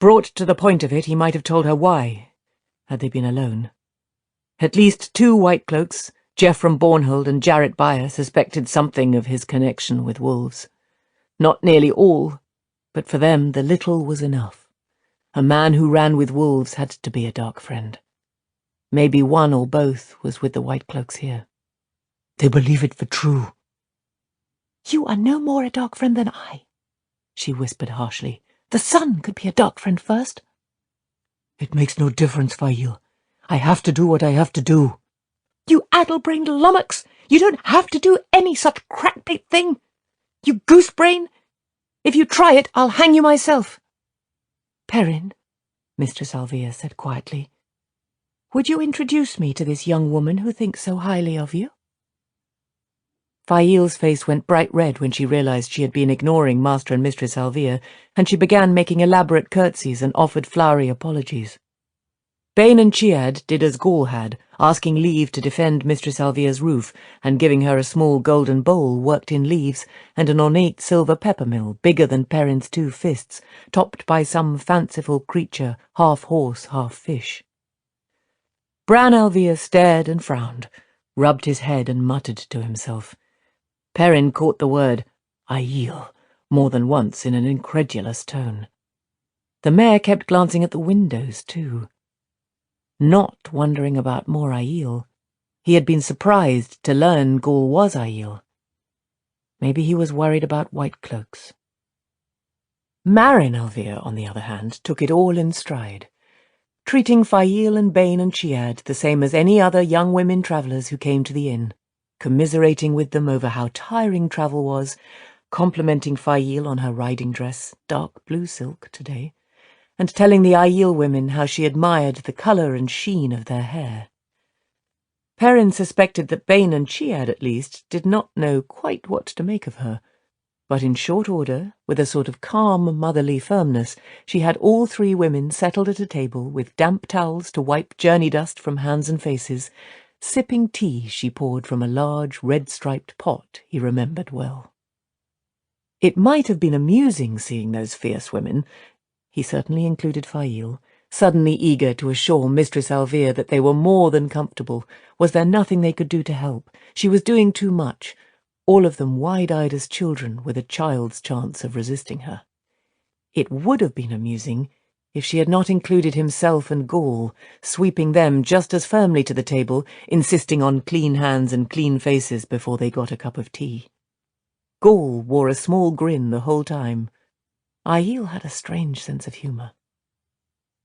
Brought to the point of it, he might have told her why, had they been alone. At least 2 white cloaks, Geoffrey Bornhold and Jarrett Byer, suspected something of his connection with wolves. Not nearly all, but for them the little was enough. A man who ran with wolves had to be a dark friend. Maybe one or both was with the white cloaks here. "They believe it for true." "You are no more a dark friend than I," she whispered harshly. "The sun could be a dark friend first." "It makes no difference, Fail. I have to do what I have to do." "You addle-brained lummox! You don't have to do any such crackbait thing! You goose-brain! If you try it, I'll hang you myself." "Perrin," Mistress Alvia said quietly, "would you introduce me to this young woman who thinks so highly of you?" Fail's face went bright red when she realized she had been ignoring Master and Mistress Alvia, and she began making elaborate curtsies and offered flowery apologies. Bain and Chiad did as Gaul had, asking leave to defend Mistress Alvia's roof and giving her a small golden bowl worked in leaves and an ornate silver peppermill bigger than Perrin's 2 fists, topped by some fanciful creature, half horse, half fish. Bran Alvia stared and frowned, rubbed his head and muttered to himself. Perrin caught the word "Aiel" more than once in an incredulous tone. The mayor kept glancing at the windows, too. Not wondering about more Aiel. He had been surprised to learn Gaul was Aiel. Maybe he was worried about white cloaks. Marin Alvia, on the other hand, took it all in stride, treating Fail and Bain and Chiad the same as any other young women travellers who came to the inn, commiserating with them over how tiring travel was, complimenting Fail on her riding dress, dark blue silk today, and telling the Aiel women how she admired the colour and sheen of their hair. Perrin suspected that Bain and Chiad, at least, did not know quite what to make of her, but in short order, with a sort of calm motherly firmness, she had all 3 women settled at a table with damp towels to wipe journey dust from hands and faces, sipping tea she poured from a large red-striped pot he remembered well. It might have been amusing seeing those fierce women. He certainly included Fail, suddenly eager to assure Mistress Alvia that they were more than comfortable. Was there nothing they could do to help? She was doing too much, all of them wide-eyed as children with a child's chance of resisting her. It would have been amusing if she had not included himself and Gaul, sweeping them just as firmly to the table, insisting on clean hands and clean faces before they got a cup of tea. Gaul wore a small grin the whole time. Aiel had a strange sense of humour.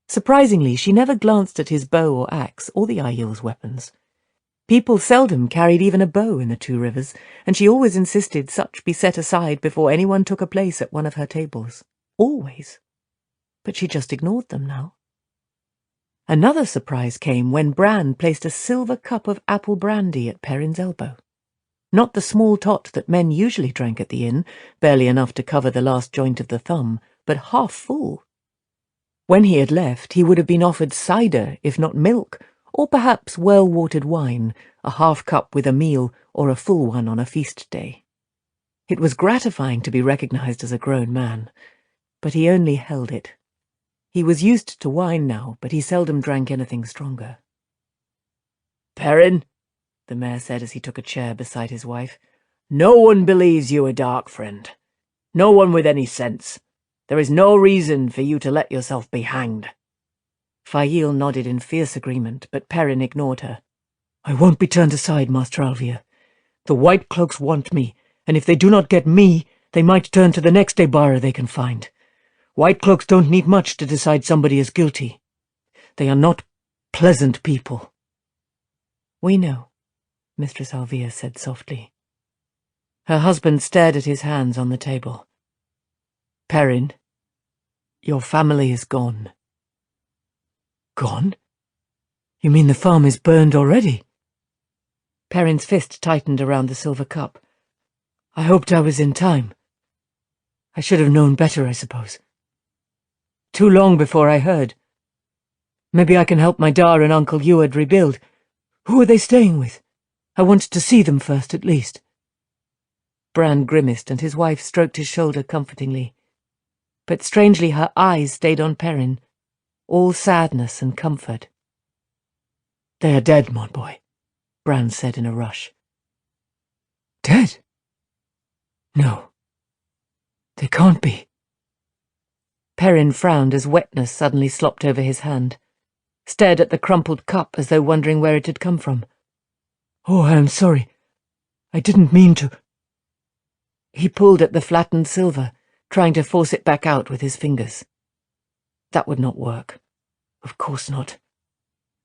Surprisingly, she never glanced at his bow or axe, or the Aiel's weapons. People seldom carried even a bow in the 2 Rivers, and she always insisted such be set aside before anyone took a place at one of her tables. Always. But she just ignored them now. Another surprise came when Bran placed a silver cup of apple brandy at Perrin's elbow. Not the small tot that men usually drank at the inn, barely enough to cover the last joint of the thumb, but half full. When he had left, he would have been offered cider, if not milk, or perhaps well-watered wine, a half-cup with a meal, or a full one on a feast day. It was gratifying to be recognized as a grown man, but he only held it. He was used to wine now, but he seldom drank anything stronger. Perrin, the mayor said as he took a chair beside his wife, no one believes you a dark friend. No one with any sense. There is no reason for you to let yourself be hanged. Fail nodded in fierce agreement, but Perrin ignored her. I won't be turned aside, Master Alvia. The White Cloaks want me, and if they do not get me, they might turn to the next Debara they can find. White Cloaks don't need much to decide somebody is guilty. They are not pleasant people. We know, Mistress Alvia said softly. Her husband stared at his hands on the table. Perrin, your family is gone. Gone? You mean the farm is burned already? Perrin's fist tightened around the silver cup. I hoped I was in time. I should have known better, I suppose. Too long before I heard. Maybe I can help my Dar and Uncle Eward rebuild. Who are they staying with? I wanted to see them first, at least. Bran grimaced, and his wife stroked his shoulder comfortingly. But strangely her eyes stayed on Perrin, all sadness and comfort. They are dead, my boy, Bran said in a rush. Dead? No. They can't be. Perrin frowned as wetness suddenly slopped over his hand, stared at the crumpled cup as though wondering where it had come from. Oh, I am sorry. I didn't mean to. He pulled at the flattened silver, trying to force it back out with his fingers. That would not work. Of course not.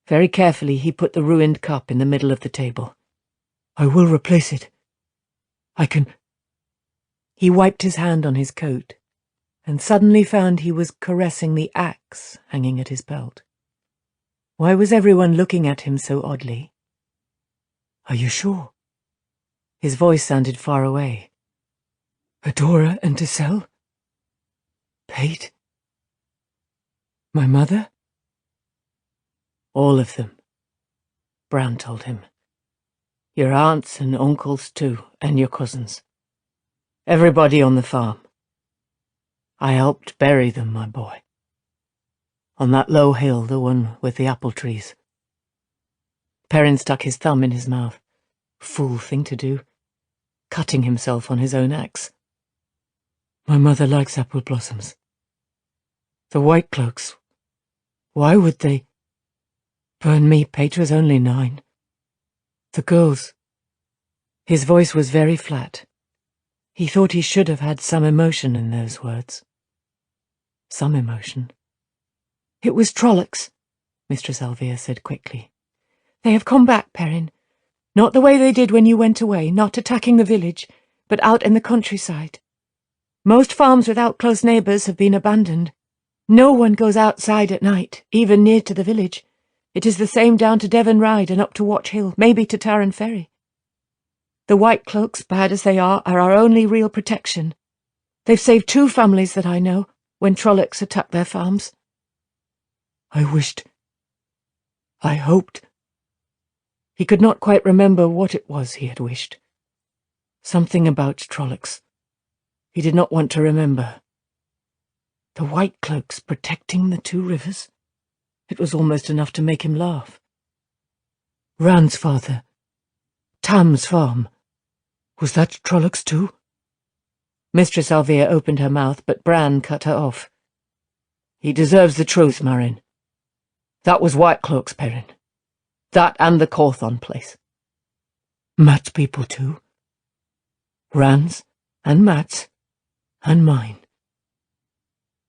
Very carefully he put the ruined cup in the middle of the table. I will replace it. I can... He wiped his hand on his coat, and suddenly found he was caressing the axe hanging at his belt. Why was everyone looking at him so oddly? Are you sure? His voice sounded far away. Adora and Tessel? Pate? My mother? All of them, Bran told him. Your aunts and uncles too, and your cousins. Everybody on the farm. I helped bury them, my boy. On that low hill, the one with the apple trees. Perrin stuck his thumb in his mouth. Fool thing to do. Cutting himself on his own axe. My mother likes apple blossoms. The White Cloaks. Why would they burn me? Petra's only 9. The girls. His voice was very flat. He thought he should have had some emotion in those words. Some emotion. It was Trollocs, Mistress Alvia said quickly. They have come back, Perrin. Not the way they did when you went away, not attacking the village, but out in the countryside. Most farms without close neighbours have been abandoned. No one goes outside at night, even near to the village. It is the same down to Devon Ride and up to Watch Hill, maybe to Tarran Ferry. The White Cloaks, bad as they are our only real protection. They've saved 2 families that I know, when Trollocs attacked their farms. I hoped. He could not quite remember what it was he had wished. Something about Trollocs. He did not want to remember. The White Cloaks protecting the 2 rivers? It was almost enough to make him laugh. Ran's father. Tam's farm. Was that Trollocs too? Mistress Alvia opened her mouth, but Bran cut her off. He deserves the truth, Marin. That was White Cloaks, Perrin. That and the Cawthon place. Mat's people too. Ran's and Mat's and mine.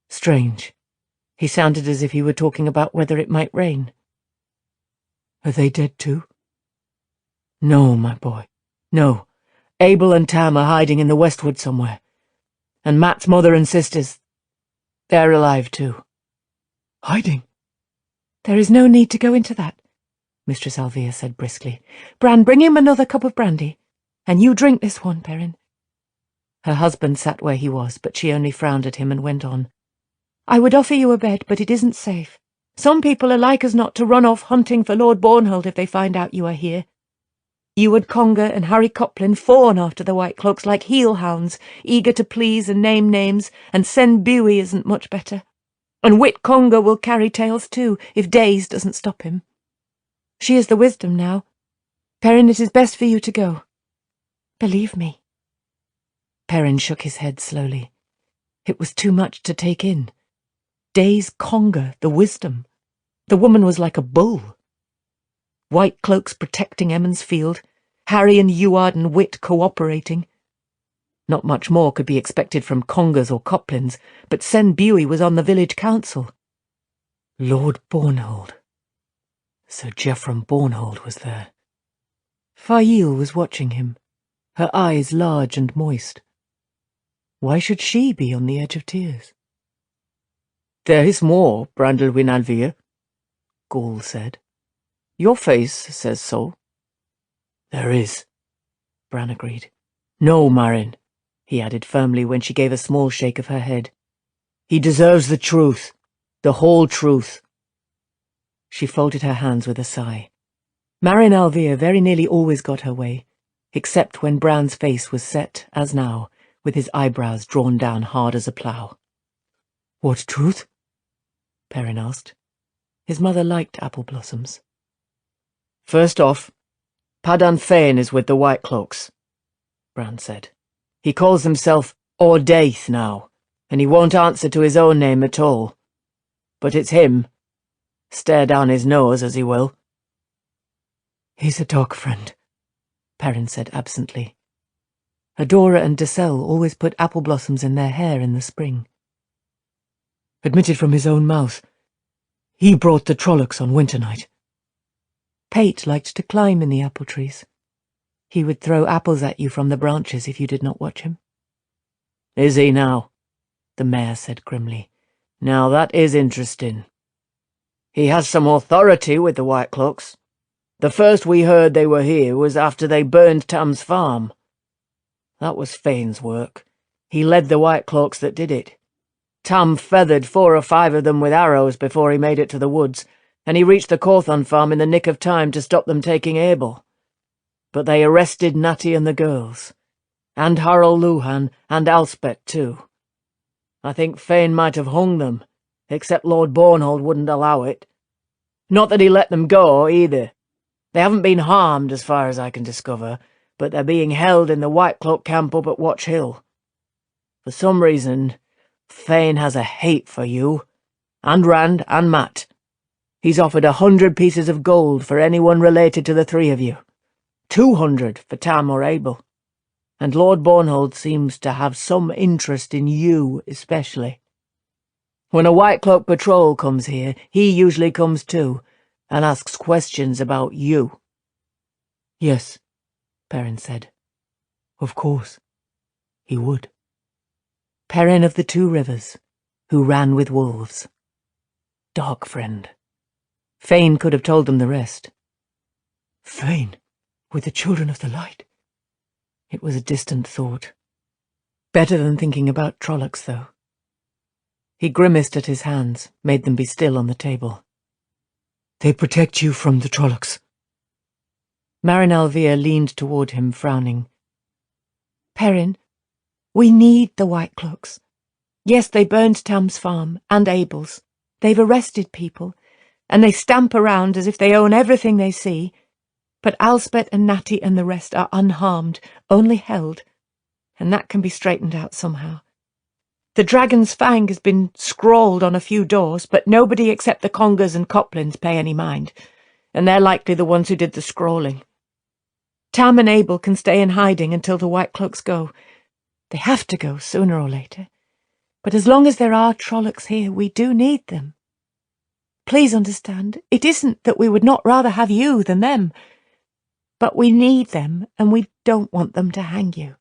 Strange. He sounded as if he were talking about whether it might rain. Are they dead too? No, my boy, no. Abel and Tam are hiding in the westwood somewhere. And Mat's mother and sisters, they're alive too. Hiding? There is no need to go into that, Mistress Alvia said briskly. Bran, bring him another cup of brandy. And you drink this one, Perrin. Her husband sat where he was, but she only frowned at him and went on. I would offer you a bed, but it isn't safe. Some people are like as not to run off hunting for Lord Bornhold if they find out you are here. Eward Conger and Harry Coplin fawn after the White Cloaks like heel-hounds, eager to please and name names, and Sen Buey isn't much better. And Wit Conger will carry tales too, if Daze doesn't stop him. She is the wisdom now, Perrin, it is best for you to go. Believe me. Perrin shook his head slowly. It was too much to take in. Day's conger, the wisdom. The woman was like a bull. White cloaks protecting Emmons Field, Harry and Eward and Wit cooperating. Not much more could be expected from congers or coplins, but Sen Buey was on the village council. Lord Bornhold. Sir Geoffrey Bornhold was there. Faile was watching him, her eyes large and moist. Why should she be on the edge of tears? There is more, Brandlwyn Alvir, Gaul said. Your face says so. There is, Bran agreed. No, Marin, he added firmly when she gave a small shake of her head. He deserves the truth, the whole truth. She folded her hands with a sigh. Marin Alvir very nearly always got her way, except when Bran's face was set, as now, with his eyebrows drawn down hard as a plough. What truth? Perrin asked. His mother liked apple blossoms. First off, Padan Fain is with the White Cloaks, Bran said. He calls himself Ordaith now, and he won't answer to his own name at all. But it's him. Stare down his nose as he will. He's a dog friend, Perrin said absently. Adora and Dessel always put apple blossoms in their hair in the spring. Admitted from his own mouth, he brought the Trollocs on winter night. Pate liked to climb in the apple trees. He would throw apples at you from the branches if you did not watch him. Is he now? The mayor said grimly. Now that is interesting. He has some authority with the White Cloaks. The first we heard they were here was after they burned Tam's farm. That was Fain's work. He led the White Cloaks that did it. Tam feathered 4 or 5 of them with arrows before he made it to the woods, and he reached the Cawthon farm in the nick of time to stop them taking Abel. But they arrested Natty and the girls, and Harald Luhan and Alspet too. I think Fain might have hung them, except Lord Bornhold wouldn't allow it. Not that he let them go, either. They haven't been harmed, as far as I can discover, but they're being held in the White Cloak camp up at Watch Hill. For some reason, Fain has a hate for you, and Rand and Matt. He's offered 100 pieces of gold for anyone related to the 3 of you. 200 for Tam or Abel. And Lord Bornhold seems to have some interest in you especially. When a White Cloak patrol comes here, he usually comes too, and asks questions about you. Yes, Perrin said. Of course, he would. Perrin of the 2 Rivers, who ran with wolves. Dog friend. Fain could have told them the rest. Fain, with the Children of the Light. It was a distant thought. Better than thinking about Trollocs, though. He grimaced at his hands, made them be still on the table. They protect you from the Trollocs. Marin Alvir leaned toward him, frowning. Perrin, we need the White Cloaks. Yes, they burned Tam's farm, and Abel's. They've arrested people, and they stamp around as if they own everything they see. But Alspet and Natty and the rest are unharmed, only held, and that can be straightened out somehow. The Dragon's Fang has been scrawled on a few doors, but nobody except the Congers and Coplins pay any mind, and they're likely the ones who did the scrawling. Tam and Abel can stay in hiding until the White Cloaks go. They have to go sooner or later. But as long as there are Trollocs here, we do need them. Please understand, it isn't that we would not rather have you than them, but we need them, and we don't want them to hang you.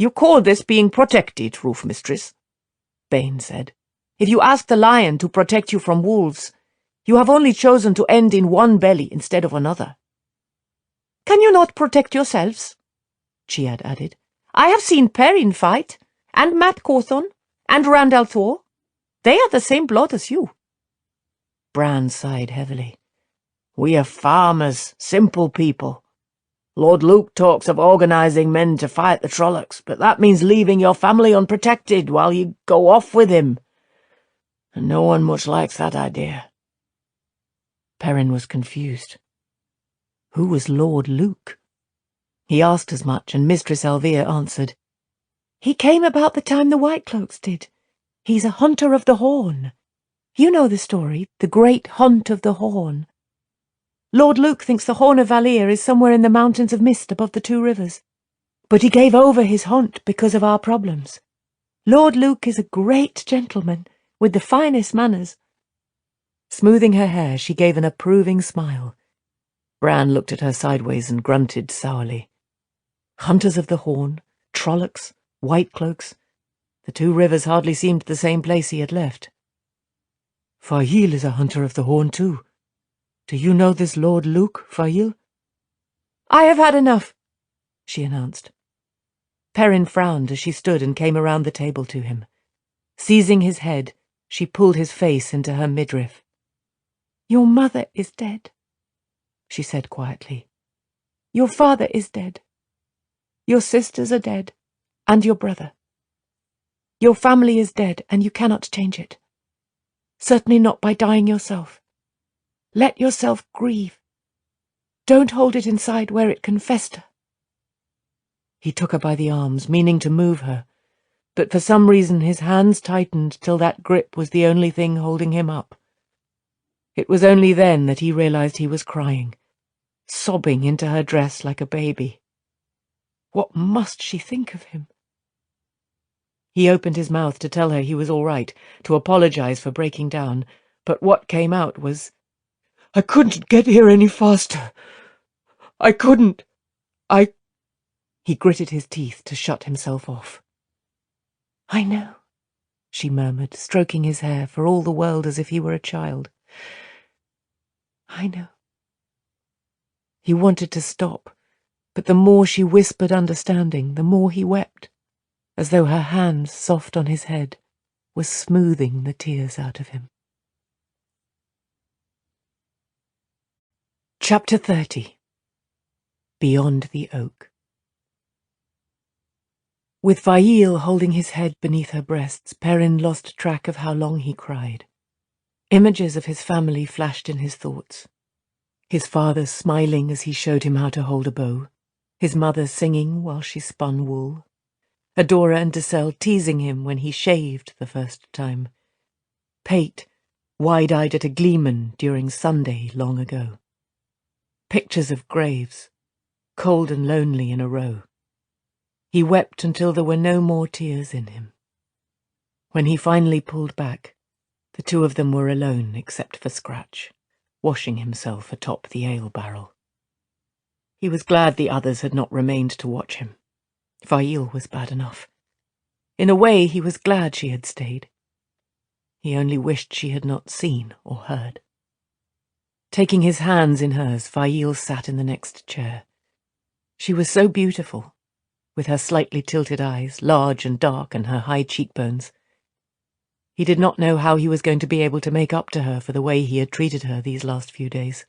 You call this being protected, Roof Mistress? Bane said. If you ask the lion to protect you from wolves, you have only chosen to end in one belly instead of another. Can you not protect yourselves? Chiad added. I have seen Perrin fight, and Matt Cawthon, and Randall Thor. They are the same blood as you. Bran sighed heavily. We are farmers, simple people. Lord Luke talks of organising men to fight the Trollocs, but that means leaving your family unprotected while you go off with him. And no one much likes that idea. Perrin was confused. Who was Lord Luke? He asked as much, and Mistress Alvia answered, He came about the time the White Cloaks did. He's a hunter of the horn. You know the story, the great hunt of the horn. Lord Luke thinks the Horn of Valir is somewhere in the mountains of mist above the two rivers. But he gave over his hunt because of our problems. Lord Luke is a great gentleman, with the finest manners. Smoothing her hair, she gave an approving smile. Bran looked at her sideways and grunted sourly. Hunters of the Horn, Trollocs, White Cloaks. The two rivers hardly seemed the same place he had left. Fail is a hunter of the Horn too. Do you know this Lord Luke, Fail? I have had enough, she announced. Perrin frowned as she stood and came around the table to him. Seizing his head, she pulled his face into her midriff. Your mother is dead, she said quietly. Your father is dead. Your sisters are dead, and your brother. Your family is dead, and you cannot change it. Certainly not by dying yourself. Let yourself grieve. Don't hold it inside where it can fester. He took her by the arms, meaning to move her, but for some reason his hands tightened till that grip was the only thing holding him up. It was only then that he realized he was crying, sobbing into her dress like a baby. What must she think of him? He opened his mouth to tell her he was all right, to apologize for breaking down, but what came out was, I couldn't get here any faster. I couldn't. He gritted his teeth to shut himself off. I know, she murmured, stroking his hair for all the world as if he were a child. I know. He wanted to stop, but the more she whispered understanding, the more he wept, as though her hands, soft on his head, were smoothing the tears out of him. Chapter 30. Beyond the Oak. With Fail holding his head beneath her breasts, Perrin lost track of how long he cried. Images of his family flashed in his thoughts. His father smiling as he showed him how to hold a bow, his mother singing while she spun wool, Adora and Dessel teasing him when he shaved the first time, Pate wide-eyed at a gleeman during Sunday long ago. Pictures of graves, cold and lonely in a row. He wept until there were no more tears in him. When he finally pulled back, the two of them were alone except for Scratch, washing himself atop the ale barrel. He was glad the others had not remained to watch him. Fail was bad enough. In a way, he was glad she had stayed. He only wished she had not seen or heard. Taking his hands in hers, Fail sat in the next chair. She was so beautiful, with her slightly tilted eyes, large and dark, and her high cheekbones. He did not know how he was going to be able to make up to her for the way he had treated her these last few days.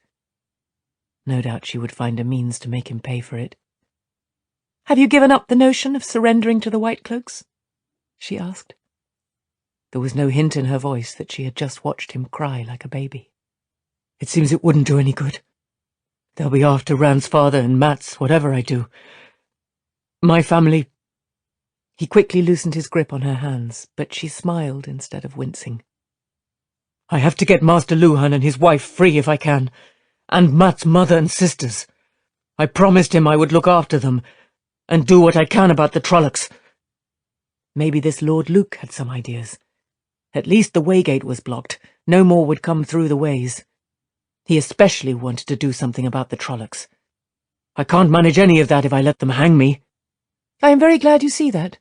No doubt she would find a means to make him pay for it. Have you given up the notion of surrendering to the White Cloaks? She asked. There was no hint in her voice that she had just watched him cry like a baby. It seems it wouldn't do any good. They'll be after Rand's father and Matt's, whatever I do. My family... He quickly loosened his grip on her hands, but she smiled instead of wincing. I have to get Master Luhan and his wife free if I can, and Matt's mother and sisters. I promised him I would look after them, and do what I can about the Trollocs. Maybe this Lord Luke had some ideas. At least the waygate was blocked. No more would come through the ways. He especially wanted to do something about the Trollocs. I can't manage any of that if I let them hang me. I am very glad you see that,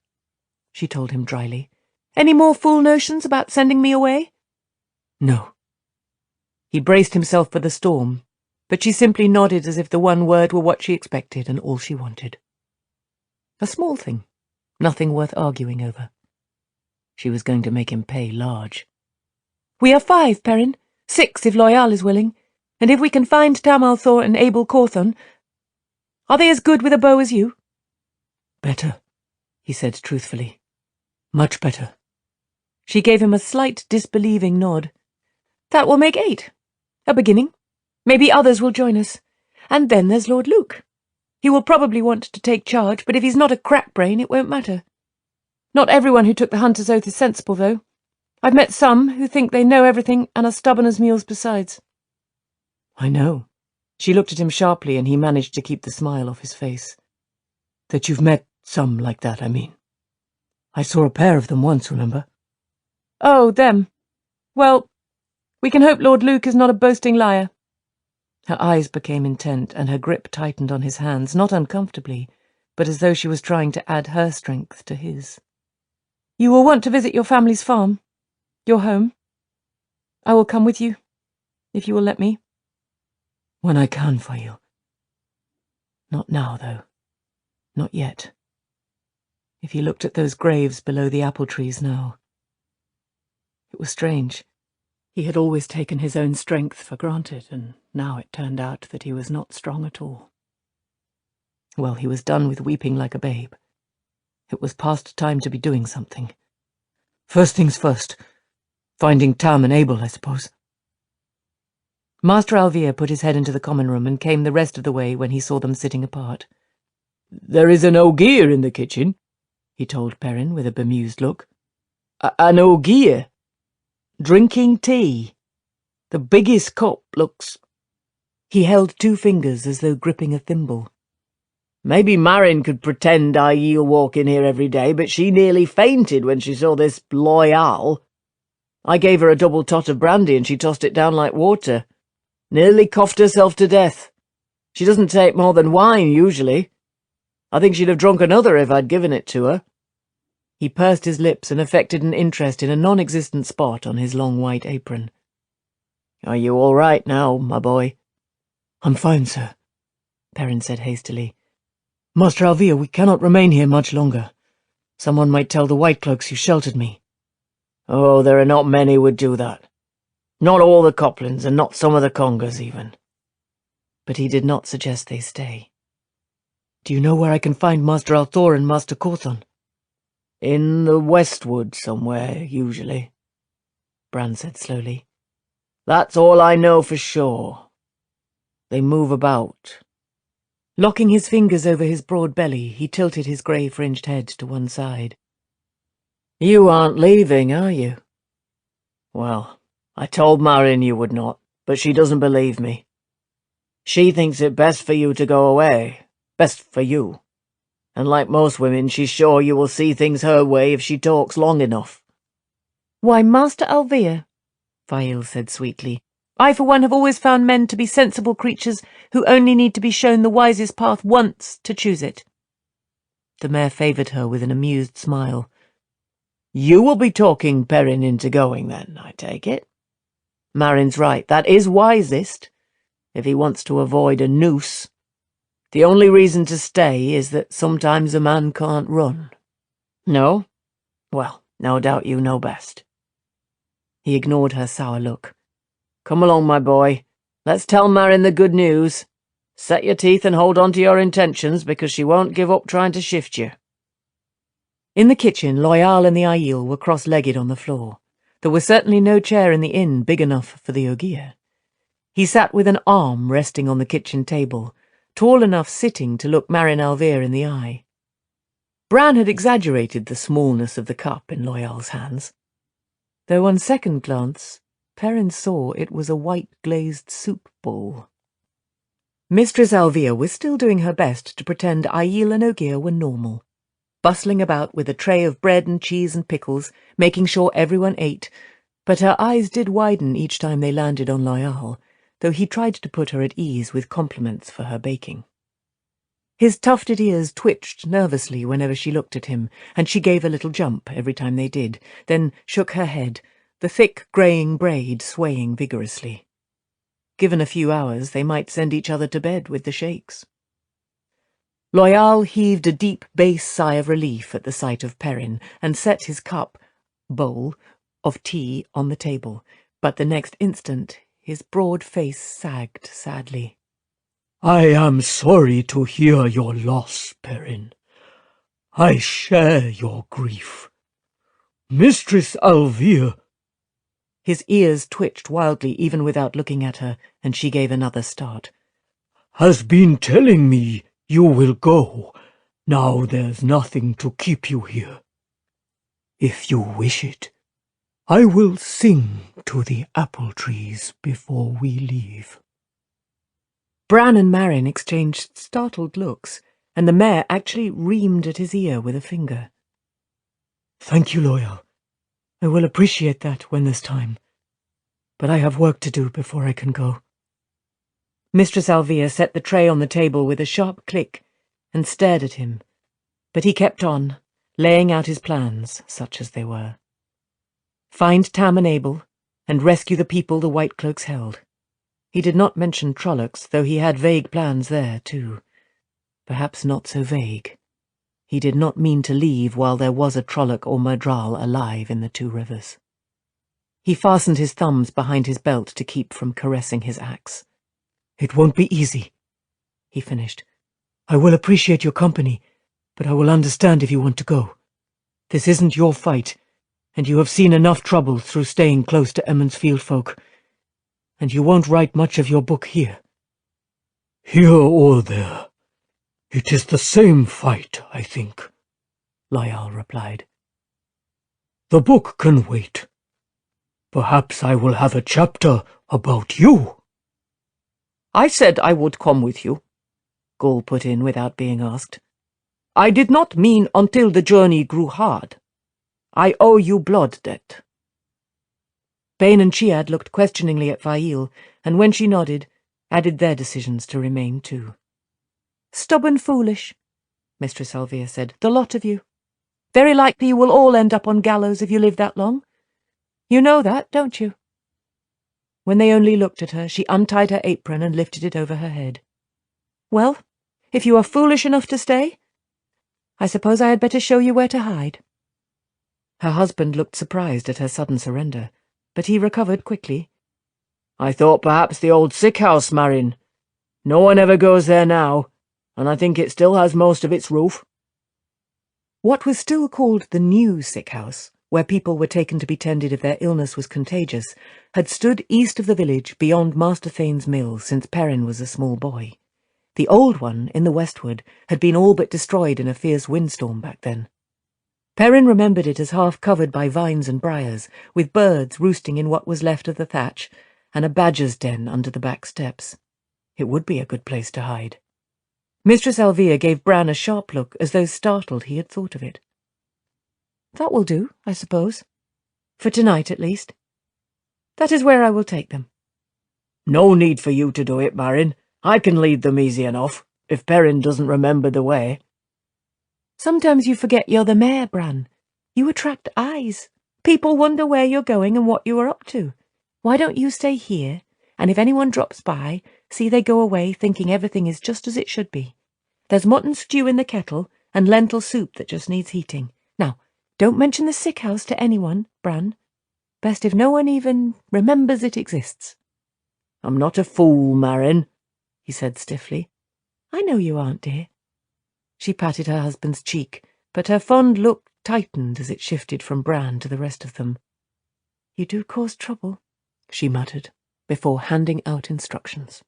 she told him dryly. Any more fool notions about sending me away? No. He braced himself for the storm, but she simply nodded as if the one word were what she expected and all she wanted. A small thing, nothing worth arguing over. She was going to make him pay large. We are 5, Perrin. 6 if Loyal is willing, and if we can find Tam Althor and Abel Cawthon. Are they as good with a bow as you? Better, he said truthfully. Much better. She gave him a slight disbelieving nod. That will make 8. A beginning. Maybe others will join us. And then there's Lord Luke. He will probably want to take charge, but if he's not a crack-brain, it won't matter. Not everyone who took the hunter's oath is sensible, though. I've met some who think they know everything and are stubborn as mules besides. I know. She looked at him sharply, and he managed to keep the smile off his face. That you've met some like that, I mean. I saw a pair of them once, remember? Oh, them. Well, we can hope Lord Luke is not a boasting liar. Her eyes became intent, and her grip tightened on his hands, not uncomfortably, but as though she was trying to add her strength to his. You will want to visit your family's farm, your home. I will come with you, if you will let me. When I can, Fail. Not now, though. Not yet. If he looked at those graves below the apple trees now. It was strange. He had always taken his own strength for granted, and now it turned out that he was not strong at all. Well, he was done with weeping like a babe. It was past time to be doing something. First things first. Finding Tam and Abel, I suppose. Master Alvir put his head into the common room and came the rest of the way when he saw them sitting apart. There is an ogier in the kitchen, he told Perrin with a bemused look. An ogier? Drinking tea. The biggest cup looks... He held two fingers as though gripping a thimble. Maybe Marin could pretend Aiel walk in here every day, but she nearly fainted when she saw this Loyal. I gave her a double tot of brandy and she tossed it down like water. Nearly coughed herself to death. She doesn't take more than wine, usually. I think she'd have drunk another if I'd given it to her. He pursed his lips and affected an interest in a non-existent spot on his long white apron. Are you all right now, my boy? I'm fine, sir, Perrin said hastily. Master Alvir, we cannot remain here much longer. Someone might tell the White Cloaks you sheltered me. Oh, there are not many would do that. Not all the Coplins, and not some of the Congers, even. But he did not suggest they stay. Do you know where I can find Master Althor and Master Cawthon? In the Westwood somewhere, usually, Bran said slowly. That's all I know for sure. They move about. Locking his fingers over his broad belly, he tilted his grey-fringed head to one side. You aren't leaving, are you? Well, I told Marin you would not, but she doesn't believe me. She thinks it best for you to go away, best for you. And like most women, she's sure you will see things her way if she talks long enough. Why, Master Alvir, Fael said sweetly, I for one have always found men to be sensible creatures who only need to be shown the wisest path once to choose it. The mayor favoured her with an amused smile. You will be talking Perrin into going, then, I take it. Marin's right, that is wisest, if he wants to avoid a noose. The only reason to stay is that sometimes a man can't run. No? Well, no doubt you know best. He ignored her sour look. Come along, my boy. Let's tell Marin the good news. Set your teeth and hold on to your intentions, because she won't give up trying to shift you. In the kitchen, Loyal and the Aiel were cross-legged on the floor. There was certainly no chair in the inn big enough for the Ogier. He sat with an arm resting on the kitchen table, tall enough sitting to look Marin Alvir in the eye. Bran had exaggerated the smallness of the cup in Loyal's hands, though on second glance Perrin saw it was a white-glazed soup bowl. Mistress Alvir was still doing her best to pretend Aiel and Ogier were normal, bustling about with a tray of bread and cheese and pickles, making sure everyone ate, but her eyes did widen each time they landed on Loyal, though he tried to put her at ease with compliments for her baking. His tufted ears twitched nervously whenever she looked at him, and she gave a little jump every time they did, then shook her head, the thick greying braid swaying vigorously. Given a few hours, they might send each other to bed with the shakes. Loyal heaved a deep bass sigh of relief at the sight of Perrin, and set his bowl, of tea on the table, but the next instant his broad face sagged sadly. I am sorry to hear your loss, Perrin. I share your grief. Mistress Alvir. His ears twitched wildly even without looking at her, and she gave another start. has been telling me you will go. Now there's nothing to keep you here. If you wish it, I will sing to the apple trees before we leave." Bran and Marin exchanged startled looks, and the mayor actually reamed at his ear with a finger. "Thank you, Loyal. I will appreciate that when there's time. But I have work to do before I can go." Mistress Alvia set the tray on the table with a sharp click and stared at him, but he kept on, laying out his plans, such as they were. Find Tam and Abel, and rescue the people the White Cloaks held. He did not mention Trollocs, though he had vague plans there, too. Perhaps not so vague. He did not mean to leave while there was a Trolloc or Murdral alive in the Two Rivers. He fastened his thumbs behind his belt to keep from caressing his axe. "It won't be easy," he finished. "I will appreciate your company, but I will understand if you want to go. This isn't your fight, and you have seen enough trouble through staying close to Emond's field folk, and you won't write much of your book here." "Here or there. It is the same fight, I think," Loyal replied. "The book can wait. Perhaps I will have a chapter about you." "I said I would come with you," Gaul put in without being asked. "I did not mean until the journey grew hard. I owe you blood debt." Bane and Chiad looked questioningly at Fail, and when she nodded, added their decisions to remain too. "Stubborn foolish," Mistress Alvia said, "the lot of you. Very likely you will all end up on gallows if you live that long. You know that, don't you?" When they only looked at her, she untied her apron and lifted it over her head. "Well, if you are foolish enough to stay, I suppose I had better show you where to hide." Her husband looked surprised at her sudden surrender, but he recovered quickly. "I thought perhaps the old sick house, Marin. No one ever goes there now, and I think it still has most of its roof." What was still called the new sick house, where people were taken to be tended if their illness was contagious, had stood east of the village beyond Master Thane's mill since Perrin was a small boy. The old one, in the westward, had been all but destroyed in a fierce windstorm back then. Perrin remembered it as half covered by vines and briars, with birds roosting in what was left of the thatch, and a badger's den under the back steps. It would be a good place to hide. Mistress Alvia gave Bran a sharp look, as though startled he had thought of it. "That will do, I suppose. For tonight, at least. That is where I will take them." "No need for you to do it, Marin. I can lead them easy enough, if Perrin doesn't remember the way." "Sometimes you forget you're the mayor, Bran. You attract eyes. People wonder where you're going and what you are up to. Why don't you stay here, and if anyone drops by, see they go away thinking everything is just as it should be. There's mutton stew in the kettle and lentil soup that just needs heating. Now, don't mention the sick house to anyone, Bran. Best if no one even remembers it exists." "I'm not a fool, Marin," he said stiffly. "I know you aren't, dear." She patted her husband's cheek, but her fond look tightened as it shifted from Bran to the rest of them. "You do cause trouble," she muttered, before handing out instructions.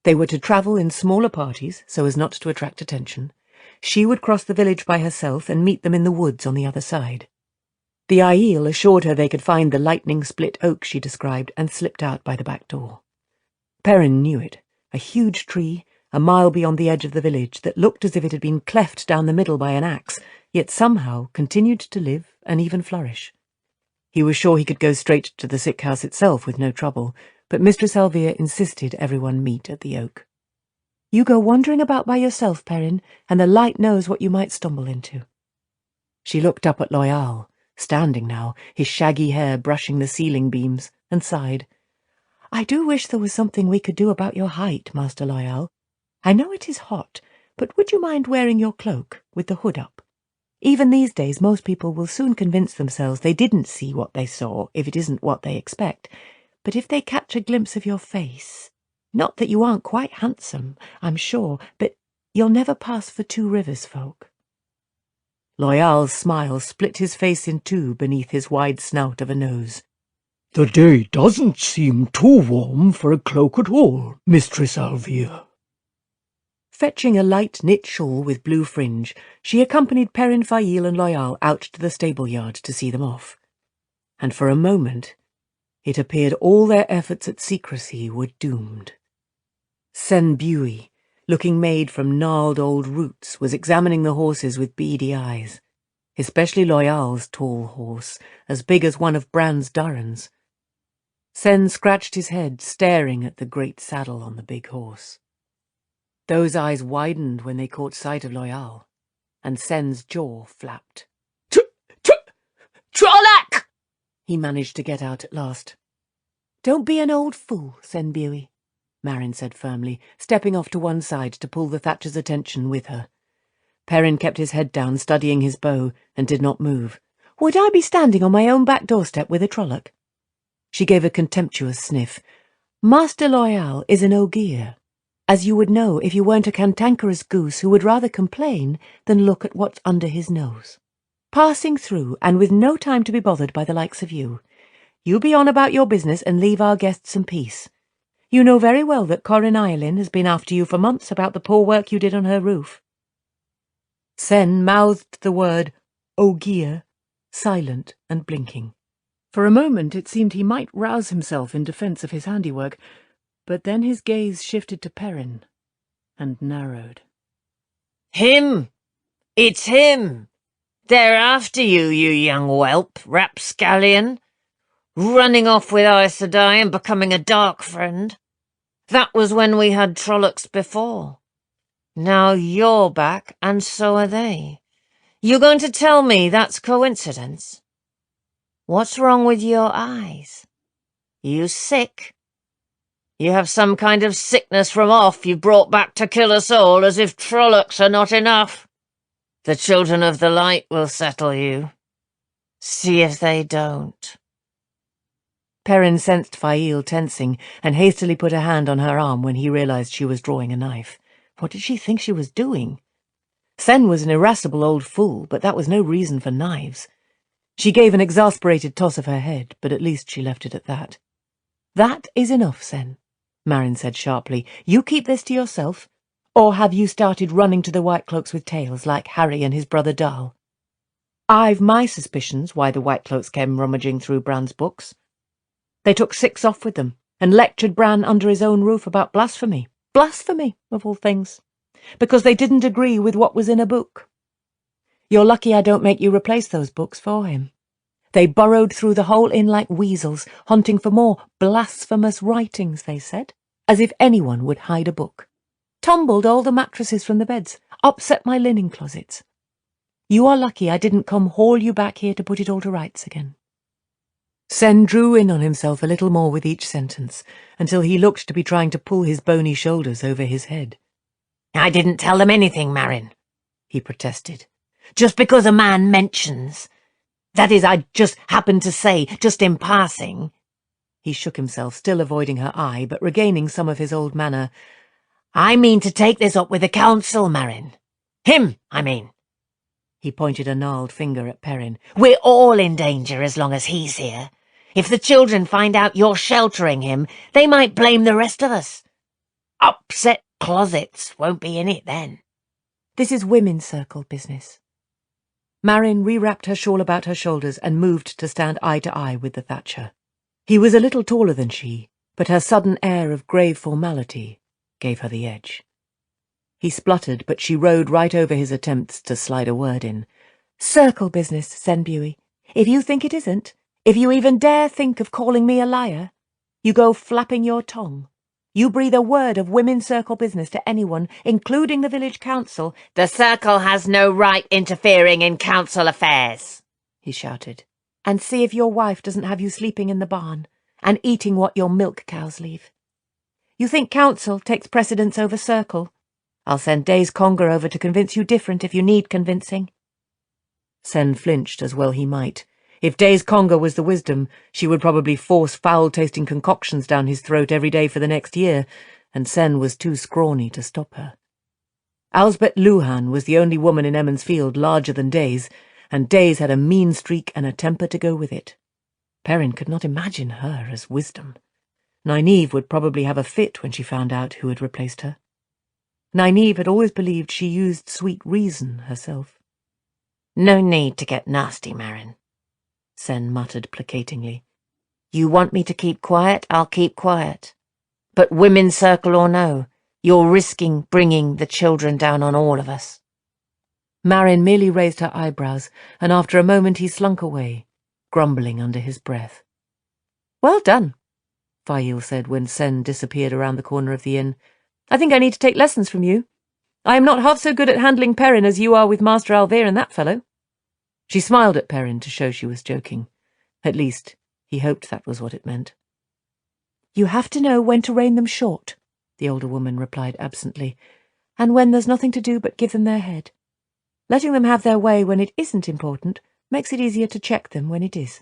They were to travel in smaller parties, so as not to attract attention. She would cross the village by herself and meet them in the woods on the other side. The Aiel assured her they could find the lightning-split oak she described and slipped out by the back door. Perrin knew it, a huge tree, a mile beyond the edge of the village, that looked as if it had been cleft down the middle by an axe, yet somehow continued to live and even flourish. He was sure he could go straight to the sick house itself with no trouble, but Mistress Alvia insisted everyone meet at the oak. "You go wandering about by yourself, Perrin, and the light knows what you might stumble into." She looked up at Loyal, standing now, his shaggy hair brushing the ceiling beams, and sighed. "I do wish there was something we could do about your height, Master Loyal. I know it is hot, but would you mind wearing your cloak, with the hood up? Even these days most people will soon convince themselves they didn't see what they saw if it isn't what they expect. But if they catch a glimpse of your face, not that you aren't quite handsome, I'm sure, but you'll never pass for Two Rivers folk." Loyal's smile split his face in two beneath his wide snout of a nose. "The day doesn't seem too warm for a cloak at all, Mistress Alvia." Fetching a light knit shawl with blue fringe, she accompanied Perrin, Fail and Loyal out to the stable yard to see them off. And for a moment, it appeared all their efforts at secrecy were doomed. Sen Bui, looking made from gnarled old roots, was examining the horses with beady eyes, especially Loyal's tall horse, as big as one of Bran's Durrans. Sen scratched his head, staring at the great saddle on the big horse. Those eyes widened when they caught sight of Loyal, and Sen's jaw flapped. Trollak! He managed to get out at last. Don't be an old fool, Sen Bui, Marin said firmly, stepping off to one side to pull the Thatcher's attention with her. Perrin kept his head down, studying his bow, and did not move. Would I be standing on my own back doorstep with a Trolloc? She gave a contemptuous sniff. Master Loyal is an Ogier, as you would know if you weren't a cantankerous goose who would rather complain than look at what's under his nose. Passing through, and with no time to be bothered by the likes of you. You be on about your business and leave our guests in peace. You know very well that Corrin Iolin has been after you for months about the poor work you did on her roof. Sen mouthed the word Ogier, silent and blinking. For a moment it seemed he might rouse himself in defence of his handiwork, but then his gaze shifted to Perrin and narrowed. Him! It's him! They're after you, you young whelp, rapscallion, running off with Aes Sedai and becoming a dark friend. That was when we had Trollocs before. Now you're back, and so are they. You going to tell me that's coincidence? What's wrong with your eyes? You sick? You have some kind of sickness from off you brought back to kill us all, as if Trollocs are not enough. The Children of the Light will settle you. See if they don't. Perrin sensed Fail tensing and hastily put a hand on her arm when he realized she was drawing a knife. What did she think she was doing? Sen was an irascible old fool, but that was no reason for knives. She gave an exasperated toss of her head, but at least she left it at that. That is enough, Sen, Marin said sharply. You keep this to yourself, or have you started running to the White Cloaks with tales like Harry and his brother Dal? I've my suspicions why the White Cloaks came rummaging through Bran's books. They took 6 off with them and lectured Bran under his own roof about blasphemy. Blasphemy, of all things, because they didn't agree with what was in a book. You're lucky I don't make you replace those books for him. They burrowed through the whole inn like weasels, hunting for more blasphemous writings, they said, as if anyone would hide a book. Tumbled all the mattresses from the beds, upset my linen closets. You are lucky I didn't come haul you back here to put it all to rights again. Sen drew in on himself a little more with each sentence, until he looked to be trying to pull his bony shoulders over his head. I didn't tell them anything, Marin, he protested. Just because a man mentions. That is, I just happened to say, just in passing. He shook himself, still avoiding her eye, but regaining some of his old manner. I mean to take this up with the council, Marin. Him, I mean. He pointed a gnarled finger at Perrin. We're all in danger as long as he's here. If the children find out you're sheltering him, they might blame the rest of us. Upset closets won't be in it then. This is women's circle business. Marin rewrapped her shawl about her shoulders and moved to stand eye to eye with the Thatcher. He was a little taller than she, but her sudden air of grave formality gave her the edge. He spluttered, but she rode right over his attempts to slide a word in. Circle business, Sen Bui. If you think it isn't, if you even dare think of calling me a liar, you go flapping your tongue. You breathe a word of women's circle business to anyone, including the village council. The circle has no right interfering in council affairs, he shouted. And see if your wife doesn't have you sleeping in the barn and eating what your milk cows leave. You think council takes precedence over circle? I'll send Days Conger over to convince you different if you need convincing. Sen flinched, as well he might. If Days Conger was the wisdom, she would probably force foul-tasting concoctions down his throat every day for the next year, and Sen was too scrawny to stop her. Elsbeth Luhan was the only woman in Emond's Field larger than Days, and Days had a mean streak and a temper to go with it. Perrin could not imagine her as wisdom. Nynaeve would probably have a fit when she found out who had replaced her. Nynaeve had always believed she used sweet reason herself. "No need to get nasty, Marin," Sen muttered placatingly. "You want me to keep quiet, I'll keep quiet. But women's circle or no, you're risking bringing the children down on all of us." Marin merely raised her eyebrows, and after a moment he slunk away, grumbling under his breath. "Well done," Fail said when Sen disappeared around the corner of the inn. "I think I need to take lessons from you. I am not half so good at handling Perrin as you are with Master Alvear and that fellow." She smiled at Perrin to show she was joking. At least, he hoped that was what it meant. "You have to know when to rein them short," the older woman replied absently, "and when there's nothing to do but give them their head. Letting them have their way when it isn't important makes it easier to check them when it is."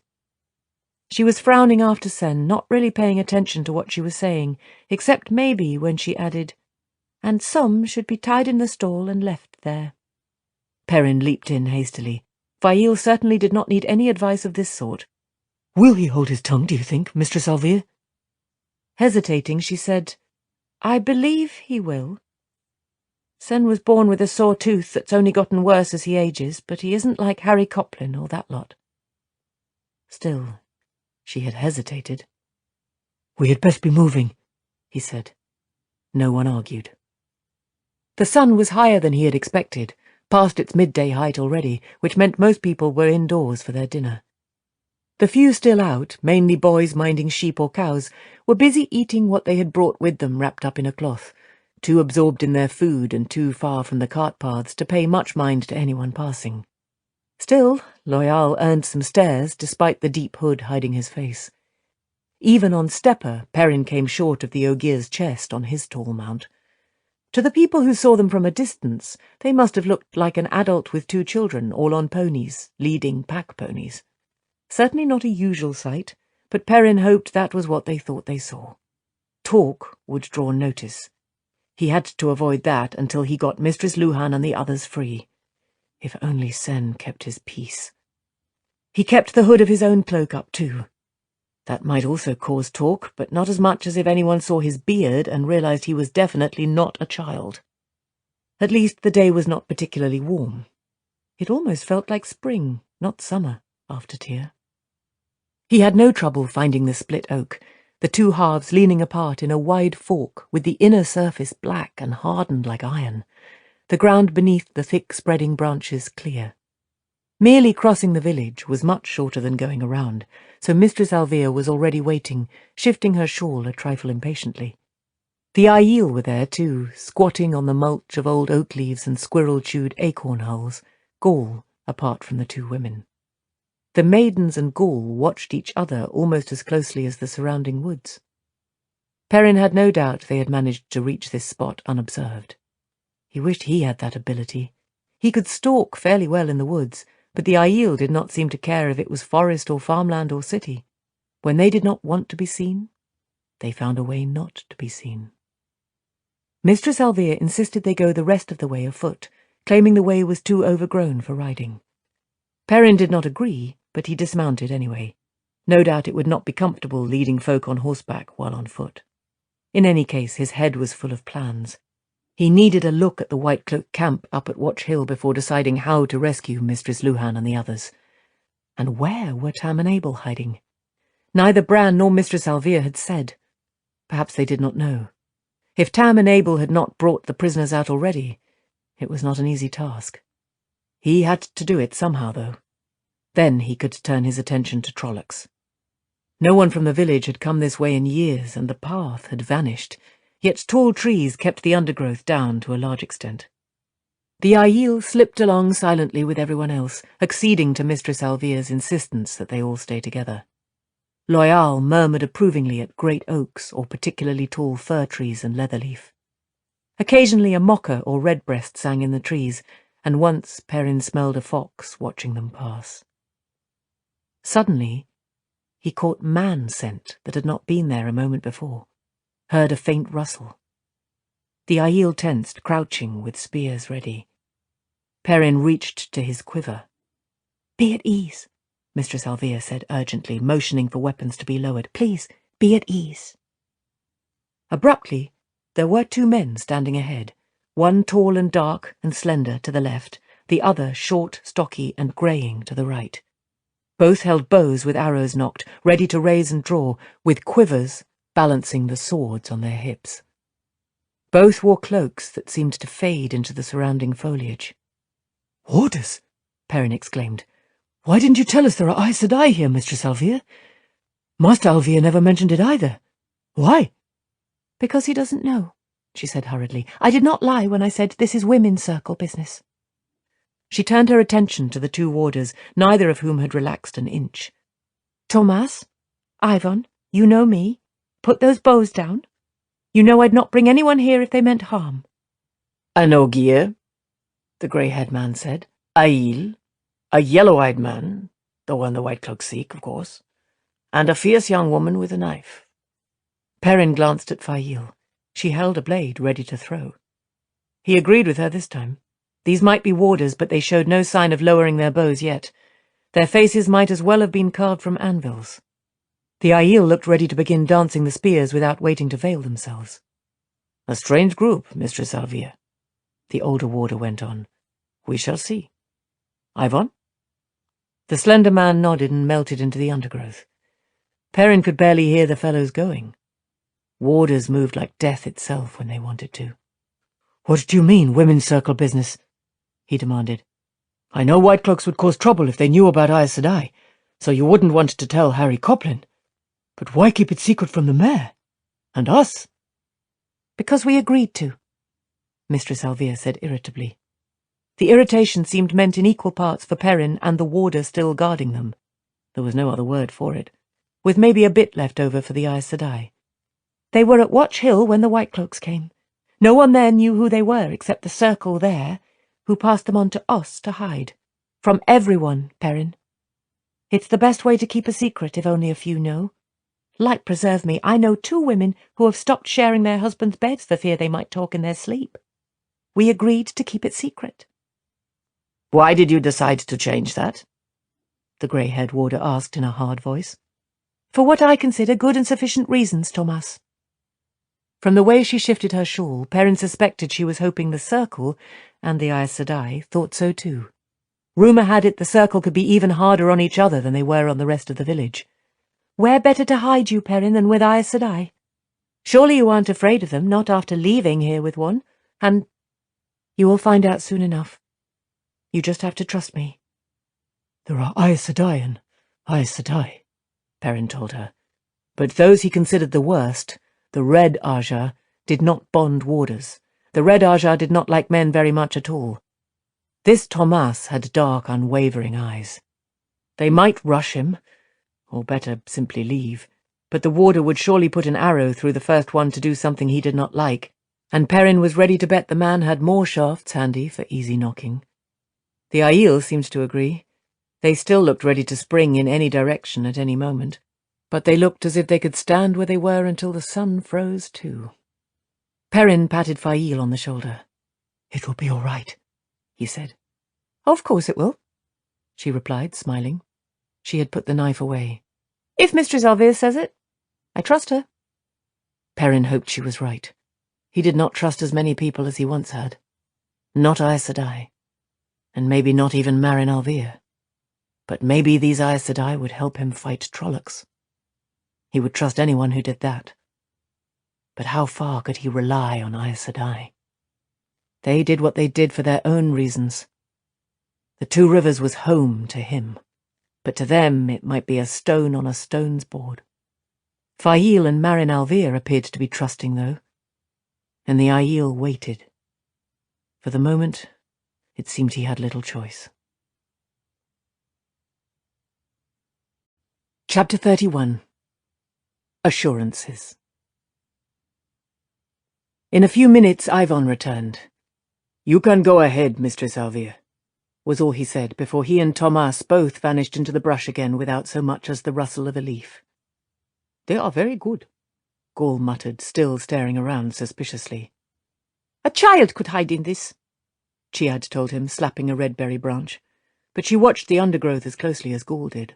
She was frowning after Sen, not really paying attention to what she was saying, except maybe when she added, "And some should be tied in the stall and left there." Perrin leaped in hastily. Fail certainly did not need any advice of this sort. "Will he hold his tongue, do you think, Mistress Alvear?" Hesitating, she said, "I believe he will. Sen was born with a sore tooth that's only gotten worse as he ages, but he isn't like Harry Coplin or that lot." Still, she had hesitated. "We had best be moving," he said. No one argued. The sun was higher than he had expected, past its midday height already, which meant most people were indoors for their dinner. The few still out, mainly boys minding sheep or cows, were busy eating what they had brought with them wrapped up in a cloth, too absorbed in their food and too far from the cart paths to pay much mind to anyone passing. Still, Loyal earned some stares, despite the deep hood hiding his face. Even on Stepper, Perrin came short of the Ogier's chest on his tall mount. To the people who saw them from a distance, they must have looked like an adult with 2 children, all on ponies, leading pack ponies. Certainly not a usual sight, but Perrin hoped that was what they thought they saw. Talk would draw notice. He had to avoid that until he got Mistress Luhan and the others free. If only Sen kept his peace. He kept the hood of his own cloak up too. That might also cause talk, but not as much as if anyone saw his beard and realized he was definitely not a child. At least the day was not particularly warm. It almost felt like spring, not summer, after Tyr. He had no trouble finding the split oak, the 2 halves leaning apart in a wide fork with the inner surface black and hardened like iron, the ground beneath the thick spreading branches clear. Merely crossing the village was much shorter than going around, so Mistress Alvear was already waiting, shifting her shawl a trifle impatiently. The Aiel were there too, squatting on the mulch of old oak leaves and squirrel-chewed acorn hulls, Gaul apart from the 2 women. The maidens and Gaul watched each other almost as closely as the surrounding woods. Perrin had no doubt they had managed to reach this spot unobserved. He wished he had that ability. He could stalk fairly well in the woods, but the Aiel did not seem to care if it was forest or farmland or city. When they did not want to be seen, they found a way not to be seen. Mistress Alvear insisted they go the rest of the way afoot, claiming the way was too overgrown for riding. Perrin did not agree, but he dismounted anyway. No doubt it would not be comfortable leading folk on horseback while on foot. In any case, his head was full of plans. He needed a look at the White Cloak camp up at Watch Hill before deciding how to rescue Mistress Luhan and the others. And where were Tam and Abel hiding? Neither Bran nor Mistress Alvear had said. Perhaps they did not know. If Tam and Abel had not brought the prisoners out already, it was not an easy task. He had to do it somehow, though. Then he could turn his attention to Trollocs. No one from the village had come this way in years, and the path had vanished, yet tall trees kept the undergrowth down to a large extent. The Aiel slipped along silently with everyone else, acceding to Mistress Alvear's insistence that they all stay together. Loyal murmured approvingly at great oaks or particularly tall fir trees and leatherleaf. Occasionally a mocker or redbreast sang in the trees, and once Perrin smelled a fox watching them pass. Suddenly, he caught man scent that had not been there a moment before, heard a faint rustle. The Aiel tensed, crouching with spears ready. Perrin reached to his quiver. "Be at ease," Mistress Alvear said urgently, motioning for weapons to be lowered. "Please, be at ease." Abruptly, there were 2 men standing ahead, one tall and dark and slender to the left, the other short, stocky, and greying to the right. Both held bows with arrows nocked, ready to raise and draw, with quivers balancing the swords on their hips. Both wore cloaks that seemed to fade into the surrounding foliage. "Orders!" Perrin exclaimed. "Why didn't you tell us there are Aes Sedai here, Mistress Alvia? Master Alvia never mentioned it either. Why?" "Because he doesn't know," she said hurriedly. "I did not lie when I said this is women's circle business." She turned her attention to the two warders, neither of whom had relaxed an inch. "Tomas, Ivan, you know me. Put those bows down. You know I'd not bring anyone here if they meant harm." "An Ogier," the grey-haired man said. "Aiel, a yellow-eyed man, the one the White Cloaks seek, of course, and a fierce young woman with a knife." Perrin glanced at Fail. She held a blade ready to throw. He agreed with her this time. These might be warders, but they showed no sign of lowering their bows yet. Their faces might as well have been carved from anvils. The Aiel looked ready to begin dancing the spears without waiting to veil themselves. "A strange group, Mistress Alvia," the older warder went on. "We shall see. Ivan?" The slender man nodded and melted into the undergrowth. Perrin could barely hear the fellows going. Warders moved like death itself when they wanted to. "What do you mean, women's circle business?" he demanded. "I know White Cloaks would cause trouble if they knew about Aes Sedai, so you wouldn't want to tell Harry Coplin. But why keep it secret from the mayor? And us?" "Because we agreed to," Mistress Alvia said irritably. The irritation seemed meant in equal parts for Perrin and the warder still guarding them. There was no other word for it, with maybe a bit left over for the Aes Sedai. "They were at Watch Hill when the White Cloaks came. No one there knew who they were except the circle there, who passed them on to us to hide. From everyone, Perrin. It's the best way to keep a secret if only a few know. Light preserve me, I know 2 women who have stopped sharing their husbands' beds for fear they might talk in their sleep. We agreed to keep it secret." "Why did you decide to change that?" the grey-haired warder asked in a hard voice. "For what I consider good and sufficient reasons, Tomas." From the way she shifted her shawl, Perrin suspected she was hoping the Circle, and the Aes Sedai, thought so too. Rumour had it the Circle could be even harder on each other than they were on the rest of the village. "Where better to hide you, Perrin, than with Aes Sedai? Surely you aren't afraid of them, not after leaving here with one, and—" "You will find out soon enough. You just have to trust me." "There are Aes Sedai and Aes Sedai," Perrin told her. But those he considered the worst, the Red Aja, did not bond warders. The Red Aja did not like men very much at all. This Tomas had dark, unwavering eyes. They might rush him, or better, simply leave, but the warder would surely put an arrow through the first one to do something he did not like, and Perrin was ready to bet the man had more shafts handy for easy knocking. The Aiel seemed to agree. They still looked ready to spring in any direction at any moment, but they looked as if they could stand where they were until the sun froze too. Perrin patted Fail on the shoulder. "It will be all right," he said. "Of course it will," she replied, smiling. She had put the knife away. "If Mistress Alvia says it, I trust her." Perrin hoped she was right. He did not trust as many people as he once had. Not Aes Sedai, and maybe not even Marin Alvia. But maybe these Aes Sedai would help him fight Trollocs. He would trust anyone who did that. But how far could he rely on Aes Sedai? They did what they did for their own reasons. The Two Rivers was home to him, but to them it might be a stone on a stone's board. Fail and Marin Alvia appeared to be trusting, though, and the Aiel waited. For the moment, it seemed he had little choice. Chapter 31. Assurances. In a few minutes Ivan returned. "You can go ahead, Mistress Alvia," was all he said before he and Tomas both vanished into the brush again without so much as the rustle of a leaf. "They are very good," Gaul muttered, still staring around suspiciously. "A child could hide in this," Chiad told him, slapping a red berry branch, but she watched the undergrowth as closely as Gaul did.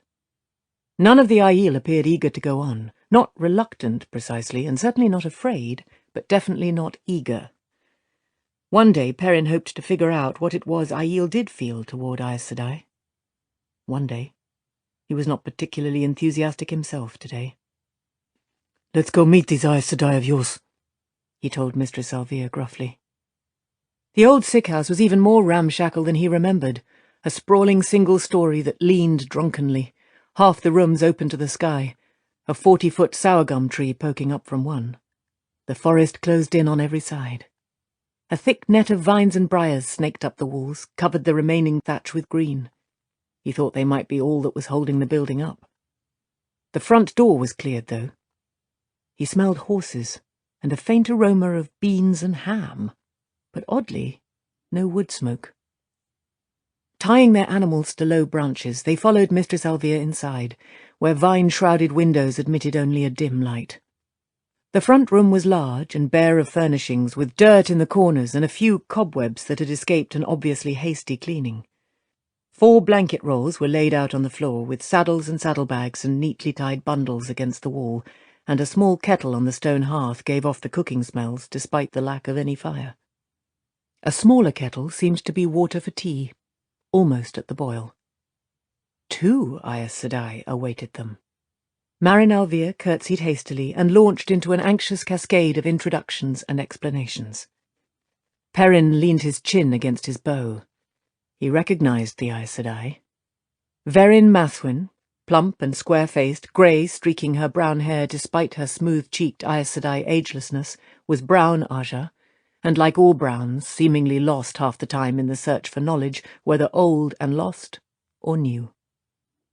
None of the Aiel appeared eager to go on, not reluctant precisely, and certainly not afraid, but definitely not eager. One day Perrin hoped to figure out what it was Aiel did feel toward Aes Sedai. One day. He was not particularly enthusiastic himself today. "Let's go meet these Aes Sedai of yours," he told Mistress Alvia gruffly. The old sick house was even more ramshackle than he remembered, a sprawling single story that leaned drunkenly, half the rooms open to the sky, a 40-foot sour gum tree poking up from one. The forest closed in on every side. A thick net of vines and briars snaked up the walls, covered the remaining thatch with green. He thought they might be all that was holding the building up. The front door was cleared, though. He smelled horses and a faint aroma of beans and ham, but oddly, no wood smoke. Tying their animals to low branches, they followed Mistress Alvia inside, where vine-shrouded windows admitted only a dim light. The front room was large and bare of furnishings, with dirt in the corners and a few cobwebs that had escaped an obviously hasty cleaning. 4 blanket rolls were laid out on the floor, with saddles and saddlebags and neatly tied bundles against the wall, and a small kettle on the stone hearth gave off the cooking smells, despite the lack of any fire. A smaller kettle seemed to be water for tea, almost at the boil. 2 Aes Sedai awaited them. Marin Alvia curtsied hastily and launched into an anxious cascade of introductions and explanations. Perrin leaned his chin against his bow. He recognized the Aes Sedai. Verin Mathwin, plump and square-faced, grey streaking her brown hair despite her smooth-cheeked Aes Sedai agelessness, was brown Aja, and like all browns, seemingly lost half the time in the search for knowledge, whether old and lost or new.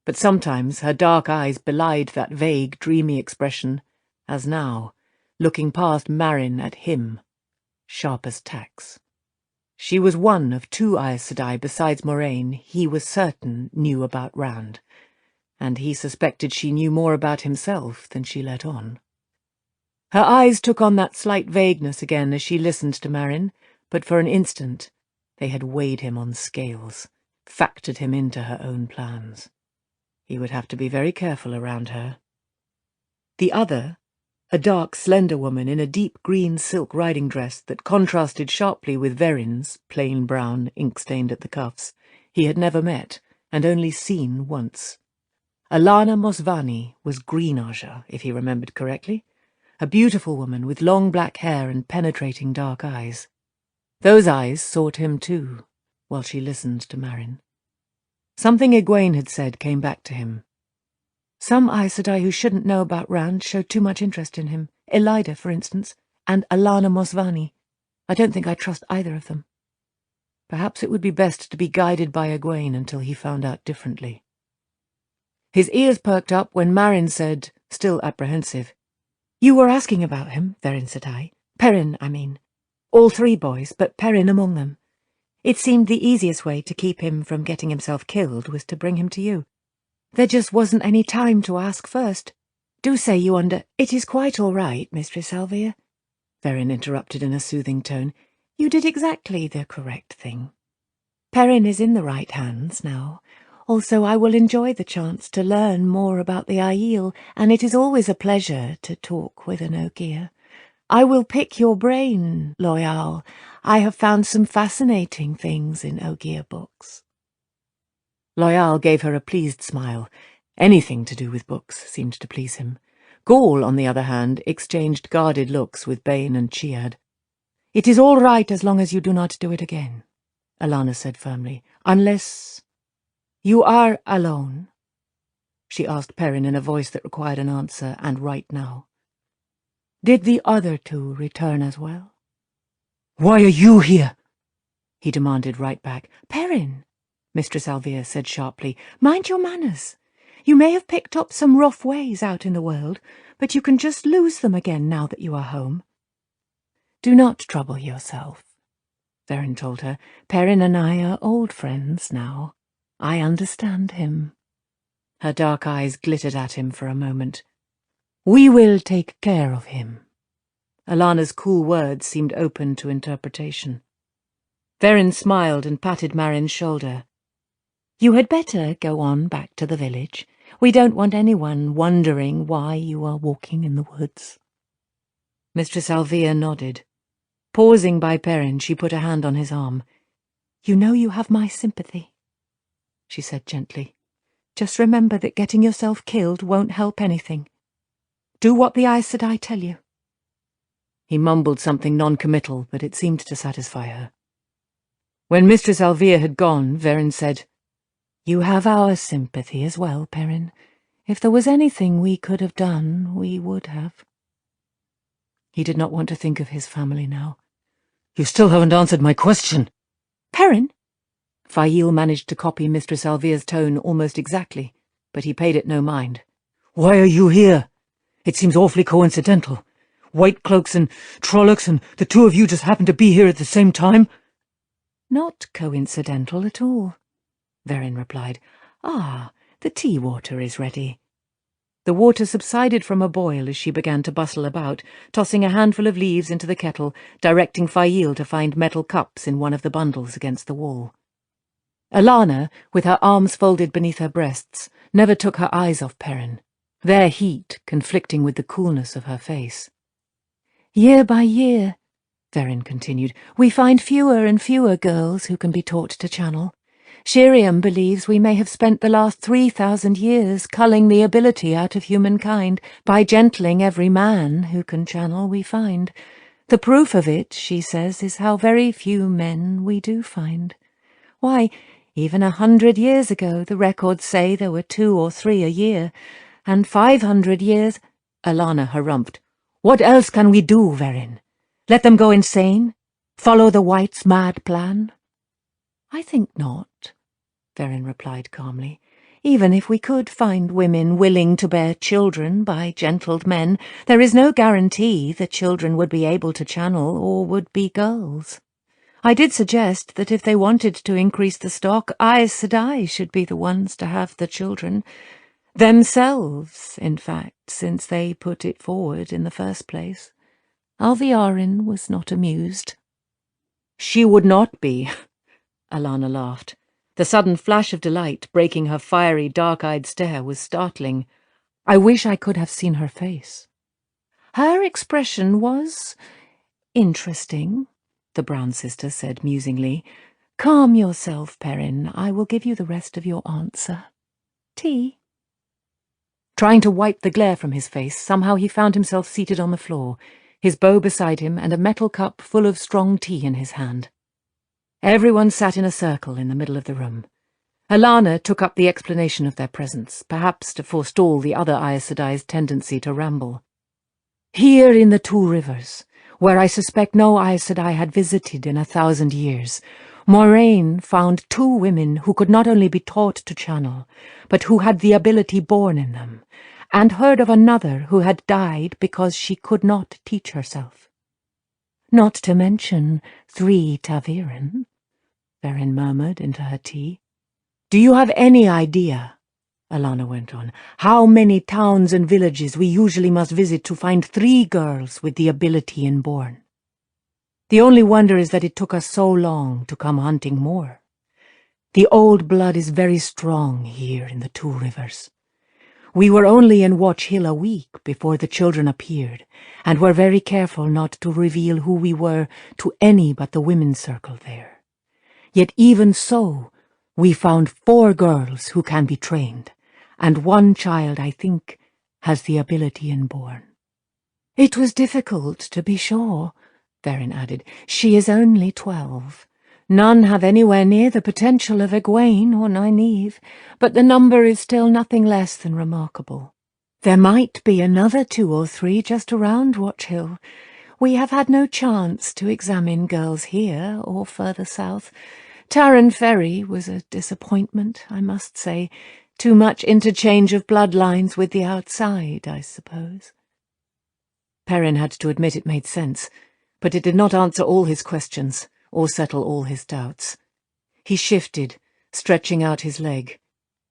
But sometimes her dark eyes belied that vague, dreamy expression, as now, looking past Marin at him, sharp as tacks. She was one of 2 Aes Sedai besides Moraine he was certain knew about Rand, and he suspected she knew more about himself than she let on. Her eyes took on that slight vagueness again as she listened to Marin, but for an instant they had weighed him on scales, factored him into her own plans. He would have to be very careful around her. The other, a dark, slender woman in a deep green silk riding dress that contrasted sharply with Verin's, plain brown, ink-stained at the cuffs, he had never met, and only seen once. Alana Mosvani was Green Aja, if he remembered correctly, a beautiful woman with long black hair and penetrating dark eyes. Those eyes sought him too, while she listened to Marin. Something Egwene had said came back to him. Some Aes Sedai who shouldn't know about Rand showed too much interest in him. Elida, for instance, and Alana Mosvani. I don't think I trust either of them. Perhaps it would be best to be guided by Egwene until he found out differently. His ears perked up when Marin said, still apprehensive, "You were asking about him, Verin Sedai. Perrin, I mean. All 3 boys, but Perrin among them. It seemed the easiest way to keep him from getting himself killed was to bring him to you. There just wasn't any time to ask first. Do say you It is quite all right, Mistress Alvia," Verin interrupted in a soothing tone. "You did exactly the correct thing. Perrin is in the right hands now. Also, I will enjoy the chance to learn more about the Aiel, and it is always a pleasure to talk with an Ogier. I will pick your brain, Loyal. I have found some fascinating things in Ogier books." Loyal gave her a pleased smile. Anything to do with books seemed to please him. Gaul, on the other hand, exchanged guarded looks with Bane and Chiad. "It is all right as long as you do not do it again," Alana said firmly. "Unless you are alone?" she asked Perrin in a voice that required an answer, and right now. "Did the other 2 return as well?" "Why are you here?" he demanded right back. "Perrin," Mistress Alvia said sharply, "mind your manners. You may have picked up some rough ways out in the world, but you can just lose them again now that you are home." "Do not trouble yourself," Verin told her. "Perrin and I are old friends now. I understand him." Her dark eyes glittered at him for a moment. "We will take care of him." Alana's cool words seemed open to interpretation. Verin smiled and patted Marin's shoulder. "You had better go on back to the village. We don't want anyone wondering why you are walking in the woods." Mistress Alvia nodded. Pausing by Perrin, she put a hand on his arm. "You know you have my sympathy," she said gently. "Just remember that getting yourself killed won't help anything. Do what the Aes Sedai tell you." He mumbled something non-committal, but it seemed to satisfy her. When Mistress Alvia had gone, Verin said, "You have our sympathy as well, Perrin. If there was anything we could have done, we would have." He did not want to think of his family now. "You still haven't answered my question." "Perrin?" Fail managed to copy Mistress Alvia's tone almost exactly, but he paid it no mind. "Why are you here? It seems awfully coincidental. White cloaks and Trollocs, and the two of you just happen to be here at the same time?" "Not coincidental at all," Verin replied. "Ah, the tea water is ready." The water subsided from a boil as she began to bustle about, tossing a handful of leaves into the kettle, directing Fail to find metal cups in one of the bundles against the wall. Alana, with her arms folded beneath her breasts, never took her eyes off Perrin, their heat conflicting with the coolness of her face. "Year by year," Verin continued, "we find fewer and fewer girls who can be taught to channel. Shiriam believes we may have spent the last 3,000 years culling the ability out of humankind by gentling every man who can channel we find. The proof of it, she says, is how very few men we do find. Why, even 100 years ago the records say there were 2 or 3 a year, and 500 years—" Alana harumphed. "What else can we do, Verin? Let them go insane? Follow the Whites' mad plan?" "I think not," Verin replied calmly. "Even if we could find women willing to bear children by gentled men, there is no guarantee the children would be able to channel or would be girls. I did suggest that if they wanted to increase the stock, Aes Sedai should be the ones to have the children. Themselves, in fact, since they put it forward in the first place. Alviarin was not amused." "She would not be," Alana laughed. The sudden flash of delight breaking her fiery, dark-eyed stare was startling. I wish I could have seen her face. "Her expression was interesting," the Brown sister said musingly. "Calm yourself, Perrin. I will give you the rest of your answer. Tea?" Trying to wipe the glare from his face, somehow he found himself seated on the floor, his bow beside him and a metal cup full of strong tea in his hand. Everyone sat in a circle in the middle of the room. Alana took up the explanation of their presence, perhaps to forestall the other Aes Sedai's tendency to ramble. "Here in the Two Rivers, where I suspect no Aes Sedai had visited in 1,000 years, Moraine found 2 women who could not only be taught to channel, but who had the ability born in them, and heard of another who had died because she could not teach herself. Not to mention 3 ta'veren," Verin murmured into her tea. "Do you have any idea," Alana went on, "how many towns and villages we usually must visit to find 3 girls with the ability inborn? The only wonder is that it took us so long to come hunting more. The old blood is very strong here in the Two Rivers. We were only in Watch Hill a week before the children appeared, and were very careful not to reveal who we were to any but the women's circle there. Yet even so, we found 4 girls who can be trained, and 1 child, I think, has the ability inborn." "It was difficult, to be sure," Verin added. "She is only 12. None have anywhere near the potential of Egwene or Nynaeve, but the number is still nothing less than remarkable. There might be another 2 or 3 just around Watch Hill. We have had no chance to examine girls here or further south. Tarren Ferry was a disappointment, I must say. Too much interchange of bloodlines with the outside, I suppose." Perrin had to admit it made sense, but it did not answer all his questions or settle all his doubts. He shifted, stretching out his leg.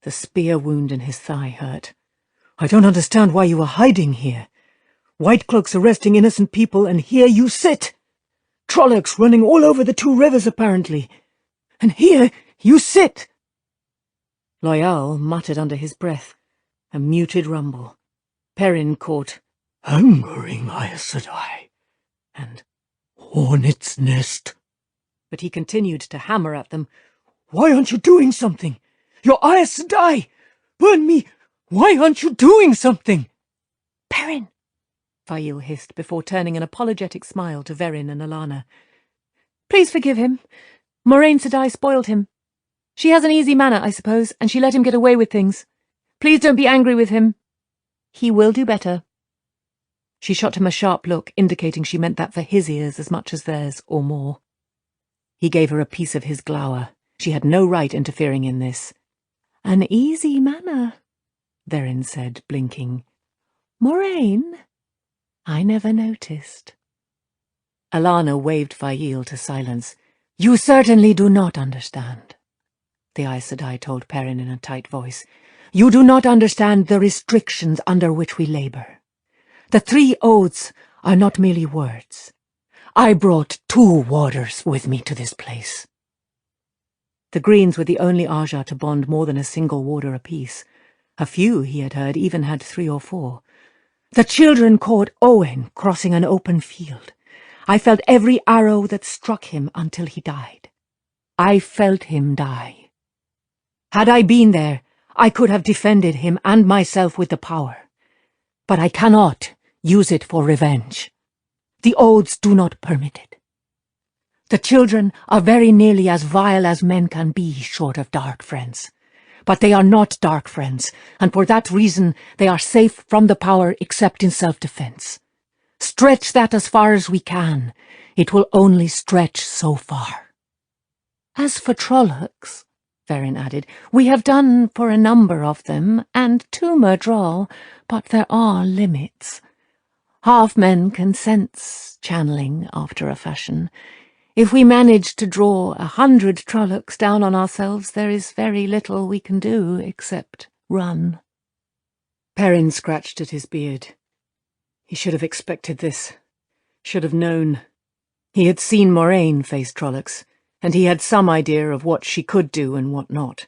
The spear wound in his thigh hurt. "I don't understand why you are hiding here. White cloaks arresting innocent people, and here you sit. Trollocs running all over the Two Rivers, apparently. And here you sit." Loyal muttered under his breath, a muted rumble. Perrin caught, "Hungering Aes Sedai," and hornet's nest. But he continued to hammer at them. Why aren't you doing something? Your Aes Sedai! Burn me! Why aren't you doing something? Perrin, Fail hissed before turning an apologetic smile to Verin and Alana. Please forgive him. Moraine Sedai spoiled him. She has an easy manner, I suppose, and she let him get away with things. Please don't be angry with him. He will do better. She shot him a sharp look, indicating she meant that for his ears as much as theirs, or more. He gave her a piece of his glower. She had no right interfering in this. An easy manner, Verin said, blinking. Moraine? I never noticed. Alana waved Fail to silence. You certainly do not understand, the Aes Sedai told Perrin in a tight voice. You do not understand the restrictions under which we labor. The 3 oaths are not merely words. I brought 2 warders with me to this place. The Greens were the only Aja to bond more than a single warder apiece. A few, he had heard, even had 3 or 4. The children caught Owen crossing an open field. I felt every arrow that struck him until he died. I felt him die. Had I been there, I could have defended him and myself with the power. But I cannot use it for revenge. The oaths do not permit it. The children are very nearly as vile as men can be short of dark friends. But they are not dark friends, and for that reason they are safe from the power except in self-defense. Stretch that as far as we can. It will only stretch so far. As for Trollocs, Verin added, we have done for a number of them, and to Murdral, but there are limits. Half-men can sense channeling after a fashion. If we manage to draw 100 Trollocs down on ourselves, there is very little we can do except run. Perrin scratched at his beard. He should have expected this. Should have known. He had seen Moraine face Trollocs, and he had some idea of what she could do and what not.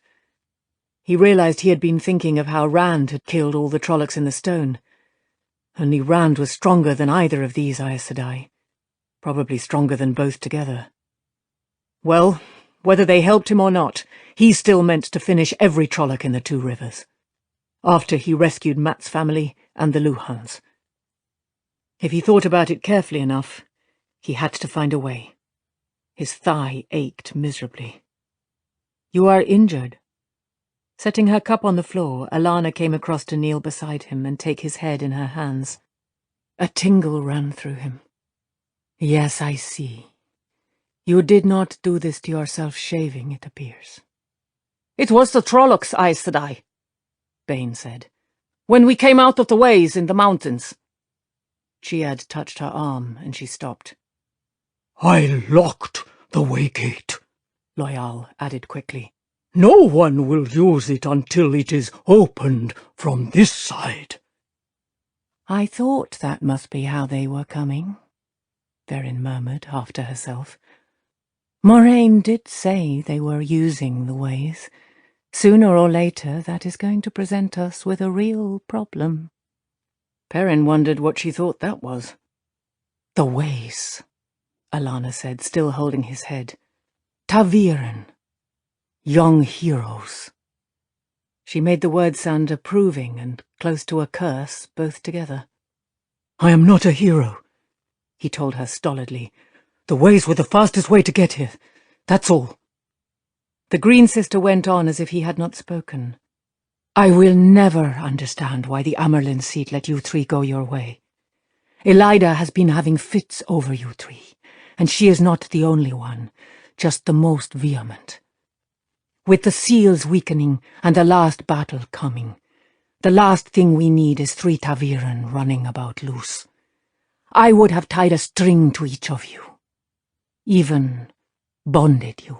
He realized he had been thinking of how Rand had killed all the Trollocs in the stone. Only Rand was stronger than either of these Aes Sedai. Probably stronger than both together. Well, whether they helped him or not, he still meant to finish every Trolloc in the 2 rivers. After he rescued Mat's family and the Luhans. If he thought about it carefully enough, he had to find a way. His thigh ached miserably. You are injured. Setting her cup on the floor, Alana came across to kneel beside him and take his head in her hands. A tingle ran through him. Yes, I see. You did not do this to yourself shaving, it appears. It was the Trollocs, Aes Sedai, Bane said. When we came out of the ways in the mountains. Chiad touched her arm, and she stopped. I locked the way gate, Loyal added quickly. No one will use it until it is opened from this side. I thought that must be how they were coming, Verin murmured, half to herself. Moraine did say they were using the ways. Sooner or later, that is going to present us with a real problem. Perrin wondered what she thought that was. The ways, Alana said, still holding his head. ta'veren. Young heroes. She made the word sound approving and close to a curse, both together. I am not a hero, he told her stolidly. The ways were the fastest way to get here. That's all. The Green Sister went on as if he had not spoken. I will never understand why the Amyrlin seat let you 3 go your way. Elida has been having fits over you 3, and she is not the only one, just the most vehement. With the seals weakening and the last battle coming, the last thing we need is 3 ta'veren running about loose. I would have tied a string to each of you. Even bonded you.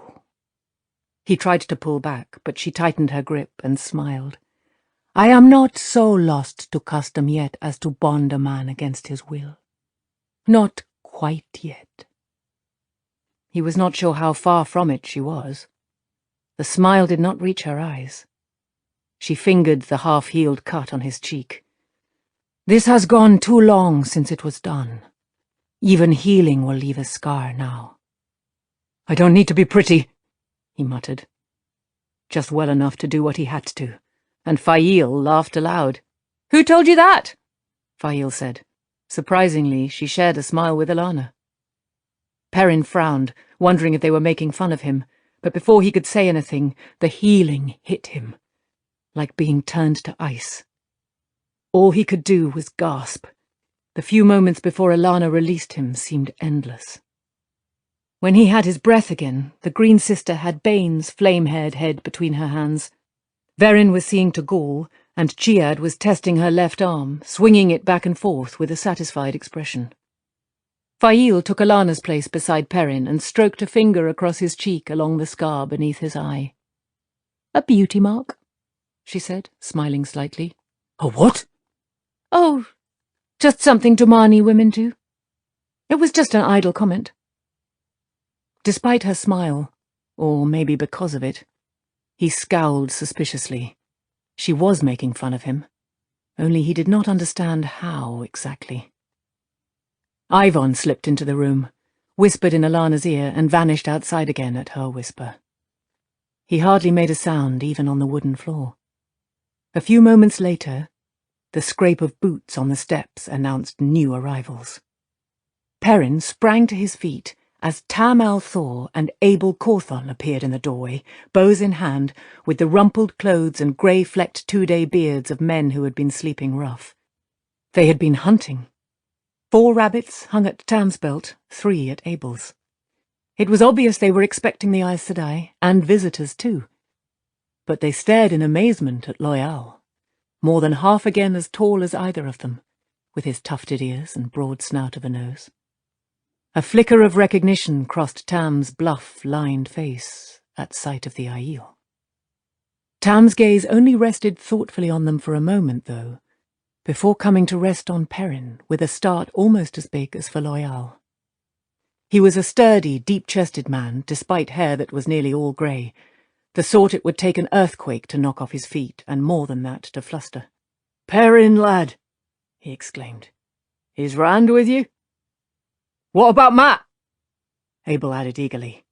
He tried to pull back, but she tightened her grip and smiled. I am not so lost to custom yet as to bond a man against his will. Not quite yet. He was not sure how far from it she was. The smile did not reach her eyes. She fingered the half-healed cut on his cheek. This has gone too long since it was done. Even healing will leave a scar now. I don't need to be pretty, he muttered. Just well enough to do what he had to, and Fail laughed aloud. Who told you that? Fail said. Surprisingly, she shared a smile with Alana. Perrin frowned, wondering if they were making fun of him, but before he could say anything, the healing hit him, like being turned to ice. All he could do was gasp. The few moments before Alana released him seemed endless. When he had his breath again, the Green Sister had Bane's flame-haired head between her hands. Verin was seeing to Gaul, and Chiad was testing her left arm, swinging it back and forth with a satisfied expression. Fail took Alana's place beside Perrin and stroked a finger across his cheek along the scar beneath his eye. "A beauty mark," she said, smiling slightly. A what? "Oh, just something to Marnie women do. It was just an idle comment." Despite her smile, or maybe because of it, he scowled suspiciously. She was making fun of him, only he did not understand how exactly. Ivon slipped into the room, whispered in Alana's ear, and vanished outside again at her whisper. He hardly made a sound even on the wooden floor. A few moments later, the scrape of boots on the steps announced new arrivals. Perrin sprang to his feet as Tam al-Thor and Abel Cawthon appeared in the doorway, bows in hand, with the rumpled clothes and grey-flecked two-day beards of men who had been sleeping rough. They had been hunting. 4 rabbits hung at Tam's belt, 3 at Abel's. It was obvious they were expecting the Aes Sedai, and visitors too. But they stared in amazement at Loial, more than half again as tall as either of them, with his tufted ears and broad snout of a nose. A flicker of recognition crossed Tam's bluff-lined face at sight of the Aiel. Tam's gaze only rested thoughtfully on them for a moment, though, before coming to rest on Perrin with a start almost as big as for Loial. He was a sturdy, deep-chested man, despite hair that was nearly all grey, the sort it would take an earthquake to knock off his feet, and more than that to fluster. "Perrin, lad," he exclaimed. "Is Rand with you?" "What about Matt?" Abel added eagerly.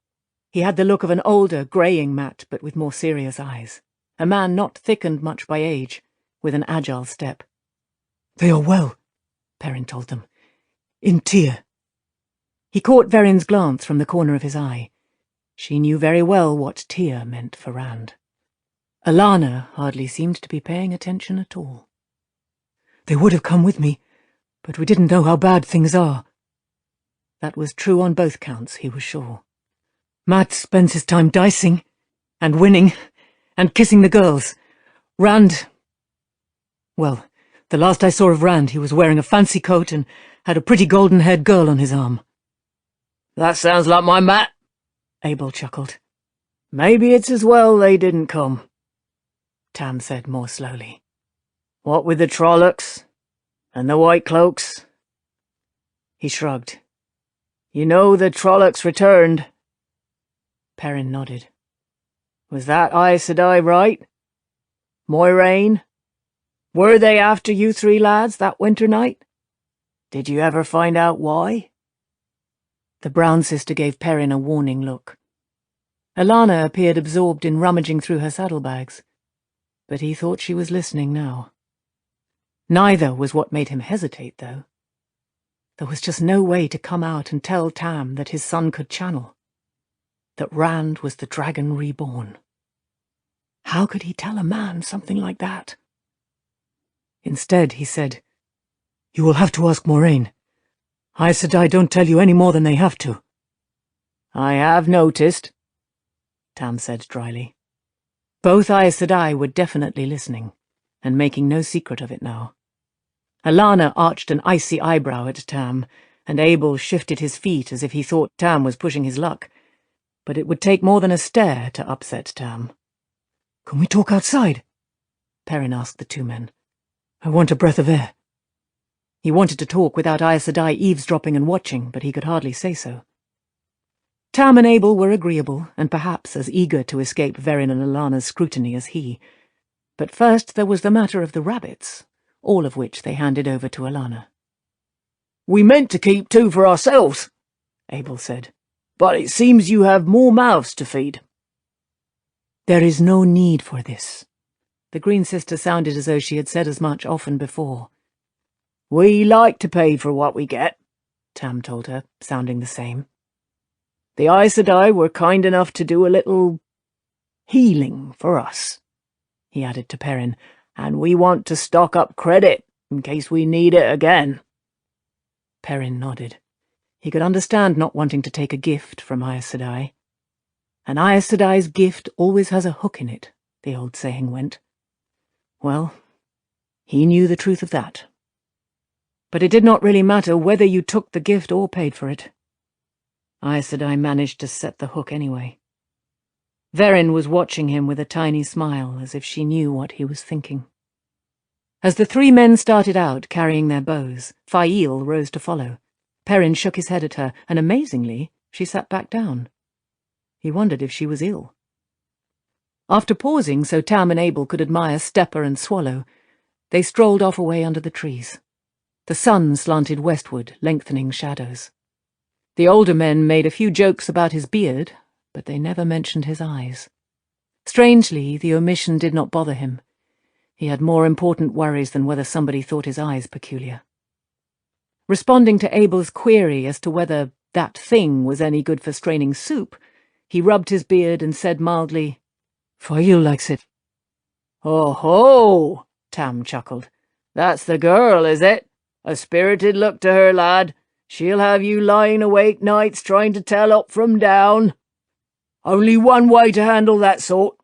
He had the look of an older, greying Matt, but with more serious eyes, a man not thickened much by age, with an agile step. They are well, Perrin told them. In Tyr. He caught Verin's glance from the corner of his eye. She knew very well what Tyr meant for Rand. Alana hardly seemed to be paying attention at all. They would have come with me, but we didn't know how bad things are. That was true on both counts, he was sure. Matt spends his time dicing, and winning, and kissing the girls. Rand... Well, the last I saw of Rand, he was wearing a fancy coat and had a pretty golden-haired girl on his arm. "That sounds like my Matt," Abel chuckled. "Maybe it's as well they didn't come," Tam said more slowly. "What with the Trollocs and the White Cloaks?" He shrugged. "You know the Trollocs returned." Perrin nodded. "Was that Aes Sedai right? Moiraine? Were they after you 3 lads that winter night? Did you ever find out why?" The brown sister gave Perrin a warning look. Alana appeared absorbed in rummaging through her saddlebags, but he thought she was listening now. Neither was what made him hesitate, though. There was just no way to come out and tell Tam that his son could channel, that Rand was the dragon reborn. How could he tell a man something like that? Instead, he said, "You will have to ask Moiraine. Aes Sedai don't tell you any more than they have to." "I have noticed," Tam said dryly. Both Aes Sedai were definitely listening, and making no secret of it now. Alana arched an icy eyebrow at Tam, and Abel shifted his feet as if he thought Tam was pushing his luck, but it would take more than a stare to upset Tam. "Can we talk outside?" Perrin asked the 2 men. "I want a breath of air." He wanted to talk without Aes Sedai eavesdropping and watching, but he could hardly say so. Tam and Abel were agreeable, and perhaps as eager to escape Verin and Alana's scrutiny as he. But first there was the matter of the rabbits, all of which they handed over to Alana. We meant to keep 2 for ourselves, Abel said, but it seems you have more mouths to feed. There is no need for this. The Green Sister sounded as though she had said as much often before. We like to pay for what we get, Tam told her, sounding the same. The Aes Sedai were kind enough to do a little healing for us, he added to Perrin, and we want to stock up credit in case we need it again. Perrin nodded. He could understand not wanting to take a gift from Aes Sedai. An Aes Sedai's gift always has a hook in it, the old saying went. Well, he knew the truth of that. But it did not really matter whether you took the gift or paid for it. Aes Sedai managed to set the hook anyway. Verin was watching him with a tiny smile, as if she knew what he was thinking. As the 3 men started out, carrying their bows, Fail rose to follow. Perrin shook his head at her, and amazingly, she sat back down. He wondered if she was ill. After pausing so Tam and Abel could admire Stepper and Swallow, they strolled off away under the trees. The sun slanted westward, lengthening shadows. The older men made a few jokes about his beard, but they never mentioned his eyes. Strangely, the omission did not bother him. He had more important worries than whether somebody thought his eyes peculiar. Responding to Abel's query as to whether that thing was any good for straining soup, he rubbed his beard and said mildly, Fail likes it. "Oh ho!" Tam chuckled. "That's the girl, is it? A spirited look to her, lad. She'll have you lying awake nights trying to tell up from down." "Only one way to handle that sort,"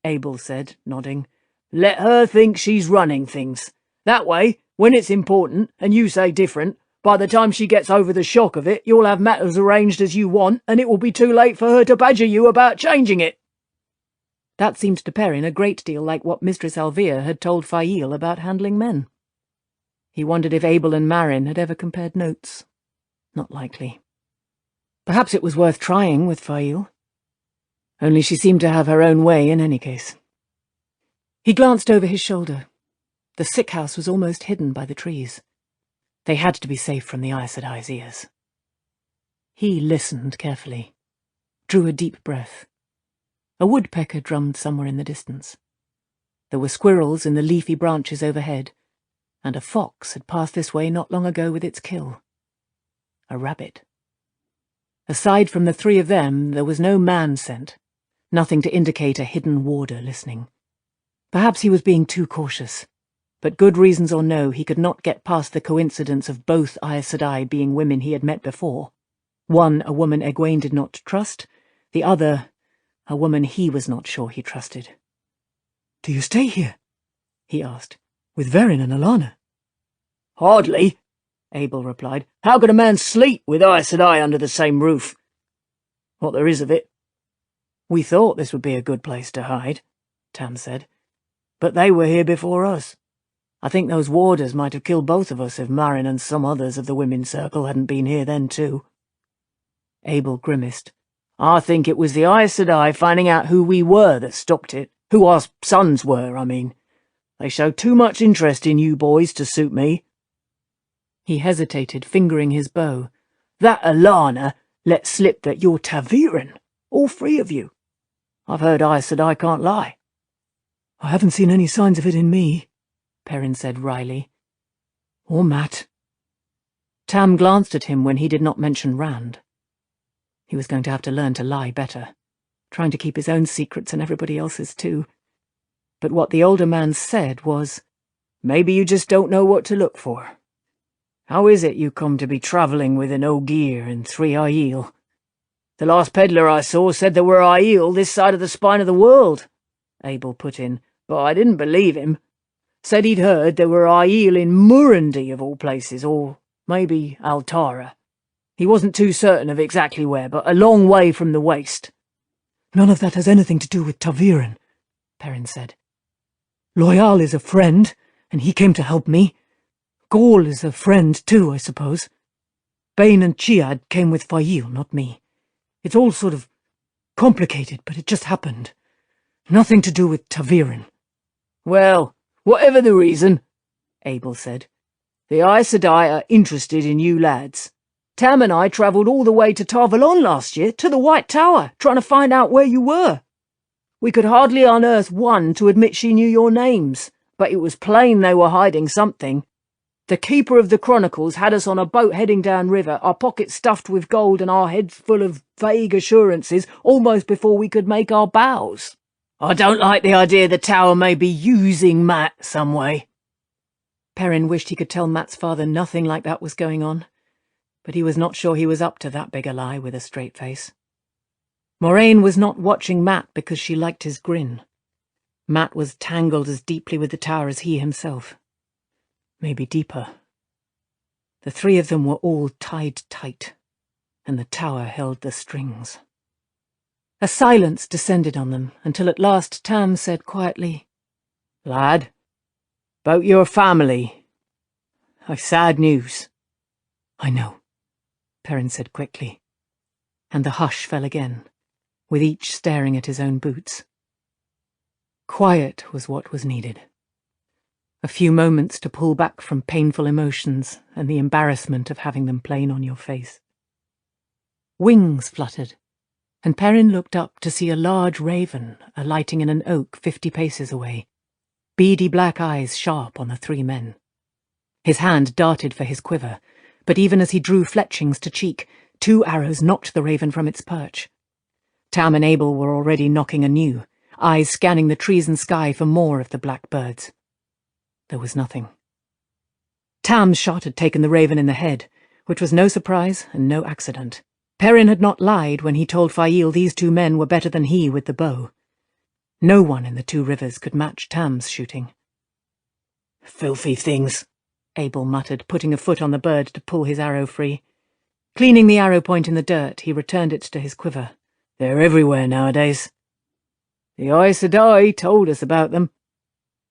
Abel said, nodding. "Let her think she's running things. That way, when it's important, and you say different, by the time she gets over the shock of it, you'll have matters arranged as you want, and it will be too late for her to badger you about changing it." That seemed to Perrin a great deal like what Mistress Alvia had told Fail about handling men. He wondered if Abel and Marin had ever compared notes. Not likely. Perhaps it was worth trying with Fail. Only she seemed to have her own way in any case. He glanced over his shoulder. The sick house was almost hidden by the trees. They had to be safe from the Aes Sedai's ears. He listened carefully, drew a deep breath. A woodpecker drummed somewhere in the distance. There were squirrels in the leafy branches overhead, and a fox had passed this way not long ago with its kill. A rabbit. Aside from the 3 of them, there was no man scent, nothing to indicate a hidden warder listening. Perhaps he was being too cautious, but good reasons or no, he could not get past the coincidence of both Aes Sedai being women he had met before. One a woman Egwene did not trust, the other a woman he was not sure he trusted. Do you stay here? He asked, with Verin and Alana. "Hardly," Abel replied. "How could a man sleep with Aes Sedai under the same roof? What there is of it." "We thought this would be a good place to hide," Tam said. "But they were here before us. I think those warders might have killed both of us if Marin and some others of the women's circle hadn't been here then too." Abel grimaced. "I think it was the Aes Sedai finding out who we were that stopped it. Who our sons were, I mean. They showed too much interest in you boys to suit me." He hesitated, fingering his bow. "That Alana let slip that you're ta'veren, all 3 of you. I've heard Aes Sedai can't lie." "I haven't seen any signs of it in me," Perrin said wryly. "Or Matt." Tam glanced at him when he did not mention Rand. He was going to have to learn to lie better, trying to keep his own secrets and everybody else's too. But what the older man said was, "Maybe you just don't know what to look for. How is it you come to be travelling with an Ogier and 3 Aiel? The last peddler I saw said there were Aiel this side of the spine of the world," Abel put in, "but I didn't believe him. Said he'd heard there were Aiel in Murundi of all places, or maybe Altara. He wasn't too certain of exactly where, but a long way from the waste." "None of that has anything to do with ta'veren," Perrin said. "Loyal is a friend, and he came to help me. Gaul is a friend too, I suppose. Bane and Chiad came with Fail, not me. It's all sort of complicated, but it just happened. Nothing to do with ta'veren." "Well, whatever the reason," Abel said, The Aes Sedai are interested in you lads. Tam and I travelled all the way to Tarvalon last year, to the White Tower, trying to find out where you were. We could hardly unearth one to admit she knew your names, but it was plain they were hiding something. The Keeper of the Chronicles had us on a boat heading downriver, our pockets stuffed with gold and our heads full of vague assurances, almost before we could make our bows. I don't like the idea the Tower may be using Matt some way." Perrin wished he could tell Matt's father nothing like that was going on, but he was not sure he was up to that big a lie with a straight face. Moraine was not watching Matt because she liked his grin. Matt was tangled as deeply with the Tower as he himself. Maybe deeper. The three of them were all tied tight, and the Tower held the strings. A silence descended on them, until at last Tam said quietly, "Lad, about your family. I've sad news." "I know," Perrin said quickly, and the hush fell again, with each staring at his own boots. Quiet was what was needed. A few moments to pull back from painful emotions and the embarrassment of having them plain on your face. Wings fluttered, and Perrin looked up to see a large raven alighting in an oak 50 paces away, beady black eyes sharp on the three men. His hand darted for his quiver, but even as he drew fletchings to cheek, 2 arrows knocked the raven from its perch. Tam and Abel were already knocking anew, eyes scanning the trees and sky for more of the black birds. There was nothing. Tam's shot had taken the raven in the head, which was no surprise and no accident. Perrin had not lied when he told Fail these 2 men were better than he with the bow. No one in the 2 rivers could match Tam's shooting. "Filthy things," Abel muttered, putting a foot on the bird to pull his arrow free. Cleaning the arrow point in the dirt, he returned it to his quiver. "They're everywhere nowadays." "The Aes Sedai told us about them,"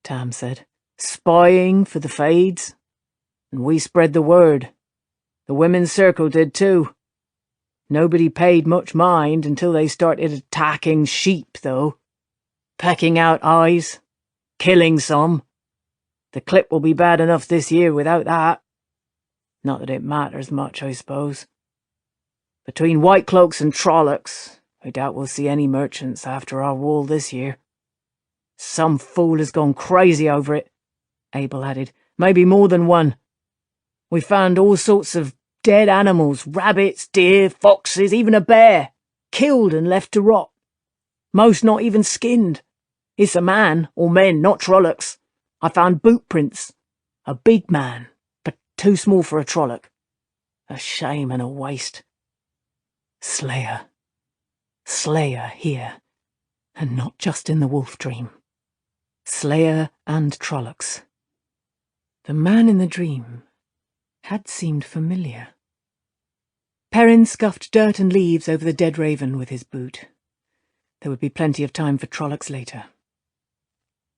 Tam said. "Spying for the Fades. And we spread the word. The women's circle did too. Nobody paid much mind until they started attacking sheep, though. Pecking out eyes. Killing some. The clip will be bad enough this year without that. Not that it matters much, I suppose. Between white cloaks and Trollocs, I doubt we'll see any merchants after our wool this year. Some fool has gone crazy over it," Abel added. "Maybe more than one. We found all sorts of dead animals, rabbits, deer, foxes, even a bear, killed and left to rot. Most not even skinned. It's a man, or men, not Trollocs. I found boot prints. A big man, but too small for a Trolloc. A shame and a waste." Slayer. Slayer here, and not just in the wolf dream. Slayer and Trollocs. The man in the dream had seemed familiar. Perrin scuffed dirt and leaves over the dead raven with his boot. There would be plenty of time for Trollocs later.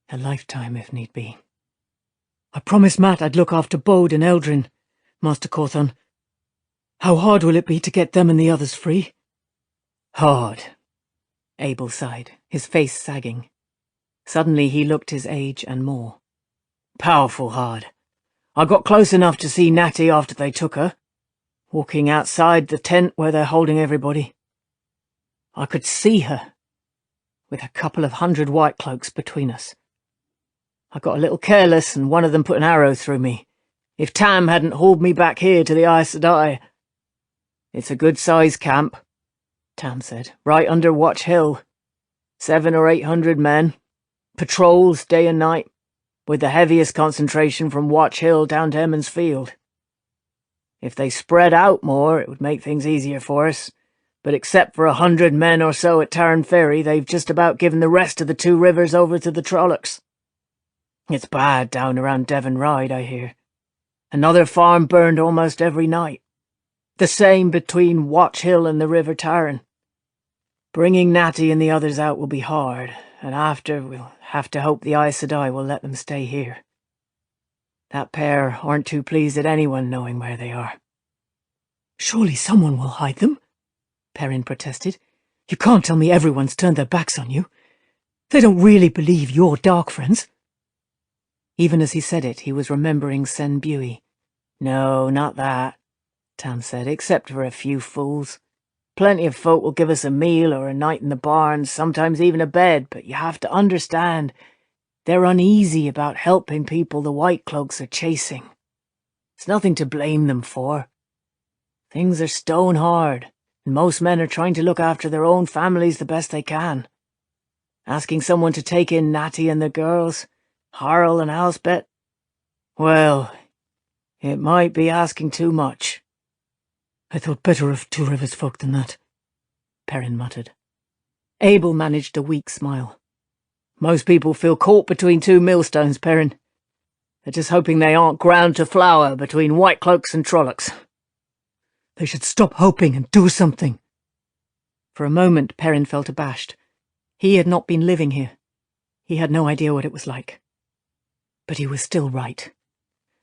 A lifetime, if need be. "I promised Matt I'd look after Bode and Eldrin, Master Cawthon. How hard will it be to get them and the others free?" "Hard," Abel sighed, his face sagging. Suddenly he looked his age and more. "Powerful hard. I got close enough to see Natty after they took her, walking outside the tent where they're holding everybody. I could see her, with a couple of 100 white cloaks between us. I got a little careless and one of them put an arrow through me. If Tam hadn't hauled me back here to the Aes Sedai. It's a good-sized camp," Tam said, "right under Watch Hill. 700 or 800 men. Patrols day and night, with the heaviest concentration from Watch Hill down to Emmons Field. If they spread out more, it would make things easier for us, but except for 100 men or so at Tarn Ferry, they've just about given the rest of the 2 rivers over to the Trollocs. It's bad down around Devon Ride, I hear. Another farm burned almost every night. The same between Watch Hill and the River Tarn. Bringing Natty and the others out will be hard, and after we'll have to hope the Aes Sedai will let them stay here. That pair aren't too pleased at anyone knowing where they are." "Surely someone will hide them," Perrin protested. "You can't tell me everyone's turned their backs on you. They don't really believe you're dark friends." Even as he said it, he was remembering Sen Bui, No, not that, Tam said, except for a few fools. Plenty of folk will give us a meal or a night in the barns, sometimes even a bed, but you have to understand, they're uneasy about helping people the White Cloaks are chasing. It's nothing to blame them for. Things are stone hard, and most men are trying to look after their own families the best they can. Asking someone to take in Natty and the girls, Harl and Alspet, well, it might be asking too much. I thought better of Two Rivers folk than that, Perrin muttered. Abel managed a weak smile. Most people feel caught between two millstones, Perrin. They're just hoping they aren't ground to flour between White Cloaks and Trollocs. They should stop hoping and do something. For a moment, Perrin felt abashed. He had not been living here. He had no idea what it was like. But he was still right.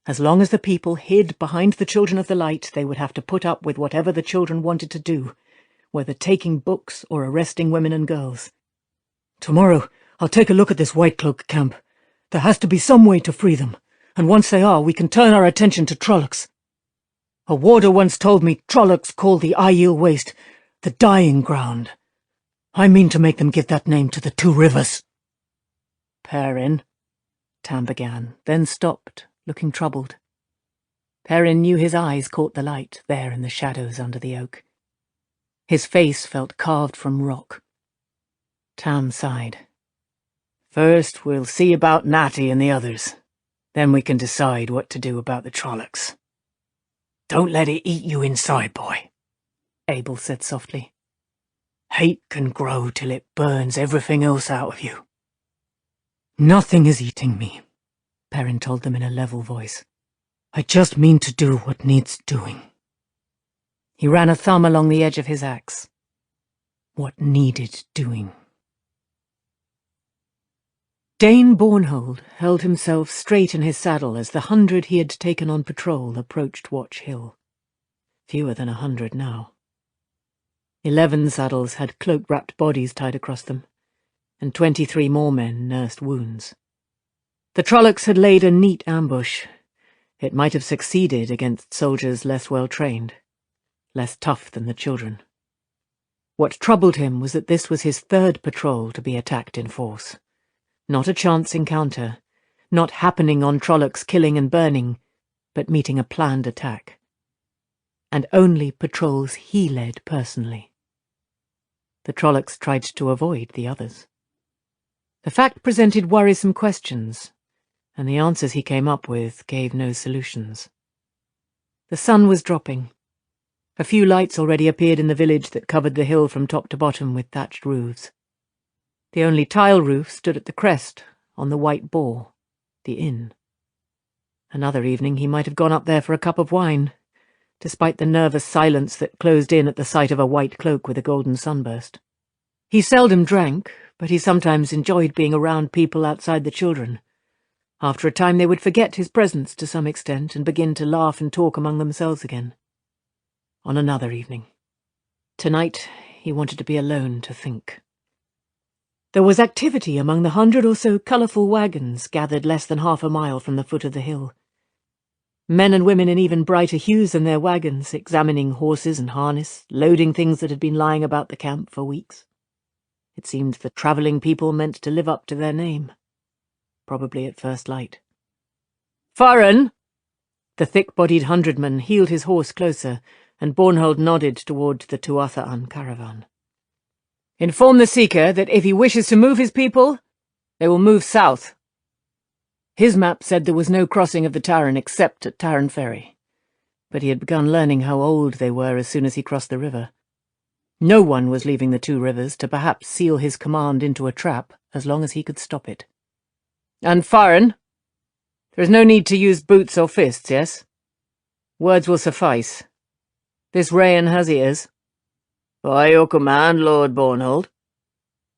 As long as the people hid behind the Children of the Light, they would have to put up with whatever the children wanted to do, whether taking books or arresting women and girls. Tomorrow, I'll take a look at this White Cloak camp. There has to be some way to free them, and once they are, we can turn our attention to Trollocs. A warder once told me Trollocs call the Aiel Waste the dying ground. I mean to make them give that name to the Two Rivers. Perrin, Tam began, then stopped, looking troubled. Perrin knew his eyes caught the light there in the shadows under the oak. His face felt carved from rock. Tam sighed. First, we'll see about Natty and the others. Then we can decide what to do about the Trollocs. Don't let it eat you inside, boy, Abel said softly. Hate can grow till it burns everything else out of you. Nothing is eating me, Perrin told them in a level voice. I just mean to do what needs doing. He ran a thumb along the edge of his axe. What needed doing? Dane Bornhold held himself straight in his saddle as the 100 he had taken on patrol approached Watch Hill. Fewer than 100 now. 11 saddles had cloak-wrapped bodies tied across them, and 23 more men nursed wounds. The Trollocs had laid a neat ambush. It might have succeeded against soldiers less well-trained, less tough than the children. What troubled him was that this was his 3rd patrol to be attacked in force. Not a chance encounter, not happening on Trollocs killing and burning, but meeting a planned attack. And only patrols he led personally. The Trollocs tried to avoid the others. The fact presented worrisome questions, and the answers he came up with gave no solutions. The sun was dropping. A few lights already appeared in the village that covered the hill from top to bottom with thatched roofs. The only tile roof stood at the crest, on the White Boar, the inn. Another evening he might have gone up there for a cup of wine, despite the nervous silence that closed in at the sight of a white cloak with a golden sunburst. He seldom drank, but he sometimes enjoyed being around people outside the children. After a time they would forget his presence to some extent and begin to laugh and talk among themselves again. On another evening. Tonight he wanted to be alone to think. There was activity among the 100 or so colourful wagons gathered less than half a mile from the foot of the hill. Men and women in even brighter hues than their wagons, examining horses and harness, loading things that had been lying about the camp for weeks. It seemed the travelling people meant to live up to their name. Probably at first light. Farron! The thick-bodied 100-man heeled his horse closer, and Bornhold nodded toward the Tuatha'an caravan. Inform the Seeker that if he wishes to move his people, they will move south. His map said there was no crossing of the Tarn except at Tarn Ferry, but he had begun learning how old they were as soon as he crossed the river. No one was leaving the Two Rivers to perhaps seal his command into a trap as long as he could stop it. And Farron, there is no need to use boots or fists, yes? Words will suffice. This Rayan has ears. By your command, Lord Bornhold.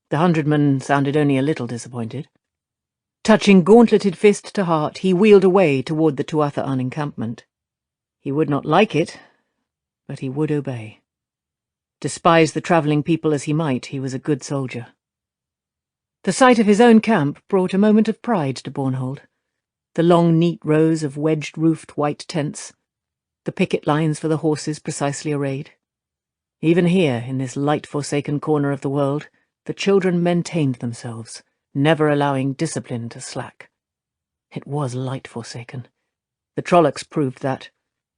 The 100-man sounded only a little disappointed. Touching gauntleted fist to heart, he wheeled away toward the Tuatha'an encampment. He would not like it, but he would obey. Despise the travelling people as he might, he was a good soldier. The sight of his own camp brought a moment of pride to Bornhold. The long, neat rows of wedged-roofed white tents, the picket lines for the horses precisely arrayed. Even here, in this light-forsaken corner of the world, the children maintained themselves, never allowing discipline to slack. It was light-forsaken. The Trollocs proved that.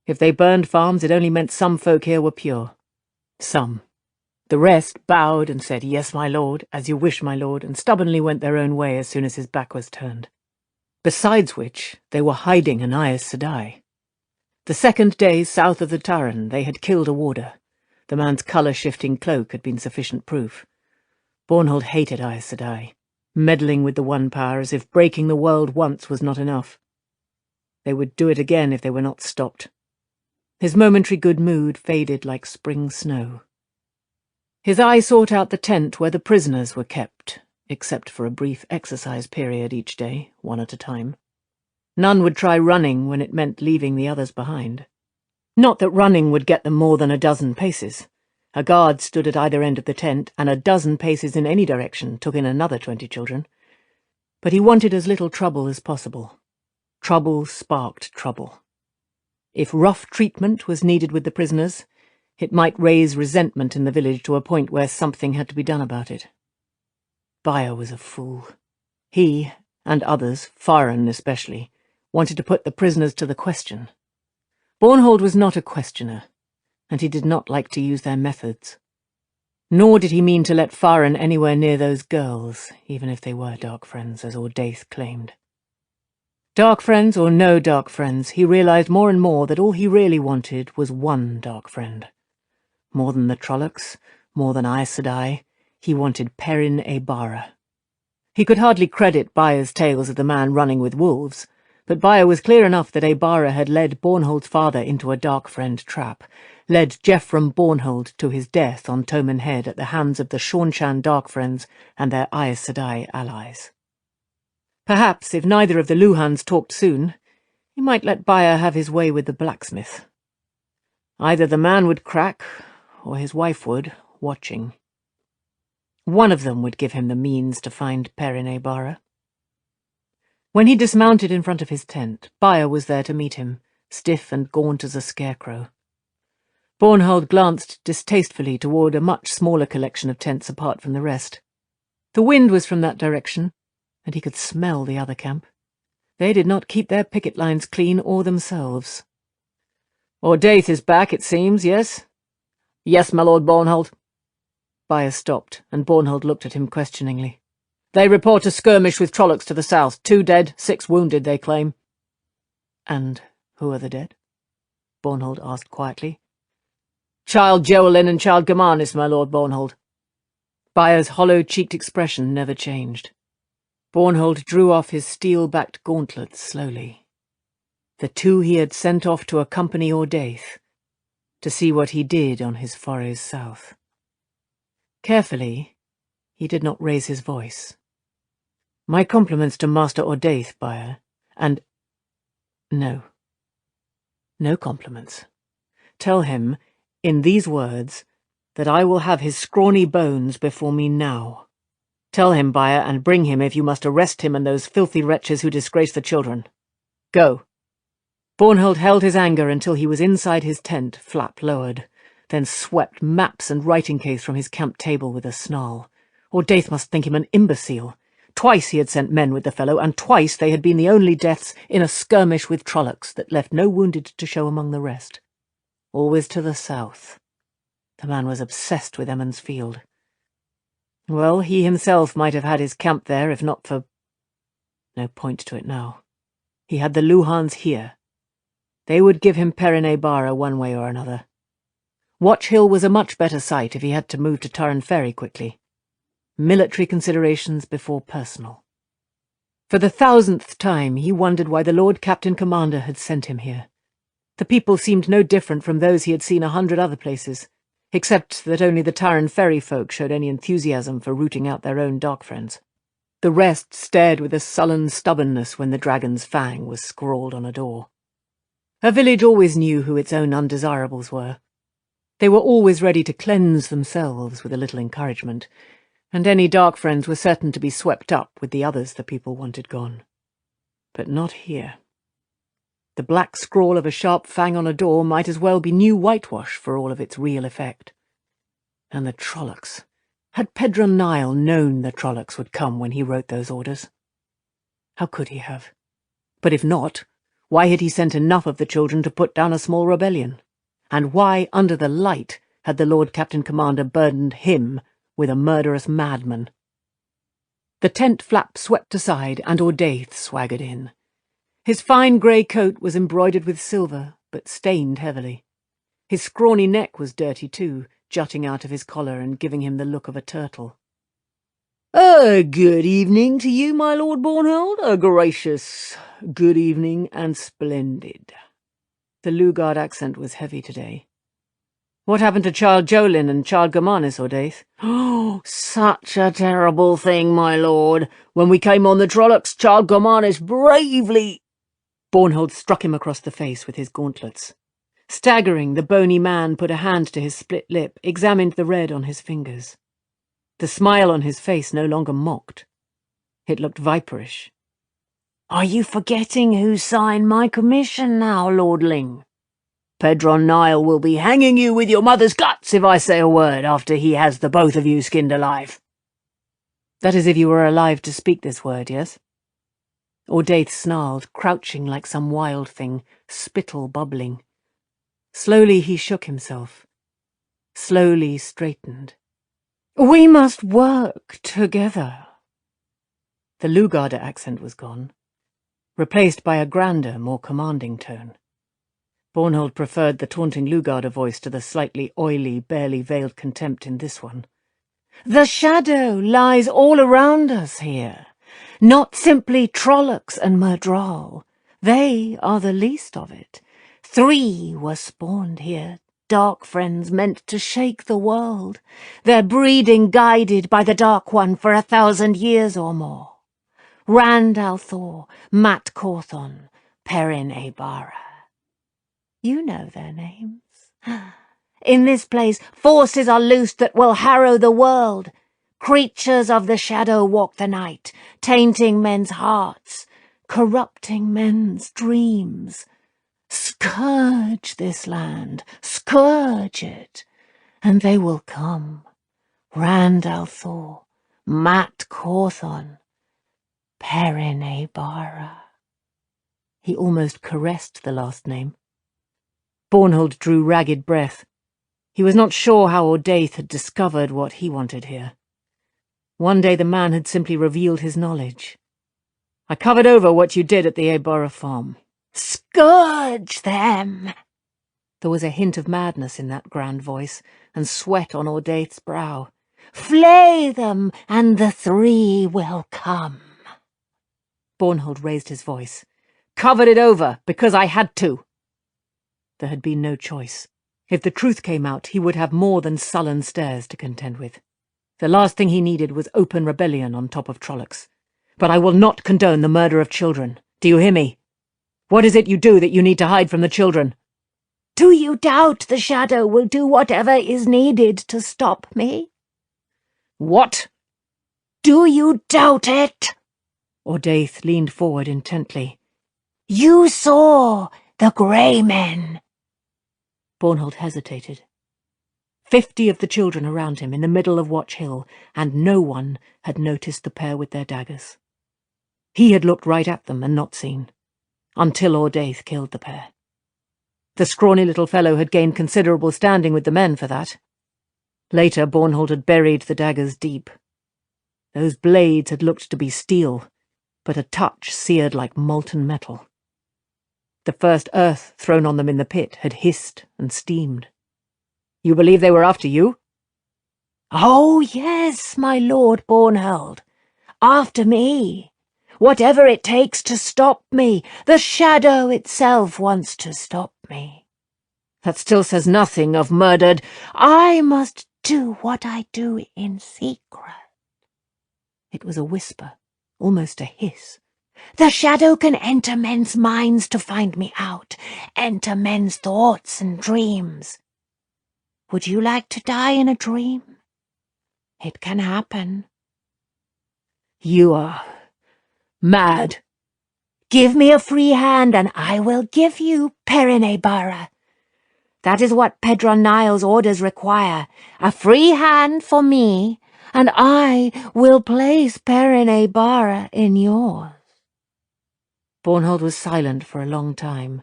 If they burned farms, it only meant some folk here were pure. Some. The rest bowed and said, "Yes, my lord, as you wish, my lord," and stubbornly went their own way as soon as his back was turned. Besides which, they were hiding an Aes Sedai. The second day south of the Tarn, they had killed a warder. The man's colour-shifting cloak had been sufficient proof. Bornhold hated Aes Sedai, meddling with the One Power as if breaking the world once was not enough. They would do it again if they were not stopped. His momentary good mood faded like spring snow. His eye sought out the tent where the prisoners were kept, except for a brief exercise period each day, one at a time. None would try running when it meant leaving the others behind. Not that running would get them more than a dozen paces. A guard stood at either end of the tent, and a dozen paces in any direction took in another 20 children. But he wanted as little trouble as possible. Trouble sparked trouble. If rough treatment was needed with the prisoners, it might raise resentment in the village to a point where something had to be done about it. Baia was a fool. He, and others, Farron especially, wanted to put the prisoners to the question. Bornhold was not a questioner, and he did not like to use their methods. Nor did he mean to let Farron anywhere near those girls, even if they were dark friends, as Ordaith claimed. Dark friends or no dark friends, he realized more and more that all he really wanted was one dark friend. More than the Trollocs, more than Aes Sedai, he wanted Perrin Aybara. He could hardly credit Baia's tales of the man running with wolves, but Baia was clear enough that Aybara had led Bornhold's father into a dark friend trap, led Jeffrem Bornhold to his death on Toman Head at the hands of the Shawnshan dark friends and their Aes Sedai allies. Perhaps, if neither of the Luhans talked soon, he might let Baia have his way with the blacksmith. Either the man would crack, or his wife would, watching. One of them would give him the means to find Perrin Aybara. When he dismounted in front of his tent, Baia was there to meet him, stiff and gaunt as a scarecrow. Bornhold glanced distastefully toward a much smaller collection of tents apart from the rest. The wind was from that direction, and he could smell the other camp. They did not keep their picket lines clean or themselves. "Ordaith is back, it seems, yes?" "Yes, my lord Bornhold." Baia stopped, and Bornhold looked at him questioningly. "They report a skirmish with Trollocs to the south. 2 dead, 6 wounded, they claim." "And who are the dead?" Bornhold asked quietly. "Child Joelyn and Child Germanis, my lord Bornhold." Baia's hollow-cheeked expression never changed. Bornhold drew off his steel-backed gauntlets slowly. The 2 he had sent off to accompany Ordaith, to see what he did on his forays south. Carefully, he did not raise his voice. "My compliments to Master Ordaith, Baia, and—" "No. No compliments. Tell him, in these words, that I will have his scrawny bones before me now. Tell him, Baia, and bring him if you must arrest him and those filthy wretches who disgrace the children. Go." Bornhold held his anger until he was inside his tent, flap lowered, then swept maps and writing case from his camp table with a snarl. Ordaith must think him an imbecile. Twice he had sent men with the fellow, and twice they had been the only deaths in a skirmish with Trollocs that left no wounded to show among the rest. Always to the south. The man was obsessed with Emmons Field. Well, he himself might have had his camp there if not for— No point to it now. He had the Luhans here. They would give him Perrin Aybara one way or another. Watch Hill was a much better site if he had to move to Tarn Ferry quickly. Military considerations before personal. For the 1000th time he wondered why the Lord Captain Commander had sent him here. The people seemed no different from those he had seen 100 other places, except that only the Tarn Ferry folk showed any enthusiasm for rooting out their own dark friends. The rest stared with a sullen stubbornness when the dragon's fang was scrawled on a door. A village always knew who its own undesirables were. They were always ready to cleanse themselves with a little encouragement, and any dark friends were certain to be swept up with the others the people wanted gone. But not here. The black scrawl of a sharp fang on a door might as well be new whitewash for all of its real effect. And the Trollocs. Had Pedron Nile known the Trollocs would come when he wrote those orders? How could he have? But if not, why had he sent enough of the children to put down a small rebellion? And why, under the light, had the Lord Captain Commander burdened him with a murderous madman? The tent flap swept aside, and Ordaith swaggered in. His fine grey coat was embroidered with silver, but stained heavily. His scrawny neck was dirty too, jutting out of his collar and giving him the look of a turtle. Good evening to you, my Lord Bornhold. A gracious good evening and splendid. The Lugard accent was heavy today. What happened to Child Jolin and Child Germanis, Ordaith? Oh, such a terrible thing, my lord. When we came on the Trollocs, Child Germanis bravely... Bornhold struck him across the face with his gauntlets. Staggering, the bony man put a hand to his split lip, examined the red on his fingers. The smile on his face no longer mocked. It looked viperish. "Are you forgetting who signed my commission now, lordling? Pedron Nile will be hanging you with your mother's guts if I say a word after he has the both of you skinned alive." That is if you were alive to speak this word, yes? Ordaith snarled, crouching like some wild thing, spittle bubbling. Slowly he shook himself. Slowly straightened. "We must work together." The Lugarder accent was gone, replaced by a grander, more commanding tone. Bornhold preferred the taunting Lugarder voice to the slightly oily, barely veiled contempt in this one. "The shadow lies all around us here. Not simply Trollocs and Murdral. They are the least of it. 3 were spawned here, dark friends meant to shake the world, their breeding guided by the Dark One for 1,000 years or more. Rand al'Thor, Mat Cawthon, Perrin Abara. You know their names. In this place, forces are loosed that will harrow the world. Creatures of the shadow walk the night, tainting men's hearts, corrupting men's dreams. Scourge this land, scourge it, and they will come. Rand al'Thor, Mat Cawthon, Perrin Abara." He almost caressed the last name. Bornhold drew ragged breath. He was not sure how Ordaith had discovered what he wanted here. One day the man had simply revealed his knowledge. "I covered over what you did at the Abara farm." "Scourge them!" There was a hint of madness in that grand voice, and sweat on Ordaith's brow. "Flay them, and the 3 will come." Bornhold raised his voice. "Covered it over, because I had to." There had been no choice. If the truth came out, he would have more than sullen stares to contend with. The last thing he needed was open rebellion on top of Trollocs. "But I will not condone the murder of children. Do you hear me? What is it you do that you need to hide from the children?" "Do you doubt the shadow will do whatever is needed to stop me?" "What? Do you doubt it?" Ordaith leaned forward intently. "You saw the Grey Men." Bornhold hesitated. 50 of the children around him in the middle of Watch Hill, and no one had noticed the pair with their daggers. He had looked right at them and not seen, until Ordaith killed the pair. The scrawny little fellow had gained considerable standing with the men for that. Later, Bornhold had buried the daggers deep. Those blades had looked to be steel, but a touch seared like molten metal. The first earth thrown on them in the pit had hissed and steamed. "You believe they were after you?" "Oh, yes, my Lord Bornhold. After me. Whatever it takes to stop me. The shadow itself wants to stop me." "That still says nothing of murdered—" "I must do what I do in secret." It was a whisper, almost a hiss. "The shadow can enter men's minds to find me out, enter men's thoughts and dreams. Would you like to die in a dream? It can happen." "You are mad." Give me a free hand and I will give you Perinebara. That is what Pedron Niall's orders require. A free hand for me, and I will place Perinebara in yours. Bornhold was silent for a long time.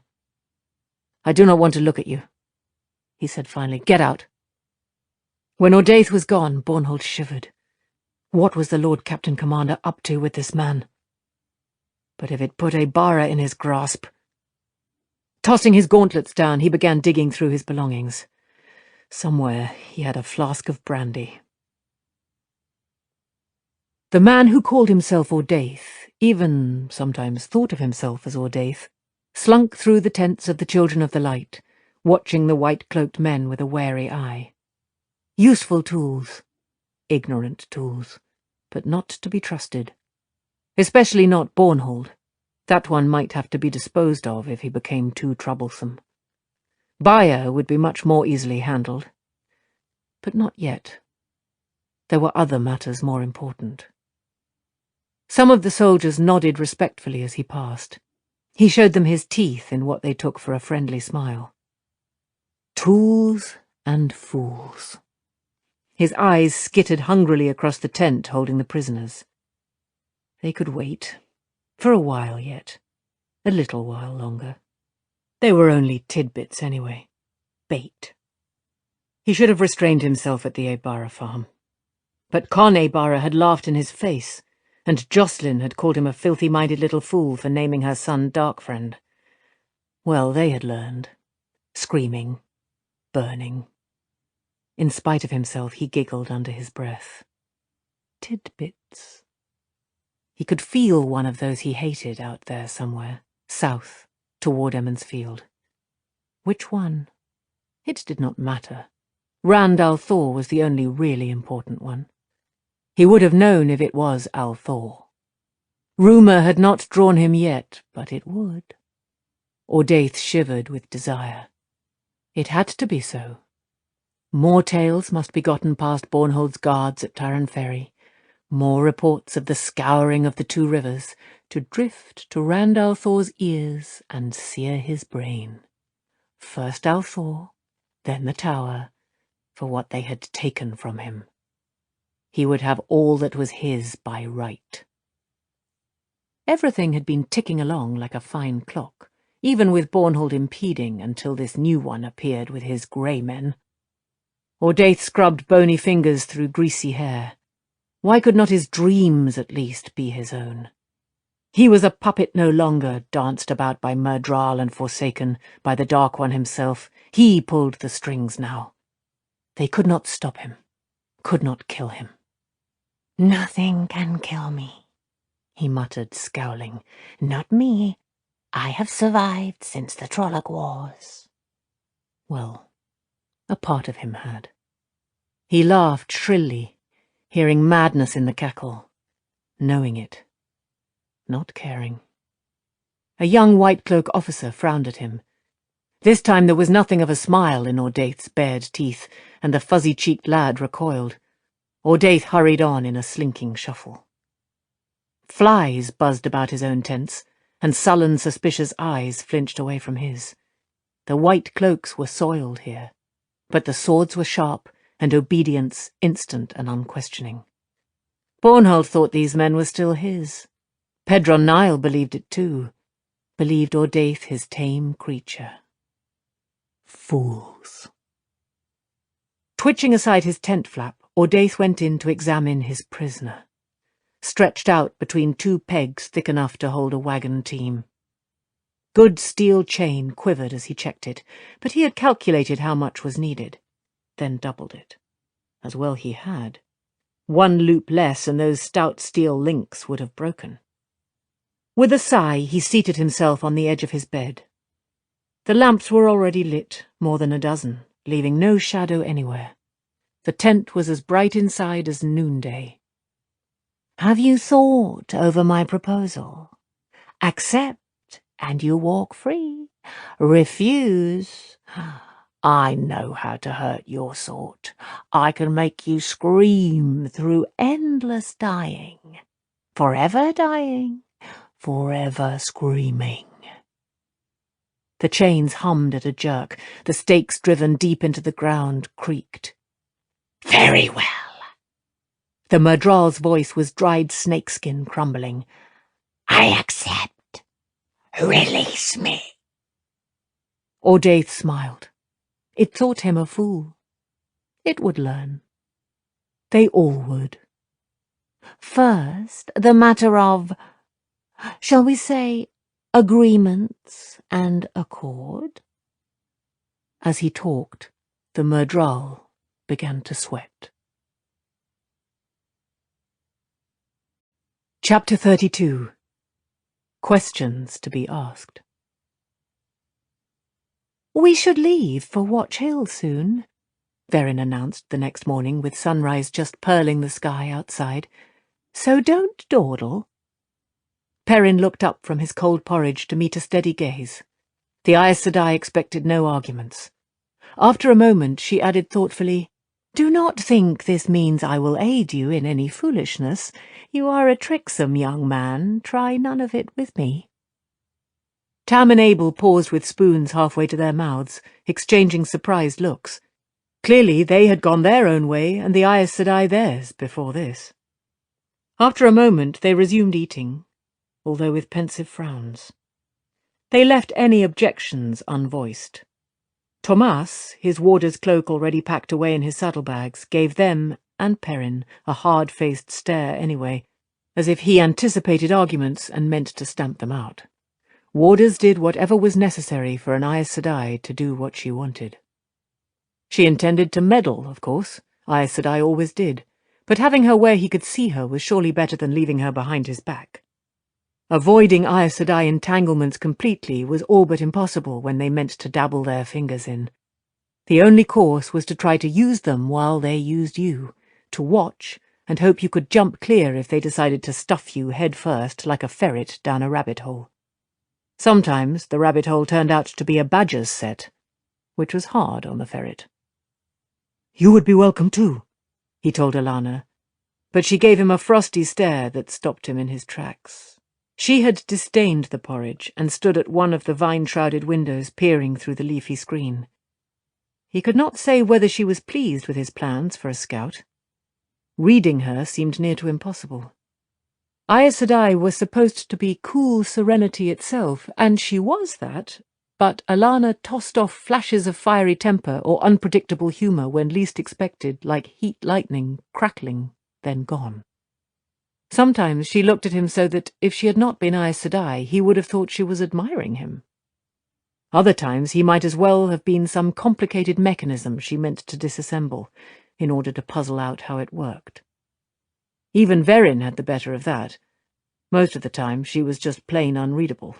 I do not want to look at you, he said finally. Get out. When Ordaith was gone, Bornhold shivered. What was the Lord Captain Commander up to with this man? But if it put Ebara in his grasp... Tossing his gauntlets down, he began digging through his belongings. Somewhere he had a flask of brandy. The man who called himself Ordaith, even sometimes thought of himself as Ordaith, slunk through the tents of the Children of the Light, watching the white-cloaked men with a wary eye. Useful tools, ignorant tools, but not to be trusted. Especially not Bornhold. That one might have to be disposed of if he became too troublesome. Bayer would be much more easily handled. But not yet. There were other matters more important. Some of the soldiers nodded respectfully as he passed. He showed them his teeth in what they took for a friendly smile. Tools and fools. His eyes skittered hungrily across the tent holding the prisoners. They could wait. For a while yet. A little while longer. They were only tidbits anyway. Bait. He should have restrained himself at the Ebara farm. But Con Ebara had laughed in his face, and Jocelyn had called him a filthy-minded little fool for naming her son Darkfriend. Well, they had learned. Screaming. Burning. In spite of himself, he giggled under his breath. Tidbits. He could feel one of those he hated out there somewhere, south, toward Emmonsfield. Which one? It did not matter. Rand al'Thor was the only really important one. He would have known if it was al'Thor. Rumour had not drawn him yet, but it would. Ordaith shivered with desire. It had to be so. More tales must be gotten past Bornhold's guards at Taran Ferry. More reports of the scouring of the two rivers, to drift to Rand al'Thor's ears and sear his brain. First al'Thor, then the tower, for what they had taken from him. He would have all that was his by right. Everything had been ticking along like a fine clock, even with Bornhold impeding until this new one appeared with his grey men. Ordaith scrubbed bony fingers through greasy hair. Why could not his dreams, at least, be his own? He was a puppet no longer, danced about by Myrddraal and forsaken by the Dark One himself. He pulled the strings now. They could not stop him, could not kill him. Nothing can kill me, he muttered, scowling. Not me. I have survived since the Trolloc Wars. Well, a part of him had. He laughed shrilly, hearing madness in the cackle, knowing it, not caring. A young white-cloak officer frowned at him. This time there was nothing of a smile in Ordaith's bared teeth, and the fuzzy-cheeked lad recoiled. Ordaith hurried on in a slinking shuffle. Flies buzzed about his own tents, and sullen, suspicious eyes flinched away from his. The white cloaks were soiled here, but the swords were sharp, and obedience instant and unquestioning. Bornhold thought these men were still his. Pedron Niall believed it too, believed Ordaith his tame creature. Fools. Twitching aside his tent flap, Ordaith went in to examine his prisoner, stretched out between two pegs thick enough to hold a wagon team. Good steel chain quivered as he checked it, but he had calculated how much was needed, then doubled it. As well he had. One loop less and those stout steel links would have broken. With a sigh, he seated himself on the edge of his bed. The lamps were already lit, more than a dozen, leaving no shadow anywhere. The tent was as bright inside as noonday. Have you thought over my proposal? Accept, and you walk free. Refuse. I know how to hurt your sort. I can make you scream through endless dying. Forever dying. forever screaming. The chains hummed at a jerk. The stakes driven deep into the ground creaked. Very well. The Murdral's voice was dried snakeskin crumbling. I accept. Release me. Ordaith smiled. It thought him a fool. It would learn. They all would. First, the matter of, shall we say, agreements and accord? As he talked, the Murdral began to sweat. Chapter 32. Questions to be asked. We should leave for Watch Hill soon, Verin announced the next morning with sunrise just pearling the sky outside. So don't dawdle. Perrin looked up from his cold porridge to meet a steady gaze. The Aes Sedai expected no arguments. After a moment she added thoughtfully, Do not think this means I will aid you in any foolishness. You are a tricksome young man. Try none of it with me. Tam and Abel paused with spoons halfway to their mouths, exchanging surprised looks. Clearly they had gone their own way and the Aes Sedai theirs before this. After a moment they resumed eating, although with pensive frowns. They left any objections unvoiced. Tomas, his warder's cloak already packed away in his saddlebags, gave them, and Perrin, a hard-faced stare anyway, as if he anticipated arguments and meant to stamp them out. Warders did whatever was necessary for an Aes Sedai to do what she wanted. She intended to meddle, of course. Aes Sedai always did. But having her where he could see her was surely better than leaving her behind his back. Avoiding Aes Sedai entanglements completely was all but impossible when they meant to dabble their fingers in. The only course was to try to use them while they used you, to watch and hope you could jump clear if they decided to stuff you head first like a ferret down a rabbit hole. Sometimes the rabbit hole turned out to be a badger's set, which was hard on the ferret. You would be welcome too, he told Alana, but she gave him a frosty stare that stopped him in his tracks. She had disdained the porridge and stood at one of the vine-shrouded windows peering through the leafy screen. He could not say whether she was pleased with his plans for a scout. Reading her seemed near to impossible. Aes Sedai was supposed to be cool serenity itself, and she was that, but Alana tossed off flashes of fiery temper or unpredictable humour when least expected, like heat lightning, crackling, then gone. Sometimes she looked at him so that, if she had not been Aes Sedai, he would have thought she was admiring him. Other times he might as well have been some complicated mechanism she meant to disassemble, in order to puzzle out how it worked. Even Verin had the better of that. Most of the time she was just plain unreadable.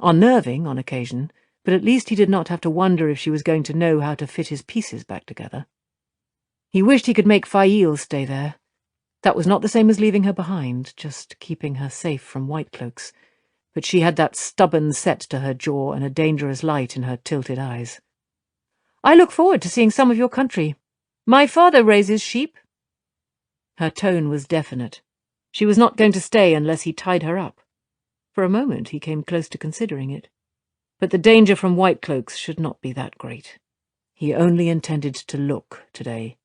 Unnerving on occasion, but at least he did not have to wonder if she was going to know how to fit his pieces back together. He wished he could make Fail stay there. That was not the same as leaving her behind, just keeping her safe from white cloaks, but she had that stubborn set to her jaw and a dangerous light in her tilted eyes. I look forward to seeing some of your country. My father raises sheep. Her tone was definite. She was not going to stay unless he tied her up. For a moment he came close to considering it. But the danger from white cloaks should not be that great. He only intended to look today.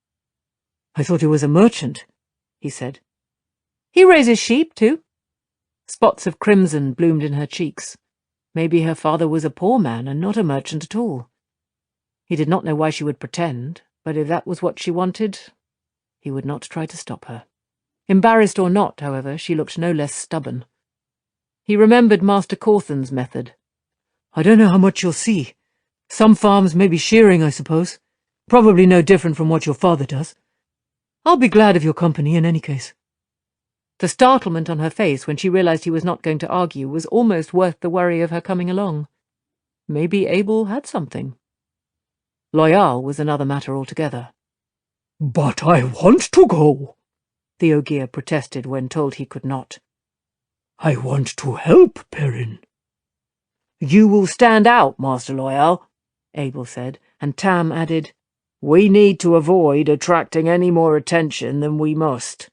I thought he was a merchant, he said. He raises sheep, too. Spots of crimson bloomed in her cheeks. Maybe her father was a poor man and not a merchant at all. He did not know why she would pretend, but if that was what she wanted, he would not try to stop her. Embarrassed or not, however, she looked no less stubborn. He remembered Master Cawthon's method. I don't know how much you'll see. Some farms may be shearing, I suppose. Probably no different from what your father does. I'll be glad of your company in any case. The startlement on her face when she realized he was not going to argue was almost worth the worry of her coming along. Maybe Abel had something. Loyal was another matter altogether. But I want to go, the Ogier protested when told he could not. I want to help, Perrin. You will stand out, Master Loyal, Abel said, and Tam added, We need to avoid attracting any more attention than we must.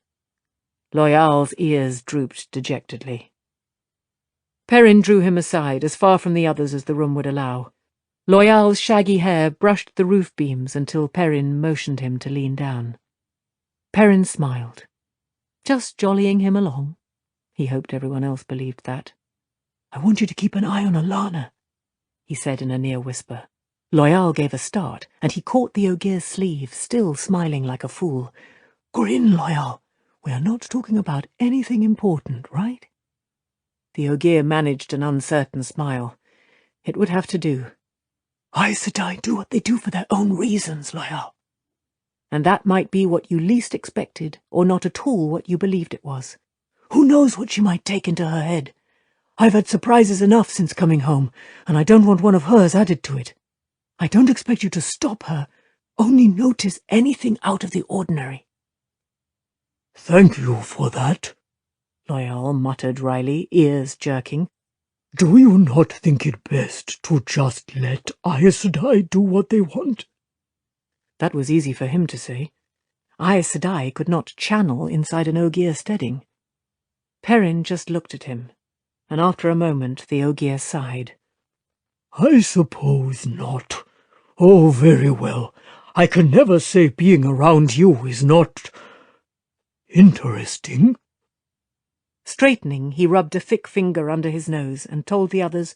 Loyal's ears drooped dejectedly. Perrin drew him aside, as far from the others as the room would allow. Loyal's shaggy hair brushed the roof beams until Perrin motioned him to lean down. Perrin smiled. Just jollying him along. He hoped everyone else believed that. "I want you to keep an eye on Alana," he said in a near whisper. Loyal gave a start, and he caught the Ogier's sleeve, still smiling like a fool. "Grin, Loyal. We are not talking about anything important, right?" The Ogier managed an uncertain smile. It would have to do. Aes Sedai do what they do for their own reasons, Loyal. And that might be what you least expected, or not at all what you believed it was. Who knows what she might take into her head? I've had surprises enough since coming home, and I don't want one of hers added to it. I don't expect you to stop her, only notice anything out of the ordinary." "Thank you for that," Loyal muttered wryly, ears jerking. "Do you not think it best to just let Aes Sedai do what they want?" That was easy for him to say. Aes Sedai could not channel inside an Ogier steading. Perrin just looked at him, and after a moment the Ogier sighed. "I suppose not. Oh, very well. I can never say being around you is not interesting." Straightening, he rubbed a thick finger under his nose and told the others,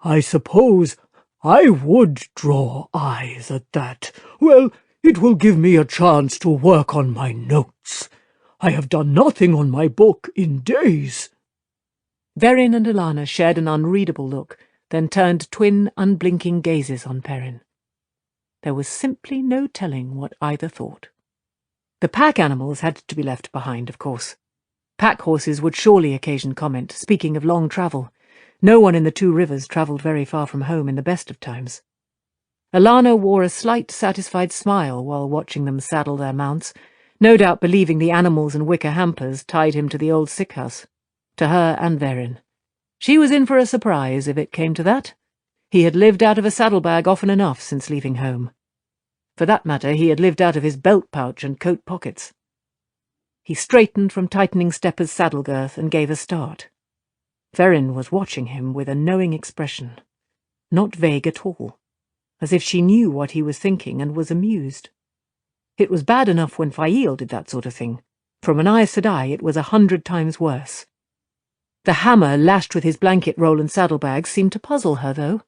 "I suppose I would draw eyes at that. Well, it will give me a chance to work on my notes. I have done nothing on my book in days." Verin and Alana shared an unreadable look, then turned twin, unblinking gazes on Perrin. There was simply no telling what either thought. The pack animals had to be left behind, of course. Pack horses would surely occasion comment, speaking of long travel. No one in the Two Rivers travelled very far from home in the best of times. Alana wore a slight, satisfied smile while watching them saddle their mounts, no doubt believing the animals and wicker hampers tied him to the old sick house. To her and Verin. She was in for a surprise if it came to that. He had lived out of a saddlebag often enough since leaving home. For that matter, he had lived out of his belt pouch and coat pockets. He straightened from tightening Stepper's saddle girth and gave a start. Verin was watching him with a knowing expression, not vague at all, as if she knew what he was thinking and was amused. It was bad enough when Fail did that sort of thing. From an Aes Sedai it was 100 times worse. The hammer lashed with his blanket roll and saddlebag seemed to puzzle her, though.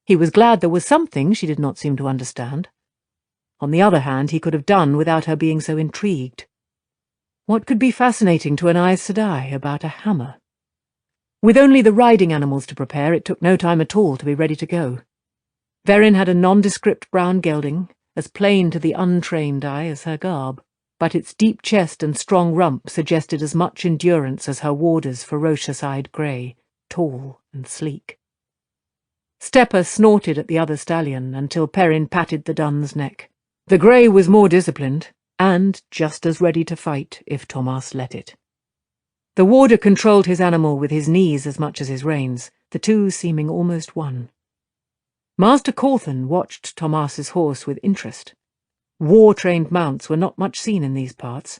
He was glad there was something she did not seem to understand. On the other hand, he could have done without her being so intrigued. What could be fascinating to an Aes Sedai about a hammer? With only the riding animals to prepare, it took no time at all to be ready to go. Verin had a nondescript brown gelding, as plain to the untrained eye as her garb, but its deep chest and strong rump suggested as much endurance as her warder's ferocious-eyed grey, tall and sleek. Stepper snorted at the other stallion until Perrin patted the dun's neck. The grey was more disciplined, and just as ready to fight if Tomas let it. The warder controlled his animal with his knees as much as his reins, the two seeming almost one. Master Cawthon watched Tomas's horse with interest. War-trained mounts were not much seen in these parts,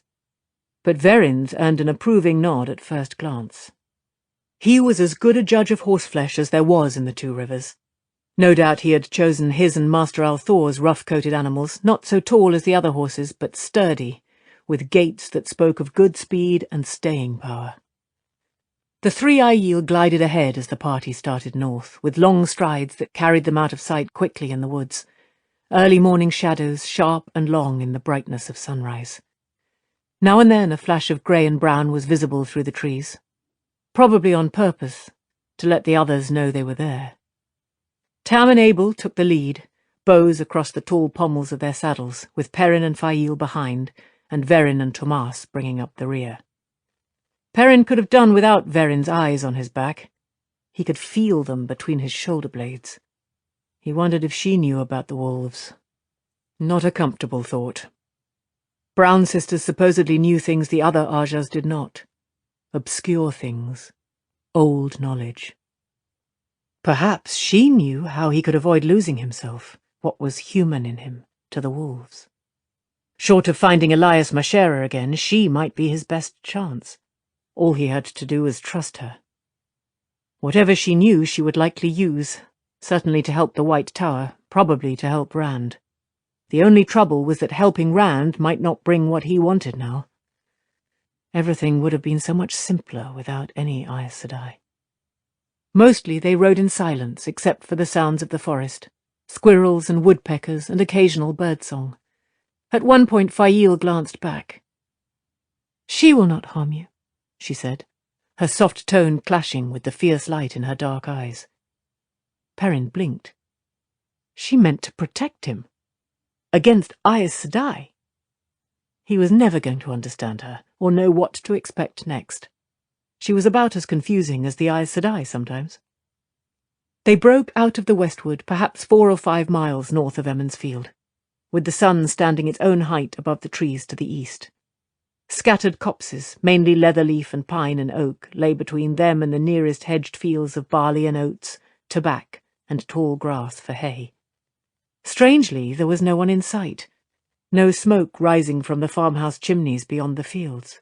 but Verin's earned an approving nod at first glance. He was as good a judge of horseflesh as there was in the Two Rivers. No doubt he had chosen his and Master Althor's rough-coated animals, not so tall as the other horses, but sturdy, with gaits that spoke of good speed and staying power. The three Aiel glided ahead as the party started north, with long strides that carried them out of sight quickly in the woods. Early morning shadows, sharp and long in the brightness of sunrise. Now and then a flash of grey and brown was visible through the trees, probably on purpose, to let the others know they were there. Tam and Abel took the lead, bows across the tall pommels of their saddles, with Perrin and Fail behind, and Verin and Tomas bringing up the rear. Perrin could have done without Verin's eyes on his back. He could feel them between his shoulder blades. He wondered if she knew about the wolves. Not a comfortable thought. Brown sisters supposedly knew things the other Ajas did not. Obscure things. Old knowledge. Perhaps she knew how he could avoid losing himself, what was human in him, to the wolves. Short of finding Elias Mashera again, she might be his best chance. All he had to do was trust her. Whatever she knew she would likely use, certainly to help the White Tower, probably to help Rand. The only trouble was that helping Rand might not bring what he wanted now. Everything would have been so much simpler without any Aes Sedai. Mostly they rode in silence, except for the sounds of the forest, squirrels and woodpeckers and occasional birdsong. At one point Fail glanced back. "She will not harm you," she said, her soft tone clashing with the fierce light in her dark eyes. Perrin blinked. She meant to protect him. Against Aes Sedai. He was never going to understand her, or know what to expect next. She was about as confusing as the Aes Sedai sometimes. They broke out of the westwood, perhaps 4 or 5 miles north of Emond's Field, with the sun standing its own height above the trees to the east. Scattered copses, mainly leatherleaf and pine and oak, lay between them and the nearest hedged fields of barley and oats, tobacco, and tall grass for hay. Strangely, there was no one in sight, no smoke rising from the farmhouse chimneys beyond the fields.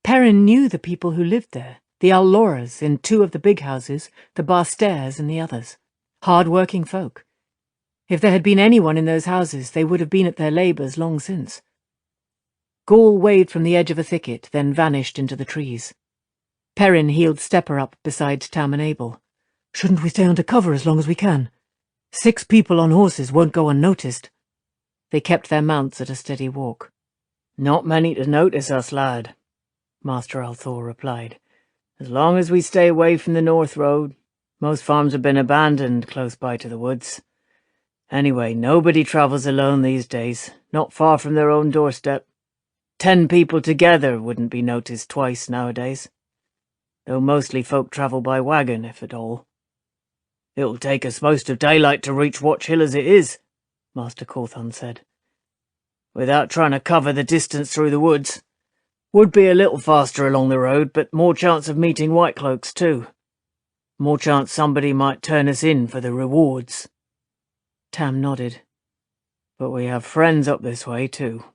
Perrin knew the people who lived there, the Alloras in 2 of the big houses, the Barstairs in the others. Hard-working folk. If there had been anyone in those houses, they would have been at their labours long since. Gaul waved from the edge of a thicket, then vanished into the trees. Perrin heeled Stepper up beside Tam and Abel. "Shouldn't we stay under cover as long as we can? 6 people on horses won't go unnoticed." They kept their mounts at a steady walk. "Not many to notice us, lad," Master Althor replied. "As long as we stay away from the North Road. Most farms have been abandoned close by to the woods. Anyway, nobody travels alone these days, not far from their own doorstep. 10 people together wouldn't be noticed twice nowadays. Though mostly folk travel by wagon, if at all. It'll take us most of daylight to reach Watch Hill as it is," Master Cawthon said. "Without trying to cover the distance through the woods. Would be a little faster along the road, but more chance of meeting white cloaks too. More chance somebody might turn us in for the rewards." Tam nodded. "But we have friends up this way too.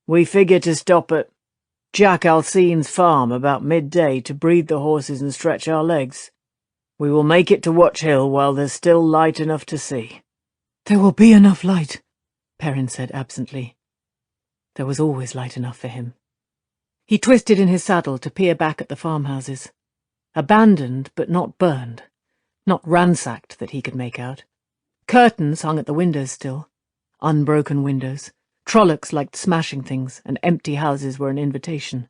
We figure to stop at Jack Alcine's farm about midday to breathe the horses and stretch our legs. We will make it to Watch Hill while there's still light enough to see." "There will be enough light," Perrin said absently. There was always light enough for him. He twisted in his saddle to peer back at the farmhouses. Abandoned, but not burned. Not ransacked, that he could make out. Curtains hung at the windows still. Unbroken windows. Trollocs liked smashing things, and empty houses were an invitation.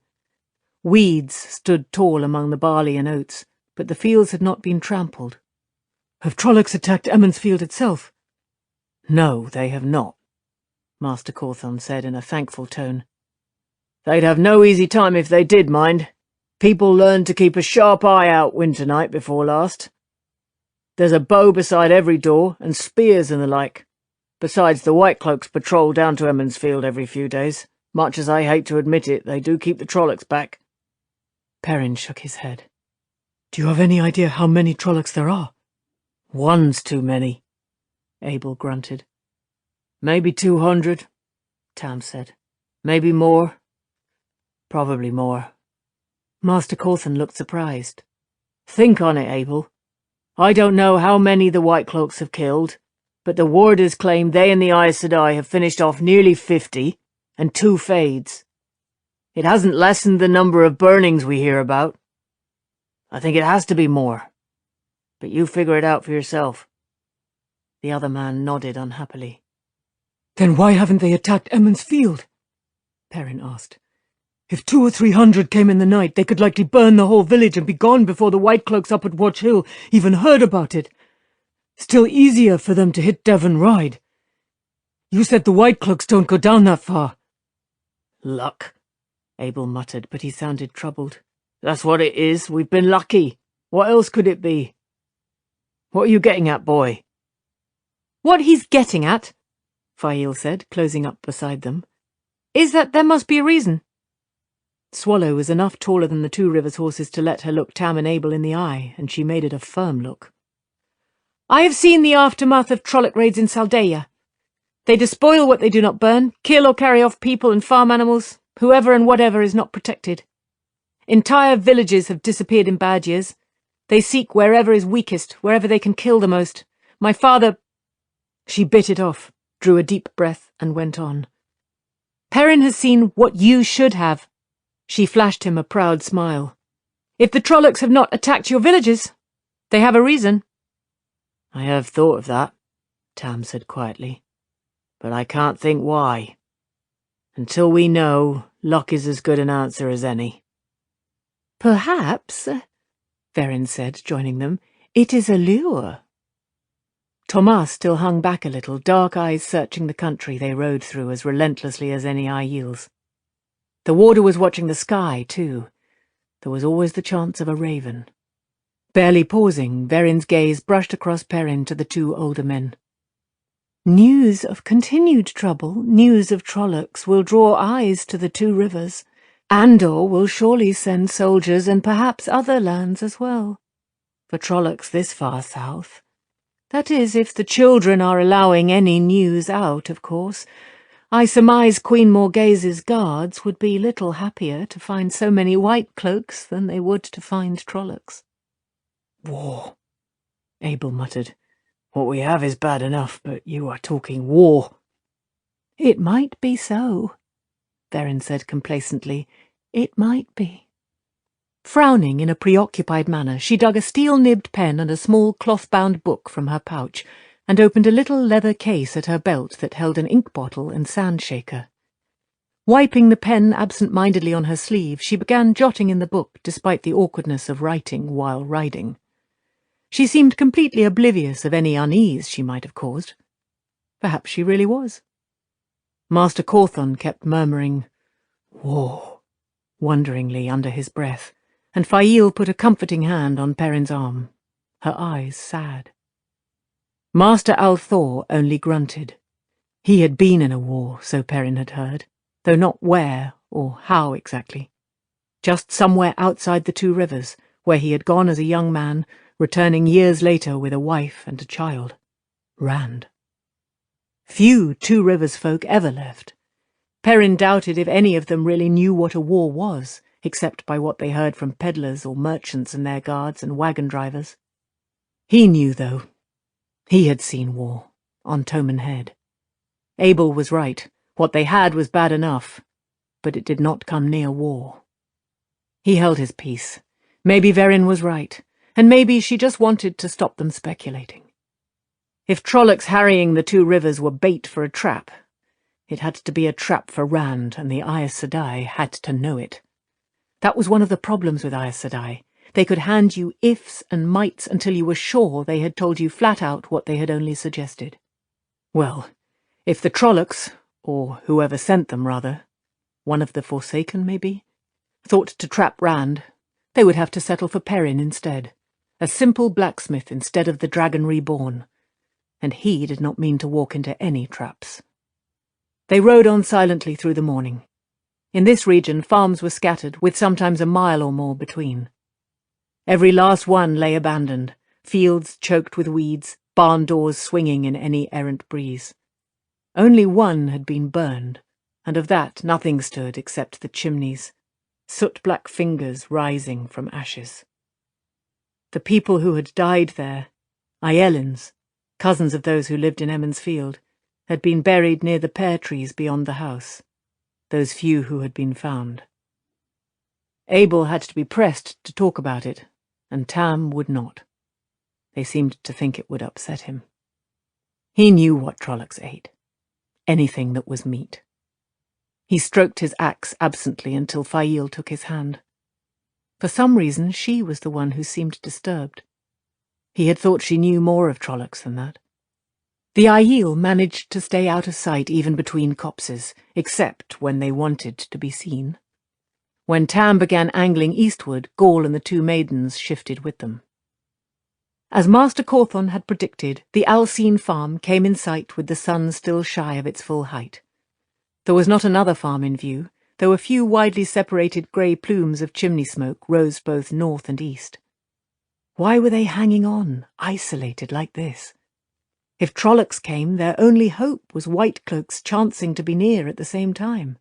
Weeds stood tall among the barley and oats, but the fields had not been trampled. "Have Trollocs attacked Emond's Field itself?" "No, they have not," Master Cawthon said in a thankful tone. "They'd have no easy time if they did, mind. People learned to keep a sharp eye out winter night before last. There's a bow beside every door, and spears and the like. Besides, the White Cloaks patrol down to Emond's Field every few days. Much as I hate to admit it, they do keep the Trollocs back." Perrin shook his head. "Do you have any idea how many Trollocs there are?" "One's too many," Abel grunted. "Maybe 200, Tam said. "Maybe more. Probably more." Master Cawthon looked surprised. "Think on it, Abel. I don't know how many the White Cloaks have killed, but the warders claim they and the Aes Sedai have finished off nearly 50, and 2 fades. It hasn't lessened the number of burnings we hear about. I think it has to be more. But you figure it out for yourself." The other man nodded unhappily. "Then why haven't they attacked Emond's Field?" Perrin asked. "If 200 or 300 came in the night, they could likely burn the whole village and be gone before the White Cloaks up at Watch Hill even heard about it. Still easier for them to hit Devon Ride. You said the White Cloaks don't go down that far." "Luck," Abel muttered, but he sounded troubled. "That's what it is. We've been lucky. What else could it be? What are you getting at, boy?" "What he's getting at," Fail said, closing up beside them, "is that there must be a reason." Swallow was enough taller than the 2 Rivers horses to let her look Tam and Abel in the eye, and she made it a firm look. "I have seen the aftermath of Trolloc raids in Saldeia. They despoil what they do not burn, kill or carry off people and farm animals, whoever and whatever is not protected. Entire villages have disappeared in bad years. They seek wherever is weakest, wherever they can kill the most. My father—" She bit it off, drew a deep breath, and went on. "Perrin has seen what you should have." She flashed him a proud smile. "If the Trollocs have not attacked your villages, they have a reason." "I have thought of that," Tam said quietly, "but I can't think why. Until we know, luck is as good an answer as any." "Perhaps," Verin said, joining them, "it is a lure." Thomas still hung back a little, dark eyes searching the country they rode through as relentlessly as any Aiels. The warder was watching the sky, too. There was always the chance of a raven. Barely pausing, Verin's gaze brushed across Perrin to the two older men. "News of continued trouble, news of Trollocs, will draw eyes to the two rivers. Andor will surely send soldiers, and perhaps other lands as well. For Trollocs this far south. That is, if the children are allowing any news out, of course. I surmise Queen Morghase's guards would be little happier to find so many white cloaks than they would to find Trollocs." "War," Abel muttered. "What we have is bad enough, but you are talking war." "It might be so," Verin said complacently. "It might be." Frowning in a preoccupied manner, she dug a steel-nibbed pen and a small cloth-bound book from her pouch, and opened a little leather case at her belt that held an ink bottle and sand shaker. Wiping the pen absent-mindedly on her sleeve, she began jotting in the book despite the awkwardness of writing while riding. She seemed completely oblivious of any unease she might have caused. Perhaps she really was. Master Cawthon kept murmuring, "War," wonderingly under his breath, and Fail put a comforting hand on Perrin's arm, her eyes sad. Master Althor only grunted. He had been in a war, so Perrin had heard, though not where or how exactly. Just somewhere outside the two rivers, where he had gone as a young man, returning years later with a wife and a child. Rand. Few Two Rivers folk ever left. Perrin doubted if any of them really knew what a war was, except by what they heard from peddlers or merchants and their guards and wagon drivers. He knew, though. He had seen war, on Toman Head. Abel was right. What they had was bad enough, but it did not come near war. He held his peace. Maybe Verin was right, and maybe she just wanted to stop them speculating. If Trollocs harrying the two rivers were bait for a trap, it had to be a trap for Rand, and the Aes Sedai had to know it. That was one of the problems with Aes Sedai. They could hand you ifs and mights until you were sure they had told you flat out what they had only suggested. Well, if the Trollocs, or whoever sent them rather, one of the Forsaken maybe, thought to trap Rand, they would have to settle for Perrin instead, a simple blacksmith instead of the Dragon Reborn, and he did not mean to walk into any traps. They rode on silently through the morning. In this region farms were scattered, with sometimes a mile or more between. Every last one lay abandoned, fields choked with weeds, barn doors swinging in any errant breeze. Only one had been burned, and of that nothing stood except the chimneys, soot-black fingers rising from ashes. The people who had died there, Aielins, cousins of those who lived in Emond's Field, had been buried near the pear trees beyond the house, those few who had been found. Abel had to be pressed to talk about it, and Tam would not. They seemed to think it would upset him. He knew what Trollocs ate. Anything that was meat. He stroked his axe absently until Fail took his hand. For some reason she was the one who seemed disturbed. He had thought she knew more of Trollocs than that. The Aiel managed to stay out of sight even between copses, except when they wanted to be seen. When Tam began angling eastward, Gaul and the two maidens shifted with them. As Master Cawthon had predicted, the Alcine farm came in sight with the sun still shy of its full height. There was not another farm in view, though a few widely separated grey plumes of chimney smoke rose both north and east. Why were they hanging on, isolated like this? If Trollocs came, their only hope was white cloaks chancing to be near at the same time.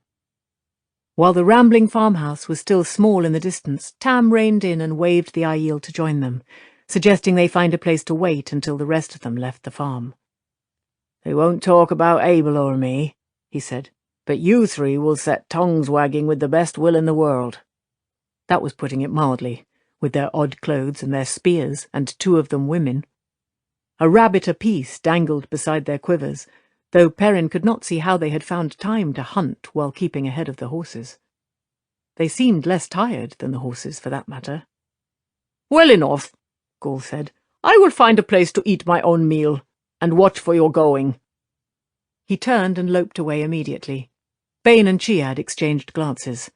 While the rambling farmhouse was still small in the distance, Tam reined in and waved the Aiel to join them, suggesting they find a place to wait until the rest of them left the farm. "They won't talk about Abel or me," he said, "but you three will set tongues wagging with the best will in the world." That was putting it mildly, with their odd clothes and their spears, and 2 of them women. A rabbit apiece dangled beside their quivers, though Perrin could not see how they had found time to hunt while keeping ahead of the horses. They seemed less tired than the horses, for that matter. "Well enough," Gaul said. "I will find a place to eat my own meal, and watch for your going." He turned and loped away immediately. Bane and Chiad exchanged glances.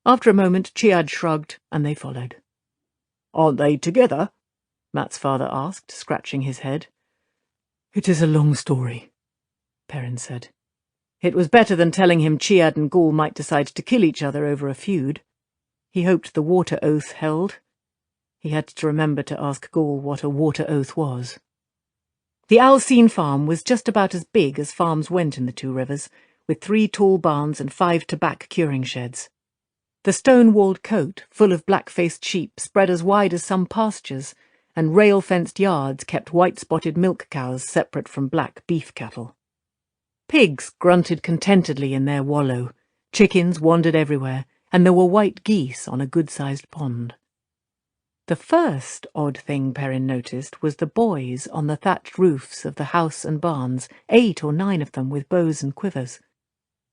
After a moment, Chiad shrugged, and they followed. "Aren't they together?" Matt's father asked, scratching his head. "It is a long story," Perrin said. It was better than telling him Chiad and Gaul might decide to kill each other over a feud. He hoped the water oath held. He had to remember to ask Gaul what a water oath was. The Alcine farm was just about as big as farms went in the 2 rivers, with 3 tall barns and 5 tobacco curing sheds. The stone-walled cote, full of black-faced sheep, spread as wide as some pastures, and rail-fenced yards kept white-spotted milk cows separate from black beef cattle. Pigs grunted contentedly in their wallow, chickens wandered everywhere, and there were white geese on a good-sized pond. The first odd thing Perrin noticed was the boys on the thatched roofs of the house and barns, 8 or 9 of them with bows and quivers.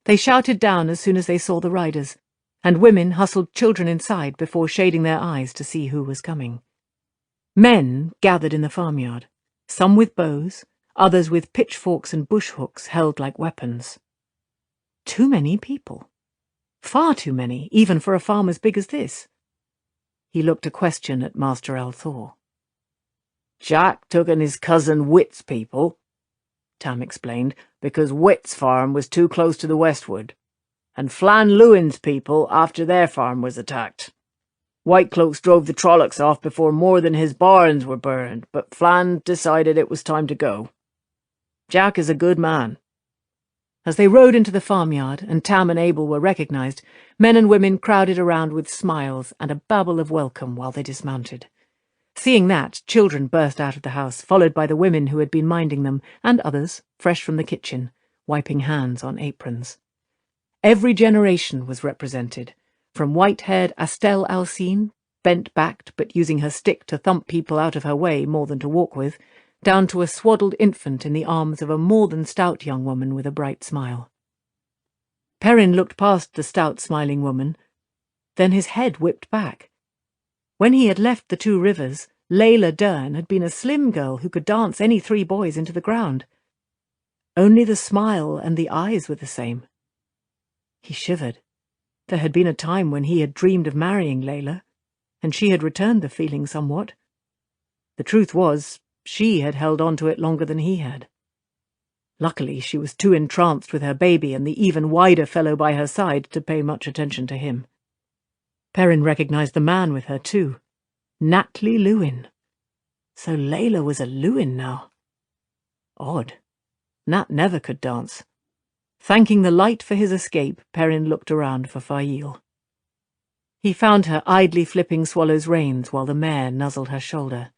They shouted down as soon as they saw the riders, and women hustled children inside before shading their eyes to see who was coming. Men gathered in the farmyard, some with bows, others with pitchforks and bush-hooks held like weapons. Too many people. Far too many, even for a farm as big as this. He looked a question at Master Althor. "Jack took in his cousin Witt's people," Tam explained, "because Witt's farm was too close to the westward, and Flan Lewin's people after their farm was attacked. Whitecloaks drove the Trollocs off before more than his barns were burned, but Flan decided it was time to go. Jack is a good man." As they rode into the farmyard and Tam and Abel were recognised, men and women crowded around with smiles and a babble of welcome while they dismounted. Seeing that, children burst out of the house, followed by the women who had been minding them, and others, fresh from the kitchen, wiping hands on aprons. Every generation was represented, from white-haired Astelle Alcine, bent-backed but using her stick to thump people out of her way more than to walk with, down to a swaddled infant in the arms of a more than stout young woman with a bright smile. Perrin looked past the stout, smiling woman. Then his head whipped back. When he had left the 2 rivers, Layla Dern had been a slim girl who could dance any 3 boys into the ground. Only the smile and the eyes were the same. He shivered. There had been a time when he had dreamed of marrying Layla, and she had returned the feeling somewhat. The truth was, she had held on to it longer than he had. Luckily, she was too entranced with her baby and the even wider fellow by her side to pay much attention to him. Perrin recognised the man with her, too. Natly Lewin. So Layla was a Lewin now. Odd. Nat never could dance. Thanking the light for his escape, Perrin looked around for Fail. He found her idly flipping Swallow's reins while the mare nuzzled her shoulder.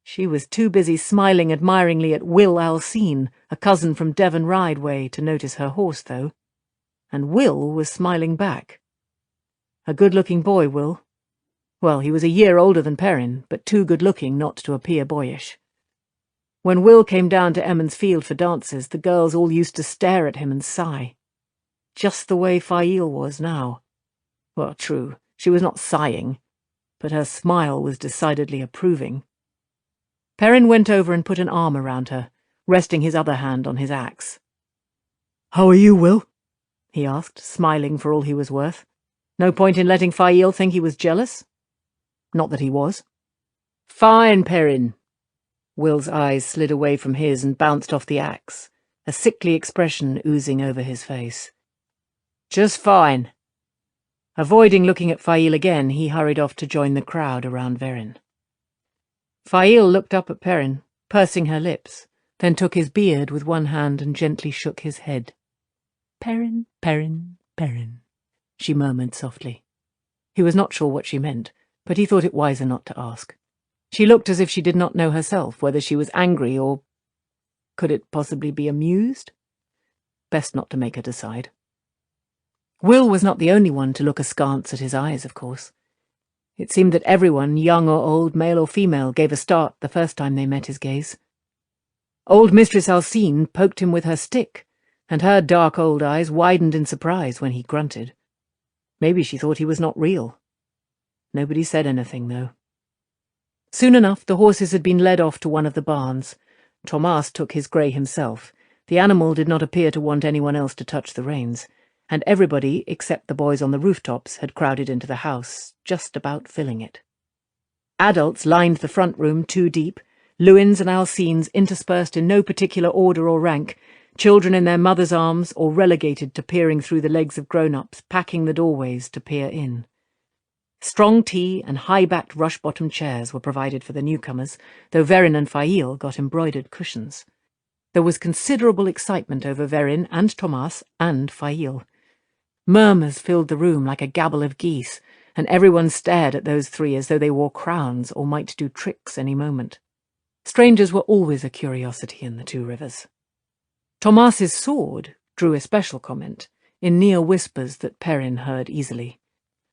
She was too busy smiling admiringly at Will Alcine, a cousin from Devon Rideway, to notice her horse, though. And Will was smiling back. A good-looking boy, Will. Well, he was a year older than Perrin, but too good-looking not to appear boyish. When Will came down to Emmons Field for dances, the girls all used to stare at him and sigh. Just the way Fail was now. Well, true, she was not sighing, but her smile was decidedly approving. Perrin went over and put an arm around her, resting his other hand on his axe. "How are you, Will?" he asked, smiling for all he was worth. No point in letting Fail think he was jealous? Not that he was. "Fine, Perrin." Will's eyes slid away from his and bounced off the axe, a sickly expression oozing over his face. "Just fine." Avoiding looking at Fail again, he hurried off to join the crowd around Verin. Fail looked up at Perrin, pursing her lips, then took his beard with one hand and gently shook his head. Perrin, Perrin, Perrin. she murmured softly. He was not sure what she meant, but he thought it wiser not to ask. She looked as if she did not know herself whether she was angry or... could it possibly be amused? Best not to make her decide. Will was not the only one to look askance at his eyes, of course. It seemed that everyone, young or old, male or female, gave a start the first time they met his gaze. Old Mistress Alcine poked him with her stick, and her dark old eyes widened in surprise when he grunted. Maybe she thought he was not real. Nobody said anything, though. Soon enough, the horses had been led off to one of the barns. Thomas took his grey himself. The animal did not appear to want anyone else to touch the reins, and everybody, except the boys on the rooftops, had crowded into the house, just about filling it. Adults lined the front room 2 deep, Lewins and Alcines interspersed in no particular order or rank, children in their mothers' arms or relegated to peering through the legs of grown-ups, packing the doorways to peer in. Strong tea and high-backed rush-bottomed chairs were provided for the newcomers, though Verin and Fail got embroidered cushions. There was considerable excitement over Verin and Thomas and Fail. Murmurs filled the room like a gabble of geese, and everyone stared at those 3 as though they wore crowns or might do tricks any moment. Strangers were always a curiosity in the 2 Rivers. Thomas's sword drew especial comment, in near whispers that Perrin heard easily.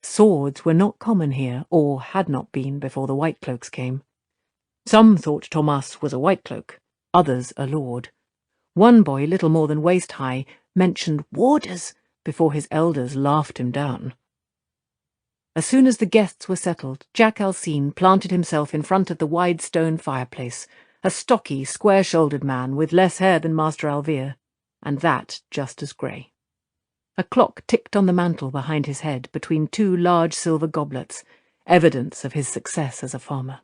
Swords were not common here, or had not been before the White Cloaks came. Some thought Thomas was a White Cloak, others a lord. One boy, little more than waist-high, mentioned warders before his elders laughed him down. As soon as the guests were settled, Jack Alcine planted himself in front of the wide stone fireplace, a stocky, square-shouldered man with less hair than Master Alvere, and that just as grey. A clock ticked on the mantel behind his head between 2 large silver goblets, evidence of his success as a farmer.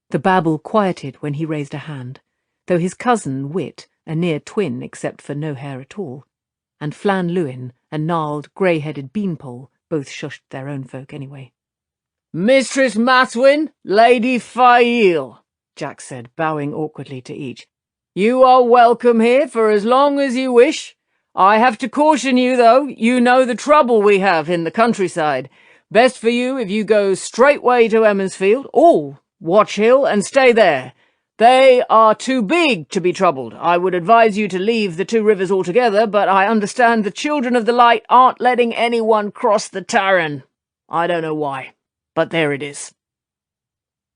The babble quieted when he raised a hand, though his cousin Wit, a near twin except for no hair at all, and Flan Lewin, a gnarled, grey-headed beanpole, both shushed their own folk anyway. "Mistress Matwin, Lady Fail," Jack said, bowing awkwardly to each. "You are welcome here for as long as you wish. I have to caution you, though. You know the trouble we have in the countryside. Best for you if you go straightway to Emmersfield, or Watch Hill, and stay there. They are too big to be troubled. I would advise you to leave the 2 Rivers altogether, but I understand the Children of the Light aren't letting anyone cross the Tarn. I don't know why, but there it is."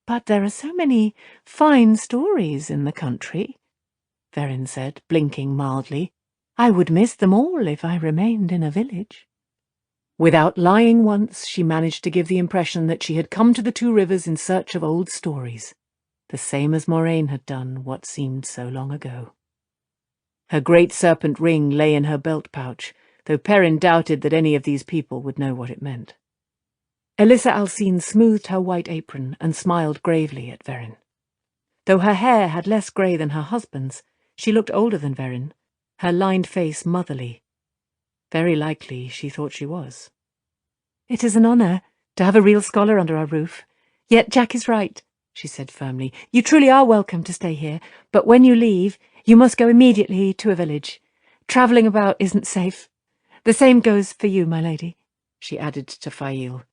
"But there are so many fine stories in the country," Verin said, blinking mildly. "I would miss them all if I remained in a village." Without lying once, she managed to give the impression that she had come to the 2 Rivers in search of old stories, the same as Moraine had done what seemed so long ago. Her great serpent ring lay in her belt pouch, though Perrin doubted that any of these people would know what it meant. Elissa Alcine smoothed her white apron and smiled gravely at Verin. Though her hair had less grey than her husband's, she looked older than Verin, her lined face motherly. Very likely she thought she was. "It is an honour to have a real scholar under our roof. Yet Jack is right," she said firmly. "You truly are welcome to stay here, but when you leave, you must go immediately to a village. Travelling about isn't safe. The same goes for you, my lady," she added to Fail.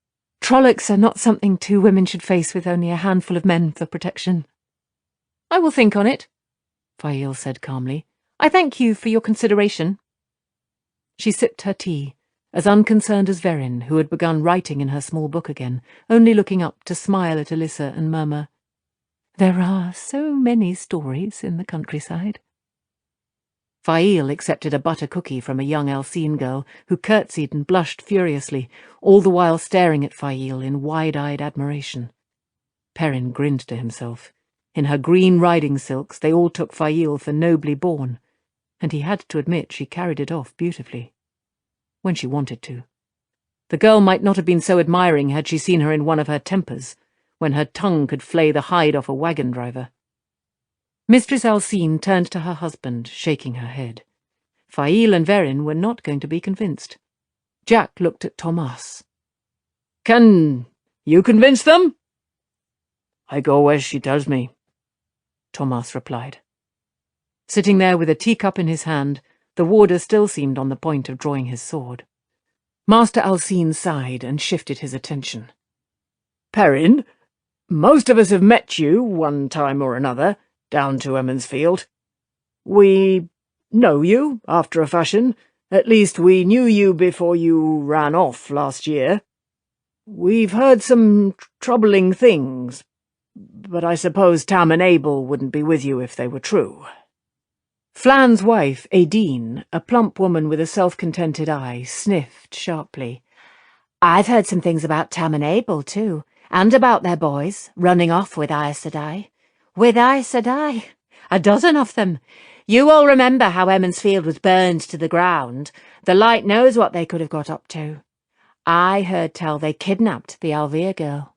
"Trollocs are not something 2 women should face with only a handful of men for protection." "I will think on it," Fail said calmly. "I thank you for your consideration." She sipped her tea, as unconcerned as Verin, who had begun writing in her small book again, only looking up to smile at Elissa and murmur, "There are so many stories in the countryside." Fail accepted a butter cookie from a young Alcine girl, who curtsied and blushed furiously, all the while staring at Fail in wide-eyed admiration. Perrin grinned to himself. In her green riding silks, they all took Fail for nobly born, and he had to admit she carried it off beautifully. When she wanted to. The girl might not have been so admiring had she seen her in one of her tempers, when her tongue could flay the hide off a wagon driver. Mistress Alcine turned to her husband, shaking her head. Fail and Verin were not going to be convinced. Jack looked at Thomas. "Can you convince them?" "I go as she tells me," Thomas replied. Sitting there with a teacup in his hand, the warder still seemed on the point of drawing his sword. Master Alcine sighed and shifted his attention. Perrin, most of us have met you one time or another down to Emonsfield. We know you, after a fashion. At least we knew you before you ran off last year. We've heard some troubling things, but I suppose Tam and Abel wouldn't be with you if they were true. Flan's wife, Aideen, a plump woman with a self-contented eye, sniffed sharply. I've heard some things about Tam and Abel, too, and about their boys, running off with Aes Sedai. With Aes Sedai? A dozen of them. You all remember how Emonsfield was burned to the ground. The light knows what they could have got up to. I heard tell they kidnapped the Alvir girl.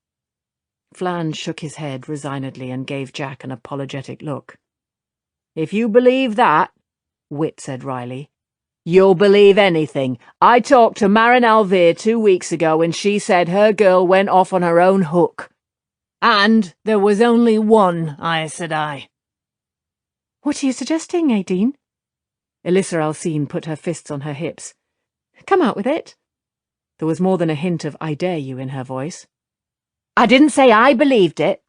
Flan shook his head resignedly and gave Jack an apologetic look. If you believe that, Wit said wryly, you'll believe anything. I talked to Marin Alvir 2 weeks ago and she said her girl went off on her own hook. And there was only one Aes Sedai. What are you suggesting, Aideen? Elissa Alcine put her fists on her hips. Come out with it. There was more than a hint of I dare you in her voice. I didn't say I believed it,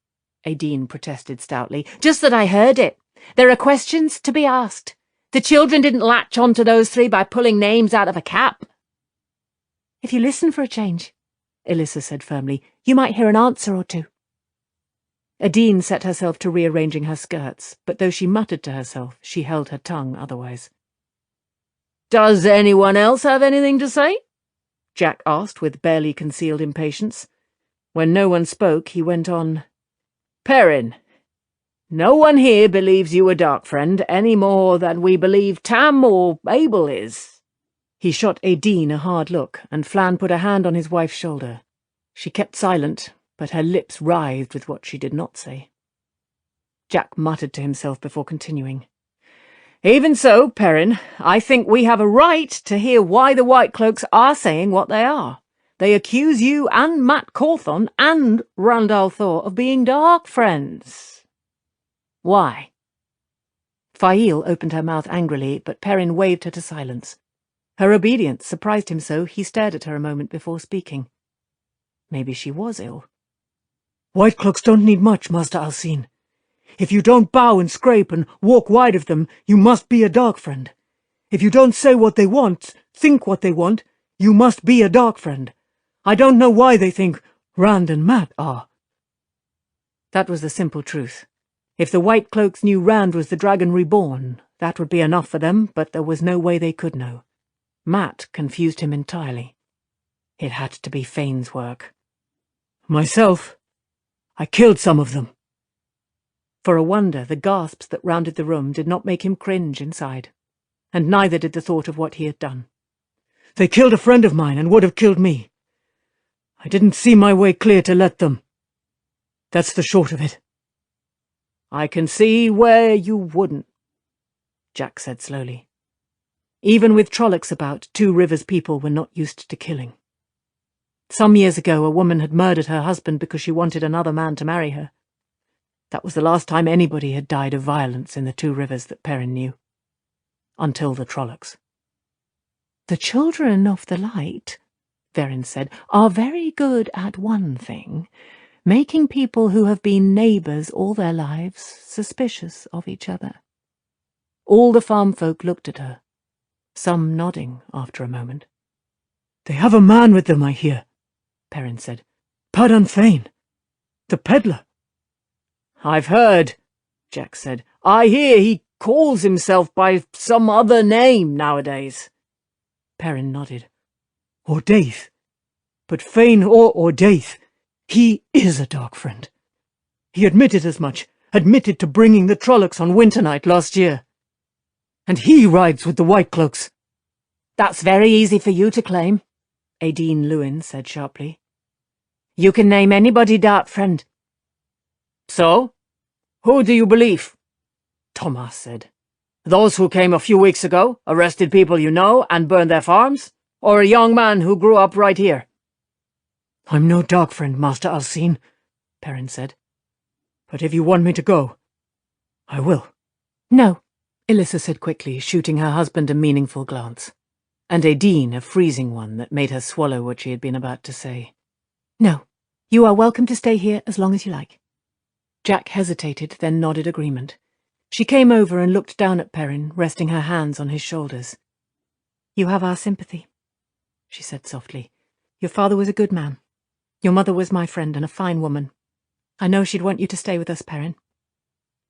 Aideen protested stoutly, just that I heard it. There are questions to be asked. The children didn't latch onto those 3 by pulling names out of a cap. If you listen for a change, Elissa said firmly, you might hear an answer or 2. Aideen set herself to rearranging her skirts, but though she muttered to herself, she held her tongue otherwise. Does anyone else have anything to say? Jack asked with barely concealed impatience. When no one spoke, he went on. Perrin, no one here believes you a dark friend any more than we believe Tam or Abel is. He shot Aideen a hard look, and Flan put a hand on his wife's shoulder. She kept silent, but her lips writhed with what she did not say. Jack muttered to himself before continuing. Even so, Perrin, I think we have a right to hear why the White Cloaks are saying what they are. They accuse you and Matt Cawthon and Randall Thor of being dark friends. Why? Fail opened her mouth angrily, but Perrin waved her to silence. Her obedience surprised him so he stared at her a moment before speaking. Maybe she was ill. White Cloaks don't need much, Master Alcine. If you don't bow and scrape and walk wide of them, you must be a dark friend. If you don't say what they want, think what they want, you must be a dark friend. I don't know why they think Rand and Matt are. That was the simple truth. If the White Cloaks knew Rand was the Dragon Reborn, that would be enough for them, but there was no way they could know. Matt confused him entirely. It had to be Fane's work. Myself, I killed some of them. For a wonder, the gasps that rounded the room did not make him cringe inside, and neither did the thought of what he had done. They killed a friend of mine and would have killed me. I didn't see my way clear to let them. That's the short of it. I can see where you wouldn't, Jack said slowly. Even with Trollocs about, Two Rivers people were not used to killing. Some years ago, a woman had murdered her husband because she wanted another man to marry her. That was the last time anybody had died of violence in the Two Rivers that Perrin knew. Until the Trollocs. The children of the light, Verin said, are very good at one thing, making people who have been neighbours all their lives suspicious of each other. All the farm folk looked at her, some nodding after a moment. They have a man with them, I hear, Perrin said. Padan Fane, the peddler. I've heard, Jack said. I hear he calls himself by some other name nowadays. Perrin nodded. Ordaith. But Fane or Ordaith, he is a dark friend. He admitted as much, admitted to bringing the Trollocs on Winter Night last year. And he rides with the White Cloaks. That's very easy for you to claim, Aideen Lewin said sharply. You can name anybody dark friend. So? Who do you believe? Thomas said. Those who came a few weeks ago, arrested people you know, and burned their farms? Or a young man who grew up right here? I'm no dark friend, Master Alcine, Perrin said. But if you want me to go, I will. No, Elissa said quickly, shooting her husband a meaningful glance. and Aideen a freezing one that made her swallow what she had been about to say. No, you are welcome to stay here as long as you like. Jack hesitated, then nodded agreement. She came over and looked down at Perrin, resting her hands on his shoulders. You have our sympathy, she said softly. Your father was a good man. Your mother was my friend and a fine woman. I know she'd want you to stay with us, Perrin.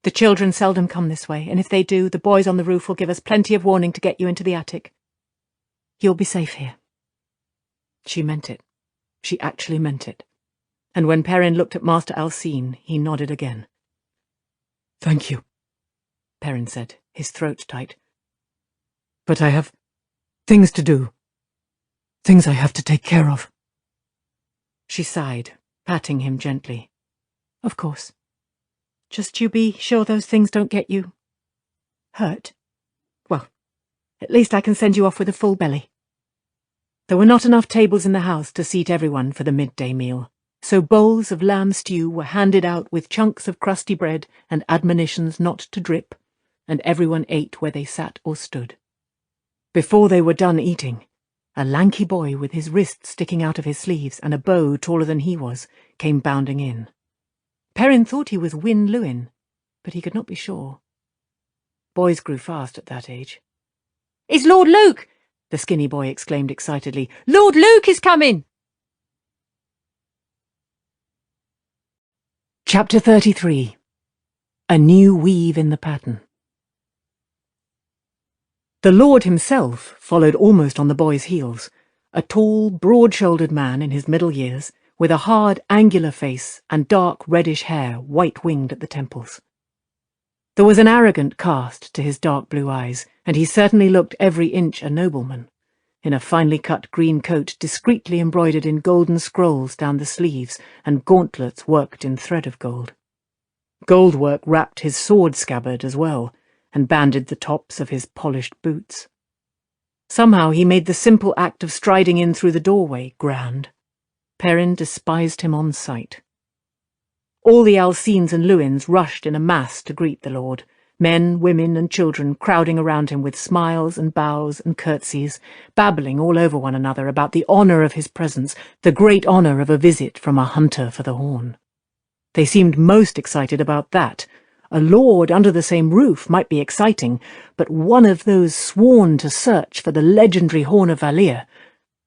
The children seldom come this way, and if they do, the boys on the roof will give us plenty of warning to get you into the attic. You'll be safe here. She meant it. She actually meant it. And when Perrin looked at Master Alcine, he nodded again. "Thank you," Perrin said, his throat tight. "But I have things to do. Things I have to take care of." She sighed, patting him gently. Of course. Just you be sure those things don't get you hurt. Well, at least I can send you off with a full belly. There were not enough tables in the house to seat everyone for the midday meal, so bowls of lamb stew were handed out with chunks of crusty bread and admonitions not to drip, and everyone ate where they sat or stood. Before they were done eating, a lanky boy with his wrists sticking out of his sleeves and a bow taller than he was came bounding in. Perrin thought he was Wyn Lewin, but he could not be sure. Boys grew fast at that age. "It's Lord Luke!" the skinny boy exclaimed excitedly. "Lord Luke is coming!" Chapter 33. A New Weave in the Pattern. The Lord himself followed almost on the boy's heels, a tall, broad-shouldered man in his middle years, with a hard, angular face and dark, reddish hair white-winged at the temples. There was an arrogant cast to his dark blue eyes, and he certainly looked every inch a nobleman, in a finely cut green coat discreetly embroidered in golden scrolls down the sleeves and gauntlets worked in thread of gold. Gold work wrapped his sword scabbard as well, and banded the tops of his polished boots. Somehow he made the simple act of striding in through the doorway grand. Perrin despised him on sight. All the Alcines and Lewins rushed in a mass to greet the Lord, men, women, and children crowding around him with smiles and bows and curtsies, babbling all over one another about the honour of his presence, the great honour of a visit from a hunter for the horn. They seemed most excited about that. A lord under the same roof might be exciting, but one of those sworn to search for the legendary Horn of Valir,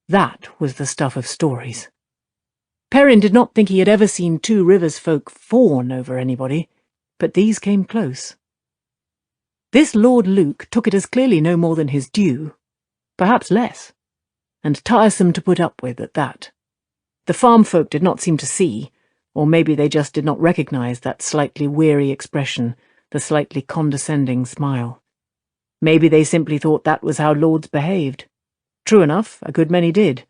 that was the stuff of stories. Perrin did not think he had ever seen Two Rivers folk fawn over anybody, but these came close. This Lord Luke took it as clearly no more than his due, perhaps less, and tiresome to put up with at that. The farm folk did not seem to see, or maybe they just did not recognize that slightly weary expression, the slightly condescending smile. Maybe they simply thought that was how lords behaved. True enough, a good many did.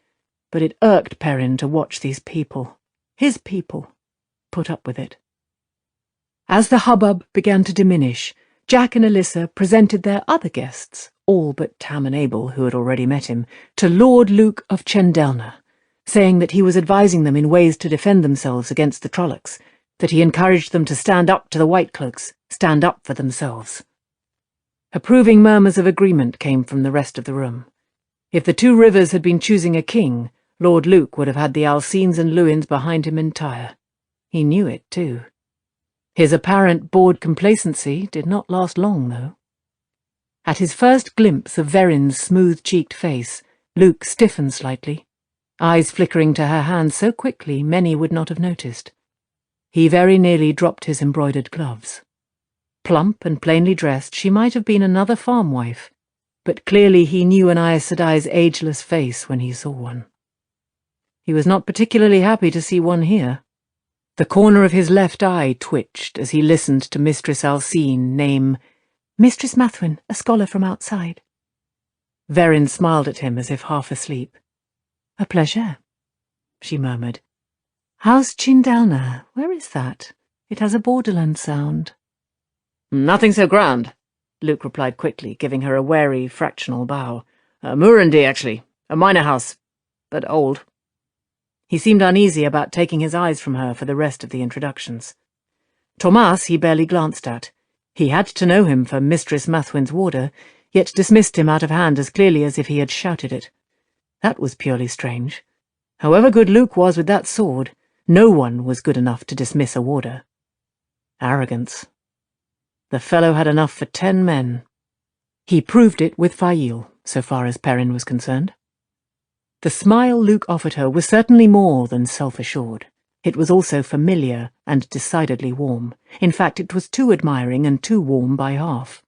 But it irked Perrin to watch these people, his people, put up with it. As the hubbub began to diminish, Jack and Alyssa presented their other guests, all but Tam and Abel, who had already met him, to Lord Luke of Chendelna, saying that he was advising them in ways to defend themselves against the Trollocs, that he encouraged them to stand up to the Whitecloaks, stand up for themselves. Approving murmurs of agreement came from the rest of the room. If the Two Rivers had been choosing a king, Lord Luke would have had the Alcines and Lewins behind him entire. He knew it, too. His apparent bored complacency did not last long, though. At his first glimpse of Verin's smooth-cheeked face, Luke stiffened slightly, eyes flickering to her hand so quickly many would not have noticed. He very nearly dropped his embroidered gloves. Plump and plainly dressed, she might have been another farm wife, but clearly he knew an Aes Sedai's ageless face when he saw one. He was not particularly happy to see one here. The corner of his left eye twitched as he listened to Mistress Alcine name Mistress Mathwin, a scholar from outside. Verin smiled at him as if half asleep. "A pleasure," she murmured. "How's Chendelna? Where is that? It has a borderland sound." "Nothing so grand," Luke replied quickly, giving her a wary, fractional bow. "Murandi, actually. A minor house, but old." He seemed uneasy about taking his eyes from her for the rest of the introductions. Tomas he barely glanced at. He had to know him for Mistress Mathwin's warder. yet dismissed him out of hand as clearly as if he had shouted it. That was purely strange. However good Luke was with that sword, no one was good enough to dismiss a warder. Arrogance. The fellow had enough for 10 men. He proved it with Fail, so far as Perrin was concerned. The smile Luke offered her was certainly more than self-assured. It was also familiar and decidedly warm. In fact, it was too admiring and too warm by half.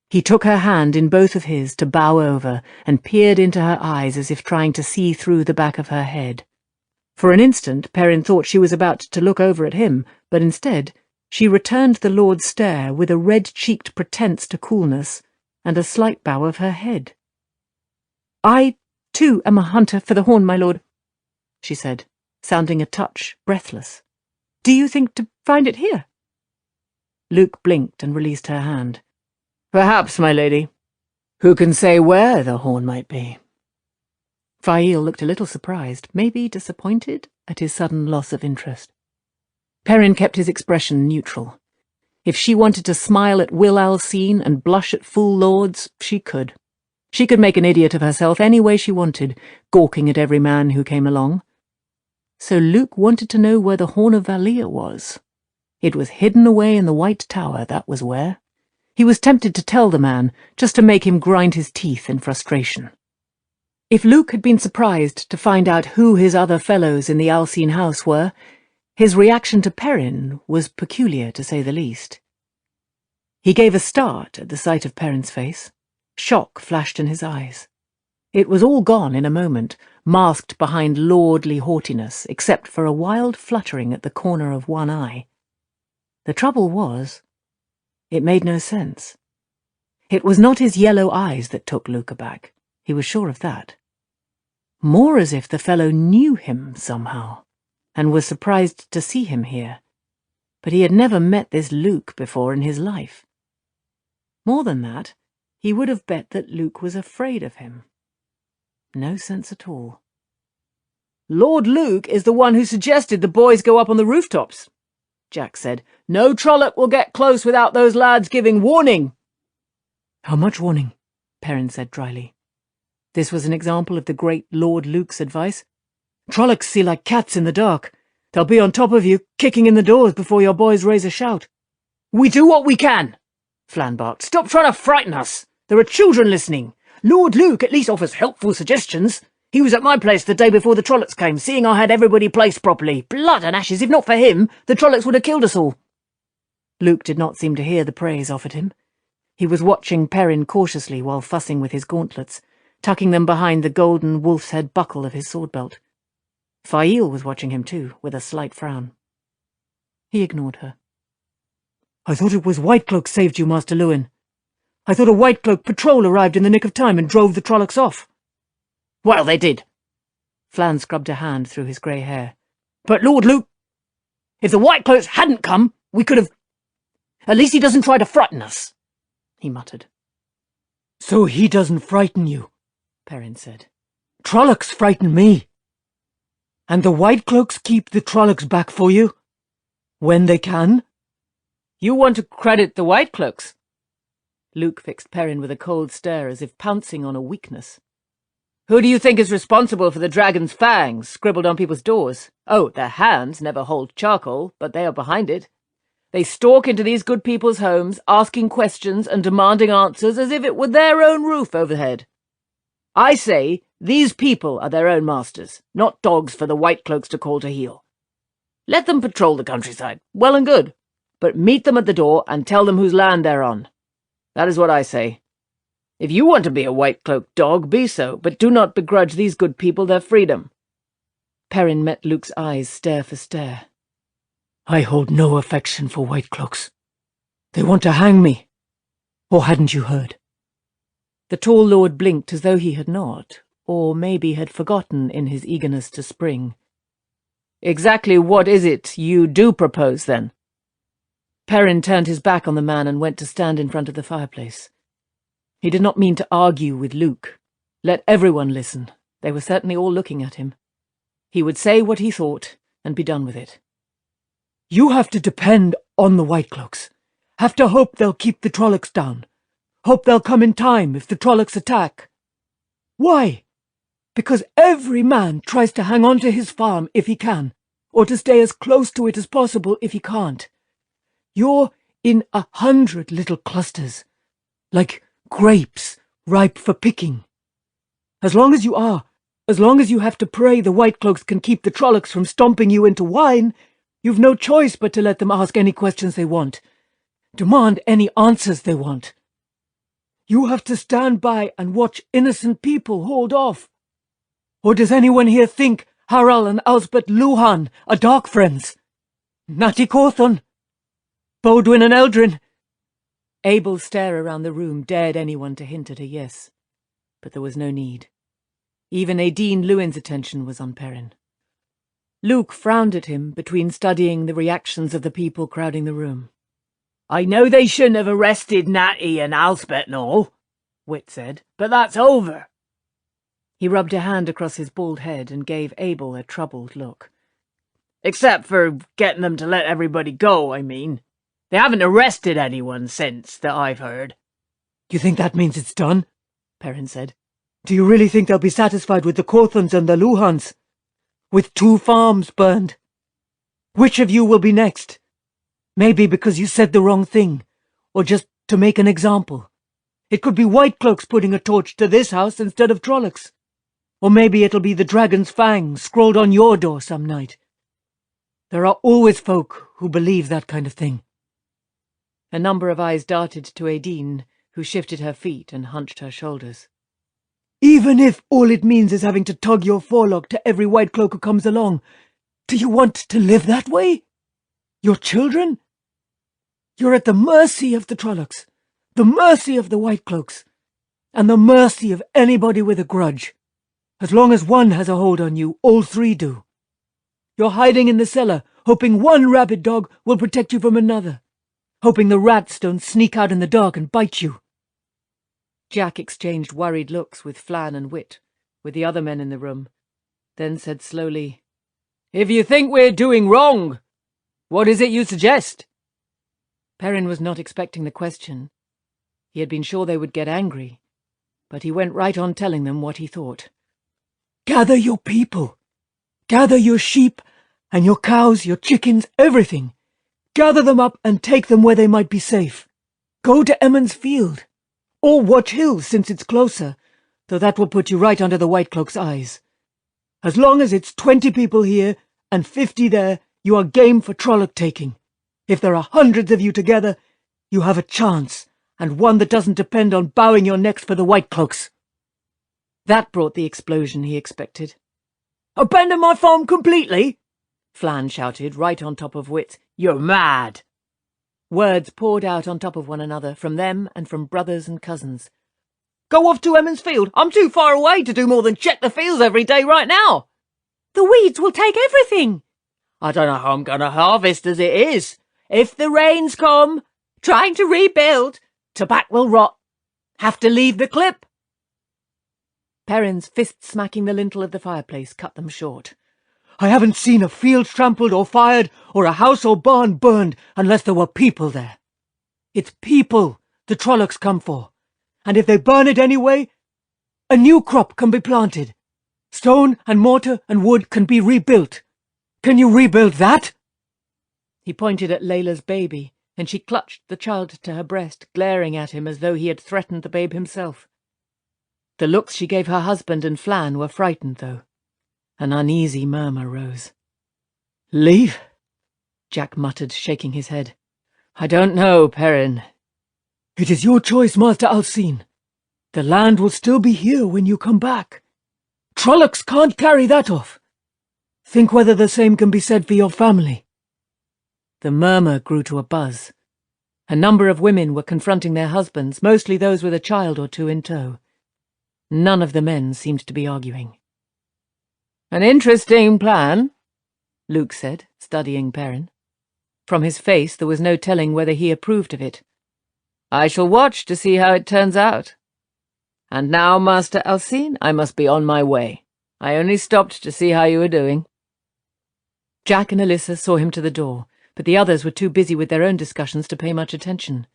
He took her hand in both of his to bow over and peered into her eyes as if trying to see through the back of her head. For an instant, Perrin thought she was about to look over at him, but instead she returned the Lord's stare with a red-cheeked pretence to coolness and a slight bow of her head. "I, too, am a hunter for the horn, my lord," she said, sounding a touch breathless. "Do you think to find it here?" Luke blinked and released her hand. "Perhaps, my lady. Who can say where the horn might be?" Fail looked a little surprised, maybe disappointed, at his sudden loss of interest. Perrin kept his expression neutral. If she wanted to smile at Will Alcine and blush at fool lords, she could. She could make an idiot of herself any way she wanted, gawking at every man who came along. So Luke wanted to know where the Horn of Valia was. It was hidden away in the White Tower, that was where. He was tempted to tell the man, just to make him grind his teeth in frustration. If Luke had been surprised to find out who his other fellows in the Alcine house were, his reaction to Perrin was peculiar, to say the least. He gave a start at the sight of Perrin's face. Shock flashed in his eyes. It was all gone in a moment, masked behind lordly haughtiness, except for a wild fluttering at the corner of one eye. The trouble was, it made no sense. It was not his yellow eyes that took Luke aback. He was sure of that. More as if the fellow knew him somehow, and was surprised to see him here. But he had never met this Luke before in his life. More than that, he would have bet that Luke was afraid of him. No sense at all. "Lord Luke is the one who suggested the boys go up on the rooftops," Jack said. "No Trolloc will get close without those lads giving warning." "How much warning?" Perrin said dryly. This was an example of the great Lord Luke's advice. "Trollocs see like cats in the dark. They'll be on top of you, kicking in the doors before your boys raise a shout." "We do what we can," Flan barked. "Stop trying to frighten us. There are children listening. Lord Luke at least offers helpful suggestions. He was at my place the day before the Trollocs came, seeing I had everybody placed properly. Blood and ashes, if not for him, the Trollocs would have killed us all." Luke did not seem to hear the praise offered him. He was watching Perrin cautiously while fussing with his gauntlets, tucking them behind the golden wolf's head buckle of his sword belt. Fail was watching him too, with a slight frown. He ignored her. "I thought it was Whitecloak saved you, Master Lewin. I thought a Whitecloak patrol arrived in the nick of time and drove the Trollocs off." "Well, they did." Flan scrubbed a hand through his grey hair. "But Lord Luke, if the Whitecloaks hadn't come, we could have... At least he doesn't try to frighten us," he muttered. "So he doesn't frighten you," Perrin said. "Trollocs frighten me. And the Whitecloaks keep the Trollocs back for you? When they can?" "You want to credit the Whitecloaks?" Luke fixed Perrin with a cold stare as if pouncing on a weakness. "Who do you think is responsible for the dragon's fangs scribbled on people's doors? Oh, their hands never hold charcoal, but they are behind it. They stalk into these good people's homes, asking questions and demanding answers as if it were their own roof overhead. I say these people are their own masters, not dogs for the Whitecloaks to call to heel. Let them patrol the countryside, well and good, but meet them at the door and tell them whose land they're on. That is what I say. If you want to be a Whitecloak dog, be so, but do not begrudge these good people their freedom." Perrin met Luke's eyes stare for stare. "I hold no affection for Whitecloaks. They want to hang me. Or hadn't you heard?" The tall lord blinked as though he had not, or maybe had forgotten in his eagerness to spring. "Exactly what is it you do propose, then?" Perrin turned his back on the man and went to stand in front of the fireplace. He did not mean to argue with Luke. Let everyone listen. They were certainly all looking at him. He would say what he thought and be done with it. "You have to depend on the Whitecloaks. Have to hope they'll keep the Trollocs down. Hope they'll come in time if the Trollocs attack. Why? Because every man tries to hang on to his farm if he can, or to stay as close to it as possible if he can't. You're in 100 little clusters, like grapes ripe for picking. As long as you have to pray the White Cloaks can keep the Trollocs from stomping you into wine, you've no choice but to let them ask any questions they want, demand any answers they want. You have to stand by and watch innocent people hauled off. Or does anyone here think Harald and Elspeth Luhan are dark friends? Natty Cawthon? Bodwin and Eldrin? Abel's stare around the room dared anyone to hint at a yes, but there was no need. Even Aideen Lewin's attention was on Perrin. Luke frowned at him between studying the reactions of the people crowding the room. I know they shouldn't have arrested Natty and Elspeth and all, Wit said, but that's over. He rubbed a hand across his bald head and gave Abel a troubled look. Except for getting them to let everybody go, I mean. They haven't arrested anyone since, that I've heard. You think that means it's done? Perrin said. Do you really think they'll be satisfied with the Cawthons and the Luhans? With 2 farms burned? Which of you will be next? Maybe because you said the wrong thing, or just to make an example. It could be White Cloaks putting a torch to this house instead of Trollocs. Or maybe it'll be the Dragon's Fang scrawled on your door some night. There are always folk who believe that kind of thing. A number of eyes darted to Aideen, who shifted her feet and hunched her shoulders. Even if all it means is having to tug your forelock to every White Cloak who comes along, do you want to live that way? Your children? You're at the mercy of the Trollocs, the mercy of the White Cloaks, and the mercy of anybody with a grudge. As long as one has a hold on you, all 3 do. You're hiding in the cellar, hoping one rabid dog will protect you from another, hoping the rats don't sneak out in the dark and bite you. Jack exchanged worried looks with Flann and Wit, with the other men in the room, then said slowly, If you think we're doing wrong, what is it you suggest? Perrin was not expecting the question. He had been sure they would get angry, but he went right on telling them what he thought. Gather your people. Gather your sheep and your cows, your chickens, everything. Gather them up and take them where they might be safe. Go to Emmons Field. Or Watch Hill, since it's closer, though that will put you right under the White Cloak's eyes. As long as it's 20 people here and 50 there, you are game for Trolloc taking. If there are hundreds of you together, you have a chance, and one that doesn't depend on bowing your necks for the White Cloaks. That brought the explosion he expected. Abandon my farm completely? Flann shouted, right on top of Wit. You're mad. Words poured out on top of one another, from them and from brothers and cousins. Go off to Emmons Field. I'm too far away to do more than check the fields every day right now. The weeds will take everything. I don't know how I'm going to harvest as it is. If the rains come, trying to rebuild, tobacco will rot. Have to leave the clip. Perrin's fist smacking the lintel of the fireplace cut them short. I haven't seen a field trampled or fired or a house or barn burned unless there were people there. It's people the Trollocs come for, and if they burn it anyway, a new crop can be planted. Stone and mortar and wood can be rebuilt. Can you rebuild that? He pointed at Layla's baby, and she clutched the child to her breast, glaring at him as though he had threatened the babe himself. The looks she gave her husband and Flann were frightened, though. An uneasy murmur rose. Leave? Jack muttered, shaking his head. I don't know, Perrin. It is your choice, Master Alcine. The land will still be here when you come back. Trollocs can't carry that off. Think whether the same can be said for your family. The murmur grew to a buzz. A number of women were confronting their husbands, mostly those with a child or 2 in tow. None of the men seemed to be arguing. An interesting plan, Luke said, studying Perrin. From his face there was no telling whether he approved of it. I shall watch to see how it turns out. And now, Master Alcine, I must be on my way. I only stopped to see how you were doing. Jack and Alyssa saw him to the door, but the others were too busy with their own discussions to pay much attention.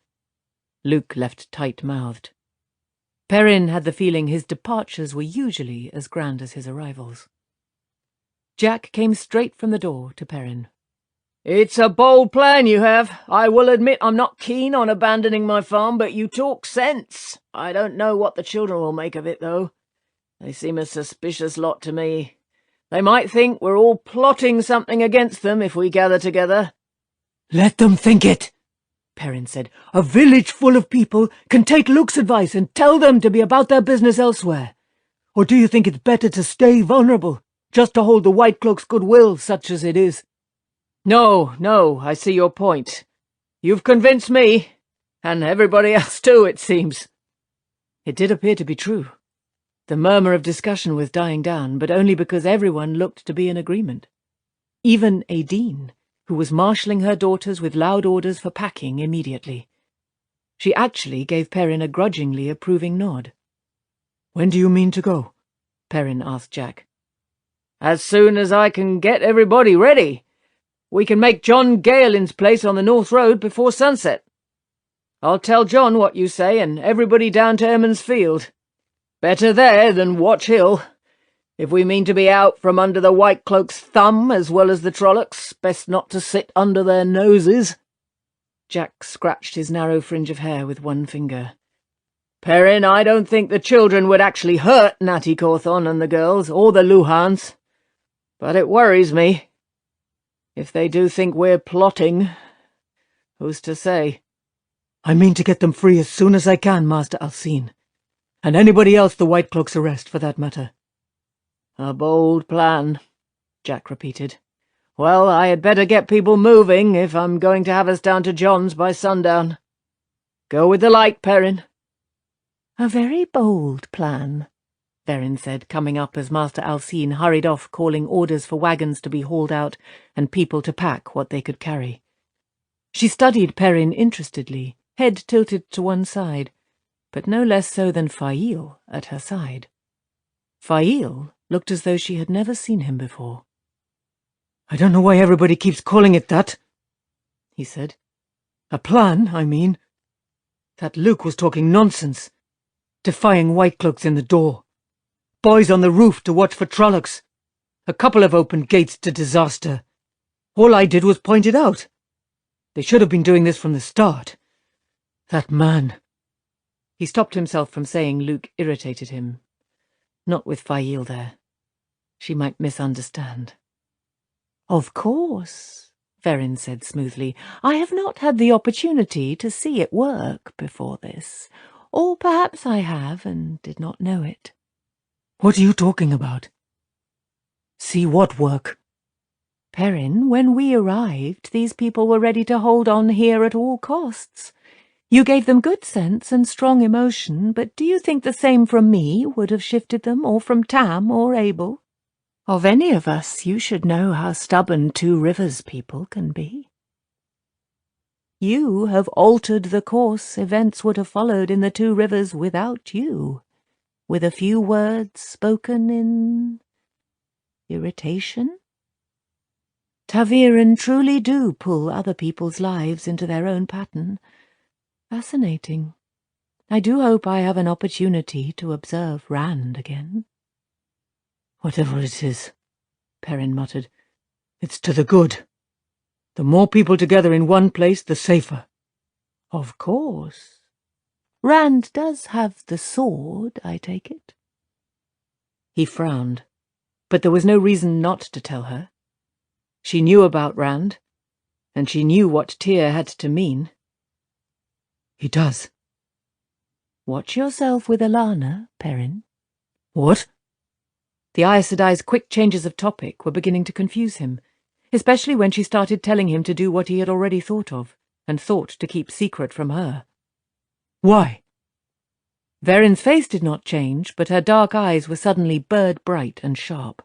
Luke left tight-mouthed. Perrin had the feeling his departures were usually as grand as his arrivals. Jack came straight from the door to Perrin. "It's a bold plan you have. I will admit I'm not keen on abandoning my farm, but you talk sense. I don't know what the children will make of it, though. They seem a suspicious lot to me. They might think we're all plotting something against them if we gather together." "Let them think it," Perrin said. "A village full of people can take Luke's advice and tell them to be about their business elsewhere. Or do you think it's better to stay vulnerable, just to hold the White Cloak's goodwill, such as it is?" No, I see your point. You've convinced me, and everybody else too, it seems." It did appear to be true. The murmur of discussion was dying down, but only because everyone looked to be in agreement. Even Aideen, who was marshalling her daughters with loud orders for packing immediately. She actually gave Perrin a grudgingly approving nod. "When do you mean to go?" Perrin asked Jack. "As soon as I can get everybody ready. We can make John Galen's place on the North Road before sunset. I'll tell John what you say and everybody down to Emmons Field. Better there than Watch Hill. If we mean to be out from under the White Cloak's thumb as well as the Trollocs, best not to sit under their noses." Jack scratched his narrow fringe of hair with one finger. "Perrin, I don't think the children would actually hurt Natty Cawthon and the girls, or the Luhans. But it worries me. If they do think we're plotting, who's to say?" "I mean to get them free as soon as I can, Master Alcine. And anybody else the White Cloaks arrest, for that matter." "A bold plan," Jack repeated. "Well, I had better get people moving if I'm going to have us down to John's by sundown. Go with the light, Perrin." "A very bold plan," Verin said, coming up as Master Alcine hurried off calling orders for wagons to be hauled out and people to pack what they could carry. She studied Perrin interestedly, head tilted to one side, but no less so than Fail at her side. Fail looked as though she had never seen him before. "I don't know why everybody keeps calling it that," he said. "A plan, I mean. That Luke was talking nonsense, defying White Cloaks in the door. Boys on the roof to watch for Trollocs. A couple have opened gates to disaster. All I did was point it out. They should have been doing this from the start. That man—" He stopped himself from saying Luke irritated him. Not with Fail there. She might misunderstand. "Of course," Verin said smoothly. "I have not had the opportunity to see it work before this. Or perhaps I have and did not know it." "What are you talking about? See what work?" "Perrin, when we arrived, these people were ready to hold on here at all costs. You gave them good sense and strong emotion, but do you think the same from me would have shifted them, or from Tam or Abel? Of any of us, you should know how stubborn Two Rivers people can be. You have altered the course events would have followed in the Two Rivers without you, with a few words spoken in irritation. Taviran truly do pull other people's lives into their own pattern. Fascinating. I do hope I have an opportunity to observe Rand again." "Whatever it is," Perrin muttered, "it's to the good. The more people together in one place, the safer." "Of course. Rand does have the sword, I take it?" He frowned, but there was no reason not to tell her. She knew about Rand, and she knew what Tyr had to mean. "He does." "Watch yourself with Alana, Perrin." "What?" The Aes Sedai's quick changes of topic were beginning to confuse him, especially when she started telling him to do what he had already thought of, and thought to keep secret from her. "Why?" Verin's face did not change, but her dark eyes were suddenly bird-bright and sharp.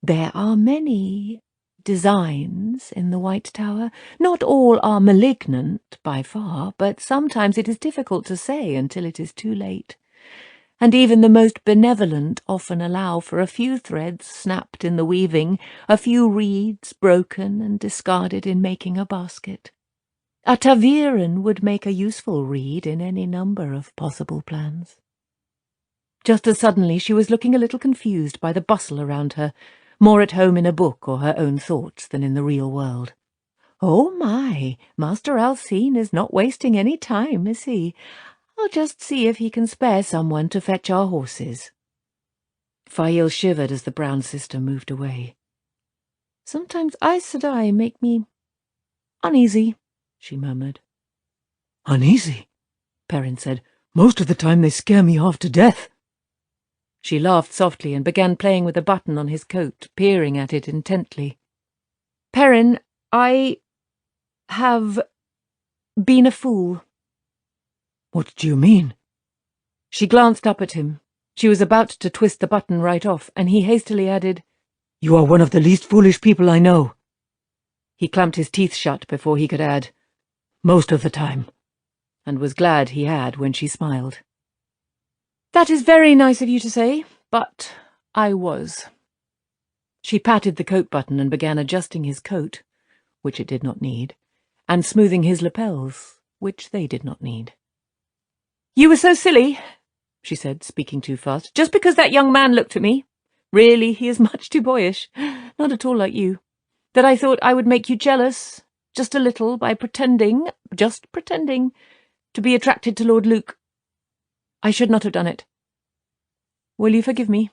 "There are many designs in the White Tower. Not all are malignant, by far, but sometimes it is difficult to say until it is too late. And even the most benevolent often allow for a few threads snapped in the weaving, a few reeds broken and discarded in making a basket. A taviran would make a useful read in any number of possible plans. Just as suddenly she was looking a little confused by the bustle around her, more at home in a book or her own thoughts than in the real world. "Oh my, Master Alcine is not wasting any time, is he? I'll just see if he can spare someone to fetch our horses." Fail shivered as the brown sister moved away. "Sometimes Aes Sedai make me uneasy," she murmured. "Uneasy?" Perrin said. "Most of the time they scare me half to death." She laughed softly and began playing with a button on his coat, peering at it intently. "Perrin, I have been a fool." "What do you mean?" She glanced up at him. She was about to twist the button right off, and he hastily added, "You are one of the least foolish people I know." He clamped his teeth shut before he could add, "Most of the time," and was glad he had when she smiled. "That is very nice of you to say, but I was." She patted the coat button and began adjusting his coat, which it did not need, and smoothing his lapels, which they did not need. "You were so silly," she said, speaking too fast, "just because that young man looked at me. Really, he is much too boyish, not at all like you, that I thought I would make you jealous, just a little, by just pretending, to be attracted to Lord Luke. I should not have done it. Will you forgive me?"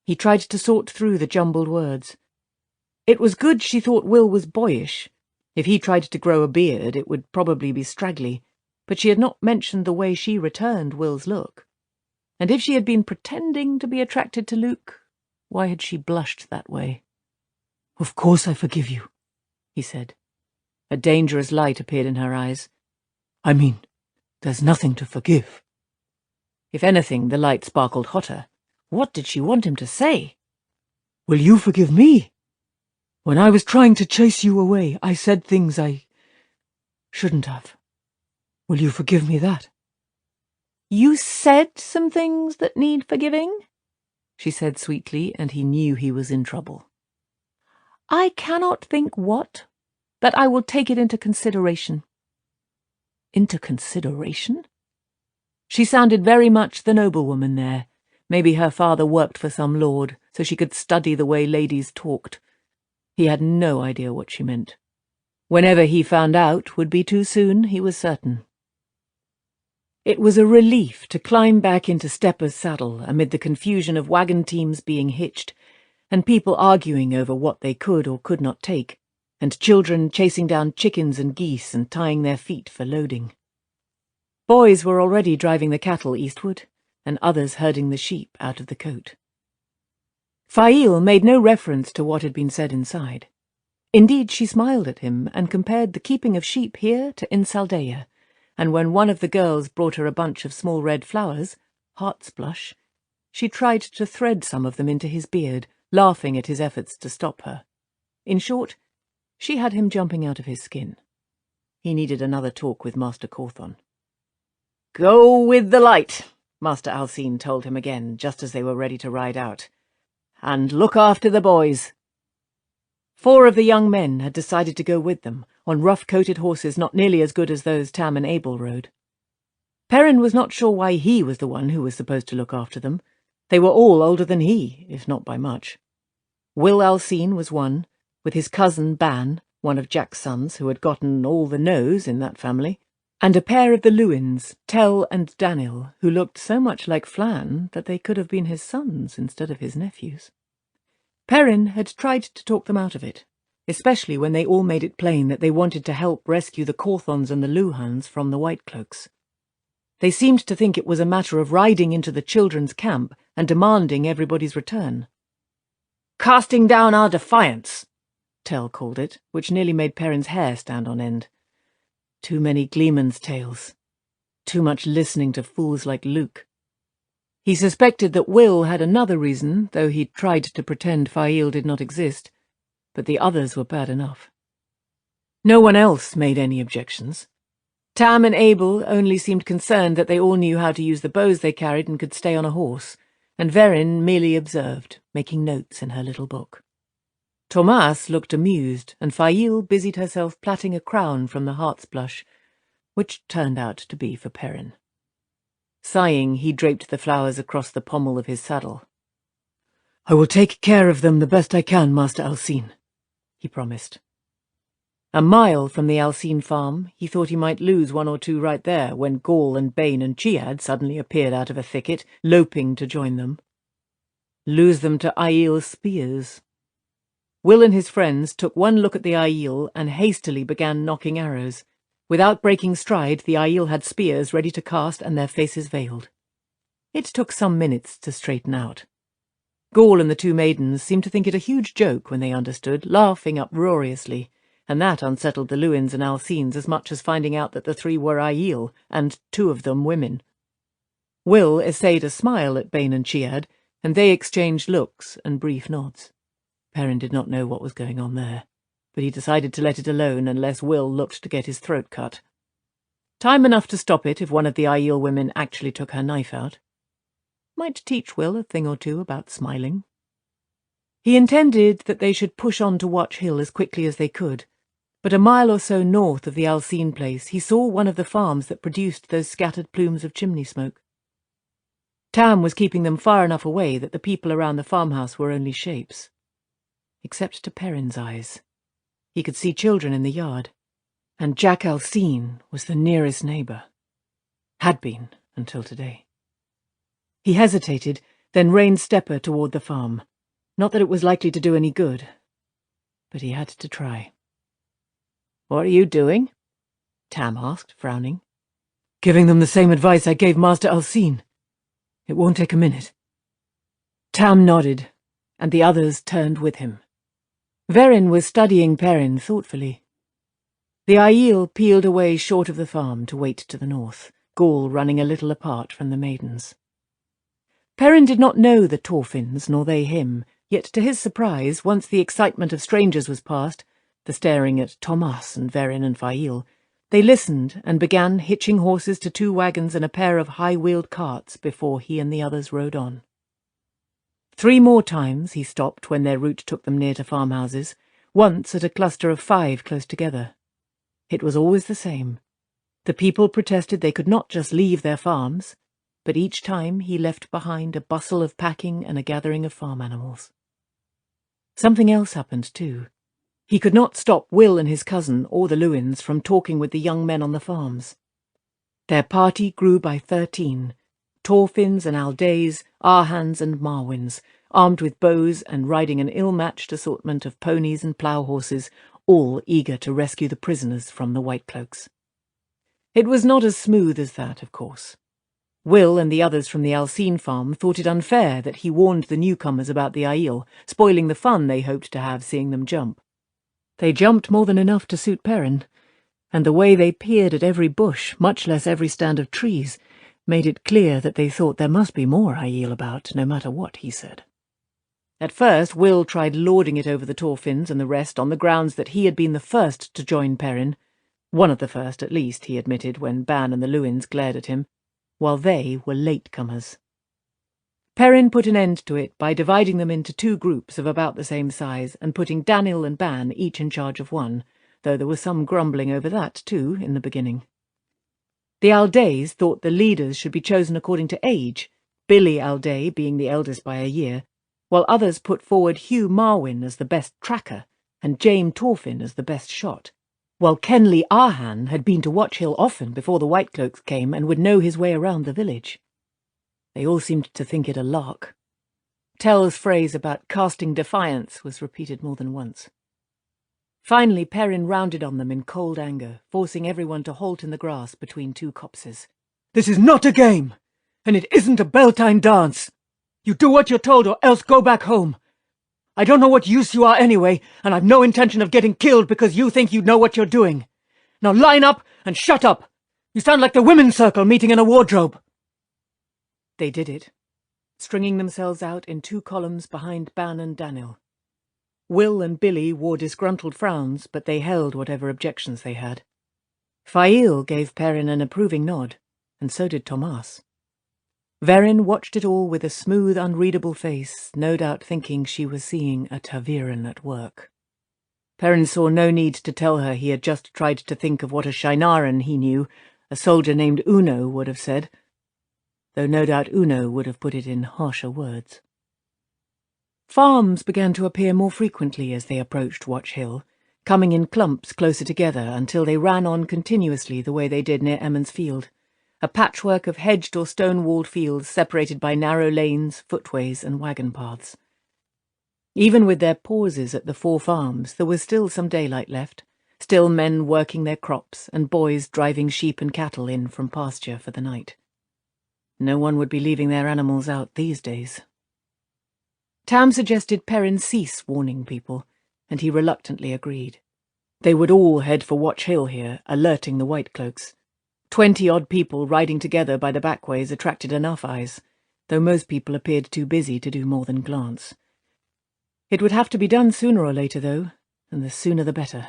He tried to sort through the jumbled words. It was good she thought Will was boyish. If he tried to grow a beard, it would probably be straggly, but she had not mentioned the way she returned Will's look. And if she had been pretending to be attracted to Luke, why had she blushed that way? "Of course I forgive you," he said. A dangerous light appeared in her eyes. "I mean, there's nothing to forgive." If anything, the light sparkled hotter. What did she want him to say? "Will you forgive me? When I was trying to chase you away, I said things I shouldn't have. Will you forgive me that?" "You said some things that need forgiving?" she said sweetly, and he knew he was in trouble. "I cannot think what, but I will take it into consideration." Into consideration? She sounded very much the noblewoman there. Maybe her father worked for some lord, so she could study the way ladies talked. He had no idea what she meant. Whenever he found out would be too soon, he was certain. It was a relief to climb back into Stepper's saddle amid the confusion of wagon teams being hitched, and people arguing over what they could or could not take, and children chasing down chickens and geese and tying their feet for loading. Boys were already driving the cattle eastward, and others herding the sheep out of the cote. Fail made no reference to what had been said inside. Indeed, she smiled at him and compared the keeping of sheep here to in Saldaea, and when one of the girls brought her a bunch of small red flowers, heart's blush, she tried to thread some of them into his beard, laughing at his efforts to stop her. In short, she had him jumping out of his skin. He needed another talk with Master Cawthon. "Go with the light," Master Alcine told him again, just as they were ready to ride out. "And look after the boys." 4 of the young men had decided to go with them, on rough-coated horses not nearly as good as those Tam and Abel rode. Perrin was not sure why he was the one who was supposed to look after them. They were all older than he, if not by much. Will Alcine was one, with his cousin Ban, one of Jack's sons who had gotten all the nose in that family, and a pair of the Lewins, Tell and Danil, who looked so much like Flan that they could have been his sons instead of his nephews. Perrin had tried to talk them out of it, especially when they all made it plain that they wanted to help rescue the Cawthons and the Luhans from the Whitecloaks. They seemed to think it was a matter of riding into the children's camp and demanding everybody's return. "Casting down our defiance," Tell called it, which nearly made Perrin's hair stand on end. Too many Gleeman's tales. Too much listening to fools like Luke. He suspected that Will had another reason, though he tried to pretend Fail did not exist, but the others were bad enough. No one else made any objections. Tam and Abel only seemed concerned that they all knew how to use the bows they carried and could stay on a horse, and Verin merely observed, making notes in her little book. Tomas looked amused, and Fail busied herself plaiting a crown from the heart's blush, which turned out to be for Perrin. Sighing, he draped the flowers across the pommel of his saddle. "I will take care of them the best I can, Master Alcine," he promised. A mile from the Alcine farm, he thought he might lose one or two right there when Gaul and Bane and Chiad suddenly appeared out of a thicket, loping to join them. Lose them to Aiel's spears. Will and his friends took one look at the Aiel and hastily began knocking arrows. Without breaking stride, the Aiel had spears ready to cast and their faces veiled. It took some minutes to straighten out. Gaul and the two maidens seemed to think it a huge joke when they understood, laughing uproariously, and that unsettled the Lewins and Alcines as much as finding out that the three were Aiel, and two of them women. Will essayed a smile at Bane and Chiad, and they exchanged looks and brief nods. Perrin did not know what was going on there, but he decided to let it alone unless Will looked to get his throat cut. Time enough to stop it if one of the Aiel women actually took her knife out. Might teach Will a thing or two about smiling. He intended that they should push on to Watch Hill as quickly as they could, but a mile or so north of the Alcine place he saw one of the farms that produced those scattered plumes of chimney smoke. Tam was keeping them far enough away that the people around the farmhouse were only shapes. Except to Perrin's eyes. He could see children in the yard, and Jack Alcine was the nearest neighbour. Had been until today. He hesitated, then reined Stepper toward the farm. Not that it was likely to do any good, but he had to try. "What are you doing?" Tam asked, frowning. "Giving them the same advice I gave Master Alcine. It won't take a minute." Tam nodded, and the others turned with him. Verin was studying Perrin thoughtfully. The Aiel peeled away short of the farm to wait to the north, Gaul running a little apart from the maidens. Perrin did not know the Torfins, nor they him, yet to his surprise, once the excitement of strangers was past, the staring at Tomas and Verin and Fail, they listened and began hitching horses to 2 wagons and a pair of high-wheeled carts before he and the others rode on. 3 more times he stopped when their route took them near to farmhouses, once at a cluster of 5 close together. It was always the same. The people protested they could not just leave their farms, but each time he left behind a bustle of packing and a gathering of farm animals. Something else happened, too. He could not stop Will and his cousin, or the Lewins, from talking with the young men on the farms. Their party grew by 13, Torfins and Aldays, Arhans and Marwins, armed with bows and riding an ill-matched assortment of ponies and plough-horses, all eager to rescue the prisoners from the Whitecloaks. It was not as smooth as that, of course. Will and the others from the Alcine farm thought it unfair that he warned the newcomers about the Aiel, spoiling the fun they hoped to have seeing them jump. They jumped more than enough to suit Perrin, and the way they peered at every bush, much less every stand of trees, made it clear that they thought there must be more Aiel about, no matter what he said. At first, Will tried lording it over the Torfins and the rest on the grounds that he had been the first to join Perrin, one of the first at least, he admitted when Ban and the Lewins glared at him, while they were latecomers. Perrin put an end to it by dividing them into 2 groups of about the same size and putting Danil and Ban each in charge of one, though there was some grumbling over that too in the beginning. The Aldays thought the leaders should be chosen according to age, Billy Alday being the eldest by a year, while others put forward Hugh Marwyn as the best tracker and Jaime Torfin as the best shot, while Kenley Arhan had been to Watch Hill often before the Whitecloaks came and would know his way around the village. They all seemed to think it a lark. Tell's phrase about casting defiance was repeated more than once. Finally, Perrin rounded on them in cold anger, forcing everyone to halt in the grass between 2 copses. "This is not a game, and it isn't a Beltane dance. You do what you're told or else go back home. I don't know what use you are anyway, and I've no intention of getting killed because you think you know what you're doing. Now line up and shut up. You sound like the women's circle meeting in a wardrobe." They did it, stringing themselves out in 2 columns behind Ban and Danil. Will and Billy wore disgruntled frowns, but they held whatever objections they had. Fail gave Perrin an approving nod, and so did Tomas. Verin watched it all with a smooth, unreadable face, no doubt thinking she was seeing a Taviran at work. Perrin saw no need to tell her he had just tried to think of what a Shinaran he knew, a soldier named Uno, would have said, though no doubt Uno would have put it in harsher words. Farms began to appear more frequently as they approached Watch Hill, coming in clumps closer together until they ran on continuously the way they did near Emmons Field, a patchwork of hedged or stone-walled fields separated by narrow lanes, footways and wagon paths. Even with their pauses at the 4 farms, there was still some daylight left, still men working their crops and boys driving sheep and cattle in from pasture for the night. No one would be leaving their animals out these days. Tam suggested Perrin cease warning people, and he reluctantly agreed. They would all head for Watch Hill here, alerting the Whitecloaks. 20-odd people riding together by the backways attracted enough eyes, though most people appeared too busy to do more than glance. It would have to be done sooner or later, though, and the sooner the better.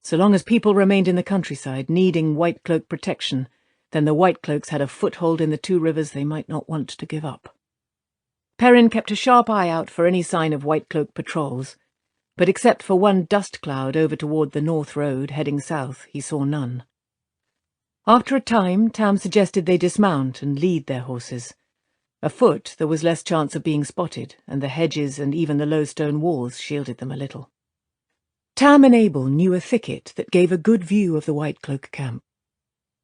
So long as people remained in the countryside, needing Whitecloak protection, then the Whitecloaks had a foothold in the 2 rivers they might not want to give up. Perrin kept a sharp eye out for any sign of Whitecloak patrols, but except for one dust cloud over toward the North Road heading south, he saw none. After a time, Tam suggested they dismount and lead their horses. Afoot, there was less chance of being spotted, and the hedges and even the low stone walls shielded them a little. Tam and Abel knew a thicket that gave a good view of the Whitecloak camp.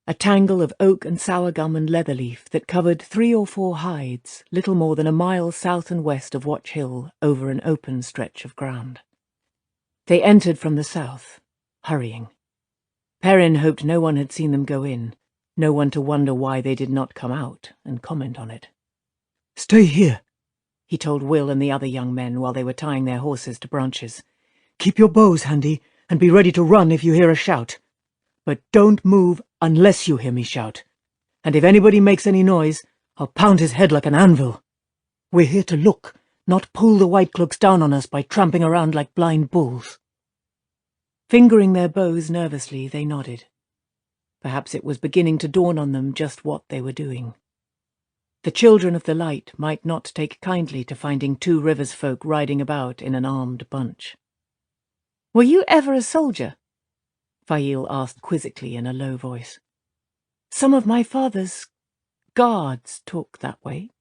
A tangle of oak and sour gum and leatherleaf that covered 3 or 4 hides, little more than a mile south and west of Watch Hill, over an open stretch of ground. They entered from the south, hurrying. Perrin hoped no one had seen them go in, no one to wonder why they did not come out and comment on it. "Stay here," he told Will and the other young men while they were tying their horses to branches. "Keep your bows handy, and be ready to run if you hear a shout. But don't move unless you hear me shout. And if anybody makes any noise, I'll pound his head like an anvil. We're here to look, not pull the Whitecloaks down on us by tramping around like blind bulls." Fingering their bows nervously, they nodded. Perhaps it was beginning to dawn on them just what they were doing. The children of the light might not take kindly to finding 2 rivers folk riding about in an armed bunch. "Were you ever a soldier?" Fail asked quizzically in a low voice. "Some of my father's guards talk that way."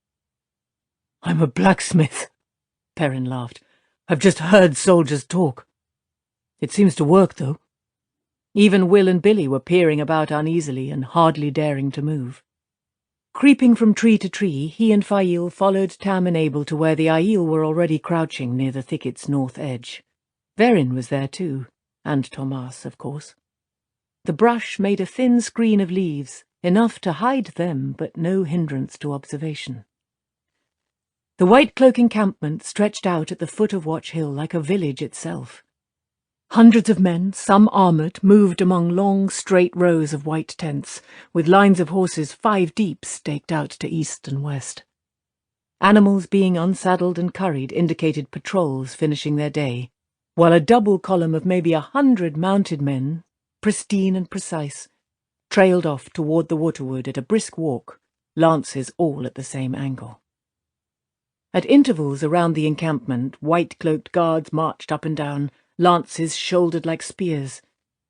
"I'm a blacksmith," Perrin laughed. "I've just heard soldiers talk. It seems to work, though." Even Will and Billy were peering about uneasily and hardly daring to move. Creeping from tree to tree, he and Fail followed Tam and Abel to where the Aiel were already crouching near the thicket's north edge. Verin was there too, and Thomas, of course. The brush made a thin screen of leaves, enough to hide them, but no hindrance to observation. The Whitecloak encampment stretched out at the foot of Watch Hill like a village itself. Hundreds of men, some armoured, moved among long, straight rows of white tents, with lines of horses 5 deep staked out to east and west. Animals being unsaddled and curried indicated patrols finishing their day, while a double column of maybe 100 mounted men, pristine and precise, trailed off toward the waterwood at a brisk walk, lances all at the same angle. At intervals around the encampment, white-cloaked guards marched up and down, lances shouldered like spears,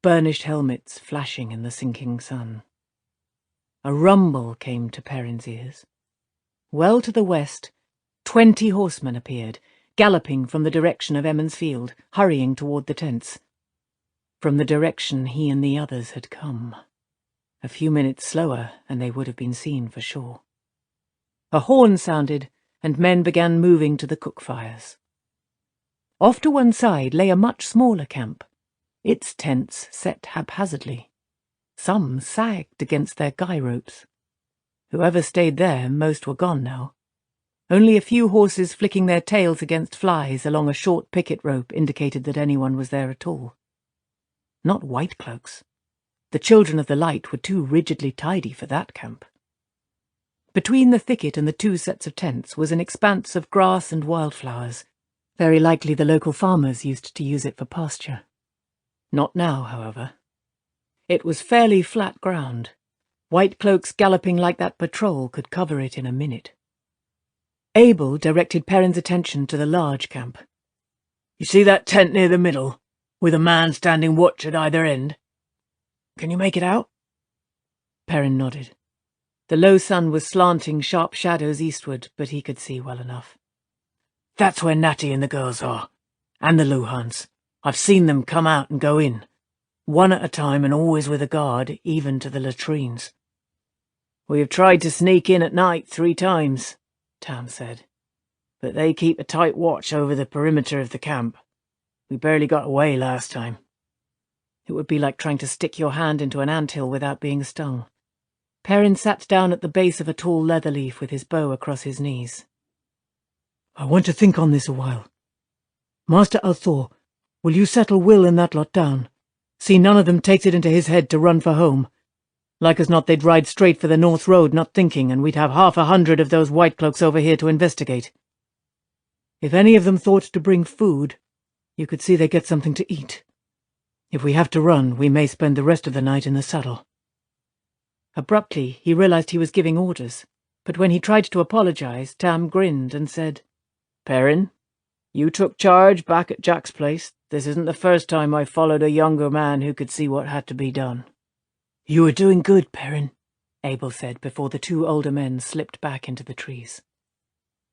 burnished helmets flashing in the sinking sun. A rumble came to Perrin's ears. Well to the west, 20 horsemen appeared, galloping from the direction of Emmons Field, hurrying toward the tents. From the direction he and the others had come. A few minutes slower, and they would have been seen for sure. A horn sounded, and men began moving to the cook fires. Off to one side lay a much smaller camp, its tents set haphazardly. Some sagged against their guy ropes. Whoever stayed there, most were gone now. Only a few horses flicking their tails against flies along a short picket rope indicated that anyone was there at all. Not Whitecloaks. The children of the light were too rigidly tidy for that camp. Between the thicket and the 2 sets of tents was an expanse of grass and wildflowers. Very likely the local farmers used to use it for pasture. Not now, however. It was fairly flat ground. White cloaks galloping like that patrol could cover it in a minute. Abel directed Perrin's attention to the large camp. You see that tent near the middle, with a man standing watch at either end? Can you make it out? Perrin nodded. The low sun was slanting sharp shadows eastward, but he could see well enough. That's where Natty and the girls are, and the Luhans. I've seen them come out and go in, one at a time and always with a guard, even to the latrines. We have tried to sneak in at night 3 times, Tam said, but they keep a tight watch over the perimeter of the camp. We barely got away last time. It would be like trying to stick your hand into an anthill without being stung. Perrin sat down at the base of a tall leather leaf with his bow across his knees. I want to think on this a while. Master Althor, will you settle Will and that lot down? See none of them takes it into his head to run for home. Like as not they'd ride straight for the North Road, not thinking, and we'd have 100 of those white cloaks over here to investigate. If any of them thought to bring food, you could see they get something to eat. If we have to run, we may spend the rest of the night in the saddle. Abruptly, he realized he was giving orders, but when he tried to apologize, Tam grinned and said, Perrin, you took charge back at Jack's place. This isn't the first time I followed a younger man who could see what had to be done. You were doing good, Perrin, Abel said before the 2 older men slipped back into the trees.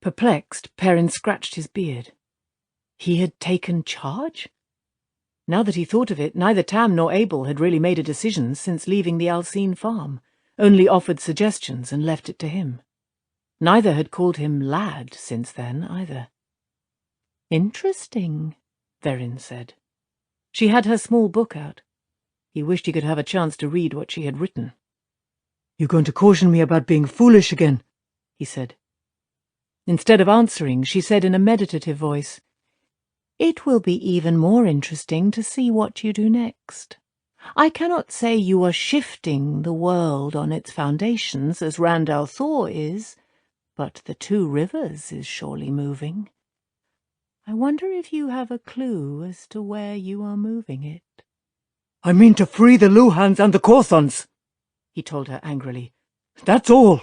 Perplexed, Perrin scratched his beard. He had taken charge? Now that he thought of it, neither Tam nor Abel had really made a decision since leaving the Alcine farm, only offered suggestions and left it to him. Neither had called him lad since then, either. Interesting, Verin said. She had her small book out. He wished he could have a chance to read what she had written. "You going to caution me about being foolish again?" he said. Instead of answering, she said in a meditative voice, "It will be even more interesting to see what you do next. I cannot say you are shifting the world on its foundations as Rand al'Thor is, but the 2 Rivers is surely moving. I wonder if you have a clue as to where you are moving it." "I mean to free the Luhans and the Corthons," he told her angrily. "That's all."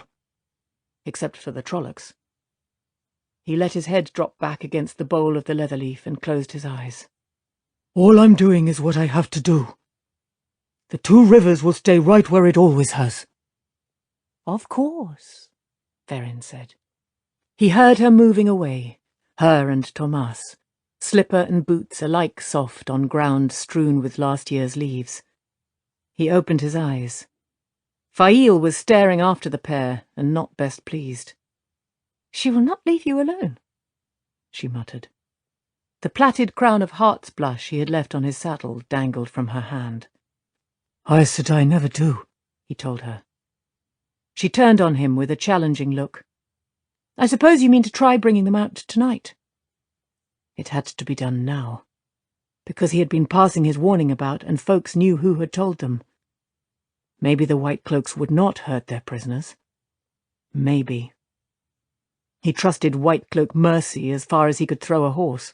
Except for the Trollocs. He let his head drop back against the bowl of the leather leaf and closed his eyes. "All I'm doing is what I have to do. The 2 Rivers will stay right where it always has." "Of course," Verin said. He heard her moving away, her and Tomas, slipper and boots alike soft on ground strewn with last year's leaves. He opened his eyes. Fail was staring after the pair and not best pleased. "She will not leave you alone," she muttered. The plaited crown of heart's blush he had left on his saddle dangled from her hand. "I said I never do," he told her. She turned on him with a challenging look. "I suppose you mean to try bringing them out tonight?" It had to be done now, because he had been passing his warning about and folks knew who had told them. Maybe the white cloaks would not hurt their prisoners. Maybe. He trusted white cloak mercy as far as he could throw a horse.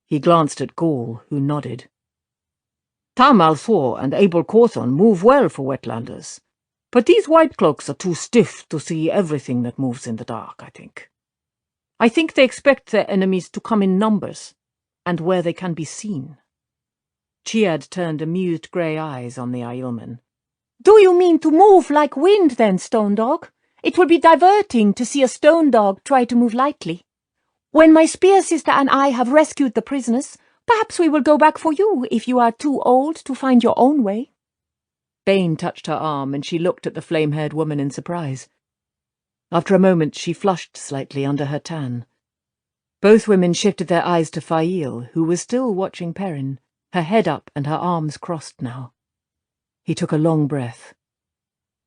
He glanced at Gaul, who nodded. Tam al'Thor and Abel Corthon move well for wetlanders, but these white cloaks are too stiff to see everything that moves in the dark, I think. I think they expect their enemies to come in numbers, and where they can be seen." Chiad turned amused grey eyes on the Aielman. "Do you mean to move like wind, then, Stone Dog? It will be diverting to see a stone dog try to move lightly. When my spear sister and I have rescued the prisoners, perhaps we will go back for you if you are too old to find your own way." Bane touched her arm, and she looked at the flame-haired woman in surprise. After a moment she flushed slightly under her tan. Both women shifted their eyes to Fail, who was still watching Perrin, her head up and her arms crossed now. He took a long breath.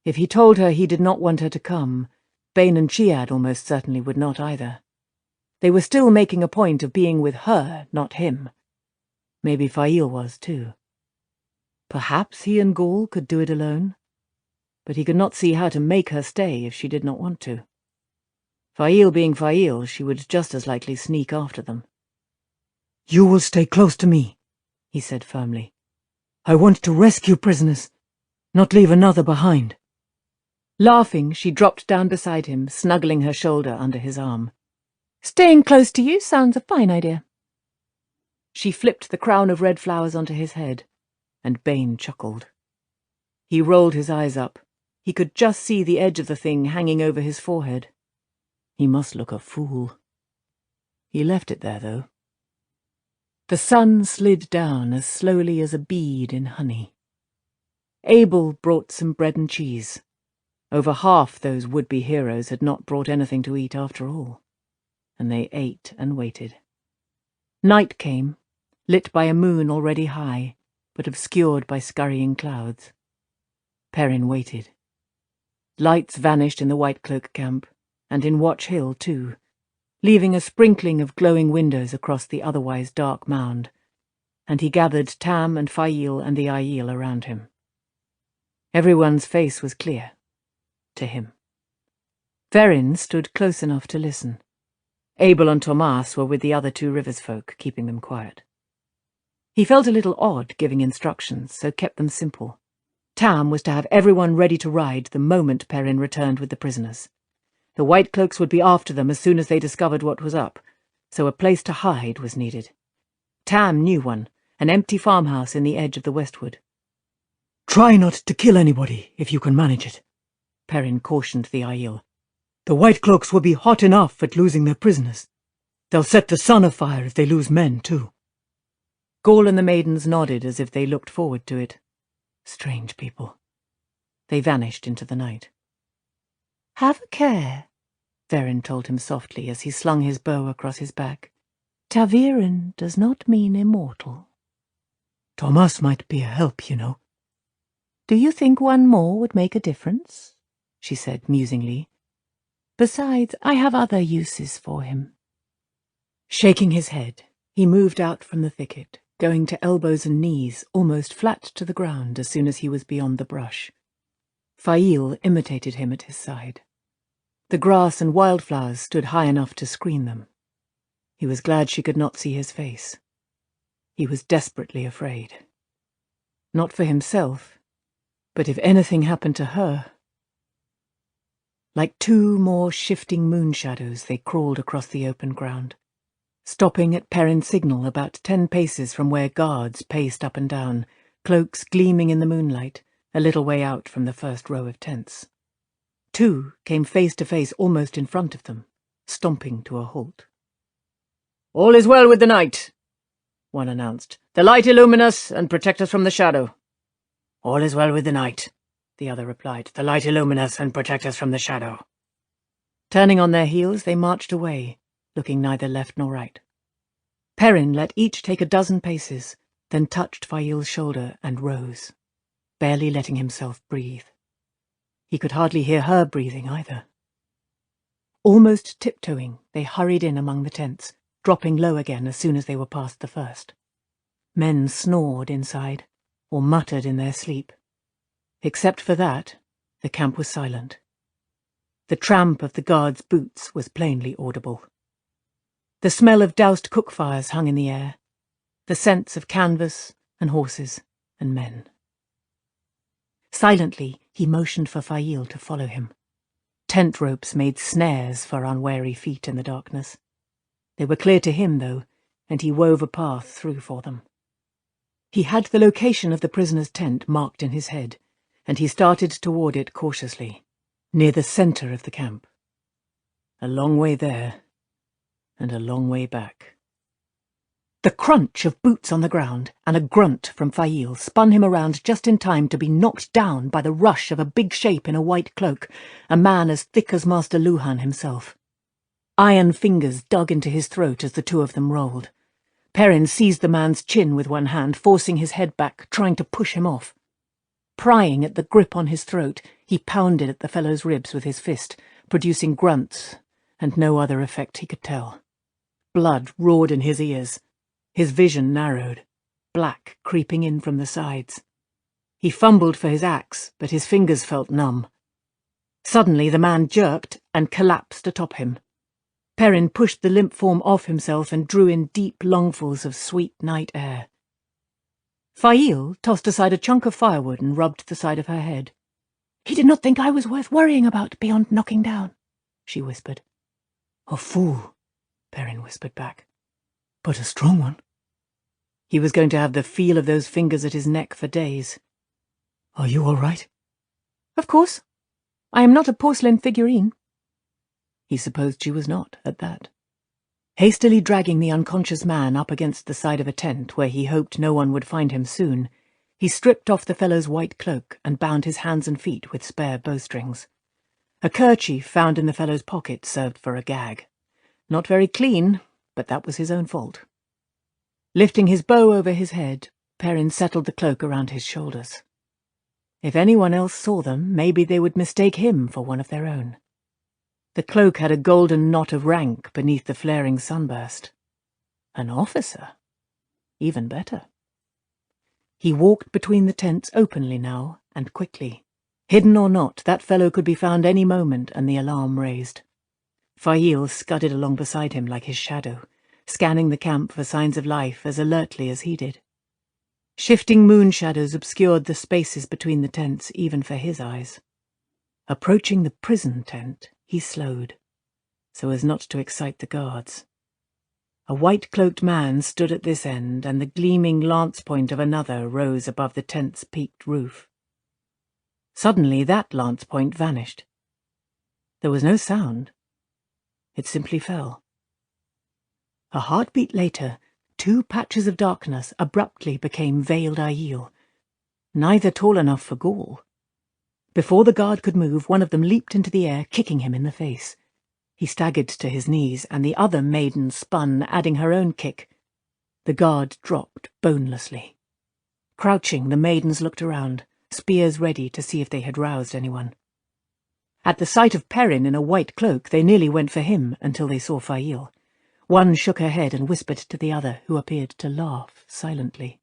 If he told her he did not want her to come, Bane and Chiad almost certainly would not either. They were still making a point of being with her, not him. Maybe Fail was, too. Perhaps he and Gaul could do it alone, but he could not see how to make her stay if she did not want to. Fail being Fail, she would just as likely sneak after them. "You will stay close to me," he said firmly. "I want to rescue prisoners, not leave another behind." Laughing, she dropped down beside him, snuggling her shoulder under his arm. Staying close to you sounds a fine idea. She flipped the crown of red flowers onto his head, and Bane chuckled. He rolled his eyes up. He could just see the edge of the thing hanging over his forehead. He must look a fool. He left it there, though. The sun slid down as slowly as a bead in honey. Abel brought some bread and cheese. Over half those would-be heroes had not brought anything to eat after all, and they ate and waited. Night came, lit by a moon already high, but obscured by scurrying clouds. Perrin waited. Lights vanished in the White Cloak camp, and in Watch Hill too, leaving a sprinkling of glowing windows across the otherwise dark mound, and he gathered Tam and Fail and the Aiel around him. Everyone's face was clear. To him. Verin stood close enough to listen. Abel and Tomas were with the other 2 Rivers folk, keeping them quiet. He felt a little odd giving instructions, so kept them simple. Tam was to have everyone ready to ride the moment Perrin returned with the prisoners. The White Cloaks would be after them as soon as they discovered what was up, so a place to hide was needed. Tam knew one, an empty farmhouse in the edge of the westwood. "Try not to kill anybody, if you can manage it," Perrin cautioned the Aiel. "The White Cloaks will be hot enough at losing their prisoners. They'll set the sun afire if they lose men, too." Gaul and the maidens nodded as if they looked forward to it. Strange people. They vanished into the night. Have a care, Verin told him softly as he slung his bow across his back. Taviren does not mean immortal. Tomas might be a help, you know. Do you think one more would make a difference? She said musingly. Besides, I have other uses for him. Shaking his head, he moved out from the thicket, going to elbows and knees, almost flat to the ground as soon as he was beyond the brush. Fail imitated him at his side. The grass and wildflowers stood high enough to screen them. He was glad she could not see his face. He was desperately afraid. Not for himself, but if anything happened to her. Like 2 more shifting moon shadows, they crawled across the open ground, stopping at Perrin's signal about 10 paces from where guards paced up and down, cloaks gleaming in the moonlight, a little way out from the first row of tents. 2 came face to face almost in front of them, stomping to a halt. "All is well with the night," one announced. "The light illumine us and protect us from the shadow." "All is well with the night," the other replied. "The light illumine us and protect us from the shadow." Turning on their heels, they marched away, looking neither left nor right. Perrin let each take a dozen paces, then touched Fail's shoulder and rose, barely letting himself breathe. He could hardly hear her breathing either. Almost tiptoeing, they hurried in among the tents, dropping low again as soon as they were past the first. Men snored inside, or muttered in their sleep. Except for that, the camp was silent. The tramp of the guards' boots was plainly audible. The smell of doused cook fires hung in the air, the scents of canvas and horses and men. Silently, he motioned for Fail to follow him. Tent ropes made snares for unwary feet in the darkness. They were clear to him, though, and he wove a path through for them. He had the location of the prisoner's tent marked in his head, and he started toward it cautiously, near the center of the camp. A long way there, and a long way back. The crunch of boots on the ground and a grunt from Fail spun him around just in time to be knocked down by the rush of a big shape in a white cloak, a man as thick as Master Luhan himself. Iron fingers dug into his throat as the 2 of them rolled. Perrin seized the man's chin with one hand, forcing his head back, trying to push him off. Prying at the grip on his throat, he pounded at the fellow's ribs with his fist, producing grunts, and no other effect he could tell. Blood roared in his ears. His vision narrowed, black creeping in from the sides. He fumbled for his axe, but his fingers felt numb. Suddenly the man jerked and collapsed atop him. Perrin pushed the limp form off himself and drew in deep lungfuls of sweet night air. Fail tossed aside a chunk of firewood and rubbed the side of her head. He did not think I was worth worrying about beyond knocking down, she whispered. A fool, Perrin whispered back, but a strong one. He was going to have the feel of those fingers at his neck for days. Are you all right? Of course. I am not a porcelain figurine. He supposed she was not, at that. Hastily dragging the unconscious man up against the side of a tent where he hoped no one would find him soon, he stripped off the fellow's white cloak and bound his hands and feet with spare bowstrings. A kerchief found in the fellow's pocket served for a gag. Not very clean, but that was his own fault. Lifting his bow over his head, Perrin settled the cloak around his shoulders. If anyone else saw them, maybe they would mistake him for one of their own. The cloak had a golden knot of rank beneath the flaring sunburst. An officer? Even better. He walked between the tents openly now, and quickly. Hidden or not, that fellow could be found any moment and the alarm raised. Fail scudded along beside him like his shadow, scanning the camp for signs of life as alertly as he did. Shifting moon shadows obscured the spaces between the tents even for his eyes. Approaching the prison tent, he slowed, so as not to excite the guards. A white-cloaked man stood at this end, and the gleaming lance point of another rose above the tent's peaked roof. Suddenly that lance point vanished. There was no sound. It simply fell. A heartbeat later, two patches of darkness abruptly became veiled Aiel, neither tall enough for Gaul. Before the guard could move, one of them leaped into the air, kicking him in the face. He staggered to his knees, and the other maiden spun, adding her own kick. The guard dropped bonelessly. Crouching, the maidens looked around, spears ready to see if they had roused anyone. At the sight of Perrin in a white cloak, they nearly went for him until they saw Fail. One shook her head and whispered to the other, who appeared to laugh silently.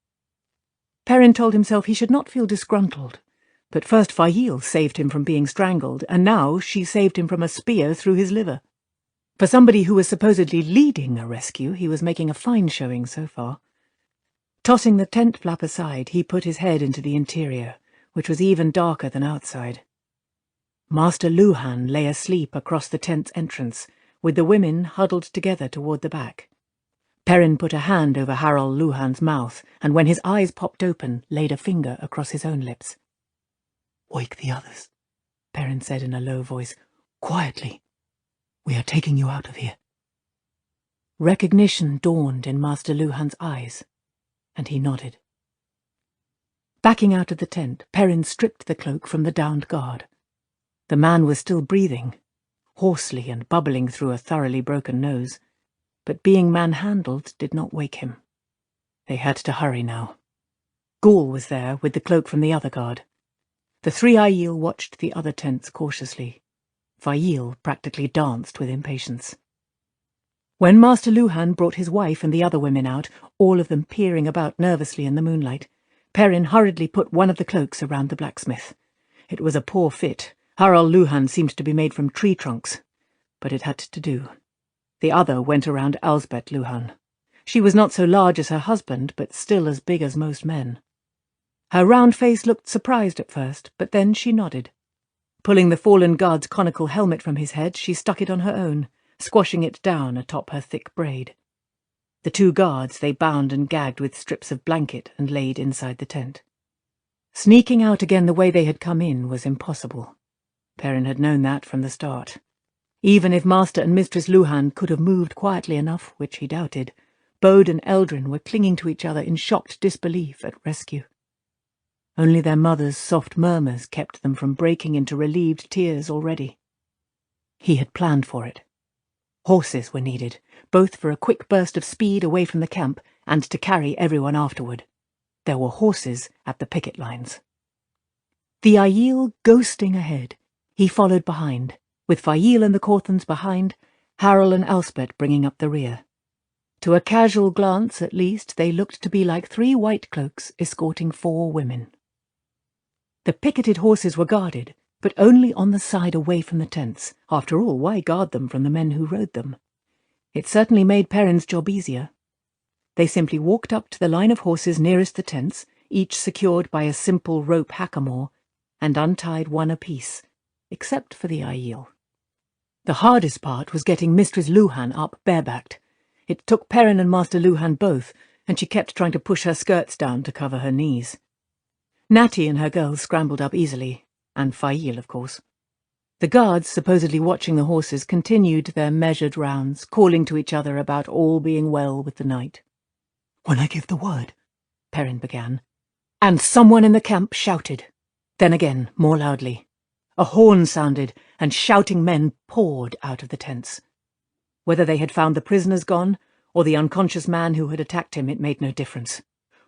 Perrin told himself he should not feel disgruntled, but first Fail saved him from being strangled, and now she saved him from a spear through his liver. For somebody who was supposedly leading a rescue, he was making a fine showing so far. Tossing the tent flap aside, he put his head into the interior, which was even darker than outside. Master Luhan lay asleep across the tent's entrance, with the women huddled together toward the back. Perrin put a hand over Harald Luhan's mouth, and when his eyes popped open, laid a finger across his own lips. "Wake the others," Perrin said in a low voice. "Quietly. We are taking you out of here." Recognition dawned in Master Luhan's eyes, and he nodded. Backing out of the tent, Perrin stripped the cloak from the downed guard. The man was still breathing, hoarsely and bubbling through a thoroughly broken nose, but being manhandled did not wake him. They had to hurry now. Gaul was there with the cloak from the other guard. The three Aiel watched the other tents cautiously. Fail practically danced with impatience. When Master Luhan brought his wife and the other women out, all of them peering about nervously in the moonlight, Perrin hurriedly put one of the cloaks around the blacksmith. It was a poor fit. Harald Luhan seemed to be made from tree trunks, but it had to do. The other went around Elsbeth Luhan. She was not so large as her husband, but still as big as most men. Her round face looked surprised at first, but then she nodded. Pulling the fallen guard's conical helmet from his head, she stuck it on her own, squashing it down atop her thick braid. The two guards they bound and gagged with strips of blanket and laid inside the tent. Sneaking out again the way they had come in was impossible. Perrin had known that from the start. Even if Master and Mistress Luhan could have moved quietly enough, which he doubted, Bode and Eldrin were clinging to each other in shocked disbelief at rescue. Only their mother's soft murmurs kept them from breaking into relieved tears already. He had planned for it. Horses were needed, both for a quick burst of speed away from the camp and to carry everyone afterward. There were horses at the picket lines. The Aiel ghosting ahead, he followed behind, with Fail and the Corthans behind, Harald and Elspeth bringing up the rear. To a casual glance, at least, they looked to be like three white cloaks escorting 4 women. The picketed horses were guarded, but only on the side away from the tents. After all, why guard them from the men who rode them? It certainly made Perrin's job easier. They simply walked up to the line of horses nearest the tents, each secured by a simple rope hackamore, and untied one apiece, except for the Aiel. The hardest part was getting Mistress Luhan up barebacked. It took Perrin and Master Luhan both, and she kept trying to push her skirts down to cover her knees. Natty and her girls scrambled up easily, and Fail, of course. The guards, supposedly watching the horses, continued their measured rounds, calling to each other about all being well with the night. "When I give the word," Perrin began, and someone in the camp shouted. Then again, more loudly. A horn sounded, and shouting men poured out of the tents. Whether they had found the prisoners gone, or the unconscious man who had attacked him, it made no difference.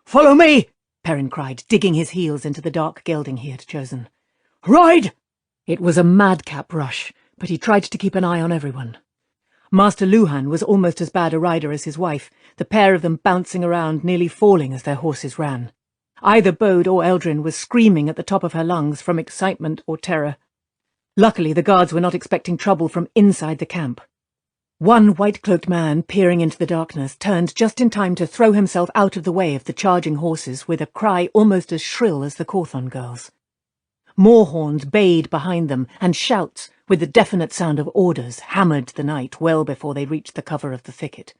"Follow me!" Perrin cried, digging his heels into the dark gelding he had chosen. "Ride!" It was a madcap rush, but he tried to keep an eye on everyone. Master Luhan was almost as bad a rider as his wife, the pair of them bouncing around, nearly falling as their horses ran. Either Bode or Eldrin was screaming at the top of her lungs from excitement or terror. Luckily, the guards were not expecting trouble from inside the camp. One white-cloaked man, peering into the darkness, turned just in time to throw himself out of the way of the charging horses with a cry almost as shrill as the Cawthon girls'. More horns bayed behind them, and shouts, with the definite sound of orders, hammered the night well before they reached the cover of the thicket.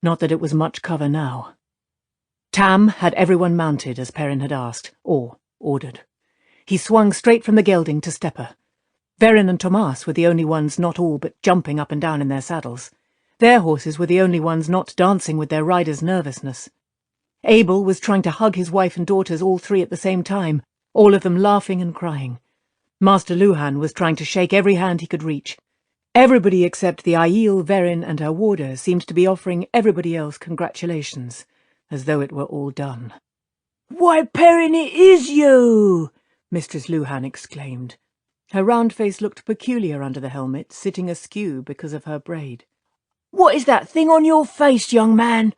Not that it was much cover now. Tam had everyone mounted as Perrin had asked, or ordered. He swung straight from the gelding to Stepper. Verin and Tomas were the only ones not all but jumping up and down in their saddles. Their horses were the only ones not dancing with their riders' nervousness. Abel was trying to hug his wife and daughters, all three at the same time, all of them laughing and crying. Master Luhan was trying to shake every hand he could reach. Everybody except the Aiel, Verin, and her warder seemed to be offering everybody else congratulations, as though it were all done. "Why, Perrin, it is you!" Mistress Luhan exclaimed. Her round face looked peculiar under the helmet, sitting askew because of her braid. "What is that thing on your face, young man?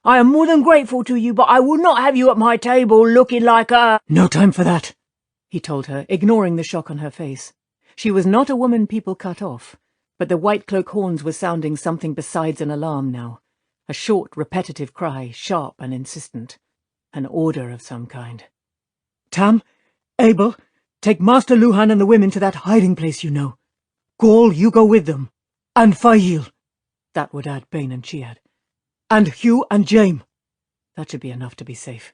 I am more than grateful to you, but I will not have you at my table looking like a—" "No time for that," he told her, ignoring the shock on her face. She was not a woman people cut off, but the white cloak horns were sounding something besides an alarm now. A short, repetitive cry, sharp and insistent. An order of some kind. "Tam, Abel, take Master Luhan and the women to that hiding place you know. Gaul, you go with them. And Fail." That would add Bane and Chiad. "And Hugh and Jaime." That should be enough to be safe.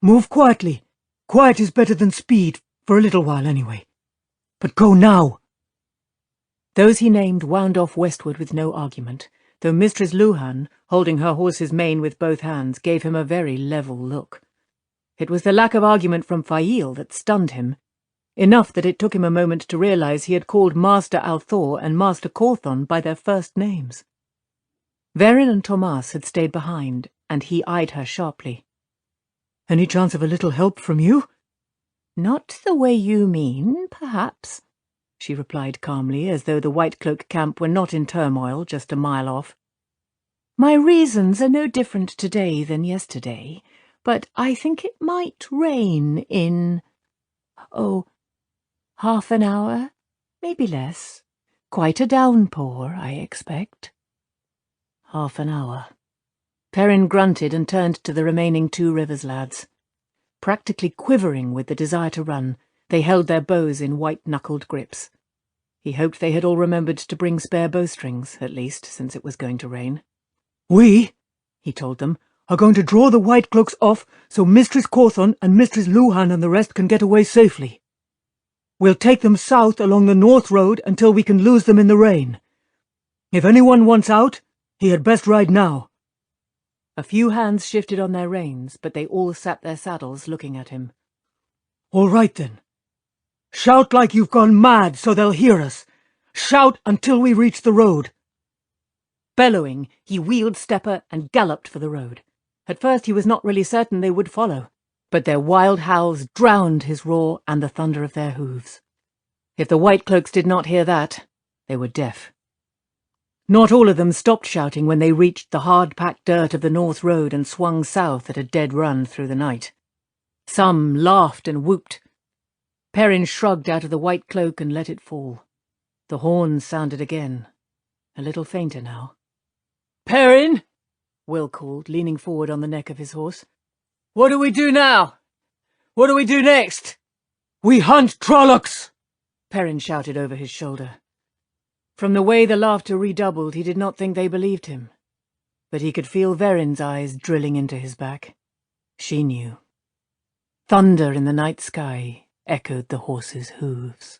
"Move quietly. Quiet is better than speed, for a little while anyway. But go now." Those he named wound off westward with no argument, though Mistress Luhan, holding her horse's mane with both hands, gave him a very level look. It was the lack of argument from Fail that stunned him, enough that it took him a moment to realize he had called Master Althor and Master Cawthon by their first names. Verin and Tomas had stayed behind, and he eyed her sharply. "Any chance of a little help from you?" "Not the way you mean, perhaps," she replied calmly, as though the White Cloak camp were not in turmoil just a mile off. "My reasons are no different today than yesterday, but I think it might rain in, half an hour, maybe less. Quite a downpour, I expect." Half an hour. Perrin grunted and turned to the remaining Two Rivers lads. Practically quivering with the desire to run, they held their bows in white-knuckled grips. He hoped they had all remembered to bring spare bowstrings, at least, since it was going to rain. "We," he told them, "are going to draw the White Cloaks off so Mistress Cawthon and Mistress Luhan and the rest can get away safely. We'll take them south along the North Road until we can lose them in the rain. If anyone wants out, he had best ride now." A few hands shifted on their reins, but they all sat their saddles looking at him. "All right, then. Shout like you've gone mad so they'll hear us. Shout until we reach the road." Bellowing, he wheeled Stepper and galloped for the road. At first he was not really certain they would follow, but their wild howls drowned his roar and the thunder of their hooves. If the White Cloaks did not hear that, they were deaf. Not all of them stopped shouting when they reached the hard-packed dirt of the North Road and swung south at a dead run through the night. Some laughed and whooped. Perrin shrugged out of the white cloak and let it fall. The horns sounded again, a little fainter now. "Perrin," Will called, leaning forward on the neck of his horse. "what do we do now? What do we do next?" We hunt Trollocs! Perrin shouted over his shoulder. From the way the laughter redoubled, he did not think they believed him. But he could feel Verin's eyes drilling into his back. She knew. Thunder in the night sky echoed the horses' hooves.